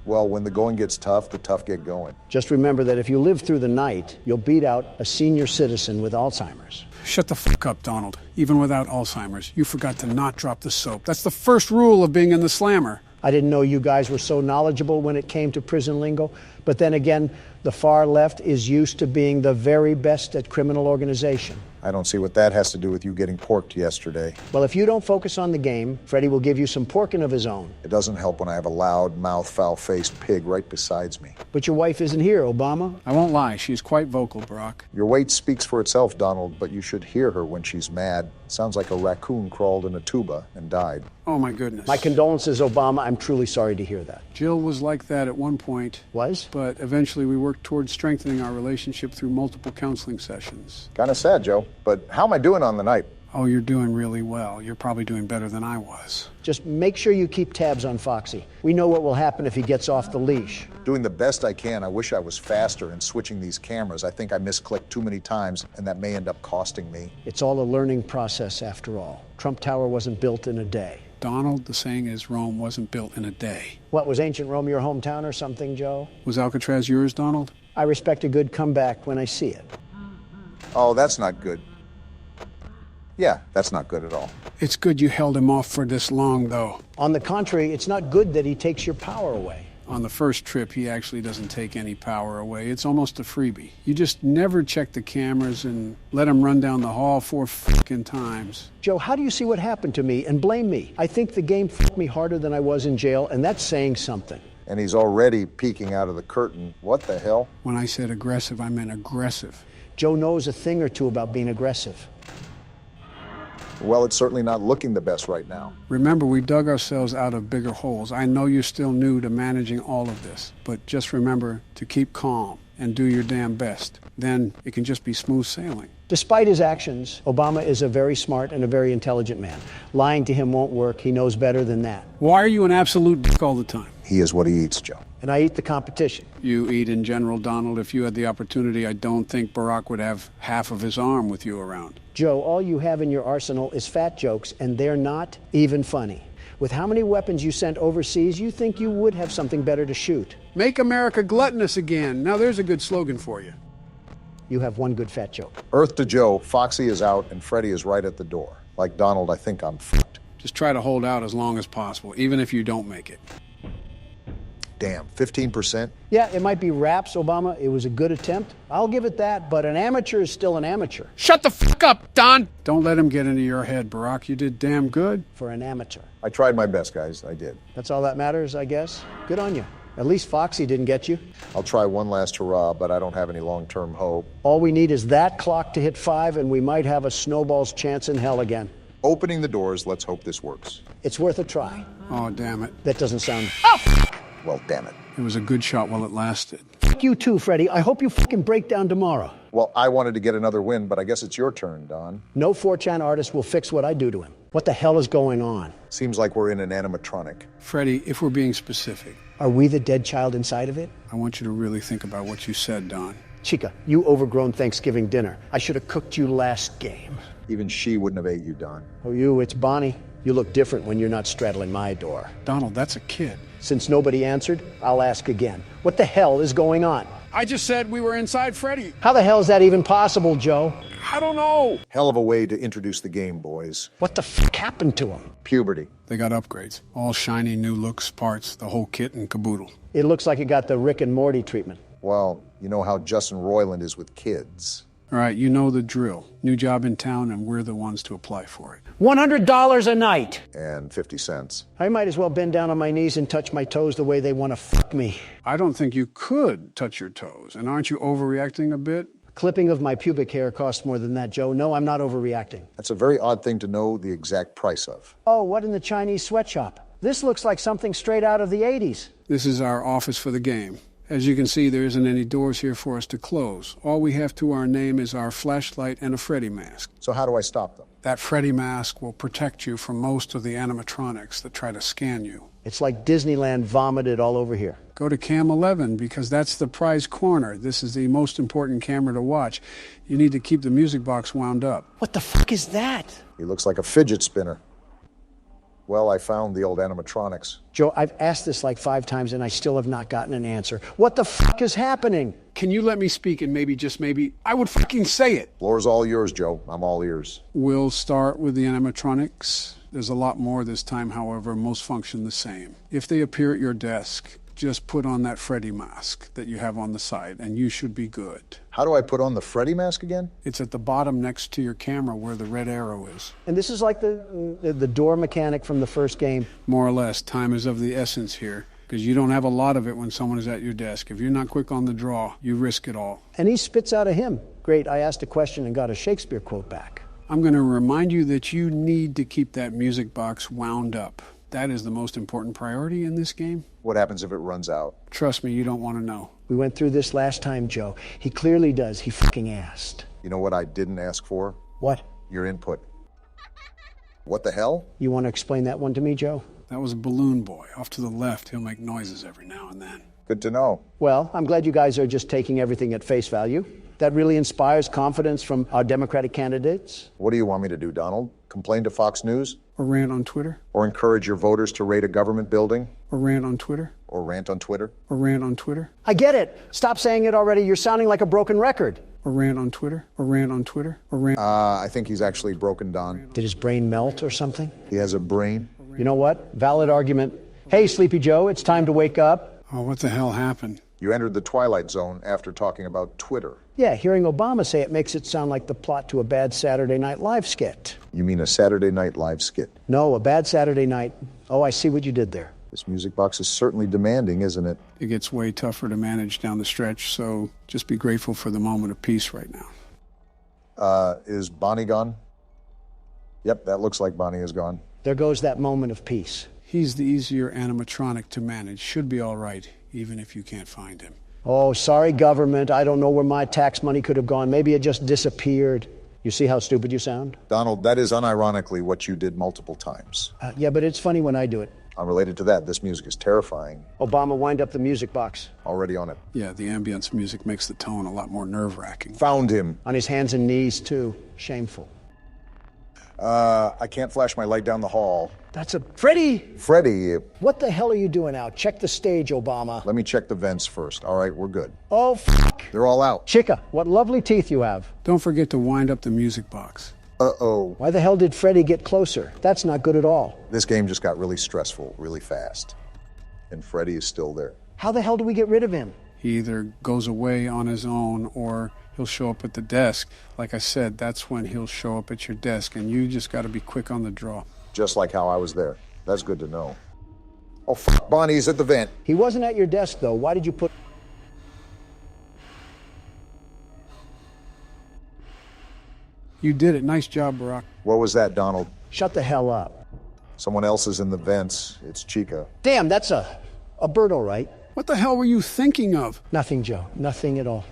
Well, when the going gets tough, the tough get going. Just remember that if you live through the night, you'll beat out a senior citizen with Alzheimer's. Shut the fuck up, Donald. Even without Alzheimer's, you forgot to not drop the soap. That's the first rule of being in the slammer. I didn't know you guys were so knowledgeable when it came to prison lingo. But then again, the far left is used to being the very best at criminal organization. I don't see what that has to do with you getting porked yesterday. Well, if you don't focus on the game, Freddie will give you some porking of his own. It doesn't help when I have a loud, mouth, foul-faced pig right beside me. But your wife isn't here, Obama. I won't lie, she's quite vocal, Barack. Your weight speaks for itself, Donald, but you should hear her when she's mad. Sounds like a raccoon crawled in a tuba and died. Oh, my goodness. My condolences, Obama. I'm truly sorry to hear that. Jill was like that at one point. Was? But eventually we worked towards strengthening our relationship through multiple counseling sessions. Kind of sad, Joe, but how am I doing on the night? Oh, you're doing really well. You're probably doing better than I was. Just make sure you keep tabs on Foxy. We know what will happen if he gets off the leash. Doing the best I can. I wish I was faster in switching these cameras. I think I misclicked too many times, and that may end up costing me. It's all a learning process after all. Trump Tower wasn't built in a day. Donald, the saying is Rome wasn't built in a day. What, was ancient Rome your hometown or something, Joe? Was Alcatraz yours, Donald? I respect a good comeback when I see it. Oh, that's not good. Yeah, that's not good at all. It's good you held him off for this long, though. On the contrary, it's not good that he takes your power away. On the first trip, he actually doesn't take any power away. It's almost a freebie. You just never check the cameras and let him run down the hall 4 fucking times. Joe, how do you see what happened to me and blame me? I think the game fucked me harder than I was in jail, and that's saying something. And he's already peeking out of the curtain. What the hell? When I said aggressive, I meant aggressive. Joe knows a thing or two about being aggressive. Well, it's certainly not looking the best right now. Remember, we dug ourselves out of bigger holes. I know you're still new to managing all of this, but just remember to keep calm and do your damn best. Then it can just be smooth sailing. Despite his actions, Obama is a very smart and a very intelligent man. Lying to him won't work. He knows better than that. Why are you an absolute dick all the time? He is what he eats, Joe. And I eat the competition. You eat in general, Donald. If you had the opportunity, I don't think Barack would have half of his arm with you around. Joe, all you have in your arsenal is fat jokes, and they're not even funny. With how many weapons you sent overseas, you think you would have something better to shoot. Make America gluttonous again. Now there's a good slogan for you. You have one good fat joke. Earth to Joe, Foxy is out, and Freddie is right at the door. Like Donald, I think I'm fucked. Just try to hold out as long as possible, even if you don't make it. Damn, 15%? Yeah, it might be raps, Obama. It was a good attempt. I'll give it that, but an amateur is still an amateur. Shut the fuck up, Don! Don't let him get into your head, Barack. You did damn good. For an amateur. I tried my best, guys. I did. That's all that matters, I guess. Good on you. At least Foxy didn't get you. I'll try one last hurrah, but I don't have any long-term hope. All we need is that clock to hit 5, and we might have a snowball's chance in hell again. Opening the doors, let's hope this works. It's worth a try. Oh, damn it. That doesn't sound... Oh! Well, damn it. It was a good shot while it lasted. Fuck you too, Freddie. I hope you fucking break down tomorrow. Well, I wanted to get another win, but I guess it's your turn, Don. No 4chan artist will fix what I do to him. What the hell is going on? Seems like we're in an animatronic. Freddie, if we're being specific... Are we the dead child inside of it? I want you to really think about what you said, Don. Chica, you overgrown Thanksgiving dinner. I should have cooked you last game. Even she wouldn't have ate you, Don. Oh, you, it's Bonnie. You look different when you're not straddling my door. Donald, that's a kid. Since nobody answered, I'll ask again. What the hell is going on? I just said we were inside Freddie. How the hell is that even possible, Joe? I don't know. Hell of a way to introduce the game, boys. What the fuck happened to him? Puberty. They got upgrades. All shiny, new looks, parts, the whole kit and caboodle. It looks like it got the Rick and Morty treatment. Well, you know how Justin Roiland is with kids. All right, you know the drill. New job in town, and we're the ones to apply for it. $100 a night. And 50 cents. I might as well bend down on my knees and touch my toes the way they want to fuck me. I don't think you could touch your toes. And aren't you overreacting a bit? Clipping of my pubic hair costs more than that, Joe. No, I'm not overreacting. That's a very odd thing to know the exact price of. Oh, what in the Chinese sweatshop? This looks like something straight out of the 80s. This is our office for the game. As you can see, there isn't any doors here for us to close. All we have to our name is our flashlight and a Freddy mask. So how do I stop them? That Freddy mask will protect you from most of the animatronics that try to scan you. It's like Disneyland vomited all over here. Go to Cam 11 because that's the prize corner. This is the most important camera to watch. You need to keep the music box wound up. What the fuck is that? He looks like a fidget spinner. Well, I found the old animatronics. Joe, I've asked this like 5 times and I still have not gotten an answer. What the fuck is happening? Can you let me speak and maybe, just maybe, I would fucking say it. Floor's all yours, Joe. I'm all ears. We'll start with the animatronics. There's a lot more this time, however, most function the same. If they appear at your desk, just put on that Freddy mask that you have on the side, and you should be good. How do I put on the Freddy mask again? It's at the bottom next to your camera where the red arrow is. And this is like the door mechanic from the first game? More or less. Time is of the essence here, because you don't have a lot of it when someone is at your desk. If you're not quick on the draw, you risk it all. And he spits out a hymn. Great, I asked a question and got a Shakespeare quote back. I'm going to remind you that you need to keep that music box wound up. That is the most important priority in this game. What happens if it runs out? Trust me, you don't want to know. We went through this last time, Joe. He clearly does. He fucking asked. You know what I didn't ask for? What? Your input. What the hell? You want to explain that one to me, Joe? That was a balloon boy. Off to the left, he'll make noises every now and then. Good to know. Well, I'm glad you guys are just taking everything at face value. That really inspires confidence from our Democratic candidates. What do you want me to do, Donald? Complain to Fox News? Or rant on Twitter? Or encourage your voters to raid a government building? Or rant on Twitter? Or rant on Twitter? Or rant on Twitter? I get it. Stop saying it already. You're sounding like a broken record. Or rant on Twitter? Or rant on Twitter? Or rant... I think he's actually broken, Don. Did his brain melt or something? He has a brain. You know what? Valid argument. Hey, Sleepy Joe, it's time to wake up. Oh, what the hell happened? You entered the Twilight Zone after talking about Twitter. Yeah, hearing Obama say it makes it sound like the plot to a bad Saturday Night Live skit. You mean a Saturday Night Live skit? No, a bad Saturday night. Oh, I see what you did there. This music box is certainly demanding, isn't it? It gets way tougher to manage down the stretch, so just be grateful for the moment of peace right now. Is Bonnie gone? Yep, that looks like Bonnie is gone. There goes that moment of peace. He's the easier animatronic to manage. Should be all right, even if you can't find him. Oh, sorry, government. I don't know where my tax money could have gone. Maybe it just disappeared. You see how stupid you sound? Donald, that is unironically what you did multiple times. Yeah, but it's funny when I do it. Unrelated to that, this music is terrifying. Obama, wind up the music box. Already on it. Yeah, the ambience music makes the tone a lot more nerve-wracking. Found him. On his hands and knees, too. Shameful. I can't flash my light down the hall. That's a... Freddy! Freddy! What the hell are you doing out? Check the stage, Obama. Let me check the vents first. All right, we're good. Oh, fuck. They're all out. Chica, what lovely teeth you have. Don't forget to wind up the music box. Uh-oh. Why the hell did Freddy get closer? That's not good at all. This game just got really stressful, really fast. And Freddy is still there. How the hell do we get rid of him? He either goes away on his own or he'll show up at the desk. Like I said, that's when he'll show up at your desk, and you just got to be quick on the draw. Just like how I was there. That's good to know. Oh, fuck, Bonnie's at the vent. He wasn't at your desk, though. Why did you put... You did it. Nice job, Barack. What was that, Donald? Shut the hell up. Someone else is in the vents. It's Chica. Damn, that's a bird, all right. What the hell were you thinking of? Nothing, Joe. Nothing at all.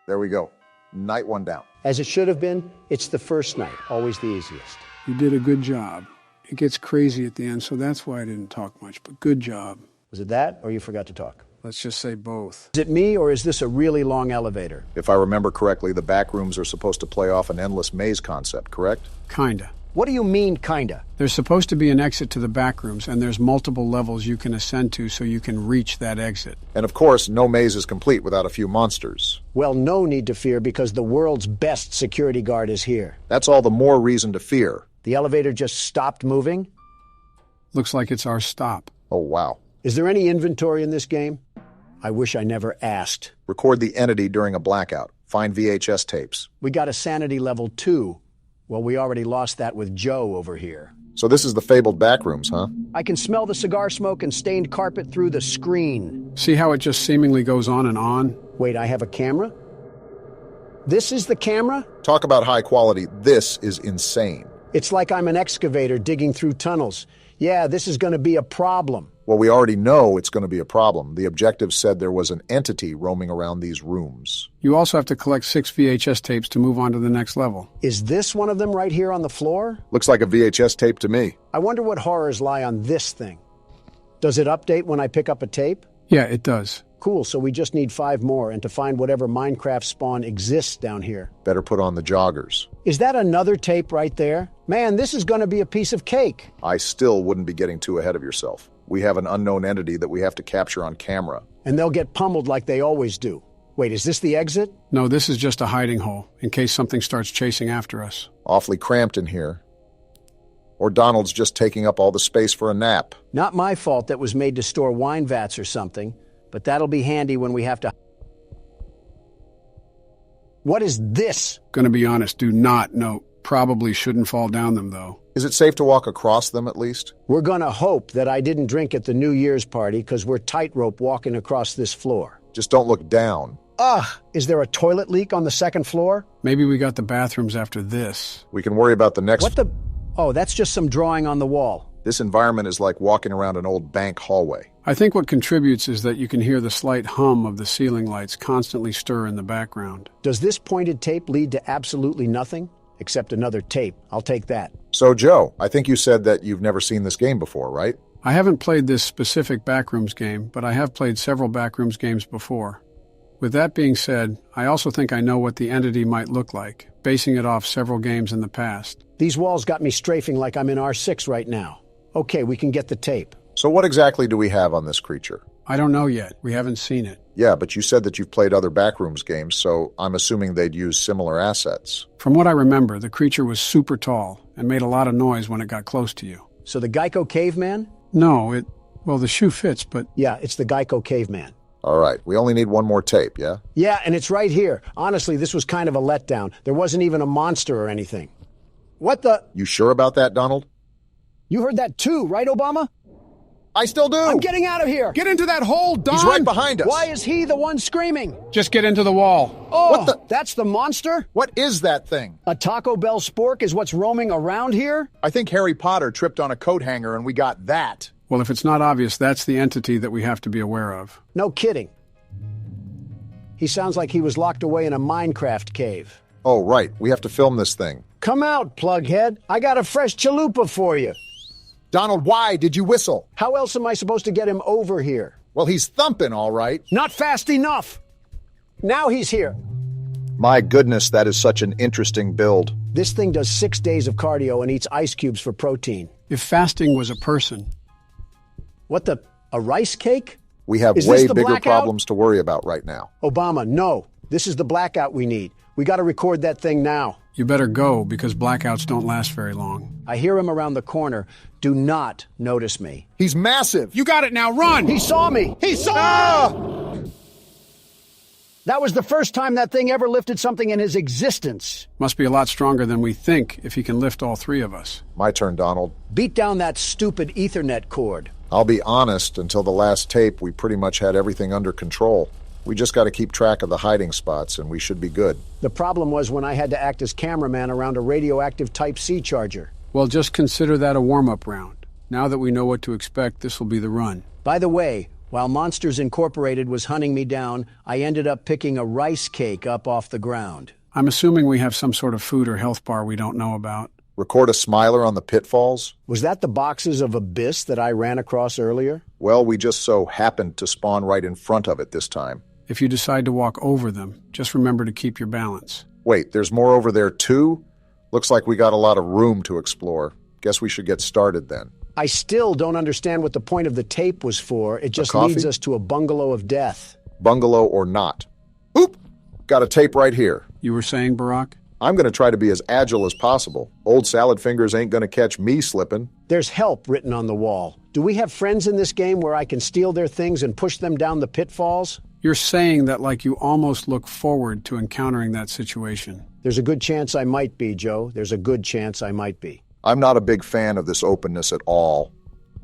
There we go. Night one down. As it should have been, it's the first night. Always the easiest. You did a good job. It gets crazy at the end, so that's why I didn't talk much, but good job. Was it that, or you forgot to talk? Let's just say both. Is it me, or is this a really long elevator? If I remember correctly, the back rooms are supposed to play off an endless maze concept, correct? Kinda. What do you mean, kinda? There's supposed to be an exit to the back rooms, and there's multiple levels you can ascend to so you can reach that exit. And of course, no maze is complete without a few monsters. Well, no need to fear because the world's best security guard is here. That's all the more reason to fear. The elevator just stopped moving? Looks like it's our stop. Oh, wow. Is there any inventory in this game? I wish I never asked. Record the entity during a blackout. Find VHS tapes. We got a sanity level 2. Well, we already lost that with Joe over here. So this is the fabled backrooms, huh? I can smell the cigar smoke and stained carpet through the screen. See how it just seemingly goes on and on? Wait, I have a camera? This is the camera? Talk about high quality. This is insane. It's like I'm an excavator digging through tunnels. Yeah, this is going to be a problem. Well, we already know it's going to be a problem. The objective said there was an entity roaming around these rooms. You also have to collect 6 VHS tapes to move on to the next level. Is this one of them right here on the floor? Looks like a VHS tape to me. I wonder what horrors lie on this thing. Does it update when I pick up a tape? Yeah, it does. Cool, so we just need 5 more and to find whatever Minecraft spawn exists down here. Better put on the joggers. Is that another tape right there? Man, this is going to be a piece of cake. I still wouldn't be getting too ahead of yourself. We have an unknown entity that we have to capture on camera. And they'll get pummeled like they always do. Wait, is this the exit? No, this is just a hiding hole, in case something starts chasing after us. Awfully cramped in here. Or Donald's just taking up all the space for a nap. Not my fault that was made to store wine vats or something, but that'll be handy when we have to... What is this? Gonna be honest, do not know. Probably shouldn't fall down them, though. Is it safe to walk across them, at least? We're gonna hope that I didn't drink at the New Year's party, because we're tightrope walking across this floor. Just don't look down. Ugh! Is there a toilet leak on the second floor? Maybe we got the bathrooms after this. We can worry about the next... What the... Oh, that's just some drawing on the wall. This environment is like walking around an old bank hallway. I think what contributes is that you can hear the slight hum of the ceiling lights constantly stir in the background. Does this pointed tape lead to absolutely nothing? Except another tape. I'll take that. So, Joe, I think you said that you've never seen this game before, right? I haven't played this specific Backrooms game, but I have played several Backrooms games before. With that being said, I also think I know what the entity might look like, basing it off several games in the past. These walls got me strafing like I'm in R6 right now. Okay, we can get the tape. So what exactly do we have on this creature? I don't know yet. We haven't seen it. Yeah, but you said that you've played other Backrooms games, so I'm assuming they'd use similar assets. From what I remember, the creature was super tall and made a lot of noise when it got close to you. So the Geico Caveman? No, well, the shoe fits, but... Yeah, it's the Geico Caveman. All right, we only need one more tape, yeah? Yeah, and it's right here. Honestly, this was kind of a letdown. There wasn't even a monster or anything. What the... You sure about that, Donald? You heard that too, right, Obama? I still do! I'm getting out of here! Get into that hole, Don! He's right behind us! Why is he the one screaming? Just get into the wall. Oh, what the... That's the monster? What is that thing? A Taco Bell spork is what's roaming around here? I think Harry Potter tripped on a coat hanger and we got that. Well, if it's not obvious, that's the entity that we have to be aware of. No kidding. He sounds like he was locked away in a Minecraft cave. Oh, right. We have to film this thing. Come out, plughead. I got a fresh chalupa for you. Donald, why did you whistle? How else am I supposed to get him over here? Well, he's thumping, all right. Not fast enough. Now he's here. My goodness, that is such an interesting build. This thing does 6 days of cardio and eats ice cubes for protein. If fasting was a person. What the... a rice cake? We have way bigger problems to worry about right now. Obama, no. This is the blackout we need. We got to record that thing now. You better go, because blackouts don't last very long. I hear him around the corner. Do not notice me. He's massive. You got it now, run! He saw me! He saw! That was the first time that thing ever lifted something in his existence. Must be a lot stronger than we think if he can lift all 3 of us. My turn, Donald. Beat down that stupid Ethernet cord. I'll be honest, until the last tape, we pretty much had everything under control. We just got to keep track of the hiding spots, and we should be good. The problem was when I had to act as cameraman around a radioactive Type-C charger. Well, just consider that a warm-up round. Now that we know what to expect, this will be the run. By the way, while Monsters Incorporated was hunting me down, I ended up picking a rice cake up off the ground. I'm assuming we have some sort of food or health bar we don't know about. Record a smiler on the pitfalls? Was that the boxes of abyss that I ran across earlier? Well, we just so happened to spawn right in front of it this time. If you decide to walk over them, just remember to keep your balance. Wait, there's more over there too? Looks like we got a lot of room to explore. Guess we should get started then. I still don't understand what the point of the tape was for. It just leads us to a bungalow of death. Bungalow or not. Oop! Got a tape right here. You were saying, Barack? I'm going to try to be as agile as possible. Old salad fingers ain't going to catch me slipping. There's help written on the wall. Do we have friends in this game where I can steal their things and push them down the pitfalls? You're saying that like you almost look forward to encountering that situation. There's a good chance I might be, Joe. There's a good chance I might be. I'm not a big fan of this openness at all.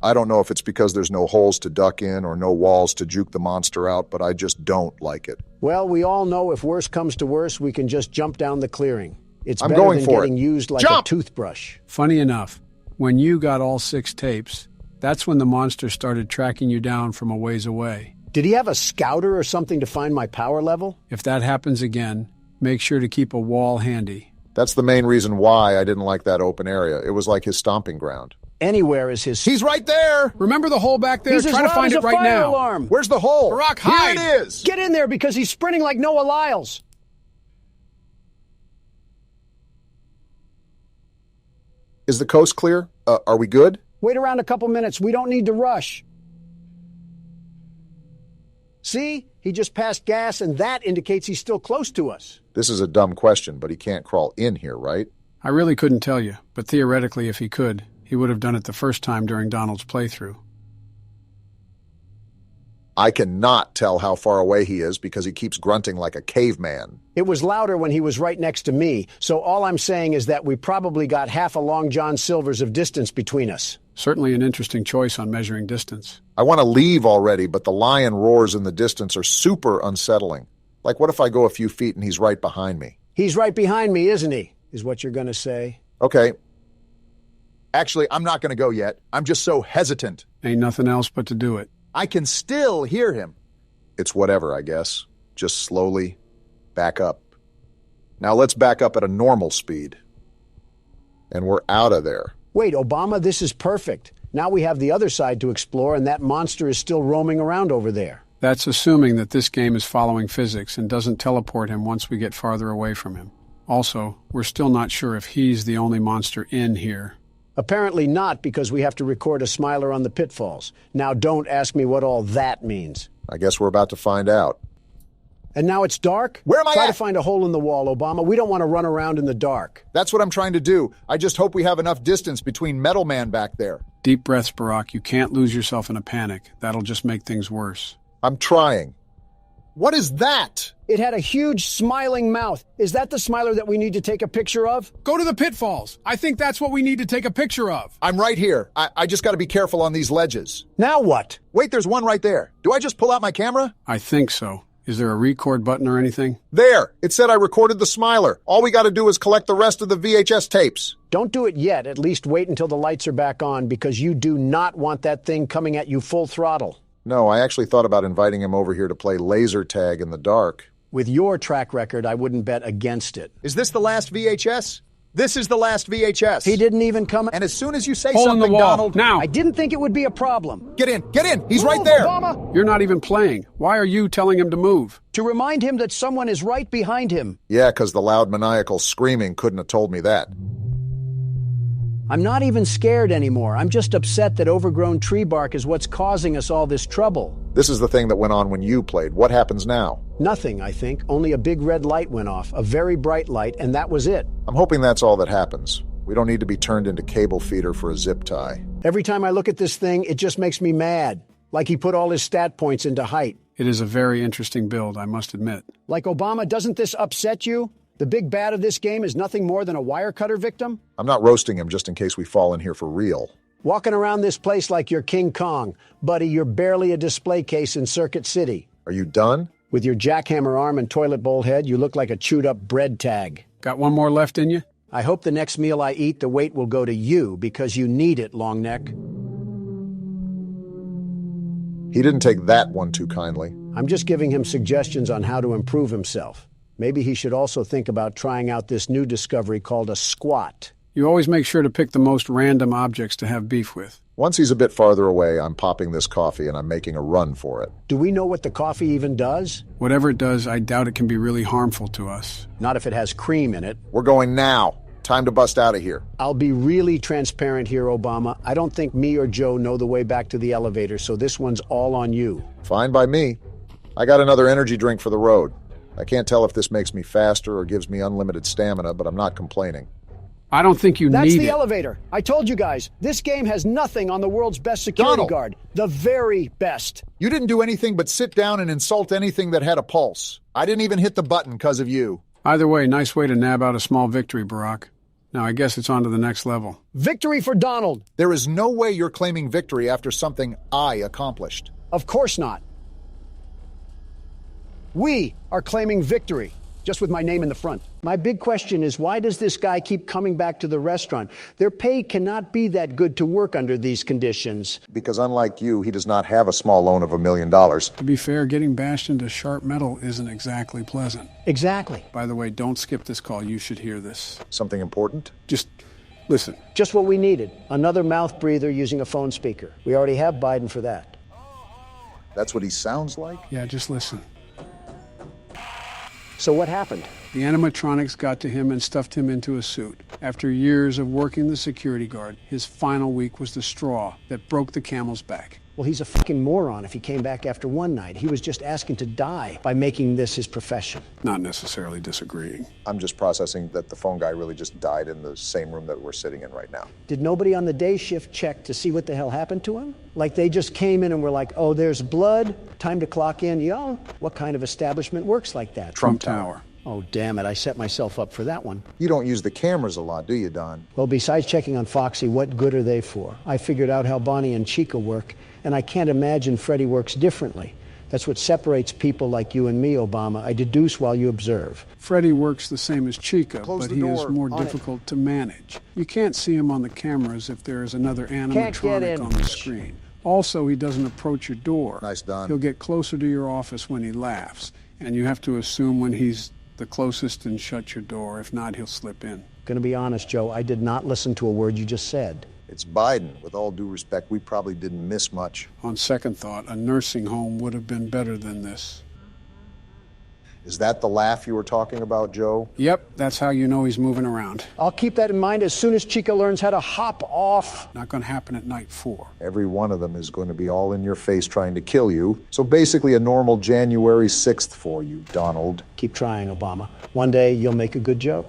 I don't know if it's because there's no holes to duck in or no walls to juke the monster out, but I just don't like it. Well, we all know if worse comes to worse, we can just jump down the clearing. It's I'm better going than for getting it. used like Jump! a toothbrush. Funny enough, when you got all 6 tapes, that's when the monster started tracking you down from a ways away. Did he have a scouter or something to find my power level? If that happens again, make sure to keep a wall handy. That's the main reason why I didn't like that open area. It was like his stomping ground. Anywhere is his... He's right there! Remember the hole back there? He's Try to find it right now. Alarm. Where's the hole? Barack, hide! Here it is! Get in there because he's sprinting like Noah Lyles. Is the coast clear? Are we good? Wait around a couple minutes. We don't need to rush. See? He just passed gas, and that indicates he's still close to us. This is a dumb question, but he can't crawl in here, right? I really couldn't tell you, but theoretically, if he could, he would have done it the first time during Donald's playthrough. I cannot tell how far away he is because he keeps grunting like a caveman. It was louder when he was right next to me, so all I'm saying is that we probably got half a Long John Silver's of distance between us. Certainly an interesting choice on measuring distance. I want to leave already, but the lion roars in the distance are super unsettling. Like, what if I go a few feet and he's right behind me? He's right behind me, isn't he? Is what you're going to say. Okay. Actually, I'm not going to go yet. I'm just so hesitant. Ain't nothing else but to do it. I can still hear him. It's whatever, I guess. Just slowly back up. Now let's back up at a normal speed. And we're out of there. Wait, Obama, this is perfect. Now we have the other side to explore, and that monster is still roaming around over there. That's assuming that this game is following physics and doesn't teleport him once we get farther away from him. Also, we're still not sure if he's the only monster in here. Apparently not, because we have to record a smiler on the pitfalls. Now don't ask me what all that means. I guess we're about to find out. And now it's dark? Where am I Try at? to find a hole in the wall, Obama. We don't want to run around in the dark. That's what I'm trying to do. I just hope we have enough distance between Metal Man back there. Deep breaths, Barack. You can't lose yourself in a panic. That'll just make things worse. I'm trying. What is that? It had a huge smiling mouth. Is that the smiler that we need to take a picture of? Go to the pitfalls. I think that's what we need to take a picture of. I'm right here. I just got to be careful on these ledges. Now what? Wait, there's one right there. Do I just pull out my camera? I think so. Is there a record button or anything? There! It said I recorded the smiler. All we got to do is collect the rest of the VHS tapes. Don't do it yet. At least wait until the lights are back on, because you do not want that thing coming at you full throttle. No, I actually thought about inviting him over here to play laser tag in the dark. With your track record, I wouldn't bet against it. Is this the last VHS? This is the last VHS. He didn't even come. And as soon as you say Hole something, in the wall. Donald... Now! I didn't think it would be a problem. Get in! Get in! He's Move, right there! Obama! You're not even playing. Why are you telling him to move? To remind him that someone is right behind him. Yeah, because the loud maniacal screaming couldn't have told me that. I'm not even scared anymore. I'm just upset that overgrown tree bark is what's causing us all this trouble. This is the thing that went on when you played. What happens now? Nothing, I think. Only a big red light went off. A very bright light, and that was it. I'm hoping that's all that happens. We don't need to be turned into cable feeder for a zip tie. Every time I look at this thing, it just makes me mad. Like he put all his stat points into height. It is a very interesting build, I must admit. Like Obama, doesn't this upset you? The big bad of this game is nothing more than a wire cutter victim? I'm not roasting him just in case we fall in here for real. Walking around this place like you're King Kong. Buddy, you're barely a display case in Circuit City. Are you done? With your jackhammer arm and toilet bowl head, you look like a chewed-up bread tag. Got one more left in you? I hope the next meal I eat, the weight will go to you, because you need it, long neck. He didn't take that one too kindly. I'm just giving him suggestions on how to improve himself. Maybe he should also think about trying out this new discovery called a squat. You always make sure to pick the most random objects to have beef with. Once he's a bit farther away, I'm popping this coffee and I'm making a run for it. Do we know what the coffee even does? Whatever it does, I doubt it can be really harmful to us. Not if it has cream in it. We're going now. Time to bust out of here. I'll be really transparent here, Obama. I don't think me or Joe know the way back to the elevator, so this one's all on you. Fine by me. I got another energy drink for the road. I can't tell if this makes me faster or gives me unlimited stamina, but I'm not complaining. I don't think you That's need the it. elevator. I told you guys, this game has nothing on the world's best security Donald. guard. The very best. You didn't do anything but sit down and insult anything that had a pulse. I didn't even hit the button because of you. Either way, nice way to nab out a small victory, Barack. Now I guess it's on to the next level. Victory for Donald. There is no way you're claiming victory after something I accomplished. Of course not. We are claiming victory, just with my name in the front. My big question is, why does this guy keep coming back to the restaurant? Their pay cannot be that good to work under these conditions. Because unlike you, he does not have a small loan of $1 million. To be fair, getting bashed into sharp metal isn't exactly pleasant. Exactly. By the way, don't skip this call. You should hear this. Something important? Just listen. Just what we needed. Another mouth breather using a phone speaker. We already have Biden for that. That's what he sounds like? Yeah, just listen. So what happened? The animatronics got to him and stuffed him into a suit. After years of working the security guard, his final week was the straw that broke the camel's back. Well, he's a fucking moron if he came back after one night. He was just asking to die by making this his profession. Not necessarily disagreeing. I'm just processing that the phone guy really just died in the same room that we're sitting in right now. Did nobody on the day shift check to see what the hell happened to him? Like they just came in and were like, oh, there's blood, time to clock in. Yo, what kind of establishment works like that? Trump Tower. Oh, damn it, I set myself up for that one. You don't use the cameras a lot, do you, Don? Well, besides checking on Foxy, what good are they for? I figured out how Bonnie and Chica work, and I can't imagine Freddy works differently. That's what separates people like you and me, Obama. I deduce while you observe. Freddy works the same as Chica, Close but the he is door. more On difficult to manage. You can't see him on the cameras if there is another animatronic on the screen. Also, he doesn't approach your door. Nice, Don. He'll get closer to your office when he laughs, and you have to assume when he's the closest and shut your door. If not, he'll slip in. Gonna be honest, Joe, I did not listen to a word you just said. It's Biden. With all due respect, we probably didn't miss much. On second thought, a nursing home would have been better than this. Is that the laugh you were talking about, Joe? Yep, that's how you know he's moving around. I'll keep that in mind as soon as Chica learns how to hop off. Not gonna happen at night 4. Every one of them is going to be all in your face trying to kill you. So basically a normal January 6th for you, Donald. Keep trying, Obama. One day you'll make a good joke.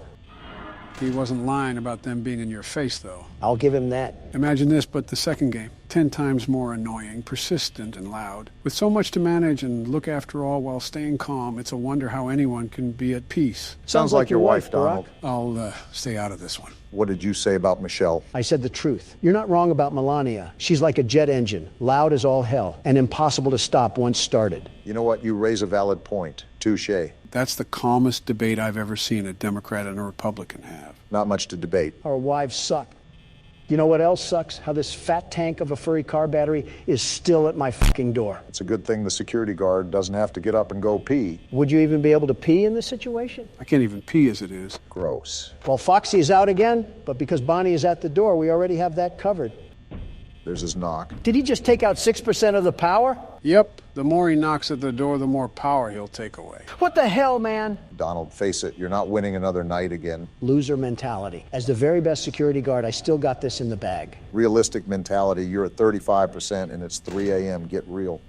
He wasn't lying about them being in your face, though. I'll give him that. Imagine this, but the second game. 10 times more annoying, persistent, and loud. With so much to manage and look after all while staying calm, it's a wonder how anyone can be at peace. Sounds like your wife, Donald. I'll stay out of this one. What did you say about Michelle? I said the truth. You're not wrong about Melania. She's like a jet engine, loud as all hell, and impossible to stop once started. You know what? You raise a valid point. Touché. That's the calmest debate I've ever seen a Democrat and a Republican have. Not much to debate. Our wives suck. You know what else sucks? How this fat tank of a furry car battery is still at my fucking door. It's a good thing the security guard doesn't have to get up and go pee. Would you even be able to pee in this situation? I can't even pee as it is. Gross. Well, Foxy is out again, but because Bonnie is at the door, we already have that covered. There's his knock. Did he just take out 6% of the power? Yep. The more he knocks at the door, the more power he'll take away. What the hell, man? Donald, face it, you're not winning another night again. Loser mentality. As the very best security guard, I still got this in the bag. Realistic mentality, you're at 35% and it's 3 a.m. Get real.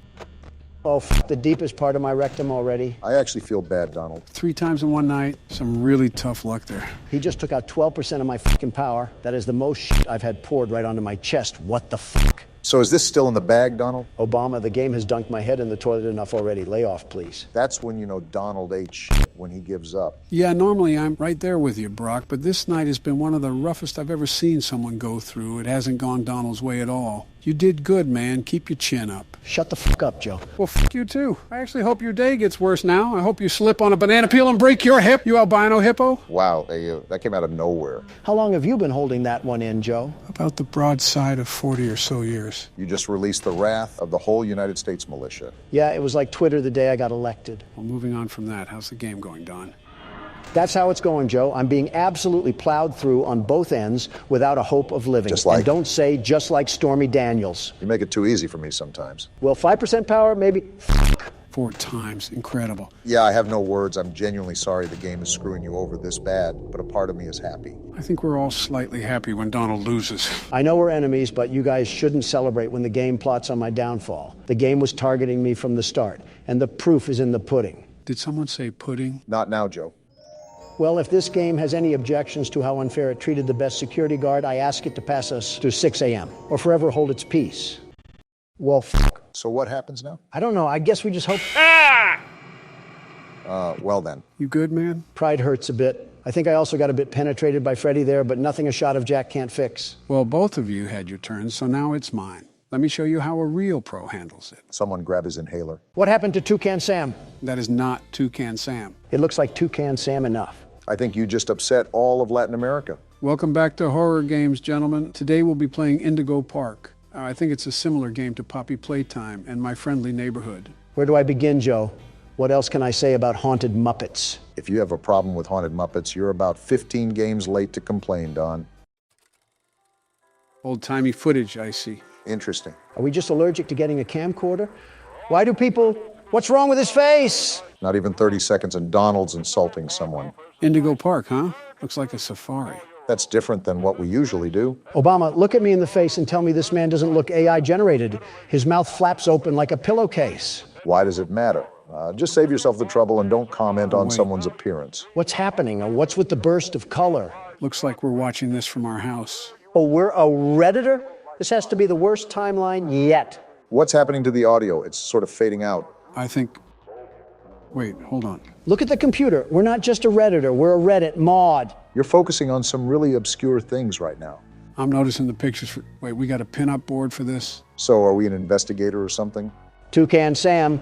Oh, the deepest part of my rectum already. I actually feel bad, Donald. 3 times in one night. Some really tough luck there. He just took out 12% of my fucking power. That is the most shit I've had poured right onto my chest. What the fuck? So is this still in the bag, Donald? Obama, the game has dunked my head in the toilet enough already. Lay off, please. That's when you know Donald ate shit, when he gives up. Yeah, normally I'm right there with you, Brock, but this night has been one of the roughest I've ever seen someone go through. It hasn't gone Donald's way at all. You did good, man. Keep your chin up. Shut the fuck up, Joe. Well, fuck you too. I actually hope your day gets worse now. I hope you slip on a banana peel and break your hip, you albino hippo. Wow, that came out of nowhere. How long have you been holding that one in, Joe? About the broadside of 40 or so years. You just released the wrath of the whole United States militia. Yeah, it was like Twitter the day I got elected. Well, moving on from that, how's the game going, Don? That's how it's going, Joe. I'm being absolutely plowed through on both ends without a hope of living. Just like? And don't say just like Stormy Daniels. You make it too easy for me sometimes. Well, 5% power, maybe. 4 times. Incredible. Yeah, I have no words. I'm genuinely sorry the game is screwing you over this bad, but a part of me is happy. I think we're all slightly happy when Donald loses. I know we're enemies, but you guys shouldn't celebrate when the game plots on my downfall. The game was targeting me from the start, and the proof is in the pudding. Did someone say pudding? Not now, Joe. Well, if this game has any objections to how unfair it treated the best security guard, I ask it to pass us to 6 a.m. or forever hold its peace. Well, So what happens now? I don't know. I guess we just hope... Well then. You good, man? Pride hurts a bit. I think I also got a bit penetrated by Freddy there, but nothing a shot of Jack can't fix. Well, both of you had your turns, so now it's mine. Let me show you how a real pro handles it. Someone grab his inhaler. What happened to Toucan Sam? That is not Toucan Sam. It looks like Toucan Sam enough. I think you just upset all of Latin America. Welcome back to Horror Games, gentlemen. Today we'll be playing Indigo Park. I think it's a similar game to Poppy Playtime and My Friendly Neighborhood. Where do I begin, Joe? What else can I say about haunted Muppets? If you have a problem with haunted Muppets, you're about 15 games late to complain, Don. Old-timey footage, I see. Interesting. Are we just allergic to getting a camcorder? Why do people... What's wrong with his face? Not even 30 seconds and Donald's insulting someone. Indigo Park, huh? Looks like a safari. That's different than what we usually do. Obama, look at me in the face and tell me this man doesn't look AI generated. His mouth flaps open like a pillowcase. Why does it matter? Just save yourself the trouble and don't comment on someone's appearance. What's happening? What's with the burst of color? Looks like we're watching this from our house. Oh, we're a Redditor? This has to be the worst timeline yet. What's happening to the audio? It's sort of fading out. I think... Wait, hold on. Look at the computer. We're not just a Redditor, we're a Reddit mod. You're focusing on some really obscure things right now. I'm noticing the pictures for... Wait, we got a pin-up board for this? So are we an investigator or something? Toucan Sam,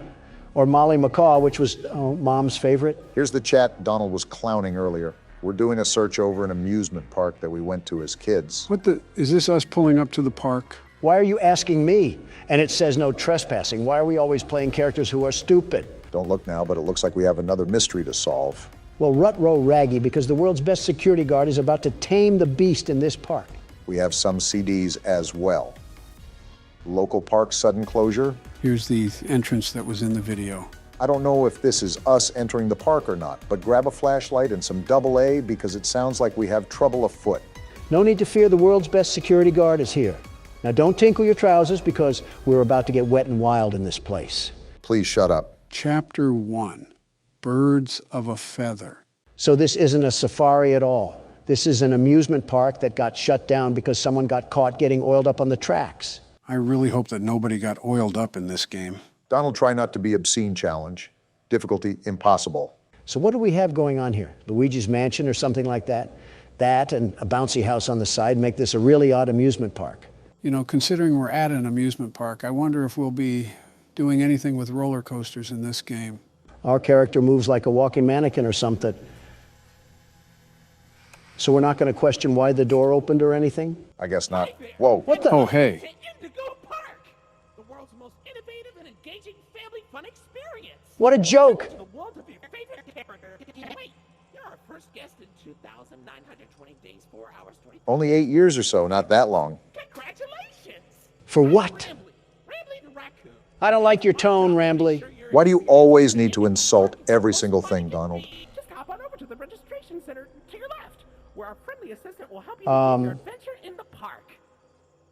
or Molly McCaw, which was Mom's favorite. Here's the chat Donald was clowning earlier. We're doing a search over an amusement park that we went to as kids. What the... Is this us pulling up to the park? Why are you asking me? And it says no trespassing. Why are we always playing characters who are stupid? Don't look now, but it looks like we have another mystery to solve. Well, rut-row raggy, because the world's best security guard is about to tame the beast in this park. We have some CDs as well. Local park sudden closure. Here's the entrance that was in the video. I don't know if this is us entering the park or not, but grab a flashlight and some AA because it sounds like we have trouble afoot. No need to fear, the world's best security guard is here. Now don't tinkle your trousers because we're about to get wet and wild in this place. Please shut up. Chapter 1, Birds of a Feather. So this isn't a safari at all. This is an amusement park that got shut down because someone got caught getting oiled up on the tracks. I really hope that nobody got oiled up in this game. Donald, try not to be obscene challenge. Difficulty impossible. So what do we have going on here? Luigi's Mansion or something like that? That and a bouncy house on the side make this a really odd amusement park. You know, considering we're at an amusement park, I wonder if we'll be doing anything with roller coasters in this game. Our character moves like a walking mannequin or something. So we're not going to question why the door opened or anything? I guess not. Whoa. What the? Oh, hey. Indigo Park, the world's most innovative and engaging family fun experience. What a joke. The world of your favorite character. Wait, you're our first guest in 2,920 days, 4 hours, 20. Only 8 years or so, not that long. Congratulations. For what? Rambly the raccoon. I don't like your tone, Rambly. Why do you always need to insult every single thing, Donald? Just hop on over to the registration center to your left, where our friendly assistant will help you with your adventure in the park.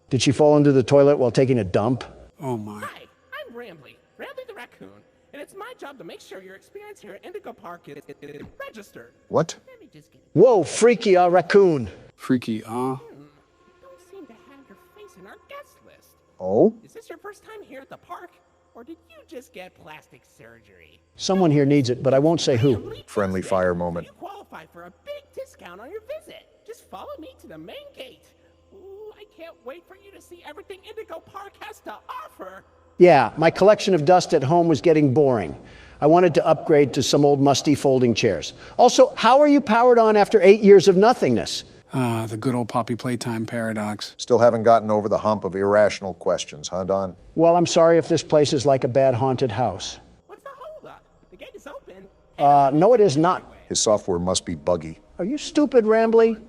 Did she fall into the toilet while taking a dump? Oh my. Hi, I'm Rambly the raccoon, and it's my job to make sure your experience here at Indigo Park is registered. What? Let me just get Whoa, freaky raccoon. Freaky, don't seem to have your face in our guest list. Oh? Is this your first time here at the park, or did you just get plastic surgery? Someone here needs it, but I won't say who. Friendly fire moment. You qualify for a big discount on your visit. Just follow me to the main gate. Ooh, I can't wait for you to see everything Indigo Park has to offer. Yeah, my collection of dust at home was getting boring. I wanted to upgrade to some old musty folding chairs. Also, how are you powered on after 8 years of nothingness? Ah, the good old Poppy Playtime paradox. Still haven't gotten over the hump of irrational questions, huh, Don? Well, I'm sorry if this place is like a bad haunted house. What's the holdup? The gate is open. No, it is not. His software must be buggy. Are you stupid, Rambly?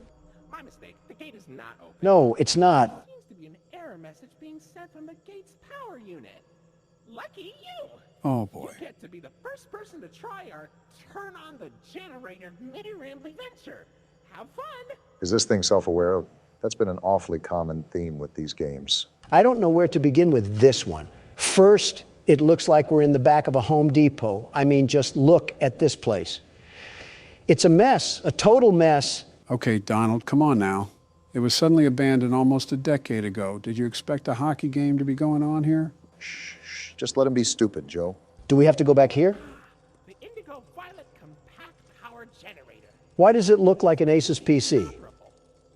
My mistake. The gate is not open. No, it's not. There seems to be an error message being sent from the gate's power unit. Lucky you! Oh boy. You get to be the first person to try our turn on the generator mini Rambly venture. Have fun! Is this thing self-aware? That's been an awfully common theme with these games. I don't know where to begin with this one. First, it looks like we're in the back of a Home Depot. I mean, just look at this place. It's a mess, a total mess. Okay, Donald, come on now. It was suddenly abandoned almost a decade ago. Did you expect a hockey game to be going on here? Shh, just let him be stupid, Joe. Do we have to go back here? The indigo violet compact power generator. Why does it look like an Asus PC?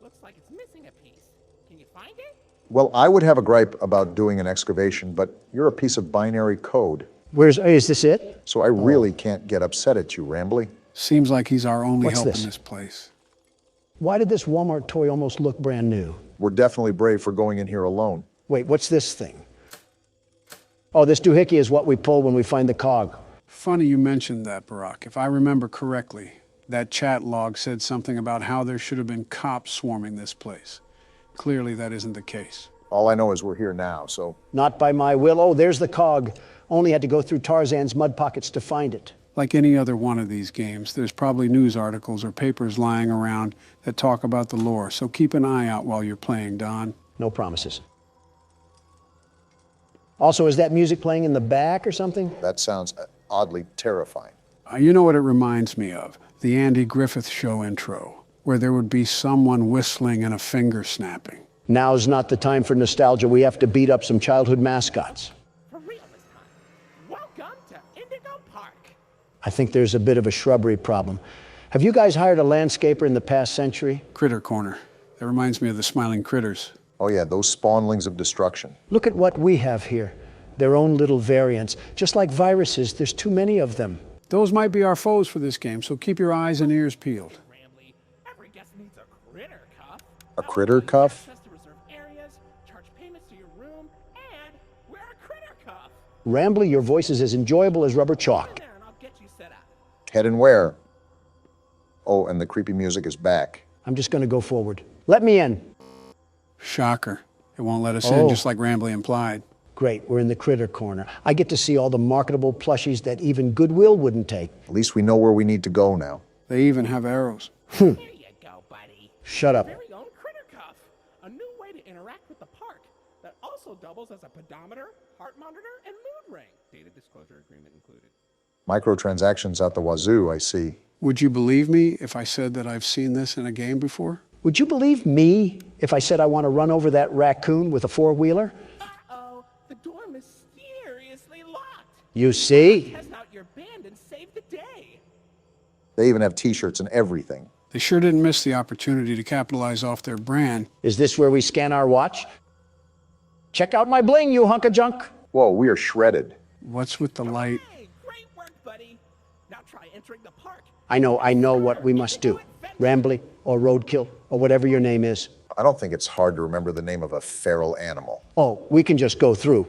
Looks like it's missing a piece. Can you find it? Well, I would have a gripe about doing an excavation, but you're a piece of binary code. Is this it? So I really can't get upset at you, Rambly. Seems like he's our only What's help this? in this place. Why did this Walmart toy almost look brand new? We're definitely brave for going in here alone. Wait, what's this thing? Oh, this doohickey is what we pull when we find the cog. Funny you mentioned that, Barack. If I remember correctly, that chat log said something about how there should have been cops swarming this place. Clearly, that isn't the case. All I know is we're here now, so... Not by my will. Oh, there's the cog. Only had to go through Tarzan's mud pockets to find it. Like any other one of these games, there's probably news articles or papers lying around that talk about the lore, so keep an eye out while you're playing, Don. No promises. Also, is that music playing in the back or something? That sounds oddly terrifying. You know what it reminds me of? The Andy Griffith Show intro, where there would be someone whistling and a finger snapping. Now's not the time for nostalgia. We have to beat up some childhood mascots. For real this time. Welcome to Indigo Park. I think there's a bit of a shrubbery problem. Have you guys hired a landscaper in the past century? Critter Corner. That reminds me of the Smiling Critters. Oh yeah, those spawnlings of destruction. Look at what we have here. Their own little variants. Just like viruses, there's too many of them. Those might be our foes for this game, so keep your eyes and ears peeled. Every guest needs a critter cuff. A critter cuff? Access to reserved areas, charge payments to your room, and wear a critter cuff. Rambly, your voice is as enjoyable as rubber chalk. There, and I'll get you set up. Head and where? Oh, and the creepy music is back. I'm just going to go forward. Let me in. Shocker. It won't let us in, just like Rambly implied. Great, we're in the critter corner. I get to see all the marketable plushies that even Goodwill wouldn't take. At least we know where we need to go now. They even have arrows. There you go, buddy. Shut up. Very own critter cuff. A new way to interact with the park that also doubles as a pedometer, heart monitor, and mood ring. Data disclosure agreement included. Microtransactions out the wazoo, I see. Would you believe me if I said that I've seen this in a game before? Would you believe me if I said I want to run over that raccoon with a four-wheeler? Uh-oh, the door mysteriously locked. You see? Test out your band and save the day. They even have t-shirts and everything. They sure didn't miss the opportunity to capitalize off their brand. Is this where we scan our watch? Check out my bling, you hunk of junk. Whoa, we are shredded. What's with the light? Hey, great work, buddy. Now try entering the park. I know what we must do. Rambly or Roadkill or whatever your name is. I don't think it's hard to remember the name of a feral animal. Oh, we can just go through.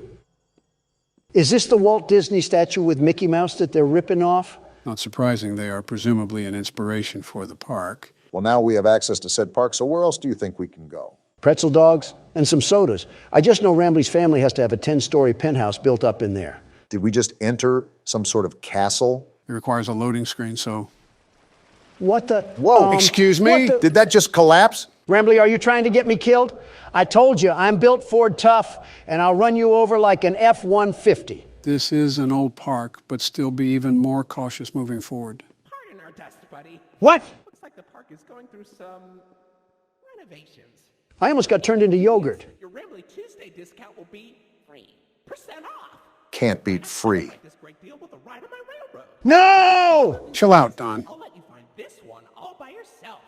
Is this the Walt Disney statue with Mickey Mouse that they're ripping off? Not surprising, they are presumably an inspiration for the park. Well, now we have access to said park, so where else do you think we can go? Pretzel dogs and some sodas. I just know Rambly's family has to have a 10-story penthouse built up in there. Did we just enter some sort of castle? It requires a loading screen, so... What the? Whoa, excuse me? Did that just collapse? Rambly, are you trying to get me killed? I told you, I'm built Ford tough, and I'll run you over like an F-150. This is an old park, but still be even more cautious moving forward. Pardon our dust, buddy. What? Looks like the park is going through some renovations. I almost got turned into yogurt. Your Rambly Tuesday discount will be 3% off. Can't beat free. Like this great deal with a ride on my railroad. No! Chill out, Don. I'll let you find this one all by yourself.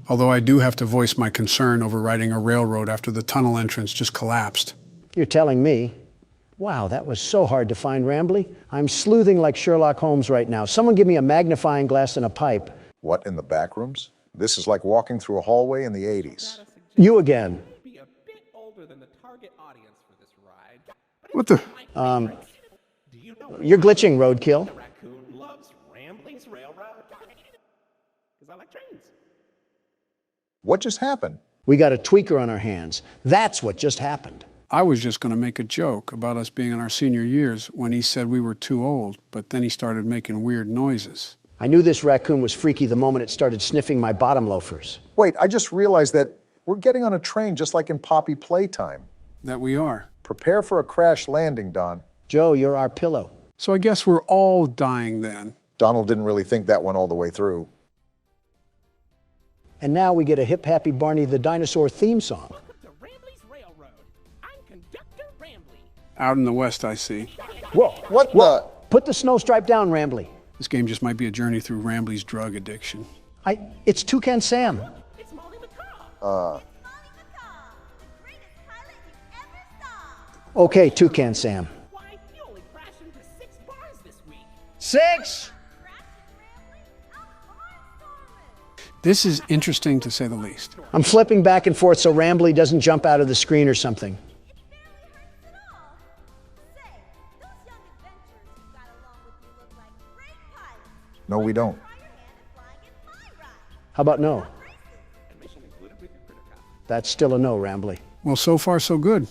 Although I do have to voice my concern over riding a railroad after the tunnel entrance just collapsed. You're telling me? Wow, that was so hard to find, Rambly. I'm sleuthing like Sherlock Holmes right now. Someone give me a magnifying glass and a pipe. What, in the back rooms? This is like walking through a hallway in the 80s. You again. Be a bit older than the target audience for this ride. What the? Do you know You're glitching, Roadkill. the raccoon loves Rambly's railroad? Because I like trains. What just happened? We got a tweaker on our hands. That's what just happened. I was just going to make a joke about us being in our senior years when he said we were too old, but then he started making weird noises. I knew this raccoon was freaky the moment it started sniffing my bottom loafers. Wait, I just realized that we're getting on a train just like in Poppy Playtime. That we are. Prepare for a crash landing, Don. Joe, you're our pillow. So I guess we're all dying then. Donald didn't really think that one all the way through. And now we get a Hip Happy Barney the Dinosaur theme song. Out in the west, I see. Whoa, what the? Put the snow stripe down, Rambly. This game just might be a journey through Rambly's drug addiction. It's Toucan Sam. Okay, Toucan Sam. Six! This is interesting to say the least. I'm flipping back and forth so Rambly doesn't jump out of the screen or something. No, we don't. How about no? That's still a no, Rambly. Well, so far so good.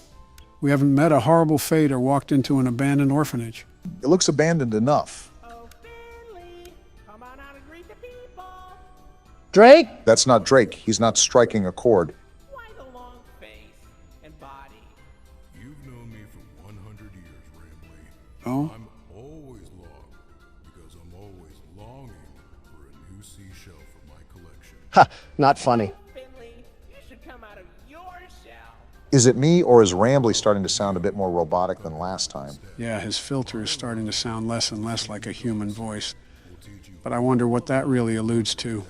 We haven't met a horrible fate or walked into an abandoned orphanage. It looks abandoned enough. Drake? That's not Drake. He's not striking a chord. You've known me for 100 years, Rambly. Oh? I'm always logged because I'm always longing for a new seashell for my collection. Ha, not funny. Is it me, or is Rambly starting to sound a bit more robotic than last time? Yeah, his filter is starting to sound less and less like a human voice. But I wonder what that really alludes to.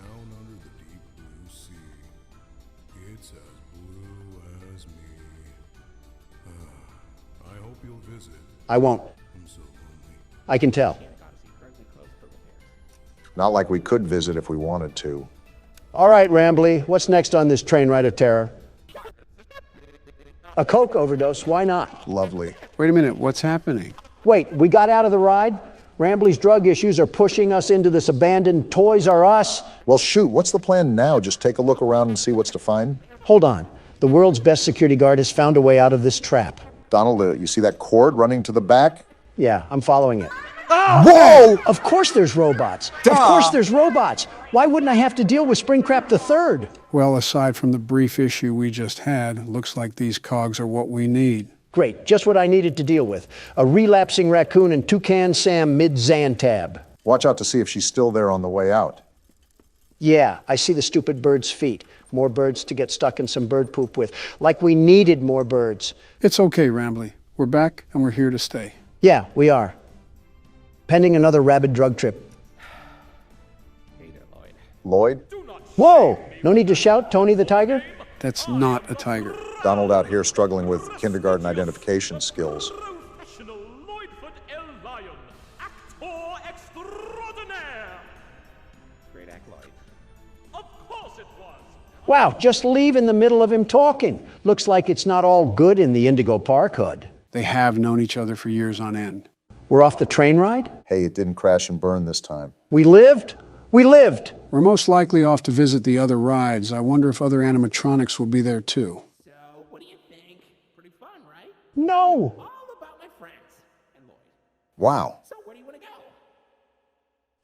It's as blue as me. I hope you'll visit. I won't. I'm so lonely. I can tell. Not like we could visit if we wanted to. All right, Rambly, what's next on this train ride of terror? A coke overdose, why not? Lovely. Wait a minute, what's happening? Wait, we got out of the ride? Rambly's drug issues are pushing us into this abandoned Toys R Us? Well, shoot, what's the plan now? Just take a look around and see what's to find? Hold on. The world's best security guard has found a way out of this trap. Donald, you see that cord running to the back? Yeah, I'm following it. Whoa! Of course there's robots. Of course there's robots. Why wouldn't I have to deal with Springcrap III? Well, aside from the brief issue we just had, looks like these cogs are what we need. Great, just what I needed to deal with. A relapsing raccoon and Toucan Sam mid-Xantab. Watch out to see if she's still there on the way out. Yeah, I see the stupid bird's feet. More birds to get stuck in some bird poop with. Like we needed more birds. It's okay, Rambly. We're back and we're here to stay. Yeah, we are. Pending another rabid drug trip. Lloyd? Whoa! No need to shout, Tony the Tiger? That's not a tiger. Donald out here struggling with kindergarten identification skills. Wow, just leave in the middle of him talking. Looks like it's not all good in the Indigo Park hood. They have known each other for years on end. We're off the train ride? Hey, it didn't crash and burn this time. We lived? We lived! We're most likely off to visit the other rides. I wonder if other animatronics will be there too. So, what do you think? Pretty fun, right? No! All about my friends and Lloyd. Wow. So, where do you want to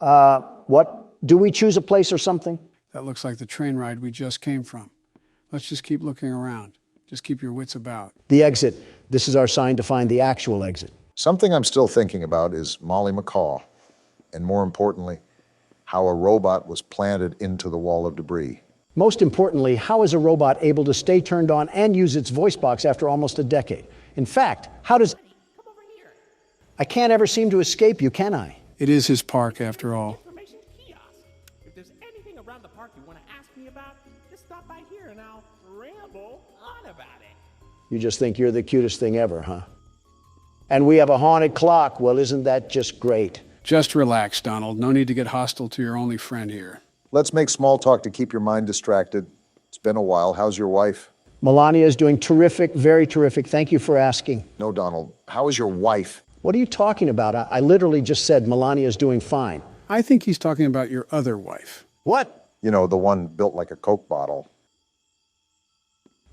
go? What? Do we choose a place or something? That looks like the train ride we just came from. Let's just keep looking around. Just keep your wits about. The exit. This is our sign to find the actual exit. Something I'm still thinking about is Molly McCaw, and more importantly, how a robot was planted into the wall of debris. Most importantly, how is a robot able to stay turned on and use its voice box after almost a decade? In fact, how does... I can't ever seem to escape you, can I? It is his park, after all. Information kiosk. If there's anything around the park you want to ask me about, just stop by here and I'll ramble on about it. You just think you're the cutest thing ever, huh? And we have a haunted clock. Well, isn't that just great? Just relax, Donald. No need to get hostile to your only friend here. Let's make small talk to keep your mind distracted. It's been a while. How's your wife? Melania is doing terrific, very terrific. Thank you for asking. No, Donald. How is your wife? What are you talking about? I literally just said Melania is doing fine. I think he's talking about your other wife. What? You know, the one built like a Coke bottle.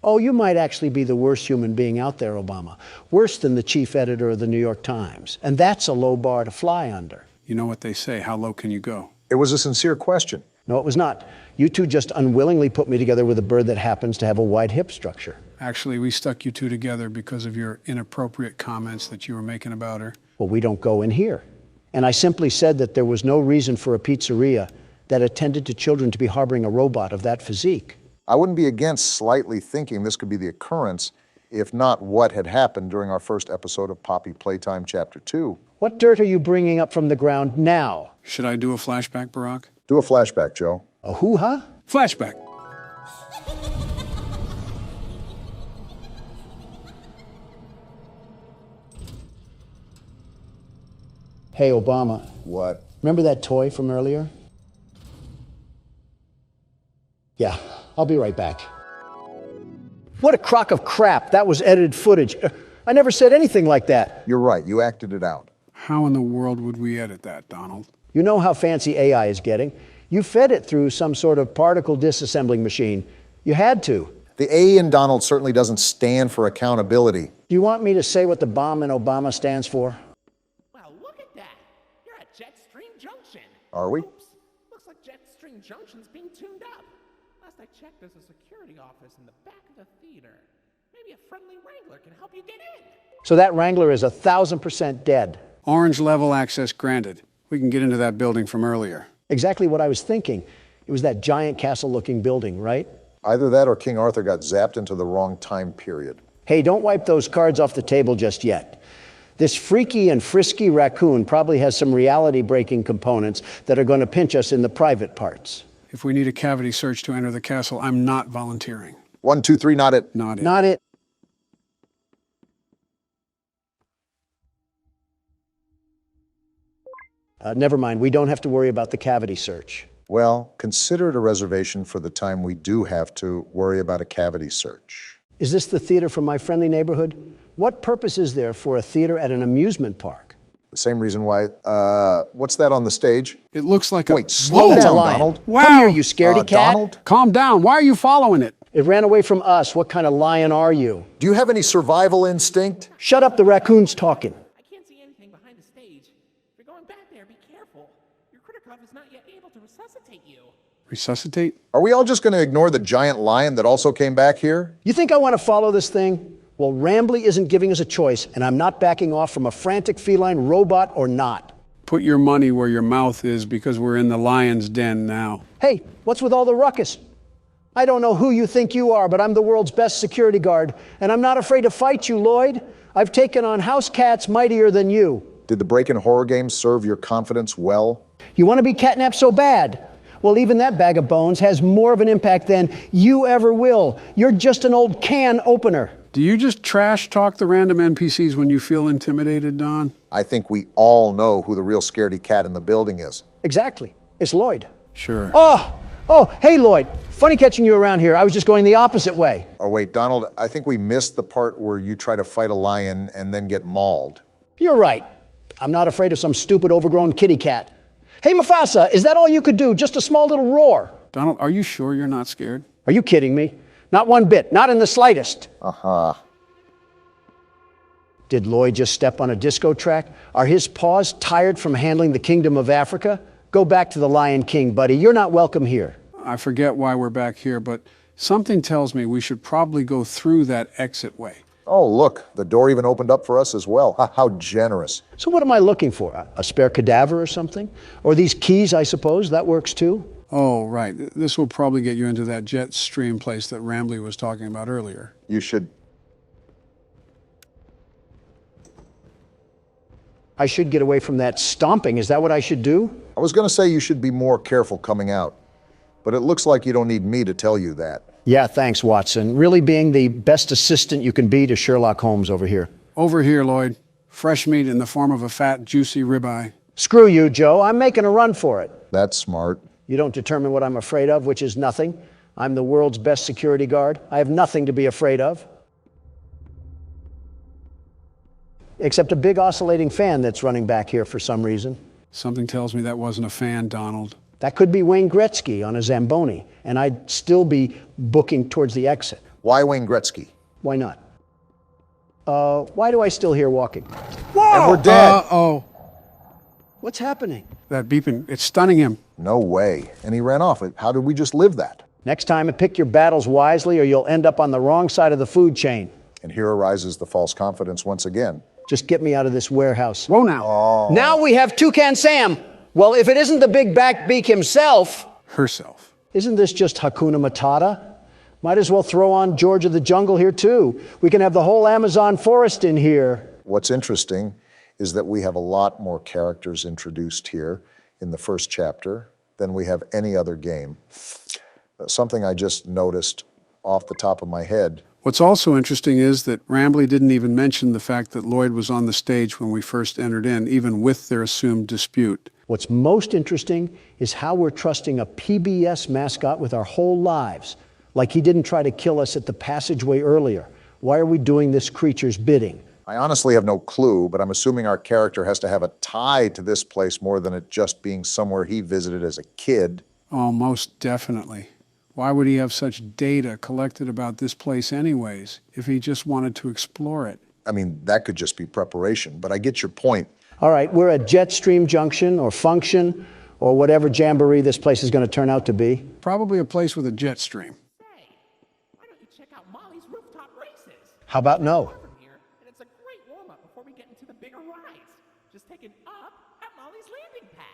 Oh, you might actually be the worst human being out there, Obama. Worse than the chief editor of the New York Times. And that's a low bar to fly under. You know what they say, how low can you go? It was a sincere question. No, it was not. You two just unwillingly put me together with a bird that happens to have a wide hip structure. Actually, we stuck you two together because of your inappropriate comments that you were making about her. Well, we don't go in here. And I simply said that there was no reason for a pizzeria that attended to children to be harboring a robot of that physique. I wouldn't be against slightly thinking this could be the occurrence, if not what had happened during our first episode of Poppy Playtime Chapter 2. What dirt are you bringing up from the ground now? Should I do a flashback, Barack? Do a flashback, Joe. A hoo-ha? Flashback. Hey, Obama. What? Remember that toy from earlier? Yeah, I'll be right back. What a crock of crap. That was edited footage. I never said anything like that. You're right. You acted it out. How in the world would we edit that, Donald? You know how fancy AI is getting. You fed it through some sort of particle disassembling machine. You had to. The A in Donald certainly doesn't stand for accountability. Do you want me to say what the bomb in Obama stands for? Well, look at that. You're at Jetstream Junction. Are we? Oops. Looks like Jetstream Junction's being tuned up. Last I checked, there's a security office in the back of the theater. Maybe a friendly wrangler can help you get in. So that wrangler is 1,000% dead. Orange level access granted. We can get into that building from earlier. Exactly what I was thinking. It was that giant castle-looking building, right? Either that or King Arthur got zapped into the wrong time period. Hey, don't wipe those cards off the table just yet. This freaky and frisky raccoon probably has some reality-breaking components that are going to pinch us in the private parts. If we need a cavity search to enter the castle, I'm not volunteering. 1, 2, 3, not it. Not it. Not it. Never mind, we don't have to worry about the cavity search. Well, consider it a reservation for the time we do have to worry about a cavity search. Is this the theater from my friendly neighborhood? What purpose is there for a theater at an amusement park? The same reason why, what's that on the stage? It looks like Wait, slow down, Donald. Wow. Come here, you scaredy cat. Donald? Calm down. Why are you following it? It ran away from us. What kind of lion are you? Do you have any survival instinct? Shut up, the raccoon's talking. I can't see anything behind the stage. If you're going back there, be careful. Your Criticov is not yet able to resuscitate you. Resuscitate? Are we all just going to ignore the giant lion that also came back here? You think I want to follow this thing? Well, Rambly isn't giving us a choice, and I'm not backing off from a frantic feline robot or not. Put your money where your mouth is, because we're in the lion's den now. Hey, what's with all the ruckus? I don't know who you think you are, but I'm the world's best security guard, and I'm not afraid to fight you, Lloyd. I've taken on house cats mightier than you. Did the break-in horror game serve your confidence well? You want to be Catnap so bad? Well, even that bag of bones has more of an impact than you ever will. You're just an old can opener. Do you just trash talk the random NPCs when you feel intimidated, Don? I think we all know who the real scaredy cat in the building is. Exactly. It's Lloyd. Sure. Oh, hey, Lloyd. Funny catching you around here. I was just going the opposite way. Oh, wait, Donald, I think we missed the part where you try to fight a lion and then get mauled. You're right. I'm not afraid of some stupid overgrown kitty cat. Hey, Mufasa, is that all you could do? Just a small little roar? Donald, are you sure you're not scared? Are you kidding me? Not one bit. Not in the slightest. Uh-huh. Did Lloyd just step on a disco track? Are his paws tired from handling the Kingdom of Africa? Go back to the Lion King, buddy. You're not welcome here. I forget why we're back here, but something tells me we should probably go through that exit way. Oh, look, the door even opened up for us as well. How generous. So what am I looking for? A spare cadaver or something? Or these keys, I suppose? That works too? Oh, right. This will probably get you into that jet stream place that Rambly was talking about earlier. You should... I should get away from that stomping. Is that what I should do? I was going to say you should be more careful coming out, but it looks like you don't need me to tell you that. Yeah, thanks, Watson. Really being the best assistant you can be to Sherlock Holmes over here. Over here, Lloyd. Fresh meat in the form of a fat, juicy ribeye. Screw you, Joe. I'm making a run for it. That's smart. You don't determine what I'm afraid of, which is nothing. I'm the world's best security guard. I have nothing to be afraid of. Except a big oscillating fan that's running back here for some reason. Something tells me that wasn't a fan, Donald. That could be Wayne Gretzky on a Zamboni, and I'd still be booking towards the exit. Why Wayne Gretzky? Why not? Why do I still hear walking? Whoa! And we're dead. Uh-oh. What's happening? That beeping, it's stunning him. No way. And he ran off. How did we just live that? Next time, pick your battles wisely or you'll end up on the wrong side of the food chain. And here arises the false confidence once again. Just get me out of this warehouse. Whoa now. Oh. Now we have Toucan Sam. Well, if it isn't the big backbeak himself... Herself. Isn't this just Hakuna Matata? Might as well throw on George of the Jungle here, too. We can have the whole Amazon forest in here. What's interesting is that we have a lot more characters introduced here in the first chapter than we have any other game. Something I just noticed off the top of my head. What's also interesting is that Rambley didn't even mention the fact that Lloyd was on the stage when we first entered in, even with their assumed dispute. What's most interesting is how we're trusting a PBS mascot with our whole lives, like he didn't try to kill us at the passageway earlier. Why are we doing this creature's bidding? I honestly have no clue, but I'm assuming our character has to have a tie to this place more than it just being somewhere he visited as a kid. Oh, most definitely. Why would he have such data collected about this place anyways, if he just wanted to explore it? I mean, that could just be preparation, but I get your point. All right, we're at Jetstream Junction or Function or whatever jamboree this place is going to turn out to be. Probably a place with a jet stream. Hey, why don't you check out Molly's rooftop races? How about no? From here, and it's a great warm-up before we get into the bigger rides. Just take it up at Molly's landing pad.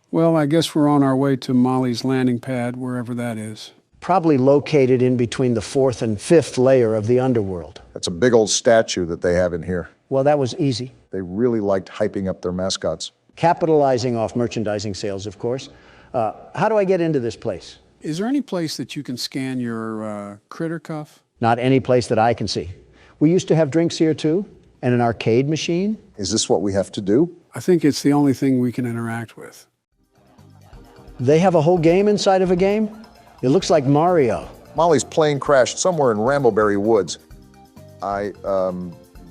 Well, I guess we're on our way to Molly's landing pad, wherever that is. Probably located in between the 4th and 5th layer of the underworld. That's a big old statue that they have in here. Well, that was easy. They really liked hyping up their mascots. Capitalizing off merchandising sales, of course. How do I get into this place? Is there any place that you can scan your critter cuff? Not any place that I can see. We used to have drinks here too, and an arcade machine. Is this what we have to do? I think it's the only thing we can interact with. They have a whole game inside of a game? It looks like Mario. Molly's plane crashed somewhere in Rambleberry Woods. I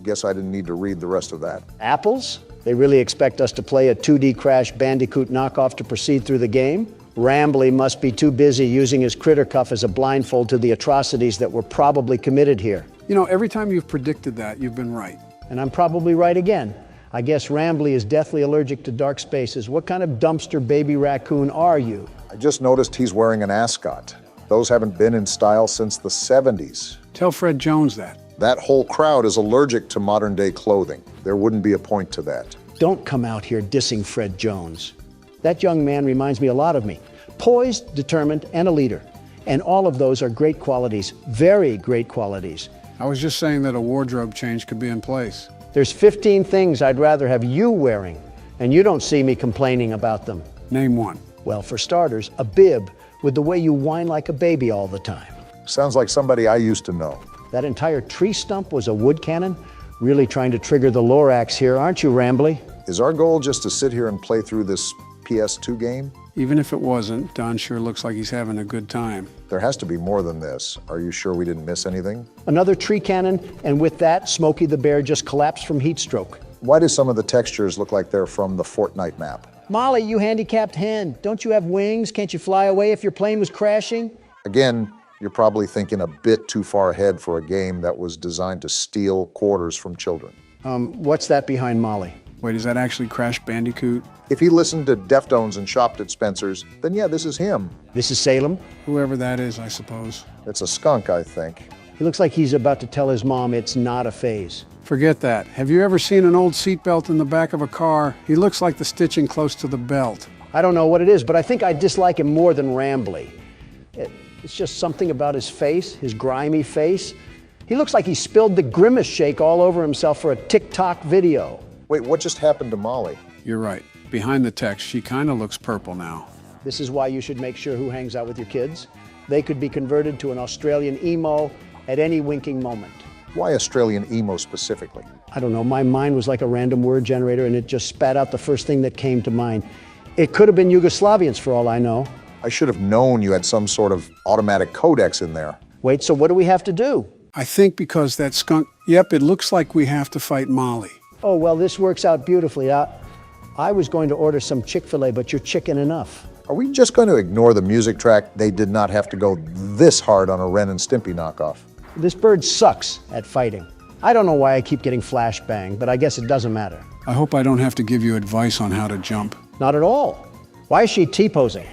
guess I didn't need to read the rest of that. Apples? They really expect us to play a 2D Crash Bandicoot knockoff to proceed through the game? Rambley must be too busy using his critter cuff as a blindfold to the atrocities that were probably committed here. You know, every time you've predicted that, you've been right. And I'm probably right again. I guess Rambley is deathly allergic to dark spaces. What kind of dumpster baby raccoon are you? I just noticed he's wearing an ascot. Those haven't been in style since the 70s. Tell Fred Jones that. That whole crowd is allergic to modern day clothing. There wouldn't be a point to that. Don't come out here dissing Fred Jones. That young man reminds me a lot of me. Poised, determined, and a leader. And all of those are great qualities, very great qualities. I was just saying that a wardrobe change could be in place. There's 15 things I'd rather have you wearing, and you don't see me complaining about them. Name one. Well, for starters, a bib with the way you whine like a baby all the time. Sounds like somebody I used to know. That entire tree stump was a wood cannon? Really trying to trigger the Lorax here, aren't you, Rambley? Is our goal just to sit here and play through this PS2 game? Even if it wasn't, Don sure looks like he's having a good time. There has to be more than this. Are you sure we didn't miss anything? Another tree cannon, and with that, Smokey the Bear just collapsed from heat stroke. Why do some of the textures look like they're from the Fortnite map? Molly, you handicapped hen. Don't you have wings? Can't you fly away if your plane was crashing? Again, you're probably thinking a bit too far ahead for a game that was designed to steal quarters from children. What's that behind Molly? Wait, is that actually Crash Bandicoot? If he listened to Deftones and shopped at Spencer's, then yeah, this is him. This is Salem? Whoever that is, I suppose. It's a skunk, I think. He looks like he's about to tell his mom it's not a phase. Forget that. Have you ever seen an old seatbelt in the back of a car? He looks like the stitching close to the belt. I don't know what it is, but I think I dislike him more than Rambley. It's just something about his face, his grimy face. He looks like he spilled the Grimace shake all over himself for a TikTok video. Wait, what just happened to Molly? You're right. Behind the text, she kind of looks purple now. This is why you should make sure who hangs out with your kids. They could be converted to an Australian emo at any winking moment. Why Australian emo specifically? I don't know. My mind was like a random word generator, and it just spat out the first thing that came to mind. It could have been Yugoslavians for all I know. I should have known you had some sort of automatic codex in there. Wait, so what do we have to do? I think because that skunk... Yep, it looks like we have to fight Molly. Oh, well, this works out beautifully. I was going to order some Chick-fil-A, but you're chicken enough. Are we just going to ignore the music track? They did not have to go this hard on a Ren and Stimpy knockoff. This bird sucks at fighting. I don't know why I keep getting flashbang, but I guess it doesn't matter. I hope I don't have to give you advice on how to jump. Not at all. Why is she T-posing?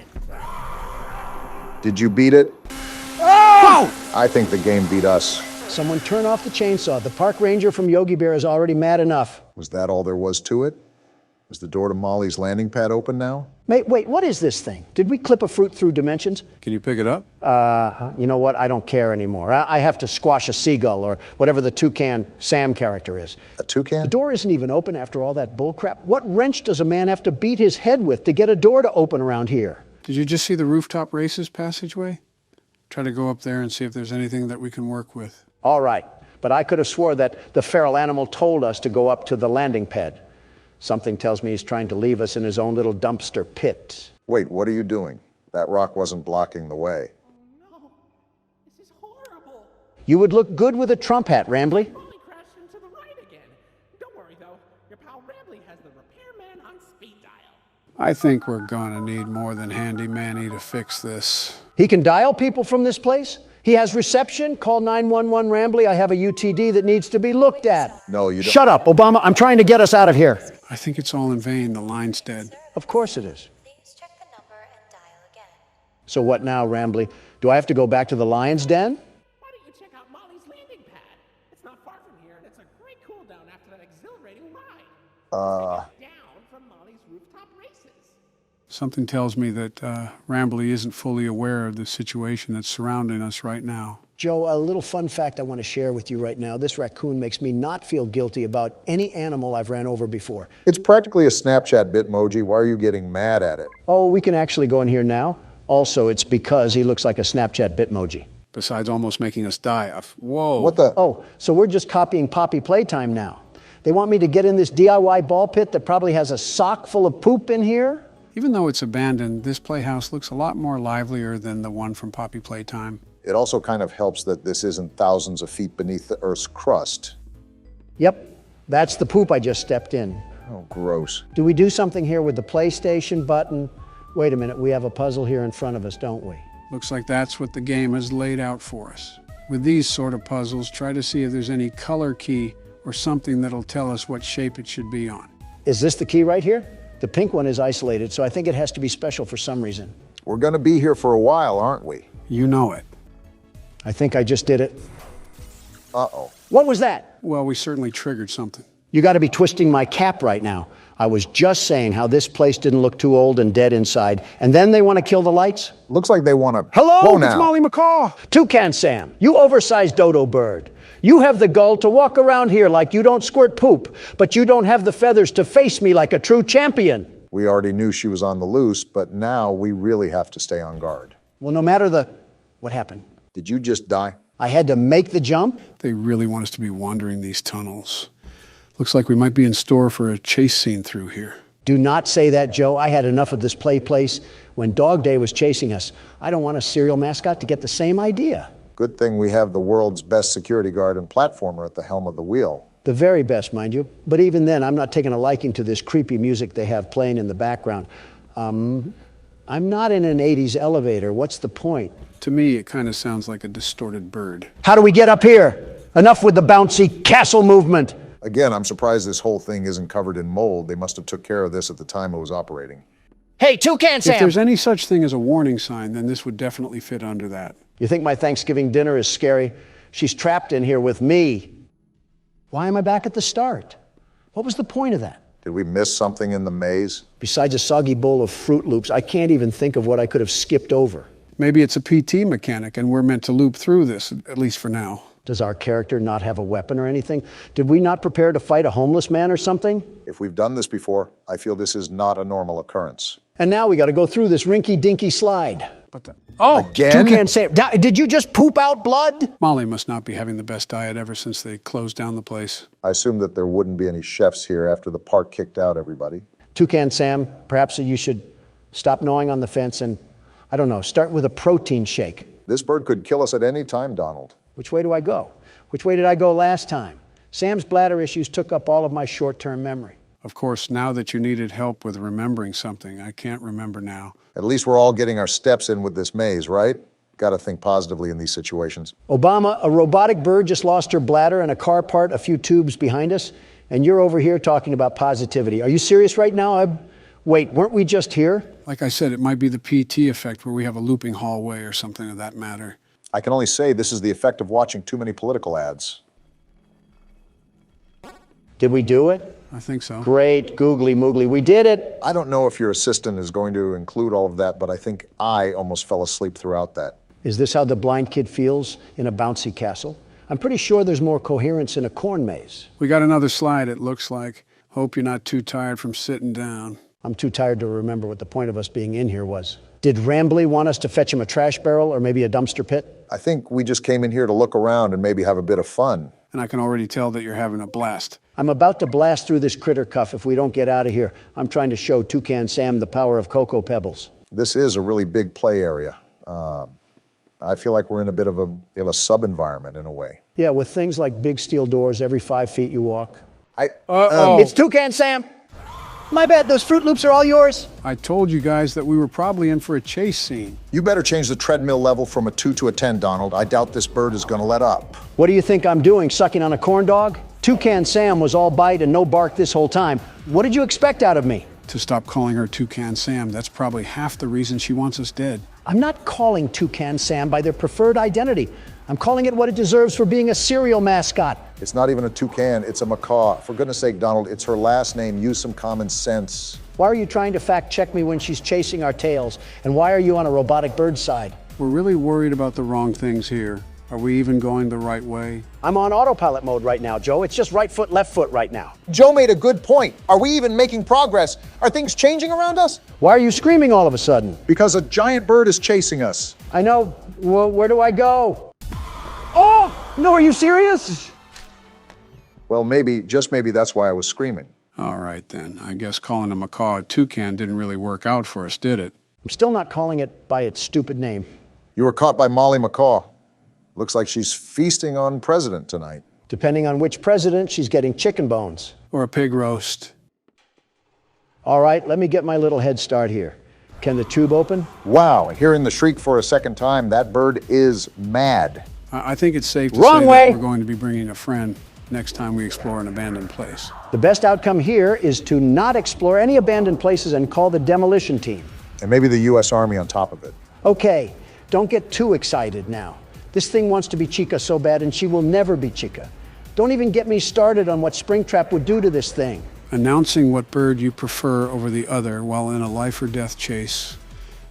Did you beat it? Oh! I think the game beat us. Someone turn off the chainsaw. The park ranger from Yogi Bear is already mad enough. Was that all there was to it? Is the door to Molly's landing pad open now? Wait, what is this thing? Did we clip a fruit through dimensions? Can you pick it up? You know what? I don't care anymore. I have to squash a seagull or whatever the Toucan Sam character is. A toucan? The door isn't even open after all that bullcrap. What wrench does a man have to beat his head with to get a door to open around here? Did you just see the rooftop races passageway? Try to go up there and see if there's anything that we can work with. All right, but I could have swore that the feral animal told us to go up to the landing pad. Something tells me he's trying to leave us in his own little dumpster pit. Wait, what are you doing? That rock wasn't blocking the way. No, this is horrible. You would look good with a Trump hat, Rambly. Molly crashed into the right again. Don't worry though, your pal Rambly has the repairman on speed dial. I think we're gonna need more than Handy Manny to fix this. He can dial people from this place? He has reception? Call 911 Rambly. I have a UTD that needs to be looked at. No, you don't. Shut up, Obama. I'm trying to get us out of here. I think it's all in vain. The line's dead. Of course it is. So what now, Rambly? Do I have to go back to the lion's den? Why don't you check out Molly's landing pad? It's not far from here, and it's a great cool down after that exhilarating ride. Down from Molly's rooftop races. Something tells me that Rambly isn't fully aware of the situation that's surrounding us right now. Joe, a little fun fact I want to share with you right now. This raccoon makes me not feel guilty about any animal I've ran over before. It's practically a Snapchat Bitmoji. Why are you getting mad at it? Oh, we can actually go in here now. Also, it's because he looks like a Snapchat Bitmoji. Besides almost making us die. Whoa. What the? Oh, so we're just copying Poppy Playtime now. They want me to get in this DIY ball pit that probably has a sock full of poop in here? Even though it's abandoned, this playhouse looks a lot more livelier than the one from Poppy Playtime. It also kind of helps that this isn't thousands of feet beneath the Earth's crust. Yep, that's the poop I just stepped in. Oh, gross. Do we do something here with the PlayStation button? Wait a minute, we have a puzzle here in front of us, don't we? Looks like that's what the game has laid out for us. With these sort of puzzles, try to see if there's any color key or something that'll tell us what shape it should be on. Is this the key right here? The pink one is isolated, so I think it has to be special for some reason. We're going to be here for a while, aren't we? You know it. I think I just did it. Uh-oh. What was that? Well, we certainly triggered something. You got to be twisting my cap right now. I was just saying how this place didn't look too old and dead inside, and then they want to kill the lights? Looks like they want to... Hello, it's Molly McCaw. Toucan Sam, you oversized dodo bird. You have the gall to walk around here like you don't squirt poop, but you don't have the feathers to face me like a true champion. We already knew she was on the loose, but now we really have to stay on guard. Well, no matter the... What happened? Did you just die? I had to make the jump? They really want us to be wandering these tunnels. Looks like we might be in store for a chase scene through here. Do not say that, Joe. I had enough of this play place when Dog Day was chasing us. I don't want a serial mascot to get the same idea. Good thing we have the world's best security guard and platformer at the helm of the wheel. The very best, mind you. But even then, I'm not taking a liking to this creepy music they have playing in the background. I'm not in an 80s elevator. What's the point? To me, it kind of sounds like a distorted bird. How do we get up here? Enough with the bouncy castle movement. Again, I'm surprised this whole thing isn't covered in mold. They must have took care of this at the time it was operating. Hey, Toucan Sam! If there's any such thing as a warning sign, then this would definitely fit under that. You think my Thanksgiving dinner is scary? She's trapped in here with me. Why am I back at the start? What was the point of that? Did we miss something in the maze? Besides a soggy bowl of Fruit Loops, I can't even think of what I could have skipped over. Maybe it's a PT mechanic and we're meant to loop through this, at least for now. Does our character not have a weapon or anything? Did we not prepare to fight a homeless man or something? If we've done this before, I feel this is not a normal occurrence. And now we got to go through this rinky-dinky slide. Again? Toucan Sam, did you just poop out blood? Molly must not be having the best diet ever since they closed down the place. I assume that there wouldn't be any chefs here after the park kicked out everybody. Toucan Sam, perhaps you should stop gnawing on the fence and, I don't know, start with a protein shake. This bird could kill us at any time, Donald. Which way do I go? Which way did I go last time? Sam's bladder issues took up all of my short-term memory. Of course, now that you needed help with remembering something, I can't remember now. At least we're all getting our steps in with this maze, right? Got to think positively in these situations. Obama, a robotic bird just lost her bladder and a car part a few tubes behind us, and you're over here talking about positivity. Are you serious right now? Wait, weren't we just here? Like I said, it might be the PT effect where we have a looping hallway or something of that matter. I can only say this is the effect of watching too many political ads. Did we do it? I think so. Great, googly moogly. We did it. I don't know if your assistant is going to include all of that, but I think I almost fell asleep throughout that. Is this how the blind kid feels in a bouncy castle? I'm pretty sure there's more coherence in a corn maze. We got another slide, it looks like. Hope you're not too tired from sitting down. I'm too tired to remember what the point of us being in here was. Did Rambly want us to fetch him a trash barrel or maybe a dumpster pit? I think we just came in here to look around and maybe have a bit of fun. And I can already tell that you're having a blast. I'm about to blast through this critter cuff if we don't get out of here. I'm trying to show Toucan Sam the power of Cocoa Pebbles. This is a really big play area. I feel like we're in a bit of a sub-environment in a way. Yeah, with things like big steel doors every 5 feet you walk. It's Toucan Sam! My bad, those Fruit Loops are all yours. I told you guys that we were probably in for a chase scene. You better change the treadmill level from a 2 to a 10, Donald. I doubt this bird is going to let up. What do you think I'm doing, sucking on a corn dog? Toucan Sam was all bite and no bark this whole time. What did you expect out of me? To stop calling her Toucan Sam. That's probably half the reason she wants us dead. I'm not calling Toucan Sam by their preferred identity. I'm calling it what it deserves for being a cereal mascot. It's not even a toucan, it's a macaw. For goodness sake, Donald, it's her last name. Use some common sense. Why are you trying to fact check me when she's chasing our tails? And why are you on a robotic bird's side? We're really worried about the wrong things here. Are we even going the right way? I'm on autopilot mode right now, Joe. It's just right foot, left foot right now. Joe made a good point. Are we even making progress? Are things changing around us? Why are you screaming all of a sudden? Because a giant bird is chasing us. I know. Well, where do I go? Oh, no, are you serious? Well, maybe, just maybe that's why I was screaming. All right, then. I guess calling a macaw a toucan didn't really work out for us, did it? I'm still not calling it by its stupid name. You were caught by Molly Macaw. Looks like she's feasting on President tonight. Depending on which president, she's getting chicken bones. Or a pig roast. All right, let me get my little head start here. Can the tube open? Wow, hearing the shriek for a second time, that bird is mad. I think it's safe to Wrong say way. that we're going to be bringing a friend next time we explore an abandoned place. The best outcome here is to not explore any abandoned places and call the demolition team. And maybe the U.S. Army on top of it. Okay, don't get too excited now. This thing wants to be Chica so bad, and she will never be Chica. Don't even get me started on what Springtrap would do to this thing. Announcing what bird you prefer over the other while in a life or death chase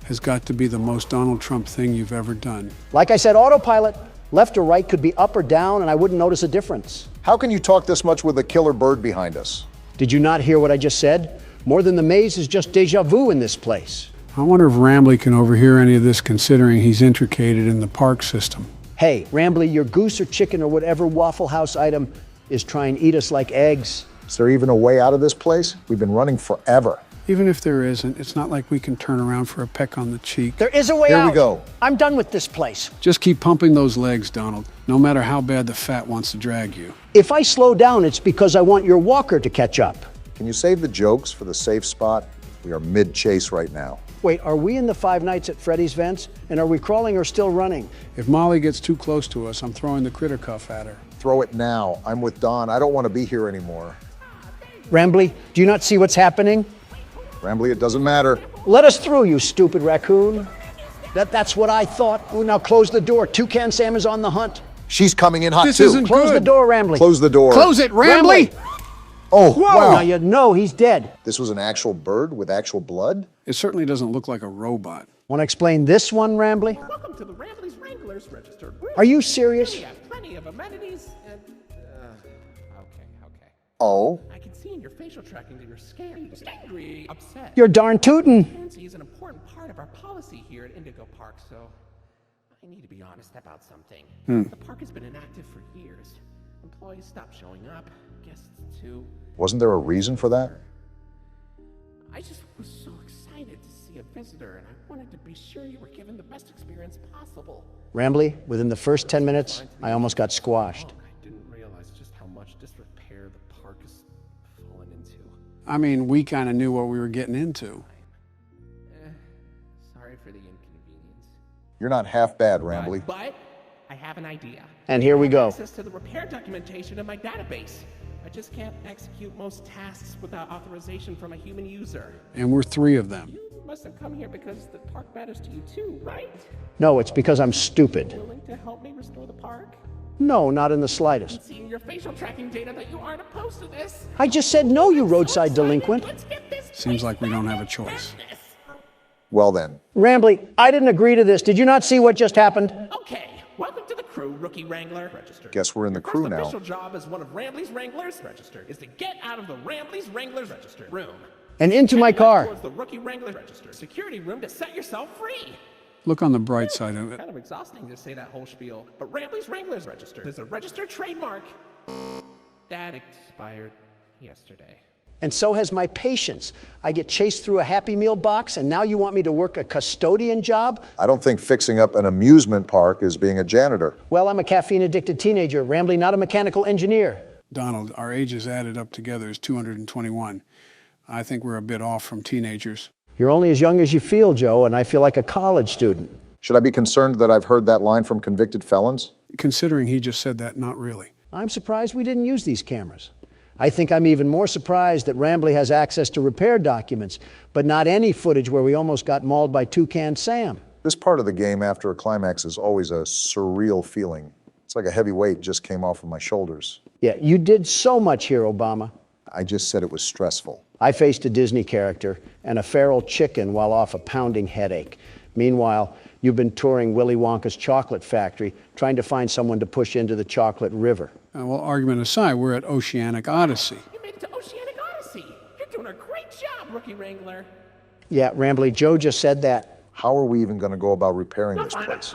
has got to be the most Donald Trump thing you've ever done. Like I said, autopilot. Left or right could be up or down, and I wouldn't notice a difference. How can you talk this much with a killer bird behind us? Did you not hear what I just said? More than the maze is just deja vu in this place. I wonder if Rambly can overhear any of this, considering he's intricated in the park system. Hey, Rambly, your goose or chicken or whatever Waffle House item is trying to eat us like eggs. Is there even a way out of this place? We've been running forever. Even if there isn't, it's not like we can turn around for a peck on the cheek. There is a way out. Here we go. I'm done with this place. Just keep pumping those legs, Donald, no matter how bad the fat wants to drag you. If I slow down, it's because I want your walker to catch up. Can you save the jokes for the safe spot? We are mid-chase right now. Wait, are we in the Five Nights at Freddy's vents? And are we crawling or still running? If Molly gets too close to us, I'm throwing the critter cuff at her. Throw it now. I'm with Don. I don't want to be here anymore. Rambly, do you not see what's happening? Rambly, it doesn't matter. Let us through, you stupid raccoon. That's what I thought. Oh, now close the door. Toucan Sam is on the hunt. She's coming in hot This too. isn't Close good. the door, Rambly. Close the door. Close it, Rambly! Oh, Whoa. wow. Now you know he's dead. This was an actual bird with actual blood? It certainly doesn't look like a robot. Want to explain this one, Rambly? Welcome to the Rambley's Wranglers Registered Group. Are you serious? We have plenty of amenities and... Okay. Oh? I can see in your facial tracking that you're scared, angry, upset. You're darn tootin'. Transparency is an important part of our policy here at Indigo Park, so I need to be honest about something. The park has been inactive for years. Employees stopped showing up, guests too. Wasn't there a reason for that? I just was so excited to see a visitor, and I wanted to be sure you were given the best experience possible. Rambly, within the first 10 minutes, I almost got squashed. I didn't realize just how much disrepair the park has fallen into. I mean, we kind of knew what we were getting into. Sorry for the inconvenience. You're not half bad, Rambly. But I have an idea. And here we go. Access to the repair documentation in my database. I just can't execute most tasks without authorization from a human user. And we're 3 of them. You must have come here because the park matters to you too, right? No, it's because I'm stupid. Willing to help me restore the park? No, not in the slightest. Seeing your facial tracking data that you aren't opposed to this. I just said no, you roadside delinquent. Seems like we don't have a choice. Well then. Rambly, I didn't agree to this. Did you not see what just happened? Okay, welcome to the crew, Rookie Wrangler. Register. Guess we're in the crew First now. official job as one of Rambley's Wranglers, registered, is to get out of the Rambley's Wranglers register room. And into my car. Towards the Rookie Wrangler register security room to set yourself free. Look on the bright side of it. Kind of exhausting to say that whole spiel, but Rambley's Wranglers register is a registered trademark that expired yesterday. And so has my patience. I get chased through a Happy Meal box, and now you want me to work a custodian job? I don't think fixing up an amusement park is being a janitor. Well, I'm a caffeine-addicted teenager, Rambly, not a mechanical engineer. Donald, our ages added up together is 221. I think we're a bit off from teenagers. You're only as young as you feel, Joe, and I feel like a college student. Should I be concerned that I've heard that line from convicted felons? Considering he just said that, not really. I'm surprised we didn't use these cameras. I think I'm even more surprised that Rambly has access to repair documents, but not any footage where we almost got mauled by Toucan Sam. This part of the game after a climax is always a surreal feeling. It's like a heavy weight just came off of my shoulders. Yeah, you did so much here, Obama. I just said it was stressful. I faced a Disney character and a feral chicken while off a pounding headache. Meanwhile, you've been touring Willy Wonka's chocolate factory, trying to find someone to push into the chocolate river. Well, argument aside, we're at Oceanic Odyssey. You made it to Oceanic Odyssey. You're doing a great job, Rookie Wrangler. Yeah, Rambly, Joe just said that. How are we even going to go about repairing this place?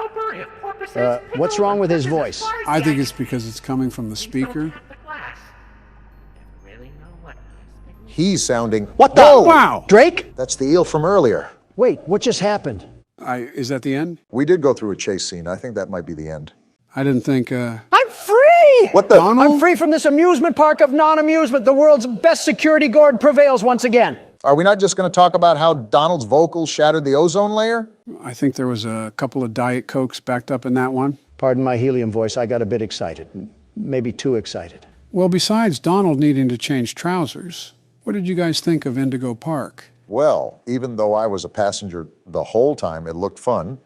What's wrong with his voice? I think it's because it's coming from the speaker. He's sounding... What the? Whoa! Wow! Drake? That's the eel from earlier. Wait, what just happened? Is that the end? We did go through a chase scene. I think that might be the end. I didn't think, I'm free! What the? Donald? I'm free from this amusement park of non-amusement. The world's best security guard prevails once again. Are we not just going to talk about how Donald's vocals shattered the ozone layer? I think there was a couple of Diet Cokes backed up in that one. Pardon my helium voice, I got a bit excited. Maybe too excited. Well, besides Donald needing to change trousers, what did you guys think of Indigo Park? Well, even though I was a passenger the whole time, it looked fun.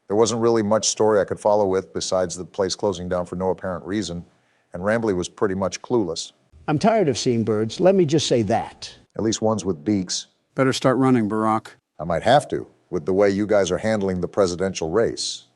There wasn't really much story I could follow with besides the place closing down for no apparent reason, and Rambly was pretty much clueless. I'm tired of seeing birds. Let me just say that. At least ones with beaks. Better start running, Barack. I might have to, with the way you guys are handling the presidential race.